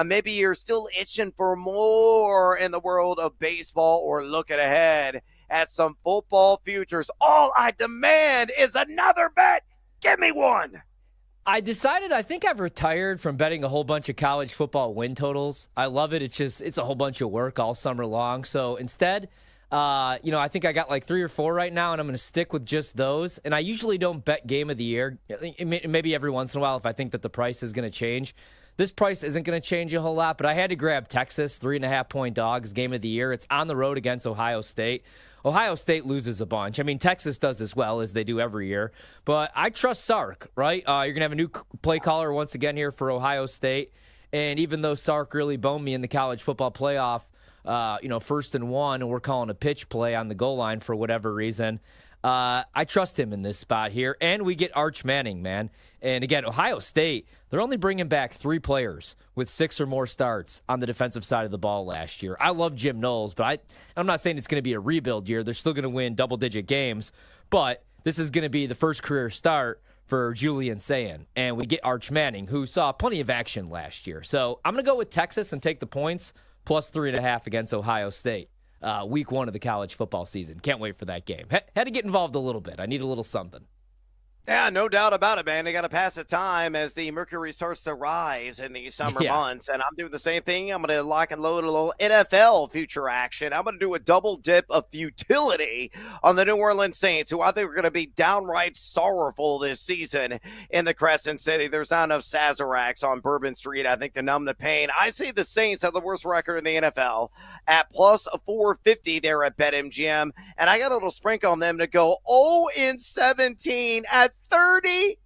Maybe you're still itching for more in the world of baseball, or looking ahead at some football futures. All I demand is another bet. Give me one. I decided I think I've retired from betting a whole bunch of college football win totals. I love it. It's a whole bunch of work all summer long. So instead, I think I got like 3 or 4 right now, and I'm going to stick with just those. And I usually don't bet game of the year. Maybe every once in a while if I think that the price is going to change. This price isn't going to change a whole lot, but I had to grab Texas, 3.5-point dogs, game of the year. It's on the road against Ohio State. Ohio State loses a bunch. I mean, Texas does as well, as they do every year. But I trust Sark, right? You're going to have a new play caller once again here for Ohio State. And even though Sark really boned me in the college football playoff, 1st and 1, and we're calling a pitch play on the goal line for whatever reason, I trust him in this spot here. And we get Arch Manning, man. And again, Ohio State, they're only bringing back 3 players with 6 or more starts on the defensive side of the ball last year. I love Jim Knowles, but I'm not saying it's going to be a rebuild year. They're still going to win double-digit games, but this is going to be the first career start for Julian Sayin. And we get Arch Manning, who saw plenty of action last year. So I'm going to go with Texas and take the points, plus 3.5 against Ohio State. Week 1 of the college football season. Can't wait for that game. Had to get involved a little bit. I need a little something. Yeah, no doubt about it, man. They got to pass the time as the mercury starts to rise in the summer months. And I'm doing the same thing. I'm going to lock and load a little NFL future action. I'm going to do a double dip of futility on the New Orleans Saints, who I think are going to be downright sorrowful this season in the Crescent City. There's not enough Sazeracs on Bourbon Street, I think, to numb the pain. I see the Saints have the worst record in the NFL at plus 450 there at BetMGM. And I got a little sprinkle on them to go 0-17 at 35-1.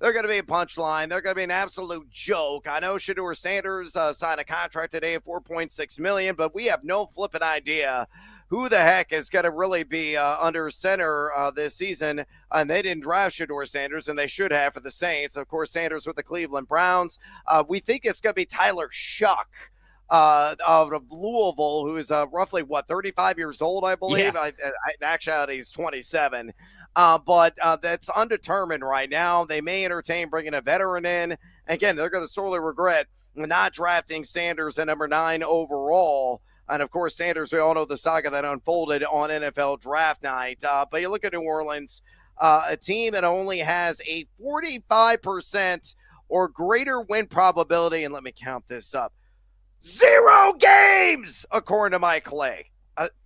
They're going to be a punchline. They're going to be an absolute joke. I know Shedeur Sanders signed a contract today of $4.6 million, but we have no flipping idea who the heck is going to really be under center this season. And they didn't draft Shedeur Sanders, and they should have for the Saints. Of course, Sanders with the Cleveland Browns. We think it's going to be Tyler Shuck of Louisville, who is roughly, 35 years old, I believe. Yeah. In actuality, he's 27. But that's undetermined right now. They may entertain bringing a veteran in. Again, they're going to sorely regret not drafting Sanders at number 9 overall. And, of course, Sanders, we all know the saga that unfolded on NFL draft night. But you look at New Orleans, a team that only has a 45% or greater win probability. And let me count this up. 0 games, according to Mike Clay.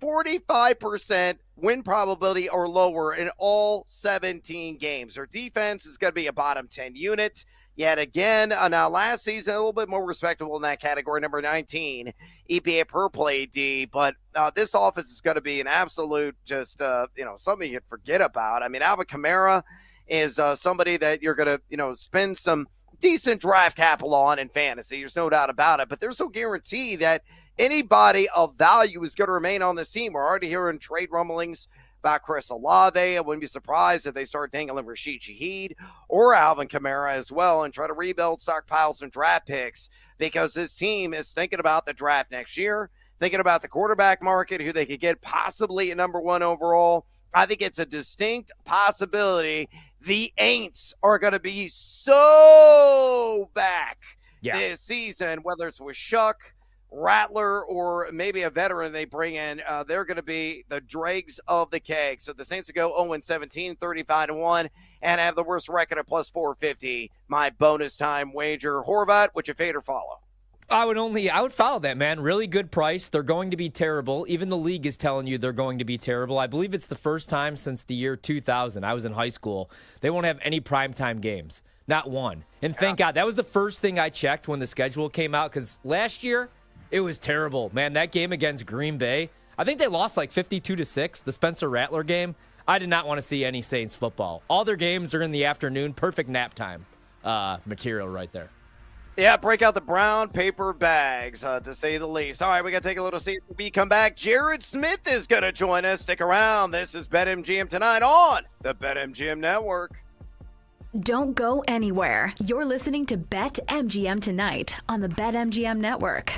45% win probability or lower in all 17 games. Their defense is going to be a bottom 10 unit yet again. Now, last season, a little bit more respectable in that category, number 19, EPA per play D. But this offense is going to be an absolute something you'd forget about. I mean, Alvin Kamara is somebody that you're going to, spend some decent draft capital on in fantasy. There's no doubt about it, but there's no guarantee that anybody of value is going to remain on this team. We're already hearing trade rumblings about Chris Olave. I wouldn't be surprised if they start dangling Rashid Shaheed or Alvin Kamara as well and try to rebuild, stockpile some draft picks, because this team is thinking about the draft next year, thinking about the quarterback market, who they could get possibly at number 1 overall. I think it's a distinct possibility the Aints are going to be so back this season, whether it's with Shuck, Rattler, or maybe a veteran they bring in. They're going to be the dregs of the keg. So the Saints will go 0-17, 35-1, and have the worst record at plus 450. My bonus time wager. Horvat, would you fade or follow? I would follow that, man. Really good price. They're going to be terrible. Even the league is telling you they're going to be terrible. I believe it's the first time since the year 2000. I was in high school. They won't have any primetime games. Not one. And thank God. That was the first thing I checked when the schedule came out, because last year it was terrible. Man, that game against Green Bay, I think they lost like 52-6, the Spencer Rattler game. I did not want to see any Saints football. All their games are in the afternoon. Perfect nap time material right there. Yeah, break out the brown paper bags, to say the least. All right, we got to take a little seat. When we come back, Jared Smith is going to join us. Stick around. This is BetMGM tonight on the BetMGM Network. Don't go anywhere. You're listening to BetMGM tonight on the BetMGM Network.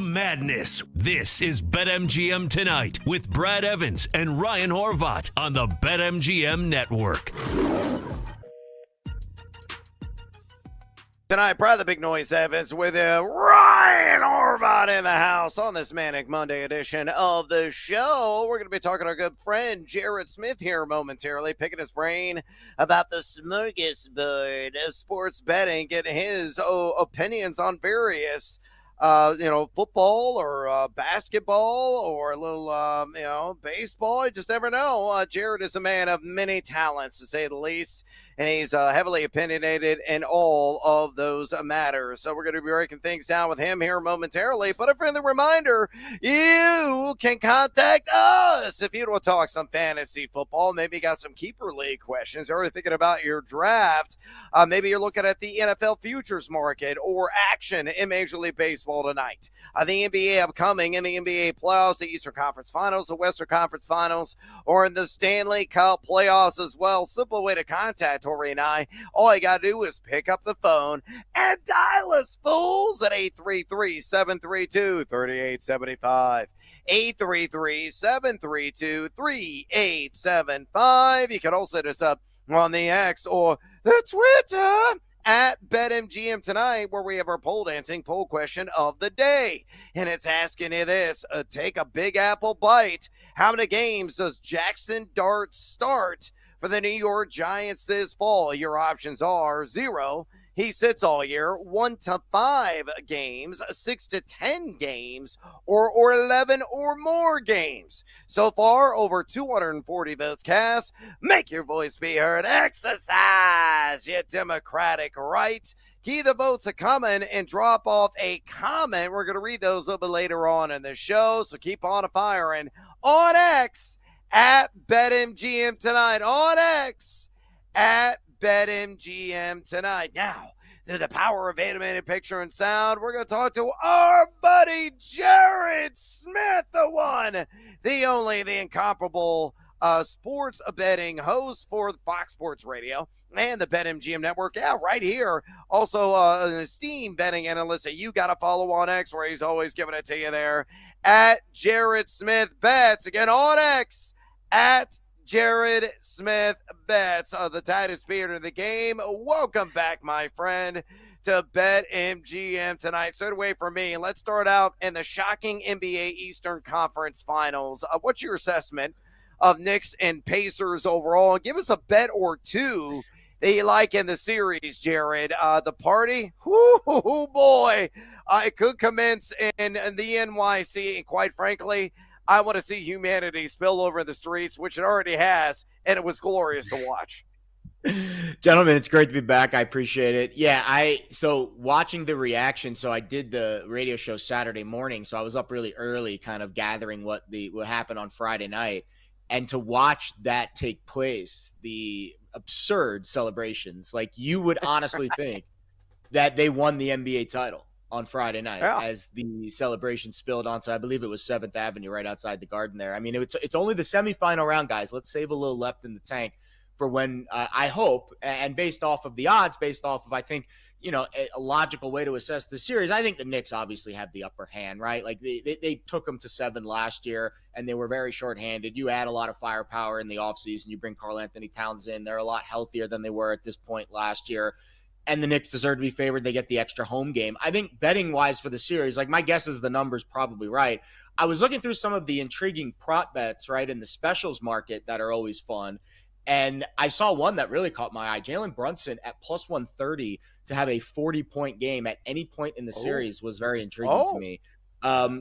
madness. This is BetMGM Tonight with Brad Evans and Ryan Horvat on the BetMGM Network. Tonight, Brad the Big Noise Evans with Ryan Horvat in the house on this Manic Monday edition of the show. We're going to be talking to our good friend Jared Smith here momentarily, picking his brain about the smorgasbord of sports betting, getting his opinions on various football or basketball or a little, baseball. You just never know. Jared is a man of many talents, to say the least, and he's heavily opinionated in all of those matters. So we're going to be breaking things down with him here momentarily. But a friendly reminder, you can contact us if you want to talk some fantasy football. Maybe you got some keeper league questions. You're already thinking about your draft. Maybe you're looking at the NFL futures market or action in Major League Baseball tonight. The NBA upcoming in the NBA playoffs, the Eastern Conference Finals, the Western Conference Finals, or in the Stanley Cup playoffs as well. Simple way to contact Tori and I. All you got to do is pick up the phone and dial us, fools, at 833-732-3875. 833-732-3875. You can also hit us up on the X or the Twitter at BetMGM Tonight, where we have our pole dancing poll question of the day. And it's asking you this, take a Big Apple bite. How many games does Jackson Dart start for the New York Giants this fall? Your options are 0, he sits all year, 1 to 5 games, 6 to 10 games, or 11 or more games. So far, over 240 votes cast. Make your voice be heard. Exercise your democratic right. Keep the votes a coming and drop off a comment. We're going to read those a little bit later on in the show, so keep on firing on X at BetMGM Tonight. On X at BetMGM Tonight. Now, through the power of animated picture and sound, we're going to talk to our buddy Jared Smith, the one, the only, the incomparable sports betting host for Fox Sports Radio and the BetMGM Network. Yeah, right here. Also, an esteemed betting analyst that you got to follow on X, where he's always giving it to you there, at Jared Smith Bets. Again, on X, at Jared Smith Bets, the tightest beard in the game. Welcome back, my friend, to BetMGM Tonight. So away from me, and let's start out in the shocking NBA Eastern Conference Finals. What's your assessment of Knicks and Pacers overall? Give us a bet or two that you like in the series, Jared. The party, whoo boy, it could commence in the NYC, and quite frankly, I want to see humanity spill over the streets, which it already has, and it was glorious to watch. Gentlemen, it's great to be back. I appreciate it. Yeah, so watching the reaction, so I did the radio show Saturday morning, so I was up really early kind of gathering what happened on Friday night. And to watch that take place, the absurd celebrations, like you would honestly think that they won the NBA title on Friday night as the celebration spilled onto, I believe it was 7th Avenue right outside the Garden there. I mean, it's only the semifinal round, guys. Let's save a little left in the tank for when I hope, and based off of the odds, based off of, I think, a logical way to assess the series, I think the Knicks obviously have the upper hand, right? Like they took them to 7 last year, and they were very shorthanded. You add a lot of firepower in the offseason. You bring Karl Anthony Towns in. They're a lot healthier than they were at this point last year. And the Knicks deserve to be favored. They get the extra home game. I think betting-wise for the series, like my guess is the number's probably right. I was looking through some of the intriguing prop bets, right, in the specials market that are always fun. And I saw one that really caught my eye. Jalen Brunson at plus 130 to have a 40-point game at any point in the series was very intriguing to me.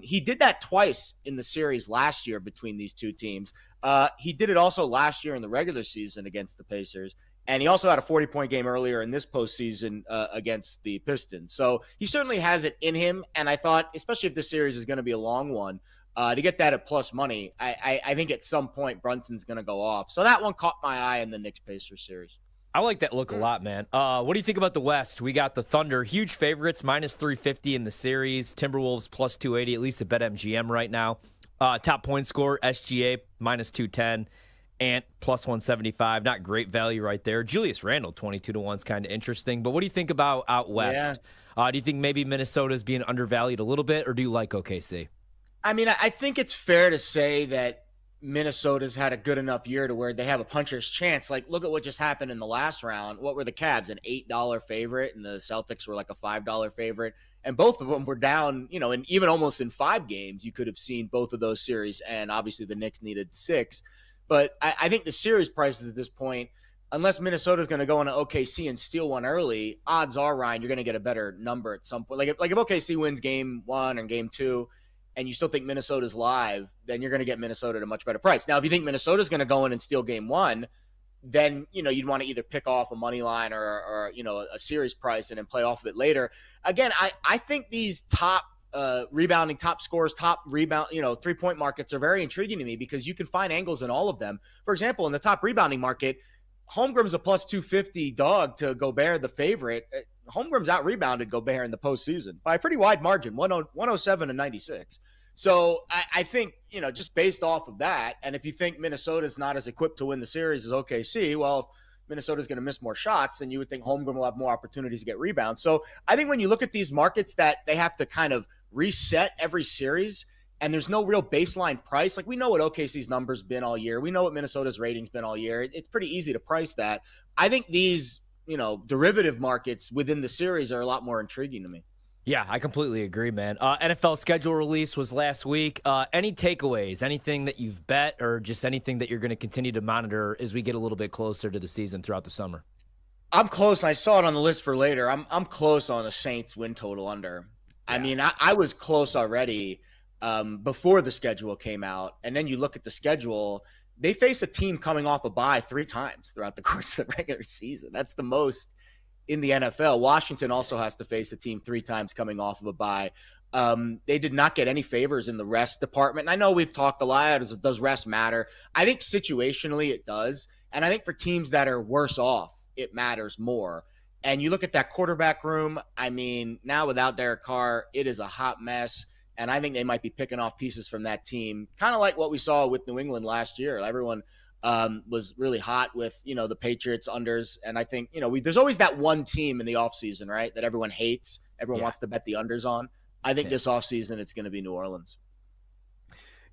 He did that twice in the series last year between these two teams. He did it also last year in the regular season against the Pacers. And he also had a 40-point game earlier in this postseason against the Pistons. So he certainly has it in him. And I thought, especially if this series is going to be a long one, to get that at plus money, I think at some point Brunson's going to go off. So that one caught my eye in the Knicks-Pacers series. I like that look a lot, man. What do you think about the West? We got the Thunder, huge favorites, minus 350 in the series. Timberwolves plus 280, at least at BetMGM right now. Top point score, SGA, minus 210. Ant plus 175, not great value right there. Julius Randle 22-1 is kind of interesting. But what do you think about out west? Do you think maybe Minnesota's being undervalued a little bit, or do you like OKC? I mean, I think it's fair to say that Minnesota's had a good enough year to where they have a puncher's chance. Like, look at what just happened in the last round. What were the Cavs? An $8 favorite, and the Celtics were like a $5 favorite. And both of them were down, and even almost in 5 games, you could have seen both of those series. And obviously the Knicks needed 6. But I think the series prices at this point, unless Minnesota's going to go into OKC and steal one early, odds are, Ryan, you're going to get a better number at some point. Like if OKC wins game 1 or game 2, and you still think Minnesota's live, then you're going to get Minnesota at a much better price. Now, if you think Minnesota's going to go in and steal game 1, then, you'd want to either pick off a money line or a series price and then play off of it later. Again, I think these top rebounding, top scorers, top rebound, 3-point markets are very intriguing to me because you can find angles in all of them. For example, in the top rebounding market, Holmgren's a plus 250 dog to Gobert, the favorite. Holmgren's out-rebounded Gobert in the postseason by a pretty wide margin, 107-96. So I think, just based off of that, and if you think Minnesota's not as equipped to win the series as OKC, well, if Minnesota's going to miss more shots, then you would think Holmgren will have more opportunities to get rebounds. So I think when you look at these markets that they have to kind of reset every series, and there's no real baseline price. Like, we know what OKC's numbers been all year. We know what Minnesota's rating's been all year. It's pretty easy to price that. I think these, derivative markets within the series are a lot more intriguing to me. Yeah, I completely agree, man. NFL schedule release was last week. Any takeaways, anything that you've bet, or just anything that you're going to continue to monitor as we get a little bit closer to the season throughout the summer? I'm close. I saw it on the list for later. I'm close on the Saints win total under. Yeah. I mean, I was close already before the schedule came out. And then you look at the schedule, they face a team coming off a bye 3 times throughout the course of the regular season. That's the most in the NFL. Washington also has to face a team 3 times coming off of a bye. They did not get any favors in the rest department. And I know we've talked a lot. Does rest matter? I think situationally it does. And I think for teams that are worse off, it matters more. And you look at that quarterback room, I mean, now without Derek Carr, it is a hot mess. And I think they might be picking off pieces from that team, kind of like what we saw with New England last year. Everyone was really hot with, the Patriots unders. And I think, there's always that one team in the offseason, right, that everyone hates. Everyone wants to bet the unders on. I think this offseason it's going to be New Orleans.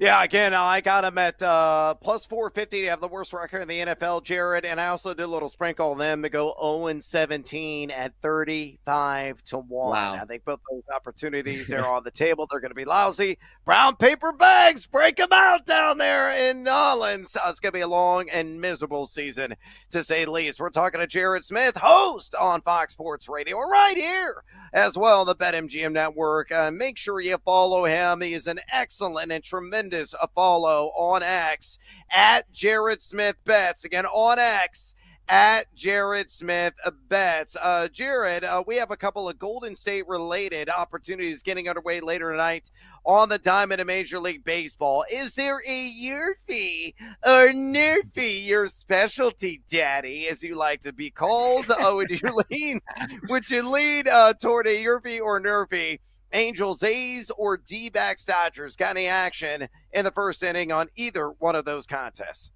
Yeah, again, I got him at plus 450 to have the worst record in the NFL, Jared. And I also did a little sprinkle on them to go 0-17 at 35 to 1. Wow. I think both those opportunities are on the table. They're going to be lousy. Brown paper bags, break them out down there in New Orleans. It's going to be a long and miserable season, to say the least. We're talking to Jared Smith, host on Fox Sports Radio. We're right here as well, the BetMGM Network. Make sure you follow him. He is an excellent and tremendous follow on X at Jared Smith Bets. Again, on X at Jared Smith Bets. Jared, we have a couple of Golden State related opportunities getting underway later tonight on the diamond of Major League Baseball. Is there a Yerfie or Nerfie, your specialty, Daddy, as you like to be called? Would you lean toward a Yerfie or Nerfie? Angels, A's, or D-backs, Dodgers? Got any action in the first inning on either one of those contests?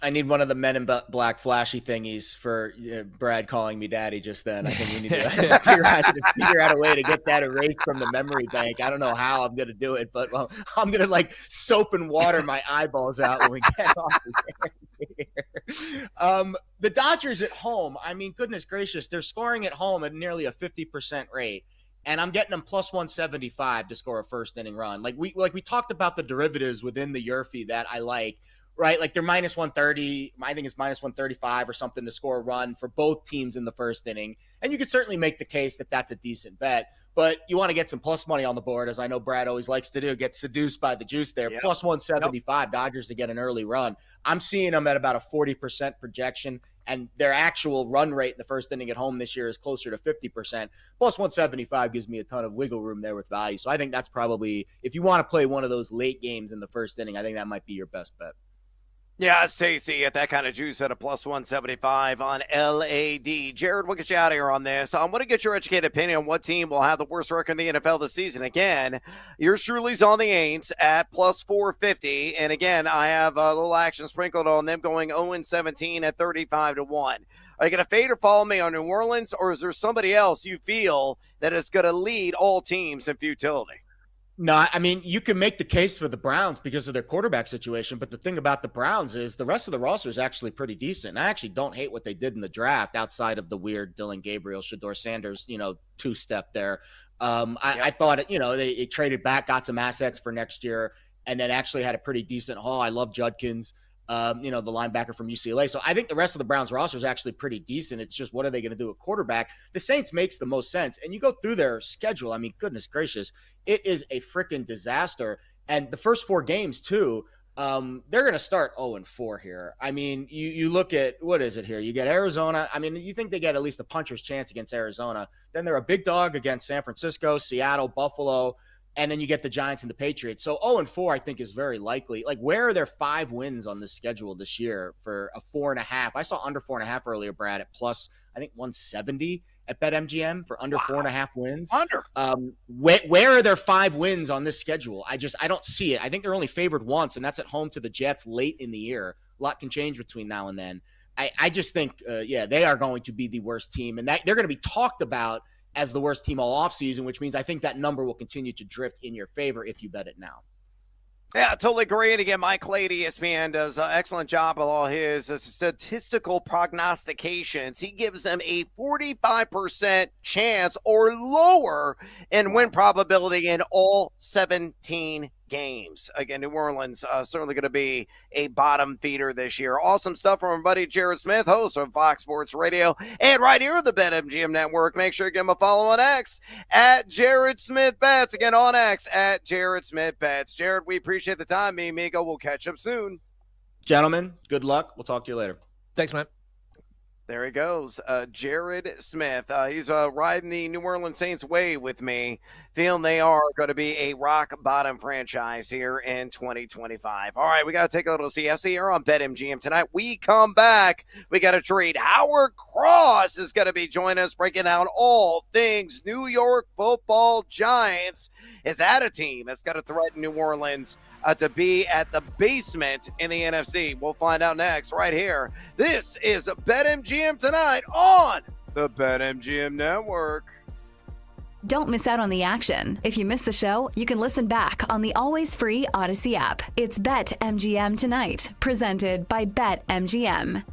I need one of the Men in Black flashy thingies for Brad calling me daddy just then. I think we need to figure out a way to get that erased from the memory bank. I don't know how I'm going to do it, but I'm going to soap and water my eyeballs out when we get off the air. The Dodgers at home, I mean, goodness gracious, they're scoring at home at nearly a 50% rate. And I'm getting them plus 175 to score a first inning run. Like we talked about the derivatives within the Yerfie that I like, right? Like they're minus 130. I think it's minus 135 or something to score a run for both teams in the first inning. And you could certainly make the case that that's a decent bet. But you want to get some plus money on the board, as I know Brad always likes to do, get seduced by the juice there. Yep. Plus 175, Dodgers to get an early run. I'm seeing them at about a 40% projection. And their actual run rate in the first inning at home this year is closer to 50%. Plus 175 gives me a ton of wiggle room there with value. So I think that's probably, if you want to play one of those late games in the first inning, I think that might be your best bet. Yeah, it's tasty at that kind of juice at a plus 175 on LAD. Jared, we'll get you out of here on this. I want to get your educated opinion on what team will have the worst record in the NFL this season. Again, yours truly's on the Aints at plus 450. And again, I have a little action sprinkled on them going 0-17 at 35-1. Are you going to fade or follow me on New Orleans, or is there somebody else you feel that is going to lead all teams in futility? No, I mean, you can make the case for the Browns because of their quarterback situation, but the thing about the Browns is the rest of the roster is actually pretty decent. And I actually don't hate what they did in the draft outside of the weird Dylan Gabriel, Shador Sanders, two-step there. I thought, they traded back, got some assets for next year, and then actually had a pretty decent haul. I love Judkins. The linebacker from UCLA. So I think the rest of the Browns roster is actually pretty decent. It's just, what are they going to do at quarterback? The Saints makes the most sense. And you go through their schedule. I mean, goodness gracious, it is a freaking disaster. And the first 4 games too, they're going to start 0-4 here. I mean, you look at, what is it here? You get Arizona. I mean, you think they get at least a puncher's chance against Arizona. Then they're a big dog against San Francisco, Seattle, Buffalo. And then you get the Giants and the Patriots. So 0-4, I think, is very likely. Like, where are there 5 wins on this schedule this year for a 4.5? I saw under 4.5 earlier, Brad, at plus, I think, 170 at BetMGM for under 4.5 wins. Under. Where are there 5 wins on this schedule? I don't see it. I think they're only favored once, and that's at home to the Jets late in the year. A lot can change between now and then. I just think, they are going to be the worst team, and that they're going to be talked about as the worst team all offseason, which means I think that number will continue to drift in your favor if you bet it now. Yeah, totally agree. And again, Mike Clay at ESPN does an excellent job with all his statistical prognostications. He gives them a 45% chance or lower in win probability in all 17 games. Again, New Orleans certainly going to be a bottom feeder this year. Awesome stuff from our buddy Jared Smith, host of Fox Sports Radio, and right here on the BetMGM Network. Make sure you give him a follow on X at Jared Smith Bets. Again, on X at Jared Smith Bets. Jared, we appreciate the time. Me and Miko will catch up soon. Gentlemen, good luck. We'll talk to you later. Thanks, man. There he goes, Jared Smith. He's riding the New Orleans Saints way with me, feeling they are going to be a rock-bottom franchise here in 2025. All right, we got to take a little siesta here on BetMGM tonight. We come back. We got to treat. Howard Cross is going to be joining us, breaking down all things New York Football Giants. Is that a team that's got to threaten New Orleans to be at the basement in the NFC? We'll find out next right here. This is BetMGM tonight on the BetMGM Network. Don't miss out on the action. If you miss the show, you can listen back on the always free Odyssey app. It's BetMGM Tonight, presented by BetMGM.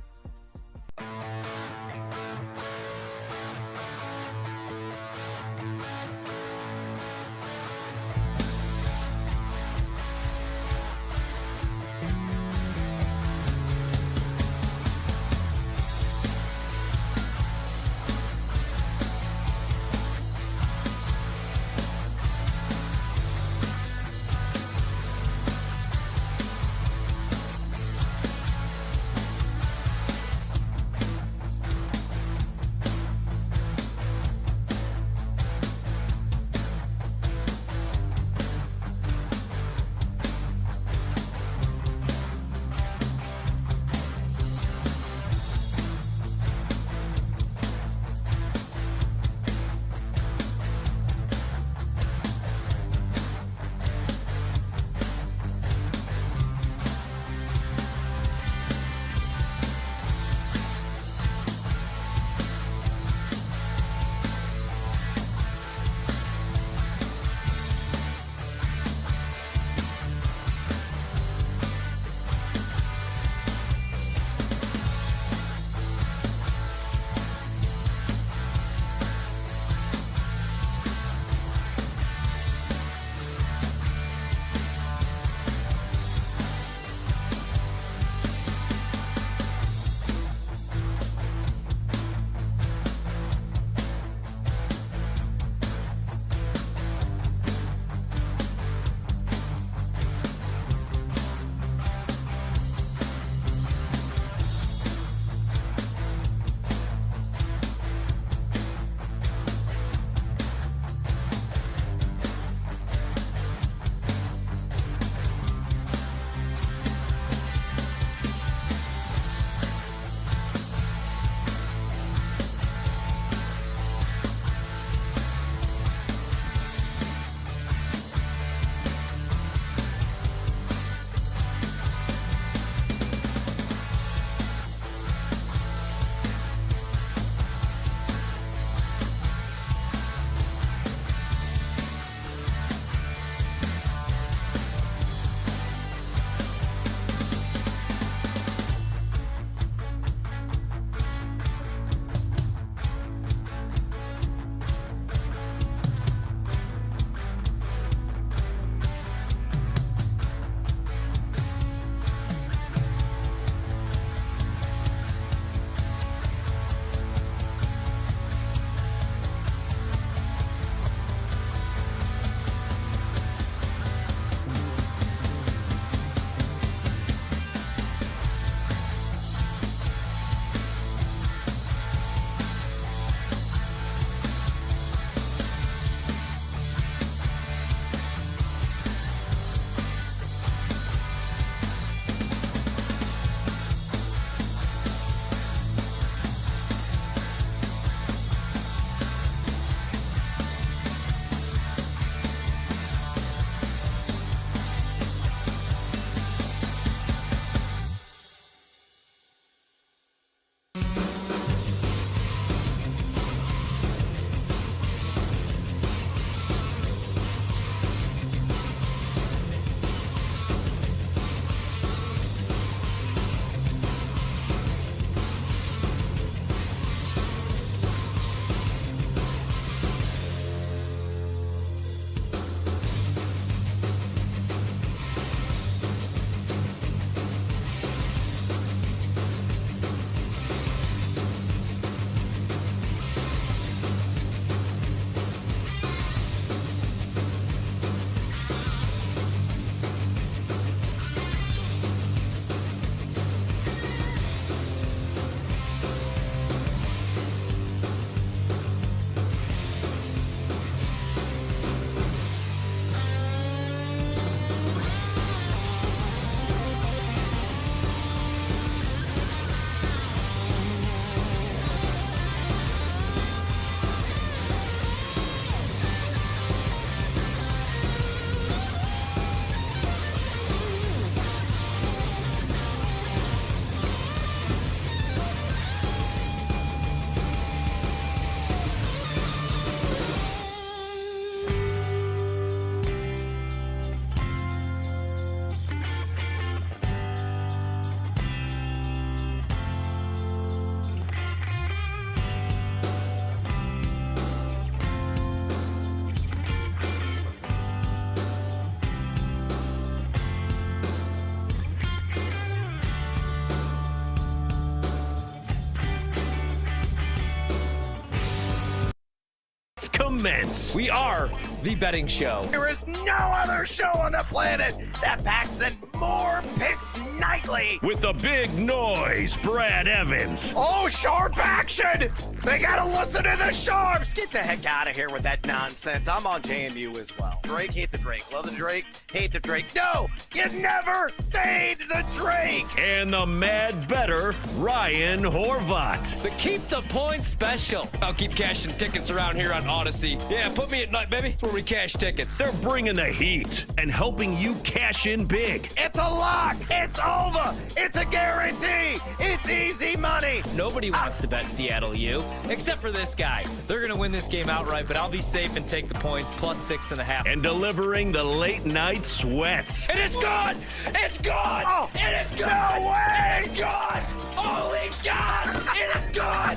commence. We are the betting show. There is no other show on the planet that packs in more picks nightly. With the big noise, Brad Evans. Oh, sharp action! They gotta listen to the sharps! Get the heck out of here with that nonsense. I'm on JMU as well. Drake, hate the Drake. Love the Drake, hate the Drake. No! You never fade the Drake! And the mad better, Ryan Horvat. The Keep the Points special. I'll keep cashing tickets around here on Odyssey. Yeah, put me at night, baby. That's where we cash tickets. They're bringing the heat and helping you cash in big. It's a lock! It's over! It's a guarantee! It's easy money! Nobody wants to bet Seattle U, except for this guy. They're going to win this game outright, but I'll be safe and take the points plus 6.5. And delivering the late night sweats. And it's gone! It's gone! Oh, it is gone! No way! It's gone! Holy God! It is gone!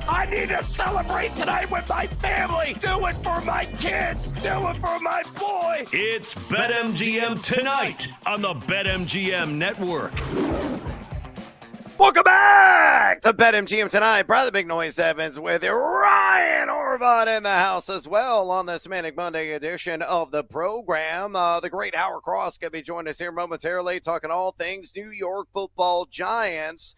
I need to celebrate tonight with my family! Do it for my kids! Do it for my boy! It's BetMGM tonight on the BetMGM Network. Welcome back to BetMGM tonight. Brother Big Noise Evans with Ryan Horvat in the house as well on this Manic Monday edition of the program. The great Howard Cross going to be joining us here momentarily, talking all things New York Football Giants.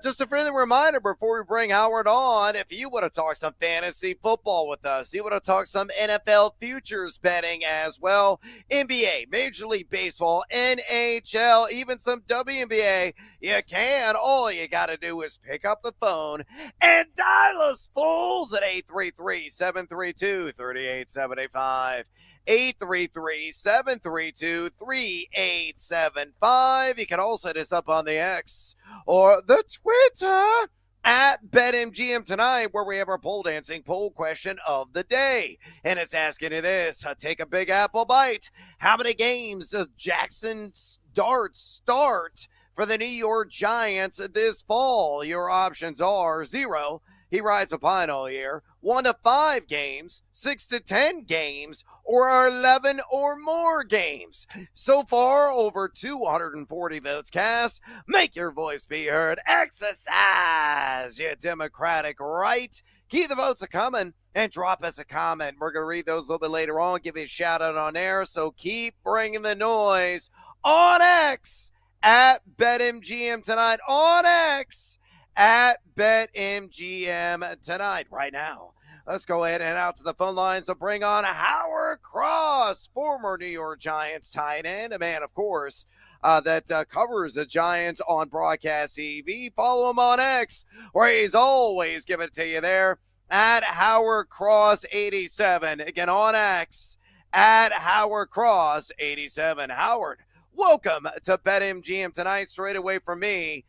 Just a friendly reminder before we bring Howard on, if you want to talk some fantasy football with us, you want to talk some NFL futures betting as well, NBA, Major League Baseball, NHL, even some WNBA, you can. All you got to do is pick up the phone and dial us fools at 833-732-3875. 833-732-3875. You can also hit us up on the X or the Twitter at BetMGM tonight, where we have our pole dancing poll question of the day. And it's asking you this: take a big apple bite. How many games does Jackson Dart start for the New York Giants this fall? Your options are 0, he rides a pine all year, 1 to 5 games, 6 to 10 games, or 11 or more games. So far, over 240 votes cast. Make your voice be heard. Exercise your democratic right. Keep the votes a-coming and drop us a comment. We're going to read those a little bit later on, give you a shout-out on air, so keep bringing the noise on X at BetMGM tonight, on X at BetMGM tonight. Right now, let's go ahead and head out to the phone lines to bring on Howard Cross, former New York Giants tight end, a man, of course, that covers the Giants on broadcast TV. Follow him on X, where he's always giving it to you there at Howard Cross 87. Again, on X at Howard Cross 87. Howard, welcome to BetMGM tonight. Straight away from me,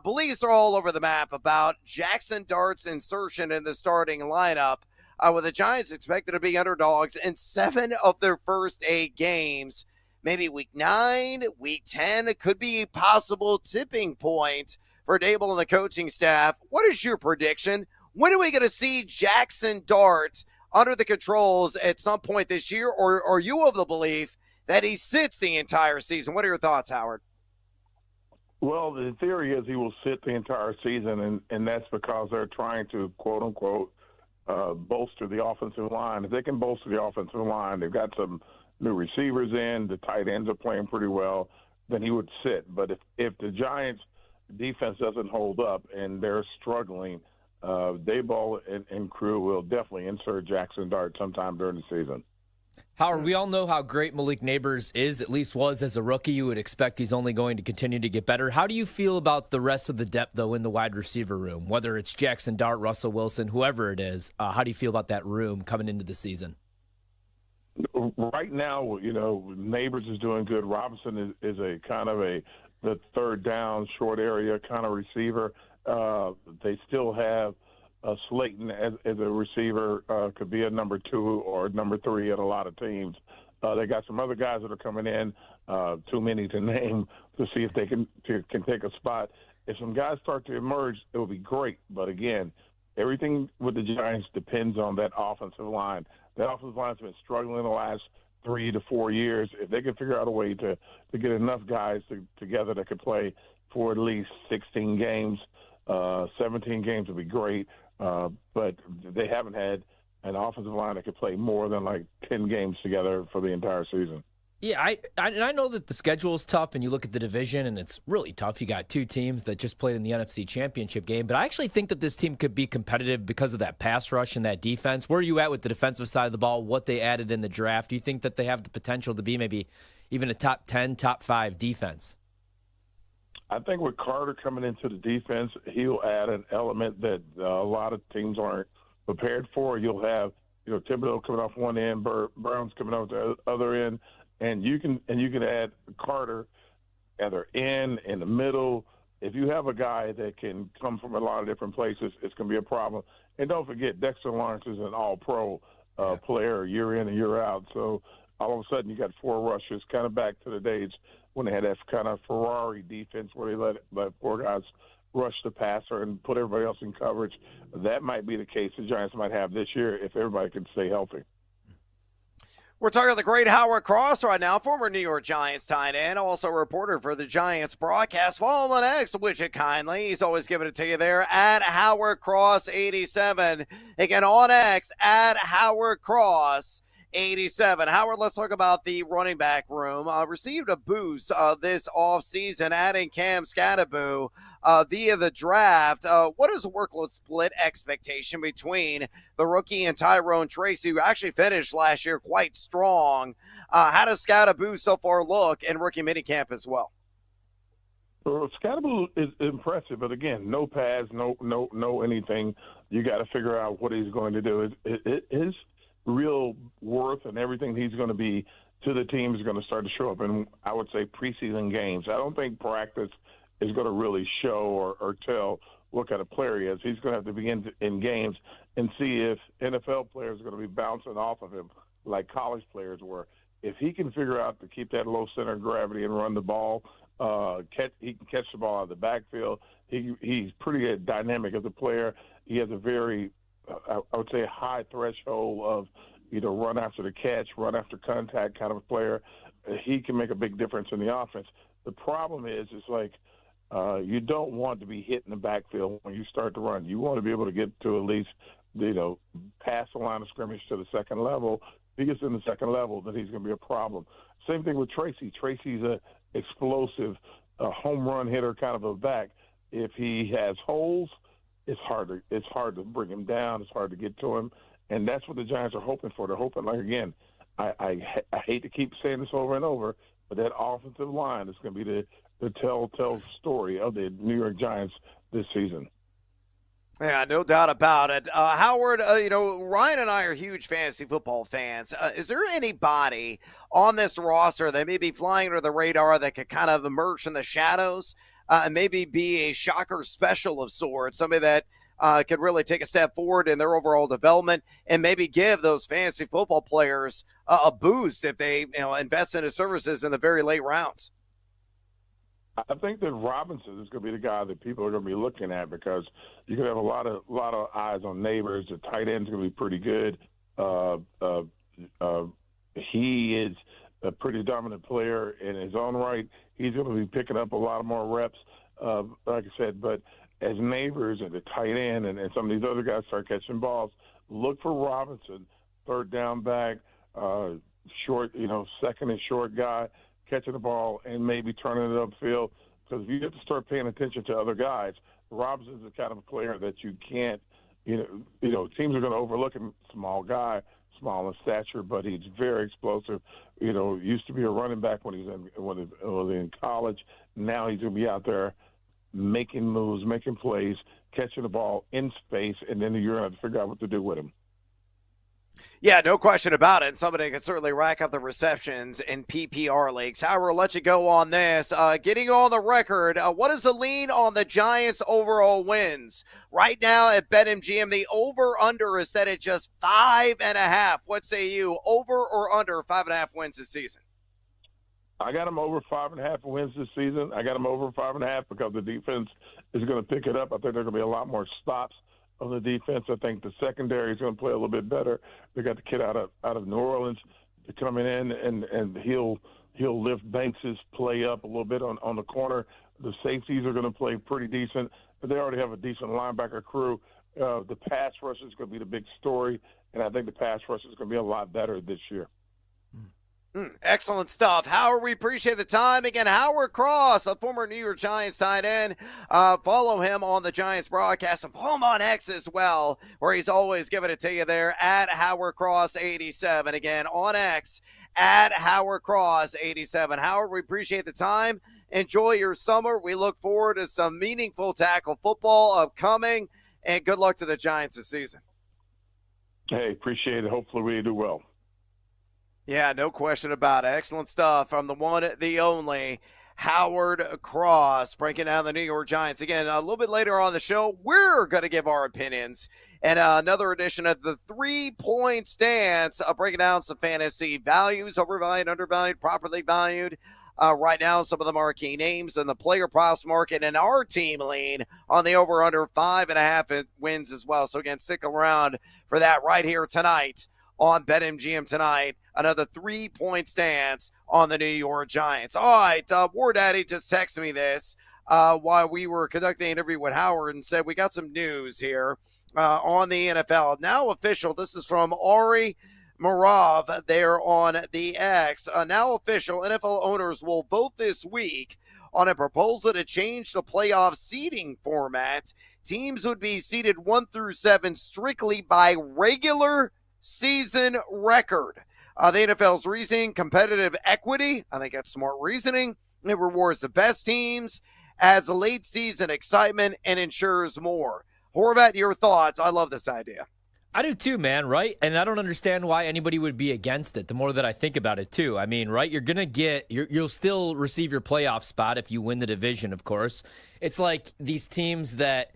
beliefs are all over the map about Jackson Dart's insertion in the starting lineup, with the Giants expected to be underdogs in 7 of their first 8 games. Maybe week 9, week 10, it could be a possible tipping point for Dable and the coaching staff. What is your prediction? When are we going to see Jackson Dart under the controls at some point this year, or are you of the belief that he sits the entire season? What are your thoughts, Howard? Well, the theory is he will sit the entire season, and that's because they're trying to, quote-unquote, bolster the offensive line. If they can bolster the offensive line, they've got some new receivers in, the tight ends are playing pretty well, then he would sit. But if the Giants' defense doesn't hold up and they're struggling, Daboll and crew will definitely insert Jackson Dart sometime during the season. Howard, we all know how great Malik Neighbors is, at least was as a rookie. You would expect he's only going to continue to get better. How do you feel about the rest of the depth, though, in the wide receiver room, whether it's Jackson Dart, Russell Wilson, whoever it is? How do you feel about that room coming into the season? Right now, Neighbors is doing good. Robinson is a kind of the third down, short area kind of receiver. They still have Slayton as a receiver, could be a number 2 or number 3 at a lot of teams. They got some other guys that are coming in, too many to name, to see if they can take a spot. If some guys start to emerge, it will be great. But again, everything with the Giants depends on that offensive line. That offensive line has been struggling the last 3 to 4 years. If they can figure out a way to get enough guys together that could play for at least 16 games, 17 games would be great. But they haven't had an offensive line that could play more than like 10 games together for the entire season. Yeah, I know that the schedule is tough, and you look at the division, and it's really tough. You got two teams that just played in the NFC Championship game, but I actually think that this team could be competitive because of that pass rush and that defense. Where are you at with the defensive side of the ball, what they added in the draft? Do you think that they have the potential to be maybe even a top 10, top 5 defense? I think with Carter coming into the defense, he'll add an element that a lot of teams aren't prepared for. You'll have, Thibodeau coming off one end, Brown's coming off the other end, and you can add Carter either in the middle. If you have a guy that can come from a lot of different places, it's going to be a problem. And don't forget, Dexter Lawrence is an all-pro player year in and year out. So all of a sudden you got 4 rushers, kind of back to the days when they had that kind of Ferrari defense where they let 4 guys rush the passer and put everybody else in coverage. That might be the case the Giants might have this year if everybody can stay healthy. We're talking to the great Howard Cross right now, former New York Giants tight end, also a reporter for the Giants broadcast. Follow him on X, widget kindly. He's always giving it to you there at Howard Cross 87. Again, on X at Howard Cross 87. Howard, let's talk about the running back room. Received a boost this offseason, adding Cam Skattebo via the draft. What is the workload split expectation between the rookie and Tyrone Tracy, who actually finished last year quite strong? How does Skattebo so far look in rookie minicamp as well? Well, Skattebo is impressive, but again, no pads, no anything. You got to figure out what he's going to do. His real worth and everything he's going to be to the team is going to start to show up in, I would say, preseason games. I don't think practice is going to really show or tell what kind of player he is. He's going to have to begin in games and see if NFL players are going to be bouncing off of him like college players were. If he can figure out to keep that low center of gravity and run the ball, he can catch the ball out of the backfield. He's pretty dynamic as a player. He has a very I would say a high threshold of run after the catch, run after contact kind of a player. He can make a big difference in the offense. The problem is like you don't want to be hit in the backfield when you start to run. You want to be able to get to at least, past the line of scrimmage to the second level. If he gets in the second level, then he's going to be a problem. Same thing with Tracy. Tracy's a explosive home run hitter kind of a back. If he has holes, it's hard to bring him down. It's hard to get to him, and that's what the Giants are hoping for. They're hoping, like again, I hate to keep saying this over and over, but that offensive line is going to be the telltale story of the New York Giants this season. Yeah, no doubt about it. Howard, Ryan and I are huge fantasy football fans. Is there anybody on this roster that may be flying under the radar that could kind of emerge from the shadows and maybe be a shocker special of sorts, somebody that could really take a step forward in their overall development and maybe give those fantasy football players a boost if they invest in his services in the very late rounds? I think that Robinson is going to be the guy that people are going to be looking at because you could have a lot of eyes on Neighbors. The tight end's going to be pretty good. He is a pretty dominant player in his own right. He's going to be picking up a lot of more reps, like I said. But as Neighbors and the tight end and some of these other guys start catching balls, look for Robinson, third down back, short, second and short guy, catching the ball and maybe turning it upfield. Because if you have to start paying attention to other guys, Robinson's the kind of a player that you can't, teams are going to overlook him. Small guy, small in stature, but he's very explosive. Used to be a running back when he was in college. Now he's going to be out there making moves, making plays, catching the ball in space, and then you're going to have to figure out what to do with him. Yeah, no question about it. Somebody can certainly rack up the receptions in PPR leagues. Howard, I'll let you go on this. Getting on the record, what is the lean on the Giants' overall wins? Right now at BetMGM, the over-under is set at just 5.5. What say you, over or under 5.5 wins this season? I got them over 5.5 wins this season. I got them over 5.5 because the defense is going to pick it up. I think there are going to be a lot more stops on the defense. I think the secondary is going to play a little bit better. They got the kid out of New Orleans coming in, and he'll lift Banks' play up a little bit on the corner. The safeties are going to play pretty decent. But they already have a decent linebacker crew. The pass rush is going to be the big story, and I think the pass rush is going to be a lot better this year. Excellent stuff. Howard, we appreciate the time. Again, Howard Cross, a former New York Giants tight end. Follow him on the Giants broadcast and follow him on X as well, where he's always giving it to you there at Howard Cross 87. Again, on X at Howard Cross 87. Howard, we appreciate the time. Enjoy your summer. We look forward to some meaningful tackle football upcoming, and good luck to the Giants this season. Hey, appreciate it. Hopefully we do well. Yeah, no question about it. Excellent stuff from the one, the only, Howard Cross, breaking down the New York Giants. Again, a little bit later on the show, we're going to give our opinions. And another edition of the 3-Point Stance, breaking down some fantasy values, overvalued, undervalued, properly valued. Right now, some of the marquee names in the player props market, and our team lean on the over-under 5.5 wins as well. So, again, stick around for that right here tonight on BetMGM tonight. Another 3-Point Stance on the New York Giants. All right, War Daddy just texted me this while we were conducting the interview with Howard and said we got some news here on the NFL. Now official, this is from Ari Marav there on the X. Now official, NFL owners will vote this week on a proposal to change the playoff seeding format. Teams would be seeded 1 through 7 strictly by regular season record. The NFL's reasoning, competitive equity. I think that's smart reasoning. It rewards the best teams, adds late season excitement, and ensures more. Horvat, your thoughts? I love this idea. I do too, man, right? And I don't understand why anybody would be against it the more that I think about it too. I mean, right, you'll still receive your playoff spot if you win the division, of course. It's like these teams that,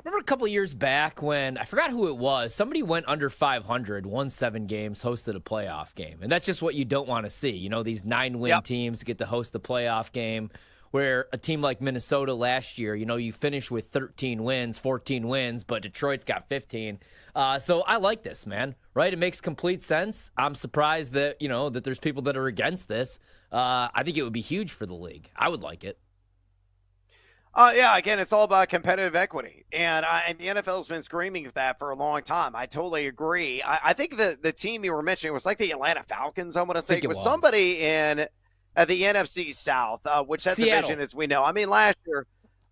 remember a couple of years back when, I forgot who it was, somebody went under 500, won 7 games, hosted a playoff game. And that's just what you don't want to see. You know, these 9-win teams get to host the playoff game, where a team like Minnesota last year, you know, you finish with 13 wins, 14 wins, but Detroit's got 15. So I like this, man, right? It makes complete sense. I'm surprised that, you know, that there's people that are against this. I think it would be huge for the league. I would like it. Yeah, again, it's all about competitive equity. And the NFL's been screaming of that for a long time. I totally agree. I think the team you were mentioning was like the Atlanta Falcons, I want to say. It was somebody in the NFC South, which that division, as we know. I mean, last year,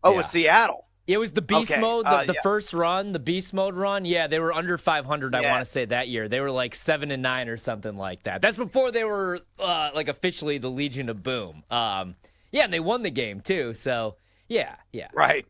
it was Seattle. It was the beast mode, the first run, the beast mode run. Yeah, they were under 500, I want to say, that year. They were like 7-9 or something like that. That's before they were like officially the Legion of Boom. Yeah, and they won the game too, so... Yeah. Right.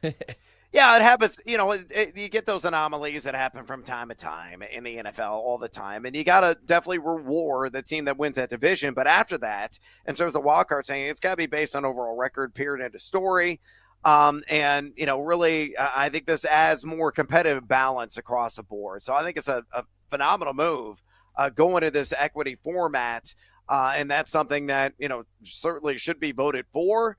Yeah, it happens. You know, you get those anomalies that happen from time to time in the NFL all the time. And you got to definitely reward the team that wins that division. But after that, in terms of wildcard saying, it's got to be based on overall record, period, end of story. And, you know, really, I think this adds more competitive balance across the board. So I think it's a phenomenal move going to this equity format. And that's something that, you know, certainly should be voted for.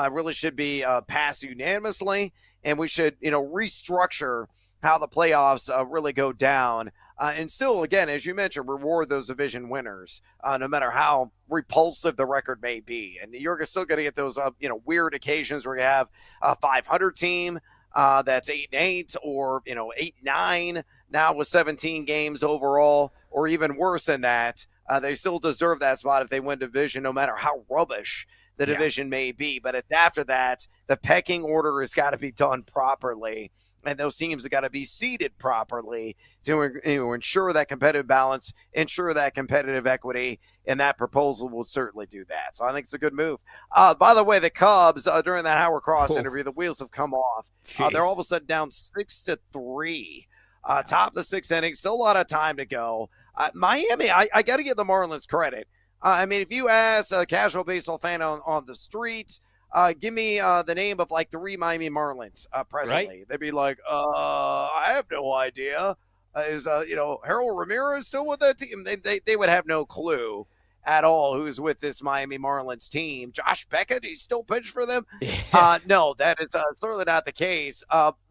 Really should be passed unanimously, and we should, you know, restructure how the playoffs really go down, and still, again, as you mentioned, reward those division winners, no matter how repulsive the record may be. And you're still going to get those, you know, weird occasions where you have a 500 team that's 8-8, or, you know, 8-9 now with 17 games overall, or even worse than that. They still deserve that spot if they win division, no matter how rubbish the division may be. But it's after that, the pecking order has got to be done properly, and those teams have got to be seeded properly to ensure that competitive balance, ensure that competitive equity, and that proposal will certainly do that. So I think it's a good move. By the way, the Cubs, during that Howard Cross interview, the wheels have come off. They're all of a sudden down 6-3. Top of the 6th inning, still a lot of time to go. Miami, I got to give the Marlins credit. I mean, if you ask a casual baseball fan on the streets, give me the name of like 3 Miami Marlins presently. Right? They'd be like, I have no idea. Is you know, Harold Ramirez still with that team? They would have no clue at all who's with this Miami Marlins team. Josh Beckett, he's still pitched for them. Yeah. No, that is certainly not the case.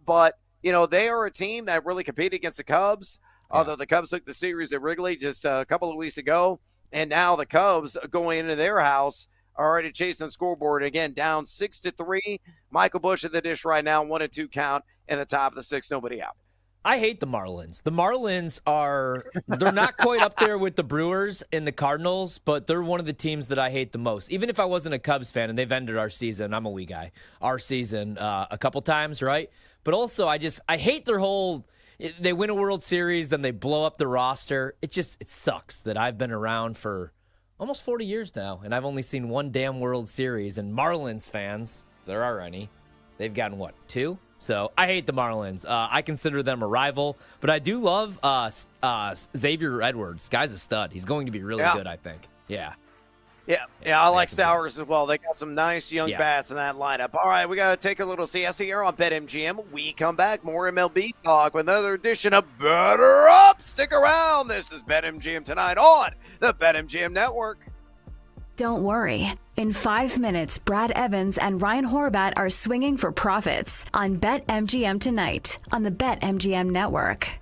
But you know, they are a team that really competed against the Cubs. Yeah. Although the Cubs took the series at Wrigley just a couple of weeks ago. And now the Cubs going into their house are already chasing the scoreboard again, down 6-3. Michael Busch at the dish right now, 1-2 count in the top of the 6th, nobody out. I hate the Marlins. The Marlins they're not quite up there with the Brewers and the Cardinals, but they're one of the teams that I hate the most. Even if I wasn't a Cubs fan, and they've ended our season, I'm a wee guy, our season a couple times, right? But also I hate their whole, they win a World Series, then they blow up the roster. It sucks that I've been around for almost 40 years now, and I've only seen one damn World Series. And Marlins fans, if there are any, they've gotten, what, 2? So I hate the Marlins. I consider them a rival, but I do love Xavier Edwards. Guy's a stud. He's going to be really good, I think. Yeah. Yeah, I like Stowers as well. They got some nice young bats in that lineup. All right, we got to take a little siesta here on BetMGM. We come back, more MLB talk with another edition of Better Up. Stick around. This is BetMGM tonight on the BetMGM Network. Don't worry. In 5 minutes, Brad Evans and Ryan Horvat are swinging for profits on BetMGM tonight on the BetMGM Network.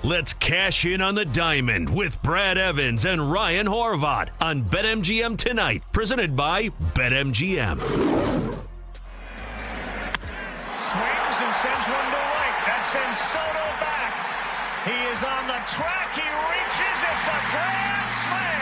Let's cash in on the diamond with Brad Evans and Ryan Horvath on BetMGM tonight, presented by BetMGM. Swings and sends one to right. That sends Soto back. He is on the track. He reaches. It's a grand slam.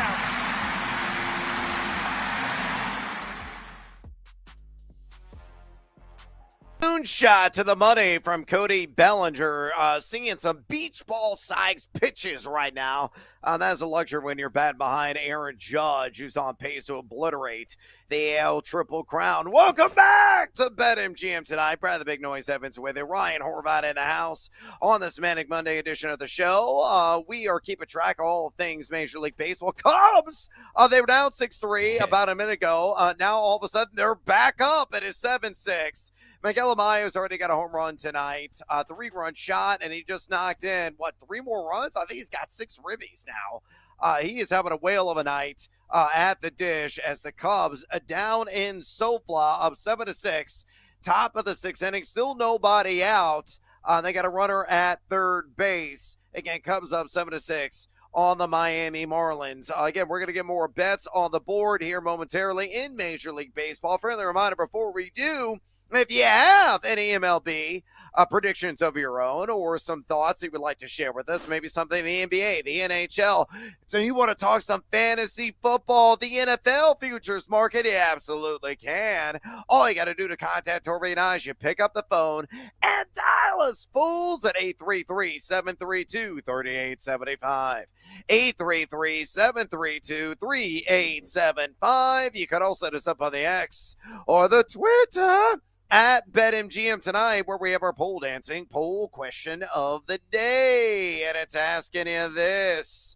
Moonshot to the money from Cody Bellinger. Seeing some beach ball size pitches right now. That's a luxury when you're batting behind Aaron Judge, who's on pace to obliterate the AL Triple Crown. Welcome back to BetMGM tonight. Brad the Big Noise Evans with it. Ryan Horvath in the house on this Manic Monday edition of the show. We are keeping track of all things Major League Baseball. Cubs, they were down 6-3 about a minute ago. Now all of a sudden they're back up. It is 7-6. Miguel Amayo's already got a home run tonight, 3-run shot, and he just knocked in, 3 more runs? I think he's got 6 ribbies now. He is having a whale of a night at the dish as the Cubs down in SoFla up 7-6, top of the 6th inning, still nobody out. They got a runner at third base. Again, Cubs up 7-6 on the Miami Marlins. Again, we're going to get more bets on the board here momentarily in Major League Baseball. Friendly reminder before we do, if you have any MLB predictions of your own or some thoughts you would like to share with us, maybe something in the NBA, the NHL, so you want to talk some fantasy football, the NFL futures market, you absolutely can. All you got to do to contact Torby and I is you pick up the phone and dial us fools at 833-732-3875. 833-732-3875. You can also hit us up on the X or the Twitter at BetMGM tonight, where we have our poll dancing poll question of the day. And it's asking you this.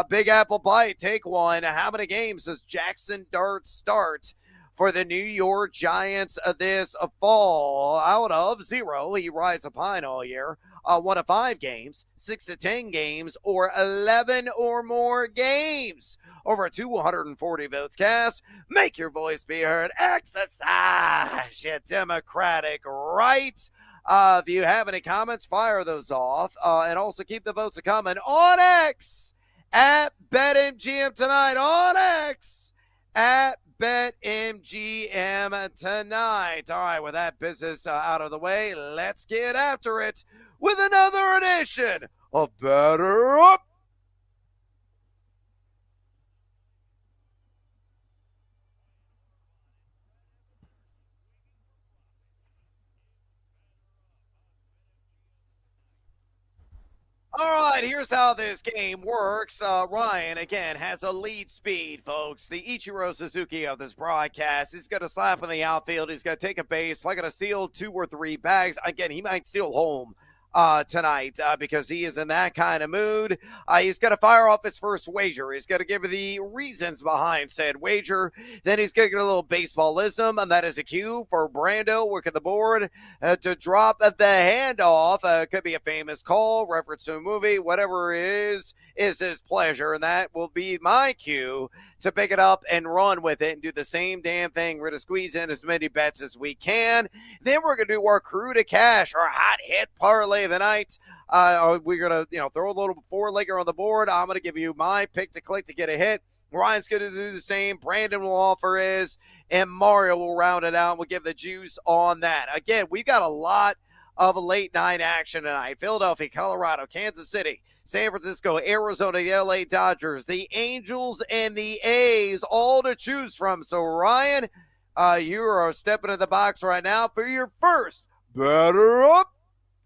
Big Apple Bite, take one. How many games does Jackson Dart start for the New York Giants this fall? Out of 0, he rides a pine all year. 1 to 5 games, 6 to 10 games, or 11 or more games. Over 240 votes cast. Make your voice be heard. Exercise your democratic right. If you have any comments, fire those off. And also keep the votes coming on X at BetMGM tonight. On X at BetMGM tonight. All right, with that business out of the way, let's get after it with another edition of Better Up. All right, here's how this game works. Ryan, again, has a lead speed, folks. The Ichiro Suzuki of this broadcast. He's going to slap in the outfield. He's going to take a base, probably going to steal 2 or 3 bags. Again, he might steal home tonight because he is in that kind of mood. He's going to fire off his first wager. He's going to give the reasons behind said wager. Then he's going to get a little baseballism, and that is a cue for Brando, working the board, to drop the handoff. Could be a famous call, reference to a movie, whatever it is his pleasure, and that will be my cue to pick it up and run with it and do the same damn thing. We're going to squeeze in as many bets as we can. Then we're going to do our crew to cash, our hot hit parlay of the night. We're going to throw a little 4-legger on the board. I'm going to give you my pick to click to get a hit. Ryan's going to do the same. Brandon will offer his, and Mario will round it out. We'll give the juice on that. Again, we've got a lot of late night action tonight. Philadelphia, Colorado, Kansas City, San Francisco, Arizona, the LA Dodgers, the Angels, and the A's, all to choose from. So, Ryan, you are stepping in the box right now for your first Better Up.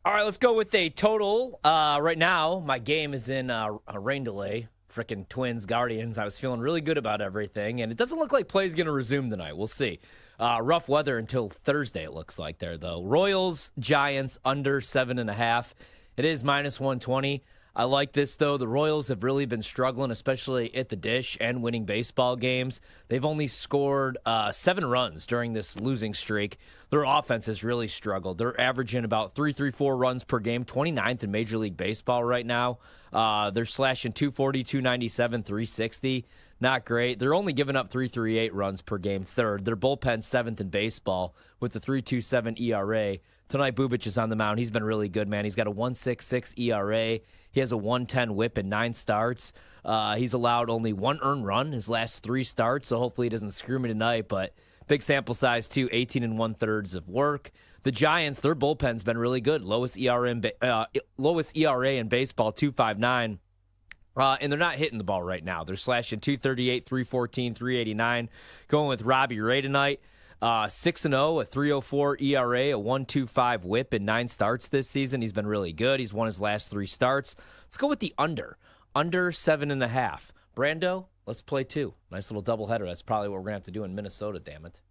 All right, let's go with a total. Right now, my game is in a rain delay. Frickin' Twins, Guardians. I was feeling really good about everything, and it doesn't look like play's going to resume tonight. We'll see. Rough weather until Thursday, it looks like there, though. Royals, Giants, under 7.5. It is -120. I like this, though. The Royals have really been struggling, especially at the dish and winning baseball games. They've only scored 7 runs during this losing streak. Their offense has really struggled. They're averaging about 3.34 runs per game, 29th in Major League Baseball right now. They're slashing 240, 297, 360. not great. They're only giving up 3.38 runs per game, third. Their bullpen's seventh in baseball with a 3.27 ERA. Tonight, Bubic is on the mound. He's been really good, man. He's got a 1.66 ERA. He has a 1.10 whip in 9 starts. He's allowed only 1 earned run his last 3 starts, so hopefully he doesn't screw me tonight, but big sample size, too, 18 1/3 of work. The Giants, their bullpen's been really good. Lowest ERA in baseball, 2.59. And they're not hitting the ball right now. They're slashing 238, 314, 389. Going with Robbie Ray tonight. 6-0, a 3.04 ERA, a 1.25 whip in 9 starts this season. He's been really good. He's won his last 3 starts. Let's go with the under. Under 7.5. Brando, let's play 2. Nice little doubleheader. That's probably what we're going to have to do in Minnesota, damn it.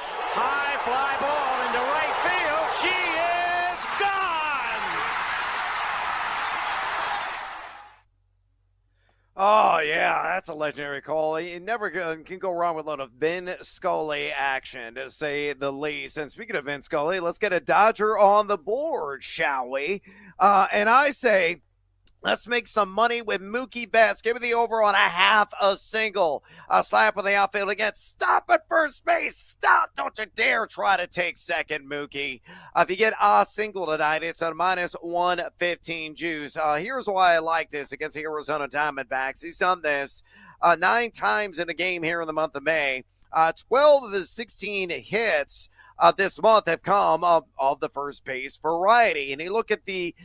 High fly ball into right field. She is gone. Oh, yeah, that's a legendary call. You never can go wrong with a lot of Vin Scully action, to say the least. And speaking of Vin Scully, let's get a Dodger on the board, shall we? And I say, let's make some money with Mookie Betts. Give me the over on a half a single. A slap on the outfield again. Stop at first base. Stop. Don't you dare try to take second, Mookie. If you get a single tonight, it's a minus 115 juice. Here's why I like this against the Arizona Diamondbacks. He's done this 9 times in a game here in the month of May. 12 of his 16 hits this month have come of the first base variety. And you look at the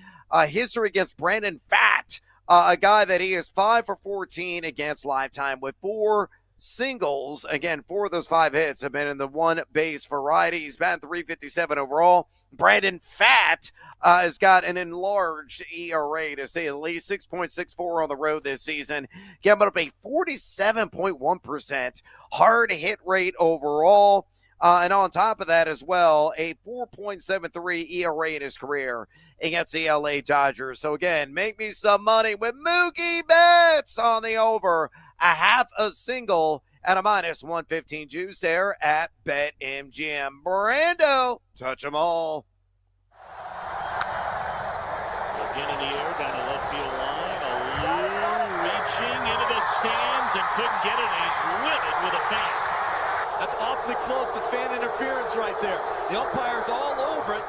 history against Brandon Pfaadt, a guy that he is 5 for 14 against lifetime with 4 singles. Again, 4 of those 5 hits have been in the one base variety. He's batting .357 overall. Brandon Pfaadt has got an enlarged ERA, to say the least, 6.64 on the road this season, giving up a 47.1% hard hit rate overall. And on top of that as well, a 4.73 ERA in his career against the LA Dodgers. So again, make me some money with Mookie Betts on the over, a half a single, and a minus 115 juice there at BetMGM. Brando, touch them all. Again in the air, down the left field line. A reaching into the stands and couldn't get it. And he's livid with a fan. That's awfully close to fan interference right there. The umpire's all over it.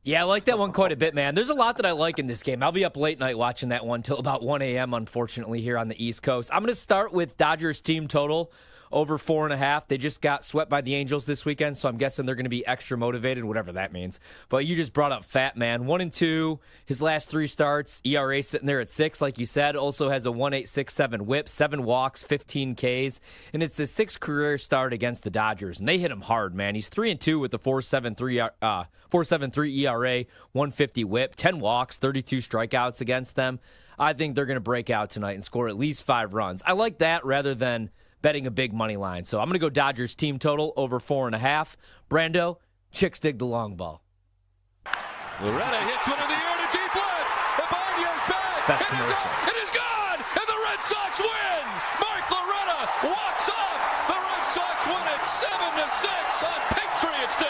Yeah, I like that one quite a bit, man. There's a lot that I like in this game. I'll be up late night watching that one till about 1 a.m., unfortunately, here on the East Coast. I'm going to start with Dodgers team total over 4.5. They just got swept by the Angels this weekend, so I'm guessing they're going to be extra motivated, whatever that means. But you just brought up Fat Man. 1-2, his last 3 starts. ERA sitting there at 6, like you said. Also has a 1.867 whip, 7 walks, 15 Ks. And it's his 6th career start against the Dodgers. And they hit him hard, man. He's 3-2 with the 4.73 ERA, 150 whip, 10 walks, 32 strikeouts against them. I think they're going to break out tonight and score at least 5 runs. I like that rather than betting a big money line. So I'm going to go Dodgers team total over 4.5. Brando, Chicks dig the long ball. Loretta hits one in the air to deep left. And Barnia's back. Best it commercial. Is up. It is gone. And the Red Sox win. Mark Loretta walks off. The Red Sox win it 7-6 on Patriots Day.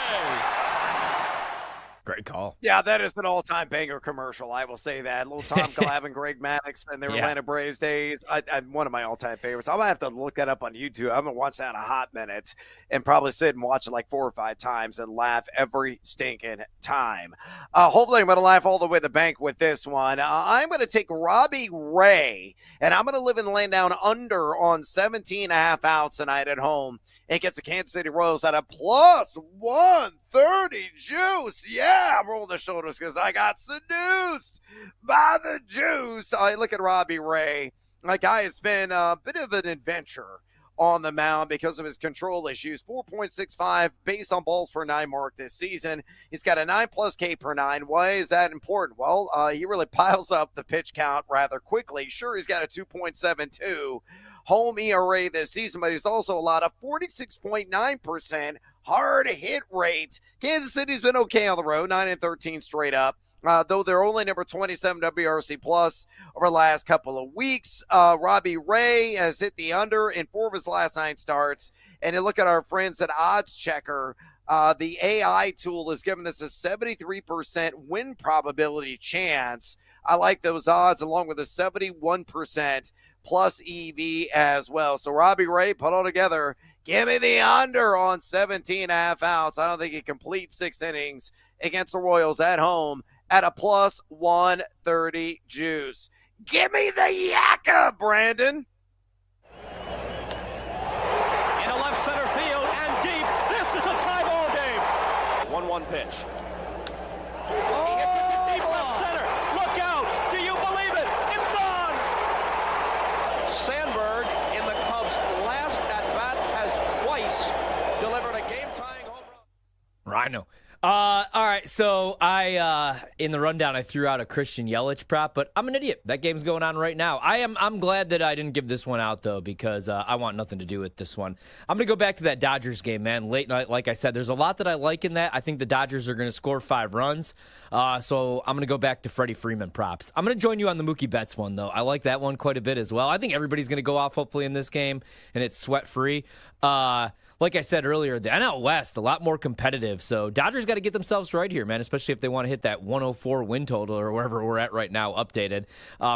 Great call. Yeah, that is an all-time banger commercial. I will say that. Little Tom Glavine, Greg Maddux, and their Atlanta Braves days. One of my all-time favorites. I'm going to have to look that up on YouTube. I haven't watched that in a hot minute and probably sit and watch it like 4 or 5 times and laugh every stinking time. Hopefully I'm going to laugh all the way to the bank with this one. I'm going to take Robbie Ray, and I'm going to live in the lane down under on 17.5 outs tonight at home. It gets the Kansas City Royals at a plus 130 juice. Yeah, I'm rolling the shoulders because I got seduced by the juice. I look at Robbie Ray. That guy has been a bit of an adventure on the mound because of his control issues. 4.65 base on balls per 9 mark this season. He's got a 9+ K per 9. Why is that important? Well, he really piles up the pitch count rather quickly. Sure, he's got a 2.72 home ERA this season, but he's also allowed a 46.9% hard hit rate. Kansas City's been okay on the road, 9-13 straight up. though they're only number 27 WRC plus over the last couple of weeks. Robbie Ray has hit the under in 4 of his last 9 starts. And you look at our friends at Odds Checker, the AI tool has given us a 73% win probability chance. I like those odds along with a 71% plus EV as well. So Robbie Ray, put all together. Give me the under on 17.5 outs. I don't think he completes 6 innings against the Royals at home at a plus 130 juice. Give me the yakka, Brandon. Into left center field and deep. This is a tie ball game. 1-1 pitch. He hits it to deep left center. Look out. Do you believe it? It's gone. Sandberg in the Cubs' last at bat has twice delivered a game-tying home run. Rhino. All right, so I in the rundown I threw out a Christian Yelich prop, but I'm an idiot. That game's going on right now. I'm glad that I didn't give this one out though, because I want nothing to do with this one. I'm gonna go back to that Dodgers game, man. Late night, like I said, there's a lot that I like in that. I think the Dodgers are gonna score 5 runs, so I'm gonna go back to Freddie Freeman props. I'm gonna join you on the Mookie Betts one though. I like that one quite a bit as well. I think everybody's gonna go off hopefully in this game, and it's sweat free. Like I said earlier, the NL West, a lot more competitive. So Dodgers got to get themselves right here, man, especially if they want to hit that 104 win total or wherever we're at right now, updated.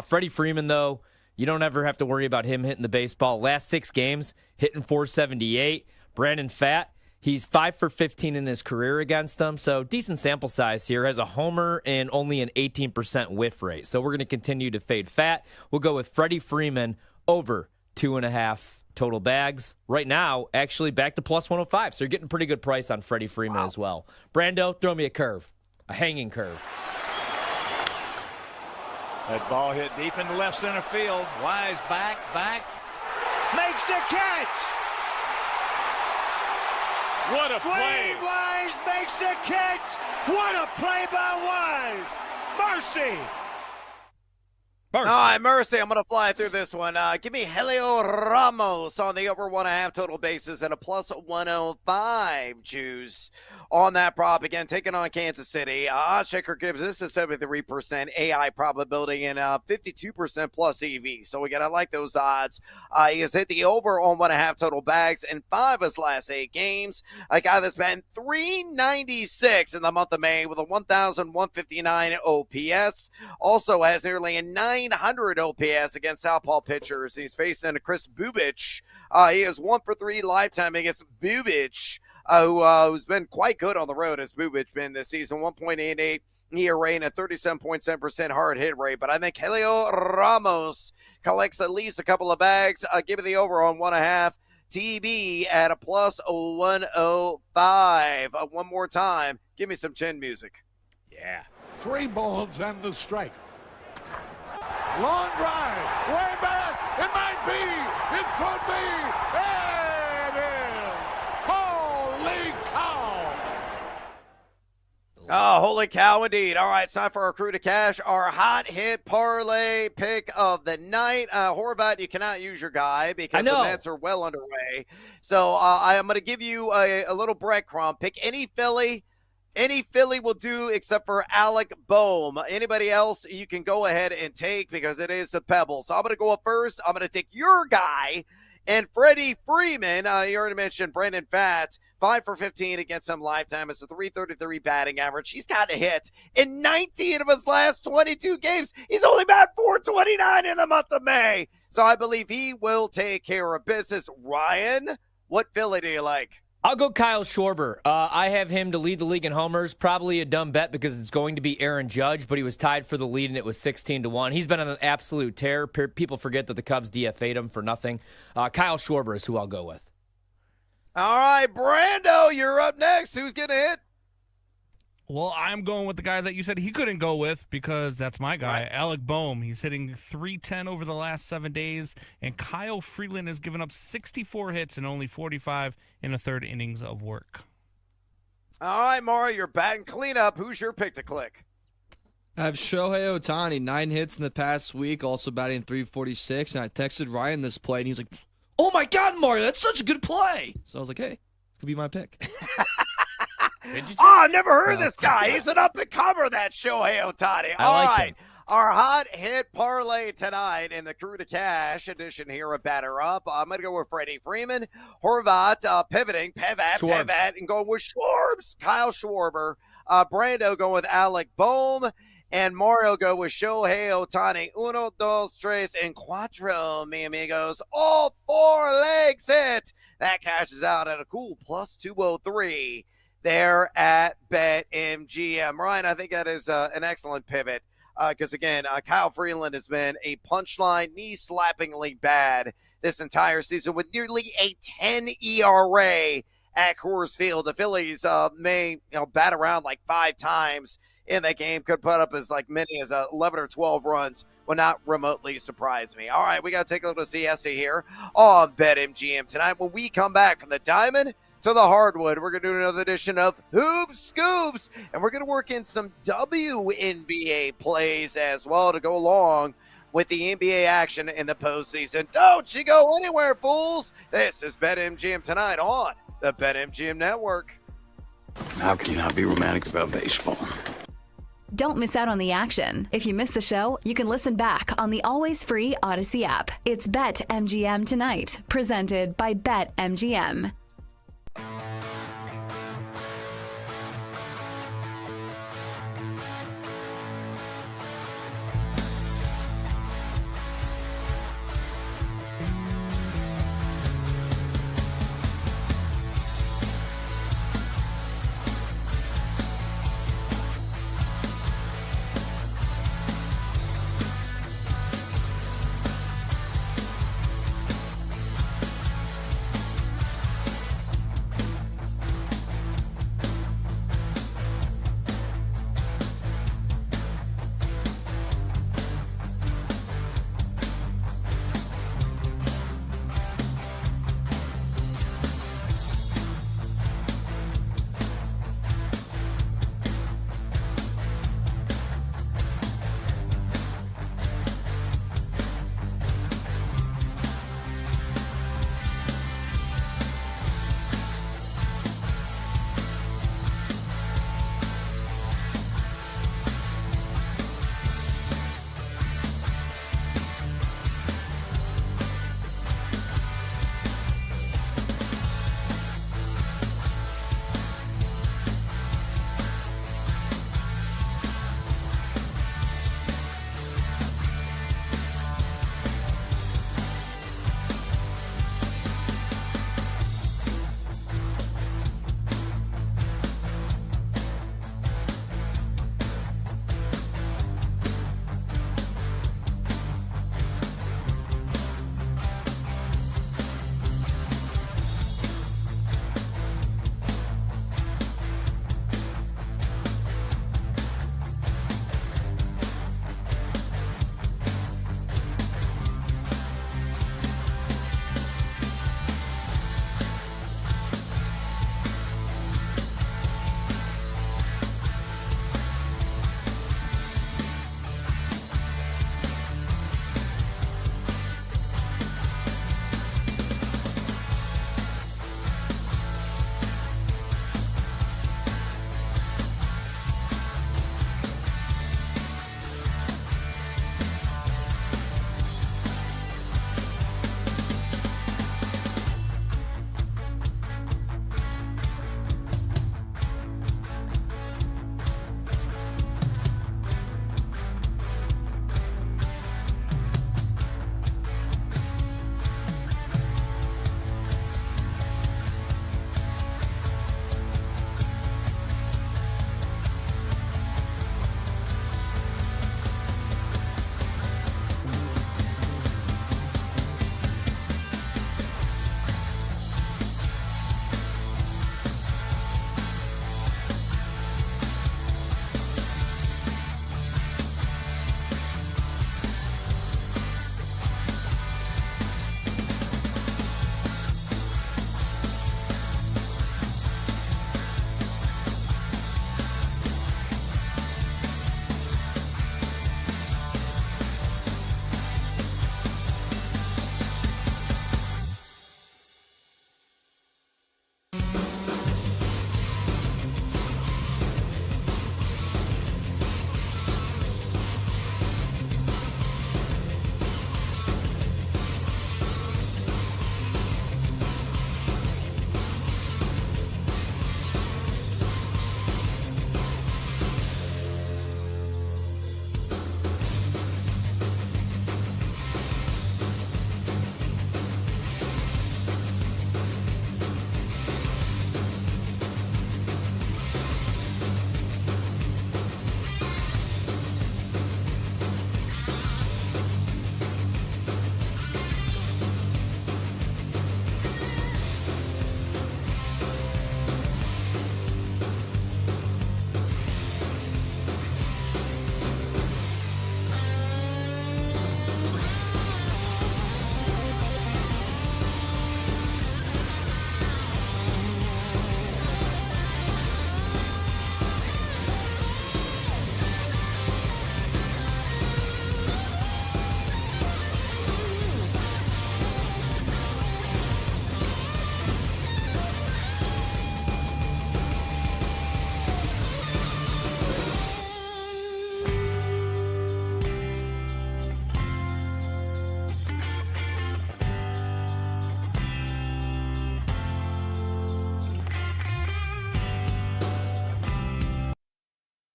Freddie Freeman, though, you don't ever have to worry about him hitting the baseball. Last 6 games, hitting 478. Brandon Pfaadt, he's 5 for 15 in his career against them. So decent sample size here. Has a homer and only an 18% whiff rate. So we're going to continue to fade Pfaadt. We'll go with Freddie Freeman over 2.5 total bags. Right now, actually back to plus 105. So you're getting a pretty good price on Freddie Freeman as well. Brando, throw me a curve. A hanging curve. That ball hit deep into left center field. Wise back. Makes the catch. What a play. Dwayne Wise makes the catch. What a play by Wise. Mercy. All right, Mercy, I'm going to fly through this one. Give me Helio Ramos on the over 1.5 total bases and a plus 105 juice on that prop. Again, taking on Kansas City. Oddschecker gives this a 73% AI probability and 52% plus EV. So again, I like those odds. He has hit the over on 1.5 total bags in 5 of his last 8 games. A guy that's been .396 in the month of May with a 1,159 OPS. Also has nearly a 900 OPS against southpaw pitchers. He's facing Chris Bubich. He is 1 for 3 lifetime against Bubich, who's been quite good on the road as Bubich been this season. 1.88 ERA and a 37.7% hard hit rate. But I think Helio Ramos collects at least a couple of bags. Give me the over on 1.5. TB at a plus 105. One more time. Give me some chin music. Yeah. 3 balls and the strike. Long drive, way back, it might be, it could be, it is. Holy cow. Oh, holy cow indeed. All right, it's time for our crew to cash our hot hit parlay pick of the night. Horvat, you cannot use your guy because the Mets are well underway. So I am going to give you a little breadcrumb. Pick any Philly. Any Philly will do except for Alec Boehm. Anybody else you can go ahead and take because it is the Pebble. So I'm going to go up first. I'm going to take your guy and Freddie Freeman. You already mentioned Brandon Pfaadt, 5 for 15 against him lifetime. It's a 333 batting average. He's got a hit in 19 of his last 22 games. He's only batted 429 in the month of May. So I believe he will take care of business. Ryan, what Philly do you like? I'll go Kyle Schwarber. I have him to lead the league in homers. Probably a dumb bet because it's going to be Aaron Judge, but he was tied for the lead and it was 16-1. He's been on an absolute tear. People forget that the Cubs DFA'd him for nothing. Kyle Schwarber is who I'll go with. All right, Brando, you're up next. Who's going to hit? Well, I'm going with the guy that you said he couldn't go with because that's my guy, Alec Boehm. He's hitting .310 over the last 7 days, and Kyle Freeland has given up 64 hits and only 45 in a third innings of work. All right, Mara, you're batting cleanup. Who's your pick to click? I have Shohei Ohtani, 9 hits in the past week, also batting .346, and I texted Ryan this play, and he's like, "Oh my God, Mario, that's such a good play!" So I was like, "Hey, this could be my pick." I've never heard of this guy. He's an up-and-comer, that Shohei Ohtani. All like right. him. Our hot hit parlay tonight in the Crew to Cash edition here of Batter Up. I'm going to go with Freddie Freeman. Horvat pivoting, pivot, and going with Schwarbs. Kyle Schwarber. Brando going with Alec Boehm. And Mario go with Shohei Ohtani. Uno, dos, tres, and cuatro, mi amigos. All 4 legs hit. That cashes out at a cool plus 203 there at BetMGM. Ryan, I think that is an excellent pivot. Because, again, Kyle Freeland has been a punchline, knee-slappingly bad this entire season with nearly a 10 ERA at Coors Field. The Phillies may bat around like 5 times in that game, could put up as like many as 11 or 12 runs, would not remotely surprise me. All right, we got to take a little siesta here on BetMGM tonight. When we come back from the diamond to the hardwood, we're going to do another edition of Hoop Scoops, and we're going to work in some WNBA plays as well to go along with the NBA action in the postseason. Don't you go anywhere, fools. This is BetMGM tonight on the BetMGM Network. How can you not be romantic about baseball? Don't miss out on the action. If you missed the show, you can listen back on the always free Odyssey app. It's BetMGM tonight, presented by BetMGM.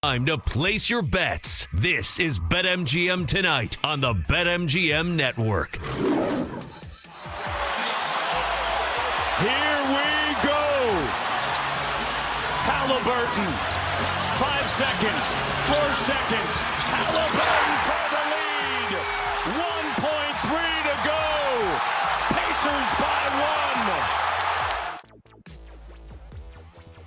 Time to place your bets. This is BetMGM Tonight on the BetMGM Network. Here we go. Halliburton. 5 seconds. 4 seconds. Halliburton for the lead. 1.3 to go. Pacers by 1.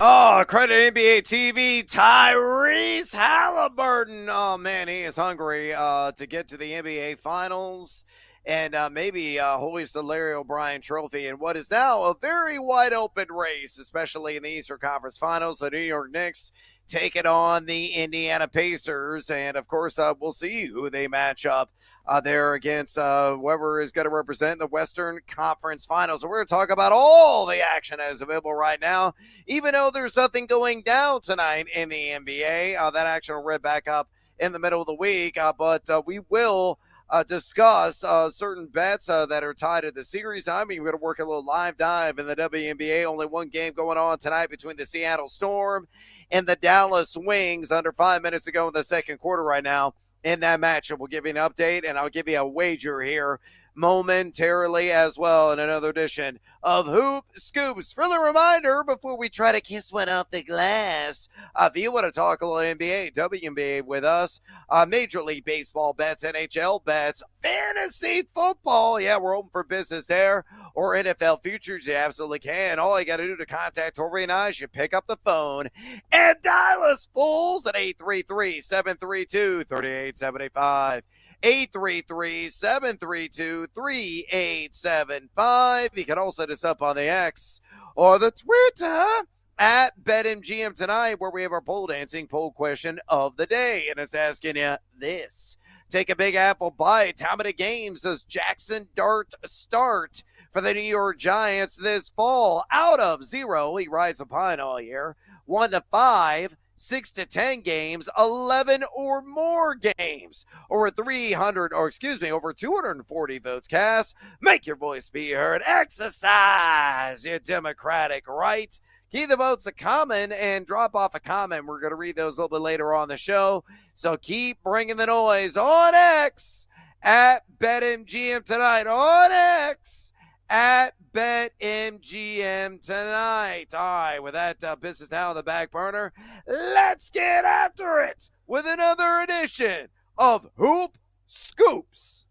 Oh, credit NBA TV, Tyrese Halliburton. Oh, man, he is hungry to get to the NBA Finals and maybe hoist the Larry O'Brien Trophy in what is now a very wide open race, especially in the Eastern Conference Finals. The New York Knicks taking on the Indiana Pacers, and of course, we'll see who they match up there against whoever is going to represent the Western Conference Finals. So we're going to talk about all the action that is available right now, even though there's nothing going down tonight in the NBA. That action will rev back up in the middle of the week, but we will discuss certain bets that are tied to the series. I mean, we're going to work a little live dive in the WNBA. Only one game going on tonight between the Seattle Storm and the Dallas Wings. Under 5 minutes to go in the second quarter right now in that matchup. We'll give you an update, and I'll give you a wager here momentarily as well in another edition of Hoop Scoops. For the reminder, before we try to kiss one off the glass, if you want to talk a little NBA, WNBA with us, Major League Baseball bets, NHL bets, fantasy football, yeah, we're open for business there, or NFL futures, you absolutely can. All you got to do to contact Tori and I is you pick up the phone and dial us fools at 833-732-3875. 833-732-3875. You can also hit us up on the X or the Twitter at BetMGM Tonight, where we have our pole dancing poll question of the day. And it's asking you this. Take a big apple bite. How many games does Jackson Dart start for the New York Giants this fall? Out of 0, he rides a pine all year. 1 to 5. 6 to 10 games, 11 or more games. Over 240 votes cast. Make your voice be heard. Exercise your democratic right. Keep the votes a comment and drop off a comment. We're going to read those a little bit later on the show. So keep bringing the noise on X at BetMGM Tonight. On X at BetMGM Tonight. All right, with that business now on the back burner, let's get after it with another edition of Hoop Scoops.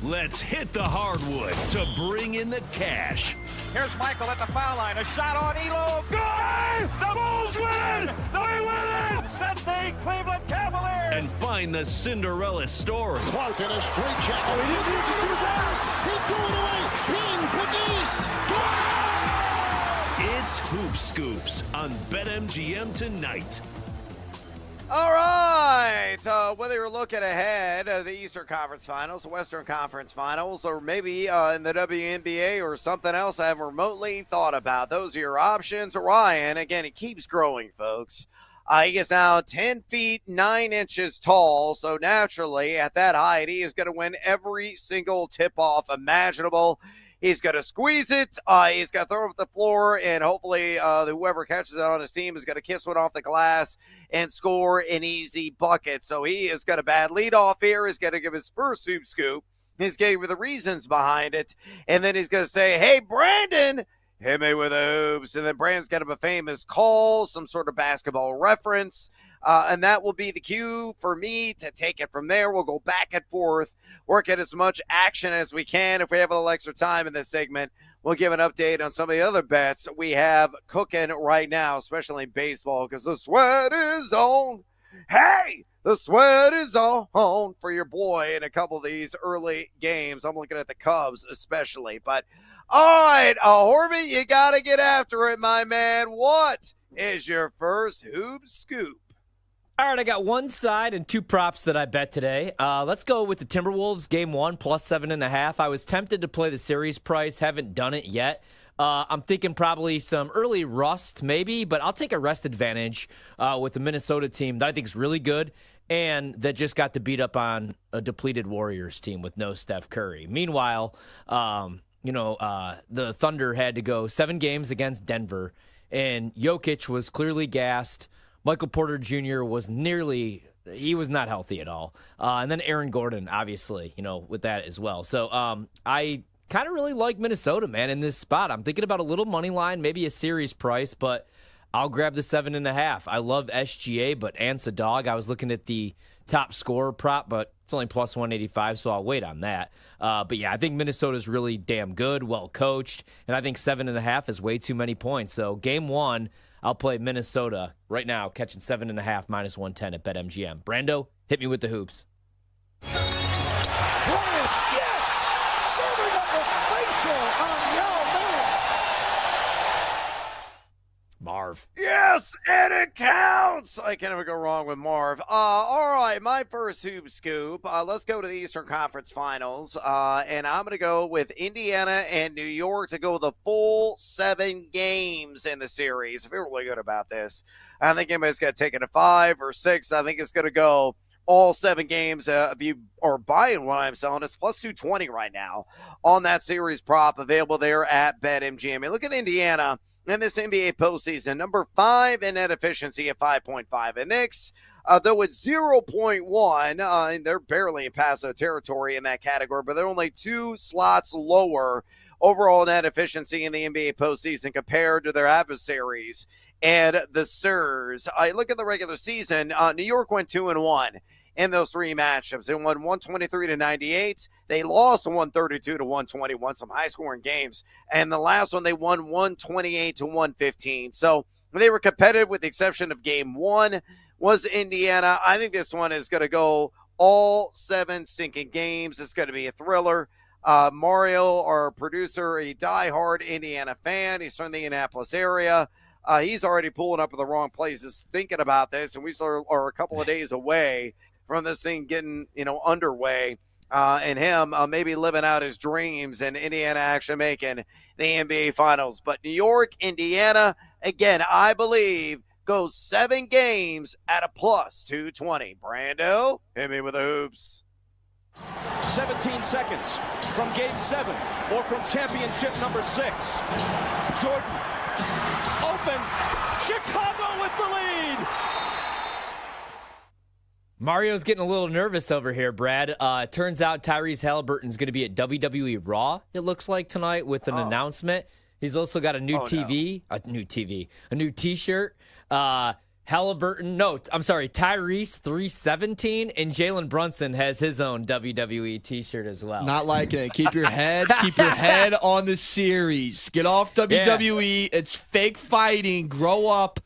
Let's hit the hardwood to bring in the cash. Here's Michael at the foul line. A shot on Elo. Good! The Bulls win! They win! Set the Cleveland Cavaliers! And find the Cinderella story. Clark in a straight check. Oh, he didn't need to do that. He threw it away. It's Hoop Scoops on BetMGM Tonight. All right, whether you're looking ahead of the Eastern Conference Finals, the Western Conference Finals, or maybe in the WNBA or something else I haven't remotely thought about, those are your options. Ryan, again, he keeps growing, folks. He is now 10 feet 9 inches tall, so naturally at that height, he is going to win every single tip-off imaginable. He's going to squeeze it. He's going to throw it up the floor, and hopefully whoever catches it on his team is going to kiss one off the glass and score an easy bucket. So he has got a bad lead off here. He's going to give his first Hoop Scoop. He's going to give the reasons behind it, and then he's going to say, hey, Brandon, hit me with the hoops. And then Brandon's got a famous call, some sort of basketball reference. And that will be the cue for me to take it from there. We'll go back and forth, work at as much action as we can. If we have a little extra time in this segment, we'll give an update on some of the other bets we have cooking right now, especially in baseball, because the sweat is on. Hey, the sweat is on for your boy in a couple of these early games. I'm looking at the Cubs especially. But, all right, Horby, you got to get after it, my man. What is your first Hoop Scoop? All right, I got one side and two props that I bet today. Let's go with the Timberwolves, game 1, plus 7.5. I was tempted to play the series price, haven't done it yet. I'm thinking probably some early rust maybe, but I'll take a rest advantage with the Minnesota team that I think is really good and that just got to beat up on a depleted Warriors team with no Steph Curry. Meanwhile, the Thunder had to go 7 games against Denver, and Jokic was clearly gassed. Michael Porter Jr. was not healthy at all. And then Aaron Gordon, obviously, with that as well. So I kind of really like Minnesota, man, in this spot. I'm thinking about a little money line, maybe a series price, but I'll grab the 7.5. I love SGA, but Ant's a dog. I was looking at the top scorer prop, but it's only plus 185, so I'll wait on that. But yeah, I think Minnesota's really damn good, well coached, and I think 7.5 is way too many points. So game one, I'll play Minnesota right now, catching 7.5 minus 110 at BetMGM. Brando, hit me with the hoops. Bryant, yes! Serving up a facial on Yao Ming. Marv. Yes, and it counts. I can't ever go wrong with Marv. All right, my first hoop scoop. Let's go to the Eastern Conference Finals, and I'm going to go with Indiana and New York to go the full 7 games in the series. I feel really good about this. I think anybody's got to take it to 5 or 6. I think it's going to go all 7 games. If you are buying what I'm selling, it's plus 220 right now on that series prop available there at BetMGM. Look at Indiana in this NBA postseason, number 5 in net efficiency at 5.5. And Knicks, though it's 0.1, they're barely in passive territory in that category, but they're only 2 slots lower overall net efficiency in the NBA postseason compared to their adversaries and the Spurs. I look at the regular season. New York went 2-1 in those 3 matchups. They won 123-98. They lost 132-121, some high-scoring games. And the last one, they won 128-115. So they were competitive with the exception of game 1 was Indiana. I think this one is going to go all 7 stinking games. It's going to be a thriller. Mario, our producer, a diehard Indiana fan. He's from the Indianapolis area. He's already pulling up in the wrong places thinking about this, and we still are a couple of days away from this thing getting, underway, and him maybe living out his dreams and Indiana actually making the NBA Finals. But New York, Indiana, again, I believe, goes 7 games at a plus 220. Brando, hit me with the hoops. 17 seconds from game 7 or from championship number 6. Jordan, open, Chicago with the lead. Mario's getting a little nervous over here, Brad. Turns out Tyrese Halliburton's going to be at WWE Raw, it looks like, tonight with an announcement. He's also got a new T-shirt. Tyrese 317, and Jalen Brunson has his own WWE T-shirt as well. Not liking it. Keep your head on the series. Get off WWE. Yeah. It's fake fighting. Grow up.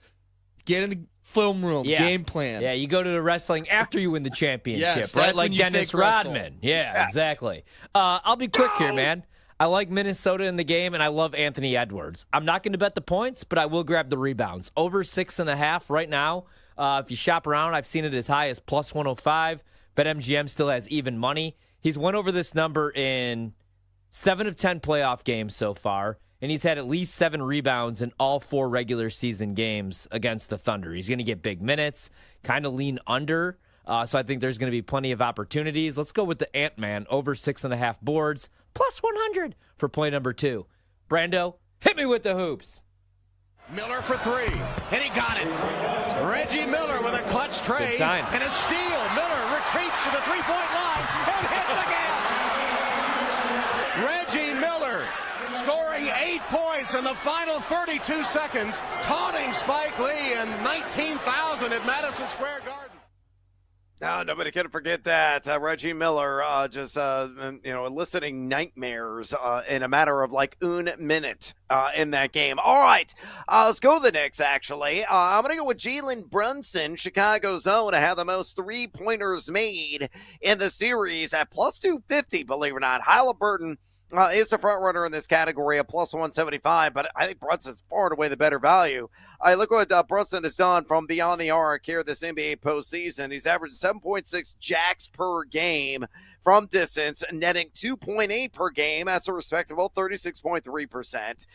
Get in the film room. Yeah. Game plan. Yeah, you go to the wrestling after you win the championship, yes, right? Like Dennis Rodman. Yeah, exactly. I'll be quick here, man. I like Minnesota in the game, and I love Anthony Edwards. I'm not going to bet the points, but I will grab the rebounds. Over 6.5 right now. If you shop around, I've seen it as high as plus 105. BetMGM still has even money. He's won over this number in 7 of 10 playoff games so far, and he's had at least 7 rebounds in all 4 regular season games against the Thunder. He's going to get big minutes, kind of lean under. So I think there's going to be plenty of opportunities. Let's go with the Ant-Man over 6.5 boards, plus 100 for play number 2. Brando, hit me with the hoops. Miller for 3, and he got it. Reggie Miller with a clutch trade and a steal. Miller retreats to the three-point line and hits again. Reggie Miller scoring 8 points in the final 32 seconds, taunting Spike Lee and 19,000 at Madison Square Garden. No, nobody can forget that. Reggie Miller just eliciting nightmares in a matter of like 1 minute in that game. All right, let's go to the Knicks, actually. I'm going to go with Jalen Brunson, Chicago's own, to have the most 3-pointers made in the series at plus 250, believe it or not. Halliburton is the front runner in this category at plus 175, but I think Brunson's far and away the better value. Look what Brunson has done from beyond the arc here this NBA postseason. He's averaged 7.6 jacks per game from distance, netting 2.8 per game. That's a respectable 36.3%.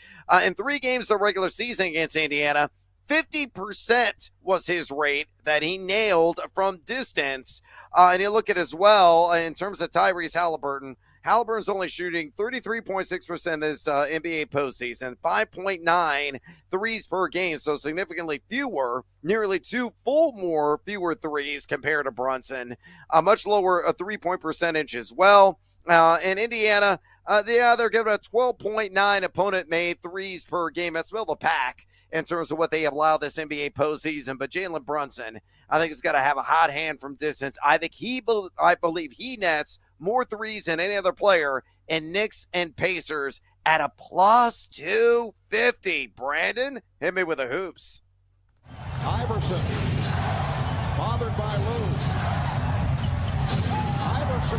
In 3 games the regular season against Indiana, 50% was his rate that he nailed from distance. And you look at as well, in terms of Tyrese Halliburton, Halliburton's only shooting 33.6% this NBA postseason, 5.9 threes per game, so significantly fewer, nearly fewer threes compared to Brunson. A much lower three-point percentage as well. In Indiana, they're giving a 12.9 opponent-made threes per game. That's middle of the pack in terms of what they allow this NBA postseason. But Jalen Brunson, I think, has got to have a hot hand from distance. I believe he nets more threes than any other player in Knicks and Pacers at a plus 250. Brandon, hit me with the hoops. Iverson, bothered by Lou. Iverson.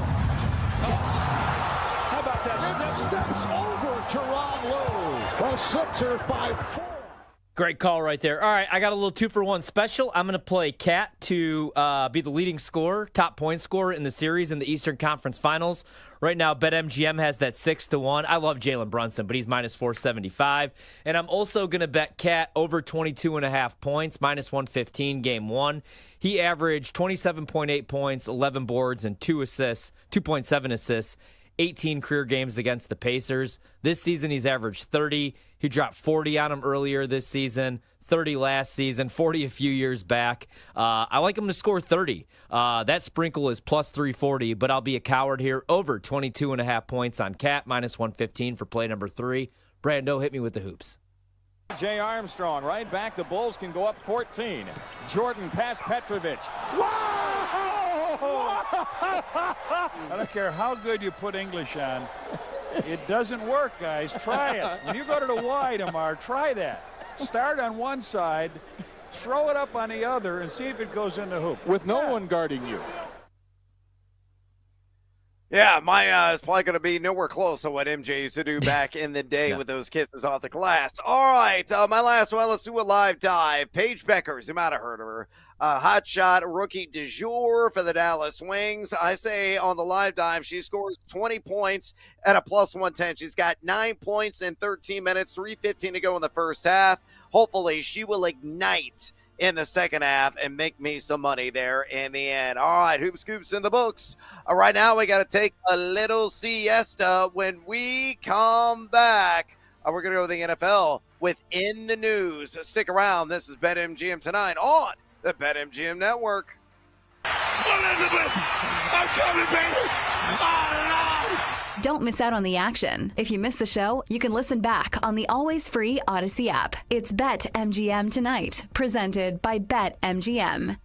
How about that? It steps over Teron Lou. The Sixers by 4. Great call right there. All right, I got a little 2-for-1 special. I'm going to play Cat to be the leading scorer, top point scorer in the series in the Eastern Conference Finals. Right now, BetMGM has that 6-1. I love Jalen Brunson, but he's minus 475. And I'm also going to bet Cat over 22.5 points, minus 115, game 1. He averaged 27.8 points, 11 boards, and 2.7 assists. 18 career games against the Pacers. This season, he's averaged 30. He dropped 40 on him earlier this season, 30 last season, 40 a few years back. I like him to score 30. That sprinkle is plus 340, but I'll be a coward here. Over 22.5 points on Cat, minus 115 for play number 3. Brando, hit me with the hoops. Jay Armstrong, right back. The Bulls can go up 14. Jordan past Petrovic. Whoa! I don't care how good you put English on. It doesn't work, guys. Try it. When you go to the Y tomorrow, try that. Start on one side, throw it up on the other, and see if it goes in the hoop. With no one guarding you. Yeah, my is probably going to be nowhere close to what MJ used to do back in the day with those kisses off the glass. All right, my last one, let's do a live dive. Paige Beckers, you might have heard of her. Hot shot rookie du jour for the Dallas Wings. I say on the live dive, she scores 20 points at a plus 110. She's got 9 points in 13 minutes, 3:15 to go in the first half. Hopefully, she will ignite in the second half and make me some money there in the end. All right, Hoop Scoops in the books. Right now, we got to take a little siesta. When we come back, we're going to go to the NFL with In the News. Stick around. This is BetMGM Tonight on the BetMGM Network. Elizabeth, I'm coming, baby. Don't miss out on the action. If you miss the show, you can listen back on the always free Odyssey app. It's BetMGM Tonight, presented by BetMGM.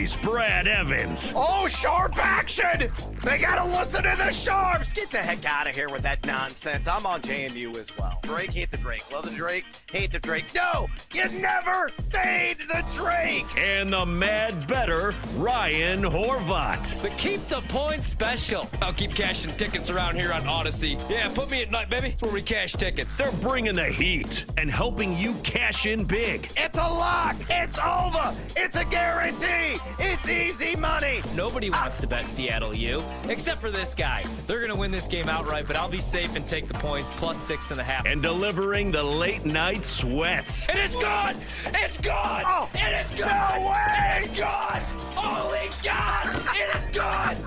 voice, Brad Evans. Oh, sharp action! They gotta listen to the sharps! Get the heck out of here with that nonsense. I'm on JMU as well. Drake, hate the Drake. Love the Drake, hate the Drake. No! You never fade the Drake! And the mad better, Ryan Horvat. The Keep the Points special. I'll keep cashing tickets around here on Odyssey. Yeah, put me at night, baby. That's where we cash tickets. They're bringing the heat and helping you cash in big. It's a lock! It's over! It's a guarantee! It's easy money! Nobody wants to bet Seattle U, except for this guy. They're going to win this game outright, but I'll be safe and take the points plus 6.5. And delivering the late night sweats. And it's gone! It's gone! Oh, it is gone! No way! It's gone! Holy God! It is gone!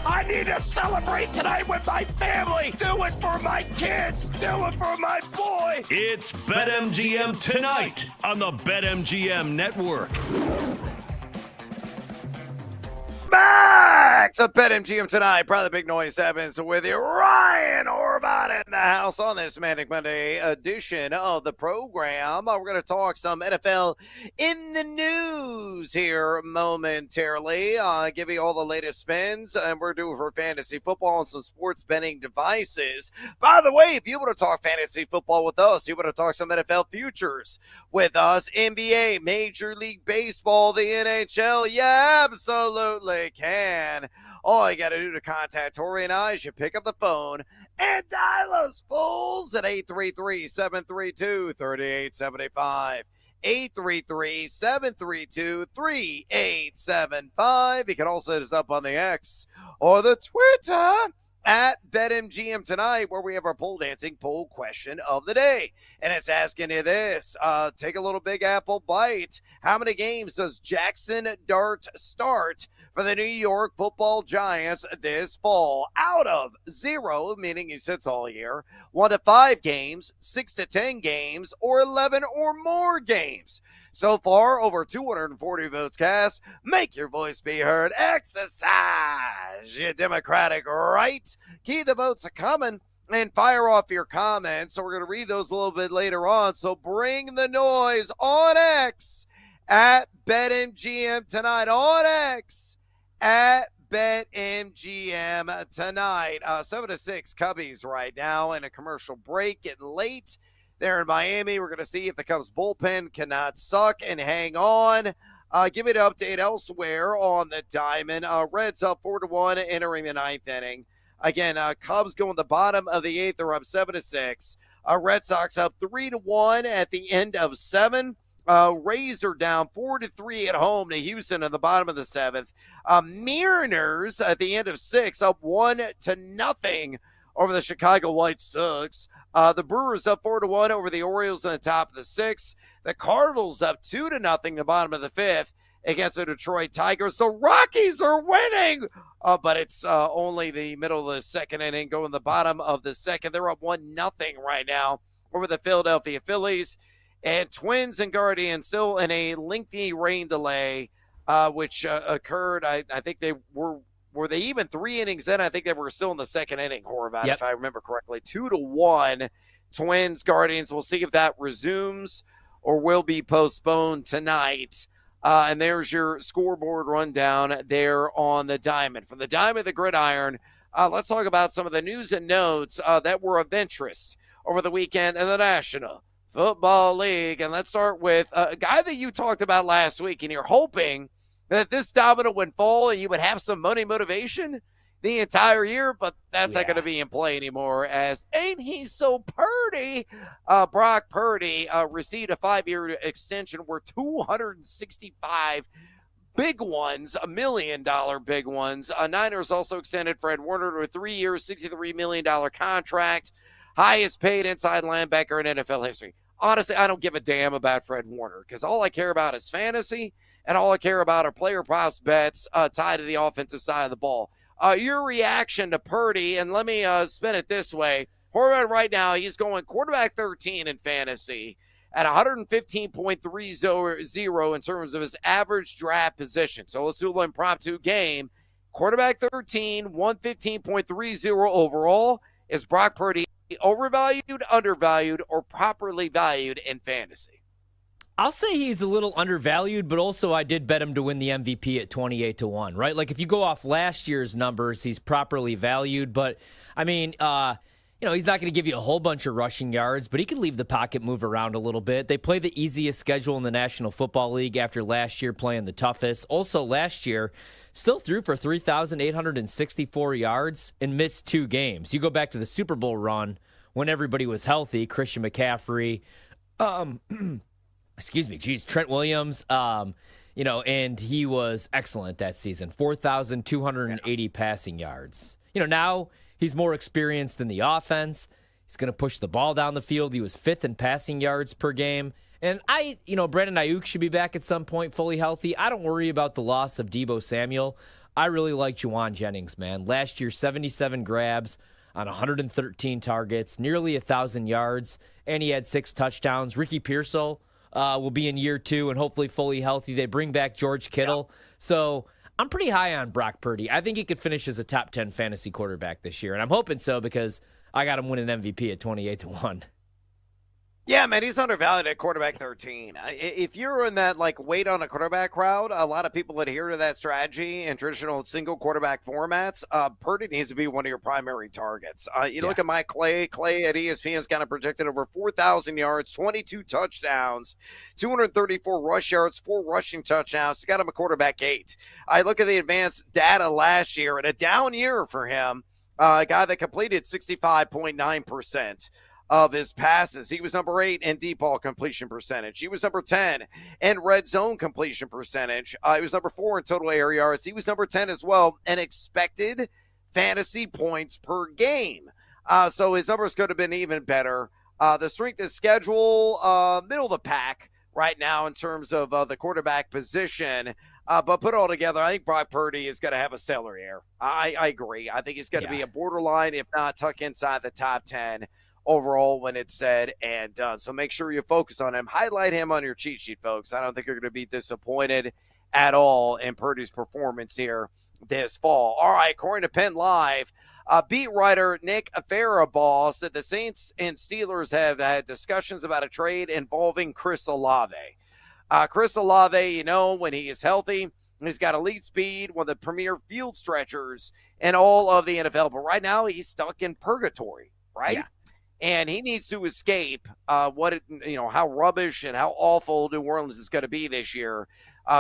I need to celebrate tonight with my family! Do it for my kids! Do it for my boy! It's BetMGM tonight on the BetMGM Network. Back to BetMGM tonight. Probably Big Noise happens with you. Ryan Horvat in the house on this Manic Monday edition of the program. We're going to talk some NFL in the news here momentarily. Give you all the latest spins, and we're doing for fantasy football and some sports betting devices. By the way, if you want to talk fantasy football with us, you want to talk some NFL futures with us, NBA, Major League Baseball, the NHL, you absolutely can. All you got to do to contact Tori and I is you pick up the phone and dial us, fools, at 833-732-3875. 833-732-3875. You can also hit us up on the X or the Twitter at BetMGM tonight, where we have our pole dancing poll question of the day. And it's asking you this. Take a little Big Apple bite. How many games does Jackson Dart start for the New York Football Giants this fall? Out of 0, meaning he sits all year, 1 to 5 games, 6 to 10 games, or 11 or more games. So far, over 240 votes cast. Make your voice be heard. Exercise your democratic right. Keep the votes coming and fire off your comments. So we're going to read those a little bit later on. So bring the noise on X at BetMGM tonight. On X at BetMGM tonight. 7 to 6 Cubbies right now in a commercial break, getting late. There in Miami, we're going to see if the Cubs bullpen cannot suck and hang on. Give it an update elsewhere on the diamond. Reds up 4-1 entering the 9th inning. Again, Cubs go in the bottom of the 8th. They're up 7 to 6. Red Sox up 3-1 at the end of 7. Rays are down 4-3 at home to Houston in the bottom of the 7th. Mariners at the end of 6 up 1-0 over the Chicago White Sox. The Brewers up 4-1 over the Orioles in the top of the 6th. The Cardinals up 2-0 in the bottom of the 5th against the Detroit Tigers. The Rockies are winning, but it's only the middle of the 2nd inning, going the bottom of the 2nd. They're up 1-0 right now over the Philadelphia Phillies. And Twins and Guardians still in a lengthy rain delay, which occurred. I think they were they even 3 innings in? I think they were still in the 2nd inning, Horvat, if I remember correctly. 2-1 Twins, Guardians. We'll see if that resumes or will be postponed tonight. And there's your scoreboard rundown there on the diamond. From the diamond, the gridiron, let's talk about some of the news and notes that were of interest over the weekend in the National Football League. And let's start with a guy that you talked about last week, and you're hoping that this domino would fall and you would have some money motivation the entire year, but that's not going to be in play anymore, as ain't he so purty? Brock Purdy received a 5-year extension worth $265 big ones, $1 million big ones. Niners also extended Fred Warner to a 3-year, $63 million contract, highest paid inside linebacker in NFL history. Honestly, I don't give a damn about Fred Warner, because all I care about is fantasy, and all I care about are player props bets tied to the offensive side of the ball. Your reaction to Purdy, and let me spin it this way. Horvat right now, he's going quarterback 13 in fantasy at 115.30 in terms of his average draft position. So let's do a little impromptu game. Quarterback 13, 115.30 overall. Is Brock Purdy overvalued, undervalued, or properly valued in fantasy? I'll say he's a little undervalued, but also I did bet him to win the MVP at 28-1, right? Like if you go off last year's numbers, he's properly valued. But I mean, he's not going to give you a whole bunch of rushing yards, but he can leave the pocket move around a little bit. They play the easiest schedule in the National Football League after last year playing the toughest. Also last year, still threw for 3,864 yards and missed 2 games. You go back to the Super Bowl run when everybody was healthy, Christian McCaffrey, Trent Williams, and he was excellent that season. 4,280 passing yards. Now he's more experienced in the offense. He's going to push the ball down the field. He was 5th in passing yards per game. And Brandon Ayuk should be back at some point fully healthy. I don't worry about the loss of Deebo Samuel. I really like Juwan Jennings, man. Last year, 77 grabs on 113 targets, nearly 1,000 yards, and he had 6 touchdowns. Ricky Pearsall will be in year 2 and hopefully fully healthy. They bring back George Kittle. Yep. So I'm pretty high on Brock Purdy. I think he could finish as a top 10 fantasy quarterback this year, and I'm hoping so because I got him winning MVP at 28-1. Yeah, man, he's undervalued at quarterback 13. If you're in that, wait on a quarterback crowd, a lot of people adhere to that strategy in traditional single quarterback formats. Purdy needs to be one of your primary targets. Look at Mike Clay. Clay at ESPN is kind of projected over 4,000 yards, 22 touchdowns, 234 rush yards, 4 rushing touchdowns. He's got him a quarterback 8. I look at the advanced data last year, and a down year for him, a guy that completed 65.9% of his passes. He was number 8 in deep ball completion percentage. He was number 10 in red zone completion percentage. He was number 4 in total air yards. He was number 10 as well in expected fantasy points per game. So his numbers could have been even better. The strength of schedule, middle of the pack right now in terms of the quarterback position. But put it all together, I think Brock Purdy is going to have a stellar year. I agree. I think he's going to be a borderline, if not tuck inside the top 10 overall when it's said and done. So make sure you focus on him. Highlight him on your cheat sheet, folks. I don't think you're going to be disappointed at all in Purdy's performance here this fall. All right, according to Penn Live, beat writer Nick Farabaugh said the Saints and Steelers have had discussions about a trade involving Chris Olave. Chris Olave, when he is healthy, he's got elite speed, one of the premier field stretchers in all of the NFL. But right now, he's stuck in purgatory, right? Yeah. And he needs to escape how rubbish and how awful New Orleans is going to be this year.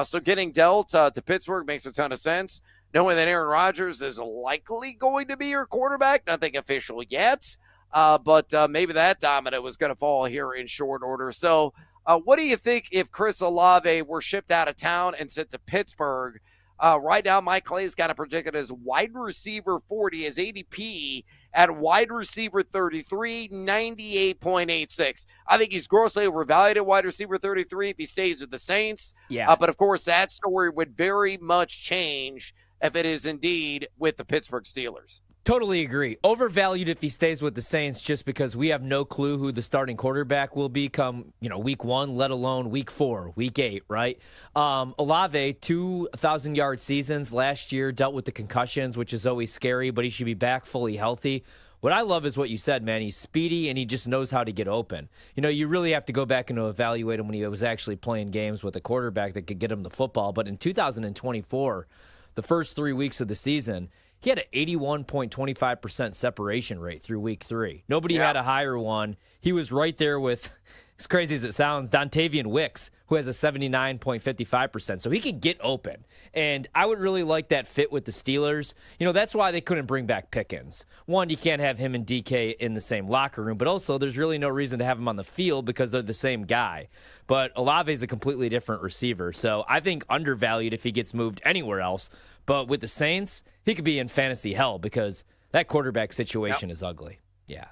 So getting dealt to Pittsburgh makes a ton of sense. Knowing that Aaron Rodgers is likely going to be your quarterback, nothing official yet, but maybe that domino was going to fall here in short order. So what do you think if Chris Olave were shipped out of town and sent to Pittsburgh? Right now, Mike Clay's got to project as wide receiver 40, his ADP at wide receiver 33, 98.86. I think he's grossly overvalued at wide receiver 33 if he stays with the Saints. Yeah. But, of course, that story would very much change if it is indeed with the Pittsburgh Steelers. Totally agree. Overvalued if he stays with the Saints just because we have no clue who the starting quarterback will be come, week 1, let alone week 4, week 8, right? Olave, 2,000-yard seasons last year, dealt with the concussions, which is always scary, but he should be back fully healthy. What I love is what you said, man. He's speedy, and he just knows how to get open. You really have to go back and evaluate him when he was actually playing games with a quarterback that could get him the football. But in 2024, the first 3 weeks of the season, he had an 81.25% separation rate through week 3. Nobody had a higher one. He was right there with, as crazy as it sounds, Dontavian Wicks, who has a 79.55%. So he could get open. And I would really like that fit with the Steelers. That's why they couldn't bring back Pickens. One, you can't have him and DK in the same locker room, but also there's really no reason to have him on the field because they're the same guy. But Olave is a completely different receiver. So I think undervalued if he gets moved anywhere else. But with the Saints, he could be in fantasy hell because that quarterback situation is ugly. Yeah.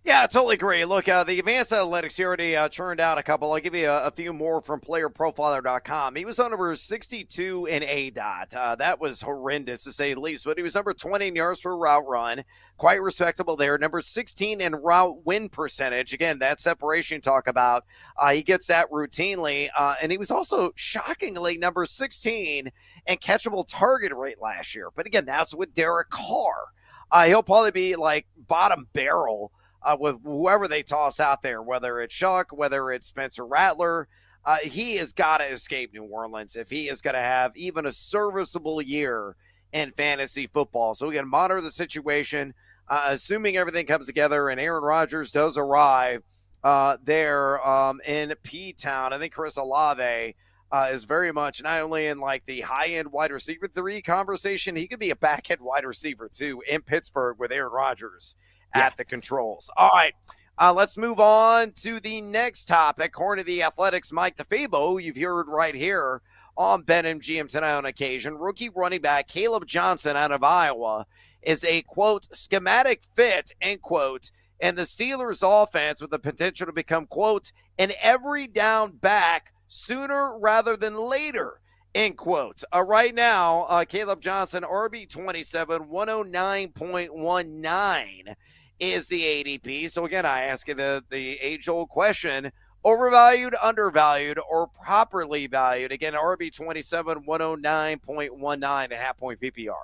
Yeah, I totally agree. Look, the advanced analytics here already churned out a couple. I'll give you a few more from playerprofiler.com. He was on number 62 in ADOT. That was horrendous to say the least, but he was number 20 in yards per route run. Quite respectable there. Number 16 in route win percentage. Again, that separation talk about. He gets that routinely. And he was also shockingly number 16 in catchable target rate last year. But again, that's with Derek Carr. He'll probably be like bottom barrel with whoever they toss out there, whether it's Shuck, whether it's Spencer Rattler. He has got to escape New Orleans if he is going to have even a serviceable year in fantasy football. So we can monitor the situation, assuming everything comes together and Aaron Rodgers does arrive there in P-Town. I think Chris Olave is very much not only in like the high-end wide receiver 3 conversation, he could be a back-end wide receiver too in Pittsburgh with Aaron Rodgers at the controls. All right. Let's move on to the next topic. According to the Athletics' Mike DeFabo, you've heard right here on BetMGM tonight on occasion, rookie running back Caleb Johnson out of Iowa is a, quote, schematic fit, end quote, in the Steelers' offense with the potential to become, quote, an every down back sooner rather than later, end quote. Right now, Caleb Johnson, RB27, 109.19 is the ADP. So again, I ask you the age-old question, overvalued, undervalued, or properly valued? Again, RB27, 109.19 and half-point PPR.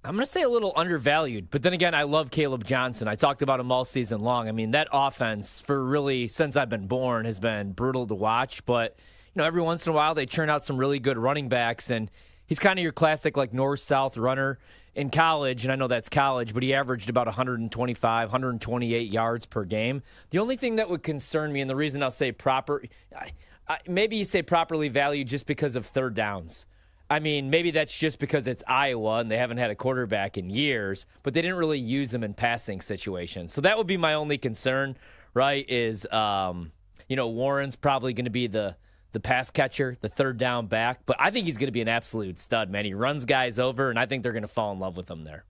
I'm going to say a little undervalued, but then again, I love Caleb Johnson. I talked about him all season long. I mean, that offense for really since I've been born has been brutal to watch, but every once in a while they churn out some really good running backs, and he's kind of your classic like north-south runner. In college, and I know that's college, but he averaged about 125, 128 yards per game. The only thing that would concern me, and the reason I'll say maybe you say properly valued just because of third downs. I mean, maybe that's just because it's Iowa and they haven't had a quarterback in years, but they didn't really use him in passing situations. So that would be my only concern, right, is, Warren's probably going to be the pass catcher, the third down back. But I think he's going to be an absolute stud, man. He runs guys over, and I think they're going to fall in love with him there.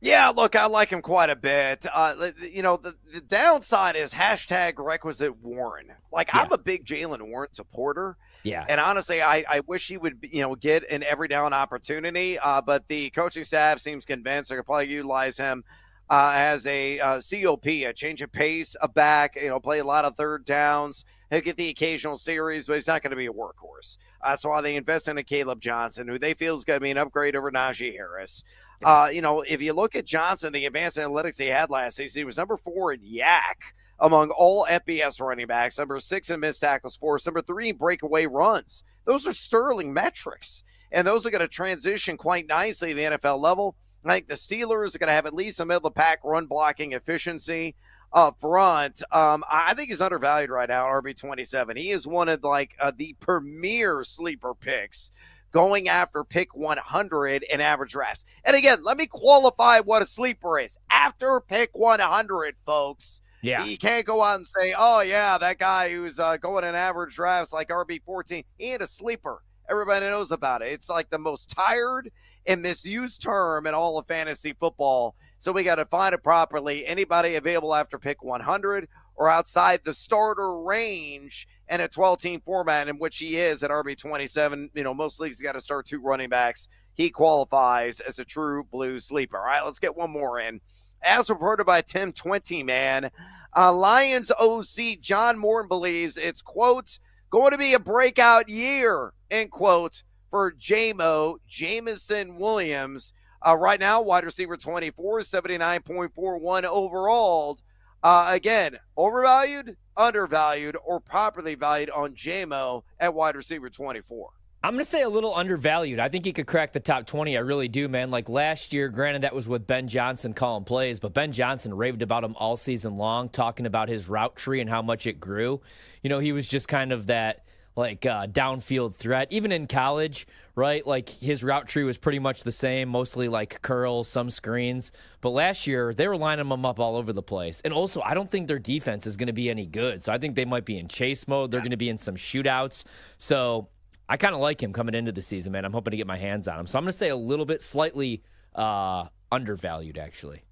Yeah, look, I like him quite a bit. The downside is hashtag requisite Warren. I'm a big Jalen Warren supporter. Yeah. And honestly, I wish he would, get an every down opportunity. But the coaching staff seems convinced they're going to probably utilize him as a COP, a change of pace, a back, play a lot of third downs. He'll get the occasional series, but he's not going to be a workhorse. That's why they invest in a Caleb Johnson, who they feel is going to be an upgrade over Najee Harris. If you look at Johnson, the advanced analytics he had last season, he was number 4 in yak among all FBS running backs, number 6 in missed tackles force, number 3 in breakaway runs. Those are sterling metrics, and those are going to transition quite nicely to the NFL level. I think the Steelers are going to have at least a middle-of-the-pack run blocking efficiency up front. I think he's undervalued right now, RB27. He is one of the premier sleeper picks going after pick 100 in average drafts. And again, let me qualify what a sleeper is. After pick 100, folks, you can't go out and say, oh, yeah, that guy who's going in average drafts like RB14, he ain't a sleeper. Everybody knows about it. It's like the most tired and misused term in all of fantasy football. So we got to find it properly. Anybody available after pick 100 or outside the starter range in a 12-team format in which he is at RB27. Most leagues got to start 2 running backs. He qualifies as a true blue sleeper. All right, let's get one more in. As reported by Tim 20, man, Lions OC John Morton believes it's, quote, going to be a breakout year, end quote, for Jamison Williams. Right now, wide receiver 24, 79.41 overall. Again, overvalued, undervalued, or properly valued on JMO at wide receiver 24. I'm going to say a little undervalued. I think he could crack the top 20. I really do, man. Like last year, granted that was with Ben Johnson calling plays, but Ben Johnson raved about him all season long, talking about his route tree and how much it grew. He was just kind of that downfield threat. Even in college, right? Like his route tree was pretty much the same, mostly like curls, some screens. But last year, they were lining him up all over the place. And also, I don't think their defense is going to be any good. So I think they might be in chase mode. They're going to be in some shootouts. So I kind of like him coming into the season, man. I'm hoping to get my hands on him. So I'm going to say a little bit slightly undervalued, actually.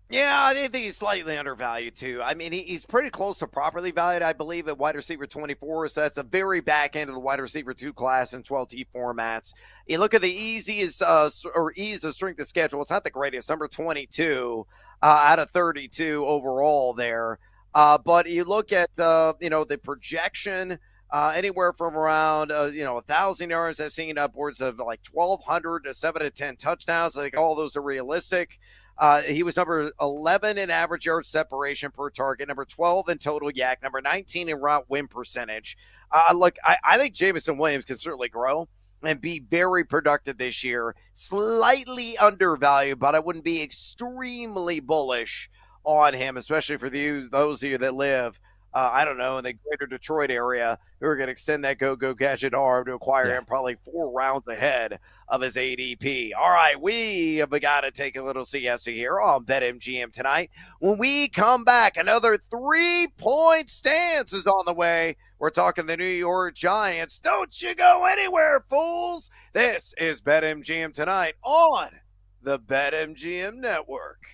Yeah, I think he's slightly undervalued, too. I mean, he's pretty close to properly valued, I believe, at wide receiver 24. So that's a very back end of the wide receiver 2 class in 12T formats. You look at the ease of strength of schedule. It's not the greatest. Number 22 out of 32 overall there. But you look at, the projection, anywhere from around, 1,000 yards. I've seen upwards of like 1,200 to 7 to 10 touchdowns. I think all those are realistic. He was number 11 in average yard separation per target, number 12 in total yak, number 19 in route win percentage. Look, I think Jameson Williams can certainly grow and be very productive this year. Slightly undervalued, but I wouldn't be extremely bullish on him, especially for those of you that live, I don't know, in the greater Detroit area who are going to extend that go gadget arm to acquire him probably 4 rounds ahead of his ADP. All right, we have got to take a little siesta here on BetMGM tonight. When we come back, another 3-point stance is on the way. We're talking the New York Giants. Don't you go anywhere, fools. This is BetMGM tonight on the BetMGM Network.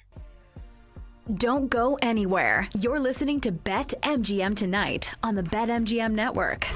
Don't go anywhere. You're listening to BetMGM tonight on the BetMGM Network.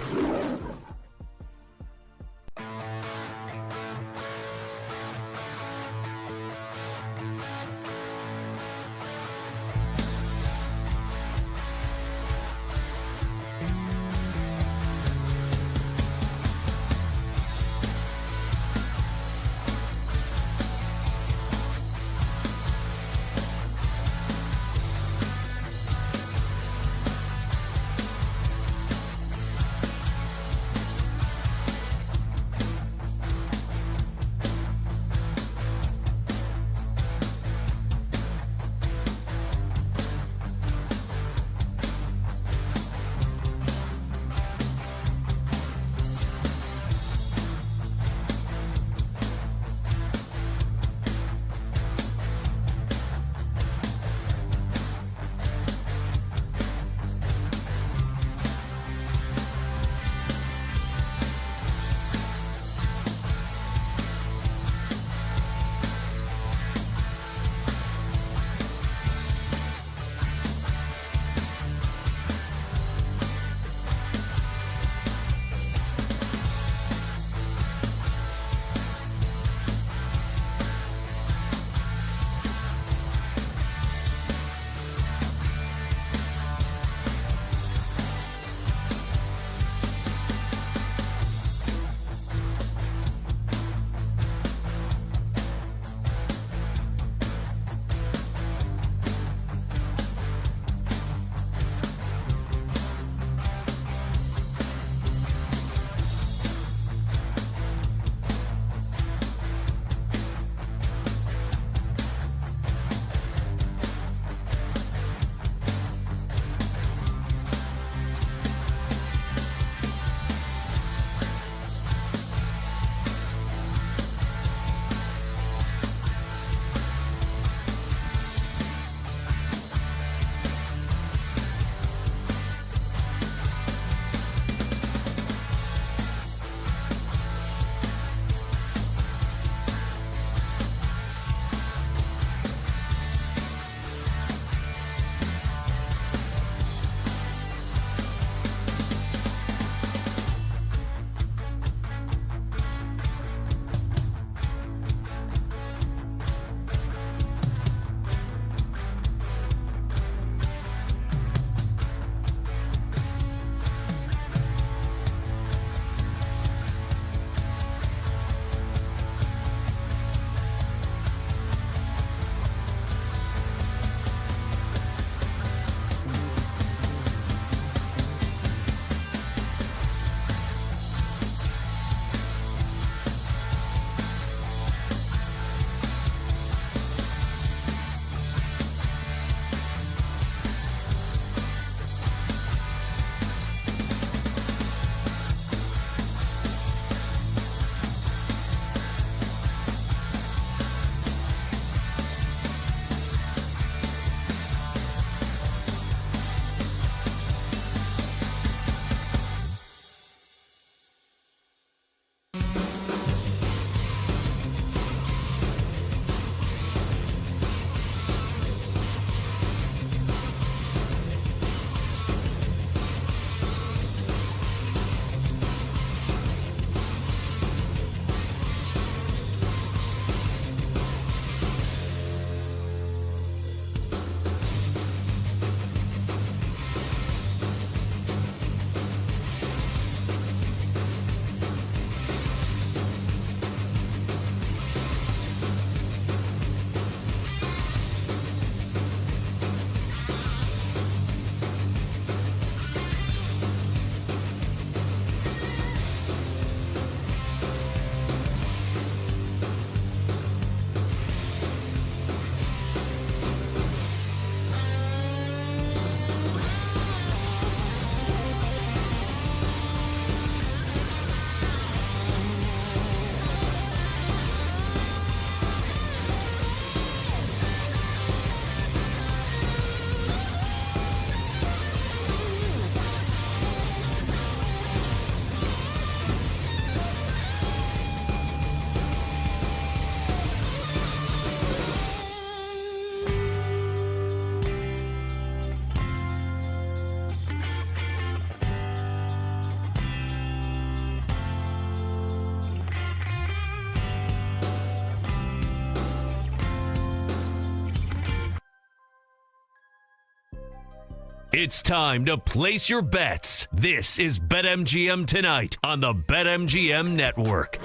It's time to place your bets. This is BetMGM Tonight on the BetMGM Network.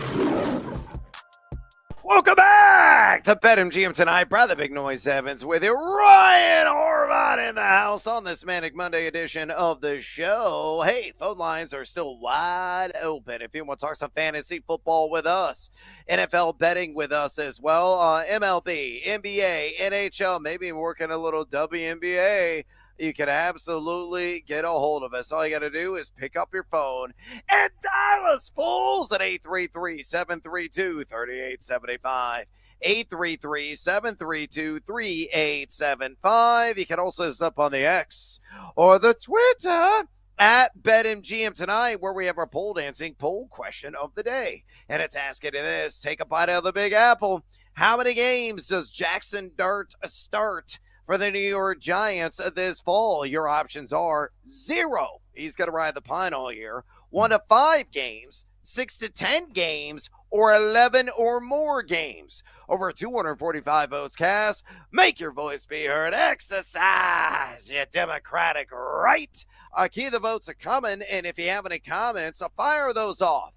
Welcome back to BetMGM Tonight. Brother Big Noise Evans with you. Ryan Horvath in the house on this Manic Monday edition of the show. Hey, phone lines are still wide open if you want to talk some fantasy football with us. NFL betting with us as well. MLB, NBA, NHL, maybe working a little WNBA. You can absolutely get a hold of us. All you got to do is pick up your phone and dial us fools at 833-732-3875. 833-732-3875. You can also hit us up on the X or the Twitter at BetMGM Tonight, where we have our pole dancing poll question of the day. And it's asking you this: take a bite out of the Big Apple. How many games does Jackson Dart start for the New York Giants this fall? Your options are 0. He's going to ride the pine all year. 1 to 5 games, 6 to 10 games, or 11 or more games. Over 245 votes cast. Make your voice be heard. Exercise your democratic right. Keep the votes are coming, and if you have any comments, fire those off.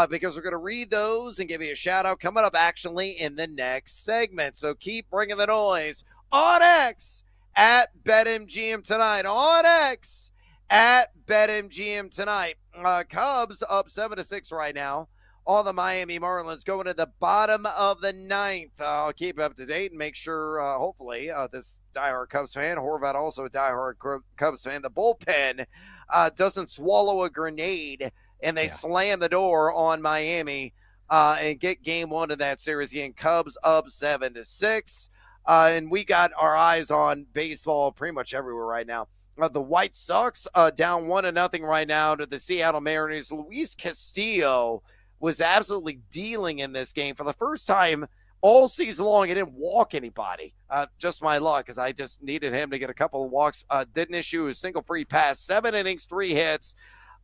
Because we're going to read those and give you a shout out coming up actually in the next segment. So keep bringing the noise on X at BetMGM Tonight. On X at BetMGM Tonight. Cubs up 7-6 right now on the Miami Marlins, going to the bottom of the 9th. I'll keep up to date and make sure, hopefully, this diehard Cubs fan, Horvath also a diehard Cubs fan, the bullpen doesn't swallow a grenade and they slam the door on Miami and get game 1 of that series again. Cubs up 7-6. And we got our eyes on baseball pretty much everywhere right now. The White Sox down 1-0 right now to the Seattle Mariners. Luis Castillo was absolutely dealing in this game for the first time all season long. He didn't walk anybody. Just my luck, because I just needed him to get a couple of walks. Didn't issue a single free pass. 7 innings, 3 hits.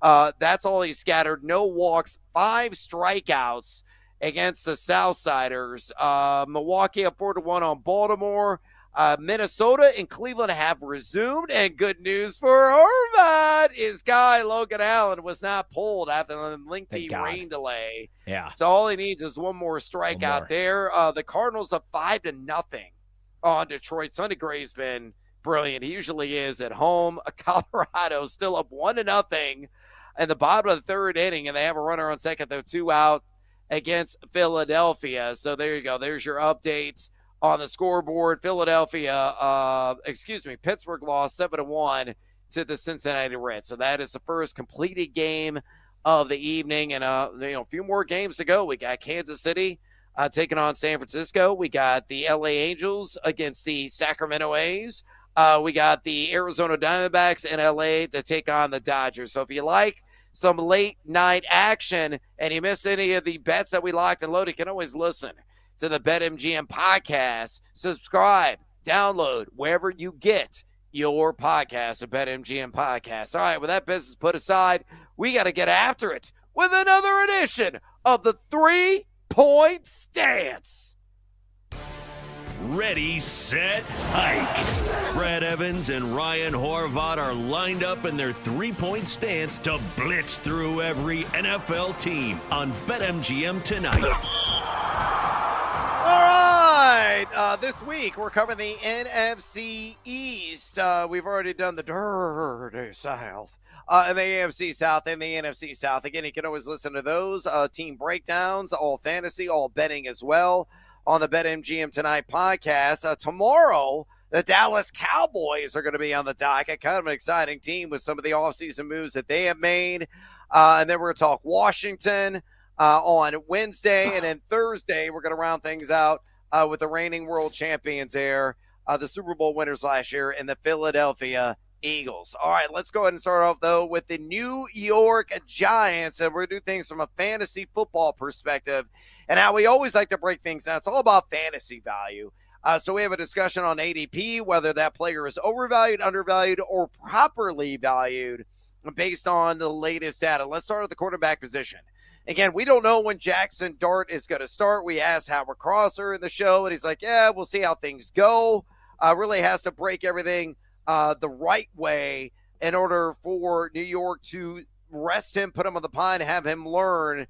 That's all he scattered. No walks, 5 strikeouts against the Southsiders. Milwaukee up 4-1 on Baltimore. Minnesota and Cleveland have resumed, and good news for Horvath. His guy Logan Allen was not pulled after the lengthy rain delay. Yeah. So all he needs is one more strikeout there. The Cardinals up 5-0 on Detroit. Sonny Gray's been brilliant. He usually is at home. Colorado still up 1-0 in the bottom of the 3rd inning, and they have a runner on second, though, 2 out against Philadelphia. So there you go. There's your updates on the scoreboard. Pittsburgh lost 7-1 to the Cincinnati Reds. So that is the first completed game of the evening. And a few more games to go. We got Kansas City taking on San Francisco. We got the LA Angels against the Sacramento A's. We got the Arizona Diamondbacks in LA to take on the Dodgers. So if you like some late night action and you miss any of the bets that we locked and loaded, you can always listen to the BetMGM podcast. Subscribe, download wherever you get your podcast, the BetMGM podcast. All right, with that business put aside, we got to get after it with another edition of the 3-Point Stance. Ready, set, hike. Brad Evans and Ryan Horvath are lined up in their 3-point stance to blitz through every NFL team on BetMGM Tonight. All right, this week we're covering the NFC East. We've already done the Dirty South, and the AFC South and the NFC South. Again, you can always listen to those team breakdowns, all fantasy, all betting as well, on the BetMGM Tonight podcast. Tomorrow, the Dallas Cowboys are going to be on the docket. Kind of an exciting team with some of the offseason moves that they have made. And then we're going to talk Washington on Wednesday. And then Thursday, we're going to round things out with the reigning world champions there, the Super Bowl winners last year, and the Philadelphia Eagles. All right, let's go ahead and start off, though, with the New York Giants. And we're going to do things from a fantasy football perspective. And how we always like to break things down, it's all about fantasy value. So we have a discussion on ADP, whether that player is overvalued, undervalued, or properly valued based on the latest data. Let's start at the quarterback position. Again, we don't know when Jackson Dart is going to start. We asked Howard Crosser in the show, and he's like, yeah, we'll see how things go. Really has to break everything the right way in order for New York to rest him, put him on the pine, have him learn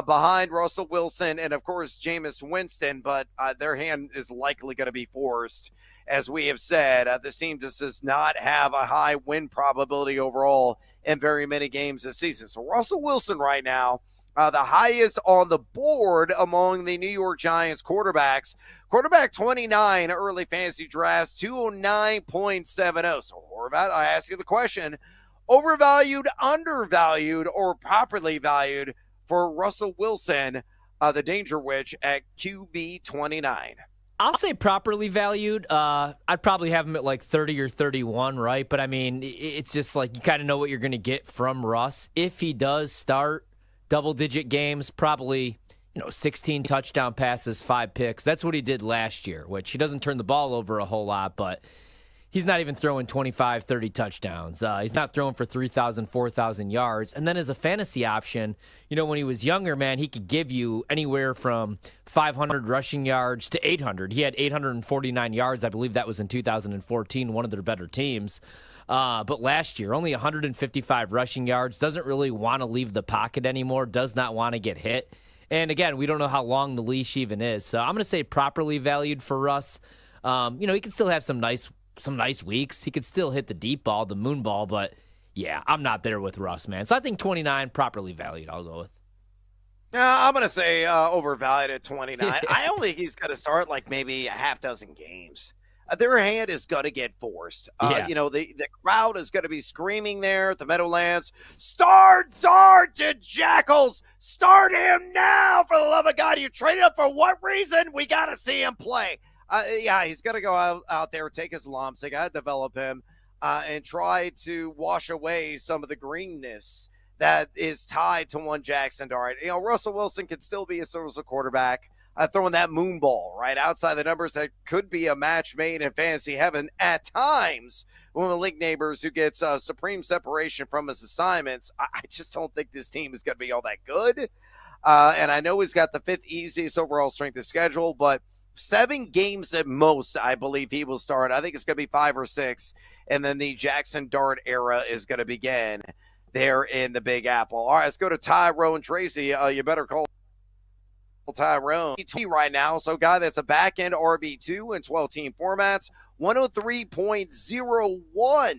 behind Russell Wilson and, of course, Jameis Winston. But their hand is likely going to be forced. As we have said, this team just does not have a high win probability overall in very many games this season. So Russell Wilson right now, the highest on the board among the New York Giants quarterbacks. Quarterback 29 early fantasy drafts, 209.70. So, Horvat, I ask you the question, overvalued, undervalued, or properly valued for Russell Wilson, the Danger Witch, at QB 29? I'll say properly valued. I'd probably have him at like 30 or 31, right? But, I mean, it's just like you kind of know what you're going to get from Russ. If he does start double-digit games, probably 16 touchdown passes, 5 picks. That's what he did last year, which he doesn't turn the ball over a whole lot, but he's not even throwing 25, 30 touchdowns. He's not throwing for 3,000, 4,000 yards. And then as a fantasy option, when he was younger, man, he could give you anywhere from 500 rushing yards to 800. He had 849 yards. I believe that was in 2014, one of their better teams. But last year, only 155 rushing yards, doesn't really want to leave the pocket anymore, does not want to get hit. And again, we don't know how long the leash even is. So I'm going to say properly valued for Russ. He can still have some nice weeks. He could still hit the deep ball, the moon ball, but yeah, I'm not there with Russ, man. So I think 29, properly valued, I'll go with. I'm going to say overvalued at 29. I don't think he's going to start like maybe a half dozen games. Their hand is going to get forced. The crowd is going to be screaming there at the Meadowlands. Start the Jackals. Start him now, for the love of God. You traded him for what reason? We got to see him play. He's going to go out there, take his lumps. They got to develop him and try to wash away some of the greenness that is tied to one Jackson Dart. Russell Wilson can still be a serviceable quarterback. Throwing that moon ball right outside the numbers that could be a match made in fantasy heaven at times. One of the league neighbors who gets supreme separation from his assignments. I just don't think this team is going to be all that good. And I know he's got the 5th easiest overall strength of schedule, but 7 games at most, I believe he will start. I think it's going to be 5 or 6. And then the Jackson Dart era is going to begin there in the Big Apple. All right, let's go to Tyrone Tracy. You better call Tyrone right now. So, guy that's a back end RB2 in 12-team formats. 103.01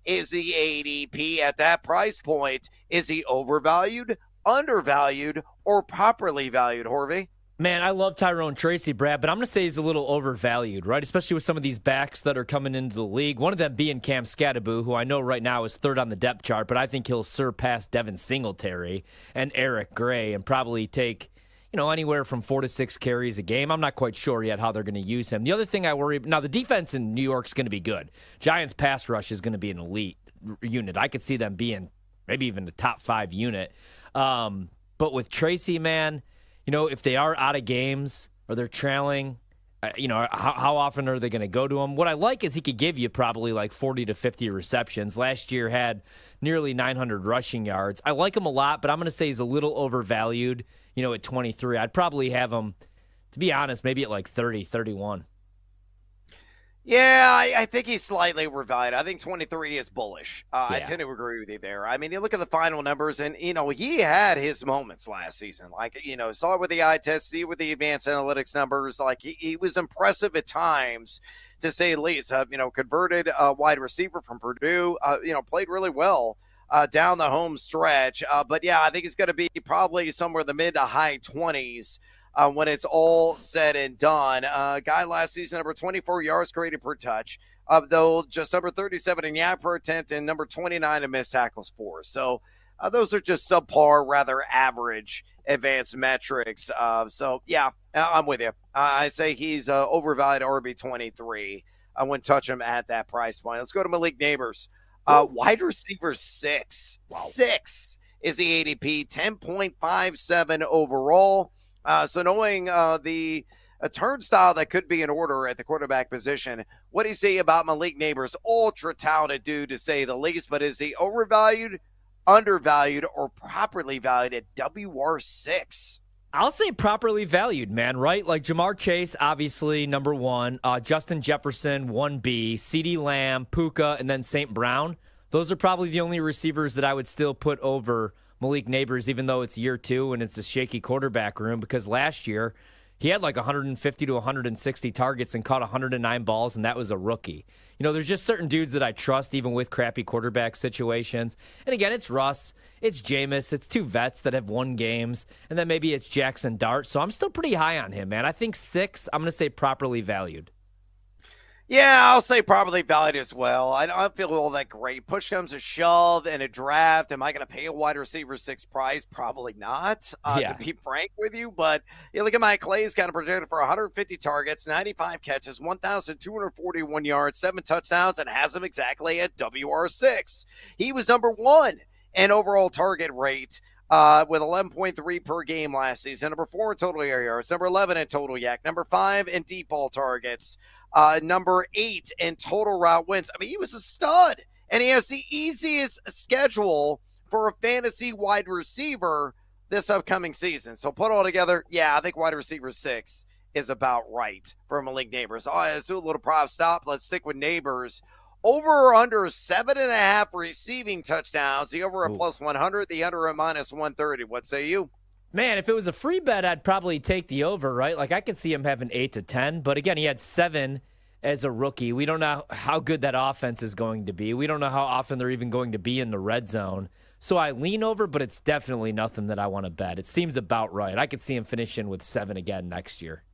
is the ADP at that price point. Is he overvalued, undervalued, or properly valued, Horvey? Man, I love Tyrone Tracy, Brad, but I'm going to say he's a little overvalued, right? Especially with some of these backs that are coming into the league. One of them being Cam Scattaboo, who I know right now is 3rd on the depth chart, but I think he'll surpass Devin Singletary and Eric Gray and probably take anywhere from 4 to 6 carries a game. I'm not quite sure yet how they're going to use him. The other thing I worry now, the defense in New York is going to be good. Giants pass rush is going to be an elite unit. I could see them being maybe even the top 5 unit. But with Tracy, man, if they are out of games or they're trailing, how often are they going to go to him? What I like is he could give you probably like 40 to 50 receptions. Last year had nearly 900 rushing yards. I like him a lot, but I'm going to say he's a little overvalued, at 23. I'd probably have him, to be honest, maybe at like 30, 31. Yeah, I think he's slightly overvalued. I think 23 is bullish. I tend to agree with you there. I mean, you look at the final numbers, and, he had his moments last season. Like, saw it with the eye test, see it with the advanced analytics numbers. Like, he was impressive at times, to say the least. Converted wide receiver from Purdue, played really well down the home stretch. But, yeah, I think he's going to be probably somewhere in the mid to high 20s. When it's all said and done. Guy last season, number 24 yards created per touch, though just number 37 in yard per attempt and number 29 in missed tackles for. So those are just subpar, rather average advanced metrics. So, yeah, I'm with you. I say he's overvalued RB23. I wouldn't touch him at that price point. Let's go to Malik Neighbors. Wide receiver 6. Wow. 6 is the ADP, 10.57 overall. So knowing the turnstile that could be in order at the quarterback position, what do you say about Malik Neighbors? Ultra-talented dude, to say the least, but is he overvalued, undervalued, or properly valued at WR6? I'll say properly valued, man, right? Like Jamar Chase, obviously, number one. Justin Jefferson, 1B. CeeDee Lamb, Puka, and then St. Brown. Those are probably the only receivers that I would still put over Malik Neighbors, even though it's year 2 and it's a shaky quarterback room, because last year he had like 150 to 160 targets and caught 109 balls, and that was a rookie. You know, there's just certain dudes that I trust, even with crappy quarterback situations. And again, it's Russ, it's Jameis, it's 2 vets that have won games, and then maybe it's Jackson Dart. So I'm still pretty high on him, man. I think 6, I'm going to say properly valued. Yeah, I'll say properly valued as well. I don't feel all that great. Push comes to shove in a draft. Am I going to pay a wide receiver 6 price? Probably not, to be frank with you. But you look at Mike Clay's kind of projected for 150 targets, 95 catches, 1,241 yards, 7 touchdowns, and has him exactly at WR6. He was number 1 in overall target rate with 11.3 per game last season. Number 4 in total air yards. Number 11 in total yak. Number 5 in deep ball targets. Number 8 in total route wins. I mean, he was a stud, and he has the easiest schedule for a fantasy wide receiver this upcoming season. So put all together, yeah, I think wide receiver 6 is about right for Malik Neighbors. Let's do a little prop stop. Let's stick with Neighbors. Over or under 7.5 receiving touchdowns. The over at plus 100, the under at minus 130. What say you? Man, if it was a free bet, I'd probably take the over, right? Like, I could see him having 8 to 10. But again, he had 7 as a rookie. We don't know how good that offense is going to be. We don't know how often they're even going to be in the red zone. So I lean over, but it's definitely nothing that I want to bet. It seems about right. I could see him finishing with 7 again next year.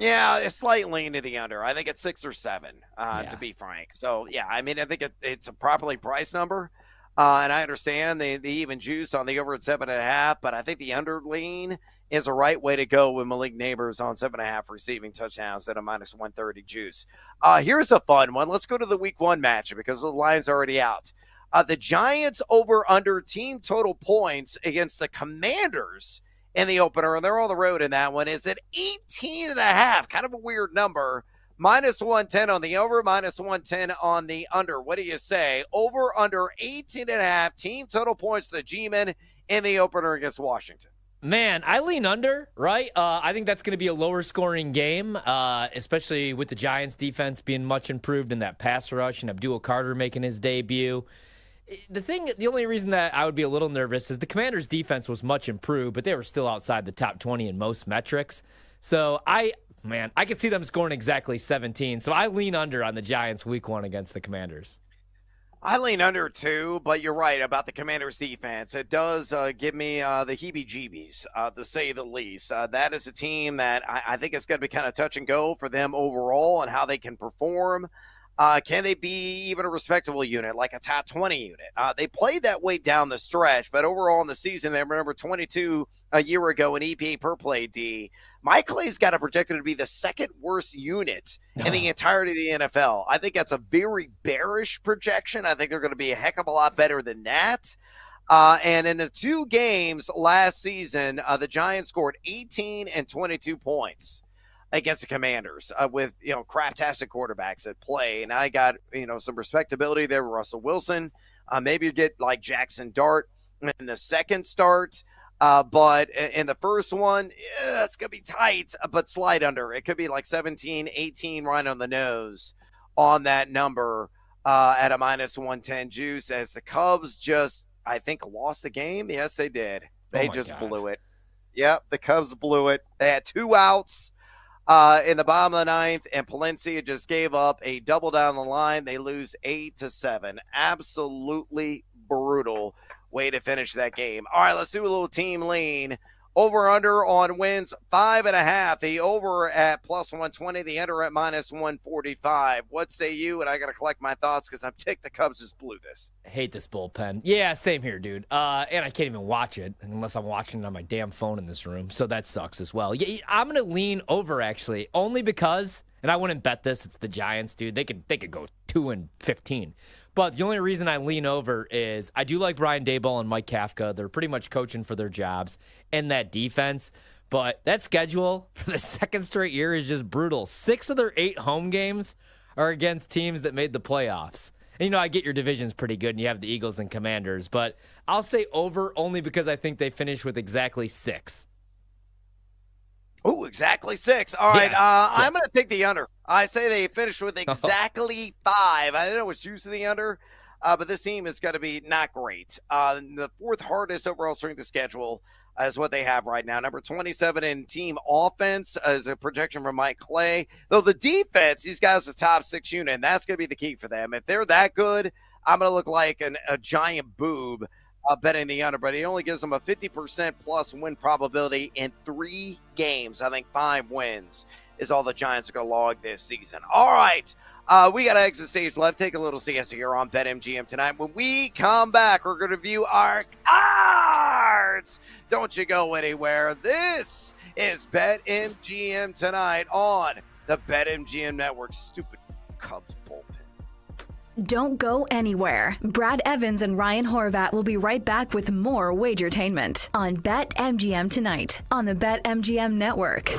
Yeah, a slight lean to the under. I think it's 6 or 7, to be frank. So, yeah, I mean, I think it's a properly priced number. And I understand the even juice on the over at 7.5, but I think the under lean is a right way to go with Malik Neighbors on 7.5 receiving touchdowns at a minus 130 juice. Here's a fun one. Let's go to the week 1 matchup because the line's already out. The Giants over under team total points against the Commanders in the opener, and they're on the road in that one, is at 18.5. Kind of a weird number. Minus 110 on the over, minus 110 on the under. What do you say? Over, under 18.5 team total points for the G-Men in the opener against Washington. Man, I lean under, right? I think that's going to be a lower scoring game, especially with the Giants defense being much improved in that pass rush and Abdul Carter making his debut. The only reason that I would be a little nervous is the Commanders defense was much improved, but they were still outside the top 20 in most metrics. So I could see them scoring exactly 17. So I lean under on the Giants week 1 against the Commanders. I lean under too, but you're right about the Commanders defense. It does give me the heebie-jeebies, to say the least. That is a team that I think is going to be kind of touch and go for them overall and how they can perform. Can they be even a respectable unit, like a top 20 unit? They played that way down the stretch, but overall in the season, they were number 22 a year ago in EPA per play D. Mike Clay's got it projected to be the second worst unit in the entirety of the NFL. I think that's a very bearish projection. I think they're going to be a heck of a lot better than that. And in the 2 games last season, the Giants scored 18 and 22 points against the Commanders with, craptastic quarterbacks at play. And I got, some respectability there with Russell Wilson. Maybe you get like Jackson Dart in the second start. But in the first one, it's going to be tight, but slide under. It could be like 17, 18 right on the nose on that number at a minus 110 juice as the Cubs just, I think, lost the game. Yes, they did. They just blew it. Yep, the Cubs blew it. They had 2 outs in the bottom of the 9th, and Palencia just gave up a double down the line. They lose 8-7. Absolutely brutal way to finish that game. All right, let's do a little team lean. Over under on wins 5.5. The over at plus 120. The under at minus 145. What say you? And I got to collect my thoughts because I'm ticked the Cubs just blew this. I hate this bullpen. Yeah, same here, dude. And I can't even watch it unless I'm watching it on my damn phone in this room. So that sucks as well. Yeah, I'm going to lean over, actually, only because, and I wouldn't bet this, it's the Giants, dude. They could go 2-15. But the only reason I lean over is I do like Brian Daboll and Mike Kafka. They're pretty much coaching for their jobs and that defense. But that schedule for the second straight year is just brutal. 6 of their 8 home games are against teams that made the playoffs. And, I get your division's pretty good, and you have the Eagles and Commanders. But I'll say over only because I think they finish with exactly 6. Oh, exactly 6. All right, I'm going to take the under. I say they finish with exactly 5. I don't know what's used to the under, but this team is going to be not great. The 4th hardest overall strength of schedule is what they have right now. Number 27 in team offense is a projection from Mike Clay. Though the defense, these guys are top 6 unit, and that's going to be the key for them. If they're that good, I'm going to look like a giant boob betting the under, but he only gives them a 50% plus win probability in 3 games. I think 5 wins is all the Giants are going to log this season. All right. We got to exit stage left. Take a little siesta here on BetMGM tonight. When we come back, we're going to view our cards. Don't you go anywhere. This is BetMGM tonight on the BetMGM Network. Stupid Cubs bullpen. Don't go anywhere. Brad Evans and Ryan Horvat will be right back with more Wagertainment on BetMGM tonight on the BetMGM Network.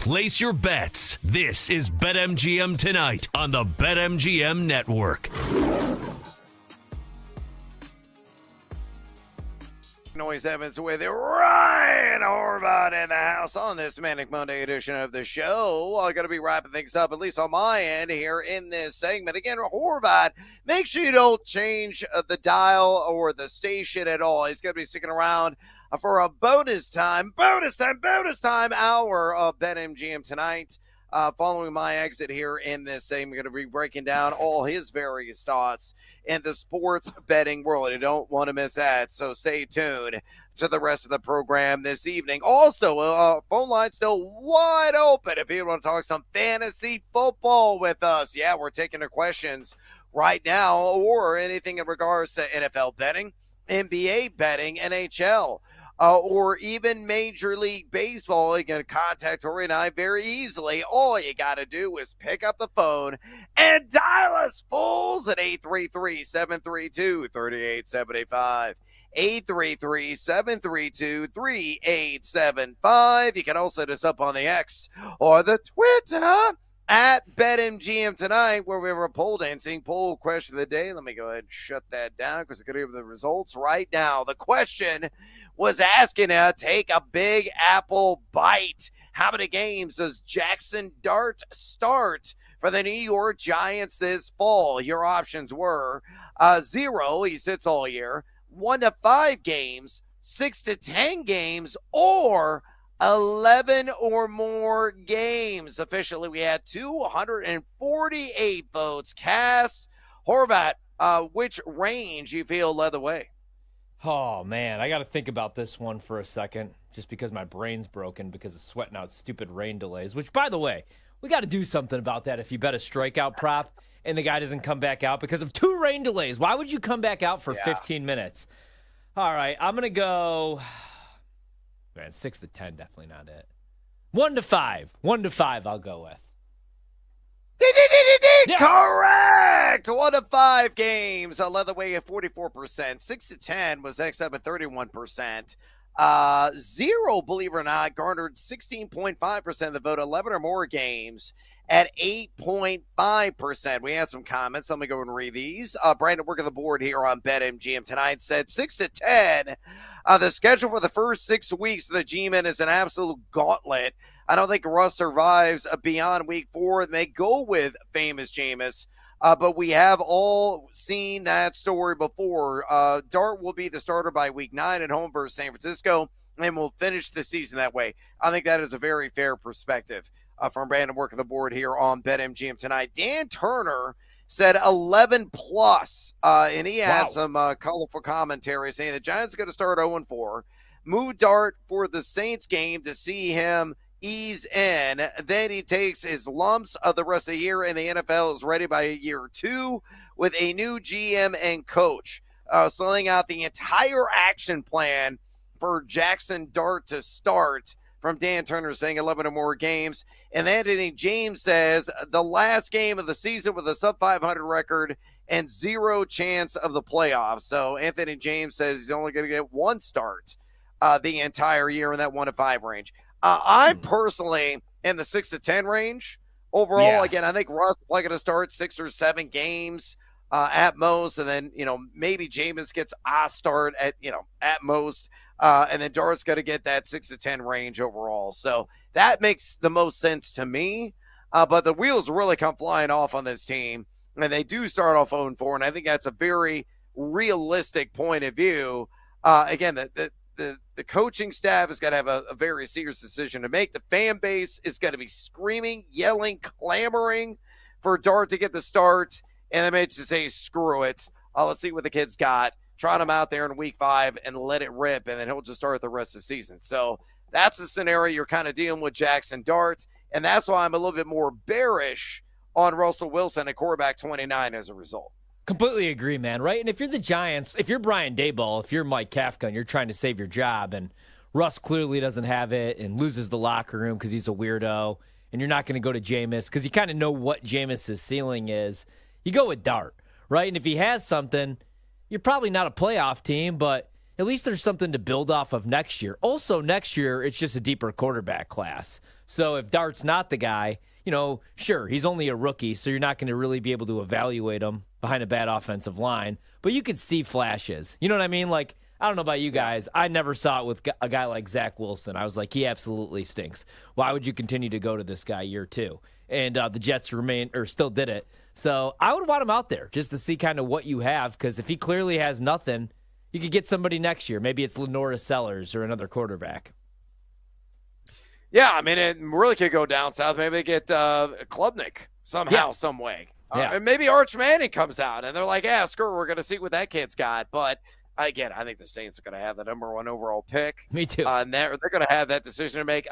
Place your bets. This is BetMGM Tonight on the BetMGM Network. Noise Evans with Ryan Horvath in the house on this Manic Monday edition of the show. I'm going to be wrapping things up, at least on my end here in this segment. Again, Horvath, make sure you don't change the dial or the station at all. He's going to be sticking around for a bonus time hour of BetMGM Tonight. Following my exit here in this segment, we're going to be breaking down all his various thoughts in the sports betting world. You don't want to miss that, so stay tuned to the rest of the program this evening. Also, phone line still wide open if you want to talk some fantasy football with us. Yeah, we're taking the questions right now, or anything in regards to NFL betting, NBA betting, NHL. Or even Major League Baseball. You can contact Tori and I very easily. All you got to do is pick up the phone and dial us fools at 833-732-3875. 833-732-3875. You can also hit us up on the X or the Twitter at BetMGM Tonight, where we have a pole dancing poll question of the day. Let me go ahead and shut that down because I could hear the results right now. The question was asking to take a Big Apple bite. How many games does Jackson Dart start for the New York Giants this fall? Your options were 0, he sits all year, 1 to 5 games, 6 to 10 games, or 11 or more games. Officially, we had 248 votes cast. Horvath, which range you feel led the way? Oh, man, I got to think about this one for a second just because my brain's broken because of sweating out stupid rain delays, which, by the way, we got to do something about that if you bet a strikeout prop and the guy doesn't come back out because of 2 rain delays. Why would you come back out for 15 minutes? All right, I'm going to go, man, 6 to 10, definitely not it. 1 to 5. 1 to 5 I'll go with. Yeah. Correct! 1 to 5 games led the way at 44%. 6 to 10 was next up at 31%. 0, believe it or not, garnered 16.5% of the vote. 11 or more games at 8.5%. We had some comments. Let me go and read these. Brandon, working the board here on BetMGM Tonight, said 6 to 10. The schedule for the first 6 weeks of the G-Men is an absolute gauntlet. I don't think Russ survives beyond week 4. They go with famous Jameis, but we have all seen that story before. Dart will be the starter by week 9 at home versus San Francisco, and we'll finish the season that way. I think that is a very fair perspective from Brandon working the board here on BetMGM Tonight. Dan Turner said 11 plus, and he has some colorful commentary saying the Giants are going to start 0-4. Move Dart for the Saints game to see him ease in. Then he takes his lumps of the rest of the year, and the NFL is ready by year 2 with a new GM and coach. Selling out the entire action plan for Jackson Dart to start, from Dan Turner saying 11 or more games. And Anthony James says the last game of the season with a sub-500 record and 0 chance of the playoffs. So Anthony James says he's only going to get 1 start the entire year in that 1 to 5 range. I'm personally in the 6 to 10 range overall. Yeah. Again, I think Russ is probably going to start 6 or 7 games at most. And then, maybe Jameis gets a start at most. And then Dart's got to get that 6 to 10 range overall. So that makes the most sense to me. But the wheels really come flying off on this team. And they do start off 0-4. And I think that's a very realistic point of view. Again, the coaching staff has got to have a very serious decision to make. The fan base is going to be screaming, yelling, clamoring for Dart to get the start. And they may just say, screw it. Let's see what the kid's got. Trot him out there in week 5 and let it rip, and then he'll just start the rest of the season. So that's the scenario you're kind of dealing with Jackson Dart, and that's why I'm a little bit more bearish on Russell Wilson at quarterback 29 as a result. Completely agree, man, right? And if you're the Giants, if you're Brian Daboll, if you're Mike Kafka and you're trying to save your job, and Russ clearly doesn't have it and loses the locker room because he's a weirdo, and you're not going to go to Jameis because you kind of know what Jameis' ceiling is, you go with Dart, right? And if he has something, you're probably not a playoff team, but at least there's something to build off of next year. Also, next year, it's just a deeper quarterback class. So if Dart's not the guy, sure, he's only a rookie, so you're not going to really be able to evaluate him behind a bad offensive line. But you could see flashes. You know what I mean? Like, I don't know about you guys. I never saw it with a guy like Zach Wilson. I was like, he absolutely stinks. Why would you continue to go to this guy year two? And the Jets still did it. So I would want him out there just to see kind of what you have, because if he clearly has nothing, you could get somebody next year. Maybe it's Lenora Sellers or another quarterback. Yeah, I mean, it really could go down south. Maybe they get Klubnik somehow, some way. And maybe Arch Manning comes out, and they're like, yeah, screw it, we're going to see what that kid's got. But, again, I think the Saints are going to have the number 1 overall pick. Me too. And they're going to have that decision to make.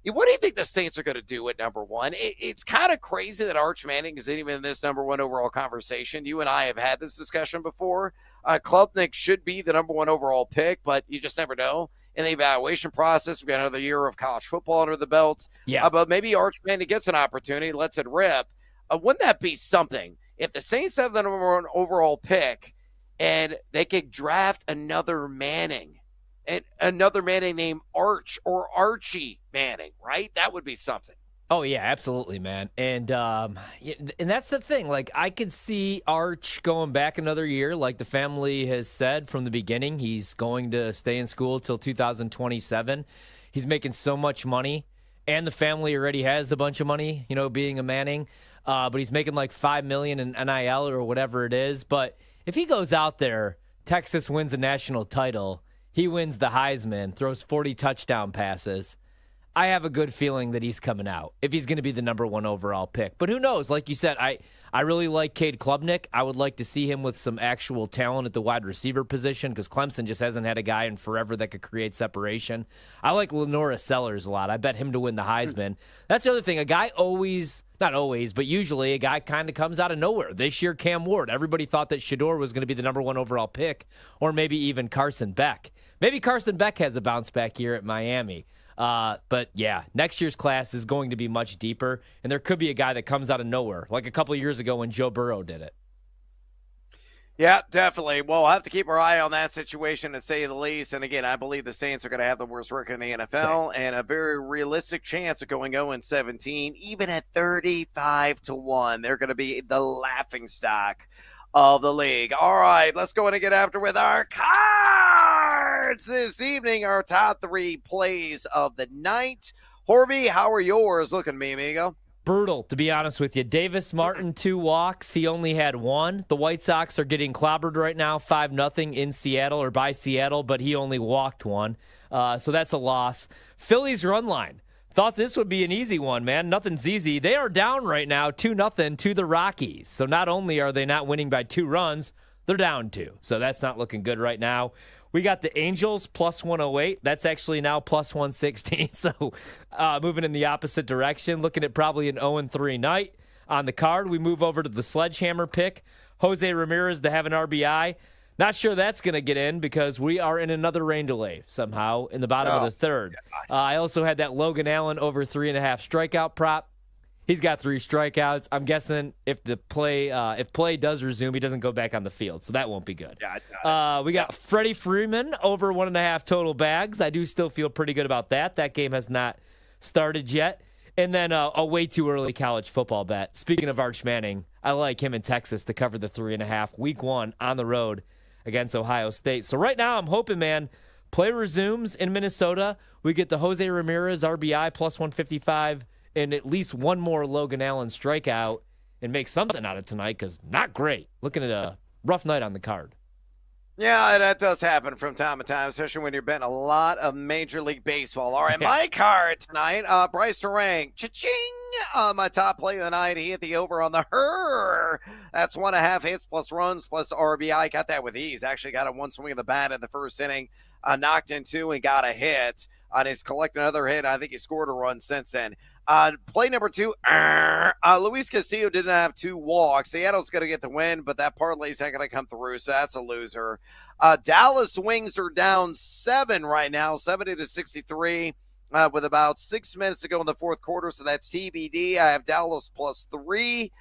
What do you think the Saints are going to do at number 1? It's kind of crazy that Arch Manning isn't even in this number 1 overall conversation. You and I have had this discussion before. Klubnik should be the number 1 overall pick, but you just never know. In the evaluation process, we've got another year of college football under the belt. Yeah. But maybe Arch Manning gets an opportunity, lets it rip. Wouldn't that be something? If the Saints have the number 1 overall pick and they could draft another Manning, and another Manning named Arch or Archie Manning, right? That would be something. Oh, yeah, absolutely, man. And that's the thing. Like, I could see Arch going back another year. Like the family has said from the beginning, he's going to stay in school till 2027. He's making so much money, and the family already has a bunch of money, being a Manning. But he's making like $5 million in NIL or whatever it is. But if he goes out there, Texas wins a national title, he wins the Heisman, throws 40 touchdown passes, I have a good feeling that he's coming out if he's going to be the number 1 overall pick. But who knows? Like you said, I really like Cade Klubnik. I would like to see him with some actual talent at the wide receiver position, because Clemson just hasn't had a guy in forever that could create separation. I like Lenora Sellers a lot. I bet him to win the Heisman. That's the other thing. A guy not always, but usually a guy kind of comes out of nowhere. This year, Cam Ward. Everybody thought that Shador was going to be the number 1 overall pick, or maybe even Carson Beck. Maybe Carson Beck has a bounce back year at Miami. But yeah, next year's class is going to be much deeper, and there could be a guy that comes out of nowhere, like a couple of years ago when Joe Burrow did it. Yeah, definitely. Well, we'll have to keep our eye on that situation, to say the least. And again, I believe the Saints are going to have the worst record in the NFL and a very realistic chance of going 0-17, even at 35-1. They're going to be the laughingstock of the league. All right, let's go and get after with our cards this evening. Our top 3 plays of the night. Horby, how are yours looking, me amigo? Brutal, to be honest with you. Davis Martin, 2 walks. He only had 1. The White Sox are getting clobbered right now, 5-0 in Seattle, or by Seattle, but he only walked 1. So that's a loss. Phillies run line. Thought this would be an easy one, man. Nothing's easy. They are down right now 2-0 to the Rockies. So not only are they not winning by 2 runs, they're down 2. So that's not looking good right now. We got the Angels plus 108. That's actually now plus 116. So moving in the opposite direction, looking at probably an 0-3 night. On the card, we move over to the sledgehammer pick. Jose Ramirez to have an RBI. Not sure that's going to get in, because we are in another rain delay somehow in the bottom of the third. I also had that Logan Allen over 3.5 strikeout prop. He's got 3 strikeouts. I'm guessing if play does resume, he doesn't go back on the field, so that won't be good. We got Freddie Freeman over 1.5 total bags. I do still feel pretty good about that. That game has not started yet. And then a way too early college football bet. Speaking of Arch Manning, I like him in Texas to cover the 3.5 week 1 on the road against Ohio State. So right now I'm hoping, man, play resumes in Minnesota. We get the Jose Ramirez RBI plus 155 and at least 1 more Logan Allen strikeout and make something out of tonight, because not great. Looking at a rough night on the card. Yeah, that does happen from time to time, especially when you're betting a lot of Major League Baseball. All right, my card tonight, Bryce Terang, cha-ching, my top play of the night. He hit the over on the her. That's 1.5 hits plus runs plus RBI. Got that with ease. Actually got a 1 swing of the bat in the first inning, knocked in 2 and got a hit. He's collected another hit. I think he scored a run since then. Play number 2, Luis Castillo didn't have 2 walks. Seattle's going to get the win, but that parlay's not going to come through, so that's a loser. Dallas Wings are down 7 right now, 70-63, with about 6 minutes to go in the fourth quarter, so that's TBD. I have Dallas plus 3.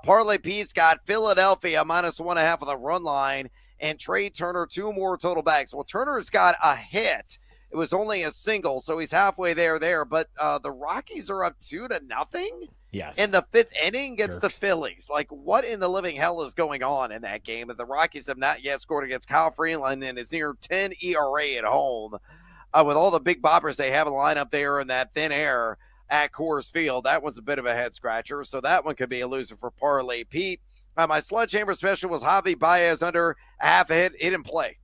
Parlay Pete's got Philadelphia minus 1.5 on the run line, and Trey Turner 2 more total bags. Well, Turner's got a hit. It was only a single, so he's halfway there. But the Rockies are up 2-0. Yes. In the 5th inning against the Phillies. Like, what in the living hell is going on in that game? And the Rockies have not yet scored against Kyle Freeland and his near 10 ERA at home. With all the big boppers they have in the lineup there in that thin air at Coors Field, that one's a bit of a head scratcher. So that one could be a loser for Parlay Pete. My sledgehammer special was Javi Baez under a half a hit. He didn't play.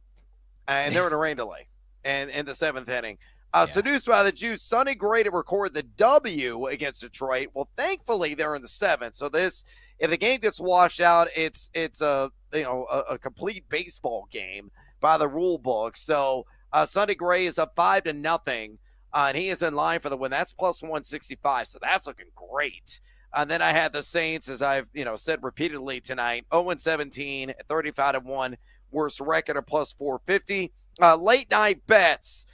And they're in a rain delay in the 7th inning. Seduced by the juice, Sonny Gray to record the W against Detroit. Well, thankfully they're in the 7th. So if the game gets washed out, it's a complete baseball game by the rule book. So Sonny Gray is up 5-0, and he is in line for the win. That's plus 165. So that's looking great. And then I had the Saints, as I've said repeatedly tonight, 0-17, 35-1, worst record of plus 450. Late night bets.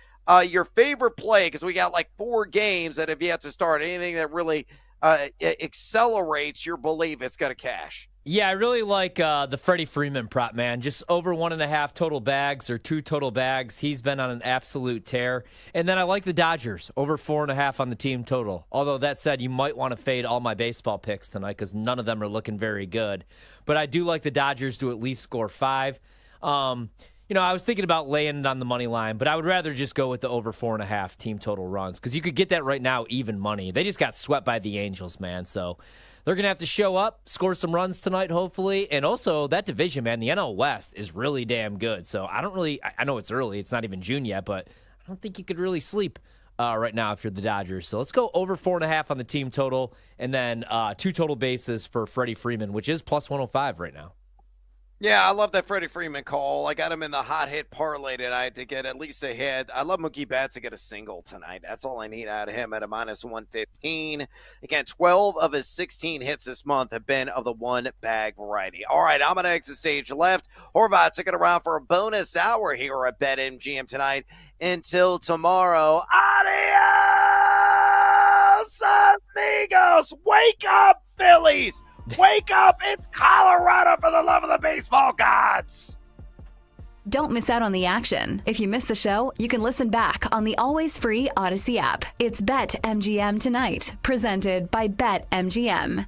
Your favorite play, because we got like 4 games that have yet to start. Anything that really accelerates your belief it's going to cash. Yeah, I really like the Freddie Freeman prop, man. Just over 1.5 total bags or 2 total bags. He's been on an absolute tear. And then I like the Dodgers, over 4.5 on the team total. Although that said, you might want to fade all my baseball picks tonight because none of them are looking very good. But I do like the Dodgers to at least score 5. I was thinking about laying it on the money line, but I would rather just go with the over 4.5 team total runs because you could get that right now, even money. They just got swept by the Angels, man. So they're going to have to show up, score some runs tonight, hopefully. And also, that division, man, the NL West is really damn good. So I know it's early. It's not even June yet, but I don't think you could really sleep right now if you're the Dodgers. So let's go over 4.5 on the team total and then 2 total bases for Freddie Freeman, which is plus 105 right now. Yeah, I love that Freddie Freeman call. I got him in the hot hit parlay tonight to get at least a hit. I love Mookie Betts to get a single tonight. That's all I need out of him at a minus 115. Again, 12 of his 16 hits this month have been of the one bag variety. All right, I'm going to exit stage left. Horvat's sticking around for a bonus hour here at BetMGM tonight. Until tomorrow, adios, amigos. Wake up, Phillies. Wake up! It's Colorado, for the love of the baseball gods! Don't miss out on the action. If you missed the show, you can listen back on the always free Odyssey app. It's BetMGM Tonight, presented by BetMGM.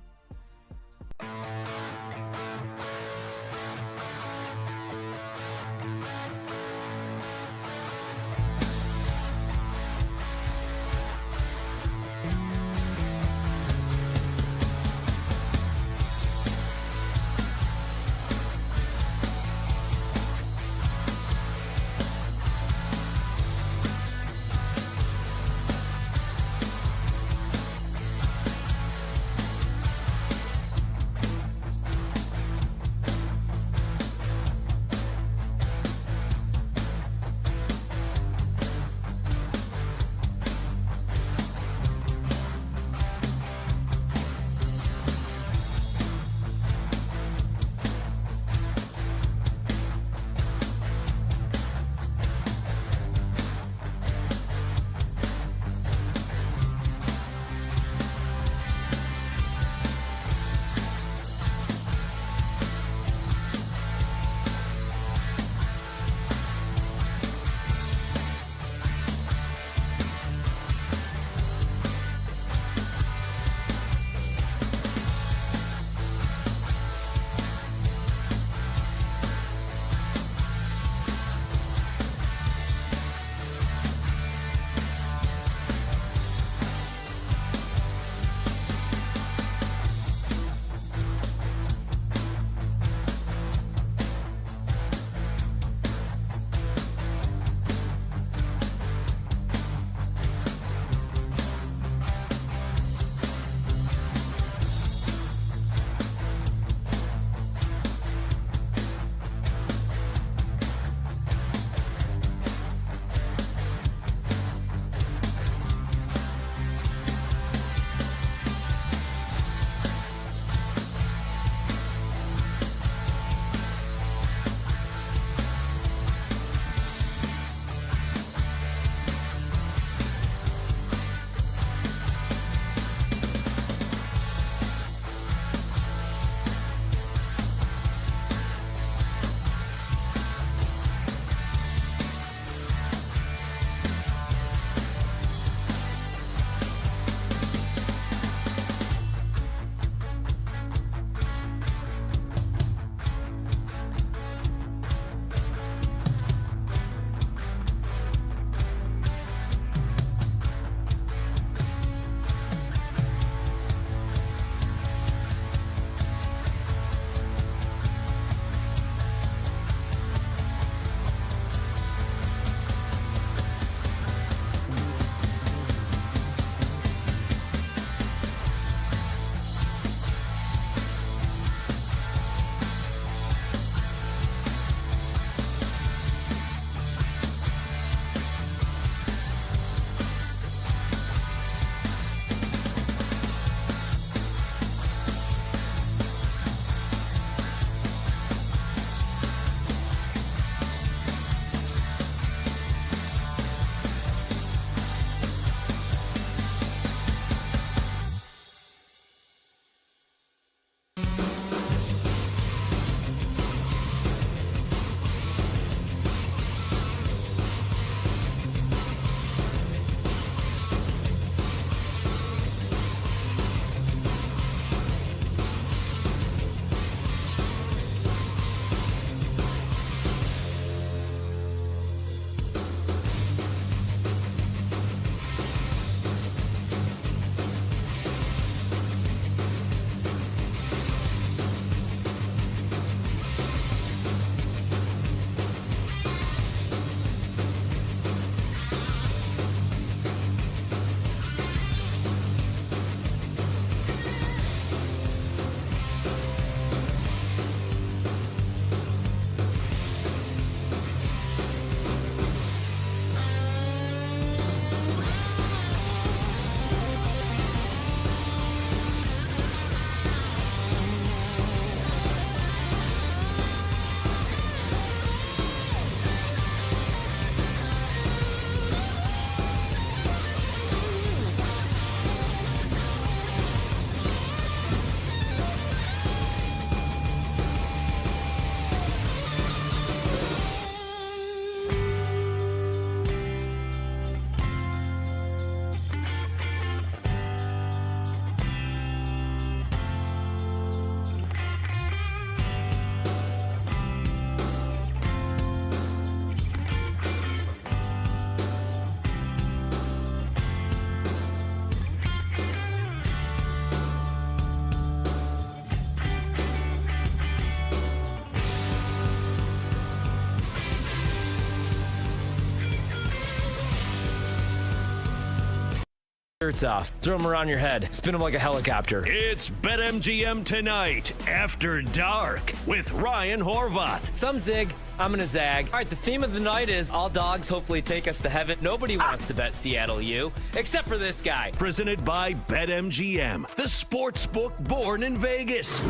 shirts off, throw them around your head, spin them like a helicopter. It's BetMGM Tonight After Dark with Ryan Horvat. Some zig, I'm going to zag. All right, the theme of the night is all dogs hopefully take us to heaven. Nobody wants to bet Seattle U, except for this guy. Presented by BetMGM, the sports book born in Vegas.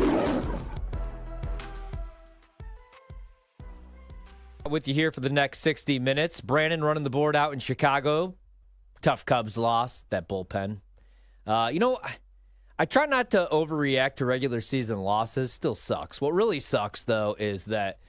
With you here for the next 60 minutes. Brandon running the board out in Chicago. Tough Cubs loss, that bullpen. I try not to overreact to regular season losses. Still sucks. What really sucks, though, is that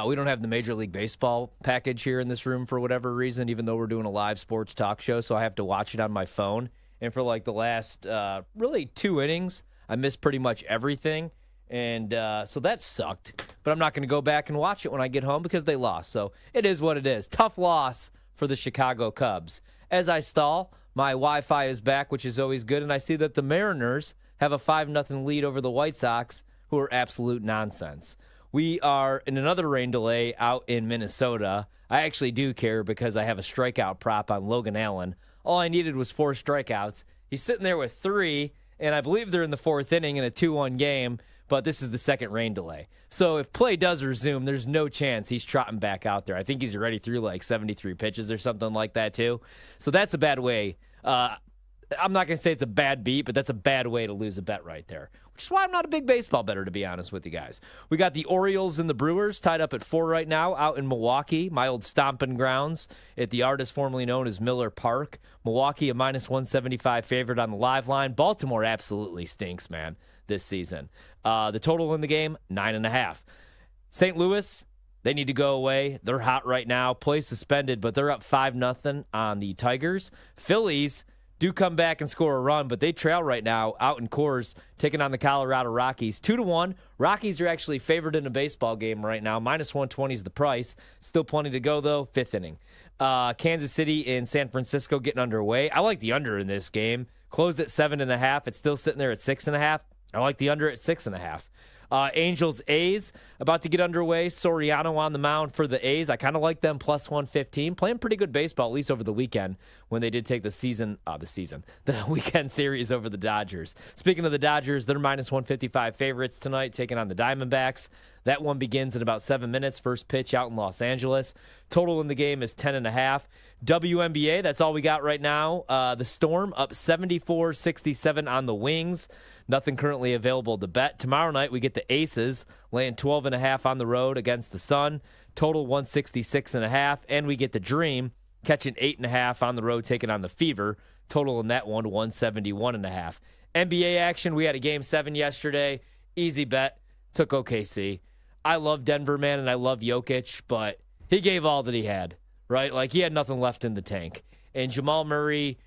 we don't have the Major League Baseball package here in this room for whatever reason, even though we're doing a live sports talk show, so I have to watch it on my phone. And for like the last really 2 innings, I missed pretty much everything. And so that sucked. But I'm not going to go back and watch it when I get home because they lost. So it is what it is. Tough loss for the Chicago Cubs. As I stall, my Wi-Fi is back, which is always good, and I see that the Mariners have a 5-0 lead over the White Sox, who are absolute nonsense. We are in another rain delay out in Minnesota. I actually do care because I have a strikeout prop on Logan Allen. All I needed was 4 strikeouts. He's sitting there with 3, and I believe they're in the 4th inning in a 2-1 game, but this is the second rain delay. So if play does resume, there's no chance he's trotting back out there. I think he's already through like 73 pitches or something like that, too. So that's a bad way. I'm not going to say it's a bad beat, but that's a bad way to lose a bet right there, which is why I'm not a big baseball bettor, to be honest with you guys. We got the Orioles and the Brewers tied up at 4 right now out in Milwaukee, my old stomping grounds at the artist formerly known as Miller Park. Milwaukee, a -175 favorite on the live line. Baltimore absolutely stinks, man, this season. The total in the game, 9.5. St. Louis, they need to go away. They're hot right now. Play suspended, but they're up 5-0 on the Tigers. Phillies do come back and score a run, but they trail right now out in Coors, taking on the Colorado Rockies. 2-1. Rockies are actually favored in a baseball game right now. -120 is the price. Still plenty to go, though. 5th inning. Kansas City and San Francisco getting underway. I like the under in this game. Closed at 7.5. It's still sitting there at 6.5. I like the under at 6.5. Angels A's about to get underway. Soriano on the mound for the A's. I kind of like them +115. Playing pretty good baseball, at least over the weekend when they did take the weekend series over the Dodgers. Speaking of the Dodgers, they're -155 favorites tonight, taking on the Diamondbacks. That one begins in about 7 minutes. First pitch out in Los Angeles. Total in the game is 10.5. WNBA, that's all we got right now. The Storm up 74-67 on the Wings. Nothing currently available to bet. Tomorrow night, we get the Aces laying 12.5 on the road against the Sun. Total 166.5. And we get the Dream catching 8.5 on the road, taking on the Fever. Total in that one, 171.5. NBA action, we had a Game 7 yesterday. Easy bet. Took OKC. I love Denver, man, and I love Jokic, but he gave all that he had, right? Like, he had nothing left in the tank. And Jamal Murray,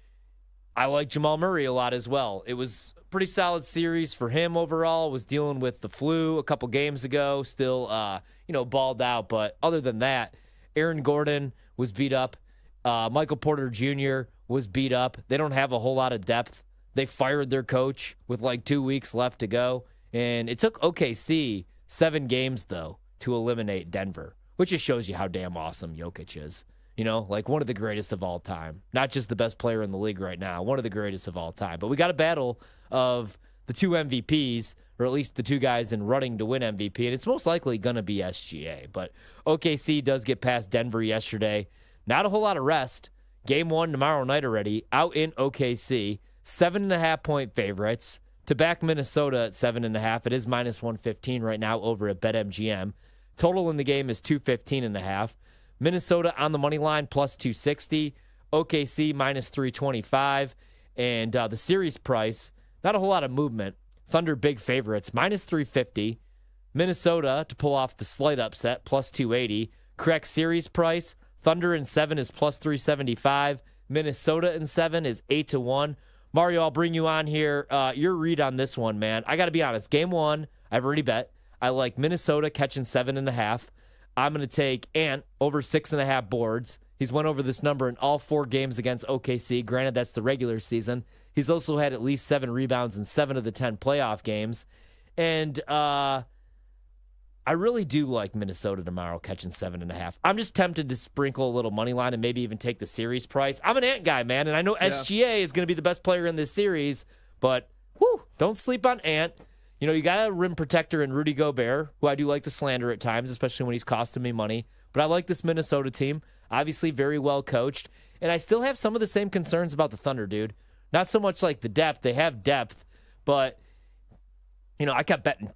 I like Jamal Murray a lot as well. It was a pretty solid series for him overall. Was dealing with the flu a couple games ago, still, balled out. But other than that, Aaron Gordon was beat up. Michael Porter Jr. was beat up. They don't have a whole lot of depth. They fired their coach with like 2 weeks left to go. And it took OKC 7 games, though, to eliminate Denver, which just shows you how damn awesome Jokic is. You know, like one of the greatest of all time. Not just the best player in the league right now, one of the greatest of all time. But we got a battle of the 2 MVPs, or at least the 2 guys in running to win MVP, and it's most likely going to be SGA. But OKC does get past Denver yesterday. Not a whole lot of rest. Game 1 tomorrow night already, out in OKC. 7.5-point favorites. To back Minnesota at 7.5, it is -115 right now over at BetMGM. Total in the game is 215.5. Minnesota on the money line +260. OKC -325. And the series price, not a whole lot of movement. Thunder big favorites, -350. Minnesota to pull off the slight upset, +280. Correct series price, Thunder in 7 is +375. Minnesota in 7 is 8-1. Mario, I'll bring you on here. Your read on this one, man. I got to be honest. Game 1, I've already bet. I like Minnesota catching 7.5. I'm going to take Ant over 6.5 boards. He's went over this number in all 4 games against OKC. Granted, that's the regular season. He's also had at least 7 rebounds in 7 of the 10 playoff games. And I really do like Minnesota tomorrow catching 7.5. I'm just tempted to sprinkle a little money line and maybe even take the series price. I'm an Ant guy, man, and I know SGA is going to be the best player in this series, but don't sleep on Ant. You know, you got a rim protector in Rudy Gobert, who I do like to slander at times, especially when he's costing me money. But I like this Minnesota team. Obviously very well coached. And I still have some of the same concerns about the Thunder, dude. Not so much like the depth. They have depth, but you know, I kept betting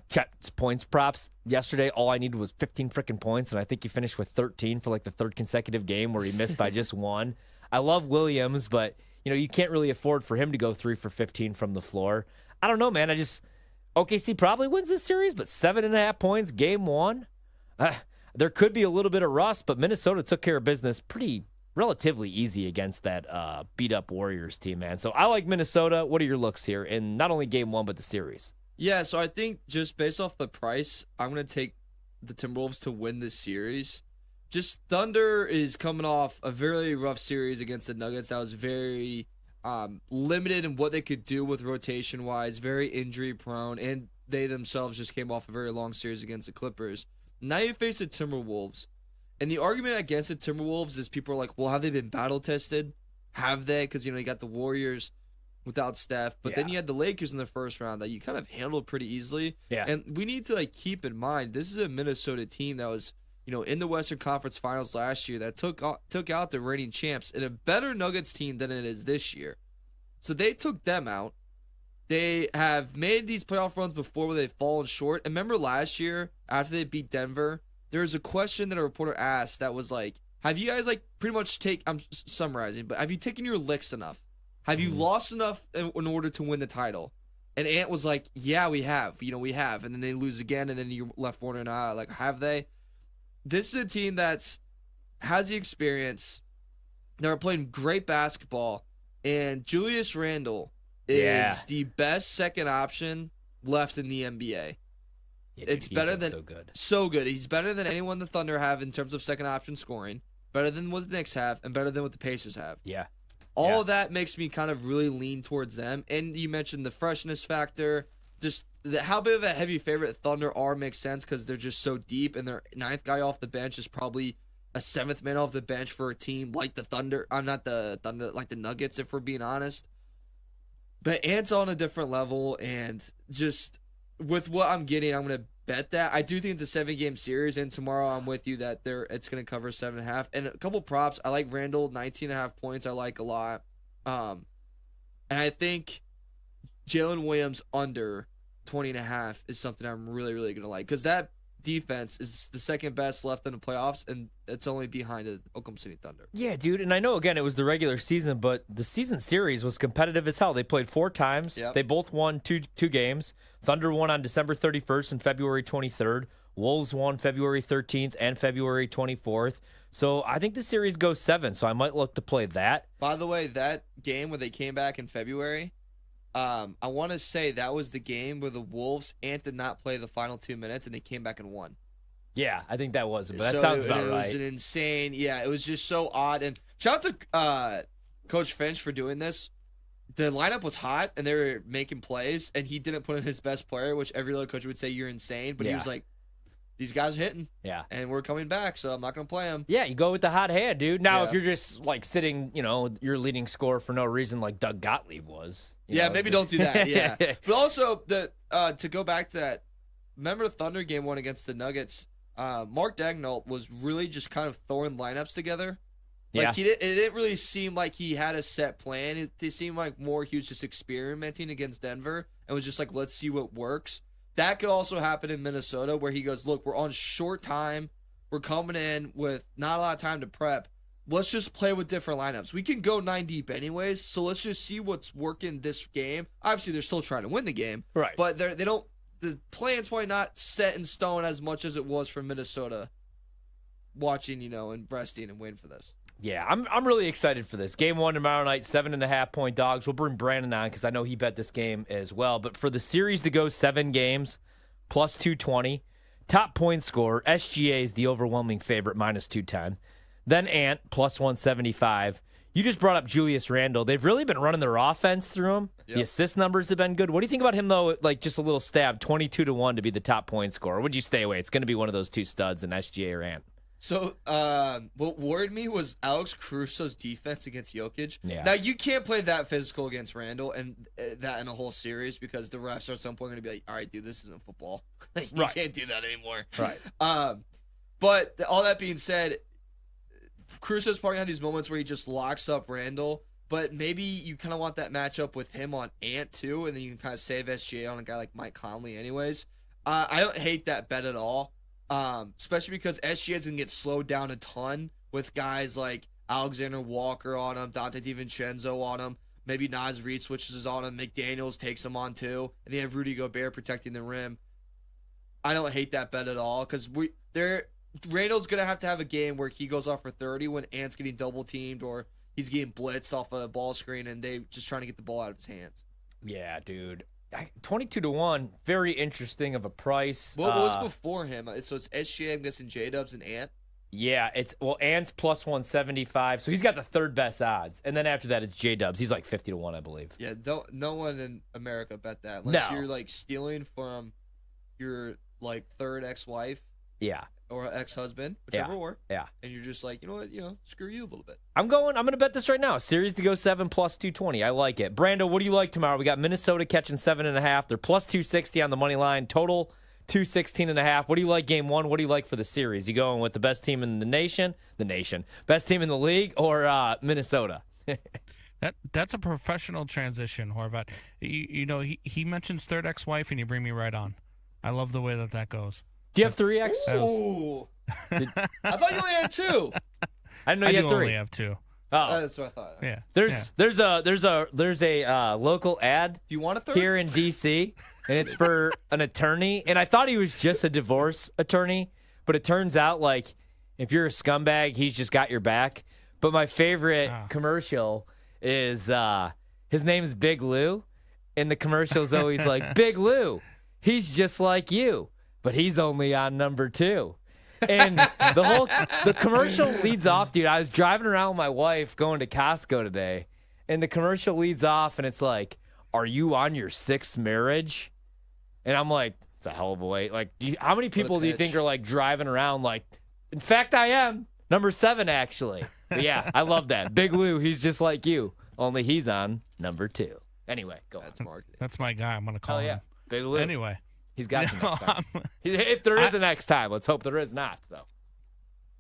Chet's points props yesterday. All I needed was 15 freaking points, and I think he finished with 13 for like the third consecutive game where he missed by just one. I love Williams, but you know, you can't really afford for him to go 3 for 15 from the floor. I don't know, man. OKC probably wins this series, but 7.5 points, game one. There could be a little bit of rust, but Minnesota took care of business pretty relatively easy against that beat-up Warriors team, man. So I like Minnesota. What are your looks here in not only game one, but the series? Yeah, so I think just based off the price, I'm going to take the Timberwolves to win this series. Just Thunder is coming off a very rough series against the Nuggets that was very limited in what they could do with rotation-wise, very injury-prone, and they themselves just came off a very long series against the Clippers. Now you face the Timberwolves. And the argument against the Timberwolves is people are like, well, have they been battle-tested? Have they? Because, you know, you got the Warriors without Steph. But then you had the Lakers in the first round that you kind of handled pretty easily. Yeah. And we need to, like, keep in mind, this is a Minnesota team that was, you know, in the Western Conference Finals last year that took out the reigning champs and a better Nuggets team than it is this year. So they took them out. They have made these playoff runs before where they've fallen short. And remember last year, after they beat Denver, there was a question that a reporter asked that was like, have you guys, like, pretty much I'm summarizing, but have you taken your licks enough? Have you lost enough in order to win the title? And Ant was like, yeah, we have. You know, we have. And then they lose again, and then you're left wondering, like, have they? This is a team that has the experience. They're playing great basketball, and Julius Randle is the best second option left in the NBA. Yeah, it's better than so good. He's better than anyone the Thunder have in terms of second option scoring, better than what the Knicks have, and better than what the Pacers have. Yeah. All of that makes me kind of really lean towards them. And you mentioned the freshness factor. Just how big of a heavy favorite Thunder are makes sense because they're just so deep, and their ninth guy off the bench is probably a seventh man off the bench for a team like the Thunder. I'm not the Thunder, like the Nuggets, if we're being honest. But Ant's on a different level, and just with what I'm getting, I'm going to bet that. I do think it's a 7-game series, and tomorrow I'm with you that it's going to cover 7.5. And a couple props. I like Randall, 19.5 points. I like a lot. And I think Jalen Williams under 20.5 is something I'm really, really going to like. Because that defense is the second best left in the playoffs, and it's only behind the Oklahoma City Thunder. Yeah, dude, and I know, again, it was the regular season, but the season series was competitive as hell. They played 4 times. Yep. They both won two games. Thunder won on December 31st and February 23rd. Wolves won February 13th and February 24th. So I think the series goes 7, so I might look to play that. By the way, that game where they came back in February, I want to say that was the game where the Wolves, Ant did not play the final 2 minutes, and they came back and won. Yeah, I think that was it, but that sounds about right. It was an insane, it was just so odd. And shout out to Coach Finch for doing this. The lineup was hot, and they were making plays, and he didn't put in his best player, which every other coach would say you're insane. But he was like, these guys are hitting. Yeah. And we're coming back, so I'm not going to play them. Yeah, you go with the hot hand, dude. Now, if you're just, like, sitting, your leading scorer for no reason like Doug Gottlieb was. Maybe don't do that, yeah. But also, to go back to that, remember the Thunder game 1 against the Nuggets? Mark Daigneault was really just kind of throwing lineups together. Like, it didn't really seem like he had a set plan. It seemed like more he was just experimenting against Denver and was just like, let's see what works. That could also happen in Minnesota where he goes, look, we're on short time. We're coming in with not a lot of time to prep. Let's just play with different lineups. We can go 9 deep anyways, so let's just see what's working this game. Obviously, they're still trying to win the game. Right. But they don't. The plan's probably not set in stone as much as it was for Minnesota watching, and resting and waiting for this. Yeah, I'm really excited for this. Game 1 tomorrow night, 7.5 point dogs. We'll bring Brandon on because I know he bet this game as well. But for the series to go 7 games, plus 220, top point scorer, SGA is the overwhelming favorite, minus 210. Then Ant, plus 175. You just brought up Julius Randle. They've really been running their offense through him. Yep. The assist numbers have been good. What do you think about him, though? Like, just a little stab, 22-1 to be the top point scorer. Would you stay away? It's going to be one of those two studs in SGA or Ant. So, what worried me was Alex Caruso's defense against Jokic. Yeah. Now, you can't play that physical against Randall and that in a whole series because the refs are at some point going to be like, all right, dude, this isn't football. You can't do that anymore. Right. But all that being said, Caruso's probably had these moments where he just locks up Randall, but maybe you kind of want that matchup with him on Ant too, and then you can kind of save SGA on a guy like Mike Conley anyways. I don't hate that bet at all. Especially because SGA is going to get slowed down a ton with guys like Alexander Walker on him, Dante DiVincenzo on him, maybe Naz Reid switches on him, McDaniels takes him on too, and they have Rudy Gobert protecting the rim. I don't hate that bet at all because Randall's going to have a game where he goes off for 30 when Ant's getting double teamed or he's getting blitzed off a ball screen and they just trying to get the ball out of his hands. Yeah, dude. 22-1, very interesting of a price. What was before him? So it's SGA, I'm guessing J-Dubs and Ant? Yeah, Ant's plus 175, so he's got the third best odds. And then after that, it's J-Dubs. He's like 50-1, I believe. Yeah, no one in America bet that unless No. you're like stealing from your like third ex-wife. Yeah. Or ex-husband, whichever or. Yeah. And you're just like, you know what, screw you a little bit. I'm going to bet this right now. Series to go 7 plus 220. I like it. Brando, what do you like tomorrow? We got Minnesota catching 7.5. They're plus 260 on the money line. Total 216.5. What do you like game one? What do you like for the series? You going with the best team in the nation? Best team in the league or Minnesota? That's a professional transition, Horvat. He mentions third ex-wife and you bring me right on. I love the way that goes. Do you have 3X? Ooh. I thought you only had 2. I didn't know you had 3. Only have 2. Oh, that's what I thought. Yeah. There's a local ad. Do you want a third? Here in DC, and it's for an attorney. And I thought he was just a divorce attorney, but it turns out like if you're a scumbag, he's just got your back. But my favorite commercial is his name is Big Lou, and the commercial's always like Big Lou, he's just like you. But he's only on number 2. And the commercial leads off, dude. I was driving around with my wife going to Costco today, and the commercial leads off, and it's like, are you on your 6th marriage? And I'm like, it's a hell of a way. Like, how many people do you think are like driving around like, in fact, I am. Number 7, actually. But yeah, I love that. Big Lou, he's just like you, only he's on number 2. Anyway, go That's marketing. That's my guy. I'm going to call him. Big Lou. Anyway. He's got you next time. If there is a next time. Let's hope there is not, though.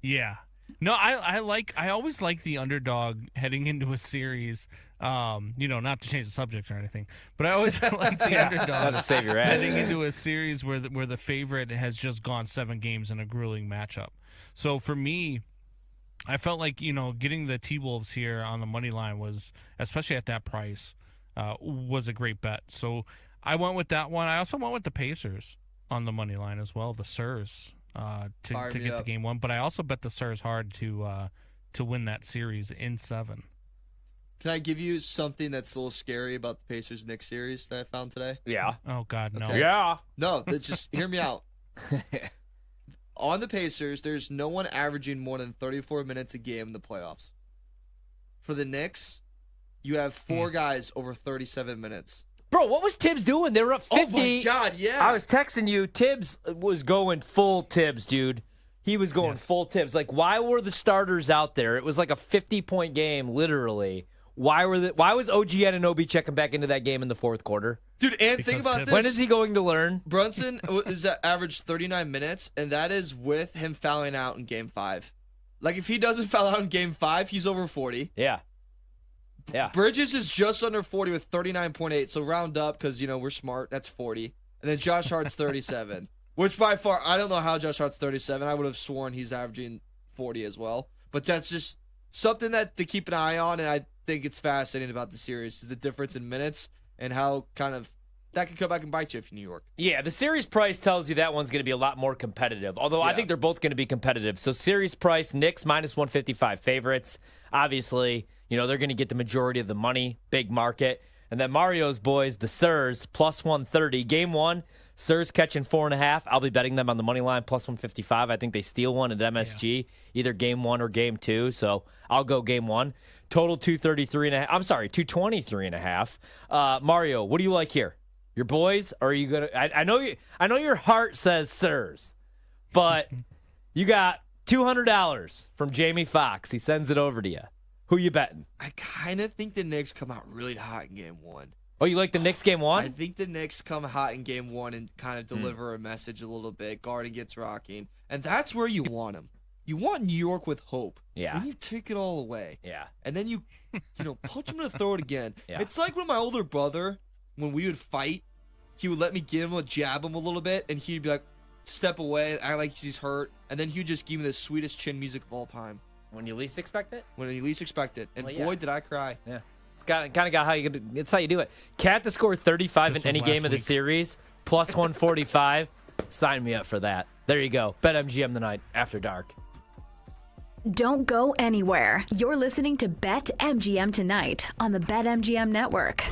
Yeah. No, I always like the underdog heading into a series. Not to change the subject or anything, but I always like the underdog Not to save your ass. heading into a series where the favorite has just gone 7 games in a grueling matchup. So for me, I felt like getting the T-Wolves here on the money line was, especially at that price, was a great bet. So I went with that one. I also went with the Pacers on the money line as well, the Sirs, to get the game 1. But I also bet the Sirs hard to win that series in 7. Can I give you something that's a little scary about the Pacers-Knicks series that I found today? Yeah. Oh, God, no. Okay. Yeah. No, just hear me out. On the Pacers, there's no one averaging more than 34 minutes a game in the playoffs. For the Knicks, you have 4 guys over 37 minutes. Bro, what was Tibbs doing? They were up 50. Oh, my God, yeah. I was texting you. Tibbs was going full Tibbs, dude. He was going full Tibbs. Like, why were the starters out there? It was like a 50-point game, literally. Why was OG Anunoby checking back into that game in the 4th quarter? Dude, and think about this. When is he going to learn? Brunson is averaged 39 minutes, and that is with him fouling out in Game 5. Like, if he doesn't foul out in Game 5, he's over 40. Yeah. Yeah. Bridges is just under 40 with 39.8, so round up because, we're smart. That's 40. And then Josh Hart's 37, which by far, I don't know how Josh Hart's 37. I would have sworn he's averaging 40 as well. But that's just something that to keep an eye on, and I think it's fascinating about the series is the difference in minutes and how kind of that could come back and bite you if you're New York. Yeah, the series price tells you that one's going to be a lot more competitive, although I think they're both going to be competitive. So series price, Knicks minus 155 favorites. Obviously, they're going to get the majority of the money, big market. And then Mario's boys, the Sirs, plus 130. Game 1, Sirs catching 4.5. I'll be betting them on the money line plus 155. I think they steal one at MSG, either game 1 or game 2. So I'll go game 1. Total 233.5. I'm sorry, 223.5. Mario, what do you like here? Your boys? Or are you gonna? I know your heart says Sirs, but you got $200 from Jamie Foxx. He sends it over to you. Who you betting? I kind of think the Knicks come out really hot in game 1. Oh, you like the Knicks game 1? I think the Knicks come hot in game 1 and kind of deliver a message a little bit. Garden gets rocking. And that's where you want them. You want New York with hope. Yeah. Then you take it all away. Yeah. And then you punch them in the throat again. Yeah. It's like when my older brother, when we would fight, he would let me jab him a little bit, and he'd be like, step away, act like he's hurt, and then he would just give me the sweetest chin music of all time. When you least expect it? When you least expect it. And Well, yeah. boy, did I cry. Yeah. It's kind of got how you do. It's how you do it. Cat to score 35 This in any was game last of the week. series, plus 145. Sign me up for that. There you go. BetMGM tonight after dark. Don't go anywhere. You're listening to BetMGM tonight on the BetMGM Network.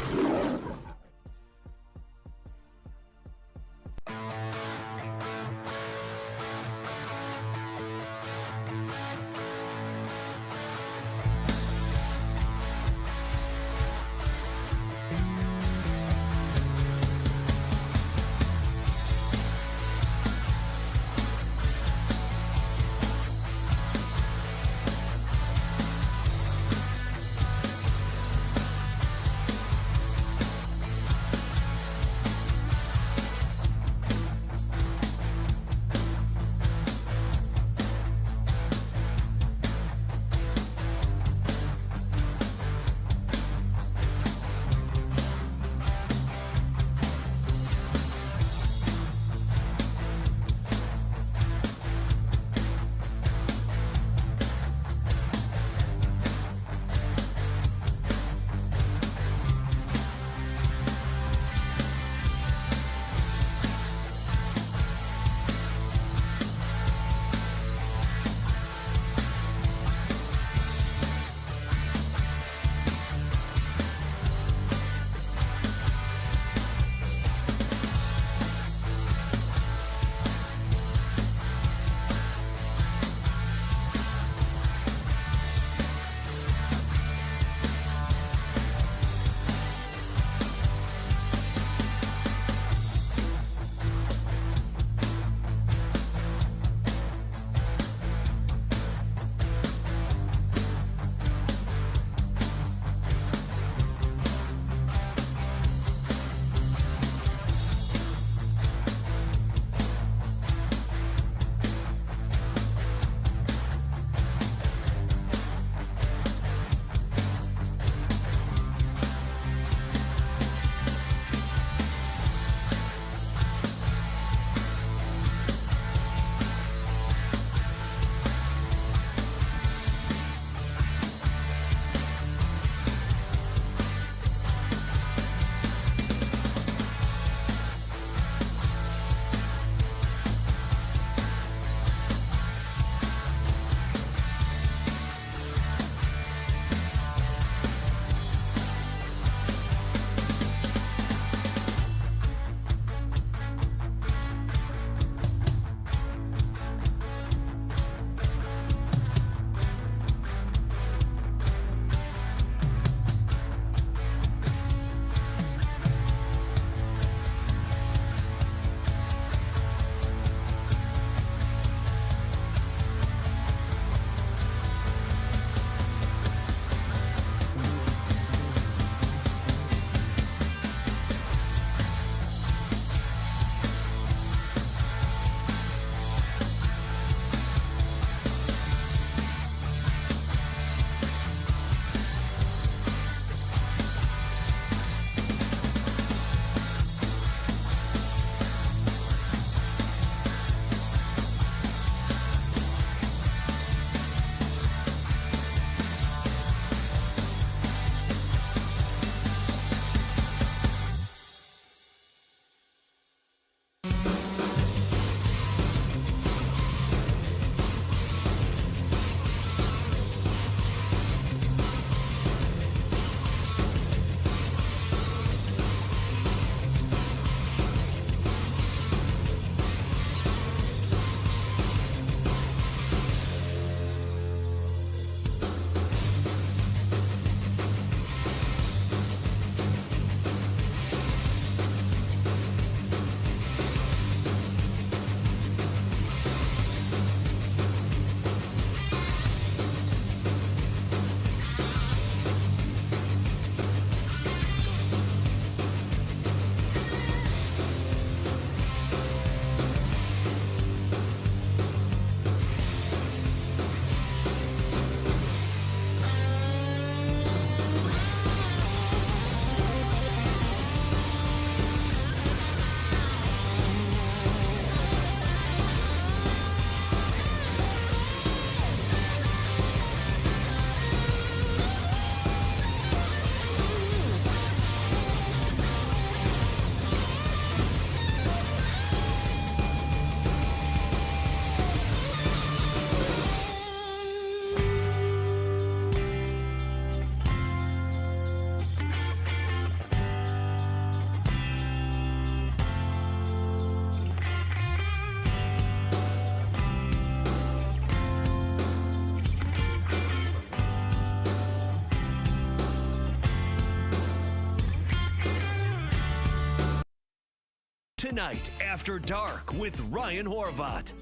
tonight after dark with Ryan Horvat.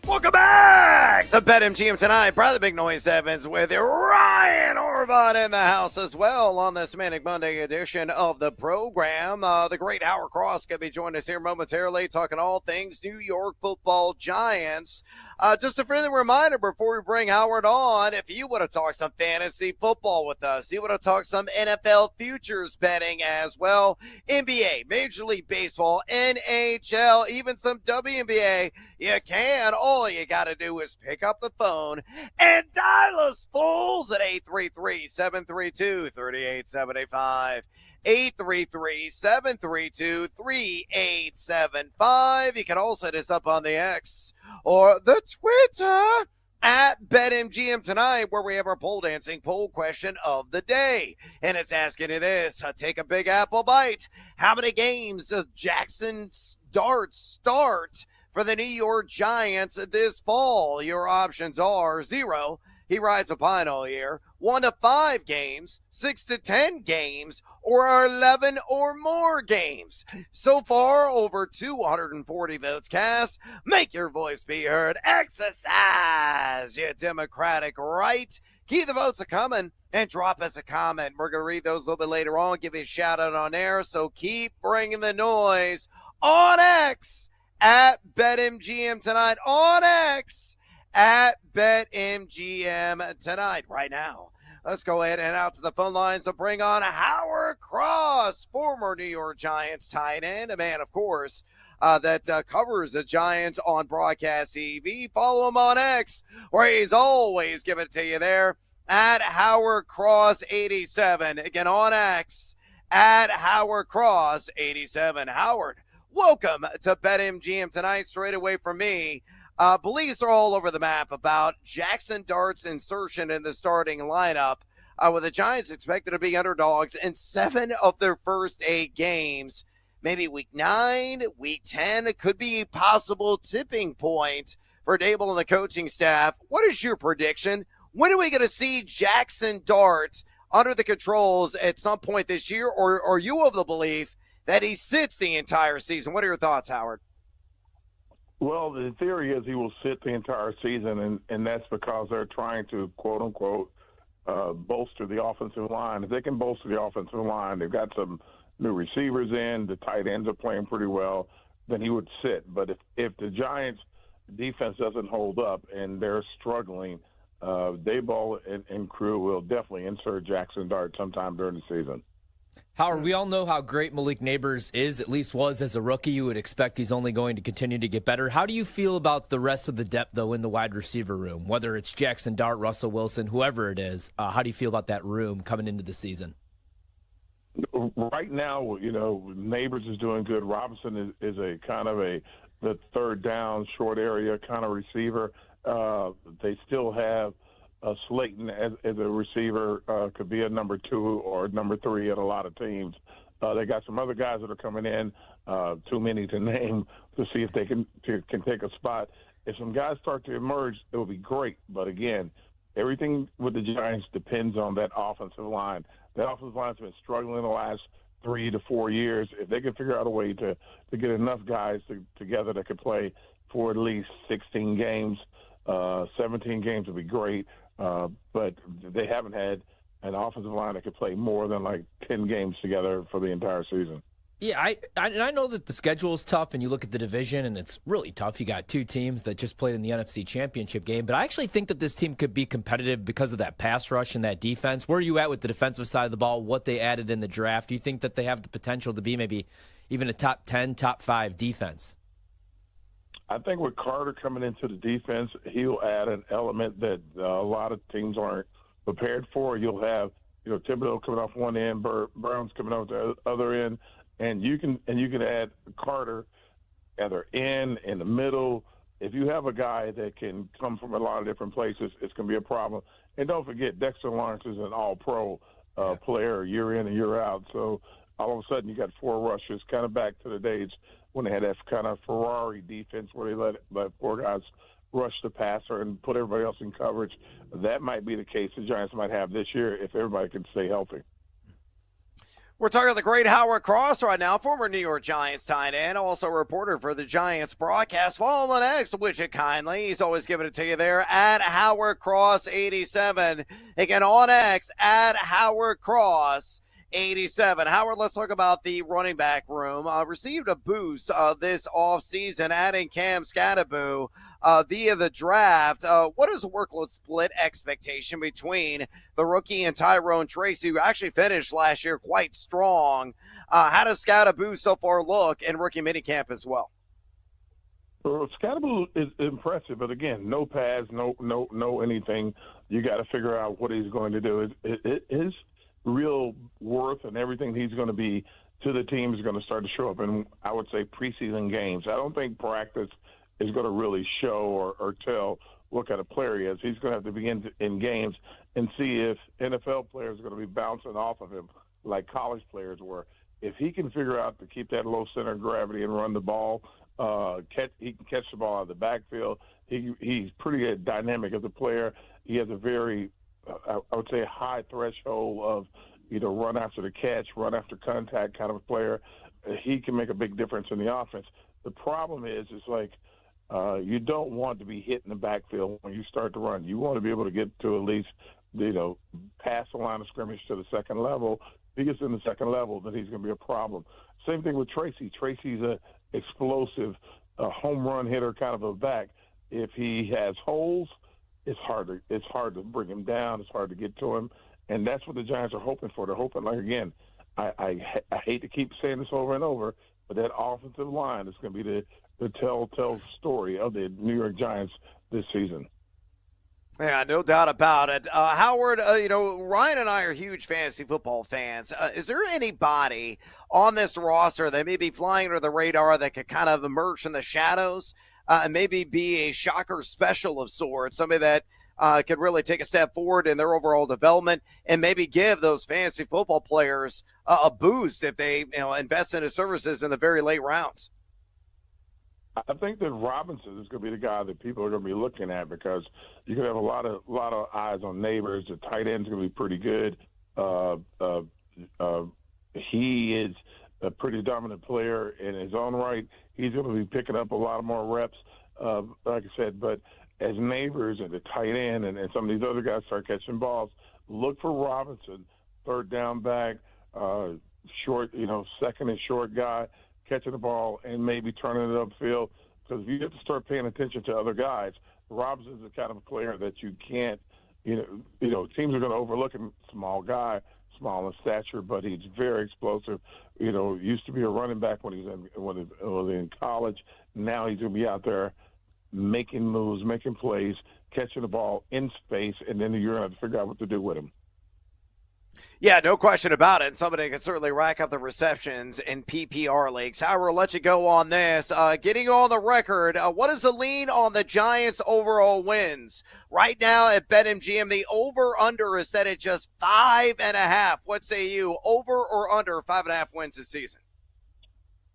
Welcome back to BetMGM tonight. Brother Big Noise Evans with Ryan Horvat in the house as well on this Manic Monday edition of the program. The great Howard Cross going to be joining us here momentarily, talking all things New York Football Giants. Just a friendly reminder before we bring Howard on, if you want to talk some fantasy football with us, you want to talk some NFL futures betting as well, NBA, Major League Baseball, NHL, even some WNBA, you can. All you got to do is pick up the phone and dial us fools at 833-732-3875. 833-732-3875. You can also hit us up on the X or the Twitter at BetMGM tonight, where we have our pole dancing poll question of the day. And it's asking you this: take a big apple bite. How many games does Jackson Dart start for the New York Giants this fall? Your options are 0, he rides a pine all year, 1 to 5 games, 6 to 10 games, or 11 or more games. So far, over 240 votes cast. Make your voice be heard. Exercise your democratic right. Keep the votes a-coming and drop us a comment. We're going to read those a little bit later on, give you a shout out on air. So keep bringing the noise on X at BetMGM tonight, on X at BetMGM tonight. Right now, let's go ahead and out to the phone lines to bring on Howard Cross, former New York Giants tight end, a man, of course, that covers the Giants on broadcast TV. Follow him on X, where he's always giving it to you there at Howard Cross 87. Again, on X at Howard Cross 87. Howard, welcome to BetMGM tonight. Straight away from me, beliefs are all over the map about Jackson Dart's insertion in the starting lineup, with the Giants expected to be underdogs in 7 of their first 8 games. Maybe week 9, week 10, it could be a possible tipping point for Dable and the coaching staff. What is your prediction? When are we going to see Jackson Dart under the controls at some point this year, or are you of the belief that he sits the entire season? What are your thoughts, Howard? Well, the theory is he will sit the entire season, and that's because they're trying to, quote-unquote, bolster the offensive line. If they can bolster the offensive line, they've got some new receivers in, the tight ends are playing pretty well, then he would sit. But if the Giants' defense doesn't hold up and they're struggling, Daboll and crew will definitely insert Jackson Dart sometime during the season. Howard, we all know how great Malik Neighbors is, at least was as a rookie. You would expect he's only going to continue to get better. How do you feel about the rest of the depth, though, in the wide receiver room, whether it's Jackson Dart, Russell Wilson, whoever it is? How do you feel about that room coming into the season? Right now, Neighbors is doing good. Robinson is a kind of the third down, short area kind of receiver. They still have Slayton as a receiver, could be a number 2 or number 3 at a lot of teams. They got some other guys that are coming in, too many to name, to see if they can take a spot. If some guys start to emerge, it will be great. But again, everything with the Giants depends on that offensive line. That offensive line's been struggling the last 3 to 4 years. If they can figure out a way to get enough guys together that could play for at least 16 games, 17 games would be great. But they haven't had an offensive line that could play more than like 10 games together for the entire season. Yeah, I know that the schedule is tough, and you look at the division, and it's really tough. You got 2 teams that just played in the NFC Championship game, but I actually think that this team could be competitive because of that pass rush and that defense. Where are you at with the defensive side of the ball, what they added in the draft? Do you think that they have the potential to be maybe even a top 10, top 5 defense? I think with Carter coming into the defense, he'll add an element that a lot of teams aren't prepared for. You'll have, Thibodeau coming off one end, Brown's coming off the other end, and you can add Carter either in the middle. If you have a guy that can come from a lot of different places, it's going to be a problem. And don't forget, Dexter Lawrence is an all-pro player year in and year out. So all of a sudden you got 4 rushers, kind of back to the days when they had that kind of Ferrari defense where they let 4 guys rush the passer and put everybody else in coverage. That might be the case the Giants might have this year if everybody can stay healthy. We're talking to the great Howard Cross right now, former New York Giants tight end, also a reporter for the Giants broadcast. Follow him on X, which it kindly. He's always giving it to you there at Howard Cross 87. Again, on X at Howard Cross 87. Howard, let's talk about the running back room. Received a boost this offseason, adding Cam Scatterbo via the draft. What is the workload split expectation between the rookie and Tyrone Tracy, who actually finished last year quite strong? How does Scatterbo so far look in rookie minicamp as well? Well, Scatterbo is impressive, but again, no pads, no anything. You got to figure out what he's going to do. His real worth and everything he's going to be to the team is going to start to show up in, I would say, preseason games. I don't think practice is going to really show or tell what kind of player he is. He's going to have to begin in games and see if NFL players are going to be bouncing off of him like college players were. If he can figure out to keep that low center of gravity and run the ball, he can catch the ball out of the backfield. He's pretty dynamic as a player. He has a very I would say a high threshold of either run after the catch, run after contact kind of a player. He can make a big difference in the offense. The problem is like you don't want to be hit in the backfield when you start to run. You want to be able to get to at least, past the line of scrimmage to the second level. If he gets in the second level, then he's going to be a problem. Same thing with Tracy. Tracy's a explosive home run hitter kind of a back. If he has holes, it's hard to bring him down. It's hard to get to him, and that's what the Giants are hoping for. They're hoping, like, again, I hate to keep saying this over and over, but that offensive line is going to be the telltale story of the New York Giants this season. Yeah, no doubt about it. Howard, Ryan and I are huge fantasy football fans. Is there anybody on this roster that may be flying under the radar that could kind of emerge from the shadows and maybe be a shocker special of sorts, somebody that could really take a step forward in their overall development and maybe give those fantasy football players a boost if they invest in his services in the very late rounds? I think that Robinson is going to be the guy that people are going to be looking at because you could have a lot of eyes on Neighbors. The tight end's going to be pretty good. He is a pretty dominant player in his own right. He's going to be picking up a lot more reps, like I said. But as Neighbors and the tight end and some of these other guys start catching balls, look for Robinson, third down back, short, second and short guy, catching the ball and maybe turning it upfield. Because if you have to start paying attention to other guys, Robinson's the kind of a player that you can't, teams are going to overlook him. Small guy, small in stature, but he's very explosive. Used to be a running back when he was in college. Now he's going to be out there making moves, making plays, catching the ball in space, and then you're going to have to figure out what to do with him. Yeah, no question about it. Somebody can certainly rack up the receptions in PPR leagues. Howard, I'll let you go on this. Getting on the record, what is the lean on the Giants' overall wins? Right now at BetMGM, the over-under is set at just 5.5. What say you, over or under 5.5 wins this season?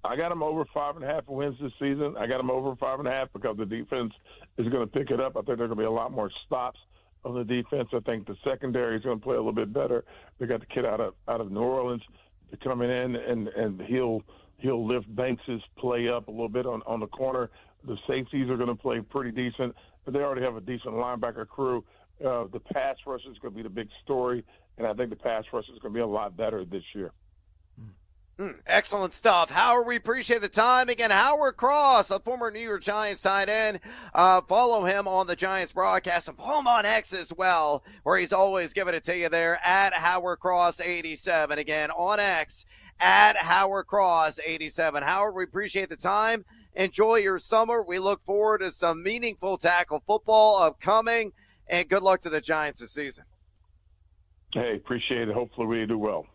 I got them over 5.5 wins this season. I got them over 5.5 because the defense is going to pick it up. I think there are going to be a lot more stops on the defense. I think the secondary is going to play a little bit better. They got the kid out of New Orleans coming in, and he'll lift Banks' play up a little bit on the corner. The safeties are going to play pretty decent, but they already have a decent linebacker crew. The pass rush is going to be the big story, and I think the pass rush is going to be a lot better this year. Excellent stuff. Howard, we appreciate the time. Again, Howard Cross, a former New York Giants tight end. Follow him on the Giants broadcast and follow him on X as well, where he's always giving it to you there at Howard Cross 87. Again, on X at Howard Cross 87. Howard, we appreciate the time. Enjoy your summer. We look forward to some meaningful tackle football upcoming, and good luck to the Giants this season. Hey, appreciate it. Hopefully we do well.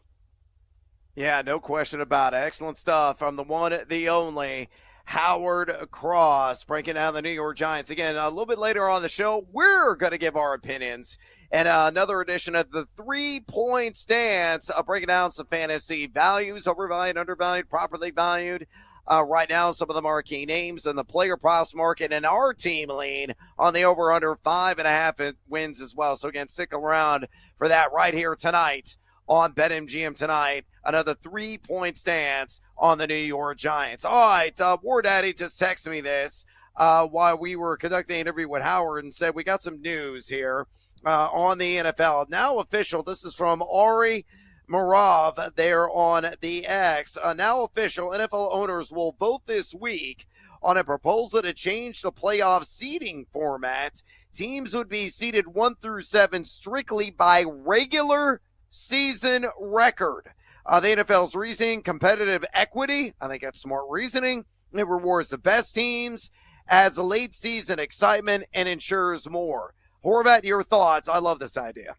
Yeah, no question about it. Excellent stuff from the one, the only, Howard Cross, breaking down the New York Giants. Again, a little bit later on the show, we're going to give our opinions. And another edition of the 3-Point Stance, breaking down some fantasy values, overvalued, undervalued, properly valued. Right now, some of the marquee names in the player props market, and our team lean on the over-under 5.5 wins as well. So, again, stick around for that right here tonight on BetMGM tonight. Another 3-point stance on the New York Giants. All right, War Daddy just texted me this while we were conducting an interview with Howard and said we got some news here on the NFL. Now official, this is from Ari Marav there on the X. Now official, NFL owners will vote this week on a proposal to change the playoff seeding format. Teams would be seeded 1 through 7 strictly by regular season record. The NFL's reasoning, competitive equity. I think that's smart reasoning. It rewards the best teams, adds late season excitement, and ensures more. Horvat, your thoughts? I love this idea.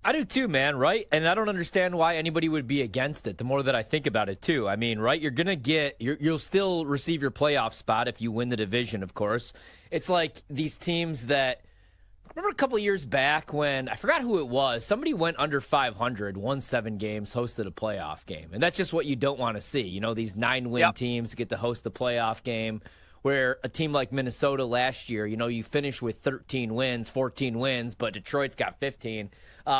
I do too, man, right? And I don't understand why anybody would be against it the more that I think about it too. I mean, right, you'll still receive your playoff spot if you win the division, of course. It's like these teams that, remember a couple of years back when, I forgot who it was, somebody went under 500, won 7 games, hosted a playoff game. And that's just what you don't want to see. You know, these 9-win teams get to host the playoff game. Where a team like Minnesota last year, you finish with 13 wins, 14 wins, but Detroit's got 15.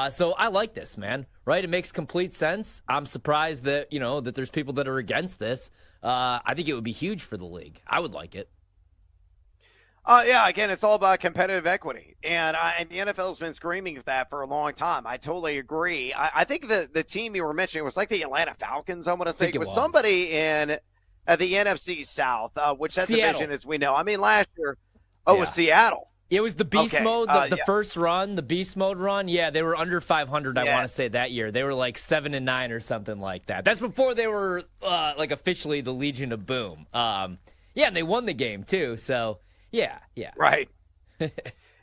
So I like this, man, right? It makes complete sense. I'm surprised that, that there's people that are against this. I think it would be huge for the league. I would like it. Yeah, again, it's all about competitive equity. And the NFL's been screaming that for a long time. I totally agree. I think the team you were mentioning was like the Atlanta Falcons, I want to say. It was somebody in the NFC South, which that division, as we know. I mean, last year, it was Seattle. It was the beast mode, the first run, the beast mode run. Yeah, they were under 500, I want to say, that year. They were like 7-9 or something like that. That's before they were like officially the Legion of Boom. And they won the game too. So, yeah. Right.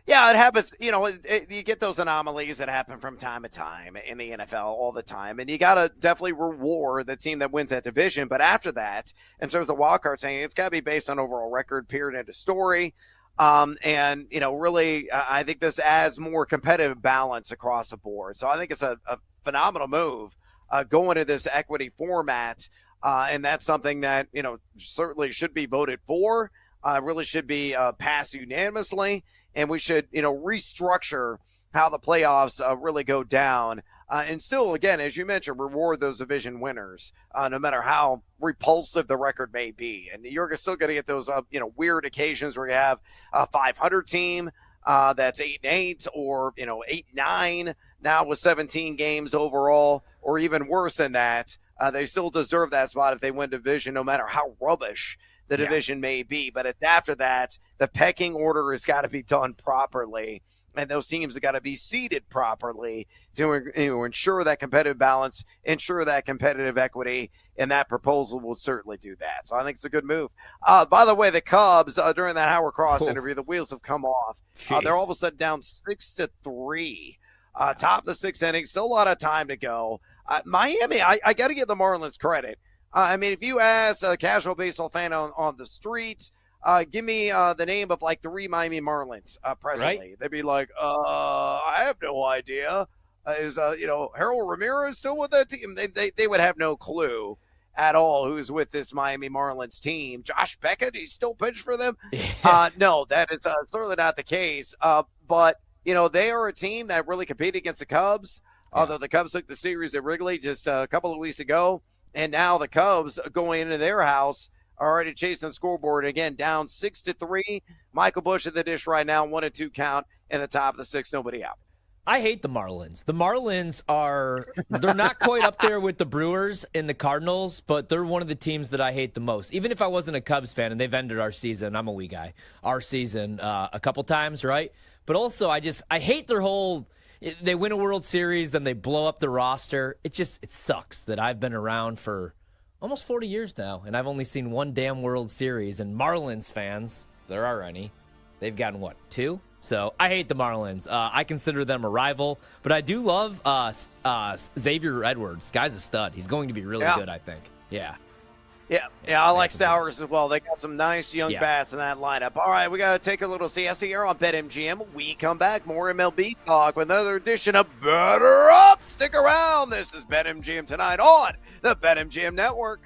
Yeah, it happens. You get those anomalies that happen from time to time in the NFL all the time. And you got to definitely reward the team that wins that division. But after that, in terms of wild card saying, it's got to be based on overall record, period, end of story. Really, I think this adds more competitive balance across the board. So I think it's a phenomenal move going to this equity format. And that's something that, certainly should be voted for, really should be passed unanimously. And we should, restructure how the playoffs really go down. And still, again, as you mentioned, reward those division winners, no matter how repulsive the record may be. And you're still going to get those, weird occasions where you have a 500 team that's 8-8 or, 8-9 now with 17 games overall, or even worse than that. They still deserve that spot if they win division, no matter how rubbish the division may be. But it's after that, the pecking order has got to be done properly, and those teams have got to be seeded properly to ensure that competitive balance, ensure that competitive equity, and that proposal will certainly do that. So I think it's a good move. By the way, the Cubs, during that Howard Cross interview, the wheels have come off. They're all of a sudden down 6-3. Top of the 6th inning, still a lot of time to go. Miami, I got to give the Marlins credit. I mean, if you ask a casual baseball fan on the streets, give me the name of like 3 Miami Marlins presently. Right? They'd be like, I have no idea. Is Harold Ramirez still with that team? They would have no clue at all who's with this Miami Marlins team. Josh Beckett, he's still pitched for them? Yeah. No, that is certainly not the case. But, they are a team that really competed against the Cubs, although the Cubs took the series at Wrigley just a couple of weeks ago. And now the Cubs going into their house are already chasing the scoreboard. Again, down 6-3. Michael Busch at the dish right now, 1-2 count in the top of the 6th, nobody out. I hate the Marlins. The Marlins they're not quite up there with the Brewers and the Cardinals, but they're one of the teams that I hate the most. Even if I wasn't a Cubs fan, and they've ended our season, I'm a wee guy, our season a couple times, right? But also, I hate their whole... They win a World Series, then they blow up the roster. It sucks that I've been around for almost 40 years now, and I've only seen one damn World Series. And Marlins fans, there are any, they've gotten, 2? So I hate the Marlins. I consider them a rival, but I do love Xavier Edwards. Guy's a stud. He's going to be really good, I think. Yeah. Yeah, I like Stowers as well. They got some nice young bats in that lineup. All right, we got to take a little siesta here on BetMGM. We come back, more MLB talk with another edition of Better Up. Stick around. This is BetMGM tonight on the BetMGM Network.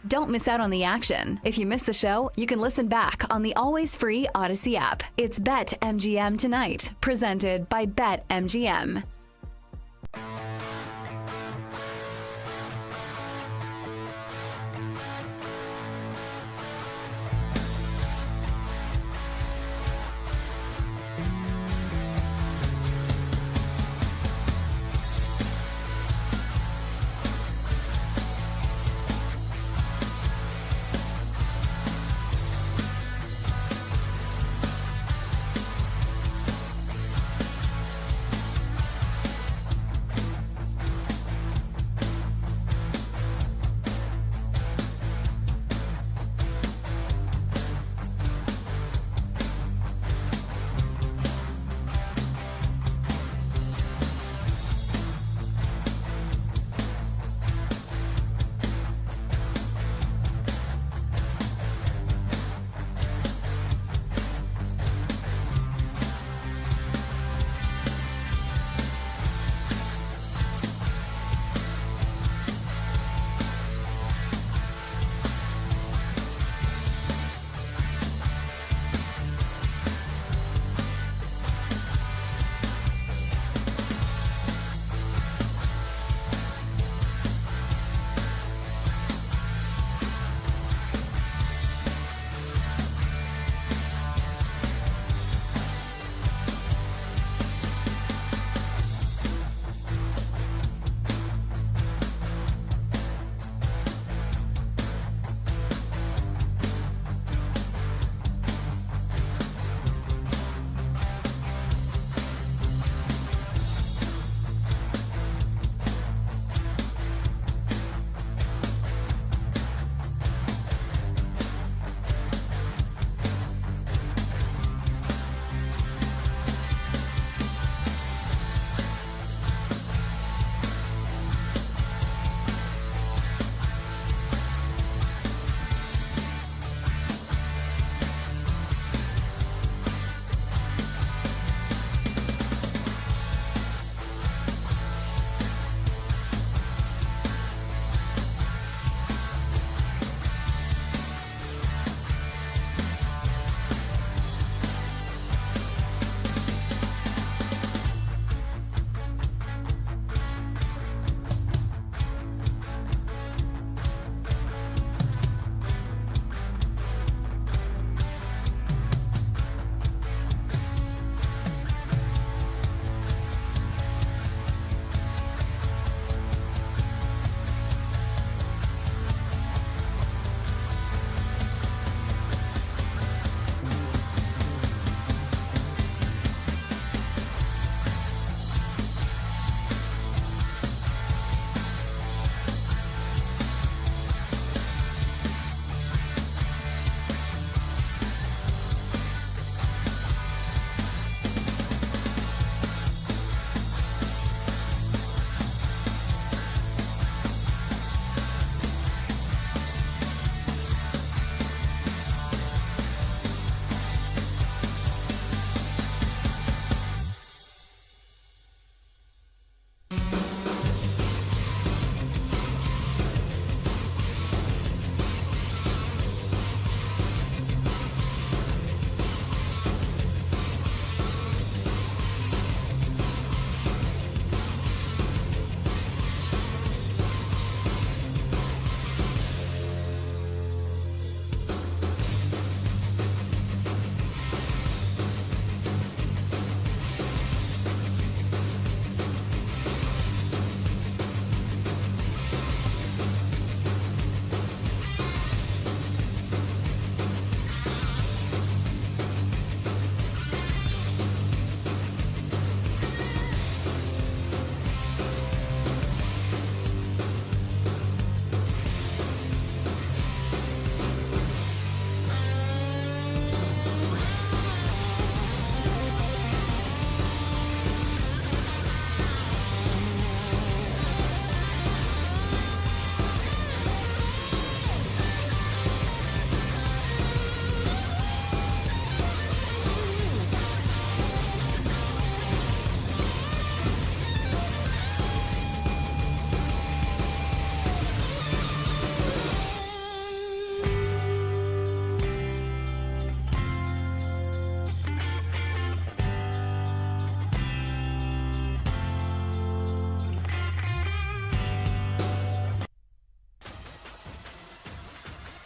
Don't miss out on the action. If you miss the show, you can listen back on the always free Odyssey app. It's BetMGM Tonight, presented by BetMGM.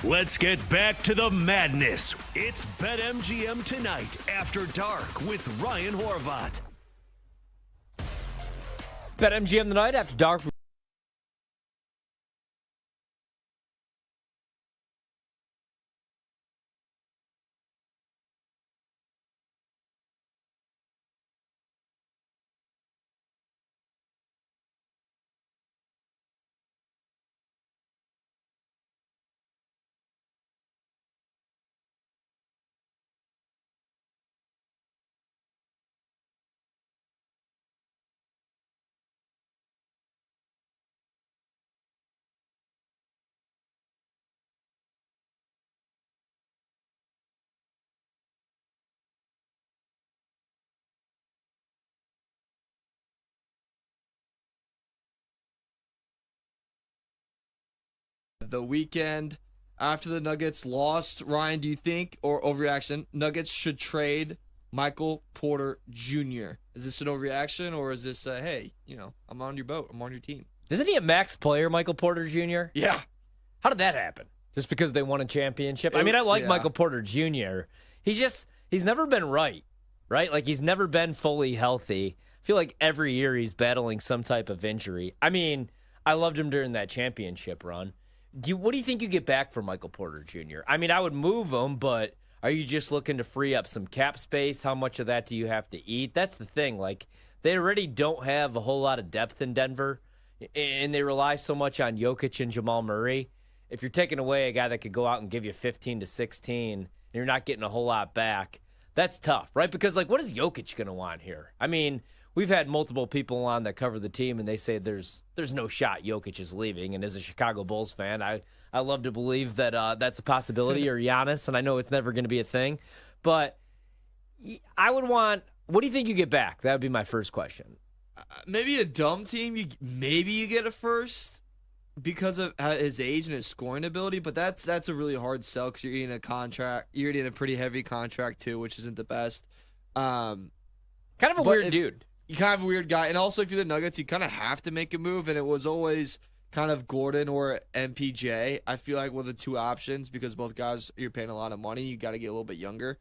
Let's get back to the madness. It's BetMGM Tonight After Dark with Ryan Horvat. BetMGM Tonight After Dark. The weekend after the Nuggets lost, Ryan, do you think, or overreaction, Nuggets should trade Michael Porter Jr.? Is this an overreaction, or is this, hey, I'm on your boat, I'm on your team? Isn't he a max player, Michael Porter Jr.? Yeah. How did that happen? Just because they won a championship? I mean, I like Michael Porter Jr. He's never been right? Like, he's never been fully healthy. I feel like every year he's battling some type of injury. I mean, I loved him during that championship run. What do you think you get back from Michael Porter Jr.? I mean, I would move him, but are you just looking to free up some cap space? How much of that do you have to eat? That's the thing. Like, they already don't have a whole lot of depth in Denver, and they rely so much on Jokic and Jamal Murray. If you're taking away a guy that could go out and give you 15 to 16, and you're not getting a whole lot back, that's tough, right? Because, like, what is Jokic going to want here? I mean, we've had multiple people on that cover the team, and they say there's no shot Jokic is leaving. And as a Chicago Bulls fan, I love to believe that that's a possibility, or Giannis, and I know it's never going to be a thing. But I would want – what do you think you get back? That would be my first question. Maybe a dumb team. Maybe you get a first because of his age and his scoring ability, but that's a really hard sell because you're eating a contract. You're eating a pretty heavy contract, too, which isn't the best. Kind of a weird dude. You kind of a weird guy. And also, if you're the Nuggets, you kind of have to make a move. And it was always kind of Gordon or MPJ. I feel like were the two options because both guys, you're paying a lot of money. You got to get a little bit younger.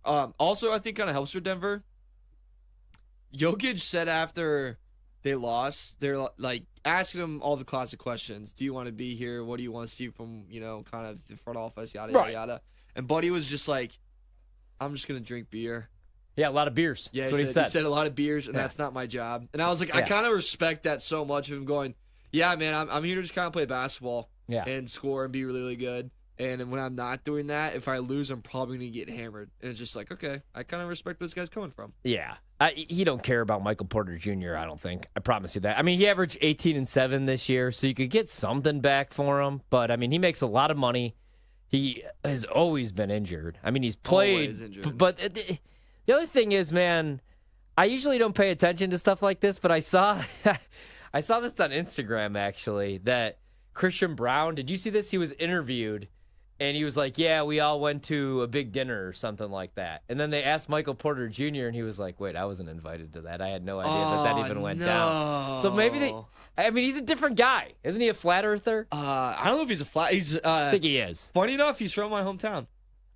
Also, I think kind of helps for Denver. Jokic said after they lost, they're like asking him all the classic questions. Do you want to be here? What do you want to see from, kind of the front office, yada, yada, yada. And Buddy was just like, I'm just going to drink beer. Yeah, a lot of beers. Yeah, that's what he said. He said a lot of beers, and that's not my job. And I was like, I kind of respect that so much of him going, yeah, man, I'm here to just kind of play basketball and score and be really, really good. And when I'm not doing that, if I lose, I'm probably going to get hammered. And it's just like, okay, I kind of respect where this guy's coming from. Yeah. He don't care about Michael Porter Jr., I don't think. I promise you that. I mean, he averaged 18 and 7 this year, so you could get something back for him. But, I mean, he makes a lot of money. He has always been injured. I mean, he's played. Always injured. But the other thing is, man, I usually don't pay attention to stuff like this, but I saw I saw this on Instagram, actually, that Christian Brown, did you see this? He was interviewed, and he was like, yeah, we all went to a big dinner or something like that. And then they asked Michael Porter Jr., and he was like, wait, I wasn't invited to that. I had no idea that even went down. So maybe he's a different guy. Isn't he a flat earther? I don't know if he's a flat. I think he is. Funny enough, he's from my hometown.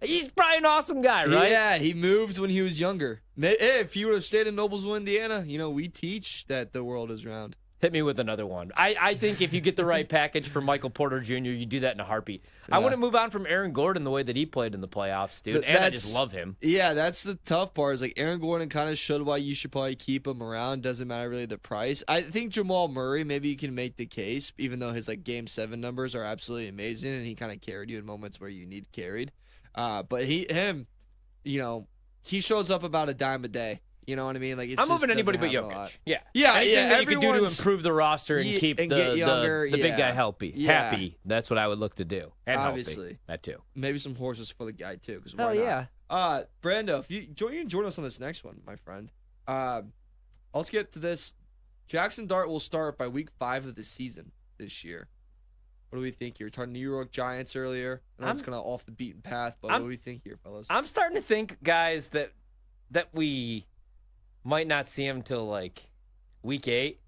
He's probably an awesome guy, right? Yeah, he moved when he was younger. If he would have stayed in Noblesville, Indiana, we teach that the world is round. Hit me with another one. I think if you get the right package for Michael Porter Jr., you do that in a heartbeat. Yeah. I wouldn't move on from Aaron Gordon the way that he played in the playoffs, dude. And I just love him. Yeah, that's the tough part. Is like Aaron Gordon kind of showed why you should probably keep him around. Doesn't matter really the price. I think Jamal Murray, maybe you can make the case, even though his Game 7 numbers are absolutely amazing, and he kind of carried you in moments where you need carried. But he shows up about a dime a day. You know what I mean? Like I'm moving anybody but Jokic. Yeah. Anything that you can do to improve the roster and keep the big guy happy. Yeah. Happy. That's what I would look to do. And obviously healthy. That too. Maybe some horses for the guy too. Hell yeah. Brando, if you can join us on this next one, my friend. I'll skip to this. Jackson Dart will start by week 5 of the season this year. What do we think here? We talked New York Giants earlier. I know it's kind of off the beaten path, but what do we think here, fellas? I'm starting to think, guys, that we might not see him till week 8.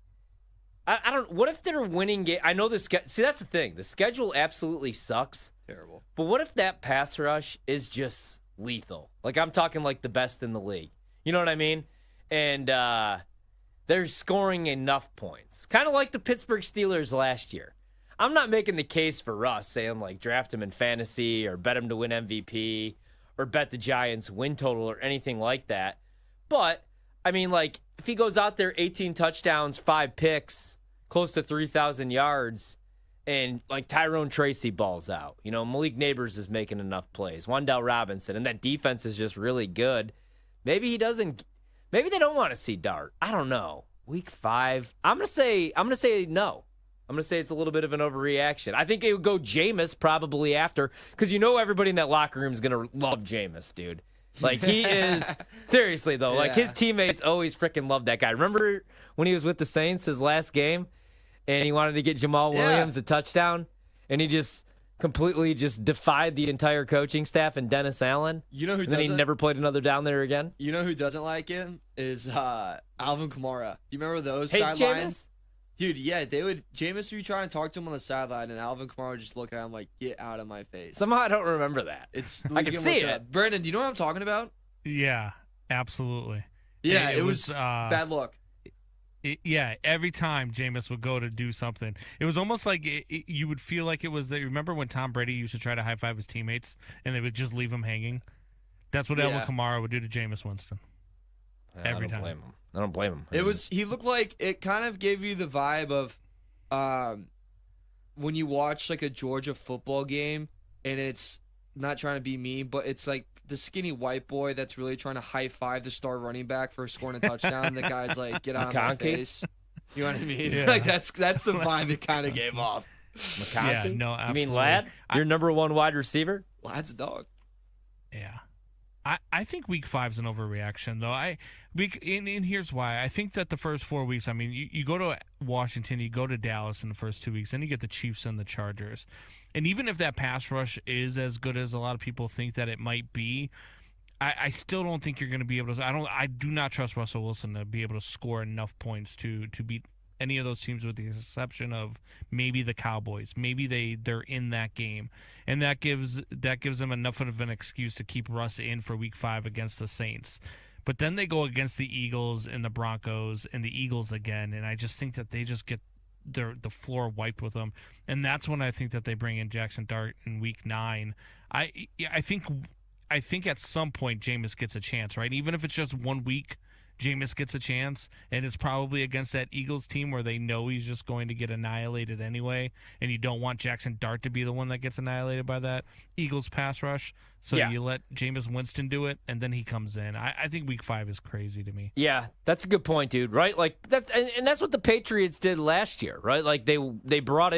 I don't. What if they're winning game? I know this. See, that's the thing. The schedule absolutely sucks. Terrible. But what if that pass rush is just lethal? Like, I'm talking like the best in the league. You know what I mean? And they're scoring enough points. Kind of like the Pittsburgh Steelers last year. I'm not making the case for Russ saying, like, draft him in fantasy or bet him to win MVP or bet the Giants win total or anything like that. But, I mean, like, if he goes out there 18 touchdowns, 5 picks, close to 3,000 yards, and, like, Tyrone Tracy balls out. You know, Malik Neighbors is making enough plays. Wandale Robinson, and that defense is just really good. Maybe he doesn't. Maybe they don't want to see Dart. I don't know. Week 5. I'm gonna say no. I'm gonna say it's a little bit of an overreaction. I think it would go Jameis probably after, because you know everybody in that locker room is gonna love Jameis, dude. Like, he is seriously though. Like, his teammates always freaking love that guy. Remember when he was with the Saints his last game, and he wanted to get Jamal Williams a touchdown, and he just completely just defied the entire coaching staff and Dennis Allen. You know who and then he never played another down there again? You know who doesn't like him is Alvin Kamara. You remember those Hates sidelines? Jameis? Dude, yeah, Jameis would be trying to talk to him on the sideline, and Alvin Kamara would just look at him like, get out of my face. Somehow I don't remember that. I can see it. Brandon, do you know what I'm talking about? Yeah, absolutely. Yeah, it was bad luck. Every time Jameis would go to do something, it was almost like you would feel like it was that. Remember when Tom Brady used to try to high five his teammates and they would just leave him hanging? That's what Alvin Kamara would do to Jameis Winston. Every time. I don't blame him. He looked like, it kind of gave you the vibe of when you watch like a Georgia football game, and it's not trying to be mean, but it's like the skinny white boy that's really trying to high five the star running back for scoring a touchdown. And the guy's like, get out of my face. You know what I mean? Yeah. Like, that's the vibe it kind of gave off. McConkey? Yeah, no, You absolutely. mean Ladd? Your number one wide receiver? Ladd's a dog. Yeah. I think week 5 is an overreaction, though. And here's why. I think that the first 4 weeks, I mean, you go to Washington, you go to Dallas in the first 2 weeks, then you get the Chiefs and the Chargers. And even if that pass rush is as good as a lot of people think that it might be, I still don't think you're going to be able to. I do not trust Russell Wilson to be able to score enough points to beat any of those teams, with the exception of maybe the Cowboys. Maybe they're in that game, and that gives them enough of an excuse to keep Russ in for week 5 against the Saints. But then they go against the Eagles and the Broncos and the Eagles again, and I just think that they just get the floor wiped with them, and that's when I think that they bring in Jackson Dart in week 9. I think at some point Jameis gets a chance, right? Even if it's just 1 week, Jameis gets a chance, and it's probably against that Eagles team where they know he's just going to get annihilated anyway, and you don't want Jackson Dart to be the one that gets annihilated by that Eagles pass rush. So you let Jameis Winston do it, and then he comes in. I think week 5 is crazy to me. Yeah, that's a good point, dude. Right? Like that, and that's what the Patriots did last year, right? Like they brought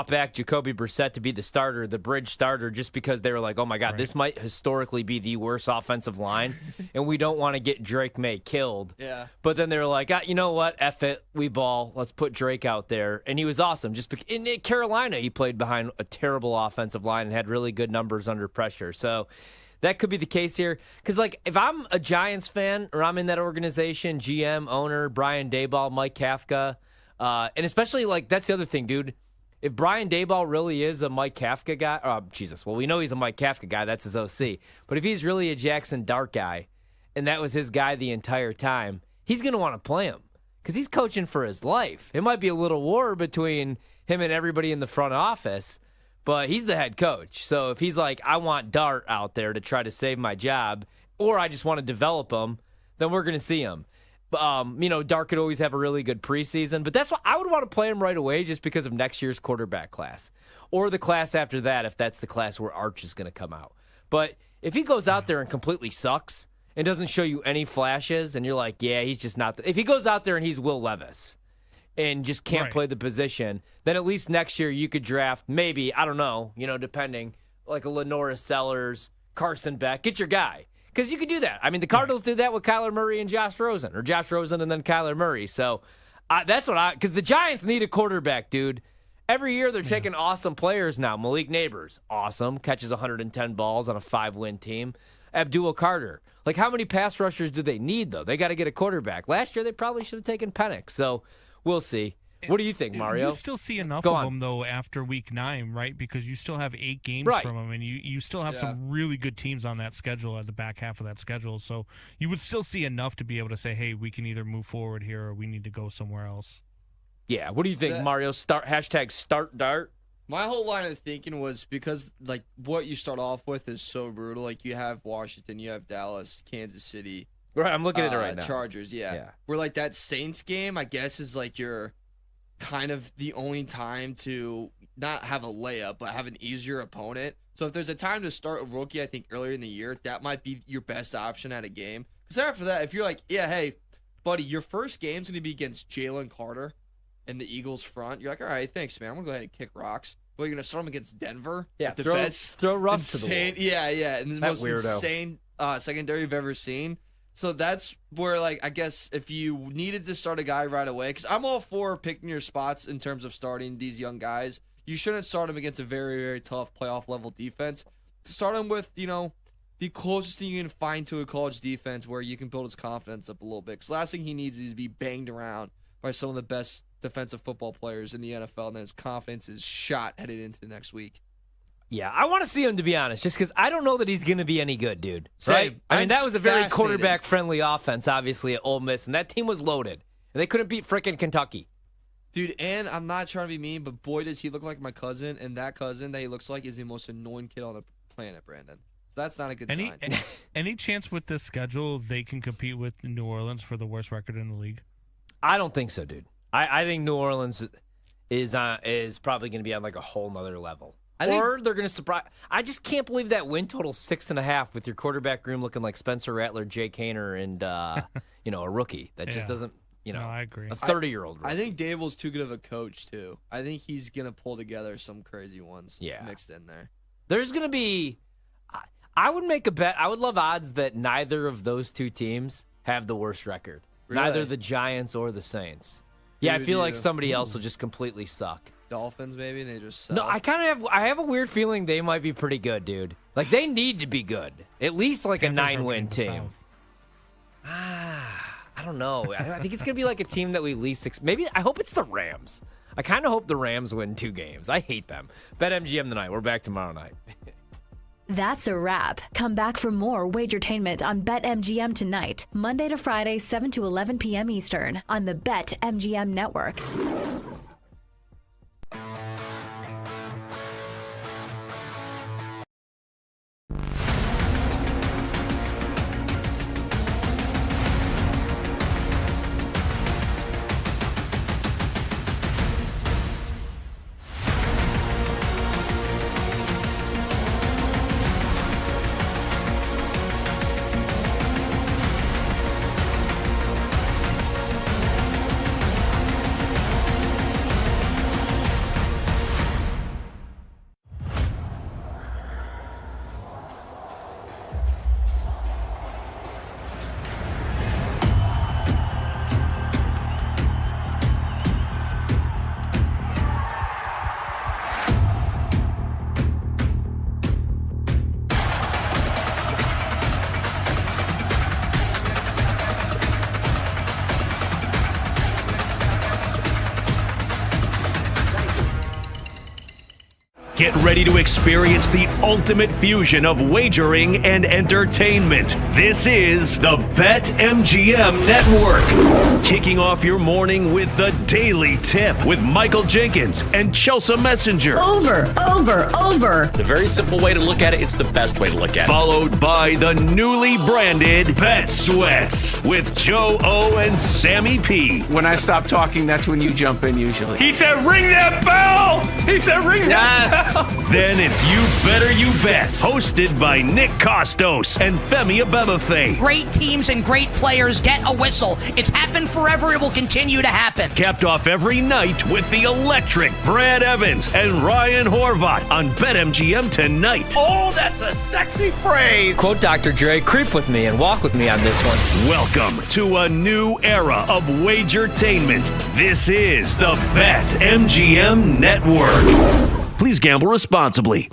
back Jacoby Brissett to be the starter, the bridge starter, just because they were like, oh my God, this might historically be the worst offensive line, and we don't want to get Drake May killed. Yeah. But then they were like, you know what? F it, we ball. Let's put Drake out there, and he was awesome. In Carolina, he played behind a terrible offensive line and had really good numbers under pressure. So that could be the case here. Because, like, if I'm a Giants fan or I'm in that organization, GM, owner, Brian Daboll, Mike Kafka, and especially, like, that's the other thing, dude. If Brian Daboll really is a Mike Kafka guy, well, we know he's a Mike Kafka guy. That's his OC. But if he's really a Jackson Dart guy, and that was his guy the entire time, he's going to want to play him because he's coaching for his life. It might be a little war between him and everybody in the front office, but he's the head coach. So if he's like, I want Dart out there to try to save my job, or I just want to develop him, then we're going to see him. Dart could always have a really good preseason, but that's why I would want to play him right away just because of next year's quarterback class or the class after that, if that's the class where Arch is going to come out. But if he goes out there and completely sucks and doesn't show you any flashes, and you're like, yeah, he's just not. If he goes out there and he's Will Levis and just can't play the position, then at least next year you could draft maybe, I don't know, depending, like a Lenora Sellers, Carson Beck, get your guy. Because you could do that. I mean, the Cardinals did that with Kyler Murray and Josh Rosen, or Josh Rosen and then Kyler Murray. So that's what because the Giants need a quarterback, dude. Every year they're taking awesome players now. Malik Neighbors, awesome, catches 110 balls on a 5-win team. Abdul Carter. Like, how many pass rushers do they need, though? They got to get a quarterback. Last year they probably should have taken Penix. So we'll see. What do you think, Mario? You still see enough Go of on. them, though, after week 9, right? Because you still have 8 games Right. from them, and you still have some really good teams on that schedule at the back half of that schedule. So you would still see enough to be able to say, hey, we can either move forward here or we need to go somewhere else. Yeah. What do you think, Mario? Hashtag start dart. My whole line of thinking was because, like, what you start off with is so brutal. Like, you have Washington, you have Dallas, Kansas City. Right, I'm looking at it right now. Chargers, yeah. Where, like, that Saints game, I guess, is, like, your kind of the only time to not have a layup, but have an easier opponent. So if there's a time to start a rookie, I think earlier in the year, that might be your best option at a game. Because after that, if you're like, yeah, hey, buddy, your first game's going to be against Jalen Carter and the Eagles front, you're like, all right, thanks, man. I'm going to go ahead and kick rocks. Well, you're going to start them against Denver? Yeah, with the throw Russ to the insane, wolves. Yeah, and the That most weirdo. insane secondary you've ever seen. So that's where, like, I guess if you needed to start a guy right away, because I'm all for picking your spots in terms of starting these young guys. You shouldn't start them against a very, very tough playoff-level defense. Start them with, the closest thing you can find to a college defense where you can build his confidence up a little bit. Because the last thing he needs is to be banged around by some of the best defensive football players in the NFL, and then his confidence is shot headed into the next week. Yeah, I want to see him, to be honest, just because I don't know that he's going to be any good, dude. Same. Right? I mean, that was a very Fascinating. quarterback-friendly offense, obviously, at Ole Miss, and that team was loaded. And they couldn't beat frickin' Kentucky. Dude, and I'm not trying to be mean, but boy, does he look like my cousin, and that cousin that he looks like is the most annoying kid on the planet, Brandon. So that's not a good sign. Any chance with this schedule they can compete with New Orleans for the worst record in the league? I don't think so, dude. I think New Orleans is probably going to be on like a whole nother level. Or they're going to surprise. I just can't believe that win total 6.5 with your quarterback room looking like Spencer Rattler, Jake Haener, and a rookie that just doesn't. No, I agree. A 30-year-old. I think Dable's too good of a coach too. I think he's gonna pull together some crazy ones. Mixed in there. There's going to be. I would make a bet. I would love odds that neither of those two teams have the worst record. Really? Neither the Giants or the Saints. Yeah, I Who feel do like you- somebody else will just completely suck. Dolphins, maybe they just suck. No, I have a weird feeling they might be pretty good, dude. Like they need to be good. At least like Panthers a are 9-win in the team. South. I don't know. I think it's gonna be like a team that we least maybe. I hope it's the Rams. I kind of hope the Rams win 2 games. I hate them. BetMGM tonight. We're back tomorrow night. That's a wrap. Come back for more Wagertainment on BetMGM tonight, Monday to Friday, 7 to 11 p.m. Eastern on the BetMGM Network. Get ready to experience the ultimate fusion of wagering and entertainment. This is the BetMGM Network. Kicking off your morning with the Daily Tip with Michael Jenkins and Chelsea Messenger. Over. It's a very simple way to look at it. It's the best way to look at it. Followed by the newly branded Bet Sweats with Joe O and Sammy P. When I stop talking, that's when you jump in usually. He said, ring that bell! He said, ring that bell! Then it's You Better You Bet, hosted by Nick Costos and Femi Abebefe. Great teams and great players get a whistle. It's happened forever. It will continue to happen. Capped off every night with the electric Brad Evans and Ryan Horvat on BetMGM tonight. Oh, that's a sexy phrase. Quote Dr. Dre, creep with me and walk with me on this one. Welcome to a new era of Wagertainment. This is the BetMGM Network. Please gamble responsibly.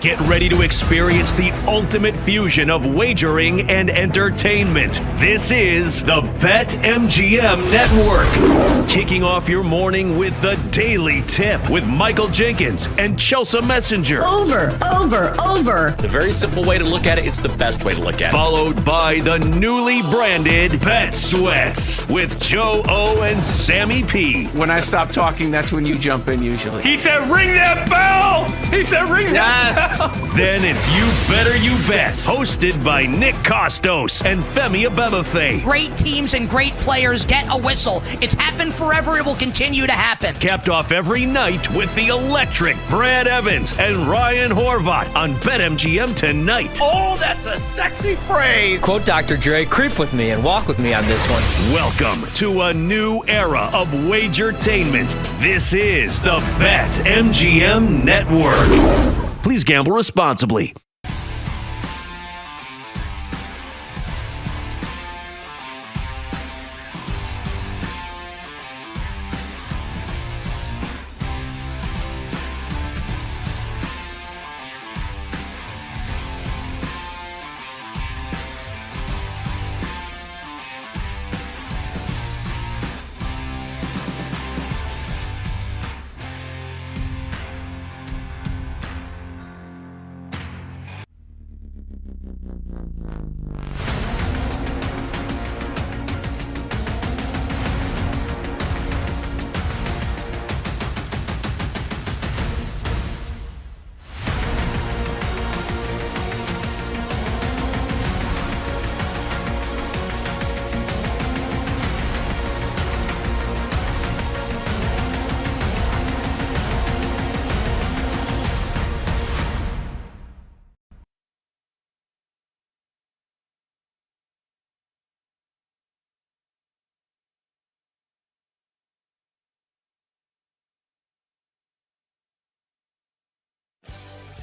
Get ready to experience the ultimate fusion of wagering and entertainment. This is the BetMGM Network. Kicking off your morning with the Daily Tip with Michael Jenkins and Chelsea Messenger. Over. It's a very simple way to look at it. It's the best way to look at it. Followed by the newly branded Bet Sweats with Joe O and Sammy P. When I stop talking, that's when you jump in usually. He said, ring that bell! He said, ring that bell! Then it's You Better You Bet, hosted by Nick Costos and Femi Abebefe. Great teams and great players get a whistle. It's happened forever. It will continue to happen. Capped off every night with the electric Brad Evans and Ryan Horvat on BetMGM tonight. Oh, that's a sexy phrase. Quote Dr. Dre, creep with me and walk with me on this one. Welcome to a new era of Wagertainment. This is the BetMGM Network. Please gamble responsibly.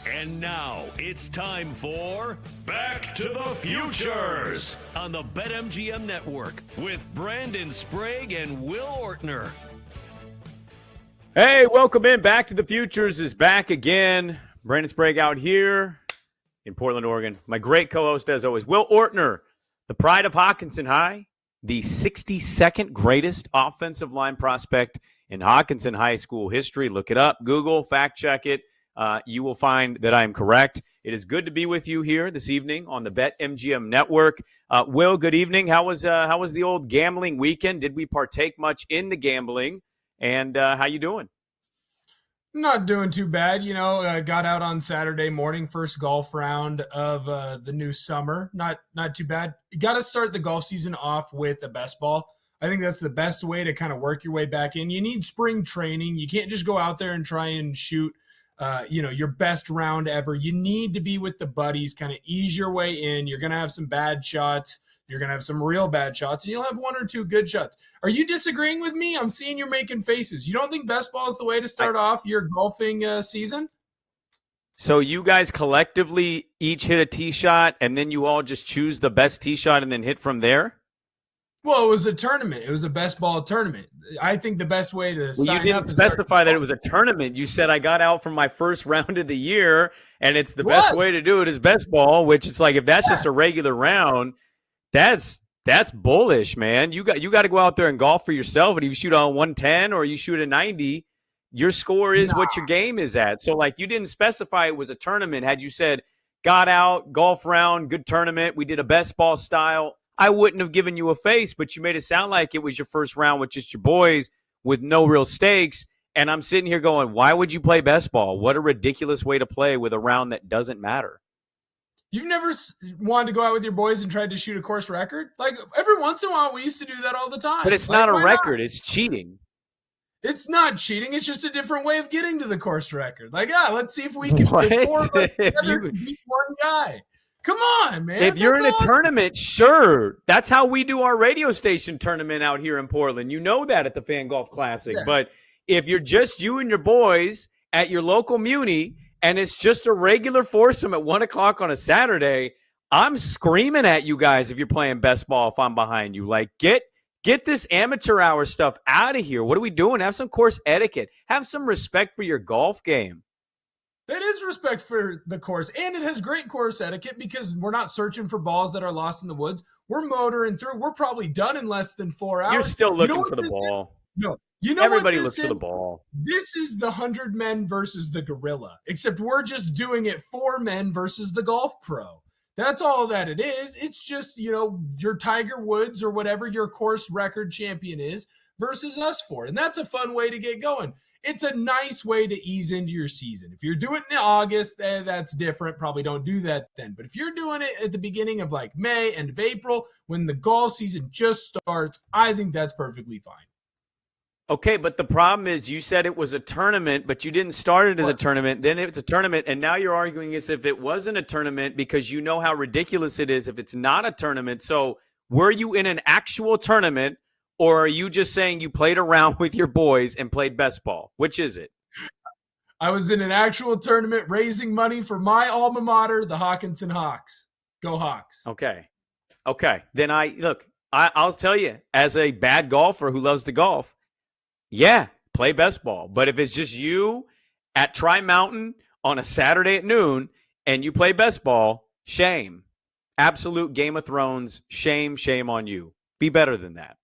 And now it's time for Back to the Futures on the BetMGM Network with Brandon Sprague and Will Ortner. Hey, welcome in. Back to the Futures is back again. Brandon Sprague out here in Portland, Oregon. My great co-host, as always, Will Ortner, the pride of Hockinson High, the 62nd greatest offensive line prospect in Hockinson High School history. Look it up, Google, fact check it. You will find that I am correct. It is good to be with you here this evening on the BetMGM Network. Will, good evening. How was the old gambling weekend? Did we partake much in the gambling? And how you doing? Not doing too bad. Got out on Saturday morning, first golf round of the new summer. Not too bad. You got to start the golf season off with a best ball. I think that's the best way to kind of work your way back in. You need spring training. You can't just go out there and try and shoot your best round ever. You need to be with the buddies, kind of ease your way in. You're going to have some bad shots. You're going to have some real bad shots, and you'll have one or two good shots. Are you disagreeing with me? I'm seeing you're making faces. You don't think best ball is the way to start off your golfing season? So you guys collectively each hit a tee shot, and then you all just choose the best tee shot and then hit from there? Well, it was a tournament. It was a best ball tournament. I think the best way to sign up. You didn't specify that it was a tournament. You said I got out from my first round of the year, and it's the best way to do it is best ball, which is like if that's just a regular round, that's bullish, man. You got to go out there and golf for yourself, and if you shoot on 110 or you shoot a 90, your score is what your game is at. So, like, you didn't specify it was a tournament. Had you said got out, golf round, good tournament, we did a best ball style, I wouldn't have given you a face, but you made it sound like it was your first round with just your boys with no real stakes. And I'm sitting here going, why would you play best ball? What a ridiculous way to play with a round that doesn't matter. You've never wanted to go out with your boys and tried to shoot a course record? Like, every once in a while, we used to do that all the time. But it's not a record. It's cheating. It's not cheating. It's just a different way of getting to the course record. Like, let's see if we can four of us together beat one guy. Come on, man. If you're in a tournament, sure. That's how we do our radio station tournament out here in Portland. You know that at the Fan Golf Classic. Yes. But if you're just you and your boys at your local muni and it's just a regular foursome at 1 o'clock on a Saturday, I'm screaming at you guys if you're playing best ball if I'm behind you. Like, get this amateur hour stuff out of here. What are we doing? Have some course etiquette. Have some respect for your golf game. That is respect for the course, and it has great course etiquette because we're not searching for balls that are lost in the woods. We're motoring through. We're probably done in less than 4 hours. You're still You know looking what for the this is? ball. No. You know Everybody what looks this for the is? ball. This is the 100 men versus the gorilla, except we're just doing it 4 men versus the golf pro. That's all that it is. It's just, your Tiger Woods or whatever your course record champion is versus us 4. And that's a fun way to get going. It's a nice way to ease into your season. If you're doing it in August, that's different. Probably don't do that then. But if you're doing it at the beginning of like May, end of April, when the golf season just starts, I think that's perfectly fine. Okay, but the problem is you said it was a tournament, but you didn't start it as a tournament. Then it's a tournament, and now you're arguing as if it wasn't a tournament because you know how ridiculous it is if it's not a tournament. So were you in an actual tournament, or are you just saying you played around with your boys and played best ball? Which is it? I was in an actual tournament raising money for my alma mater, the Hawkinson Hawks. Go Hawks. Okay. Then I'll tell you, as a bad golfer who loves to golf, yeah, play best ball. But if it's just you at Tri Mountain on a Saturday at noon and you play best ball, shame. Absolute Game of Thrones, shame on you. Be better than that.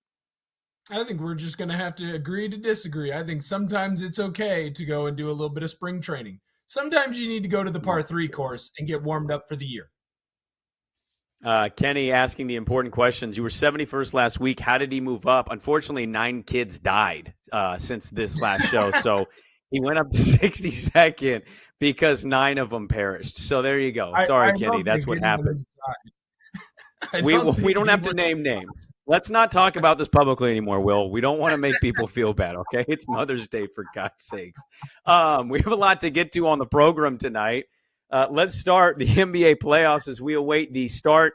I think we're just going to have to agree to disagree. I think sometimes it's okay to go and do a little bit of spring training. Sometimes you need to go to the par 3 course and get warmed up for the year. Kenny asking the important questions. You were 71st last week. How did he move up? Unfortunately, 9 kids died since this last show. So he went up to 62nd because 9 of them perished. So there you go. Sorry, Kenny. That's what happened. We don't have to name names. Let's not talk about this publicly anymore, Will. We don't want to make people feel bad, okay? It's Mother's Day, for God's sakes. We have a lot to get to on the program tonight. Let's start the NBA playoffs as we await the start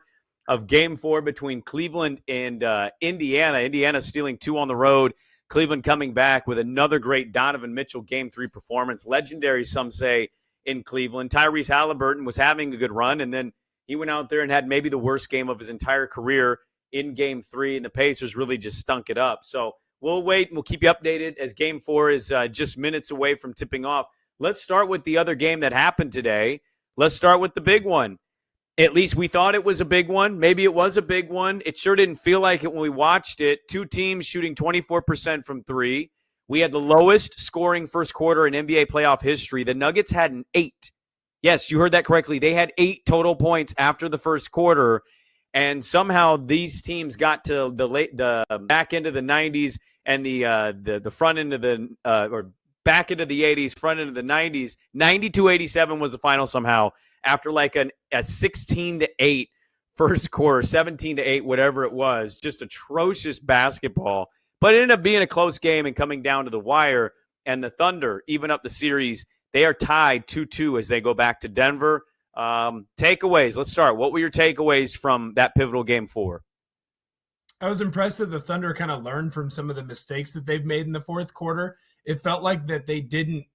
of Game 4 between Cleveland and Indiana. Indiana stealing 2 on the road. Cleveland coming back with another great Donovan Mitchell Game 3 performance. Legendary, some say, in Cleveland. Tyrese Halliburton was having a good run, and then he went out there and had maybe the worst game of his entire career in Game 3, and the Pacers really just stunk it up. So we'll wait, and we'll keep you updated as Game 4 is just minutes away from tipping off. Let's start with the other game that happened today. Let's start with the big one. At least we thought it was a big one. Maybe it was a big one. It sure didn't feel like it when we watched it. 2 teams shooting 24% from 3. We had the lowest scoring first quarter in NBA playoff history. The Nuggets had an 8. Yes, you heard that correctly. They had 8 total points after the first quarter, and somehow these teams got to the back end of the 90s and the front end of the or back into the 80s, front end of the 90s. 92-87 was the final somehow after like a 16-8 first quarter, 17-8, whatever it was. Just atrocious basketball. But it ended up being a close game and coming down to the wire. And the Thunder, even up the series, they are tied 2-2 as they go back to Denver. Takeaways. Let's start. What were your takeaways from that pivotal Game 4? I was impressed that the Thunder kind of learned from some of the mistakes that they've made in the fourth quarter. It felt like that they didn't,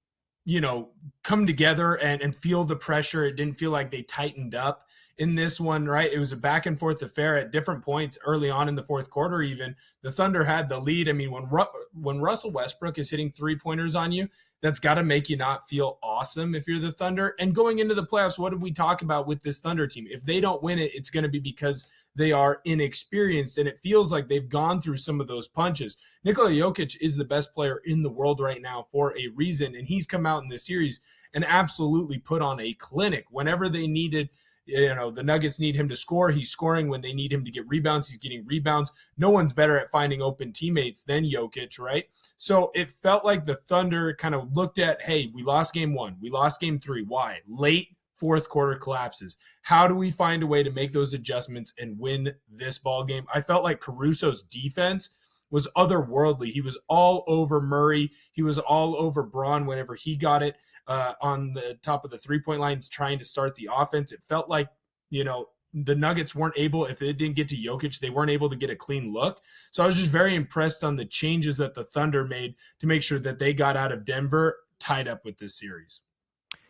come together and feel the pressure. It didn't feel like they tightened up in this one, right? It was a back and forth affair at different points early on in the fourth quarter. Even the Thunder had the lead. I mean, when Russell Westbrook is hitting 3-pointers on you, that's got to make you not feel awesome if you're the Thunder. And going into the playoffs, what did we talk about with this Thunder team? If they don't win it, it's going to be because they are inexperienced, and it feels like they've gone through some of those punches. Nikola Jokic is the best player in the world right now for a reason, and he's come out in this series and absolutely put on a clinic. Whenever they needed, the Nuggets need him to score, he's scoring. When they need him to get rebounds, he's getting rebounds. No one's better at finding open teammates than Jokic, right? So it felt like the Thunder kind of looked at, hey, we lost Game 1, we lost Game 3. Why? Late fourth quarter collapses. How do we find a way to make those adjustments and win this ball game? I felt like Caruso's defense was otherworldly. He was all over Murray. He was all over Braun whenever he got it on the top of the three-point lines trying to start the offense. It felt like, the Nuggets weren't able, if it didn't get to Jokic, they weren't able to get a clean look. So I was just very impressed on the changes that the Thunder made to make sure that they got out of Denver tied up with this series.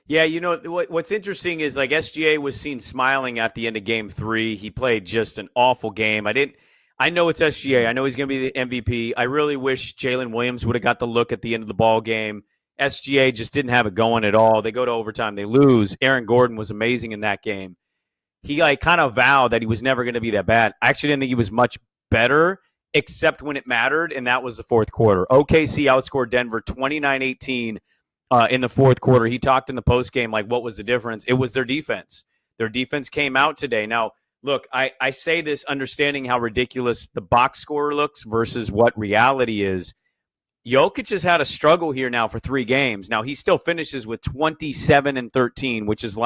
Yeah, what's interesting is like SGA was seen smiling at the end of Game 3. He played just an awful game. I know it's SGA. I know he's going to be the MVP. I really wish Jalen Williams would have got the look at the end of the ball game SGA just didn't have it going at all. They go to overtime, they lose. Aaron Gordon was amazing in that game. He kind of vowed that he was never going to be that bad. I actually didn't think he was much better, except when it mattered, and that was the fourth quarter. OKC outscored Denver 29-18 in the fourth quarter. He talked in the postgame what was the difference? It was their defense. Their defense came out today. Now, look, I say this understanding how ridiculous the box score looks versus what reality is. Jokic has had a struggle here now for 3 games. Now, he still finishes with 27-13, which is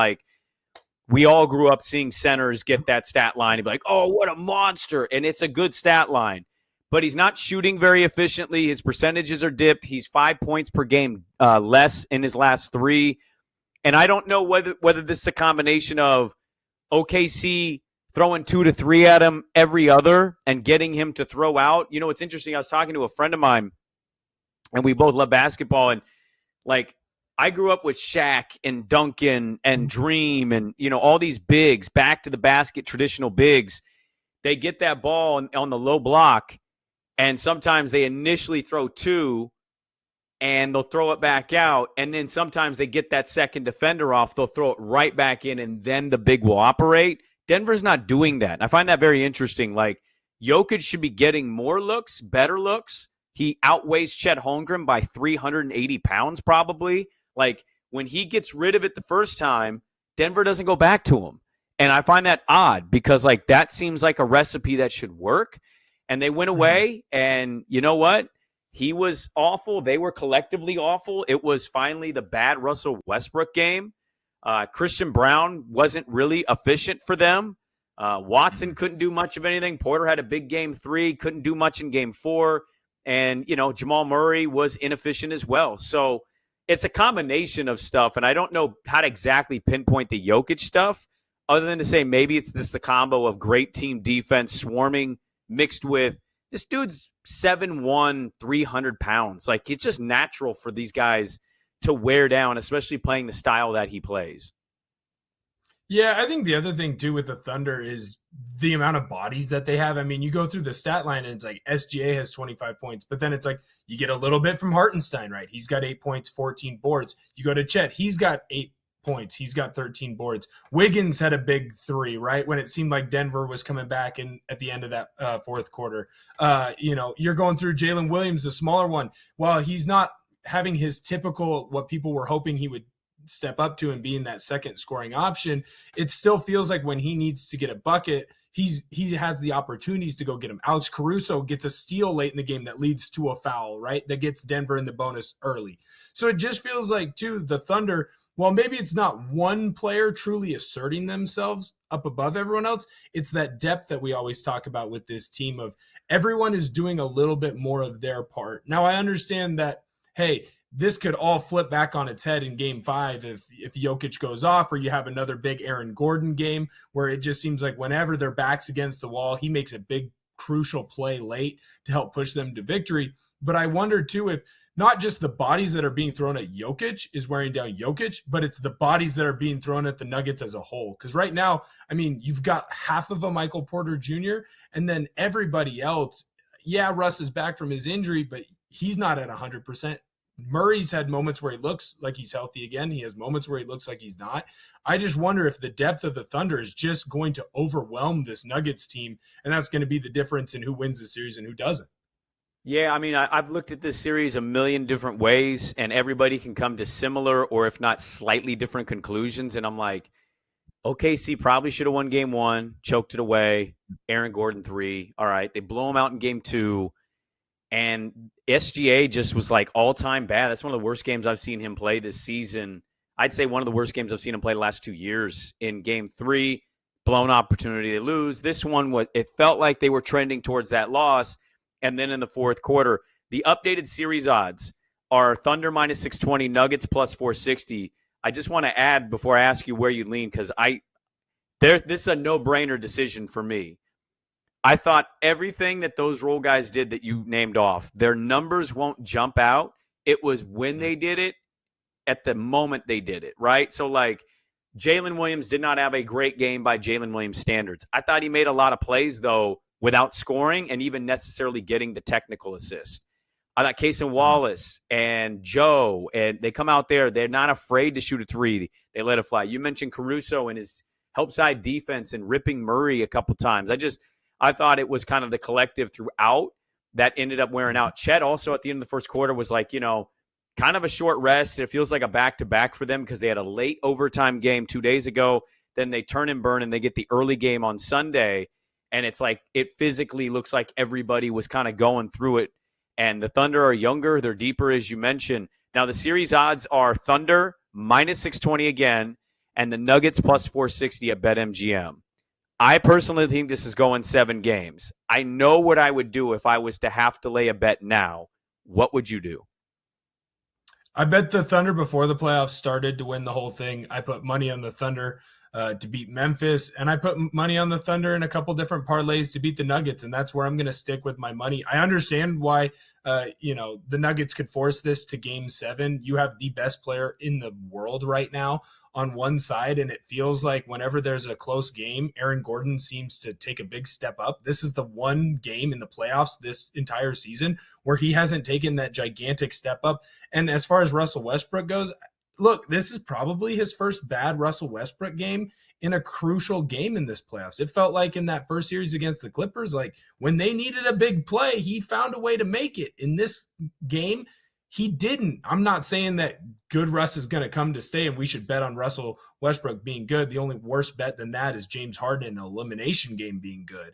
we all grew up seeing centers get that stat line and be like, oh, what a monster. And it's a good stat line. But he's not shooting very efficiently. His percentages are dipped. He's 5 points per game less in his last 3. And I don't know whether this is a combination of OKC throwing 2 to 3 at him every other and getting him to throw out. You know, it's interesting. I was talking to a friend of mine, and we both love basketball. And, I grew up with Shaq and Duncan and Dream and, all these bigs, back to the basket, traditional bigs. They get that ball on the low block, and sometimes they initially throw 2, and they'll throw it back out. And then sometimes they get that second defender off. They'll throw it right back in, and then the big will operate. Denver's not doing that. I find that very interesting. Jokic should be getting more looks, better looks. He outweighs Chet Holmgren by 380 pounds probably. When he gets rid of it the first time, Denver doesn't go back to him. And I find that odd because, that seems like a recipe that should work. And they went away, and you know what? He was awful. They were collectively awful. It was finally the bad Russell Westbrook game. Christian Brown wasn't really efficient for them. Watson couldn't do much of anything. Porter had a big game 3, couldn't do much in game 4. And, Jamal Murray was inefficient as well. So it's a combination of stuff, and I don't know how to exactly pinpoint the Jokic stuff other than to say maybe it's the combo of great team defense, swarming, mixed with this dude's 7'1", 300 pounds. It's just natural for these guys to wear down, especially playing the style that he plays. Yeah, I think the other thing, too, with the Thunder is the amount of bodies that they have. I mean, you go through the stat line, and it's SGA has 25 points, but then it's you get a little bit from Hartenstein, right? He's got 8 points, 14 boards. You go to Chet, he's got 8 points. He's got 13 boards. Wiggins had a big 3, right? When it seemed like Denver was coming back at the end of that fourth quarter. You're going through Jalen Williams, the smaller one. While he's not having his typical, what people were hoping he would step up to and being that second scoring option, it still feels like when he needs to get a bucket, he has the opportunities to go get him. Alex Caruso gets a steal late in the game that leads to a foul, right? That gets Denver in the bonus early. So it just feels like, too, the Thunder, well, maybe it's not one player truly asserting themselves up above everyone else. It's that depth that we always talk about with this team of everyone is doing a little bit more of their part. Now, I understand that, hey, this could all flip back on its head in game 5 if Jokic goes off, or you have another big Aaron Gordon game where it just seems like whenever their back's against the wall, he makes a big crucial play late to help push them to victory. But I wonder too if not just the bodies that are being thrown at Jokic is wearing down Jokic, but it's the bodies that are being thrown at the Nuggets as a whole. Because right now, I mean, you've got half of a Michael Porter Jr. and then everybody else. Yeah, Russ is back from his injury, but he's not at 100%. Murray's had moments where he looks like he's healthy again. He has moments where he looks like he's not. I just wonder if the depth of the Thunder is just going to overwhelm this Nuggets team, and that's going to be the difference in who wins the series and who doesn't. Yeah, I mean, I've looked at this series a million different ways, and everybody can come to similar or if not slightly different conclusions, and I'm like, OKC probably should have won game 1, choked it away, Aaron Gordon 3. All right, they blow him out in game 2. And SGA just was all-time bad. That's one of the worst games I've seen him play this season. I'd say one of the worst games I've seen him play the last 2 years. In game 3, blown opportunity to lose. This one, it felt like they were trending towards that loss. And then in the fourth quarter, the updated series odds are Thunder minus 620, Nuggets plus 460. I just want to add before I ask you where you lean, because this is a no-brainer decision for me. I thought everything that those role guys did that you named off, their numbers won't jump out. It was when they did it, at the moment they did it, right? So, Jalen Williams did not have a great game by Jalen Williams standards. I thought he made a lot of plays, though, without scoring and even necessarily getting the technical assist. I thought Cason Wallace and Joe, and they come out there. They're not afraid to shoot a three. They let it fly. You mentioned Caruso and his help side defense and ripping Murray a couple times. I thought it was kind of the collective throughout that ended up wearing out. Chet also at the end of the first quarter was like, kind of a short rest. It feels like a back-to-back for them because they had a late overtime game 2 days ago. Then they turn and burn, and they get the early game on Sunday. And it's like it physically looks like everybody was kind of going through it. And the Thunder are younger. They're deeper, as you mentioned. Now, the series odds are Thunder minus 620 again, and the Nuggets plus 460 at BetMGM. I personally think this is going 7 games. I know what I would do if I was to have to lay a bet now. What would you do? I bet the Thunder before the playoffs started to win the whole thing. I put money on the Thunder to beat Memphis, and I put money on the Thunder in a couple different parlays to beat the Nuggets, and that's where I'm going to stick with my money. I understand why the Nuggets could force this to Game 7. You have the best player in the world right now on one side, and it feels like whenever there's a close game, Aaron Gordon seems to take a big step up. This is the one game in the playoffs this entire season where he hasn't taken that gigantic step up. And as far as Russell Westbrook goes, look, this is probably his first bad Russell Westbrook game in a crucial game in this playoffs. It felt like in that first series against the Clippers, like when they needed a big play, he found a way to make it. In this game, he didn't. I'm not saying that good Russ is going to come to stay and we should bet on Russell Westbrook being good. The only worse bet than that is James Harden in an elimination game being good.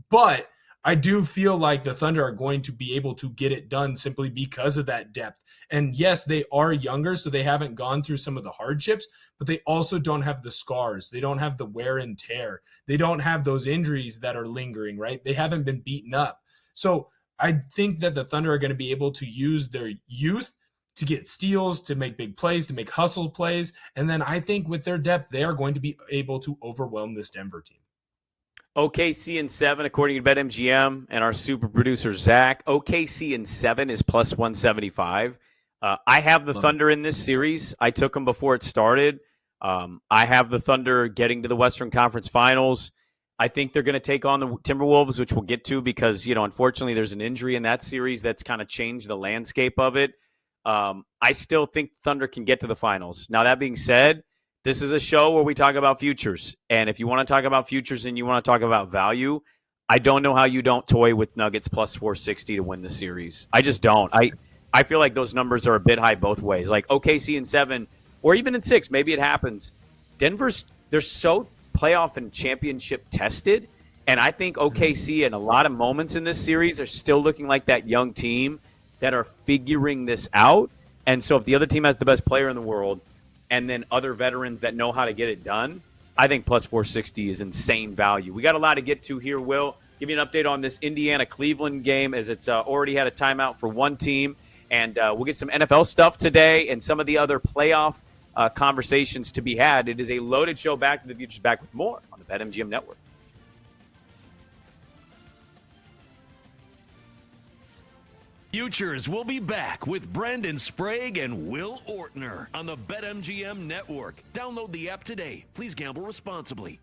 But I do feel like the Thunder are going to be able to get it done simply because of that depth. And yes, they are younger, so they haven't gone through some of the hardships, but they also don't have the scars. They don't have the wear and tear. They don't have those injuries that are lingering, right? They haven't been beaten up. So I think that the Thunder are going to be able to use their youth to get steals, to make big plays, to make hustle plays. And then I think with their depth, they are going to be able to overwhelm this Denver team. OKC in 7, according to BetMGM and our super producer, Zach. OKC in 7 is plus 175. I have the Thunder in this series. I took them before it started. I have the Thunder getting to the Western Conference Finals. I think they're going to take on the Timberwolves, which we'll get to because, unfortunately there's an injury in that series that's kind of changed the landscape of it. I still think Thunder can get to the finals. Now, that being said, this is a show where we talk about futures. And if you want to talk about futures and you want to talk about value, I don't know how you don't toy with Nuggets plus 460 to win the series. I just don't. I feel like those numbers are a bit high both ways. Like OKC in 7 or even in 6, maybe it happens. They're so playoff and championship tested. And I think OKC in a lot of moments in this series are still looking like that young team that are figuring this out. And so if the other team has the best player in the world and then other veterans that know how to get it done, I think plus 460 is insane value. We got a lot to get to here, Will. Give you an update on this Indiana-Cleveland game as it's already had a timeout for one team. And we'll get some NFL stuff today and some of the other playoff conversations to be had. It is a loaded show. Back to the Future's back with more on the BetMGM Network. Futures will be back with Brendan Sprague and Will Ortner on the BetMGM Network. Download the app today. Please gamble responsibly.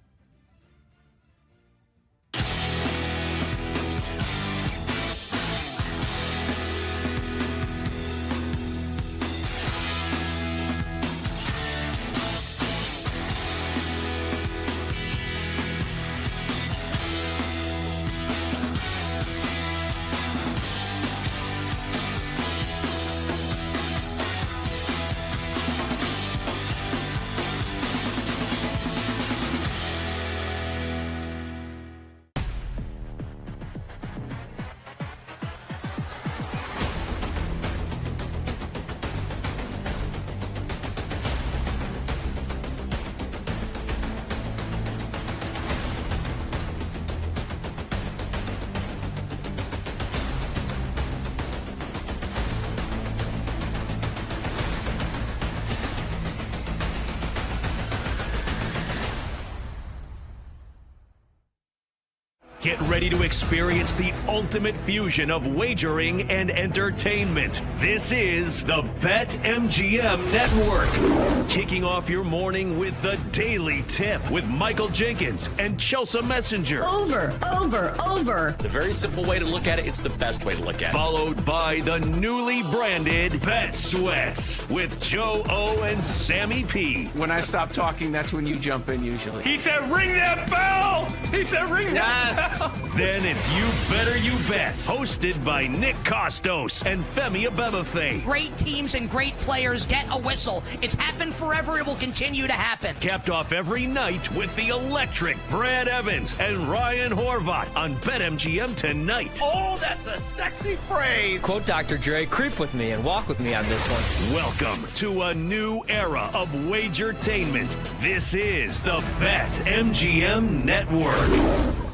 Get ready to experience the ultimate fusion of wagering and entertainment. This is the BetMGM Network. Kicking off your morning with the Daily Tip with Michael Jenkins and Chelsea Messenger. Over. It's a very simple way to look at it. It's the best way to look at it. Followed by the newly branded Bet Sweats with Joe O and Sammy P. When I stop talking, that's when you jump in usually. He said, ring that bell! He said, ring that bell! Then it's You Better You Bet, hosted by Nick Costos and Femi Abebefe. Great teams and great players get a whistle. It's happened forever. It will continue to happen. Capped off every night with the electric Brad Evans and Ryan Horvat on BetMGM tonight. Oh, that's a sexy phrase. Quote Dr. Dre, creep with me and walk with me on this one. Welcome to a new era of Wagertainment. This is the BetMGM Network.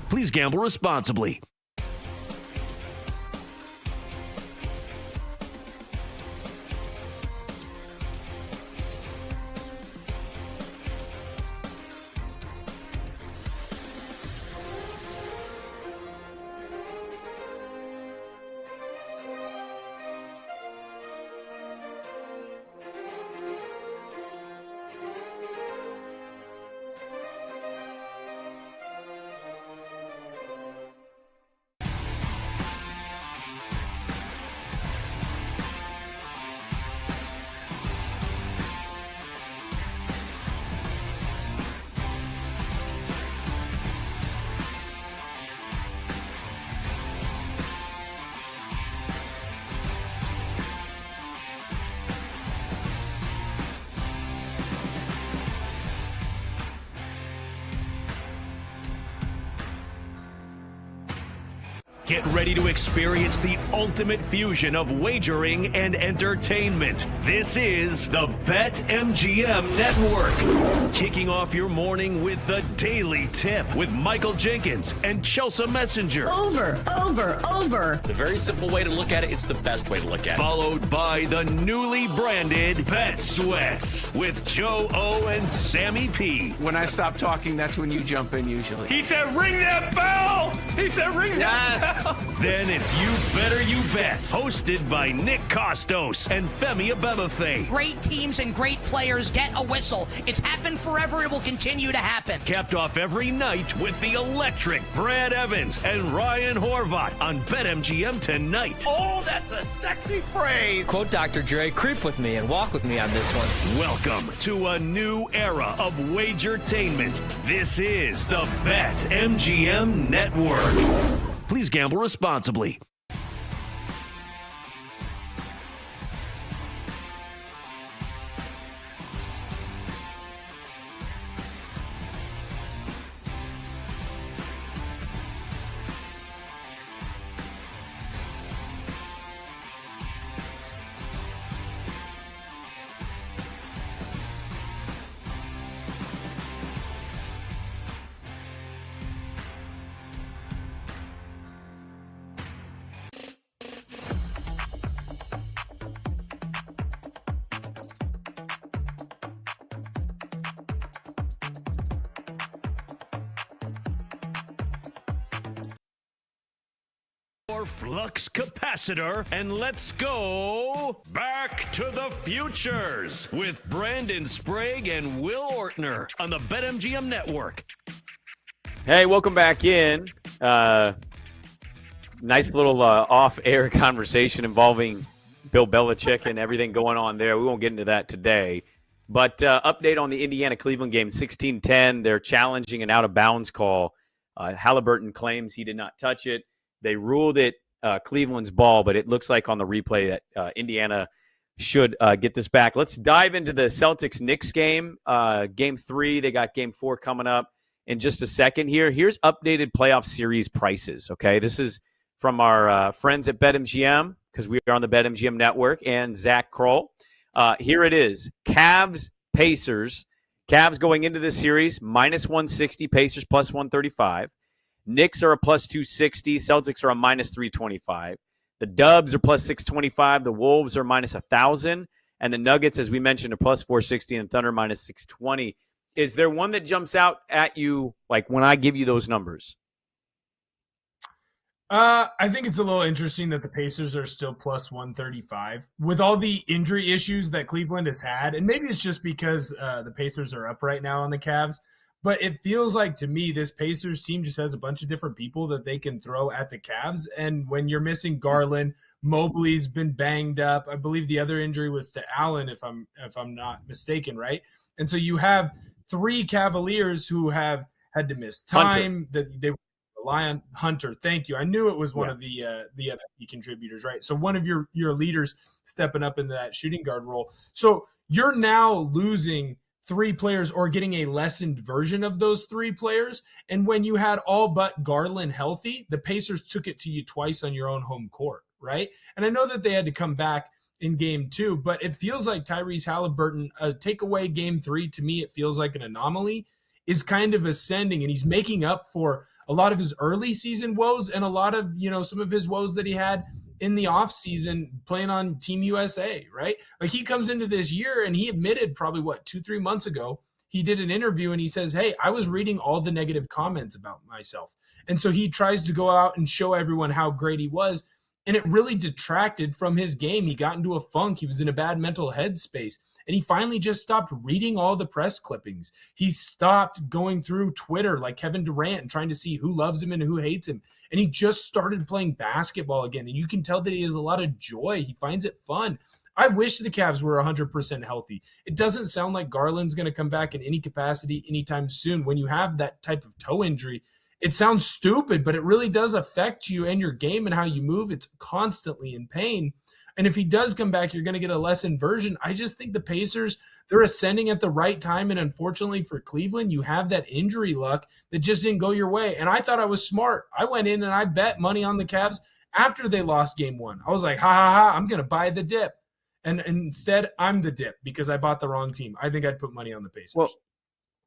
Please gamble responsibly. Get ready to experience the ultimate fusion of wagering and entertainment. This is the BetMGM Network. Kicking off your morning with the Daily Tip with Michael Jenkins and Chelsea Messenger. Over. It's a very simple way to look at it. It's the best way to look at it. Followed by the newly branded Bet Sweats with Joe O and Sammy P. When I stop talking, that's when you jump in usually. He said, ring that bell! He said, ring that bell! Then it's You Better You Bet, hosted by Nick Costos and Femi Abebefe. Great teams and great players get a whistle. It's happened forever. It will continue to happen. Capped off every night with the electric Brad Evans and Ryan Horvat on BetMGM tonight. Oh, that's a sexy phrase. Quote Dr. Dre, creep with me and walk with me on this one. Welcome to a new era of Wagertainment. This is the BetMGM Network. Please gamble responsibly. Flux capacitor, and let's go back to the futures with Brandon Sprague and Will Ortner on the BetMGM Network. Hey, welcome back in. Nice little off-air conversation involving Bill Belichick and everything going on there. We won't get into that today. But update on the Indiana-Cleveland game, 16-10. They're challenging an out-of-bounds call. Halliburton claims he did not touch it. They ruled it Cleveland's ball, but it looks like on the replay that Indiana should get this back. Let's dive into the Celtics-Knicks game. Game 3, they got Game 4 coming up in just a second here. Here's updated playoff series prices, okay? This is from our friends at BetMGM, because we are on the BetMGM Network, and Zach Kroll. Here it is. Cavs-Pacers. Cavs going into this series, minus 160, Pacers plus 135. Knicks are a plus 260. Celtics are a minus 325. The Dubs are plus 625. The Wolves are minus 1,000. And the Nuggets, as we mentioned, are plus 460 and Thunder minus 620. Is there one that jumps out at you, like when I give you those numbers? I think it's a little interesting that the Pacers are still plus 135 with all the injury issues that Cleveland has had. And maybe it's just because the Pacers are up right now on the Cavs. But it feels like to me, this Pacers team just has a bunch of different people that they can throw at the Cavs. And when you're missing Garland, Mobley's been banged up. I believe the other injury was to Allen, if I'm not mistaken, right? And so you have 3 Cavaliers who have had to miss time. That they rely on Hunter. Thank you. I knew it was one of the other key contributors, right? So one of your leaders stepping up into that shooting guard role. So you're now losing 3 players or getting a lessened version of those 3 players. And when you had all but Garland healthy, the Pacers took it to you twice on your own home court, right? And I know that they had to come back in game 2, but it feels like Tyrese Halliburton, take away game 3, to me, it feels like an anomaly, is kind of ascending, and he's making up for a lot of his early season woes and a lot of, some of his woes that he had in the offseason playing on Team USA, right? Like he comes into this year and he admitted probably 2-3 months ago, he did an interview and he says, hey, I was reading all the negative comments about myself. And so he tries to go out and show everyone how great he was. And it really detracted from his game. He got into a funk. He was in a bad mental headspace. And he finally just stopped reading all the press clippings. He stopped going through Twitter like Kevin Durant and trying to see who loves him and who hates him. And he just started playing basketball again. And you can tell that he has a lot of joy. He finds it fun. I wish the Cavs were 100% healthy. It doesn't sound like Garland's going to come back in any capacity anytime soon. When you have that type of toe injury, it sounds stupid, but it really does affect you and your game and how you move. It's constantly in pain. And if he does come back, you're going to get a lessened version. I just think the Pacers, they're ascending at the right time. And unfortunately for Cleveland, you have that injury luck that just didn't go your way. And I thought I was smart. I went in and I bet money on the Cavs after they lost game 1. I was like, ha, ha, ha, I'm going to buy the dip. And instead, I'm the dip because I bought the wrong team. I think I'd put money on the Pacers. Well,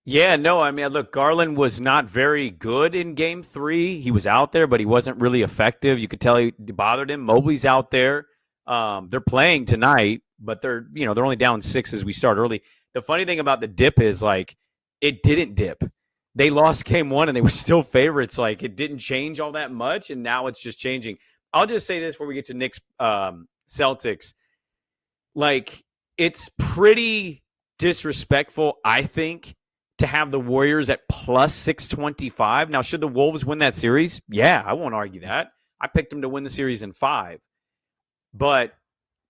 yeah, no, I mean, look, Garland was not very good in game 3. He was out there, but he wasn't really effective. You could tell he bothered him. Mobley's out there. They're playing tonight, but they're only down 6 as we start early. The funny thing about the dip is it didn't dip. They lost game 1 and they were still favorites. It didn't change all that much, and now it's just changing. I'll just say this before we get to Knicks Celtics. It's pretty disrespectful, I think, to have the Warriors at plus 625. Now, should the Wolves win that series? Yeah, I won't argue that. I picked them to win the series in 5. But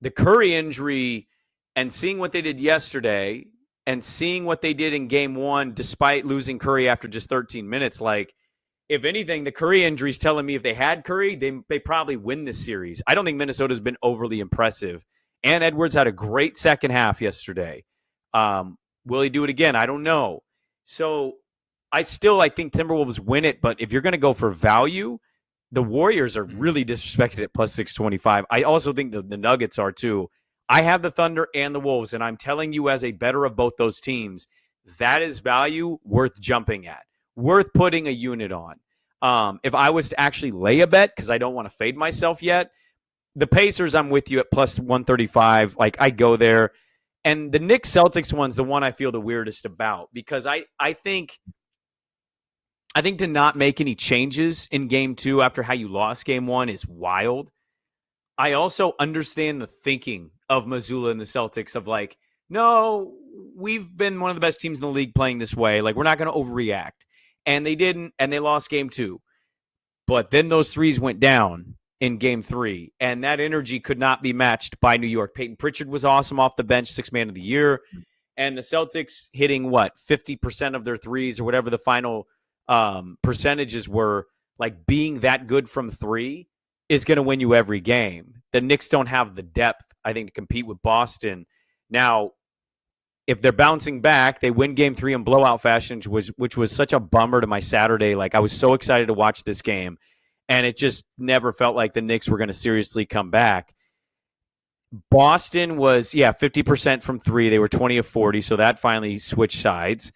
the Curry injury and seeing what they did yesterday and seeing what they did in game 1 despite losing Curry after just 13 minutes, if anything, the Curry injury is telling me if they had Curry, they probably win this series. I don't think Minnesota's been overly impressive. And Edwards had a great second half yesterday. Will he do it again? I don't know. So I think Timberwolves win it, but if you're going to go for value, the Warriors are really disrespected at plus 625. I also think the Nuggets are too. I have the Thunder and the Wolves, and I'm telling you as a better of both those teams, that is value worth jumping at, worth putting a unit on. If I was to actually lay a bet, because I don't want to fade myself yet, the Pacers, I'm with you at plus 135. I go there. And the Knicks Celtics one's the one I feel the weirdest about because I think to not make any changes in game 2 after how you lost game 1 is wild. I also understand the thinking of Mazzulla and the Celtics of no, we've been one of the best teams in the league playing this way. We're not going to overreact. And they didn't, and they lost game 2. But then those threes went down in game 3, and that energy could not be matched by New York. Peyton Pritchard was awesome off the bench, 6th man of the year, and the Celtics hitting 50% of their threes or whatever the final percentages were. Being that good from 3 is going to win you every game. The Knicks don't have the depth, I think, to compete with Boston. Now, if they're bouncing back, they win game 3 in blowout fashion, which was such a bummer to my Saturday. I was so excited to watch this game. And it just never felt like the Knicks were going to seriously come back. Boston was, 50% from 3. They were 20 of 40, so that finally switched sides.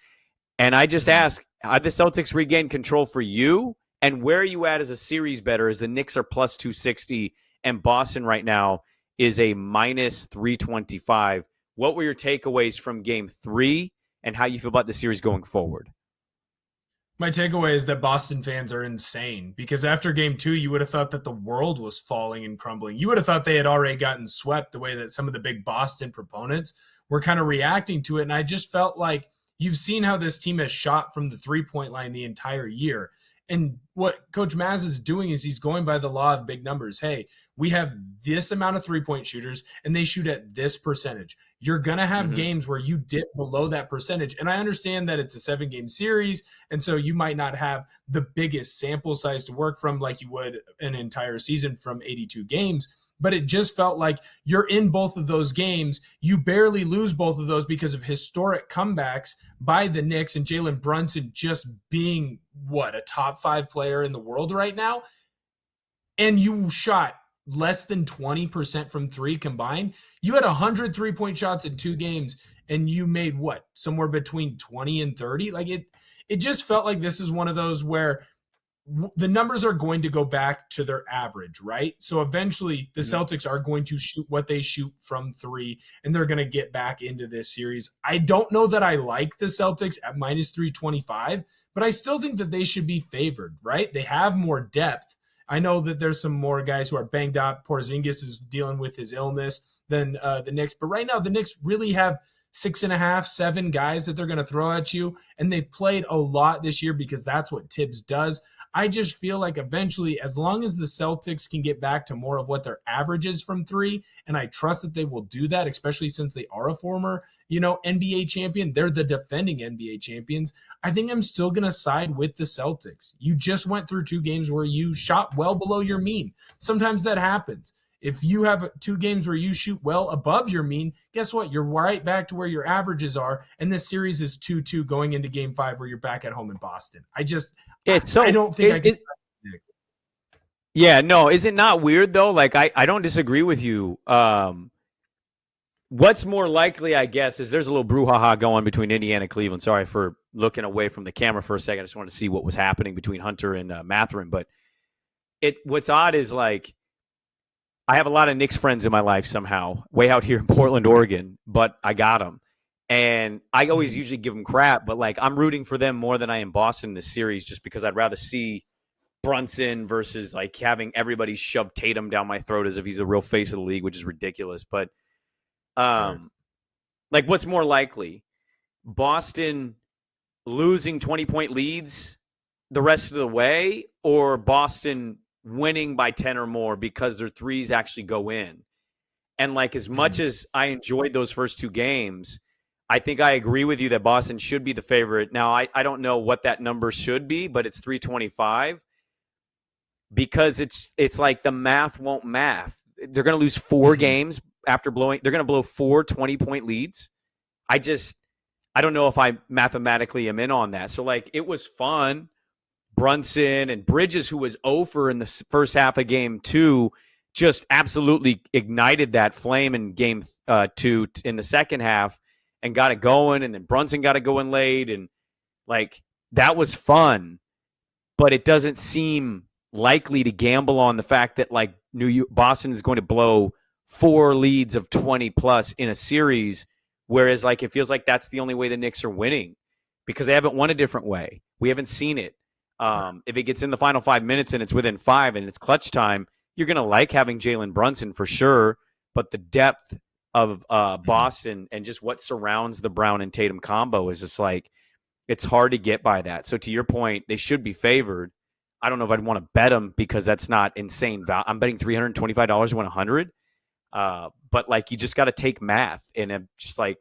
And I just ask, have the Celtics regained control for you? And where are you at as a series bettor as the Knicks are plus 260 and Boston right now is a minus 325? What were your takeaways from game 3 and how you feel about the series going forward? My takeaway is that Boston fans are insane because after game 2, you would have thought that the world was falling and crumbling. You would have thought they had already gotten swept the way that some of the big Boston proponents were kind of reacting to it. And I just felt like you've seen how this team has shot from the 3-point line the entire year. And what Coach Maz is doing is he's going by the law of big numbers. Hey, we have this amount of 3-point shooters and they shoot at this percentage. You're going to have games where you dip below that percentage. And I understand that it's a 7-game series. And so you might not have the biggest sample size to work from like you would an entire season from 82 games. But it just felt like you're in both of those games. You barely lose both of those because of historic comebacks by the Knicks and Jalen Brunson just being, a top 5 player in the world right now. And you shot less than 20% from 3 combined. You had 100 3-point shots in 2 games, and you made somewhere between 20 and 30. Like it just felt like this is one of those where the numbers are going to go back to their average, right? So eventually the Celtics are going to shoot what they shoot from 3, and they're going to get back into this series. I don't know that I like the Celtics at minus 325, but I still think that they should be favored, right? They have more depth. I know that there's some more guys who are banged up. Porzingis is dealing with his illness than the Knicks. But right now, the Knicks really have 6.5, 7 guys that they're going to throw at you. And they've played a lot this year because that's what Tibbs does. I just feel like eventually, as long as the Celtics can get back to more of what their average is from 3, and I trust that they will do that, especially since they are a former, NBA champion. They're the defending NBA champions. I think I'm still going to side with the Celtics. You just went through 2 games where you shot well below your mean. Sometimes that happens. If you have 2 games where you shoot well above your mean, guess what? You're right back to where your averages are. And this series is 2-2 going into game 5 where you're back at home in Boston. I don't think I can. Yeah, no, is it not weird though? Like I don't disagree with you. What's more likely, I guess, is there's a little brouhaha going between Indiana and Cleveland. Sorry for looking away from the camera for a second. I just wanted to see what was happening between Hunter and Mathurin. But what's odd is like I have a lot of Knicks friends in my life somehow, way out here in Portland, Oregon, but I got them. And I always usually give them crap, but like I'm rooting for them more than I am Boston in this series just because I'd rather see Brunson versus like having everybody shove Tatum down my throat as if he's the real face of the league, which is ridiculous. But like what's more likely? Boston losing 20-point leads the rest of the way, or Boston winning by 10 or more because their threes actually go in? And like as much as I enjoyed those first 2 games, I think I agree with you that Boston should be the favorite. Now, I don't know what that number should be, but it's 325 because it's like the math won't math. They're going to lose 4 games after blowing. They're going to blow 4 20-point leads. I don't know if I mathematically am in on that. So like it was fun. Brunson and Bridges, who was 0 in the first half of game 2, just absolutely ignited that flame in game 2 in the second half and got it going. And then Brunson got it going late. And like, that was fun, but it doesn't seem likely to gamble on the fact that like Boston is going to blow 4 leads of 20 plus in a series. Whereas like, it feels like that's the only way the Knicks are winning because they haven't won a different way. We haven't seen it. If it gets in the final 5 minutes and it's within 5 and it's clutch time, you're going to like having Jalen Brunson for sure. But the depth of Boston and just what surrounds the Brown and Tatum combo is just like, it's hard to get by that. So to your point, they should be favored. I don't know if I'd want to bet them because that's not insane value. I'm betting $325 to win 100. But like, you just got to take math, and just like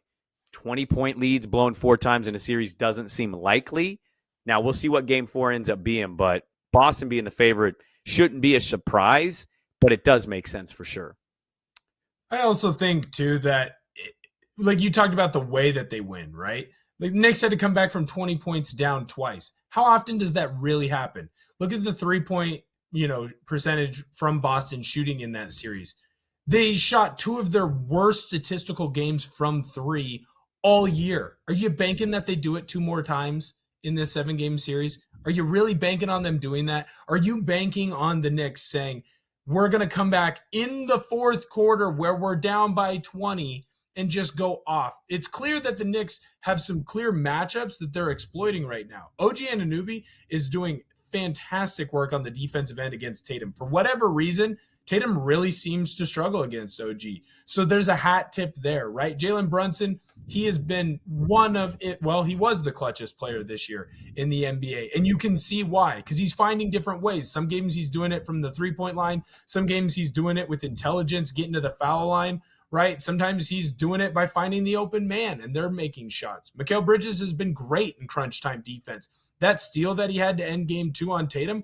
20-point leads blown 4 times in a series doesn't seem likely. Now, we'll see what game 4 ends up being, but Boston being the favorite shouldn't be a surprise, but it does make sense for sure. I also think, too, that, like you talked about the way that they win, right? Like Knicks had to come back from 20 points down twice. How often does that really happen? Look at the 3-point, percentage from Boston shooting in that series. They shot 2 of their worst statistical games from 3 all year. Are you banking that they do it 2 more times in this 7-game series? Are you really banking on them doing that? Are you banking on the Knicks saying, we're going to come back in the 4th quarter where we're down by 20 and just go off. It's clear that the Knicks have some clear matchups that they're exploiting right now. OG Anunoby is doing fantastic work on the defensive end against Tatum. For whatever reason, Tatum really seems to struggle against OG. So there's a hat tip there, right? Jalen Brunson, he has been one of it. Well, he was the clutchest player this year in the NBA. And you can see why, because he's finding different ways. Some games he's doing it from the 3-point line. Some games he's doing it with intelligence, getting to the foul line, right? Sometimes he's doing it by finding the open man and they're making shots. Mikal Bridges has been great in crunch time defense. That steal that he had to end game 2 on Tatum,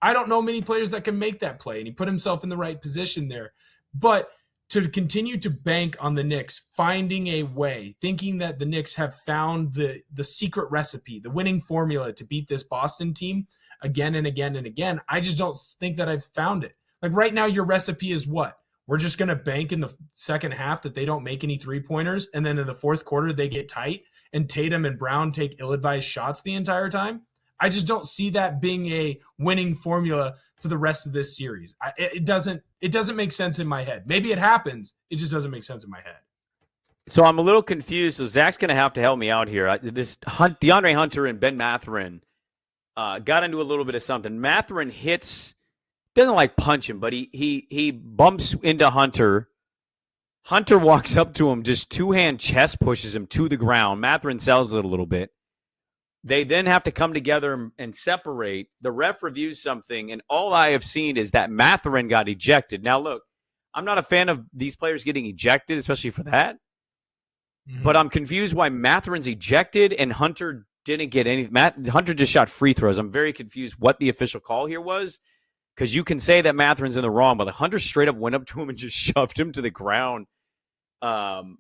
I don't know many players that can make that play, and he put himself in the right position there. But to continue to bank on the Knicks finding a way, thinking that the Knicks have found the secret recipe, the winning formula to beat this Boston team again and again and again, I just don't think that I've found it. Like right now, your recipe is what? We're just going to bank in the second half that they don't make any three-pointers, and then in the fourth quarter they get tight, and Tatum and Brown take ill-advised shots the entire time? I just don't see that being a winning formula for the rest of this series. It doesn't make sense in my head. Maybe it happens. It just doesn't make sense in my head. So I'm a little confused. So Zach's going to have to help me out here. DeAndre Hunter and Ben Mathurin got into a little bit of something. Mathurin doesn't like punch him, but he bumps into Hunter. Hunter walks up to him, just two-hand chest pushes him to the ground. Mathurin sells it a little bit. They then have to come together and separate. The ref reviews something, and all I have seen is that Mathurin got ejected. Now, look, I'm not a fan of these players getting ejected, especially for that. Mm-hmm. But I'm confused why Mathurin's ejected and Hunter didn't get any. Hunter just shot free throws. I'm very confused what the official call here was, because you can say that Mathurin's in the wrong, but Hunter straight up went up to him and just shoved him to the ground. I'm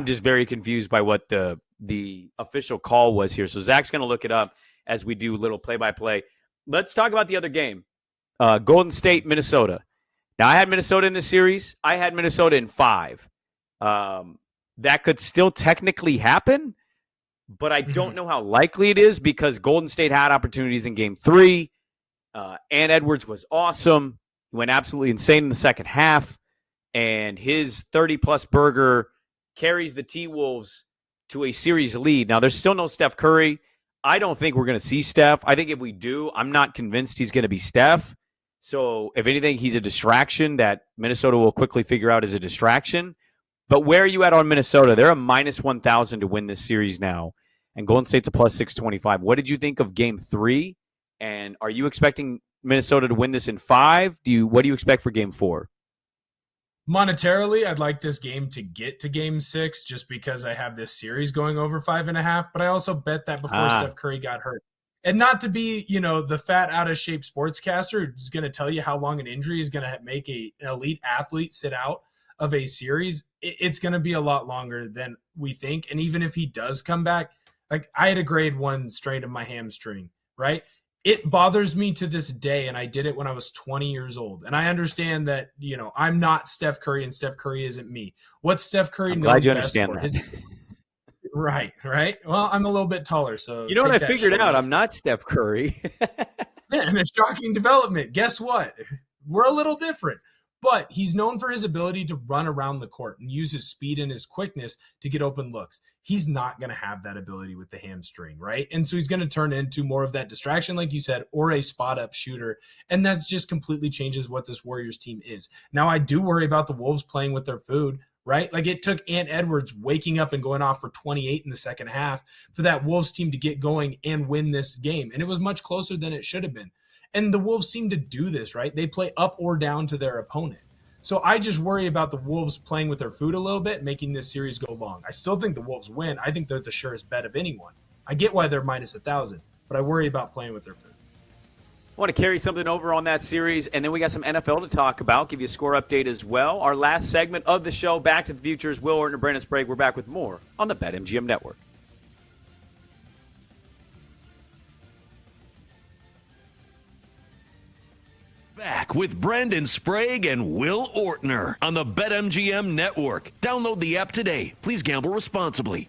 just very confused by what the official call was here. So Zach's going to look it up as we do little play-by-play. Let's talk about the other game. Golden State, Minnesota. Now, I had Minnesota in this series. I had Minnesota in 5. That could still technically happen, but I don't know how likely it is because Golden State had opportunities in game 3. Ant Edwards was awesome. He went absolutely insane in the second half, and his 30-plus burger carries the T-Wolves to a series lead. Now, there's still no Steph Curry. I don't think we're going to see Steph. I think if we do, I'm not convinced he's going to be Steph. So, if anything, he's a distraction that Minnesota will quickly figure out as a distraction. But where are you at on Minnesota? They're a minus 1,000 to win this series now, and Golden State's a plus 625. What did you think of game 3? And are you expecting Minnesota to win this in 5? What do you expect for game 4? Monetarily, I'd like this game to get to game 6 just because I have this series going over 5.5. But I also bet that before Steph Curry got hurt. And not to be, the fat out of shape sportscaster who's going to tell you how long an injury is going to make an elite athlete sit out of a series. It's going to be a lot longer than we think. And even if he does come back, like I had a grade 1 strain of my hamstring, right? It bothers me to this day, and I did it when I was 20 years old. And I understand that, I'm not Steph Curry, and Steph Curry isn't me. What's Steph Curry? I'm glad you understand that. Right. Well, I'm a little bit taller, so you know what I figured out? I'm not Steph Curry. Yeah, and a shocking development. Guess what? We're a little different. But he's known for his ability to run around the court and use his speed and his quickness to get open looks. He's not going to have that ability with the hamstring, right? And so he's going to turn into more of that distraction, like you said, or a spot-up shooter. And that just completely changes what this Warriors team is. Now, I do worry about the Wolves playing with their food, right? Like it took Ant Edwards waking up and going off for 28 in the second half for that Wolves team to get going and win this game. And it was much closer than it should have been. And the Wolves seem to do this, right? They play up or down to their opponent. So I just worry about the Wolves playing with their food a little bit, making this series go long. I still think the Wolves win. I think they're the surest bet of anyone. I get why they're minus 1,000, but I worry about playing with their food. I want to carry something over on that series, and then we got some NFL to talk about, give you a score update as well. Our last segment of the show, Back to the Futures, Will Orton and Brandon Sprague. We're back with more on the BetMGM Network. Back with Brandon Sprague and Will Ortner on the BetMGM Network. Download the app today. Please gamble responsibly.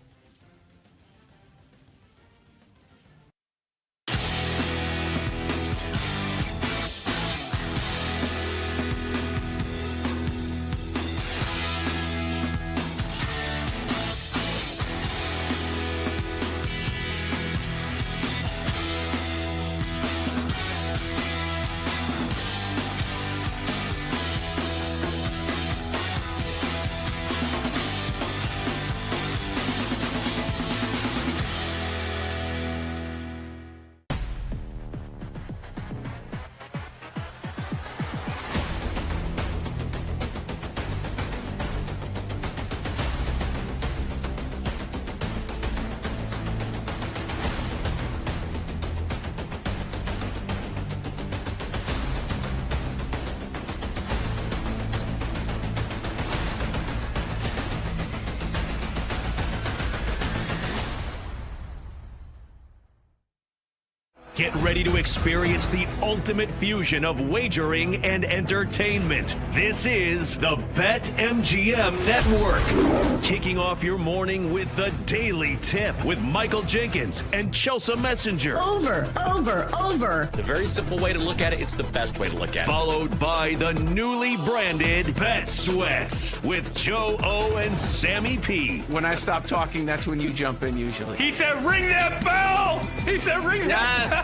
Get ready to experience the ultimate fusion of wagering and entertainment. This is the BetMGM Network. Kicking off your morning with the Daily Tip with Michael Jenkins and Chelsea Messenger. Over. It's a very simple way to look at it. It's the best way to look at it. Followed by the newly branded Bet Sweats with Joe O and Sammy P. When I stop talking, that's when you jump in usually. He said, ring that bell! He said, ring that bell!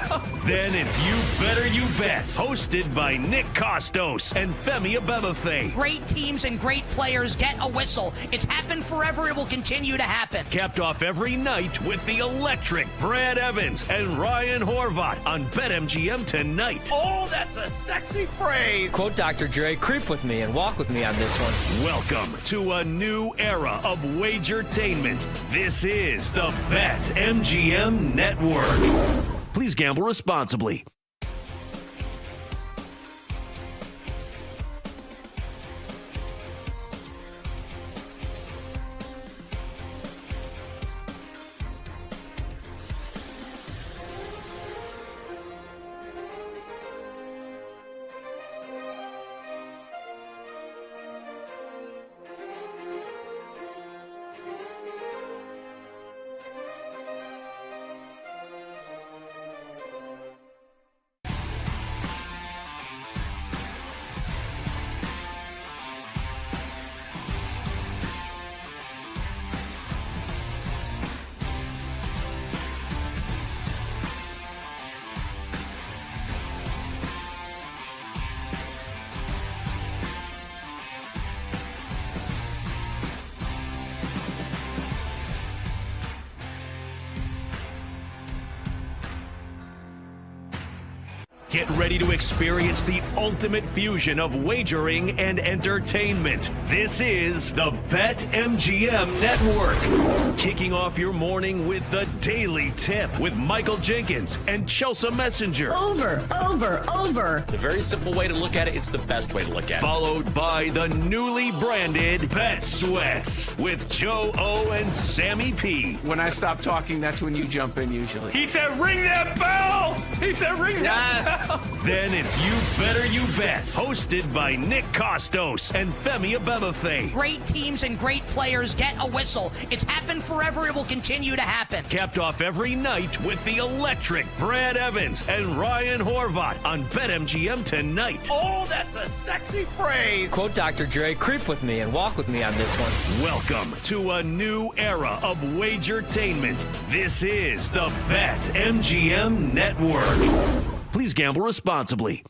Then it's You Better You Bet, hosted by Nick Costos and Femi Abebefe. Great teams and great players get a whistle. It's happened forever. It will continue to happen. Capped off every night with the electric Brad Evans and Ryan Horvat on BetMGM tonight. Oh, that's a sexy phrase. Quote Dr. Dre, creep with me and walk with me on this one. Welcome to a new era of Wagertainment. This is the BetMGM Network. Please gamble responsibly. Get ready to experience the ultimate fusion of wagering and entertainment. This is the BetMGM Network. Kicking off your morning with the Daily Tip with Michael Jenkins and Chelsea Messenger. Over. It's a very simple way to look at it. It's the best way to look at it. Followed by the newly branded Bet Sweats with Joe O and Sammy P. When I stop talking, that's when you jump in usually. He said, ring that bell! He said, ring that bell! Then it's You Better You Bet, hosted by Nick Costos and Femi Abebefe. Great teams and great players get a whistle. It's happened forever. It will continue to happen. Capped off every night with the electric Brad Evans and Ryan Horvat on BetMGM tonight. Oh, that's a sexy phrase. Quote Dr. Dre, creep with me and walk with me on this one. Welcome to a new era of Wagertainment. This is the BetMGM Network. Please gamble responsibly.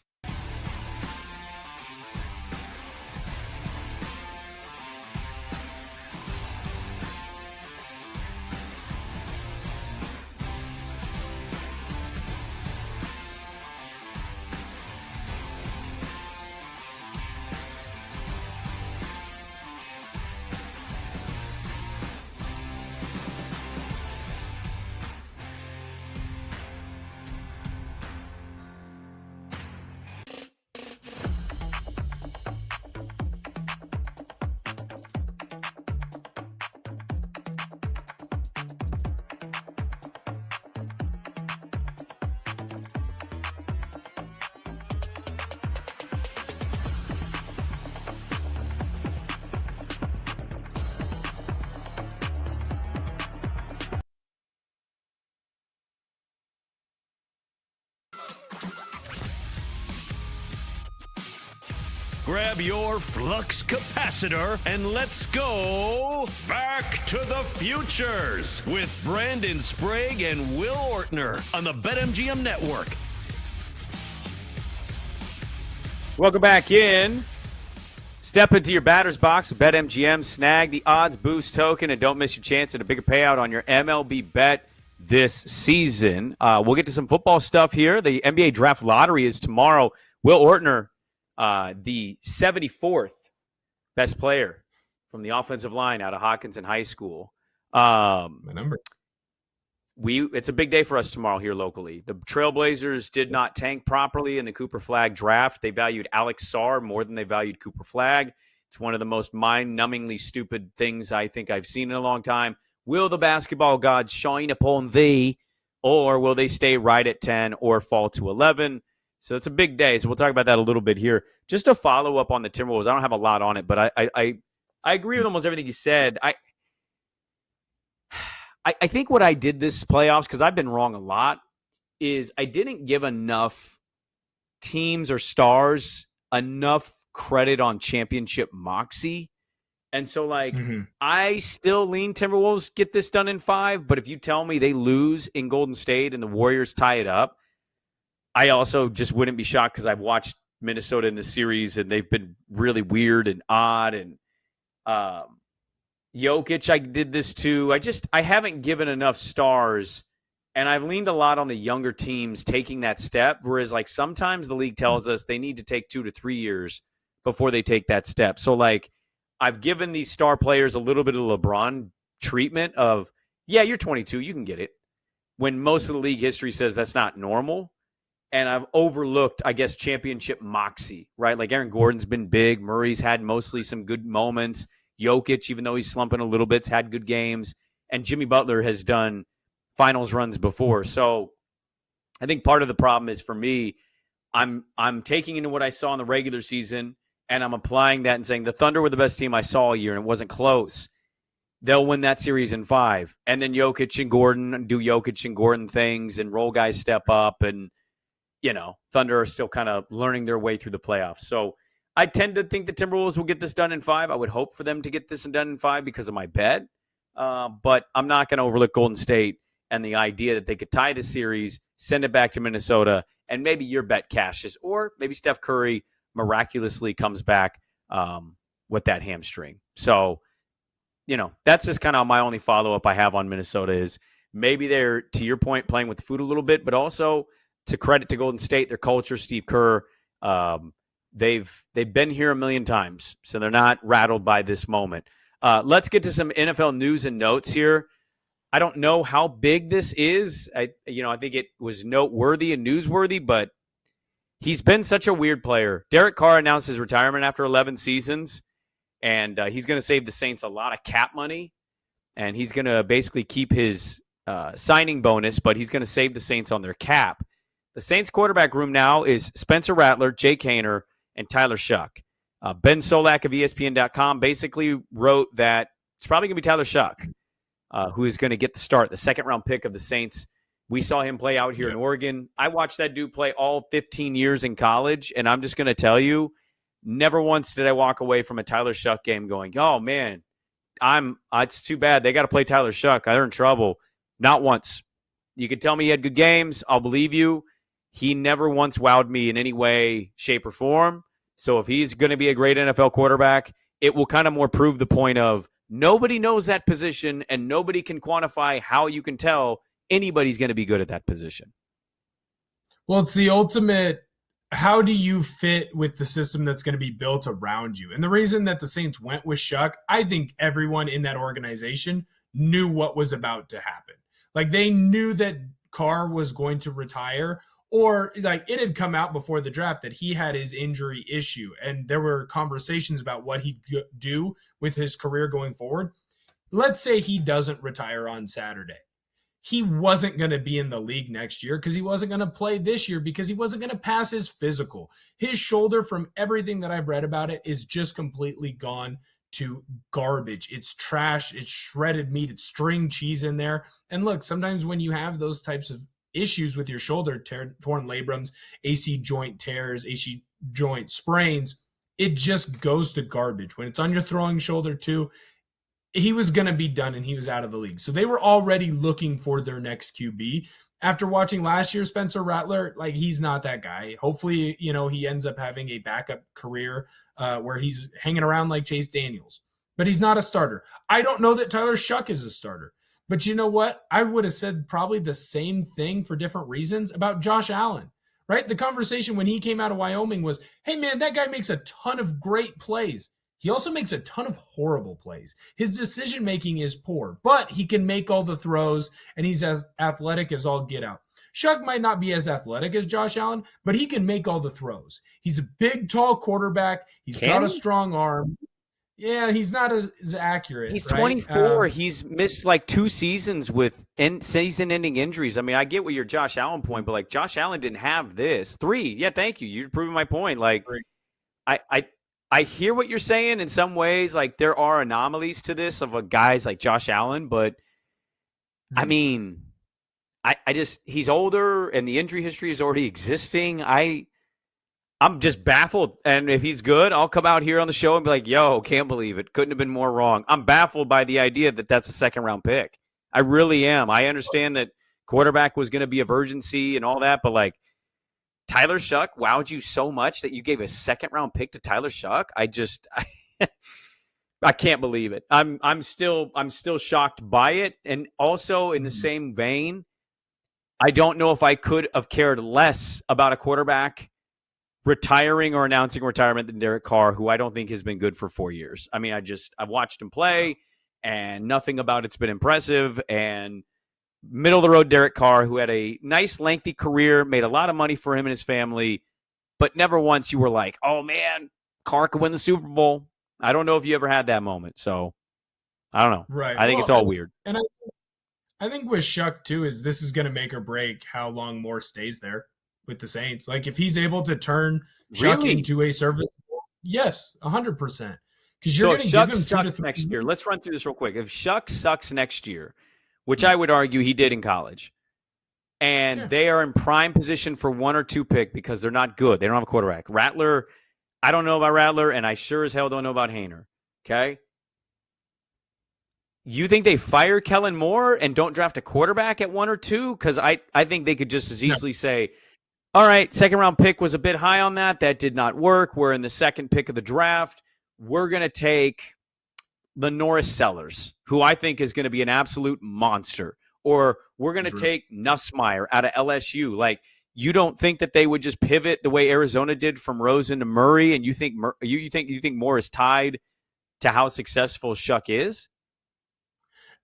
Grab your flux capacitor and let's go back to the futures with Brandon Sprague and Will Ortner on the BetMGM Network. Welcome back in. Step into your batter's box with BetMGM. Snag the odds boost token and don't miss your chance at a bigger payout on your MLB bet this season. We'll get to some football stuff here. The NBA Draft Lottery is tomorrow. Will Ortner, the 74th best player from the offensive line out of Hopkinton High School. My number. It's a big day for us tomorrow here locally. The Trailblazers did not tank properly in the Cooper Flagg draft. They valued Alex Sarr more than they valued Cooper Flagg. It's one of the most mind-numbingly stupid things I think I've seen in a long time. Will the basketball gods shine upon thee or will they stay right at 10 or fall to 11? So it's a big day. So we'll talk about that a little bit here. Just to follow up on the Timberwolves, I don't have a lot on it, but I agree with almost everything you said. I think what I did this playoffs, because I've been wrong a lot, is I didn't give enough teams or stars enough credit on championship moxie. And so, I still lean Timberwolves get this done in 5, but if you tell me they lose in Golden State and the Warriors tie it up, I also just wouldn't be shocked because I've watched Minnesota in this series and they've been really weird and odd. And Jokic, I did this too. I haven't given enough stars, and I've leaned a lot on the younger teams taking that step, whereas sometimes the league tells us they need to take 2 to 3 years before they take that step. So I've given these star players a little bit of LeBron treatment of, yeah, you're 22, you can get it, when most of the league history says that's not normal. And I've overlooked, I guess, championship moxie, right? Aaron Gordon's been big. Murray's had mostly some good moments. Jokic, even though he's slumping a little bit, has had good games. And Jimmy Butler has done finals runs before. So I think part of the problem is, for me, I'm taking into what I saw in the regular season, and I'm applying that and saying the Thunder were the best team I saw all year, and it wasn't close. They'll win that series in 5. And then Jokic and Gordon do Jokic and Gordon things, and role guys step up, and Thunder are still kind of learning their way through the playoffs. So I tend to think the Timberwolves will get this done in 5. I would hope for them to get this done in 5 because of my bet. But I'm not going to overlook Golden State and the idea that they could tie the series, send it back to Minnesota, and maybe your bet cashes. Or maybe Steph Curry miraculously comes back with that hamstring. So, that's just kind of my only follow-up I have on Minnesota is maybe they're, to your point, playing with the food a little bit, but also to credit to Golden State, their culture, Steve Kerr, they've been here a million times, so they're not rattled by this moment. Let's get to some NFL news and notes here. I don't know how big this is. I think it was noteworthy and newsworthy, but he's been such a weird player. Derek Carr announced his retirement after 11 seasons, and he's going to save the Saints a lot of cap money, and he's going to basically keep his signing bonus, but he's going to save the Saints on their cap. The Saints quarterback room now is Spencer Rattler, Jake Haener, and Tyler Shuck. Ben Solak of ESPN.com basically wrote that it's probably going to be Tyler Shuck who is going to get the start, the second-round pick of the Saints. We saw him play out here in Oregon. I watched that dude play all 15 years in college, and I'm just going to tell you, never once did I walk away from a Tyler Shuck game going, oh, man, it's too bad. They got to play Tyler Shuck. They're in trouble. Not once. You could tell me he had good games. I'll believe you. He never once wowed me in any way, shape, or form. So if he's going to be a great NFL quarterback, it will kind of more prove the point of nobody knows that position and nobody can quantify how you can tell anybody's going to be good at that position. Well, it's the ultimate, how do you fit with the system that's going to be built around you? And the reason that the Saints went with Shuck, I think everyone in that organization knew what was about to happen. They knew that Carr was going to retire, or it had come out before the draft that he had his injury issue, and there were conversations about what he'd do with his career going forward. Let's say he doesn't retire on Saturday. He wasn't going to be in the league next year because he wasn't going to play this year because he wasn't going to pass his physical. His shoulder, from everything that I've read about it, is just completely gone to garbage. It's trash. It's shredded meat. It's string cheese in there. And look, sometimes when you have those types of issues with your shoulder, torn labrums, AC joint tears, AC joint sprains, it just goes to garbage. When it's on your throwing shoulder too, he was going to be done and he was out of the league. So they were already looking for their next QB. After watching last year, Spencer Rattler, he's not that guy. Hopefully, he ends up having a backup career where he's hanging around like Chase Daniels. But he's not a starter. I don't know that Tyler Shuck is a starter. But you know what? I would have said probably the same thing for different reasons about Josh Allen, right? The conversation when he came out of Wyoming was, hey, man, that guy makes a ton of great plays. He also makes a ton of horrible plays. His decision-making is poor, but he can make all the throws, and he's as athletic as all get out. Shuck might not be as athletic as Josh Allen, but he can make all the throws. He's a big, tall quarterback. He's got a strong arm. Yeah, he's not as accurate. He's right? 24. He's missed like 2 seasons with season-ending injuries. I mean, I get what your Josh Allen point, but like Josh Allen didn't have this. 3. Yeah, thank you. You're proving my point. Like, I hear what you're saying in some ways. Like, there are anomalies to this of a guys like Josh Allen, but I mean, I just he's older and the injury history is already existing. I'm just baffled. And if he's good, I'll come out here on the show and be like, yo, can't believe it. Couldn't have been more wrong. I'm baffled by the idea that that's a second-round pick. I really am. I understand that quarterback was going to be a virgency and all that, but like Tyler Shuck wowed you so much that you gave a second-round pick to Tyler Shuck. I can't believe it. I'm still shocked by it. And also in the same vein, I don't know if I could have cared less about a quarterback retiring or announcing retirement than Derek Carr, who I don't think has been good for 4 years. I mean, I've watched him play, and nothing about it's been impressive. And middle of the road Derek Carr, who had a nice lengthy career, made a lot of money for him and his family, but never once you were like, oh man, Carr could win the Super Bowl. I don't know if you ever had that moment. So I don't know. Right. I think it's all weird. And I think with Shuck too is this is going to make or break how long Moore stays there with the Saints. Like if he's able to turn Shuck into a serviceable, yes, 100%. Because you're going to give him sucks next year. Let's run through this real quick. If Shuck sucks next year, which I would argue he did in college, and they are in prime position for 1 or 2 pick because they're not good. They don't have a quarterback. Rattler, I don't know about Rattler, and I sure as hell don't know about Haener. Okay? You think they fire Kellen Moore and don't draft a quarterback at 1 or 2? Because I think they could just as easily say, all right, second-round pick was a bit high on that. That did not work. We're in the second pick of the draft. We're going to take the Norris Sellers, who I think is going to be an absolute monster. Or we're going to take Nussmeier out of LSU. Like, you don't think that they would just pivot the way Arizona did from Rosen to Murray, and you think Moore is tied to how successful Shuck is?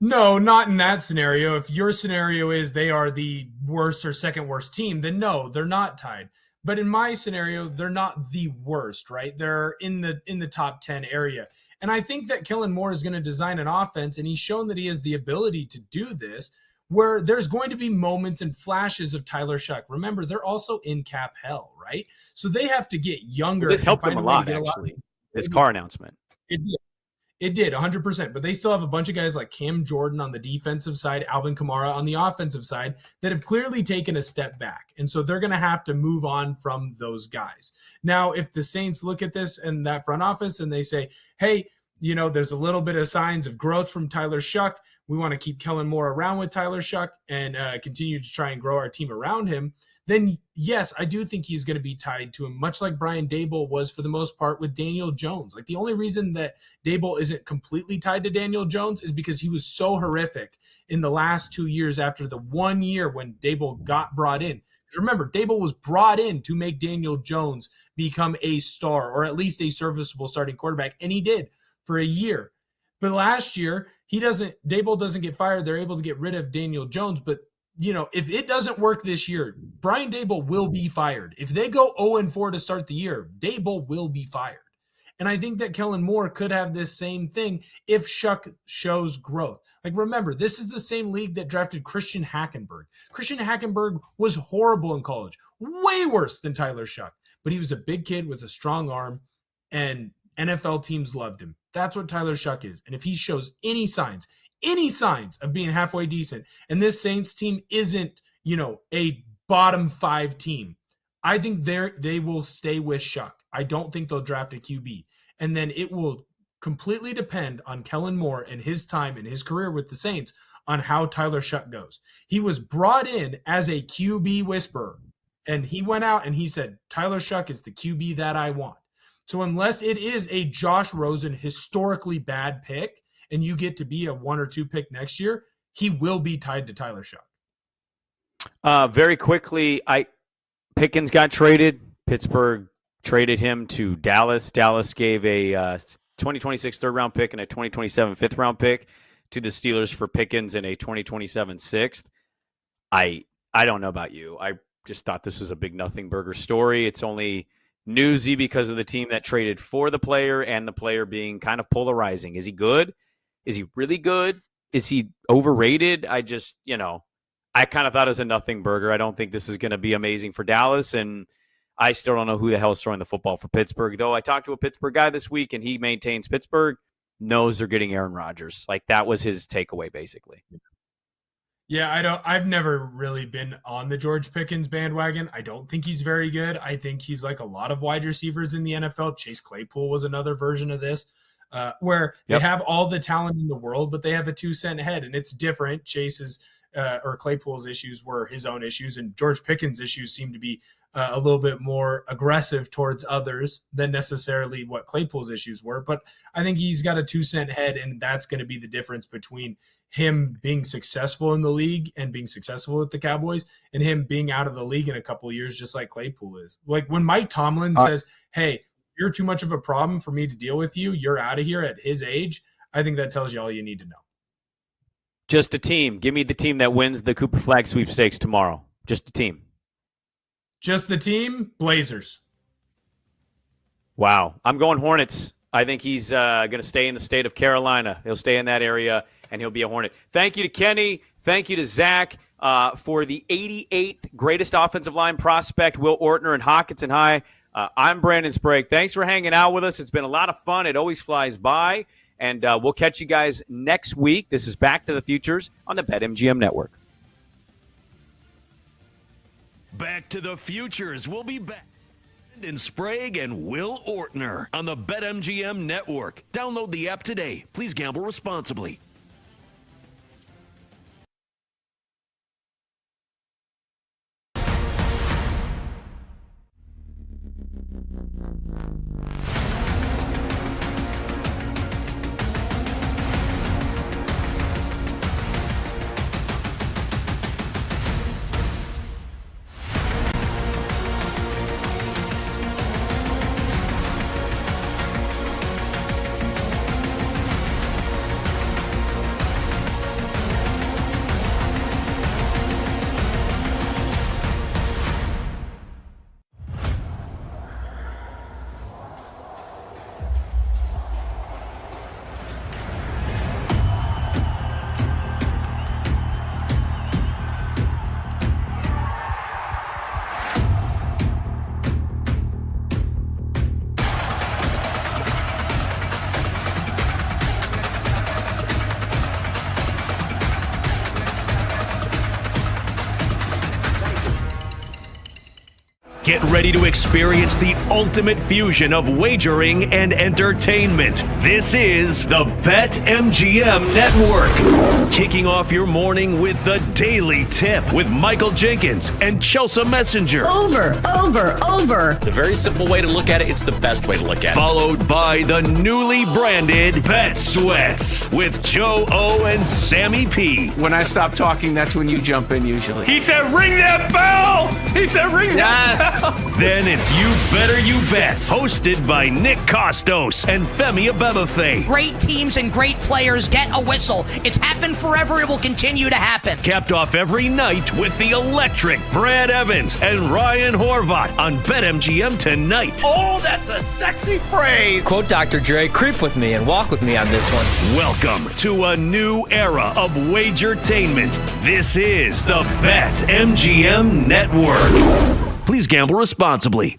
No, not in that scenario. If your scenario is they are the worst or second worst team, then no, they're not tied. But in my scenario, they're not the worst, right? They're in the top 10 area. And I think that Kellen Moore is going to design an offense, and he's shown that he has the ability to do this, where there's going to be moments and flashes of Tyler Shuck. Remember, they're also in cap hell, right? So they have to get younger. This helped them a lot, actually, this Carr announcement. It did, 100%. But they still have a bunch of guys like Cam Jordan on the defensive side, Alvin Kamara on the offensive side that have clearly taken a step back. And so they're going to have to move on from those guys. Now, if the Saints look at this and that front office and they say, hey, there's a little bit of signs of growth from Tyler Shuck. We want to keep Kellen Moore around with Tyler Shuck and continue to try and grow our team around him. Then, yes, I do think he's going to be tied to him, much like Brian Daboll was for the most part with Daniel Jones. Like, the only reason that Daboll isn't completely tied to Daniel Jones is because he was so horrific in the last 2 years after the 1 year when Daboll got brought in. Because remember, Daboll was brought in to make Daniel Jones become a star or at least a serviceable starting quarterback, and he did for a year. But last year, Daboll doesn't get fired. They're able to get rid of Daniel Jones, but if it doesn't work this year, Brian Daboll will be fired. If they go 0-4 to start the year, Daboll will be fired. And I think that Kellen Moore could have this same thing if Shuck shows growth. Like, remember, this is the same league that drafted Christian Hackenberg. Christian Hackenberg was horrible in college, way worse than Tyler Shuck. But he was a big kid with a strong arm, and NFL teams loved him. That's what Tyler Shuck is. And if he shows any signs of being halfway decent, and this Saints team isn't, a bottom 5 team, I think they will stay with Shuck. I don't think they'll draft a QB. And then it will completely depend on Kellen Moore and his time in his career with the Saints on how Tyler Shuck goes. He was brought in as a QB whisperer, and he went out and he said, Tyler Shuck is the QB that I want. So unless it is a Josh Rosen historically bad pick, and you get to be a 1 or 2 pick next year, he will be tied to Tyler Shuck. Very quickly, Pickens got traded. Pittsburgh traded him to Dallas. Dallas gave a 2026 third-round pick and a 2027 fifth-round pick to the Steelers for Pickens and a 2027 sixth. I don't know about you. I just thought this was a big nothing burger story. It's only newsy because of the team that traded for the player and the player being kind of polarizing. Is he good? Is he really good? Is he overrated? I just, I kind of thought it was a nothing burger. I don't think this is going to be amazing for Dallas, and I still don't know who the hell is throwing the football for Pittsburgh. Though I talked to a Pittsburgh guy this week, and he maintains Pittsburgh knows they're getting Aaron Rodgers. Like, that was his takeaway, basically. Yeah, I've never really been on the George Pickens bandwagon. I don't think he's very good. I think he's like a lot of wide receivers in the NFL. Chase Claypool was another version of this, where they have all the talent in the world, but they have a 2-cent head, and it's different. Chase's or Claypool's issues were his own issues, and George Pickens' issues seem to be a little bit more aggressive towards others than necessarily what Claypool's issues were. But I think he's got a 2-cent head, and that's going to be the difference between him being successful in the league and being successful with the Cowboys and him being out of the league in a couple of years, just like Claypool is. Like when Mike Tomlin says, hey, you're too much of a problem for me to deal with you, you're out of here at his age, I think that tells you all you need to know. Just a team. Give me the team that wins the Cooper Flag sweepstakes tomorrow. Just a team. Just the team, Blazers. Wow. I'm going Hornets. I think he's going to stay in the state of Carolina. He'll stay in that area, and he'll be a Hornet. Thank you to Kenny. Thank you to Zach for the 88th greatest offensive line prospect, Will Ortner and Hockinson High. I'm Brandon Sprague. Thanks for hanging out with us. It's been a lot of fun. It always flies by. And we'll catch you guys next week. This is Back to the Futures on the BetMGM Network. Back to the Futures. We'll be back. Brandon Sprague and Will Ortner on the BetMGM Network. Download the app today. Please gamble responsibly. Get ready to experience the ultimate fusion of wagering and entertainment. This is the BetMGM Network. Kicking off your morning with the Daily Tip with Michael Jenkins and Chelsea Messenger. Over. It's a very simple way to look at it. It's the best way to look at it. Followed by the newly branded Bet Sweats with Joe O and Sammy P. When I stop talking, that's when you jump in usually. He said, ring that bell! He said, ring that bell! Then it's You Better You Bet, hosted by Nick Costos and Femi Abebefe. Great teams and great players get a whistle. It's happened forever. It will continue to happen. Capped off every night with the electric Brad Evans and Ryan Horvath on BetMGM tonight. Oh, that's a sexy phrase. Quote Dr. Dre, creep with me and walk with me on this one. Welcome to a new era of Wagertainment. This is the BetMGM Network. Please gamble responsibly.